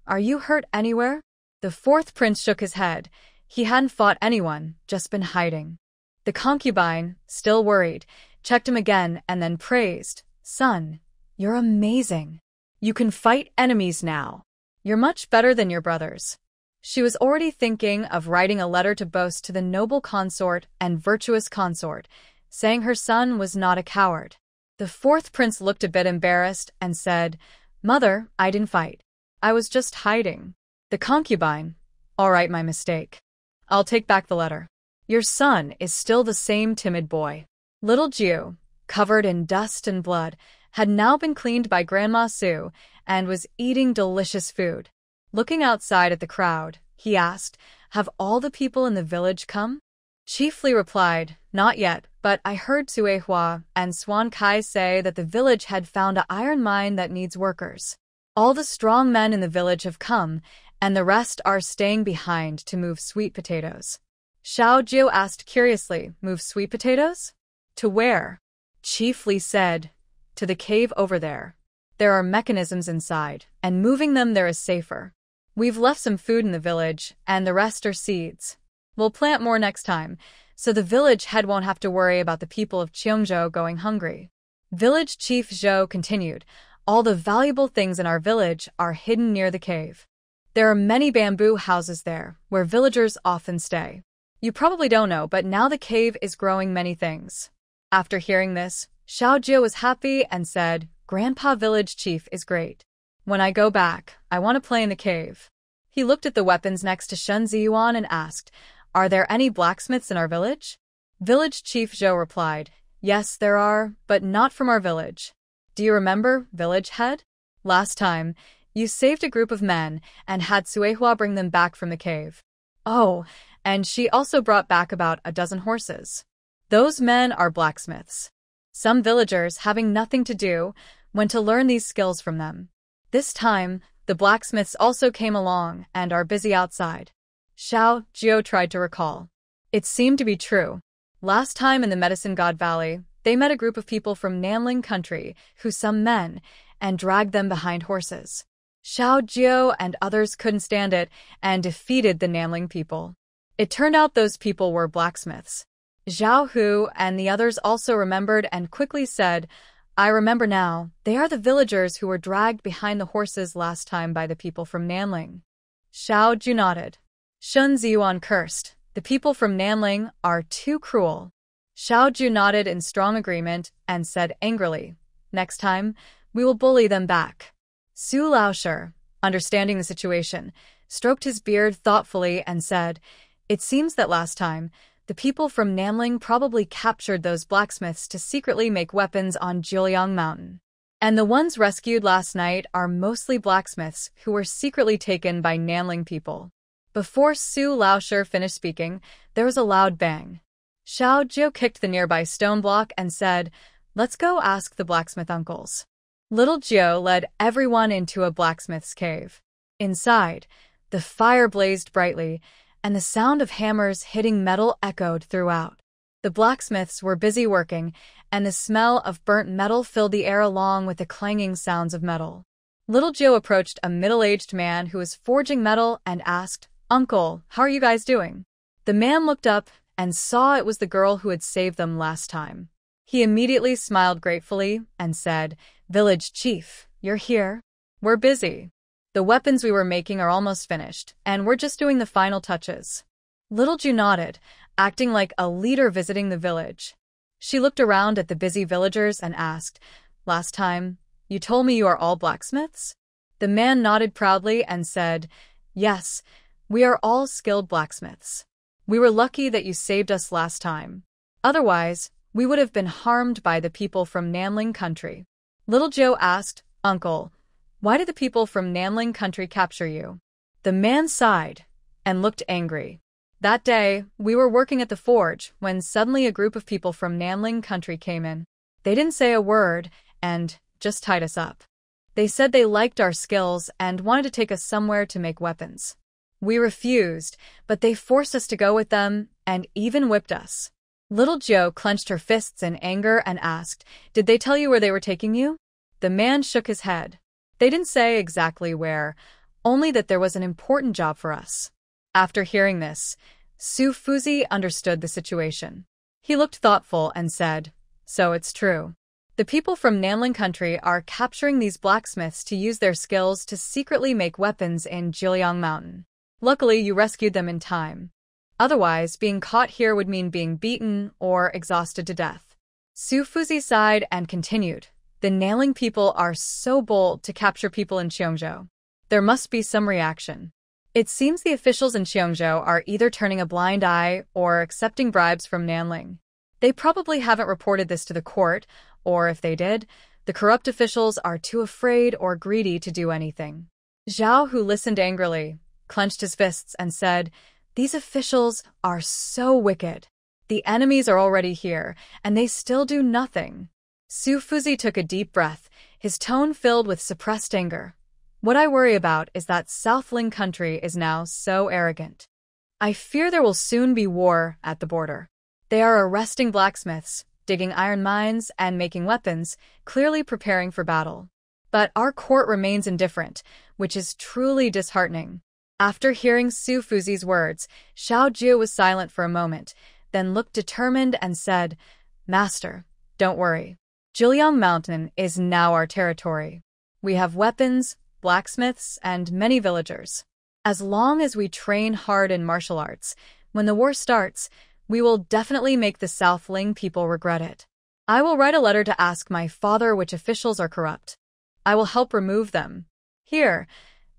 are you hurt anywhere?" The fourth prince shook his head. He hadn't fought anyone, just been hiding. The concubine, still worried, checked him again and then praised, "Son, you're amazing. You can fight enemies now. You're much better than your brothers." She was already thinking of writing a letter to boast to the noble consort and virtuous consort, saying her son was not a coward. The fourth prince looked a bit embarrassed and said, "Mother, I didn't fight. I was just hiding." The concubine, "All right, my mistake. I'll take back the letter. Your son is still the same timid boy." Little Jiu, covered in dust and blood, had now been cleaned by Grandma Su and was eating delicious food. Looking outside at the crowd, he asked, "Have all the people in the village come?" Chief Li replied, "Not yet, but I heard Sue Hua and Swan Kai say that the village had found an iron mine that needs workers. All the strong men in the village have come, and the rest are staying behind to move sweet potatoes. Xiao Jiu asked curiously, move sweet potatoes? To where? Chief Li said, to the cave over there. There are mechanisms inside, and moving them there is safer. We've left some food in the village, and the rest are seeds. We'll plant more next time, so the village head won't have to worry about the people of Cheongzhou going hungry. Village Chief Zhou continued, all the valuable things in our village are hidden near the cave. There are many bamboo houses there, where villagers often stay. You probably don't know, but now the cave is growing many things. After hearing this, Xiao Jiu was happy and said, Grandpa Village Chief is great. When I go back, I want to play in the cave. He looked at the weapons next to Shun Ziyuan and asked, are there any blacksmiths in our village? Village Chief Zhou replied, yes, there are, but not from our village. Do you remember, village head? Last time, you saved a group of men and had Suehua bring them back from the cave. Oh, and she also brought back about a dozen horses. Those men are blacksmiths. Some villagers, having nothing to do, went to learn these skills from them. This time, the blacksmiths also came along and are busy outside. Xiao Jiu tried to recall. It seemed to be true. Last time in the Medicine God Valley, they met a group of people from Nanling country who some men and dragged them behind horses. Xiao Jiu and others couldn't stand it and defeated the Nanling people. It turned out those people were blacksmiths. Zhao Hu and the others also remembered and quickly said, I remember now, they are the villagers who were dragged behind the horses last time by the people from Nanling. Xiao Jiu nodded. Shun Ziyuan cursed, the people from Nanling are too cruel. Xiao Jiu nodded in strong agreement and said angrily, next time, we will bully them back. Su Laoshi, understanding the situation, stroked his beard thoughtfully and said, it seems that last time, the people from Nanling probably captured those blacksmiths to secretly make weapons on Jiuliang Mountain. And the ones rescued last night are mostly blacksmiths who were secretly taken by Nanling people. Before Su Laoshi finished speaking, there was a loud bang. Xiao Jiu kicked the nearby stone block and said, let's go ask the blacksmith uncles. Little Jiu led everyone into a blacksmith's cave. Inside, the fire blazed brightly, and the sound of hammers hitting metal echoed throughout. The blacksmiths were busy working, and the smell of burnt metal filled the air along with the clanging sounds of metal. Little Jiu approached a middle-aged man who was forging metal and asked, Uncle, how are you guys doing? The man looked up and saw it was the girl who had saved them last time. He immediately smiled gratefully and said, Village Chief, you're here? We're busy. The weapons we were making are almost finished, and we're just doing the final touches. Little Jiu nodded, acting like a leader visiting the village. She looked around at the busy villagers and asked, last time, you told me you are all blacksmiths? The man nodded proudly and said, yes, we are all skilled blacksmiths. We were lucky that you saved us last time. Otherwise, we would have been harmed by the people from Nanling country. Little Jiu asked, Uncle, why did the people from Nanling country capture you? The man sighed and looked angry. That day, we were working at the forge when suddenly a group of people from Nanling country came in. They didn't say a word and just tied us up. They said they liked our skills and wanted to take us somewhere to make weapons. We refused, but they forced us to go with them and even whipped us. Little Jiu clenched her fists in anger and asked, did they tell you where they were taking you? The man shook his head. They didn't say exactly where, only that there was an important job for us. After hearing this, Su Fuzi understood the situation. He looked thoughtful and said, so it's true. The people from Nanling country are capturing these blacksmiths to use their skills to secretly make weapons in Jiuliang Mountain. Luckily, you rescued them in time. Otherwise, being caught here would mean being beaten or exhausted to death. Su Fuzi sighed and continued, the Nanling people are so bold to capture people in Cheongzhou. There must be some reaction. It seems the officials in Cheongzhou are either turning a blind eye or accepting bribes from Nanling. They probably haven't reported this to the court, or if they did, the corrupt officials are too afraid or greedy to do anything. Zhao, who listened angrily, clenched his fists and said, these officials are so wicked. The enemies are already here, and they still do nothing. Su Fuzi took a deep breath, his tone filled with suppressed anger. What I worry about is that Southling country is now so arrogant. I fear there will soon be war at the border. They are arresting blacksmiths, digging iron mines, and making weapons, clearly preparing for battle. But our court remains indifferent, which is truly disheartening. After hearing Su Fuzi's words, Xiao Jie was silent for a moment, then looked determined and said, "Master, don't worry. Jiuliang Mountain is now our territory. We have weapons, blacksmiths, and many villagers. As long as we train hard in martial arts, when the war starts, we will definitely make the Southling people regret it. I will write a letter to ask my father which officials are corrupt. I will help remove them." Here,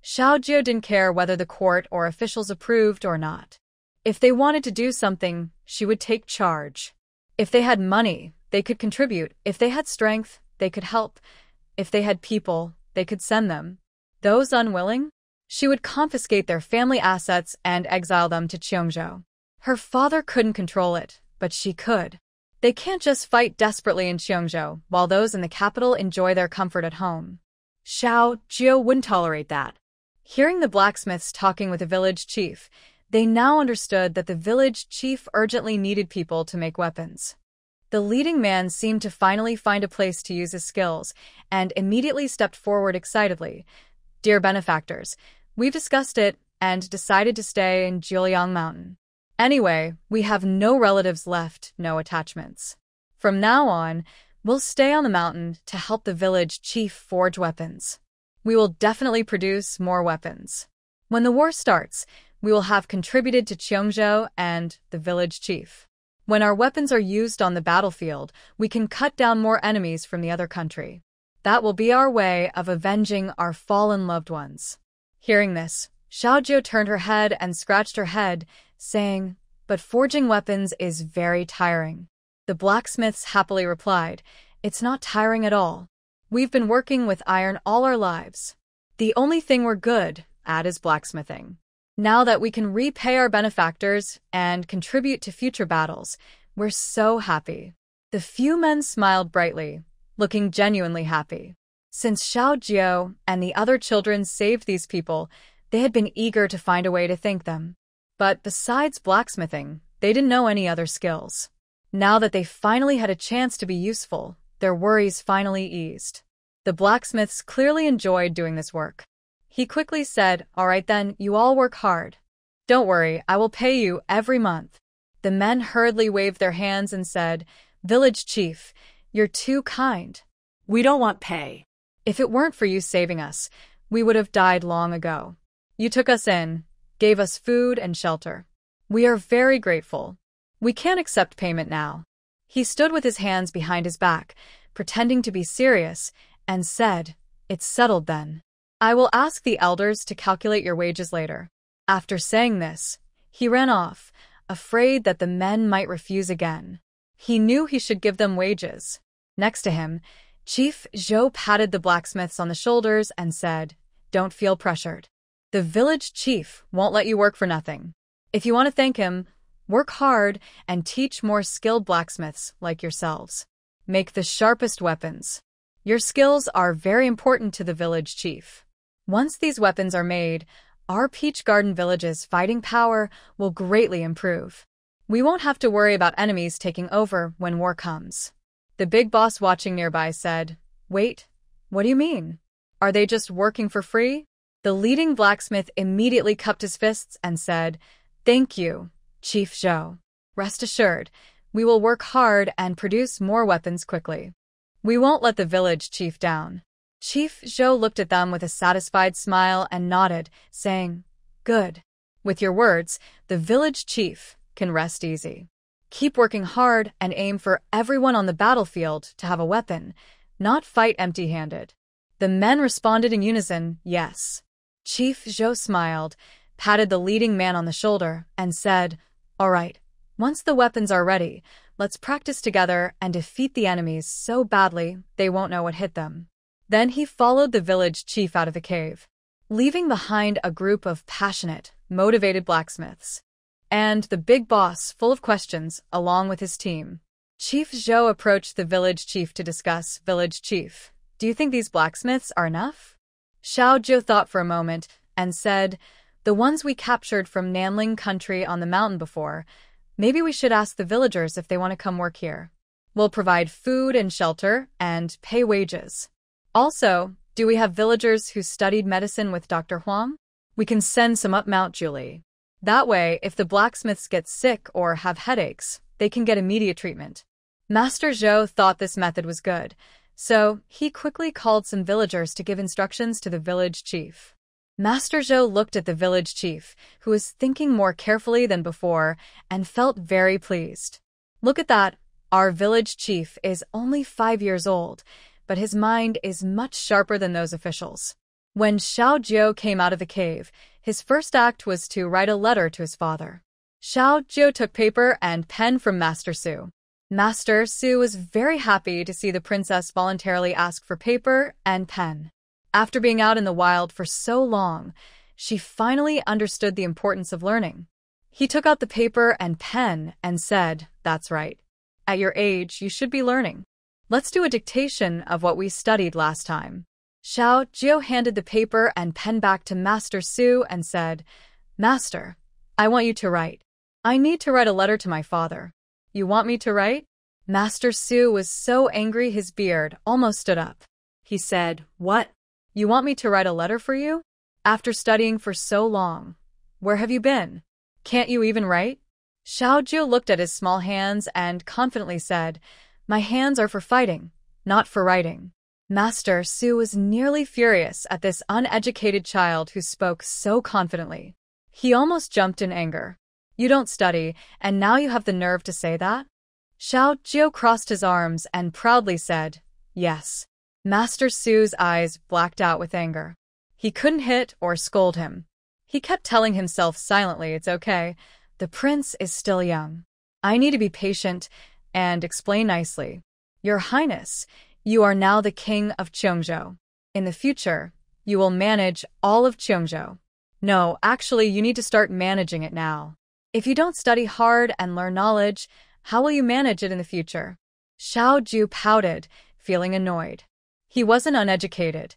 Xiao Jie didn't care whether the court or officials approved or not. If they wanted to do something, she would take charge. If they had money, they could contribute. If they had strength, they could help. If they had people, they could send them. Those unwilling, she would confiscate their family assets and exile them to Cheongzhou. Her father couldn't control it, but she could. They can't just fight desperately in Cheongzhou while those in the capital enjoy their comfort at home. Xiao Jie wouldn't tolerate that. Hearing the blacksmiths talking with the village chief, they now understood that the village chief urgently needed people to make weapons. The leading man seemed to finally find a place to use his skills and immediately stepped forward excitedly. "Dear benefactors, we've discussed it and decided to stay in Jiuliang Mountain. Anyway, we have no relatives left, no attachments. From now on, we'll stay on the mountain to help the village chief forge weapons. We will definitely produce more weapons. When the war starts, we will have contributed to Cheongzhou and the village chief. When our weapons are used on the battlefield, we can cut down more enemies from the other country. That will be our way of avenging our fallen loved ones." Hearing this, Xiao Jie turned her head and scratched her head, saying, "But forging weapons is very tiring." The blacksmiths happily replied, "It's not tiring at all. We've been working with iron all our lives. The only thing we're good at is blacksmithing. Now that we can repay our benefactors and contribute to future battles, we're so happy." The few men smiled brightly, looking genuinely happy. Since Xiao Jie and the other children saved these people, they had been eager to find a way to thank them. But besides blacksmithing, they didn't know any other skills. Now that they finally had a chance to be useful, their worries finally eased. The blacksmiths clearly enjoyed doing this work. He quickly said, "All right then, you all work hard. Don't worry, I will pay you every month." The men hurriedly waved their hands and said, "Village chief, you're too kind. We don't want pay. If it weren't for you saving us, we would have died long ago. You took us in, gave us food and shelter. We are very grateful. We can't accept payment now." He stood with his hands behind his back, pretending to be serious, and said, "It's settled then. I will ask the elders to calculate your wages later." After saying this, he ran off, afraid that the men might refuse again. He knew he should give them wages. Next to him, Chief Zhou patted the blacksmiths on the shoulders and said, "Don't feel pressured. The village chief won't let you work for nothing. If you want to thank him, work hard and teach more skilled blacksmiths like yourselves. Make the sharpest weapons. Your skills are very important to the village chief. Once these weapons are made, our Peach Garden Village's fighting power will greatly improve. We won't have to worry about enemies taking over when war comes." The big boss watching nearby said, "Wait, what do you mean? Are they just working for free?" The leading blacksmith immediately cupped his fists and said, "Thank you, Chief Zhou. Rest assured, we will work hard and produce more weapons quickly. We won't let the village chief down." Chief Zhou looked at them with a satisfied smile and nodded, saying, "Good. With your words, the village chief can rest easy. Keep working hard and aim for everyone on the battlefield to have a weapon, not fight empty-handed." The men responded in unison, "Yes." Chief Zhou smiled, patted the leading man on the shoulder, and said, "All right, once the weapons are ready, let's practice together and defeat the enemies so badly they won't know what hit them." Then he followed the village chief out of the cave, leaving behind a group of passionate, motivated blacksmiths. And the big boss, full of questions, along with his team. Chief Zhou approached the village chief to discuss. "Village chief, do you think these blacksmiths are enough?" Xiao Jiu thought for a moment and said, "The ones we captured from Nanling country on the mountain before. Maybe we should ask the villagers if they want to come work here. We'll provide food and shelter and pay wages. Also, do we have villagers who studied medicine with Dr. Huang? We can send some up Mount Julie. That way, if the blacksmiths get sick or have headaches, they can get immediate treatment." Master Zhou thought this method was good, so he quickly called some villagers to give instructions to the village chief. Master Zhou looked at the village chief, who was thinking more carefully than before, and felt very pleased. "Look at that. Our village chief is only 5 years old, but his mind is much sharper than those officials." When Xiao Jiu came out of the cave, his first act was to write a letter to his father. Xiao Jiu took paper and pen from Master Su. Master Su was very happy to see the princess voluntarily ask for paper and pen. After being out in the wild for so long, she finally understood the importance of learning. He took out the paper and pen and said, "That's right. At your age, you should be learning. Let's do a dictation of what we studied last time." Xiao Jiu handed the paper and pen back to Master Su and said, "Master, I want you to write. I need to write a letter to my father. You want me to write?" Master Su was so angry his beard almost stood up. He said, "What? You want me to write a letter for you? After studying for so long, where have you been? Can't you even write?" Xiao Jiu looked at his small hands and confidently said, "My hands are for fighting, not for writing." Master Su was nearly furious at this uneducated child who spoke so confidently. He almost jumped in anger. "You don't study, and now you have the nerve to say that?" Xiao Jiu crossed his arms and proudly said, "Yes." Master Su's eyes blacked out with anger. He couldn't hit or scold him. He kept telling himself silently, "It's okay. The prince is still young. I need to be patient and explain nicely. Your Highness, you are now the king of Cheongzhou. In the future, you will manage all of Cheongzhou. No, actually, you need to start managing it now. If you don't study hard and learn knowledge, how will you manage it in the future?" Xiao Jiu pouted, feeling annoyed. He wasn't uneducated.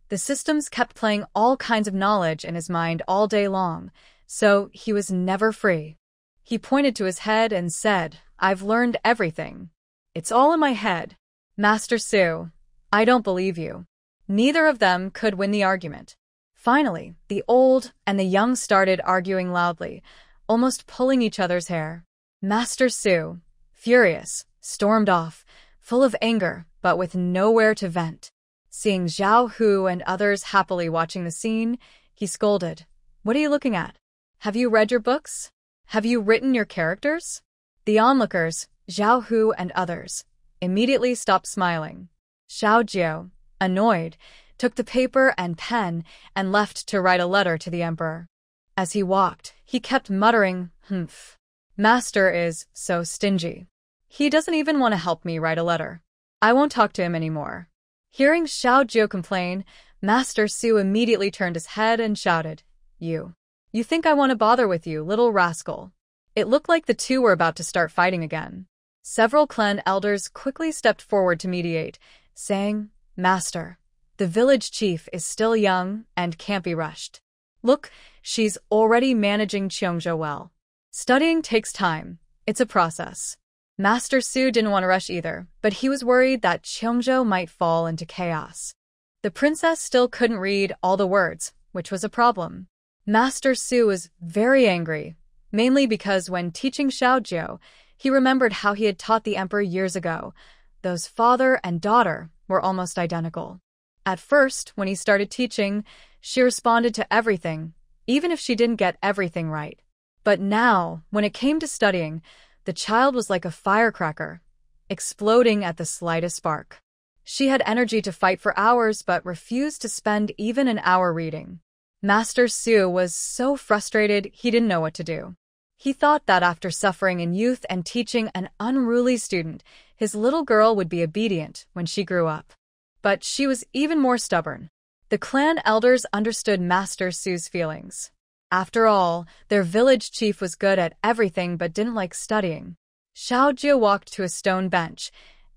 The systems kept playing all kinds of knowledge in his mind all day long, so he was never free. He pointed to his head and said, "I've learned everything. It's all in my head." "Master Su, I don't believe you." Neither of them could win the argument. Finally, the old and the young started arguing loudly, almost pulling each other's hair. Master Su, furious, stormed off, full of anger but with nowhere to vent. Seeing Zhao Hu and others happily watching the scene, he scolded, "What are you looking at? Have you read your books? Have you written your characters?" The onlookers, Zhao Hu and others, immediately stopped smiling. Xiao Jiu, annoyed, took the paper and pen and left to write a letter to the emperor. As he walked, he kept muttering, "Humph. Master is so stingy. He doesn't even want to help me write a letter. I won't talk to him anymore." Hearing Xiao Jiu complain, Master Su immediately turned his head and shouted, You think I want to bother with you, little rascal." It looked like the two were about to start fighting again. Several clan elders quickly stepped forward to mediate, saying, "Master, the village chief is still young and can't be rushed. Look, she's already managing Cheongzhou well. Studying takes time. It's a process." Master Su didn't want to rush either, but he was worried that Cheongzhou might fall into chaos. The princess still couldn't read all the words, which was a problem. Master Su was very angry, mainly because when teaching Xiao Jiu, he remembered how he had taught the emperor years ago. Those father and daughter were almost identical. At first, when he started teaching, she responded to everything, even if she didn't get everything right. But now, when it came to studying, the child was like a firecracker, exploding at the slightest spark. She had energy to fight for hours but refused to spend even an hour reading. Master Su was so frustrated he didn't know what to do. He thought that after suffering in youth and teaching an unruly student, his little girl would be obedient when she grew up. But she was even more stubborn. The clan elders understood Master Su's feelings. After all, their village chief was good at everything but didn't like studying. Xiao Jiu walked to a stone bench,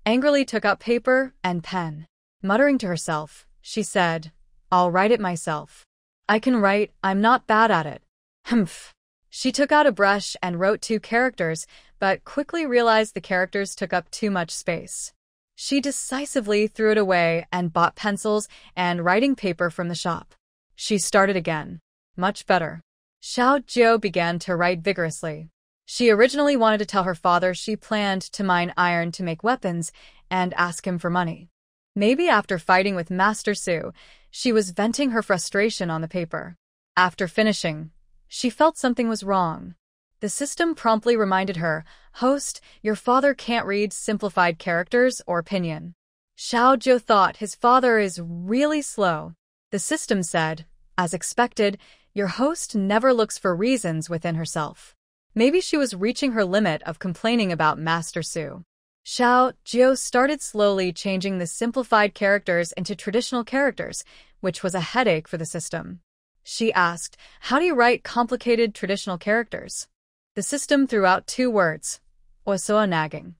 angrily took out paper and pen. Muttering to herself, she said, I'll write it myself. I can write, I'm not bad at it. Humph. She took out a brush and wrote 2 characters, but quickly realized the characters took up too much space. She decisively threw it away and bought pencils and writing paper from the shop. She started again. Much better. Xiao Jiu began to write vigorously. She originally wanted to tell her father she planned to mine iron to make weapons and ask him for money. Maybe after fighting with Master Su, she was venting her frustration on the paper. After finishing, she felt something was wrong. The system promptly reminded her, "Host, your father can't read simplified characters or pinyin." Xiao Jiu thought his father is really slow. The system said, as expected, your host never looks for reasons within herself. Maybe she was reaching her limit of complaining about Master Su. Xiao Jiu started slowly changing the simplified characters into traditional characters, which was a headache for the system. She asked, "How do you write complicated traditional characters?" The system threw out 2 words, "Osoa nagging."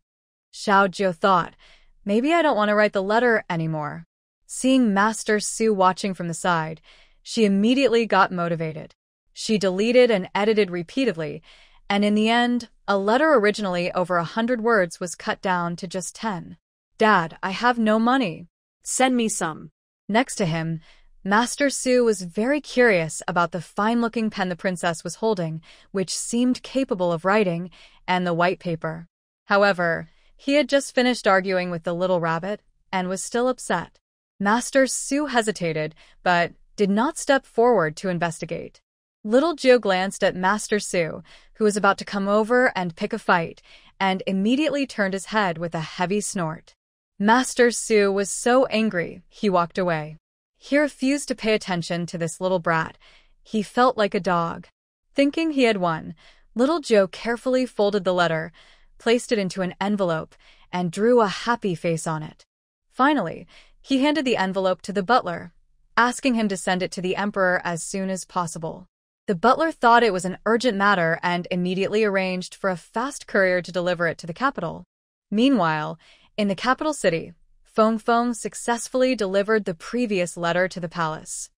Xiao Jiu thought, maybe I don't want to write the letter anymore. Seeing Master Su watching from the side, she immediately got motivated. She deleted and edited repeatedly, and in the end, a letter originally over 100 words was cut down to just 10. "Dad, I have no money. Send me some." Next to him, Master Su was very curious about the fine-looking pen the princess was holding, which seemed capable of writing, and the white paper. However, he had just finished arguing with the little rabbit, and was still upset. Master Su hesitated, but did not step forward to investigate. Little Jiu glanced at Master Su, who was about to come over and pick a fight, and immediately turned his head with a heavy snort. Master Su was so angry, he walked away. He refused to pay attention to this little brat. He felt like a dog. Thinking he had won, Little Jiu carefully folded the letter, placed it into an envelope, and drew a happy face on it. Finally, he handed the envelope to the butler, asking him to send it to the emperor as soon as possible. The butler thought it was an urgent matter and immediately arranged for a fast courier to deliver it to the capital. Meanwhile, in the capital city, Feng Feng successfully delivered the previous letter to the palace.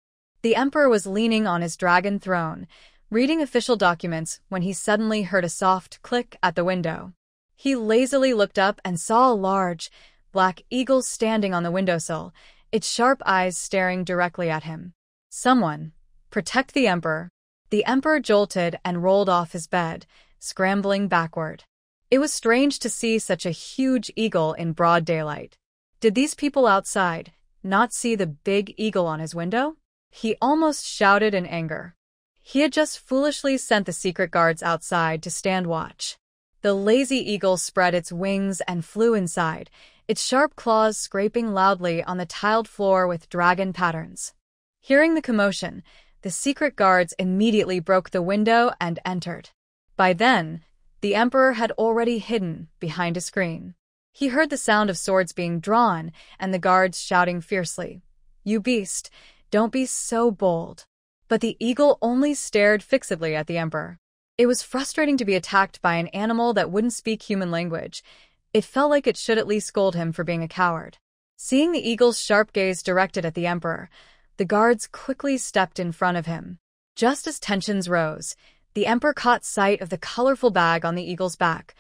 The emperor was leaning on his dragon throne, reading official documents when he suddenly heard a soft click at the window. He lazily looked up and saw a large, black eagle standing on the windowsill, its sharp eyes staring directly at him. "Someone, protect the emperor." The emperor jolted and rolled off his bed, scrambling backward. It was strange to see such a huge eagle in broad daylight. Did these people outside not see the big eagle on his window? He almost shouted in anger. He had just foolishly sent the secret guards outside to stand watch. The lazy eagle spread its wings and flew inside, its sharp claws scraping loudly on the tiled floor with dragon patterns. Hearing the commotion, the secret guards immediately broke the window and entered. By then, the emperor had already hidden behind a screen. He heard the sound of swords being drawn and the guards shouting fiercely, "You beast, don't be so bold." But the eagle only stared fixedly at the emperor. It was frustrating to be attacked by an animal that wouldn't speak human language. It felt like it should at least scold him for being a coward. Seeing the eagle's sharp gaze directed at the emperor, the guards quickly stepped in front of him. Just as tensions rose, the emperor caught sight of the colorful bag on the eagle's back.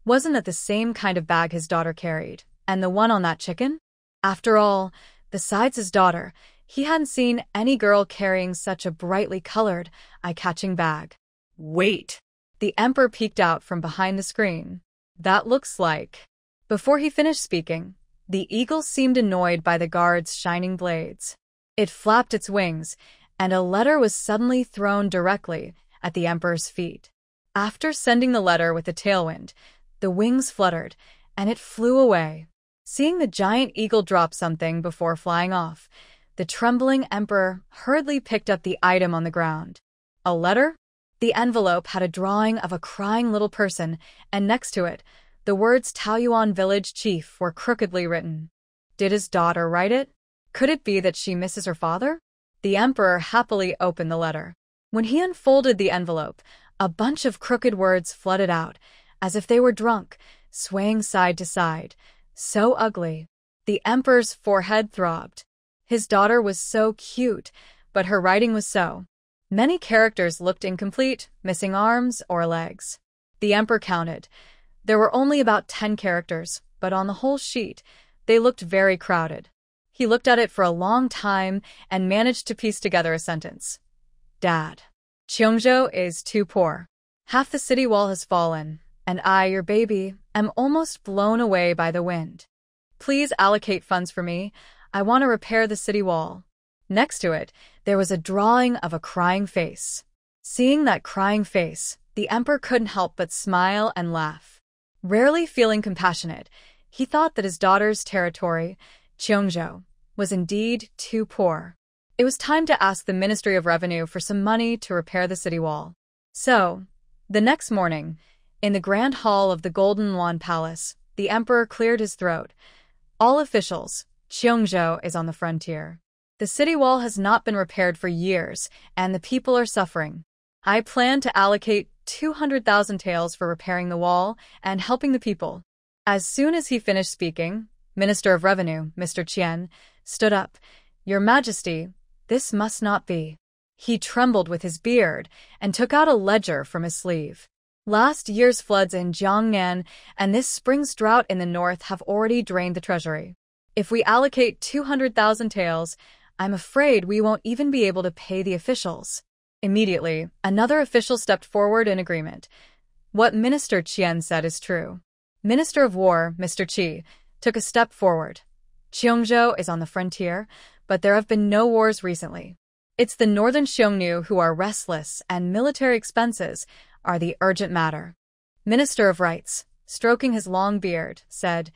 Wasn't that the same kind of bag his daughter carried, and the one on that chicken? After all, besides his daughter, he hadn't seen any girl carrying such a brightly colored, eye-catching bag. "Wait!" The emperor peeked out from behind the screen. "That looks like..." Before he finished speaking, the eagle seemed annoyed by the guards' shining blades. It flapped its wings, and a letter was suddenly thrown directly at the emperor's feet. After sending the letter with a tailwind, the wings fluttered, and it flew away. Seeing the giant eagle drop something before flying off, the trembling emperor hurriedly picked up the item on the ground. A letter? The envelope had a drawing of a crying little person, and next to it, the words Taoyuan village chief were crookedly written. Did his daughter write it? Could it be that she misses her father? The emperor happily opened the letter. When he unfolded the envelope, a bunch of crooked words flooded out, as if they were drunk, swaying side to side. So ugly. The emperor's forehead throbbed. His daughter was so cute, but her writing was so. Many characters looked incomplete, missing arms or legs. The emperor counted. There were only about 10 characters, but on the whole sheet, they looked very crowded. He looked at it for a long time and managed to piece together a sentence. Dad. Cheongjo is too poor. Half the city wall has fallen, and I, your baby, am almost blown away by the wind. Please allocate funds for me. I want to repair the city wall. Next to it, there was a drawing of a crying face. Seeing that crying face, the emperor couldn't help but smile and laugh. Rarely feeling compassionate, he thought that his daughter's territory, Cheongjo, was indeed too poor. It was time to ask the Ministry of Revenue for some money to repair the city wall. So, the next morning, in the grand hall of the Golden Lawn Palace, the emperor cleared his throat. All officials, Cheongjo is on the frontier. The city wall has not been repaired for years, and the people are suffering. I plan to allocate 200,000 taels for repairing the wall and helping the people. As soon as he finished speaking, Minister of Revenue, Mr. Qian, stood up. Your Majesty, this must not be. He trembled with his beard and took out a ledger from his sleeve. Last year's floods in Jiangnan and this spring's drought in the north have already drained the treasury. If we allocate 200,000 taels, I'm afraid we won't even be able to pay the officials. Immediately, another official stepped forward in agreement. What Minister Qian said is true. Minister of War, Mr. Qi, took a step forward. Cheongjo is on the frontier, but there have been no wars recently. It's the northern Xiongnu who are restless, and military expenses are the urgent matter. Minister of Rights, stroking his long beard, said,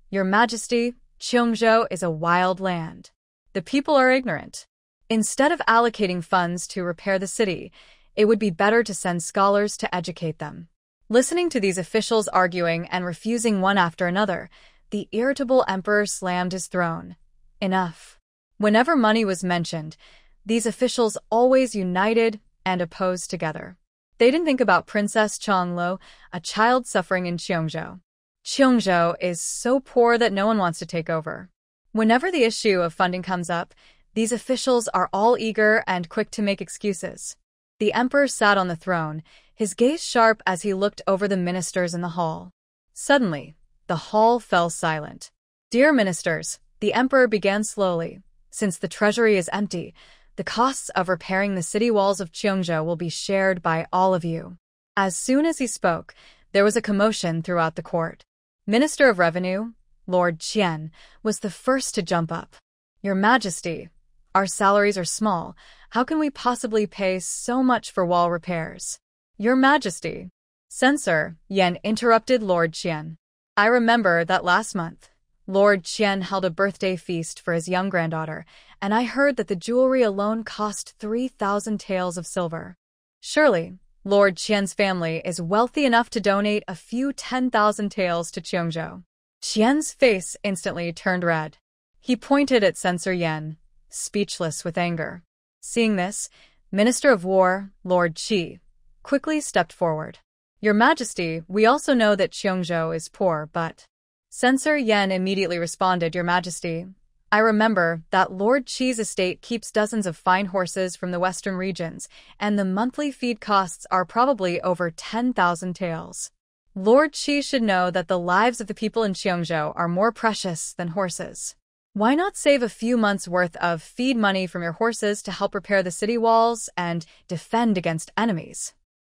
Your Majesty, Cheongjo is a wild land. The people are ignorant. Instead of allocating funds to repair the city, it would be better to send scholars to educate them. Listening to these officials arguing and refusing one after another, the irritable emperor slammed his throne. Enough. Whenever money was mentioned, these officials always united and opposed together. They didn't think about Princess Changlo, a child suffering in Cheongjo. Cheongjo is so poor that no one wants to take over. Whenever the issue of funding comes up, these officials are all eager and quick to make excuses. The emperor sat on the throne, his gaze sharp as he looked over the ministers in the hall. Suddenly, the hall fell silent. Dear ministers, the emperor began slowly. Since the treasury is empty, the costs of repairing the city walls of Cheongjo will be shared by all of you. As soon as he spoke, there was a commotion throughout the court. Minister of Revenue, Lord Qian, was the first to jump up. Your Majesty, our salaries are small. How can we possibly pay so much for wall repairs? Your Majesty. Censor, Yan interrupted Lord Qian. I remember that last month, Lord Qian held a birthday feast for his young granddaughter, and I heard that the jewelry alone cost 3,000 taels of silver. Surely, Lord Qian's family is wealthy enough to donate a few 10,000 taels to Cheongjo. Qian's face instantly turned red. He pointed at Censor Yan, speechless with anger. Seeing this, Minister of War, Lord Qi, quickly stepped forward. Your Majesty, we also know that Cheongjo is poor, but... Censor Yan immediately responded, Your Majesty, I remember that Lord Qi's estate keeps dozens of fine horses from the western regions, and the monthly feed costs are probably over 10,000 taels. Lord Qi should know that the lives of the people in Cheongjo are more precious than horses. Why not save a few months' worth of feed money from your horses to help repair the city walls and defend against enemies?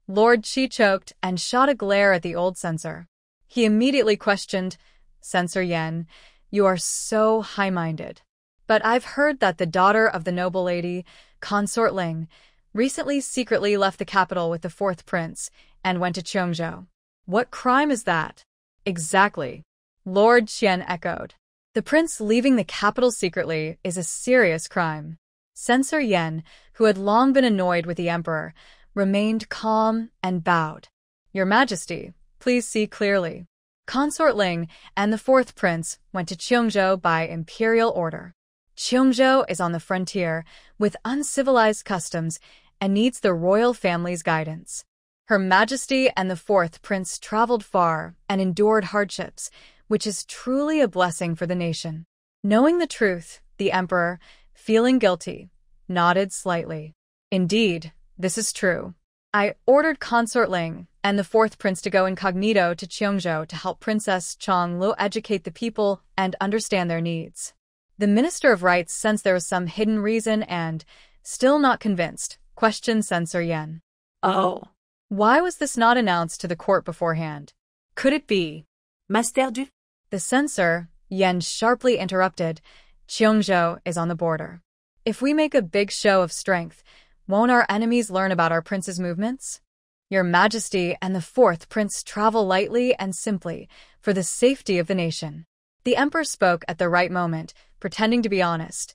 Lord Qi choked and shot a glare at the old censor. He immediately questioned, Censor Yan, you are so high-minded. But I've heard that the daughter of the noble lady, Consort Ling, recently secretly left the capital with the fourth prince and went to Cheongjo. What crime is that? Exactly. Lord Qian echoed. The prince leaving the capital secretly is a serious crime. Censor Yan, who had long been annoyed with the emperor, remained calm and bowed. Your Majesty, please see clearly. Consort Ling and the fourth prince went to Cheongjo by imperial order. Cheongjo is on the frontier with uncivilized customs and needs the royal family's guidance. Her Majesty and the fourth prince traveled far and endured hardships, which is truly a blessing for the nation. Knowing the truth, the emperor, feeling guilty, nodded slightly. Indeed, this is true. I ordered Consort Ling and the fourth prince to go incognito to Cheongzhou to help Princess Chonglo educate the people and understand their needs. The Minister of Rights sensed there was some hidden reason and, still not convinced, questioned Censor Yen. Oh. Why was this not announced to the court beforehand? Could it be? Master du? The censor, Yen sharply interrupted. Cheongzhou is on the border. If we make a big show of strength, won't our enemies learn about our prince's movements? Your Majesty and the fourth prince travel lightly and simply for the safety of the nation. The emperor spoke at the right moment, pretending to be honest.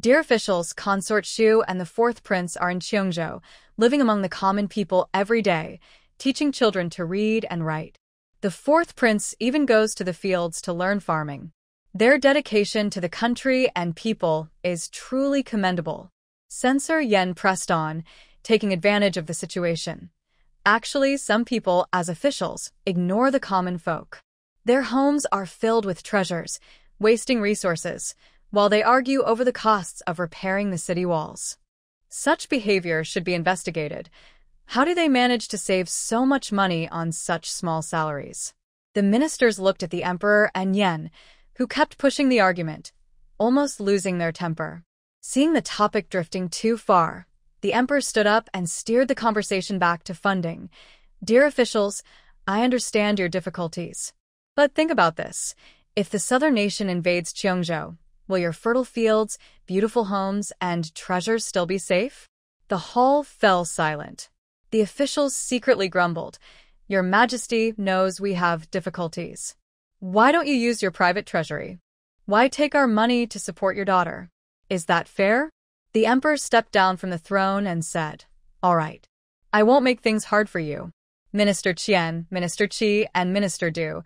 Dear officials, Consort Shu and the fourth prince are in Cheongzhou, living among the common people every day, teaching children to read and write. The fourth prince even goes to the fields to learn farming. Their dedication to the country and people is truly commendable. Censor Yen pressed on, taking advantage of the situation. Actually, some people, as officials, ignore the common folk. Their homes are filled with treasures, wasting resources, while they argue over the costs of repairing the city walls. Such behavior should be investigated. How do they manage to save so much money on such small salaries? The ministers looked at the emperor and Yen, who kept pushing the argument, almost losing their temper. Seeing the topic drifting too far, the emperor stood up and steered the conversation back to funding. Dear officials, I understand your difficulties. But think about this. If the southern nation invades Cheongzhou, will your fertile fields, beautiful homes, and treasures still be safe? The hall fell silent. The officials secretly grumbled. Your Majesty knows we have difficulties. Why don't you use your private treasury? Why take our money to support your daughter? Is that fair? The emperor stepped down from the throne and said, All right. I won't make things hard for you. Minister Qian, Minister Qi, and Minister Du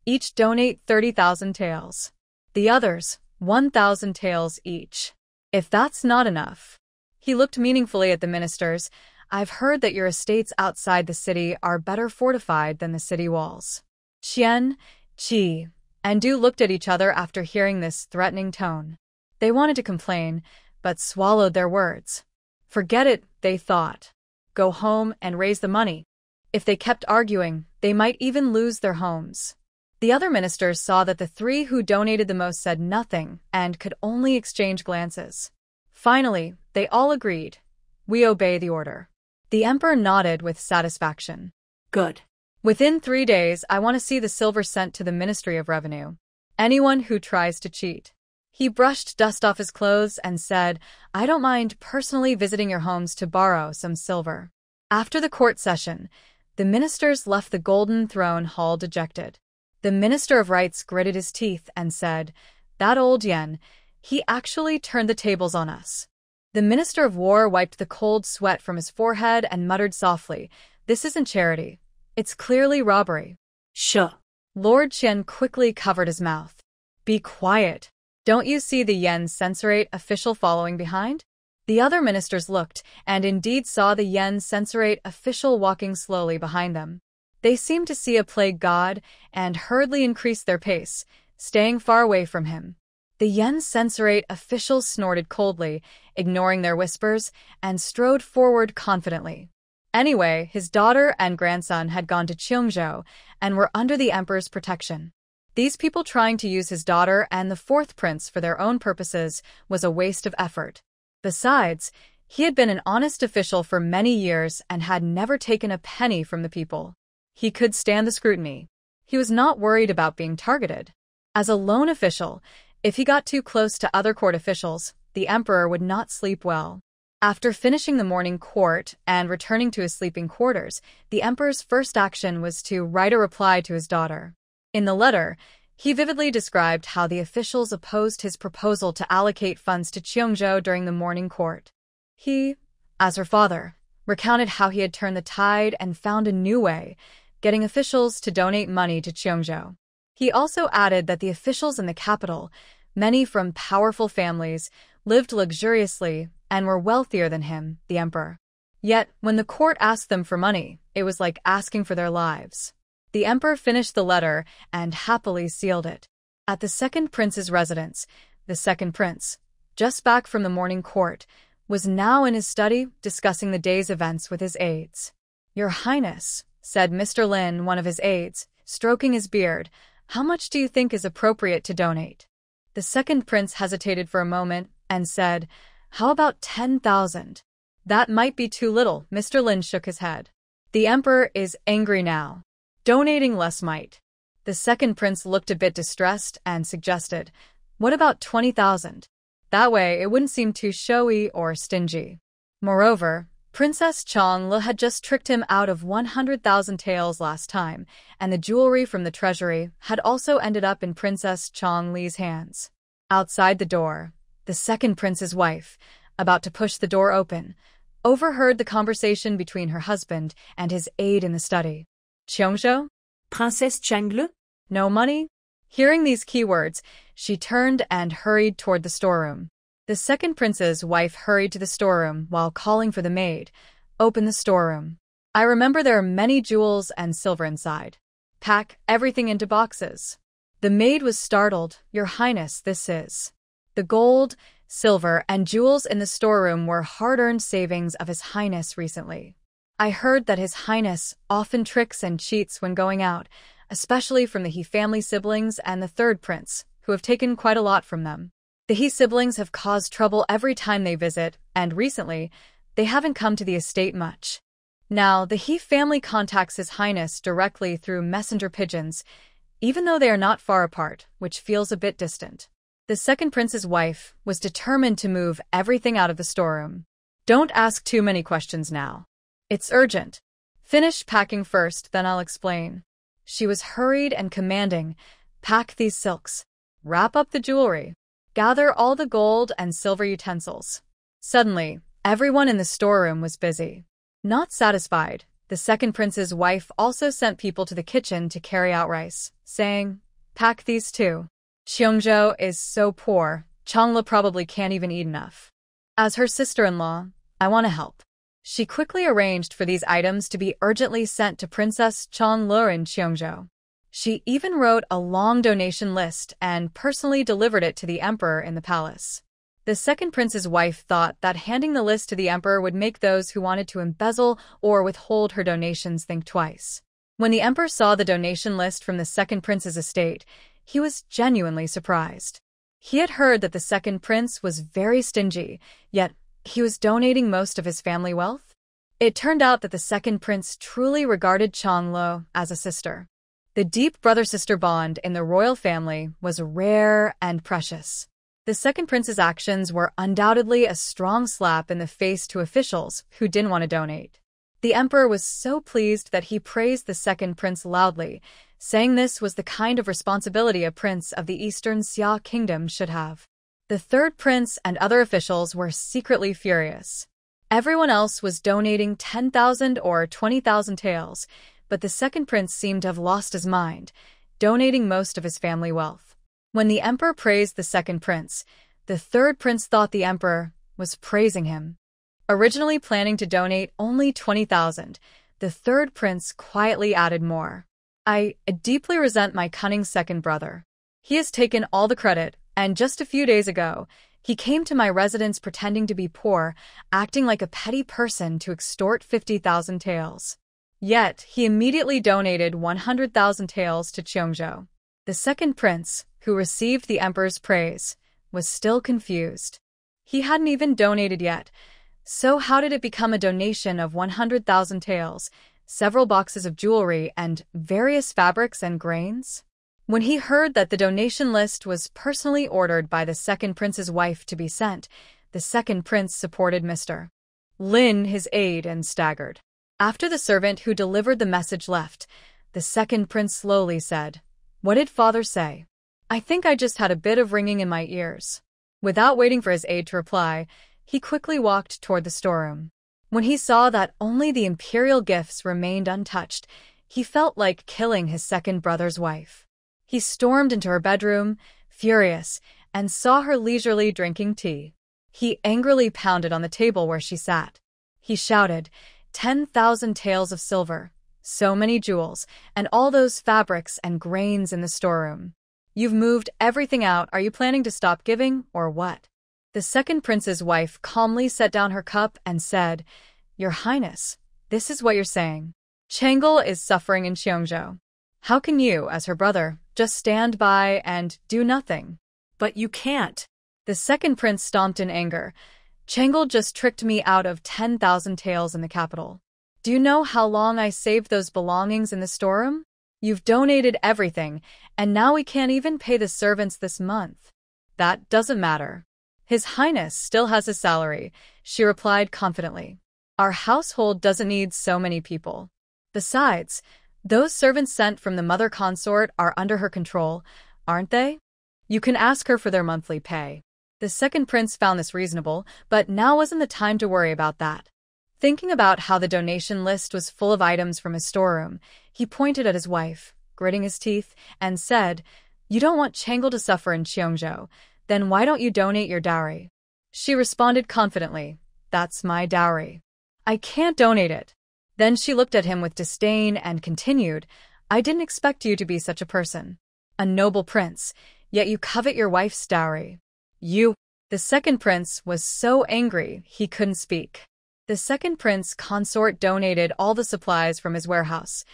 each donate 30,000 taels. The others, 1,000 taels each. If that's not enough. He looked meaningfully at the ministers. I've heard that your estates outside the city are better fortified than the city walls. Qian, Qi, and Du looked at each other after hearing this threatening tone. They wanted to complain, but swallowed their words. Forget it, they thought. Go home and raise the money. If they kept arguing, they might even lose their homes. The other ministers saw that the three who donated the most said nothing and could only exchange glances. Finally, they all agreed. We obey the order. The emperor nodded with satisfaction. Good. Within 3 days, I want to see the silver sent to the Ministry of Revenue. Anyone who tries to cheat. He brushed dust off his clothes and said, I don't mind personally visiting your homes to borrow some silver. After the court session, the ministers left the Golden Throne Hall dejected. The Minister of Rights gritted his teeth and said, That old Yen, he actually turned the tables on us. The Minister of War wiped the cold sweat from his forehead and muttered softly, This isn't charity. It's clearly robbery. Sure. Lord Qian quickly covered his mouth. Be quiet. Don't you see the Yen censorate official following behind? The other ministers looked and indeed saw the Yen censorate official walking slowly behind them. They seemed to see a plague god and hurriedly increased their pace, staying far away from him. The Yen censorate official snorted coldly, ignoring their whispers, and strode forward confidently. Anyway, his daughter and grandson had gone to Cheongzhou and were under the emperor's protection. These people trying to use his daughter and the fourth prince for their own purposes was a waste of effort. Besides, he had been an honest official for many years and had never taken a penny from the people. He could stand the scrutiny. He was not worried about being targeted. As a lone official, if he got too close to other court officials, the emperor would not sleep well. After finishing the morning court and returning to his sleeping quarters, the emperor's first action was to write a reply to his daughter. In the letter, he vividly described how the officials opposed his proposal to allocate funds to Cheongzhou during the morning court. He, as her father, recounted how he had turned the tide and found a new way, getting officials to donate money to Cheongzhou. He also added that the officials in the capital, many from powerful families, lived luxuriously and were wealthier than him, the emperor. Yet, when the court asked them for money, it was like asking for their lives. The emperor finished the letter and happily sealed it. At the second prince's residence, the second prince, just back from the morning court, was now in his study discussing the day's events with his aides. "Your Highness," said Mr. Lin, one of his aides, stroking his beard, "how much do you think is appropriate to donate?" The second prince hesitated for a moment and said, "How about 10,000? "That might be too little," Mr. Lin shook his head. "The emperor is angry now. Donating less might." The second prince looked a bit distressed and suggested, "What about 20,000? That way it wouldn't seem too showy or stingy." Moreover, Princess Chang'e had just tricked him out of 100,000 taels last time, and the jewelry from the treasury had also ended up in Princess Chang'e's hands. Outside the door, the second prince's wife, about to push the door open, overheard the conversation between her husband and his aide in the study. "Cheongzhou? Princesse Chang'e? No money?" Hearing these keywords, she turned and hurried toward the storeroom. The second prince's wife hurried to the storeroom while calling for the maid. "Open the storeroom. I remember there are many jewels and silver inside. Pack everything into boxes." The maid was startled. "Your Highness, this is..." The gold, silver, and jewels in the storeroom were hard-earned savings of His Highness recently. "I heard that His Highness often tricks and cheats when going out, especially from the He family siblings and the third prince, who have taken quite a lot from them. The He siblings have caused trouble every time they visit, and recently, they haven't come to the estate much. Now, the He family contacts His Highness directly through messenger pigeons, even though they are not far apart, which feels a bit distant." The second prince's wife was determined to move everything out of the storeroom. "Don't ask too many questions now. It's urgent. Finish packing first, then I'll explain." She was hurried and commanding, "Pack these silks. Wrap up the jewelry. Gather all the gold and silver utensils." Suddenly, everyone in the storeroom was busy. Not satisfied, the second prince's wife also sent people to the kitchen to carry out rice, saying, "Pack these too. Cheongzhou is so poor, Chang'e probably can't even eat enough. As her sister-in-law, I want to help." She quickly arranged for these items to be urgently sent to Princess Chang'e in Cheongzhou. She even wrote a long donation list and personally delivered it to the emperor in the palace. The second prince's wife thought that handing the list to the emperor would make those who wanted to embezzle or withhold her donations think twice. When the emperor saw the donation list from the second prince's estate, he was genuinely surprised. He had heard that the second prince was very stingy, yet he was donating most of his family wealth. It turned out that the second prince truly regarded Chang'e as a sister. The deep brother-sister bond in the royal family was rare and precious. The second prince's actions were undoubtedly a strong slap in the face to officials who didn't want to donate. The emperor was so pleased that he praised the second prince loudly, saying this was the kind of responsibility a prince of the Eastern Xia kingdom should have. The third prince and other officials were secretly furious. Everyone else was donating 10,000 or 20,000 taels, but the second prince seemed to have lost his mind, donating most of his family wealth. When the emperor praised the second prince, the third prince thought the emperor was praising him. Originally planning to donate only 20,000, the third prince quietly added more. I deeply resent my cunning second brother. He has taken all the credit, and just a few days ago, he came to my residence pretending to be poor, acting like a petty person to extort 50,000 taels. Yet, he immediately donated 100,000 taels to Cheongzhou. The second prince, who received the emperor's praise, was still confused. He hadn't even donated yet, so how did it become a donation of 100,000 taels, several boxes of jewelry, and various fabrics and grains? When he heard that the donation list was personally ordered by the second prince's wife to be sent, the second prince supported Mr. Lin, his aide, and staggered. After the servant who delivered the message left, the second prince slowly said, "What did father say? I think I just had a bit of ringing in my ears." Without waiting for his aide to reply, he quickly walked toward the storeroom. When he saw that only the imperial gifts remained untouched, he felt like killing his second brother's wife. He stormed into her bedroom, furious, and saw her leisurely drinking tea. He angrily pounded on the table where she sat. He shouted, 10,000 taels of silver, so many jewels, and all those fabrics and grains in the storeroom. You've moved everything out. Are you planning to stop giving, or what? The second prince's wife calmly set down her cup and said, "Your Highness, this is what you're saying. Changgul is suffering in Cheongjo. How can you, as her brother, just stand by and do nothing?" But you can't. The second prince stomped in anger. "Changgul just tricked me out of 10,000 taels in the capital. Do you know how long I saved those belongings in the storeroom? You've donated everything, and now we can't even pay the servants this month." "That doesn't matter. His Highness still has his salary," she replied confidently. "Our household doesn't need so many people. Besides, those servants sent from the mother consort are under her control, aren't they? You can ask her for their monthly pay." The second prince found this reasonable, but now wasn't the time to worry about that. Thinking about how the donation list was full of items from his storeroom, he pointed at his wife, gritting his teeth, and said, "You don't want Changgul to suffer in Cheongjo, then why don't you donate your dowry?" She responded confidently, "That's my dowry. I can't donate it." Then she looked at him with disdain and continued, "I didn't expect you to be such a person. A noble prince, yet you covet your wife's dowry. You—" The second prince was so angry he couldn't speak. The second prince consort donated all the supplies from his warehouse,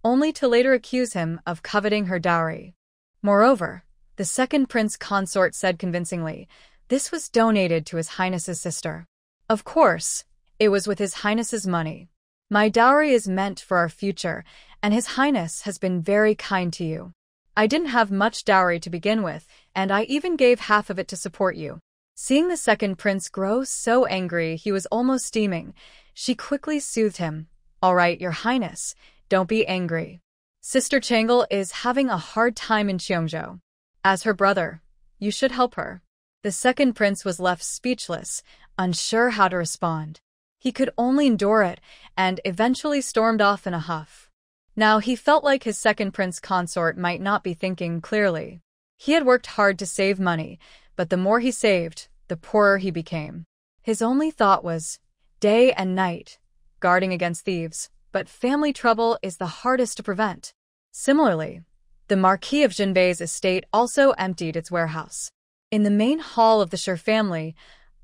only to later accuse him of coveting her dowry. Moreover, the second prince consort said convincingly, "This was donated to His Highness's sister. Of course, it was with His Highness's money. My dowry is meant for our future, and His Highness has been very kind to you. I didn't have much dowry to begin with, and I even gave half of it to support you." Seeing the second prince grow so angry he was almost steaming, she quickly soothed him. "All right, Your Highness, don't be angry. Sister Changgul is having a hard time in Cheongjo. As her brother, you should help her." The second prince was left speechless, unsure how to respond. He could only endure it, and eventually stormed off in a huff. Now he felt like his second prince consort might not be thinking clearly. He had worked hard to save money, but the more he saved, the poorer he became. His only thought was, day and night, guarding against thieves, but family trouble is the hardest to prevent. Similarly, the Marquis of Jinbei's estate also emptied its warehouse. In the main hall of the Sher family,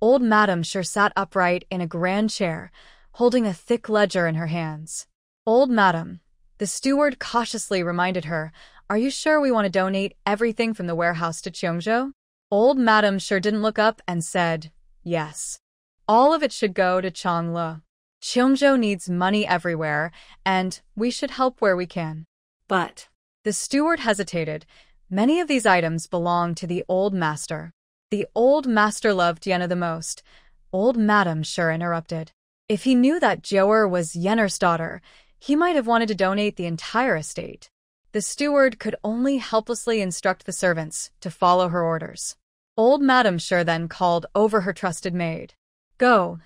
old Madame Sher sat upright in a grand chair, holding a thick ledger in her hands. "Old Madame," the steward cautiously reminded her, "are you sure we want to donate everything from the warehouse to Cheongjo?" Old Madame Sher didn't look up and said, "Yes. All of it should go to Changgul. Cheongjo needs money everywhere, and we should help where we can." But the steward hesitated. Many of these items belonged to the old master. The old master loved Yenna the most. Old Madame Sher interrupted. If he knew that Joer was Yenner's daughter, he might have wanted to donate the entire estate. The steward could only helplessly instruct the servants to follow her orders. Old Madame Sher then called over her trusted maid. "Go,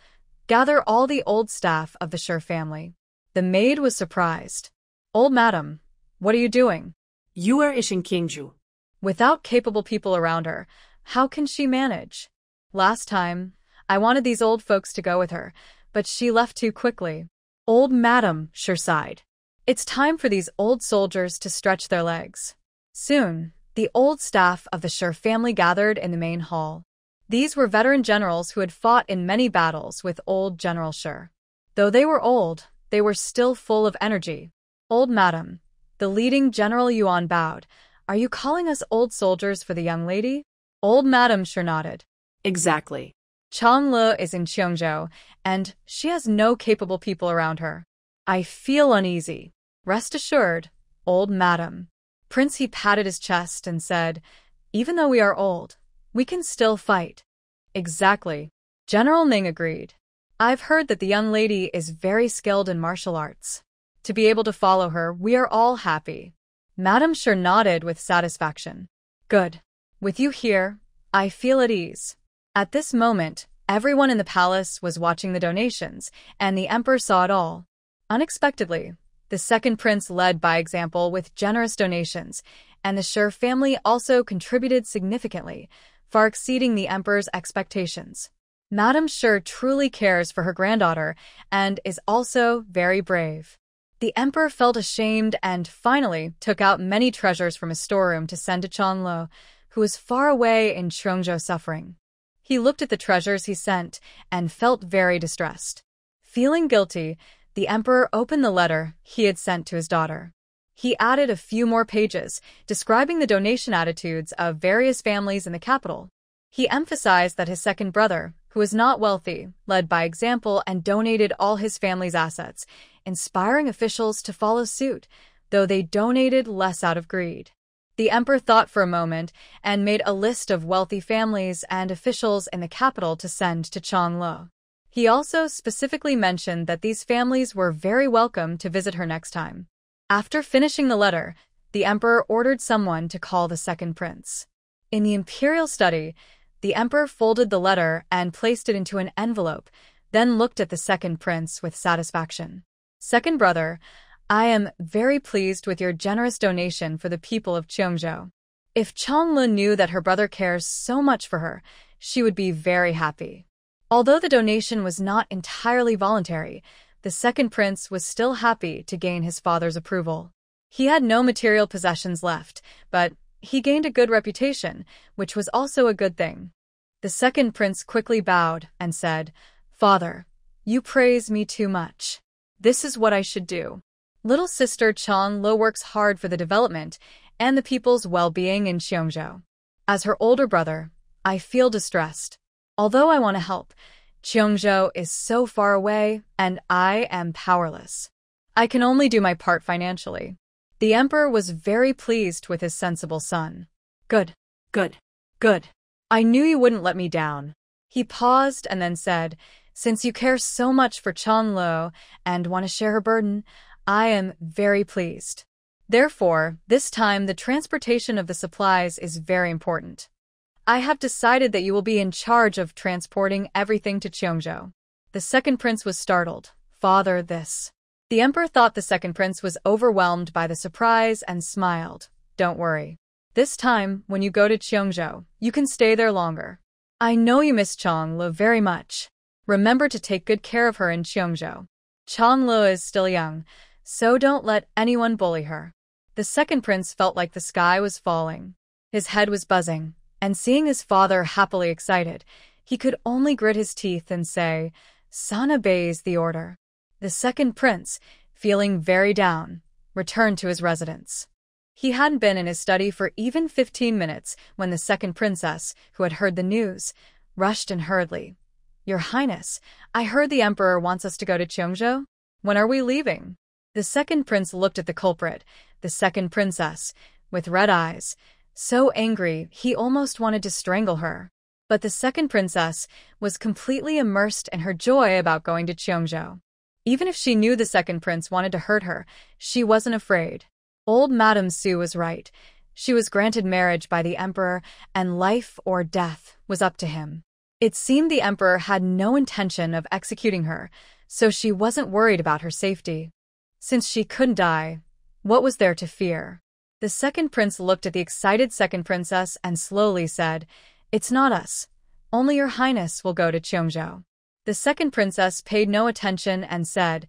gather all the old staff of the Sher family." The maid was surprised. "Old Madam, what are you doing?" you are Ishin Kingju. Without capable people around her, how can she manage? "Last time, I wanted these old folks to go with her, but she left too quickly." Old Madame Sher sighed. "It's time for these old soldiers to stretch their legs." Soon, the old staff of the Sher family gathered in the main hall. These were veteran generals who had fought in many battles with old General Sher. Though they were old, they were still full of energy. "Old Madam," the leading General Yuan bowed, "are you calling us old soldiers for the young lady?" Old Madame Sher nodded. Exactly. Changgul is in Cheongjo, and she has no capable people around her. I feel uneasy. Rest assured, old madam. Prince he patted his chest and said, "Even though we are old, we can still fight." Exactly. General Ning agreed. "I've heard that the young lady is very skilled in martial arts. To be able to follow her, we are all happy." Madame Sher nodded with satisfaction. "Good. With you here, I feel at ease." At this moment, everyone in the palace was watching the donations, and the emperor saw it all. Unexpectedly, the second prince led by example with generous donations, and the Sher family also contributed significantly, far exceeding the emperor's expectations. Madame Sher truly cares for her granddaughter and is also very brave. The emperor felt ashamed and finally took out many treasures from his storeroom to send to Changgul, who was far away in Cheongjo suffering. He looked at the treasures he sent and felt very distressed. Feeling guilty, the emperor opened the letter he had sent to his daughter. He added a few more pages, describing the donation attitudes of various families in the capital. He emphasized that his second brother, who was not wealthy, led by example and donated all his family's assets, inspiring officials to follow suit, though they donated less out of greed. The emperor thought for a moment and made a list of wealthy families and officials in the capital to send to Changlo. He also specifically mentioned that these families were very welcome to visit her next time. After finishing the letter, the emperor ordered someone to call the second prince. In the imperial study, the emperor folded the letter and placed it into an envelope, then looked at the second prince with satisfaction. Second brother, I am very pleased with your generous donation for the people of Cheongjo. If Changlu knew that her brother cares so much for her, she would be very happy. Although the donation was not entirely voluntary, the second prince was still happy to gain his father's approval. He had no material possessions left, but he gained a good reputation, which was also a good thing. The second prince quickly bowed and said, "Father, you praise me too much. This is what I should do." Little sister Chang Lo works hard for the development and the people's well-being in Cheongjo. As her older brother, I feel distressed. Although I want to help, Cheongjo is so far away and I am powerless. I can only do my part financially. The emperor was very pleased with his sensible son. Good, good, good. I knew you wouldn't let me down. He paused and then said, since you care so much for Changlo and want to share her burden, I am very pleased. Therefore, this time the transportation of the supplies is very important. I have decided that you will be in charge of transporting everything to Cheongjo. The second prince was startled. Father, this. The emperor thought the second prince was overwhelmed by the surprise and smiled. Don't worry. This time, when you go to Cheongjo, you can stay there longer. I know you miss Changlo very much. Remember to take good care of her in Cheongjo. Changlo is still young, so don't let anyone bully her. The second prince felt like the sky was falling. His head was buzzing, and seeing his father happily excited, he could only grit his teeth and say, Son obeys the order. The second prince, feeling very down, returned to his residence. He hadn't been in his study for even 15 minutes when the second princess, who had heard the news, rushed in hurriedly. Your Highness, I heard the emperor wants us to go to Cheongjo. When are we leaving? The second prince looked at the culprit, the second princess, with red eyes, so angry he almost wanted to strangle her. But the second princess was completely immersed in her joy about going to Cheongjo. Even if she knew the second prince wanted to hurt her, she wasn't afraid. Old Madame Su was right. She was granted marriage by the emperor, and life or death was up to him. It seemed the emperor had no intention of executing her, so she wasn't worried about her safety. Since she couldn't die, what was there to fear? The second prince looked at the excited second princess and slowly said, It's not us. Only your highness will go to Cheongjo. The second princess paid no attention and said,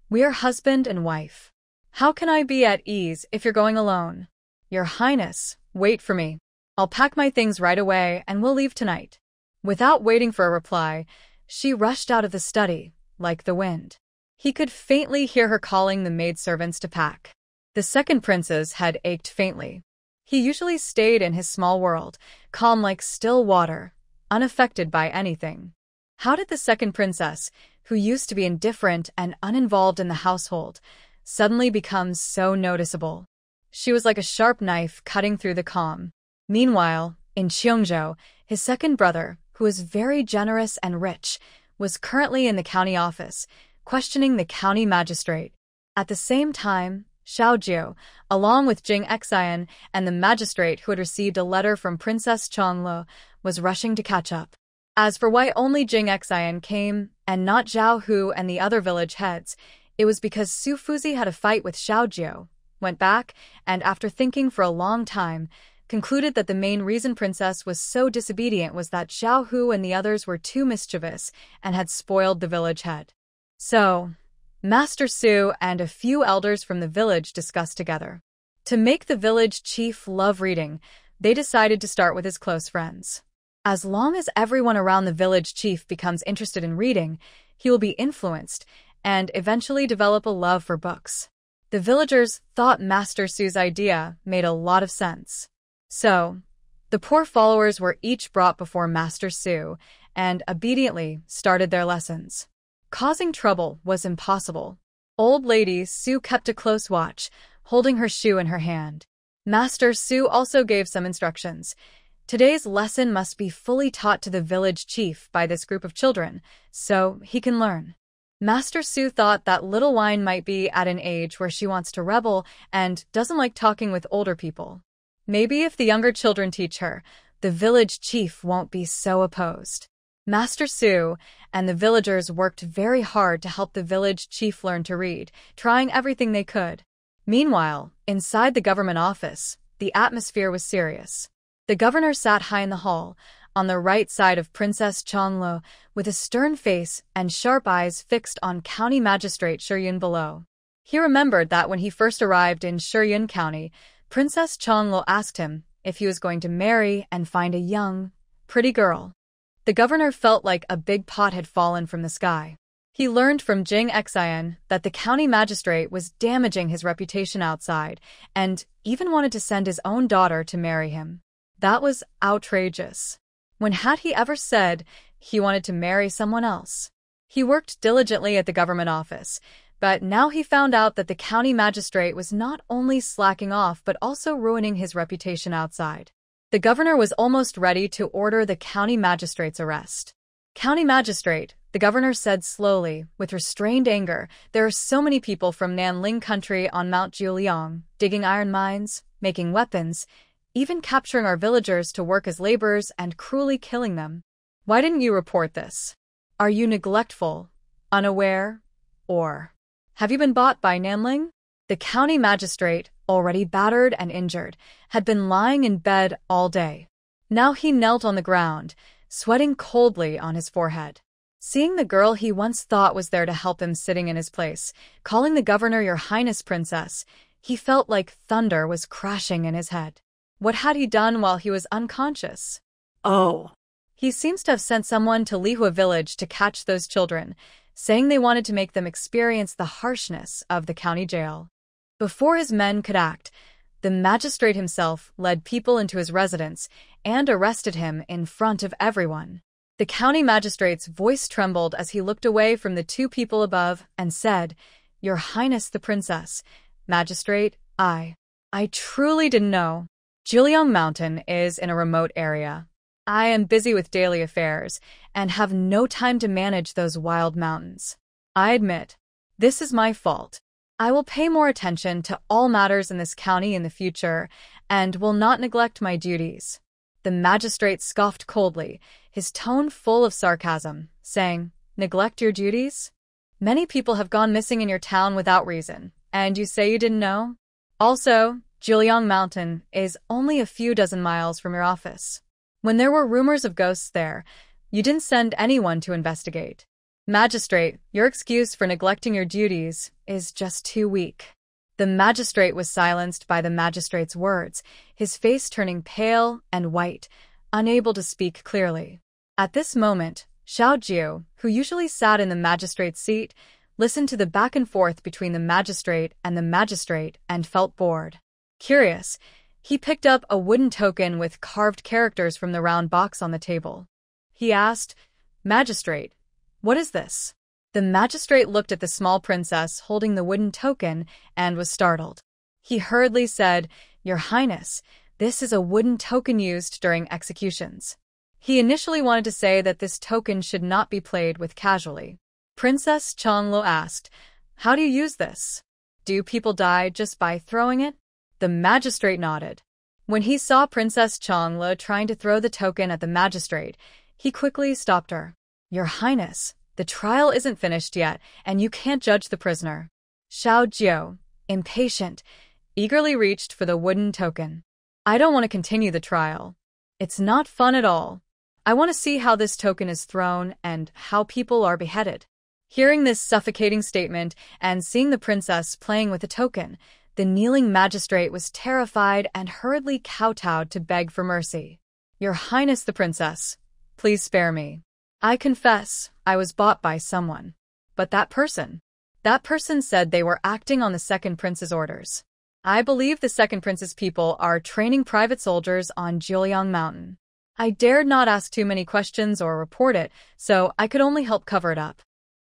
We are husband and wife. How can I be at ease if you're going alone? Your highness, wait for me. I'll pack my things right away and we'll leave tonight. Without waiting for a reply, she rushed out of the study, like the wind. He could faintly hear her calling the maidservants to pack. The second prince's head ached faintly. He usually stayed in his small world, calm like still water, unaffected by anything. How did the second princess, who used to be indifferent and uninvolved in the household, suddenly become so noticeable? She was like a sharp knife cutting through the calm. Meanwhile, in Cheongjo, his second brother, who was very generous and rich, was currently in the county office, questioning the county magistrate. At the same time, Xiaojiu, along with Jing Xian and the magistrate who had received a letter from Princess Changlo, was rushing to catch up. As for why only Jing Xian came, and not Zhao Hu and the other village heads, it was because Su Fuzi had a fight with Xiaojiu, went back, and after thinking for a long time, concluded that the main reason Princess was so disobedient was that Zhao Hu and the others were too mischievous and had spoiled the village head. So, Master Su and a few elders from the village discussed together. To make the village chief love reading, they decided to start with his close friends. As long as everyone around the village chief becomes interested in reading, he will be influenced and eventually develop a love for books. The villagers thought Master Su's idea made a lot of sense. So, the poor followers were each brought before Master Su and obediently started their lessons. Causing trouble was impossible. Old lady Su kept a close watch, holding her shoe in her hand. Master Su also gave some instructions. Today's lesson must be fully taught to the village chief by this group of children, so he can learn. Master Su thought that little Wine might be at an age where she wants to rebel and doesn't like talking with older people. Maybe if the younger children teach her, the village chief won't be so opposed. Master Su and the villagers worked very hard to help the village chief learn to read, trying everything they could. Meanwhile, inside the government office, the atmosphere was serious. The governor sat high in the hall, on the right side of Princess Changlo, with a stern face and sharp eyes fixed on County Magistrate Shuyun below. He remembered that when he first arrived in Shuyun County, Princess Changlo asked him if he was going to marry and find a young, pretty girl. The governor felt like a big pot had fallen from the sky. He learned from Jing Xian that the county magistrate was damaging his reputation outside and even wanted to send his own daughter to marry him. That was outrageous. When had he ever said he wanted to marry someone else? He worked diligently at the government office, but now he found out that the county magistrate was not only slacking off but also ruining his reputation outside. The governor was almost ready to order the county magistrate's arrest. County magistrate, the governor said slowly, with restrained anger, there are so many people from Nanling country on Mount Jiuliang, digging iron mines, making weapons, even capturing our villagers to work as laborers and cruelly killing them. Why didn't you report this? Are you neglectful, unaware, or have you been bought by Nanling? The county magistrate, already battered and injured, had been lying in bed all day. Now he knelt on the ground, sweating coldly on his forehead. Seeing the girl he once thought was there to help him sitting in his place, calling the governor Your Highness Princess, he felt like thunder was crashing in his head. What had he done while he was unconscious? Oh. He seems to have sent someone to Lihua village to catch those children, saying they wanted to make them experience the harshness of the county jail. Before his men could act, the magistrate himself led people into his residence and arrested him in front of everyone. The county magistrate's voice trembled as he looked away from the two people above and said, Your Highness the Princess, Magistrate, I truly didn't know. Jiuliang Mountain is in a remote area. I am busy with daily affairs and have no time to manage those wild mountains. I admit, this is my fault. I will pay more attention to all matters in this county in the future and will not neglect my duties. The magistrate scoffed coldly, his tone full of sarcasm, saying, Neglect your duties? Many people have gone missing in your town without reason, and you say you didn't know? Also, Jiuliang Mountain is only a few dozen miles from your office. When there were rumors of ghosts there, you didn't send anyone to investigate. Magistrate, your excuse for neglecting your duties is just too weak. The magistrate was silenced by the magistrate's words, his face turning pale and white, unable to speak clearly. At this moment, Xiao Jiu, who usually sat in the magistrate's seat, listened to the back and forth between the magistrate and felt bored. Curious, he picked up a wooden token with carved characters from the round box on the table. He asked, Magistrate, what is this? The magistrate looked at the small princess holding the wooden token and was startled. He hurriedly said, Your Highness, this is a wooden token used during executions. He initially wanted to say that this token should not be played with casually. Princess Changlo asked, How do you use this? Do people die just by throwing it? The magistrate nodded. When he saw Princess Changlo trying to throw the token at the magistrate, he quickly stopped her. Your Highness, the trial isn't finished yet, and you can't judge the prisoner. Xiao Jiu, impatient, eagerly reached for the wooden token. I don't want to continue the trial. It's not fun at all. I want to see how this token is thrown and how people are beheaded. Hearing this suffocating statement and seeing the princess playing with the token, the kneeling magistrate was terrified and hurriedly kowtowed to beg for mercy. Your Highness the Princess, please spare me. I confess, I was bought by someone. But that person said they were acting on the second prince's orders. I believe the second prince's people are training private soldiers on Jiuliang Mountain. I dared not ask too many questions or report it, so I could only help cover it up.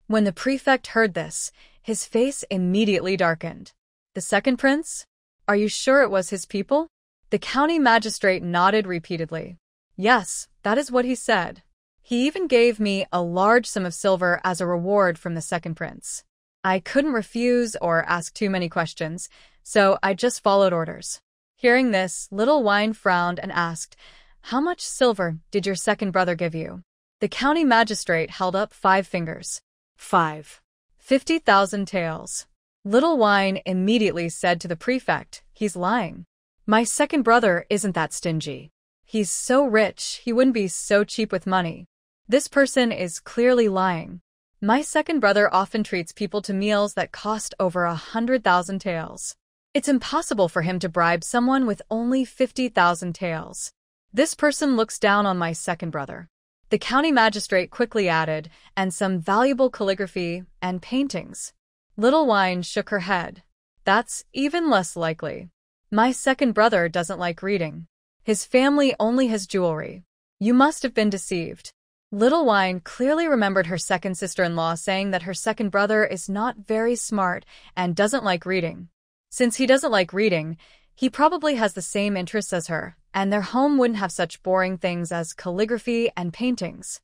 When the prefect heard this, his face immediately darkened. The second prince? Are you sure it was his people? The county magistrate nodded repeatedly. Yes, that is what he said. He even gave me a large sum of silver as a reward from the second prince. I couldn't refuse or ask too many questions, so I just followed orders. Hearing this, Little Wine frowned and asked, "How much silver did your second brother give you?" The county magistrate held up 5 fingers. 5. 50,000 taels. Little Wine immediately said to the prefect, "He's lying. My second brother isn't that stingy. He's so rich, he wouldn't be so cheap with money. This person is clearly lying. My second brother often treats people to meals that cost over 100,000 taels. It's impossible for him to bribe someone with only 50,000 taels. This person looks down on my second brother." The county magistrate quickly added, "and some valuable calligraphy and paintings." Little Wine shook her head. "That's even less likely. My second brother doesn't like reading. His family only has jewelry. You must have been deceived." Little Wine clearly remembered her second sister-in-law saying that her second brother is not very smart and doesn't like reading. Since he doesn't like reading, he probably has the same interests as her, and their home wouldn't have such boring things as calligraphy and paintings.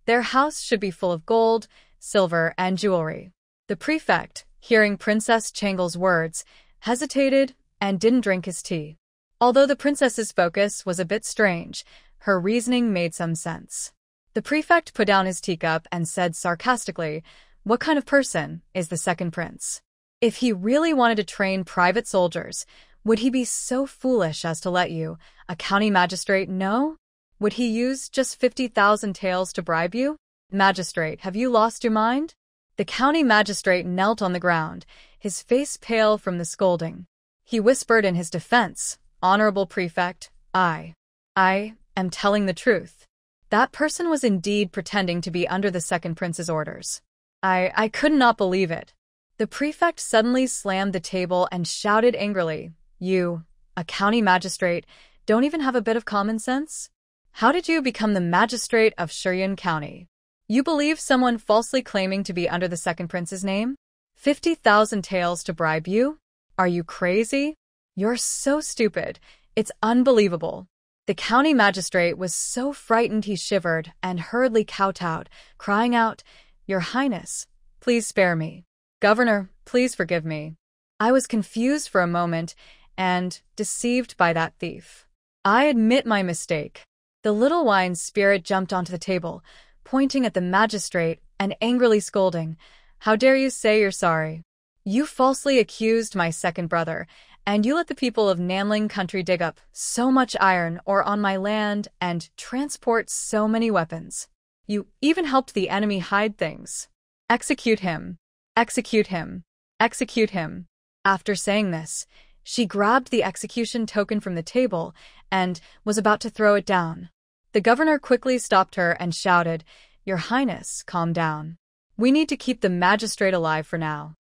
Their house should be full of gold, silver, and jewelry. The prefect, hearing Princess Changle's words, hesitated and didn't drink his tea. Although the princess's focus was a bit strange, her reasoning made some sense. The prefect put down his teacup and said sarcastically, "What kind of person is the second prince? If he really wanted to train private soldiers, would he be so foolish as to let you, a county magistrate, know? Would he use just 50,000 taels to bribe you? Magistrate, have you lost your mind?" The county magistrate knelt on the ground, his face pale from the scolding. He whispered in his defense, "Honorable prefect, I am telling the truth. That person was indeed pretending to be under the second prince's orders. I could not believe it." The prefect suddenly slammed the table and shouted angrily, "You, a county magistrate, don't even have a bit of common sense? How did you become the magistrate of Shuyuan County? You believe someone falsely claiming to be under the second prince's name? 50,000 taels to bribe you? Are you crazy? You're so stupid. It's unbelievable." The county magistrate was so frightened he shivered and hurriedly kowtowed, crying out, "Your Highness, please spare me. Governor, please forgive me. I was confused for a moment and deceived by that thief. I admit my mistake." The Little Wine's spirit jumped onto the table, pointing at the magistrate and angrily scolding, "How dare you say you're sorry? You falsely accused my second brother, and you let the people of Nanling country dig up so much iron ore on my land and transport so many weapons. You even helped the enemy hide things. Execute him. Execute him. Execute him." After saying this, she grabbed the execution token from the table and was about to throw it down. The governor quickly stopped her and shouted, "Your Highness, calm down. We need to keep the magistrate alive for now.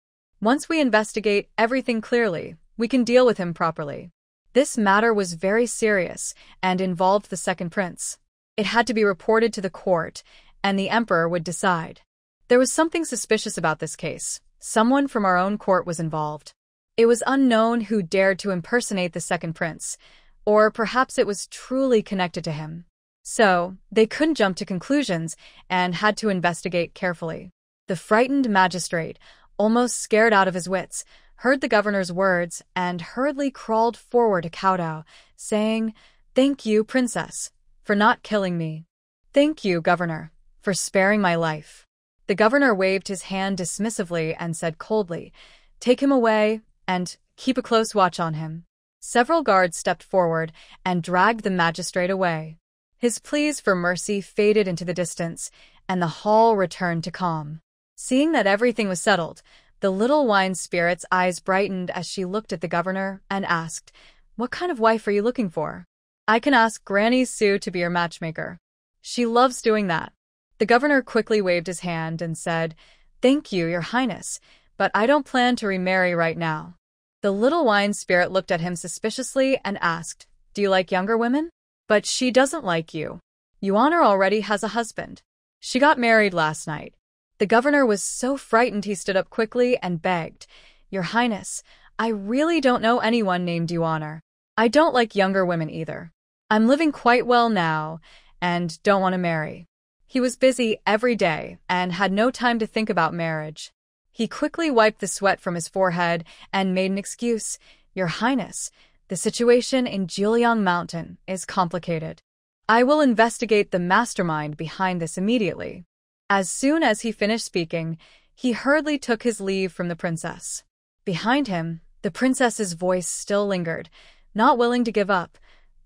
Once we investigate everything clearly, we can deal with him properly." This matter was very serious and involved the second prince. It had to be reported to the court, and the emperor would decide. There was something suspicious about this case. Someone from our own court was involved. It was unknown who dared to impersonate the second prince, or perhaps it was truly connected to him. So, they couldn't jump to conclusions and had to investigate carefully. The frightened magistrate, almost scared out of his wits, heard the governor's words and hurriedly crawled forward to kowtow, saying, "Thank you, princess, for not killing me. Thank you, governor, for sparing my life." The governor waved his hand dismissively and said coldly, "Take him away and keep a close watch on him." Several guards stepped forward and dragged the magistrate away. His pleas for mercy faded into the distance, and the hall returned to calm. Seeing that everything was settled, the Little Wine spirit's eyes brightened as she looked at the governor and asked, "What kind of wife are you looking for?" I can ask Granny Sue to be your matchmaker. She loves doing that. The governor quickly waved his hand and said, "Thank you, Your Highness, but I don't plan to remarry right now." The little wine spirit looked at him suspiciously and asked, "Do you like younger women?" "But she doesn't like you. Yuan'er already has a husband. She got married last night." The governor was so frightened he stood up quickly and begged, "Your Highness, I really don't know anyone named Yuan'er. I don't like younger women either. I'm living quite well now and don't want to marry." He was busy every day and had no time to think about marriage. He quickly wiped the sweat from his forehead and made an excuse. "Your Highness, the situation in Jiuliang Mountain is complicated. I will investigate the mastermind behind this immediately." As soon as he finished speaking, he hurriedly took his leave from the princess. Behind him, the princess's voice still lingered, not willing to give up.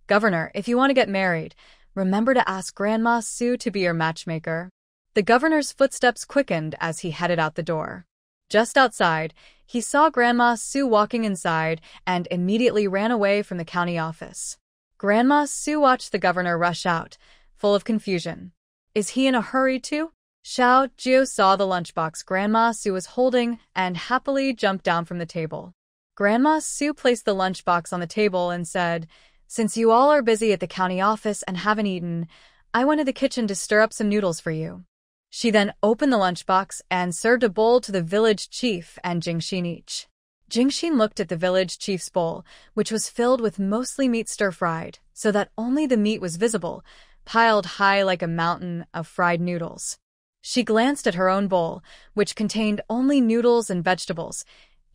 "Governor, if you want to get married, remember to ask Grandma Sue to be your matchmaker." The governor's footsteps quickened as he headed out the door. Just outside, he saw Grandma Sue walking inside and immediately ran away from the county office. Grandma Sue watched the governor rush out, full of confusion. Is he in a hurry too? Xiao Jiu saw the lunchbox Grandma Sue was holding and happily jumped down from the table. Grandma Sue placed the lunchbox on the table and said, "Since you all are busy at the county office and haven't eaten, I went to the kitchen to stir up some noodles for you." She then opened the lunchbox and served a bowl to the village chief and Jingxin each. Jingxin looked at the village chief's bowl, which was filled with mostly meat stir-fried, so that only the meat was visible, piled high like a mountain of fried noodles. She glanced at her own bowl, which contained only noodles and vegetables,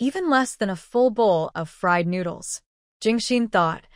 even less than a full bowl of fried noodles. Jingxin thought,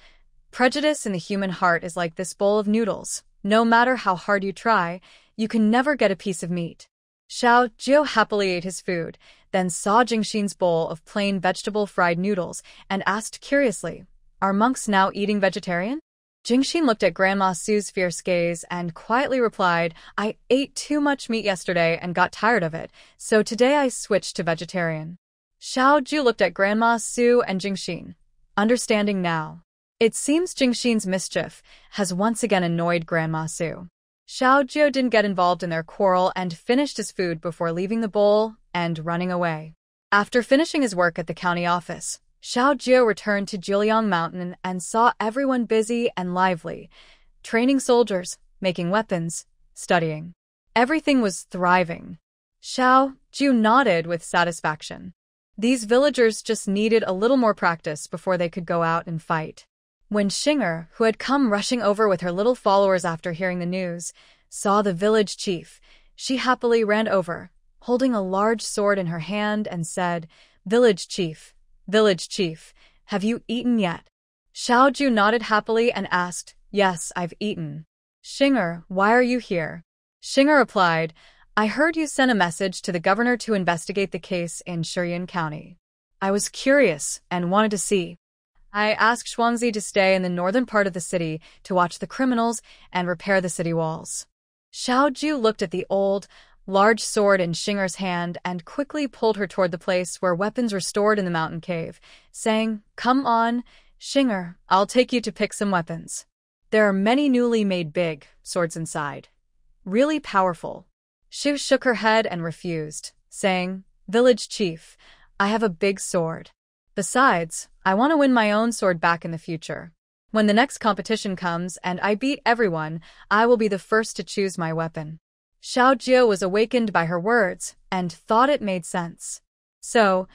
prejudice in the human heart is like this bowl of noodles. No matter how hard you try, you can never get a piece of meat. Xiao Jiu happily ate his food, then saw Jingxin's bowl of plain vegetable fried noodles and asked curiously, "Are monks now eating vegetarian?" Jingxin looked at Grandma Sue's fierce gaze and quietly replied, "I ate too much meat yesterday and got tired of it, so today I switched to vegetarian." Xiao Jiu looked at Grandma Sue and Jingxin, understanding now. It seems Jingxin's mischief has once again annoyed Grandma Sue. Xiao Jiu didn't get involved in their quarrel and finished his food before leaving the bowl and running away. After finishing his work at the county office, Xiao Jiu returned to Jiuliang Mountain and saw everyone busy and lively, training soldiers, making weapons, studying. Everything was thriving. Xiao Jiu nodded with satisfaction. These villagers just needed a little more practice before they could go out and fight. When Xing'er, who had come rushing over with her little followers after hearing the news, saw the village chief, she happily ran over, holding a large sword in her hand and said, Village Chief, have you eaten yet?" Xiao Jiu nodded happily and asked, "Yes, I've eaten." "Xing'er, why are you here?" Xing'er replied, "I heard you sent a message to the governor to investigate the case in Shiyan County. I was curious and wanted to see. I asked Xuanzi to stay in the northern part of the city to watch the criminals and repair the city walls." Xiao Jiu looked at the old, large sword in Xing'er's hand and quickly pulled her toward the place where weapons were stored in the mountain cave, saying, "Come on, Xing'er, I'll take you to pick some weapons. There are many newly made big swords inside. Really powerful." She shook her head and refused, saying, "Village Chief, I have a big sword. Besides, I want to win my own sword back in the future. When the next competition comes and I beat everyone, I will be the first to choose my weapon." Xiao Jiu was awakened by her words and thought it made sense. So,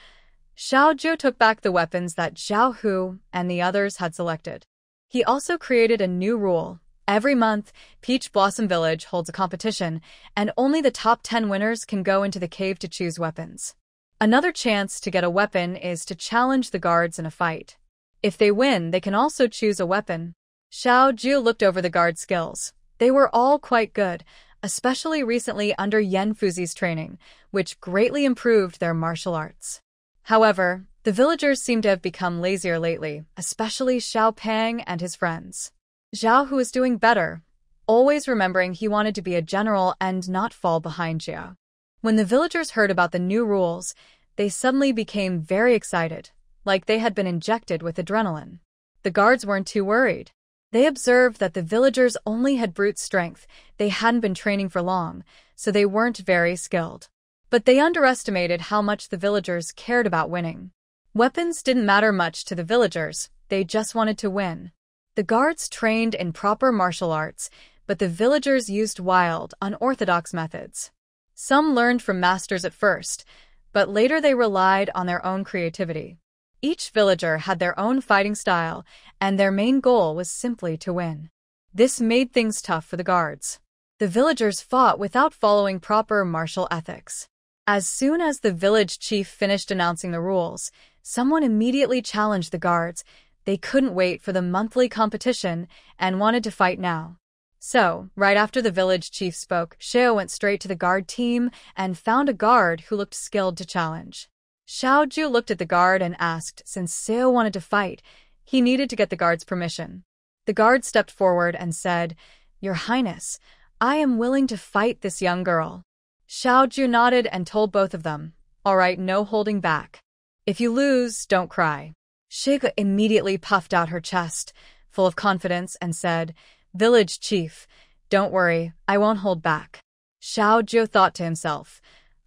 Xiao Jiu took back the weapons that Zhao Hu and the others had selected. He also created a new rule. Every month, Peach Blossom Village holds a competition, and only the top 10 winners can go into the cave to choose weapons. Another chance to get a weapon is to challenge the guards in a fight. If they win, they can also choose a weapon. Xiao Jiu looked over the guard skills. They were all quite good, especially recently under Yan Fuzi's training, which greatly improved their martial arts. However, the villagers seem to have become lazier lately, especially Xiao Pang and his friends. Zhao Hu was doing better, always remembering he wanted to be a general and not fall behind Jia. When the villagers heard about the new rules, they suddenly became very excited, like they had been injected with adrenaline. The guards weren't too worried. They observed that the villagers only had brute strength. They hadn't been training for long, so they weren't very skilled. But they underestimated how much the villagers cared about winning. Weapons didn't matter much to the villagers, they just wanted to win. The guards trained in proper martial arts, but the villagers used wild, unorthodox methods. Some learned from masters at first, but later they relied on their own creativity. Each villager had their own fighting style, and their main goal was simply to win. This made things tough for the guards. The villagers fought without following proper martial ethics. As soon as the village chief finished announcing the rules, someone immediately challenged the guards. They couldn't wait for the monthly competition and wanted to fight now. So, right after the village chief spoke, Xiao went straight to the guard team and found a guard who looked skilled to challenge. Xiaoju looked at the guard and asked, since Xiao wanted to fight, he needed to get the guard's permission. The guard stepped forward and said, "Your Highness, I am willing to fight this young girl." Xiaoju nodded and told both of them, "All right, no holding back. If you lose, don't cry." Shiga immediately puffed out her chest, full of confidence, and said, "Village chief, don't worry, I won't hold back." Xiaoju thought to himself,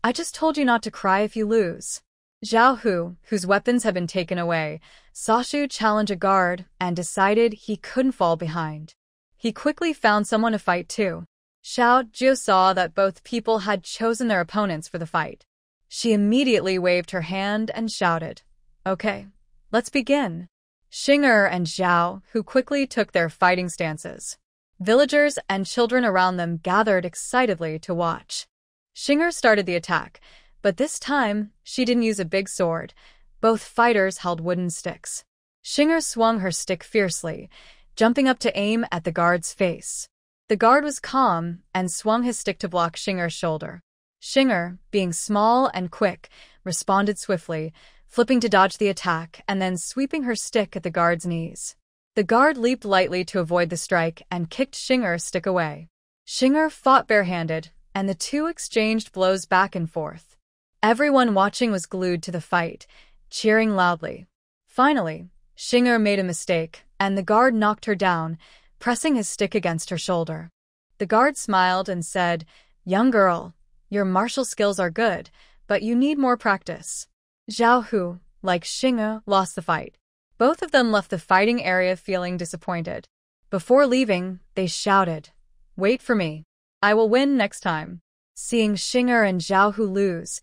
"I just told you not to cry if you lose." Zhao Hu, whose weapons had been taken away, saw Shu challenge a guard and decided he couldn't fall behind. He quickly found someone to fight too. Xiao Jiu saw that both people had chosen their opponents for the fight. She immediately waved her hand and shouted, "Okay, let's begin." Xing'er and Zhao Hu quickly took their fighting stances. Villagers and children around them gathered excitedly to watch. Xing'er started the attack, but this time, she didn't use a big sword. Both fighters held wooden sticks. Xing'er swung her stick fiercely, jumping up to aim at the guard's face. The guard was calm and swung his stick to block Xing'er's shoulder. Xing'er, being small and quick, responded swiftly, flipping to dodge the attack and then sweeping her stick at the guard's knees. The guard leaped lightly to avoid the strike and kicked Xing'er's stick away. Xing'er fought barehanded, and the two exchanged blows back and forth. Everyone watching was glued to the fight, cheering loudly. Finally, Xing'er made a mistake, and the guard knocked her down, pressing his stick against her shoulder. The guard smiled and said, "Young girl, your martial skills are good, but you need more practice." Zhao Hu, like Xing'er, lost the fight. Both of them left the fighting area feeling disappointed. Before leaving, they shouted, "Wait for me. I will win next time." Seeing Xing'er and Zhao Hu lose,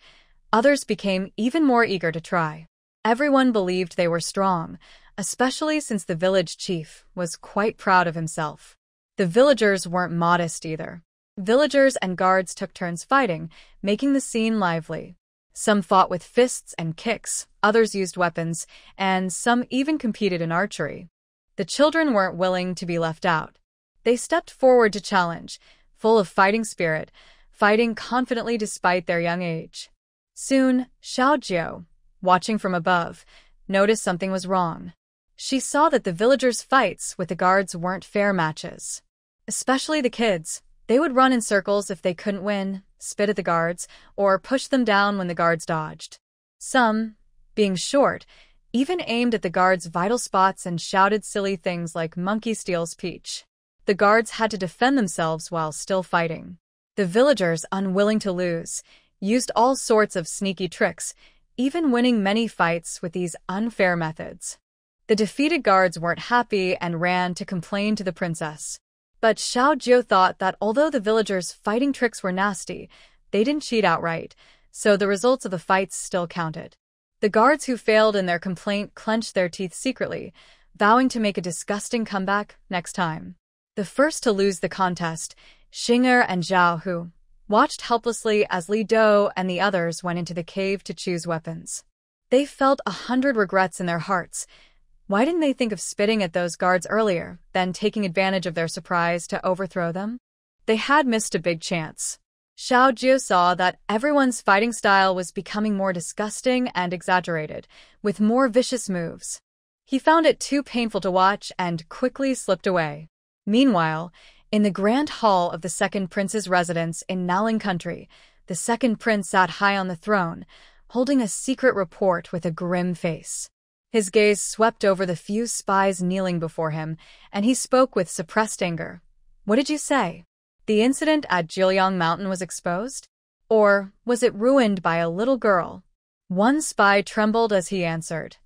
others became even more eager to try. Everyone believed they were strong, especially since the village chief was quite proud of himself. The villagers weren't modest either. Villagers and guards took turns fighting, making the scene lively. Some fought with fists and kicks, others used weapons, and some even competed in archery. The children weren't willing to be left out. They stepped forward to challenge, full of fighting spirit, fighting confidently despite their young age. Soon, Xiaojiu, watching from above, noticed something was wrong. She saw that the villagers' fights with the guards weren't fair matches. Especially the kids. They would run in circles if they couldn't win, spit at the guards, or push them down when the guards dodged. Some, being short, even aimed at the guards' vital spots and shouted silly things like "monkey steals peach." The guards had to defend themselves while still fighting. The villagers, unwilling to lose, used all sorts of sneaky tricks, even winning many fights with these unfair methods. The defeated guards weren't happy and ran to complain to the princess. But Xiaojiu thought that although the villagers' fighting tricks were nasty, they didn't cheat outright, so the results of the fights still counted. The guards who failed in their complaint clenched their teeth secretly, vowing to make a disgusting comeback next time. The first to lose the contest, Xing'er and Zhao Hu, watched helplessly as Li Dou and the others went into the cave to choose weapons. They felt 100 regrets in their hearts. Why didn't they think of spitting at those guards earlier, then taking advantage of their surprise to overthrow them? They had missed a big chance. Xiaojiu saw that everyone's fighting style was becoming more disgusting and exaggerated, with more vicious moves. He found it too painful to watch and quickly slipped away. Meanwhile, in the grand hall of the second prince's residence in Naling country, the second prince sat high on the throne, holding a secret report with a grim face. His gaze swept over the few spies kneeling before him, and he spoke with suppressed anger. What did you say? The incident at Jilyang Mountain was exposed? Or was it ruined by a little girl? One spy trembled as he answered.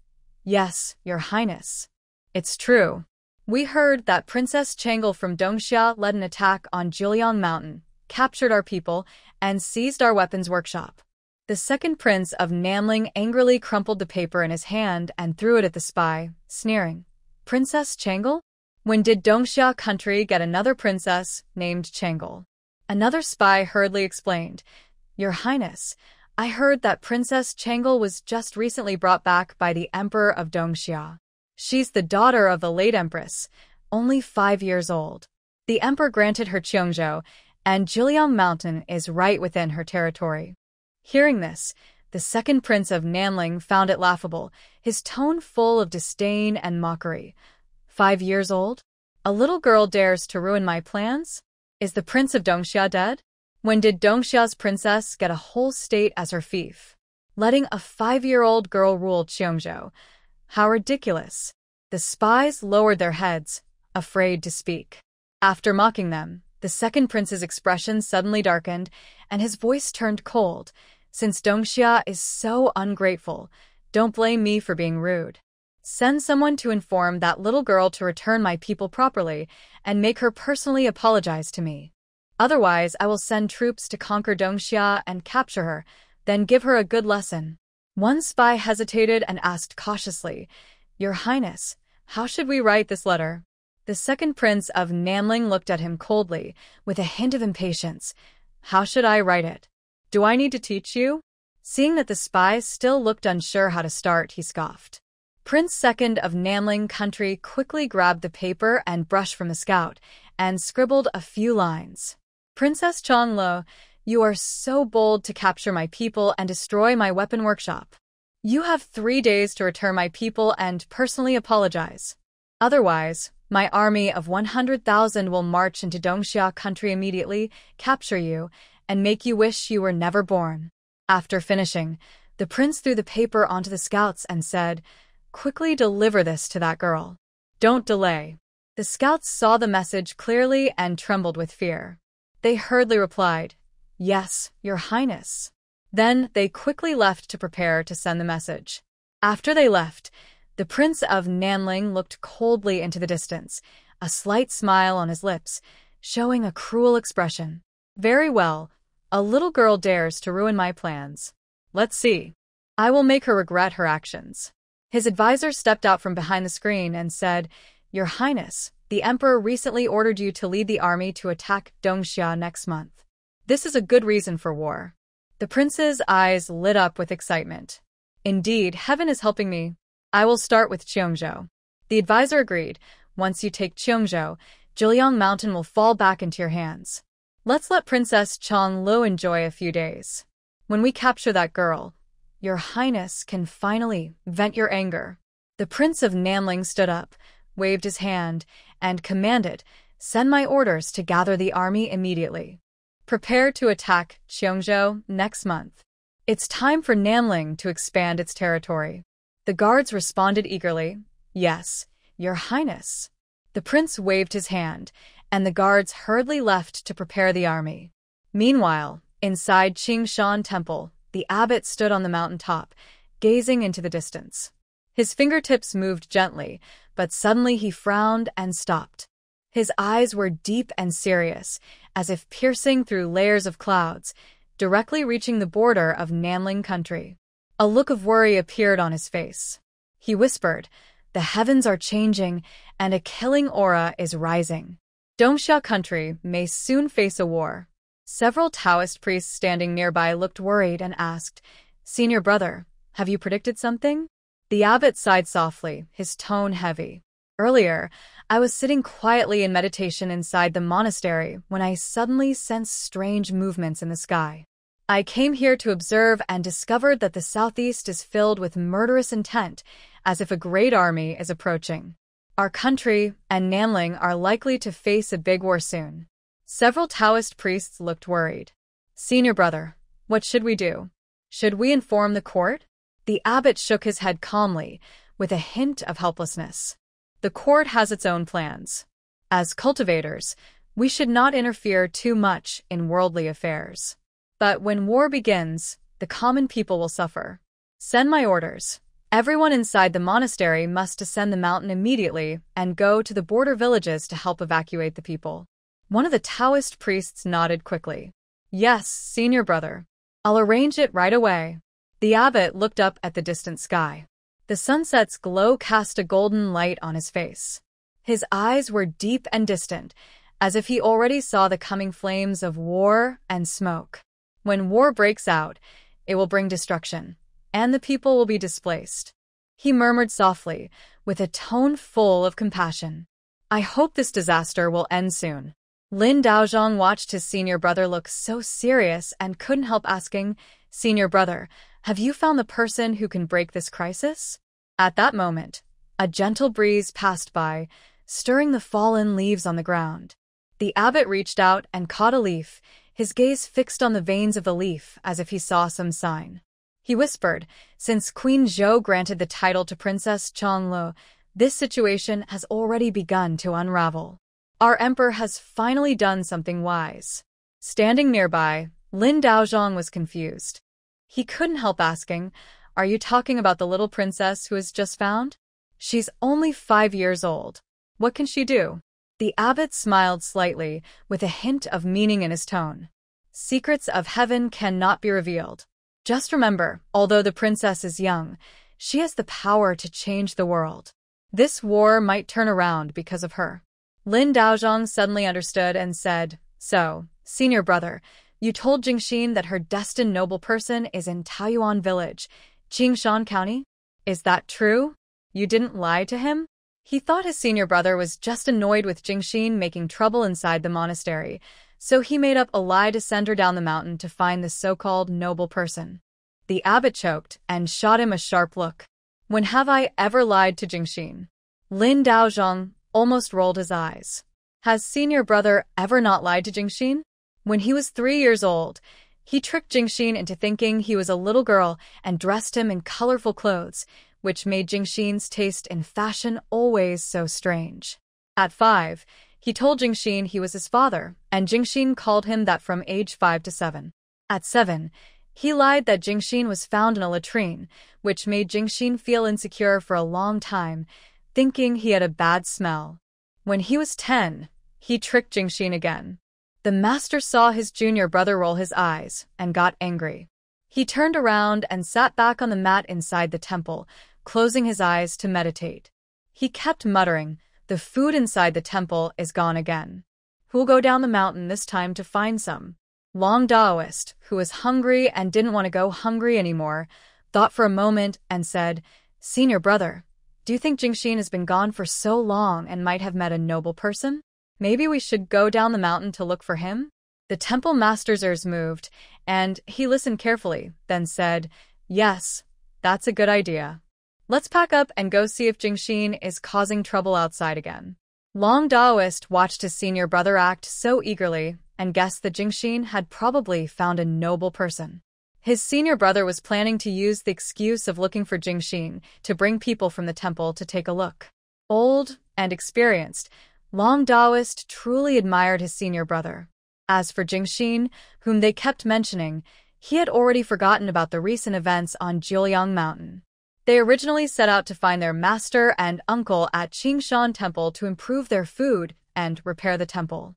Yes, Your Highness. It's true. We heard that Princess Changle from Dongxia led an attack on Jilyang Mountain, captured our people, and seized our weapons workshop. The second prince of Namling angrily crumpled the paper in his hand and threw it at the spy, sneering. Princess Changle? When did Dongxia country get another princess named Changle? Another spy hurriedly explained. Your Highness, I heard that Princess Changle was just recently brought back by the Emperor of Dongxia. She's the daughter of the late Empress, only 5 years old. The Emperor granted her Cheongzhou, and Jilyang Mountain is right within her territory. Hearing this, the second prince of Namling found it laughable, his tone full of disdain and mockery. 5 years old? A little girl dares to ruin my plans? Is the prince of Dongxia dead? When did Dongxia's princess get a whole state as her fief? Letting a 5-year-old girl rule Cheongzhou. How ridiculous. The spies lowered their heads, afraid to speak. After mocking them, the second prince's expression suddenly darkened, and his voice turned cold. Since Dongxia is so ungrateful, don't blame me for being rude. Send someone to inform that little girl to return my people properly and make her personally apologize to me. Otherwise, I will send troops to conquer Dongxia and capture her, then give her a good lesson. One spy hesitated and asked cautiously, Your Highness, how should we write this letter? The second prince of Namling looked at him coldly, with a hint of impatience. How should I write it? Do I need to teach you? Seeing that the spies still looked unsure how to start, he scoffed. Prince Second of Namling country quickly grabbed the paper and brush from the scout, and scribbled a few lines. Princess Changlo, you are so bold to capture my people and destroy my weapon workshop. You have 3 days to return my people and personally apologize. Otherwise, my army of 100,000 will march into Dongxia country immediately, capture you, and make you wish you were never born. After finishing, the prince threw the paper onto the scouts and said, Quickly deliver this to that girl. Don't delay. The scouts saw the message clearly and trembled with fear. They hurriedly replied, Yes, Your Highness. Then they quickly left to prepare to send the message. After they left, the Prince of Namling looked coldly into the distance, a slight smile on his lips, showing a cruel expression. Very well, a little girl dares to ruin my plans. Let's see. I will make her regret her actions. His advisor stepped out from behind the screen and said, Your Highness, the Emperor recently ordered you to lead the army to attack Dongxia next month. This is a good reason for war. The prince's eyes lit up with excitement. Indeed, heaven is helping me. I will start with Cheongzhou. The advisor agreed. Once you take Cheongzhou, Jilyang Mountain will fall back into your hands. Let's let Princess Changlo enjoy a few days. When we capture that girl, Your Highness can finally vent your anger. The Prince of Namling stood up, waved his hand, and commanded, Send my orders to gather the army immediately. Prepare to attack Cheongzhou next month. It's time for Namling to expand its territory. The guards responded eagerly, Yes, Your Highness. The prince waved his hand, and the guards hurriedly left to prepare the army. Meanwhile, inside Qingshan Temple, the abbot stood on the mountain top, gazing into the distance. His fingertips moved gently, but suddenly he frowned and stopped. His eyes were deep and serious, as if piercing through layers of clouds, directly reaching the border of Namling country. A look of worry appeared on his face. He whispered, The heavens are changing, and a killing aura is rising. Dongxia country may soon face a war. Several Taoist priests standing nearby looked worried and asked, Senior brother, have you predicted something? The abbot sighed softly, his tone heavy. Earlier, I was sitting quietly in meditation inside the monastery when I suddenly sensed strange movements in the sky. I came here to observe and discovered that the southeast is filled with murderous intent, as if a great army is approaching. Our country and Namling are likely to face a big war soon. Several Taoist priests looked worried. Senior brother, what should we do? Should we inform the court? The abbot shook his head calmly, with a hint of helplessness. The court has its own plans. As cultivators, we should not interfere too much in worldly affairs. But when war begins, the common people will suffer. Send my orders. Everyone inside the monastery must descend the mountain immediately and go to the border villages to help evacuate the people. One of the Taoist priests nodded quickly. Yes, senior brother. I'll arrange it right away. The abbot looked up at the distant sky. The sunset's glow cast a golden light on his face. His eyes were deep and distant, as if he already saw the coming flames of war and smoke. When war breaks out, it will bring destruction, and the people will be displaced. He murmured softly, with a tone full of compassion. I hope this disaster will end soon. Lin Daozhong watched his senior brother look so serious and couldn't help asking, Senior brother, have you found the person who can break this crisis? At that moment, a gentle breeze passed by, stirring the fallen leaves on the ground. The abbot reached out and caught a leaf, his gaze fixed on the veins of the leaf as if he saw some sign. He whispered, since Queen Zhou granted the title to Princess Changlu, this situation has already begun to unravel. Our emperor has finally done something wise. Standing nearby, Lin Daozhong was confused. He couldn't help asking, are you talking about the little princess who was just found? She's only 5 years old. What can she do? The abbot smiled slightly, with a hint of meaning in his tone. Secrets of heaven cannot be revealed. Just remember, although the princess is young, she has the power to change the world. This war might turn around because of her. Lin Daozhong suddenly understood and said, so, senior brother, you told Jingxin that her destined noble person is in Taoyuan village, Jingshan County? Is that true? You didn't lie to him? He thought his senior brother was just annoyed with Jingxin making trouble inside the monastery, so he made up a lie to send her down the mountain to find the so-called noble person. The abbot choked and shot him a sharp look. When have I ever lied to Jingxin? Lin Daozhong almost rolled his eyes. Has senior brother ever not lied to Jingxin? When he was 3 years old, he tricked Jingxin into thinking he was a little girl and dressed him in colorful clothes, which made Jingxin's taste in fashion always so strange. At 5, he told Jingxin he was his father, and Jingxin called him that from age 5 to 7. At 7, he lied that Jingxin was found in a latrine, which made Jingxin feel insecure for a long time, thinking he had a bad smell. When he was 10, he tricked Jingxin again. The master saw his junior brother roll his eyes and got angry. He turned around and sat back on the mat inside the temple, closing his eyes to meditate. He kept muttering, the food inside the temple is gone again. Who'll go down the mountain this time to find some? Long Daoist, who was hungry and didn't want to go hungry anymore, thought for a moment and said, Senior brother, do you think Jingxin has been gone for so long and might have met a noble person? Maybe we should go down the mountain to look for him? The temple master's ears moved, and he listened carefully, then said, Yes, that's a good idea. Let's pack up and go see if Jingxin is causing trouble outside again. Long Daoist watched his senior brother act so eagerly and guessed that Jingxin had probably found a noble person. His senior brother was planning to use the excuse of looking for Jingxin to bring people from the temple to take a look. Old and experienced, Long Daoist truly admired his senior brother. As for Jingxin, whom they kept mentioning, he had already forgotten about the recent events on Jiuliang Mountain. They originally set out to find their master and uncle at Qingshan Temple to improve their food and repair the temple.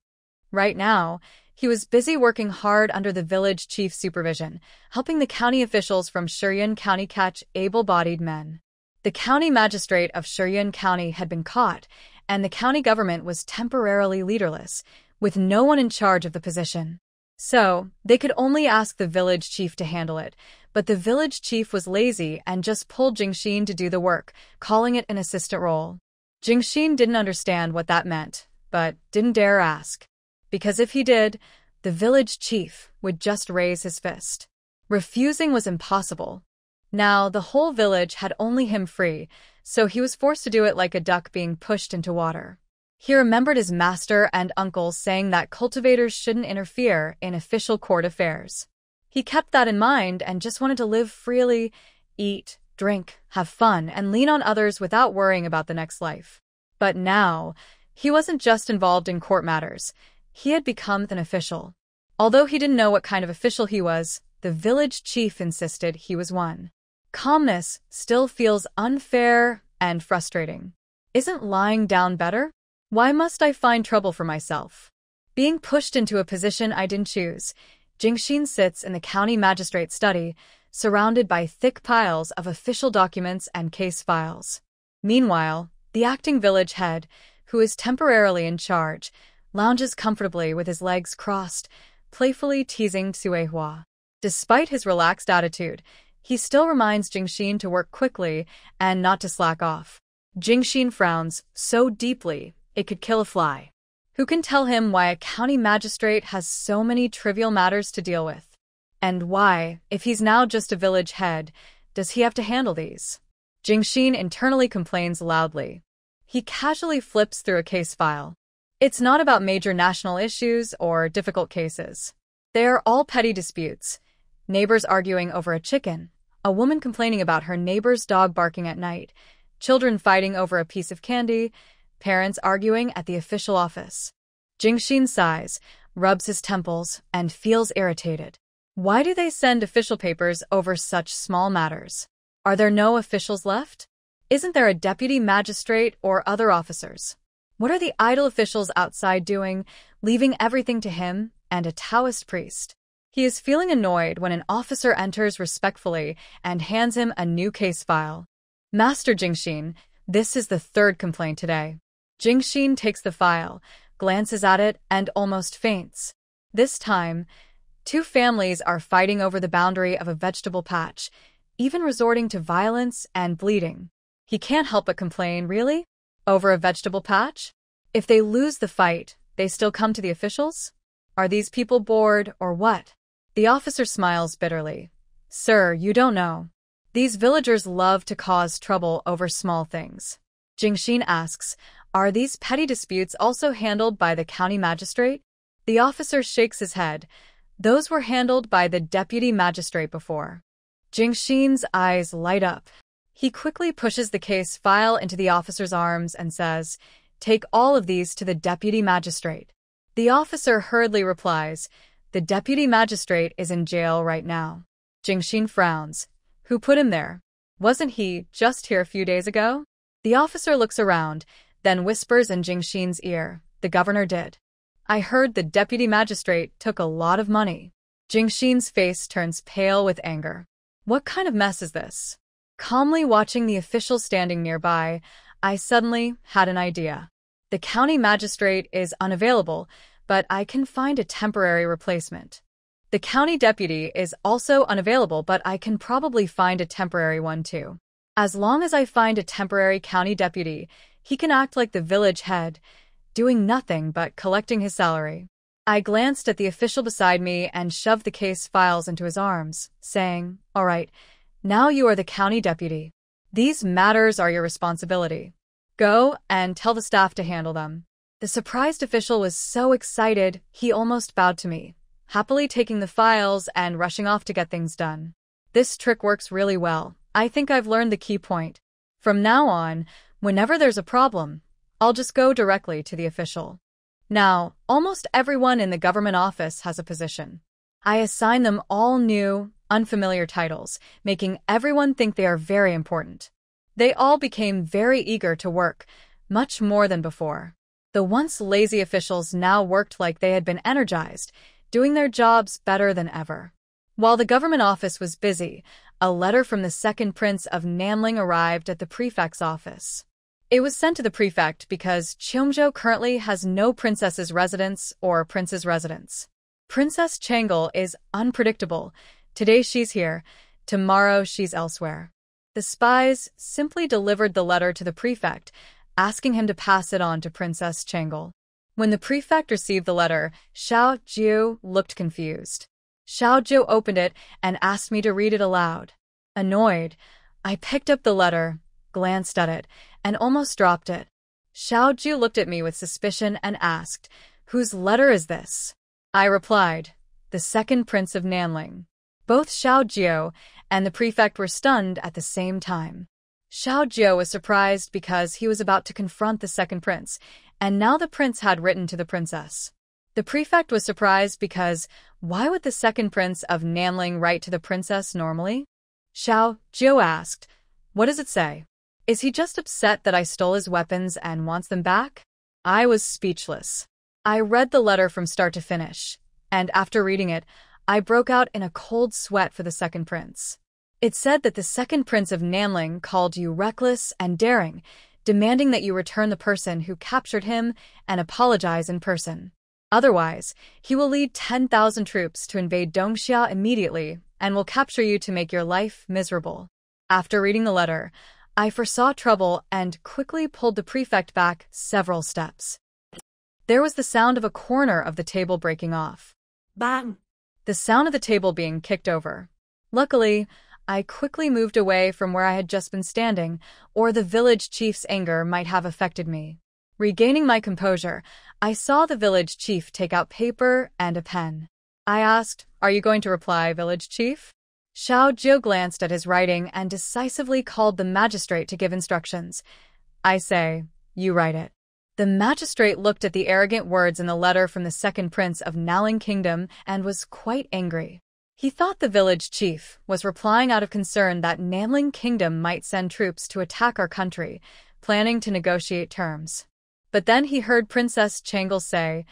Right now, he was busy working hard under the village chief's supervision, helping the county officials from Shiyuan County catch able-bodied men. The county magistrate of Shiyuan County had been caught, and the county government was temporarily leaderless, with no one in charge of the position. So, they could only ask the village chief to handle it, but the village chief was lazy and just pulled Jingxin to do the work, calling it an assistant role. Jingxin didn't understand what that meant, but didn't dare ask. Because if he did, the village chief would just raise his fist. Refusing was impossible. Now, the whole village had only him free, so he was forced to do it like a duck being pushed into water. He remembered his master and uncle saying that cultivators shouldn't interfere in official court affairs. He kept that in mind and just wanted to live freely, eat, drink, have fun, and lean on others without worrying about the next life. But now, he wasn't just involved in court matters. He had become an official. Although he didn't know what kind of official he was, the village chief insisted he was one. Calmness still feels unfair and frustrating. Isn't lying down better? Why must I find trouble for myself? Being pushed into a position I didn't choose, Jingxin sits in the county magistrate's study, surrounded by thick piles of official documents and case files. Meanwhile, the acting village head, who is temporarily in charge, lounges comfortably with his legs crossed, playfully teasing Suehua. Despite his relaxed attitude, he still reminds Jingxin to work quickly and not to slack off. Jingxin frowns so deeply it could kill a fly. Who can tell him why a county magistrate has so many trivial matters to deal with? And why, if he's now just a village head, does he have to handle these? Jingxin internally complains loudly. He casually flips through a case file. It's not about major national issues or difficult cases. They are all petty disputes. Neighbors arguing over a chicken, a woman complaining about her neighbor's dog barking at night, children fighting over a piece of candy, parents arguing at the official office. Jingxin sighs, rubs his temples, and feels irritated. Why do they send official papers over such small matters? Are there no officials left? Isn't there a deputy magistrate or other officers? What are the idle officials outside doing, leaving everything to him and a Taoist priest? He is feeling annoyed when an officer enters respectfully and hands him a new case file. Master Jingxin, this is the third complaint today. Jingxin takes the file, glances at it, and almost faints. This time, two families are fighting over the boundary of a vegetable patch, even resorting to violence and bleeding. He can't help but complain, really? Over a vegetable patch? If they lose the fight, they still come to the officials? Are these people bored or what? The officer smiles bitterly. Sir, you don't know. These villagers love to cause trouble over small things. Jingxin asks, are these petty disputes also handled by the county magistrate? The officer shakes his head. Those were handled by the deputy magistrate before. Jingxin's eyes light up. He quickly pushes the case file into the officer's arms and says, take all of these to the deputy magistrate. The officer hurriedly replies, the deputy magistrate is in jail right now. Jingxin frowns. Who put him there? Wasn't he just here a few days ago? The officer looks around, then whispers in Jingxin's ear, the governor did. I heard the deputy magistrate took a lot of money. Jingxin's face turns pale with anger. What kind of mess is this? Calmly watching the official standing nearby, I suddenly had an idea. The county magistrate is unavailable, but I can find a temporary replacement. The county deputy is also unavailable, but I can probably find a temporary one too. As long as I find a temporary county deputy, he can act like the village head, doing nothing but collecting his salary. I glanced at the official beside me and shoved the case files into his arms, saying, all right, now you are the county deputy. These matters are your responsibility. Go and tell the staff to handle them. The surprised official was so excited, he almost bowed to me, happily taking the files and rushing off to get things done. This trick works really well. I think I've learned the key point. From now on, whenever there's a problem, I'll just go directly to the official. Now, almost everyone in the government office has a position. I assign them all new, unfamiliar titles, making everyone think they are very important. They all became very eager to work, much more than before. The once lazy officials now worked like they had been energized, doing their jobs better than ever. While the government office was busy, a letter from the second prince of Nanling arrived at the prefect's office. It was sent to the prefect because Cheongjo currently has no princess's residence or prince's residence. Princess Changle is unpredictable. Today she's here, tomorrow she's elsewhere. The spies simply delivered the letter to the prefect, asking him to pass it on to Princess Changle. When the prefect received the letter, Xiao Jiu looked confused. Xiao Jiu opened it and asked me to read it aloud. Annoyed, I picked up the letter, glanced at it, and almost dropped it. Xiao Jiu looked at me with suspicion and asked, whose letter is this? I replied, the second prince of Nanling. Both Xiao Jiu and the prefect were stunned at the same time. Xiao Jiu was surprised because he was about to confront the second prince, and now the prince had written to the princess. The prefect was surprised because why would the second prince of Namling write to the princess normally? Xiao Jiu asked, "What does it say? Is he just upset that I stole his weapons and wants them back?" I was speechless. I read the letter from start to finish, and after reading it, I broke out in a cold sweat for the second prince. It said that the second prince of Namling called you reckless and daring, demanding that you return the person who captured him and apologize in person. Otherwise, he will lead 10,000 troops to invade Dongxia immediately and will capture you to make your life miserable. After reading the letter, I foresaw trouble and quickly pulled the prefect back several steps. There was the sound of a corner of the table breaking off. Bang! The sound of the table being kicked over. Luckily, I quickly moved away from where I had just been standing, or the village chief's anger might have affected me. Regaining my composure, I saw the village chief take out paper and a pen. I asked, "Are you going to reply, village chief?" Xiao Jiu glanced at his writing and decisively called the magistrate to give instructions. "I say, you write it." The magistrate looked at the arrogant words in the letter from the second prince of Naling Kingdom and was quite angry. He thought the village chief was replying out of concern that Namling Kingdom might send troops to attack our country, planning to negotiate terms. But then he heard Princess Changle say,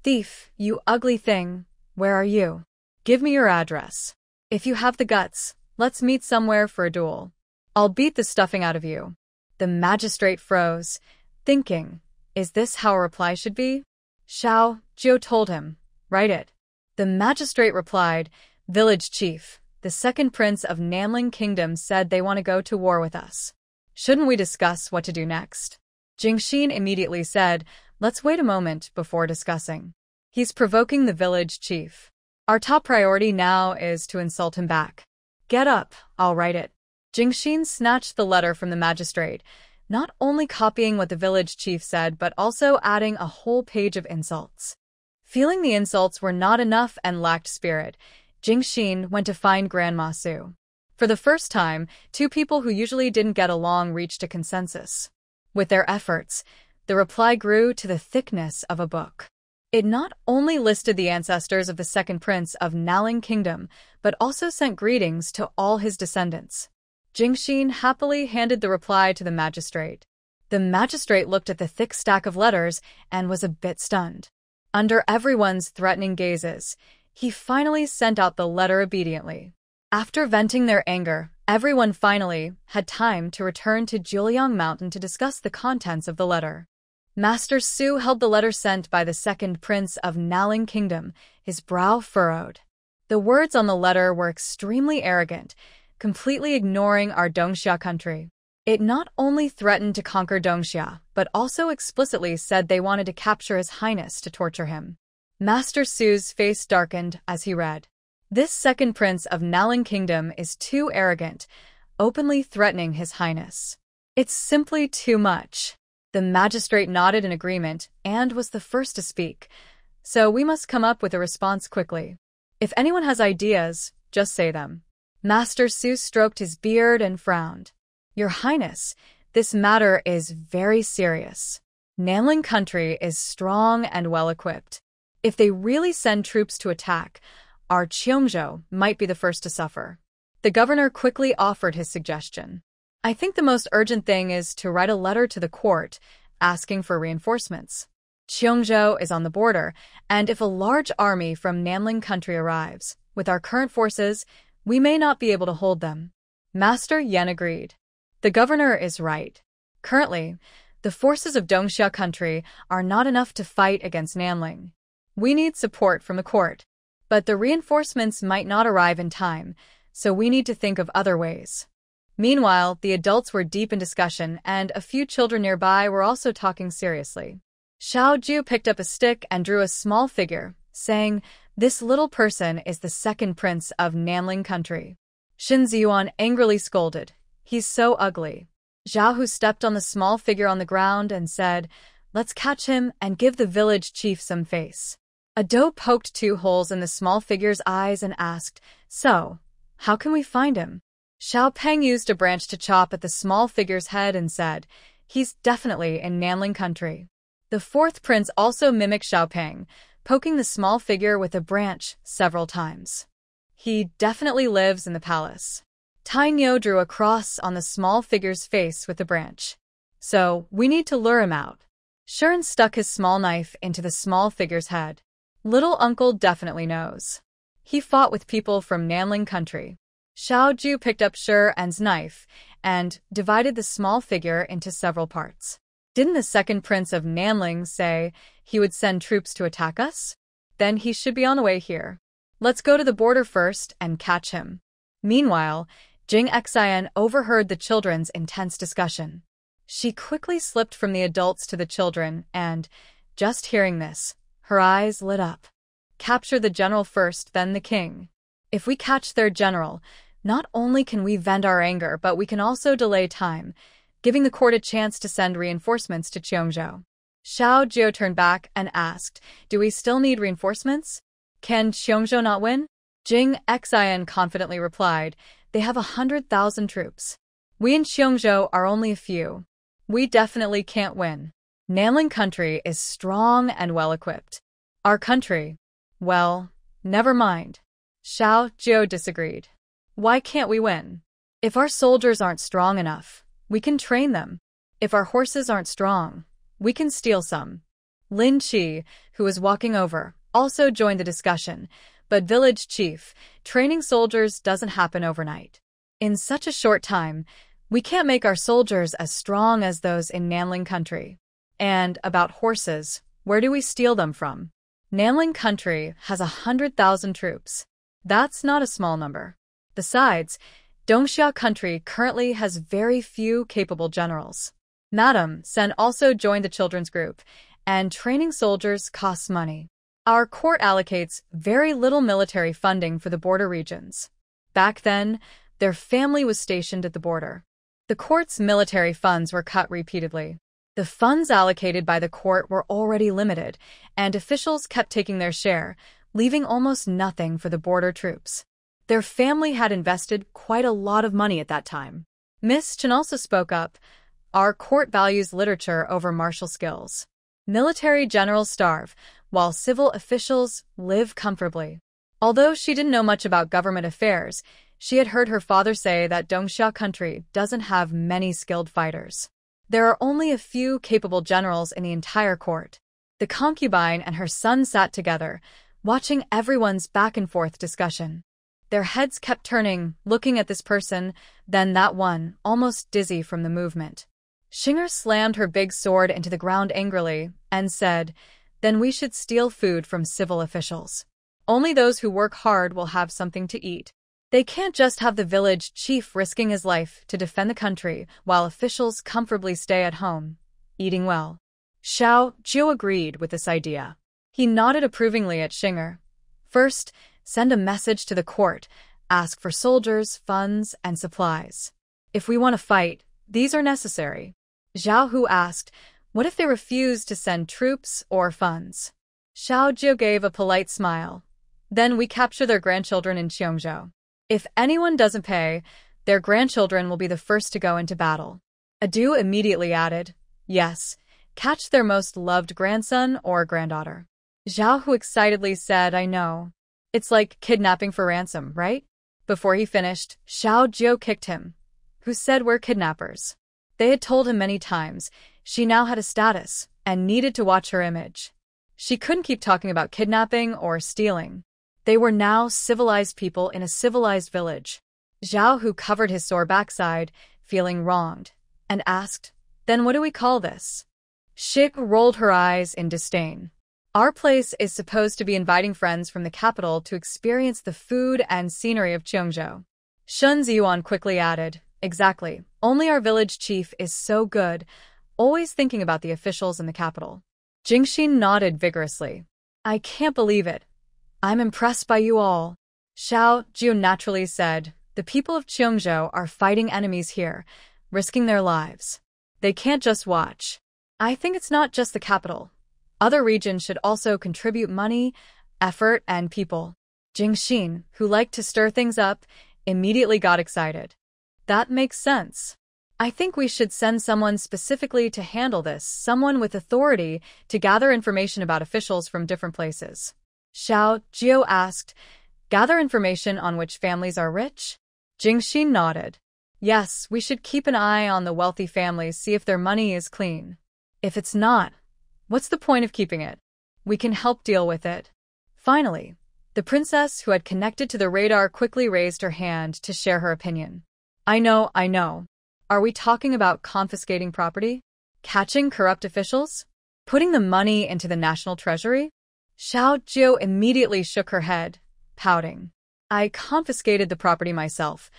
"Thief, you ugly thing, where are you? Give me your address. If you have the guts, let's meet somewhere for a duel. I'll beat the stuffing out of you." The magistrate froze, thinking, is this how a reply should be? Xiao Jiu told him, "Write it." The magistrate replied, "Village chief, the second prince of Namling Kingdom said they want to go to war with us. Shouldn't we discuss what to do next?" Jingxin immediately said, "Let's wait a moment before discussing. He's provoking the village chief. Our top priority now is to insult him back. Get up, I'll write it." Jingxin snatched the letter from the magistrate, not only copying what the village chief said but also adding a whole page of insults. Feeling the insults were not enough and lacked spirit, Jingxin went to find Grandma Su. For the first time, two people who usually didn't get along reached a consensus. With their efforts, the reply grew to the thickness of a book. It not only listed the ancestors of the second prince of Naling Kingdom, but also sent greetings to all his descendants. Jingxin happily handed the reply to the magistrate. The magistrate looked at the thick stack of letters and was a bit stunned. Under everyone's threatening gazes, he finally sent out the letter obediently. After venting their anger, everyone finally had time to return to Juliang Mountain to discuss the contents of the letter. Master Su held the letter sent by the second prince of Naling Kingdom, his brow furrowed. The words on the letter were extremely arrogant, completely ignoring our Dongxia country. It not only threatened to conquer Dongxia, but also explicitly said they wanted to capture His Highness to torture him. Master Su's face darkened as he read. This second prince of Naling Kingdom is too arrogant, openly threatening His Highness. It's simply too much. The magistrate nodded in agreement and was the first to speak, so we must come up with a response quickly. If anyone has ideas, just say them. Master Su stroked his beard and frowned. Your Highness, this matter is very serious. Namling country is strong and well-equipped. If they really send troops to attack, our Cheongzhou might be the first to suffer. The governor quickly offered his suggestion. I think the most urgent thing is to write a letter to the court, asking for reinforcements. Cheongzhou is on the border, and if a large army from Namling country arrives, with our current forces, we may not be able to hold them. Master Yen agreed. The governor is right. Currently, the forces of Dongxia country are not enough to fight against Namling. We need support from the court. But the reinforcements might not arrive in time, so we need to think of other ways. Meanwhile, the adults were deep in discussion, and a few children nearby were also talking seriously. Xiao Jiu picked up a stick and drew a small figure, saying, "This little person is the second prince of Namling country." Xin Ziyuan angrily scolded, "He's so ugly." Zhao Hu stepped on the small figure on the ground and said, "Let's catch him and give the village chief some face." A doe poked 2 holes in the small figure's eyes and asked, "So, How can we find him? Xiao Peng used a branch to chop at the small figure's head and said, "He's definitely in Nanling country." The fourth prince also mimicked Xiao Peng, poking the small figure with a branch several times. "He definitely lives in the palace." Tai Niu drew a cross on the small figure's face with the branch. "So, we need to lure him out." Shuren stuck his small knife into the small figure's head. "Little uncle definitely knows. He fought with people from Nanling country." Xiao Ju picked up Shuren's knife and divided the small figure into several parts. "Didn't the second prince of Nanling say he would send troops to attack us? Then he should be on the way here. Let's go to the border first and catch him." Meanwhile, Jing Xian overheard the children's intense discussion. She quickly slipped from the adults to the children and, just hearing this, her eyes lit up. "Capture the general first, then the king. If we catch their general, not only can we vent our anger, but we can also delay time, giving the court a chance to send reinforcements to Cheongzhou." Xiao Jiu turned back and asked, "Do we still need reinforcements? Can Cheongzhou not win?" Jing Xian confidently replied, "They have 100,000 troops. We in Cheongzhou are only a few. We definitely can't win. Nanling country is strong and well-equipped. Our country, well, never mind." Xiao Jiu disagreed. "Why can't we win? If our soldiers aren't strong enough, we can train them. If our horses aren't strong, we can steal some." Lin Qi, who was walking over, also joined the discussion, but village chief, training soldiers doesn't happen overnight. In such a short time, we can't make our soldiers as strong as those in Nanling country. And about horses, where do we steal them from? Nanling country has 100,000 troops. That's not a small number. Besides, Dongxia country currently has very few capable generals. Madam Sen also joined the children's group, and training soldiers costs money. Our court allocates very little military funding for the border regions. Back then, their family was stationed at the border. The court's military funds were cut repeatedly. The funds allocated by the court were already limited, and officials kept taking their share, leaving almost nothing for the border troops. Their family had invested quite a lot of money at that time. Miss Chen also spoke up, "Our court values literature over martial skills. Military generals starve, while civil officials live comfortably." Although she didn't know much about government affairs, she had heard her father say that Dongxia country doesn't have many skilled fighters. There are only a few capable generals in the entire court. The concubine and her son sat together, watching everyone's back-and-forth discussion. Their heads kept turning, looking at this person, then that one, almost dizzy from the movement. Xinger slammed her big sword into the ground angrily and said, "Then we should steal food from civil officials. Only those who work hard will have something to eat. They can't just have the village chief risking his life to defend the country while officials comfortably stay at home, eating well." Xiao Jiu agreed with this idea. He nodded approvingly at Xinger. "First, send a message to the court, ask for soldiers, funds, and supplies. If we want to fight, these are necessary." Zhao Hu asked, "What if they refuse to send troops or funds?" Xiao Jiu gave a polite smile. "Then we capture their grandchildren in Cheongzhou. If anyone doesn't pay, their grandchildren will be the first to go into battle." Adu immediately added, "Yes, catch their most loved grandson or granddaughter." Zhao Hu excitedly said, "I know. It's like kidnapping for ransom, right?" Before he finished, Xiao Jiu kicked him. "Who said we're kidnappers?" They had told him many times she now had a status and needed to watch her image. She couldn't keep talking about kidnapping or stealing. They were now civilized people in a civilized village. Zhao Hu covered his sore backside, feeling wronged, and asked, "Then what do we call this?" Shik rolled her eyes in disdain. "Our place is supposed to be inviting friends from the capital to experience the food and scenery of Cheongzhou." Shun Ziyuan quickly added, "Exactly. Only our village chief is so good, always thinking about the officials in the capital." Jingxin nodded vigorously. "I can't believe it. I'm impressed by you all." Xiao Jiu naturally said, "The people of Cheongzhou are fighting enemies here, risking their lives. They can't just watch. I think it's not just the capital. Other regions should also contribute money, effort, and people." Jingxin, who liked to stir things up, immediately got excited. That makes sense. I think we should send someone specifically to handle this, someone with authority to gather information about officials from different places. Xiao Jiao asked, gather information on which families are rich? Jingxi nodded. Yes, we should keep an eye on the wealthy families, see if their money is clean. If it's not, what's the point of keeping it? We can help deal with it. Finally, the princess who had connected to the radar quickly raised her hand to share her opinion. I know. Are we talking about confiscating property? Catching corrupt officials? Putting the money into the national treasury? Xiao Jiao immediately shook her head, pouting. I confiscated the property myself.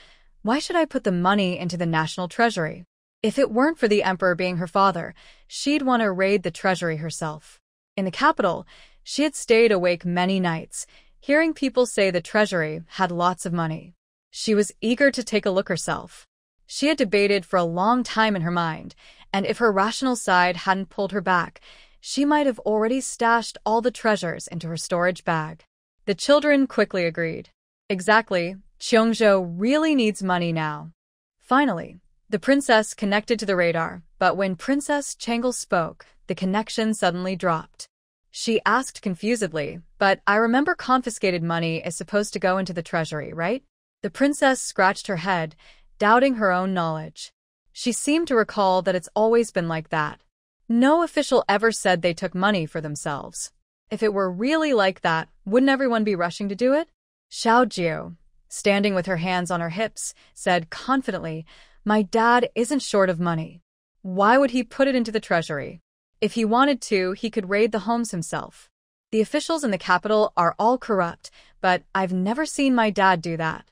Why should I put the money into the national treasury? If it weren't for the emperor being her father, she'd want to raid the treasury herself. In the capital, she had stayed awake many nights, hearing people say the treasury had lots of money. She was eager to take a look herself. She had debated for a long time in her mind, and if her rational side hadn't pulled her back, she might have already stashed all the treasures into her storage bag. The children quickly agreed. Exactly, Qiongzhou really needs money now. Finally, the princess connected to the radar, but when Princess Changle spoke, the connection suddenly dropped. She asked confusedly, but I remember confiscated money is supposed to go into the treasury, right? The princess scratched her head, doubting her own knowledge. She seemed to recall that it's always been like that. No official ever said they took money for themselves. If it were really like that, wouldn't everyone be rushing to do it? Xiao Jiao, standing with her hands on her hips, said confidently, my dad isn't short of money. Why would he put it into the treasury? If he wanted to, he could raid the homes himself. The officials in the capital are all corrupt, but I've never seen my dad do that.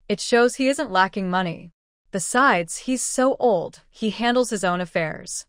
It shows he isn't lacking money. Besides, he's so old, he handles his own affairs.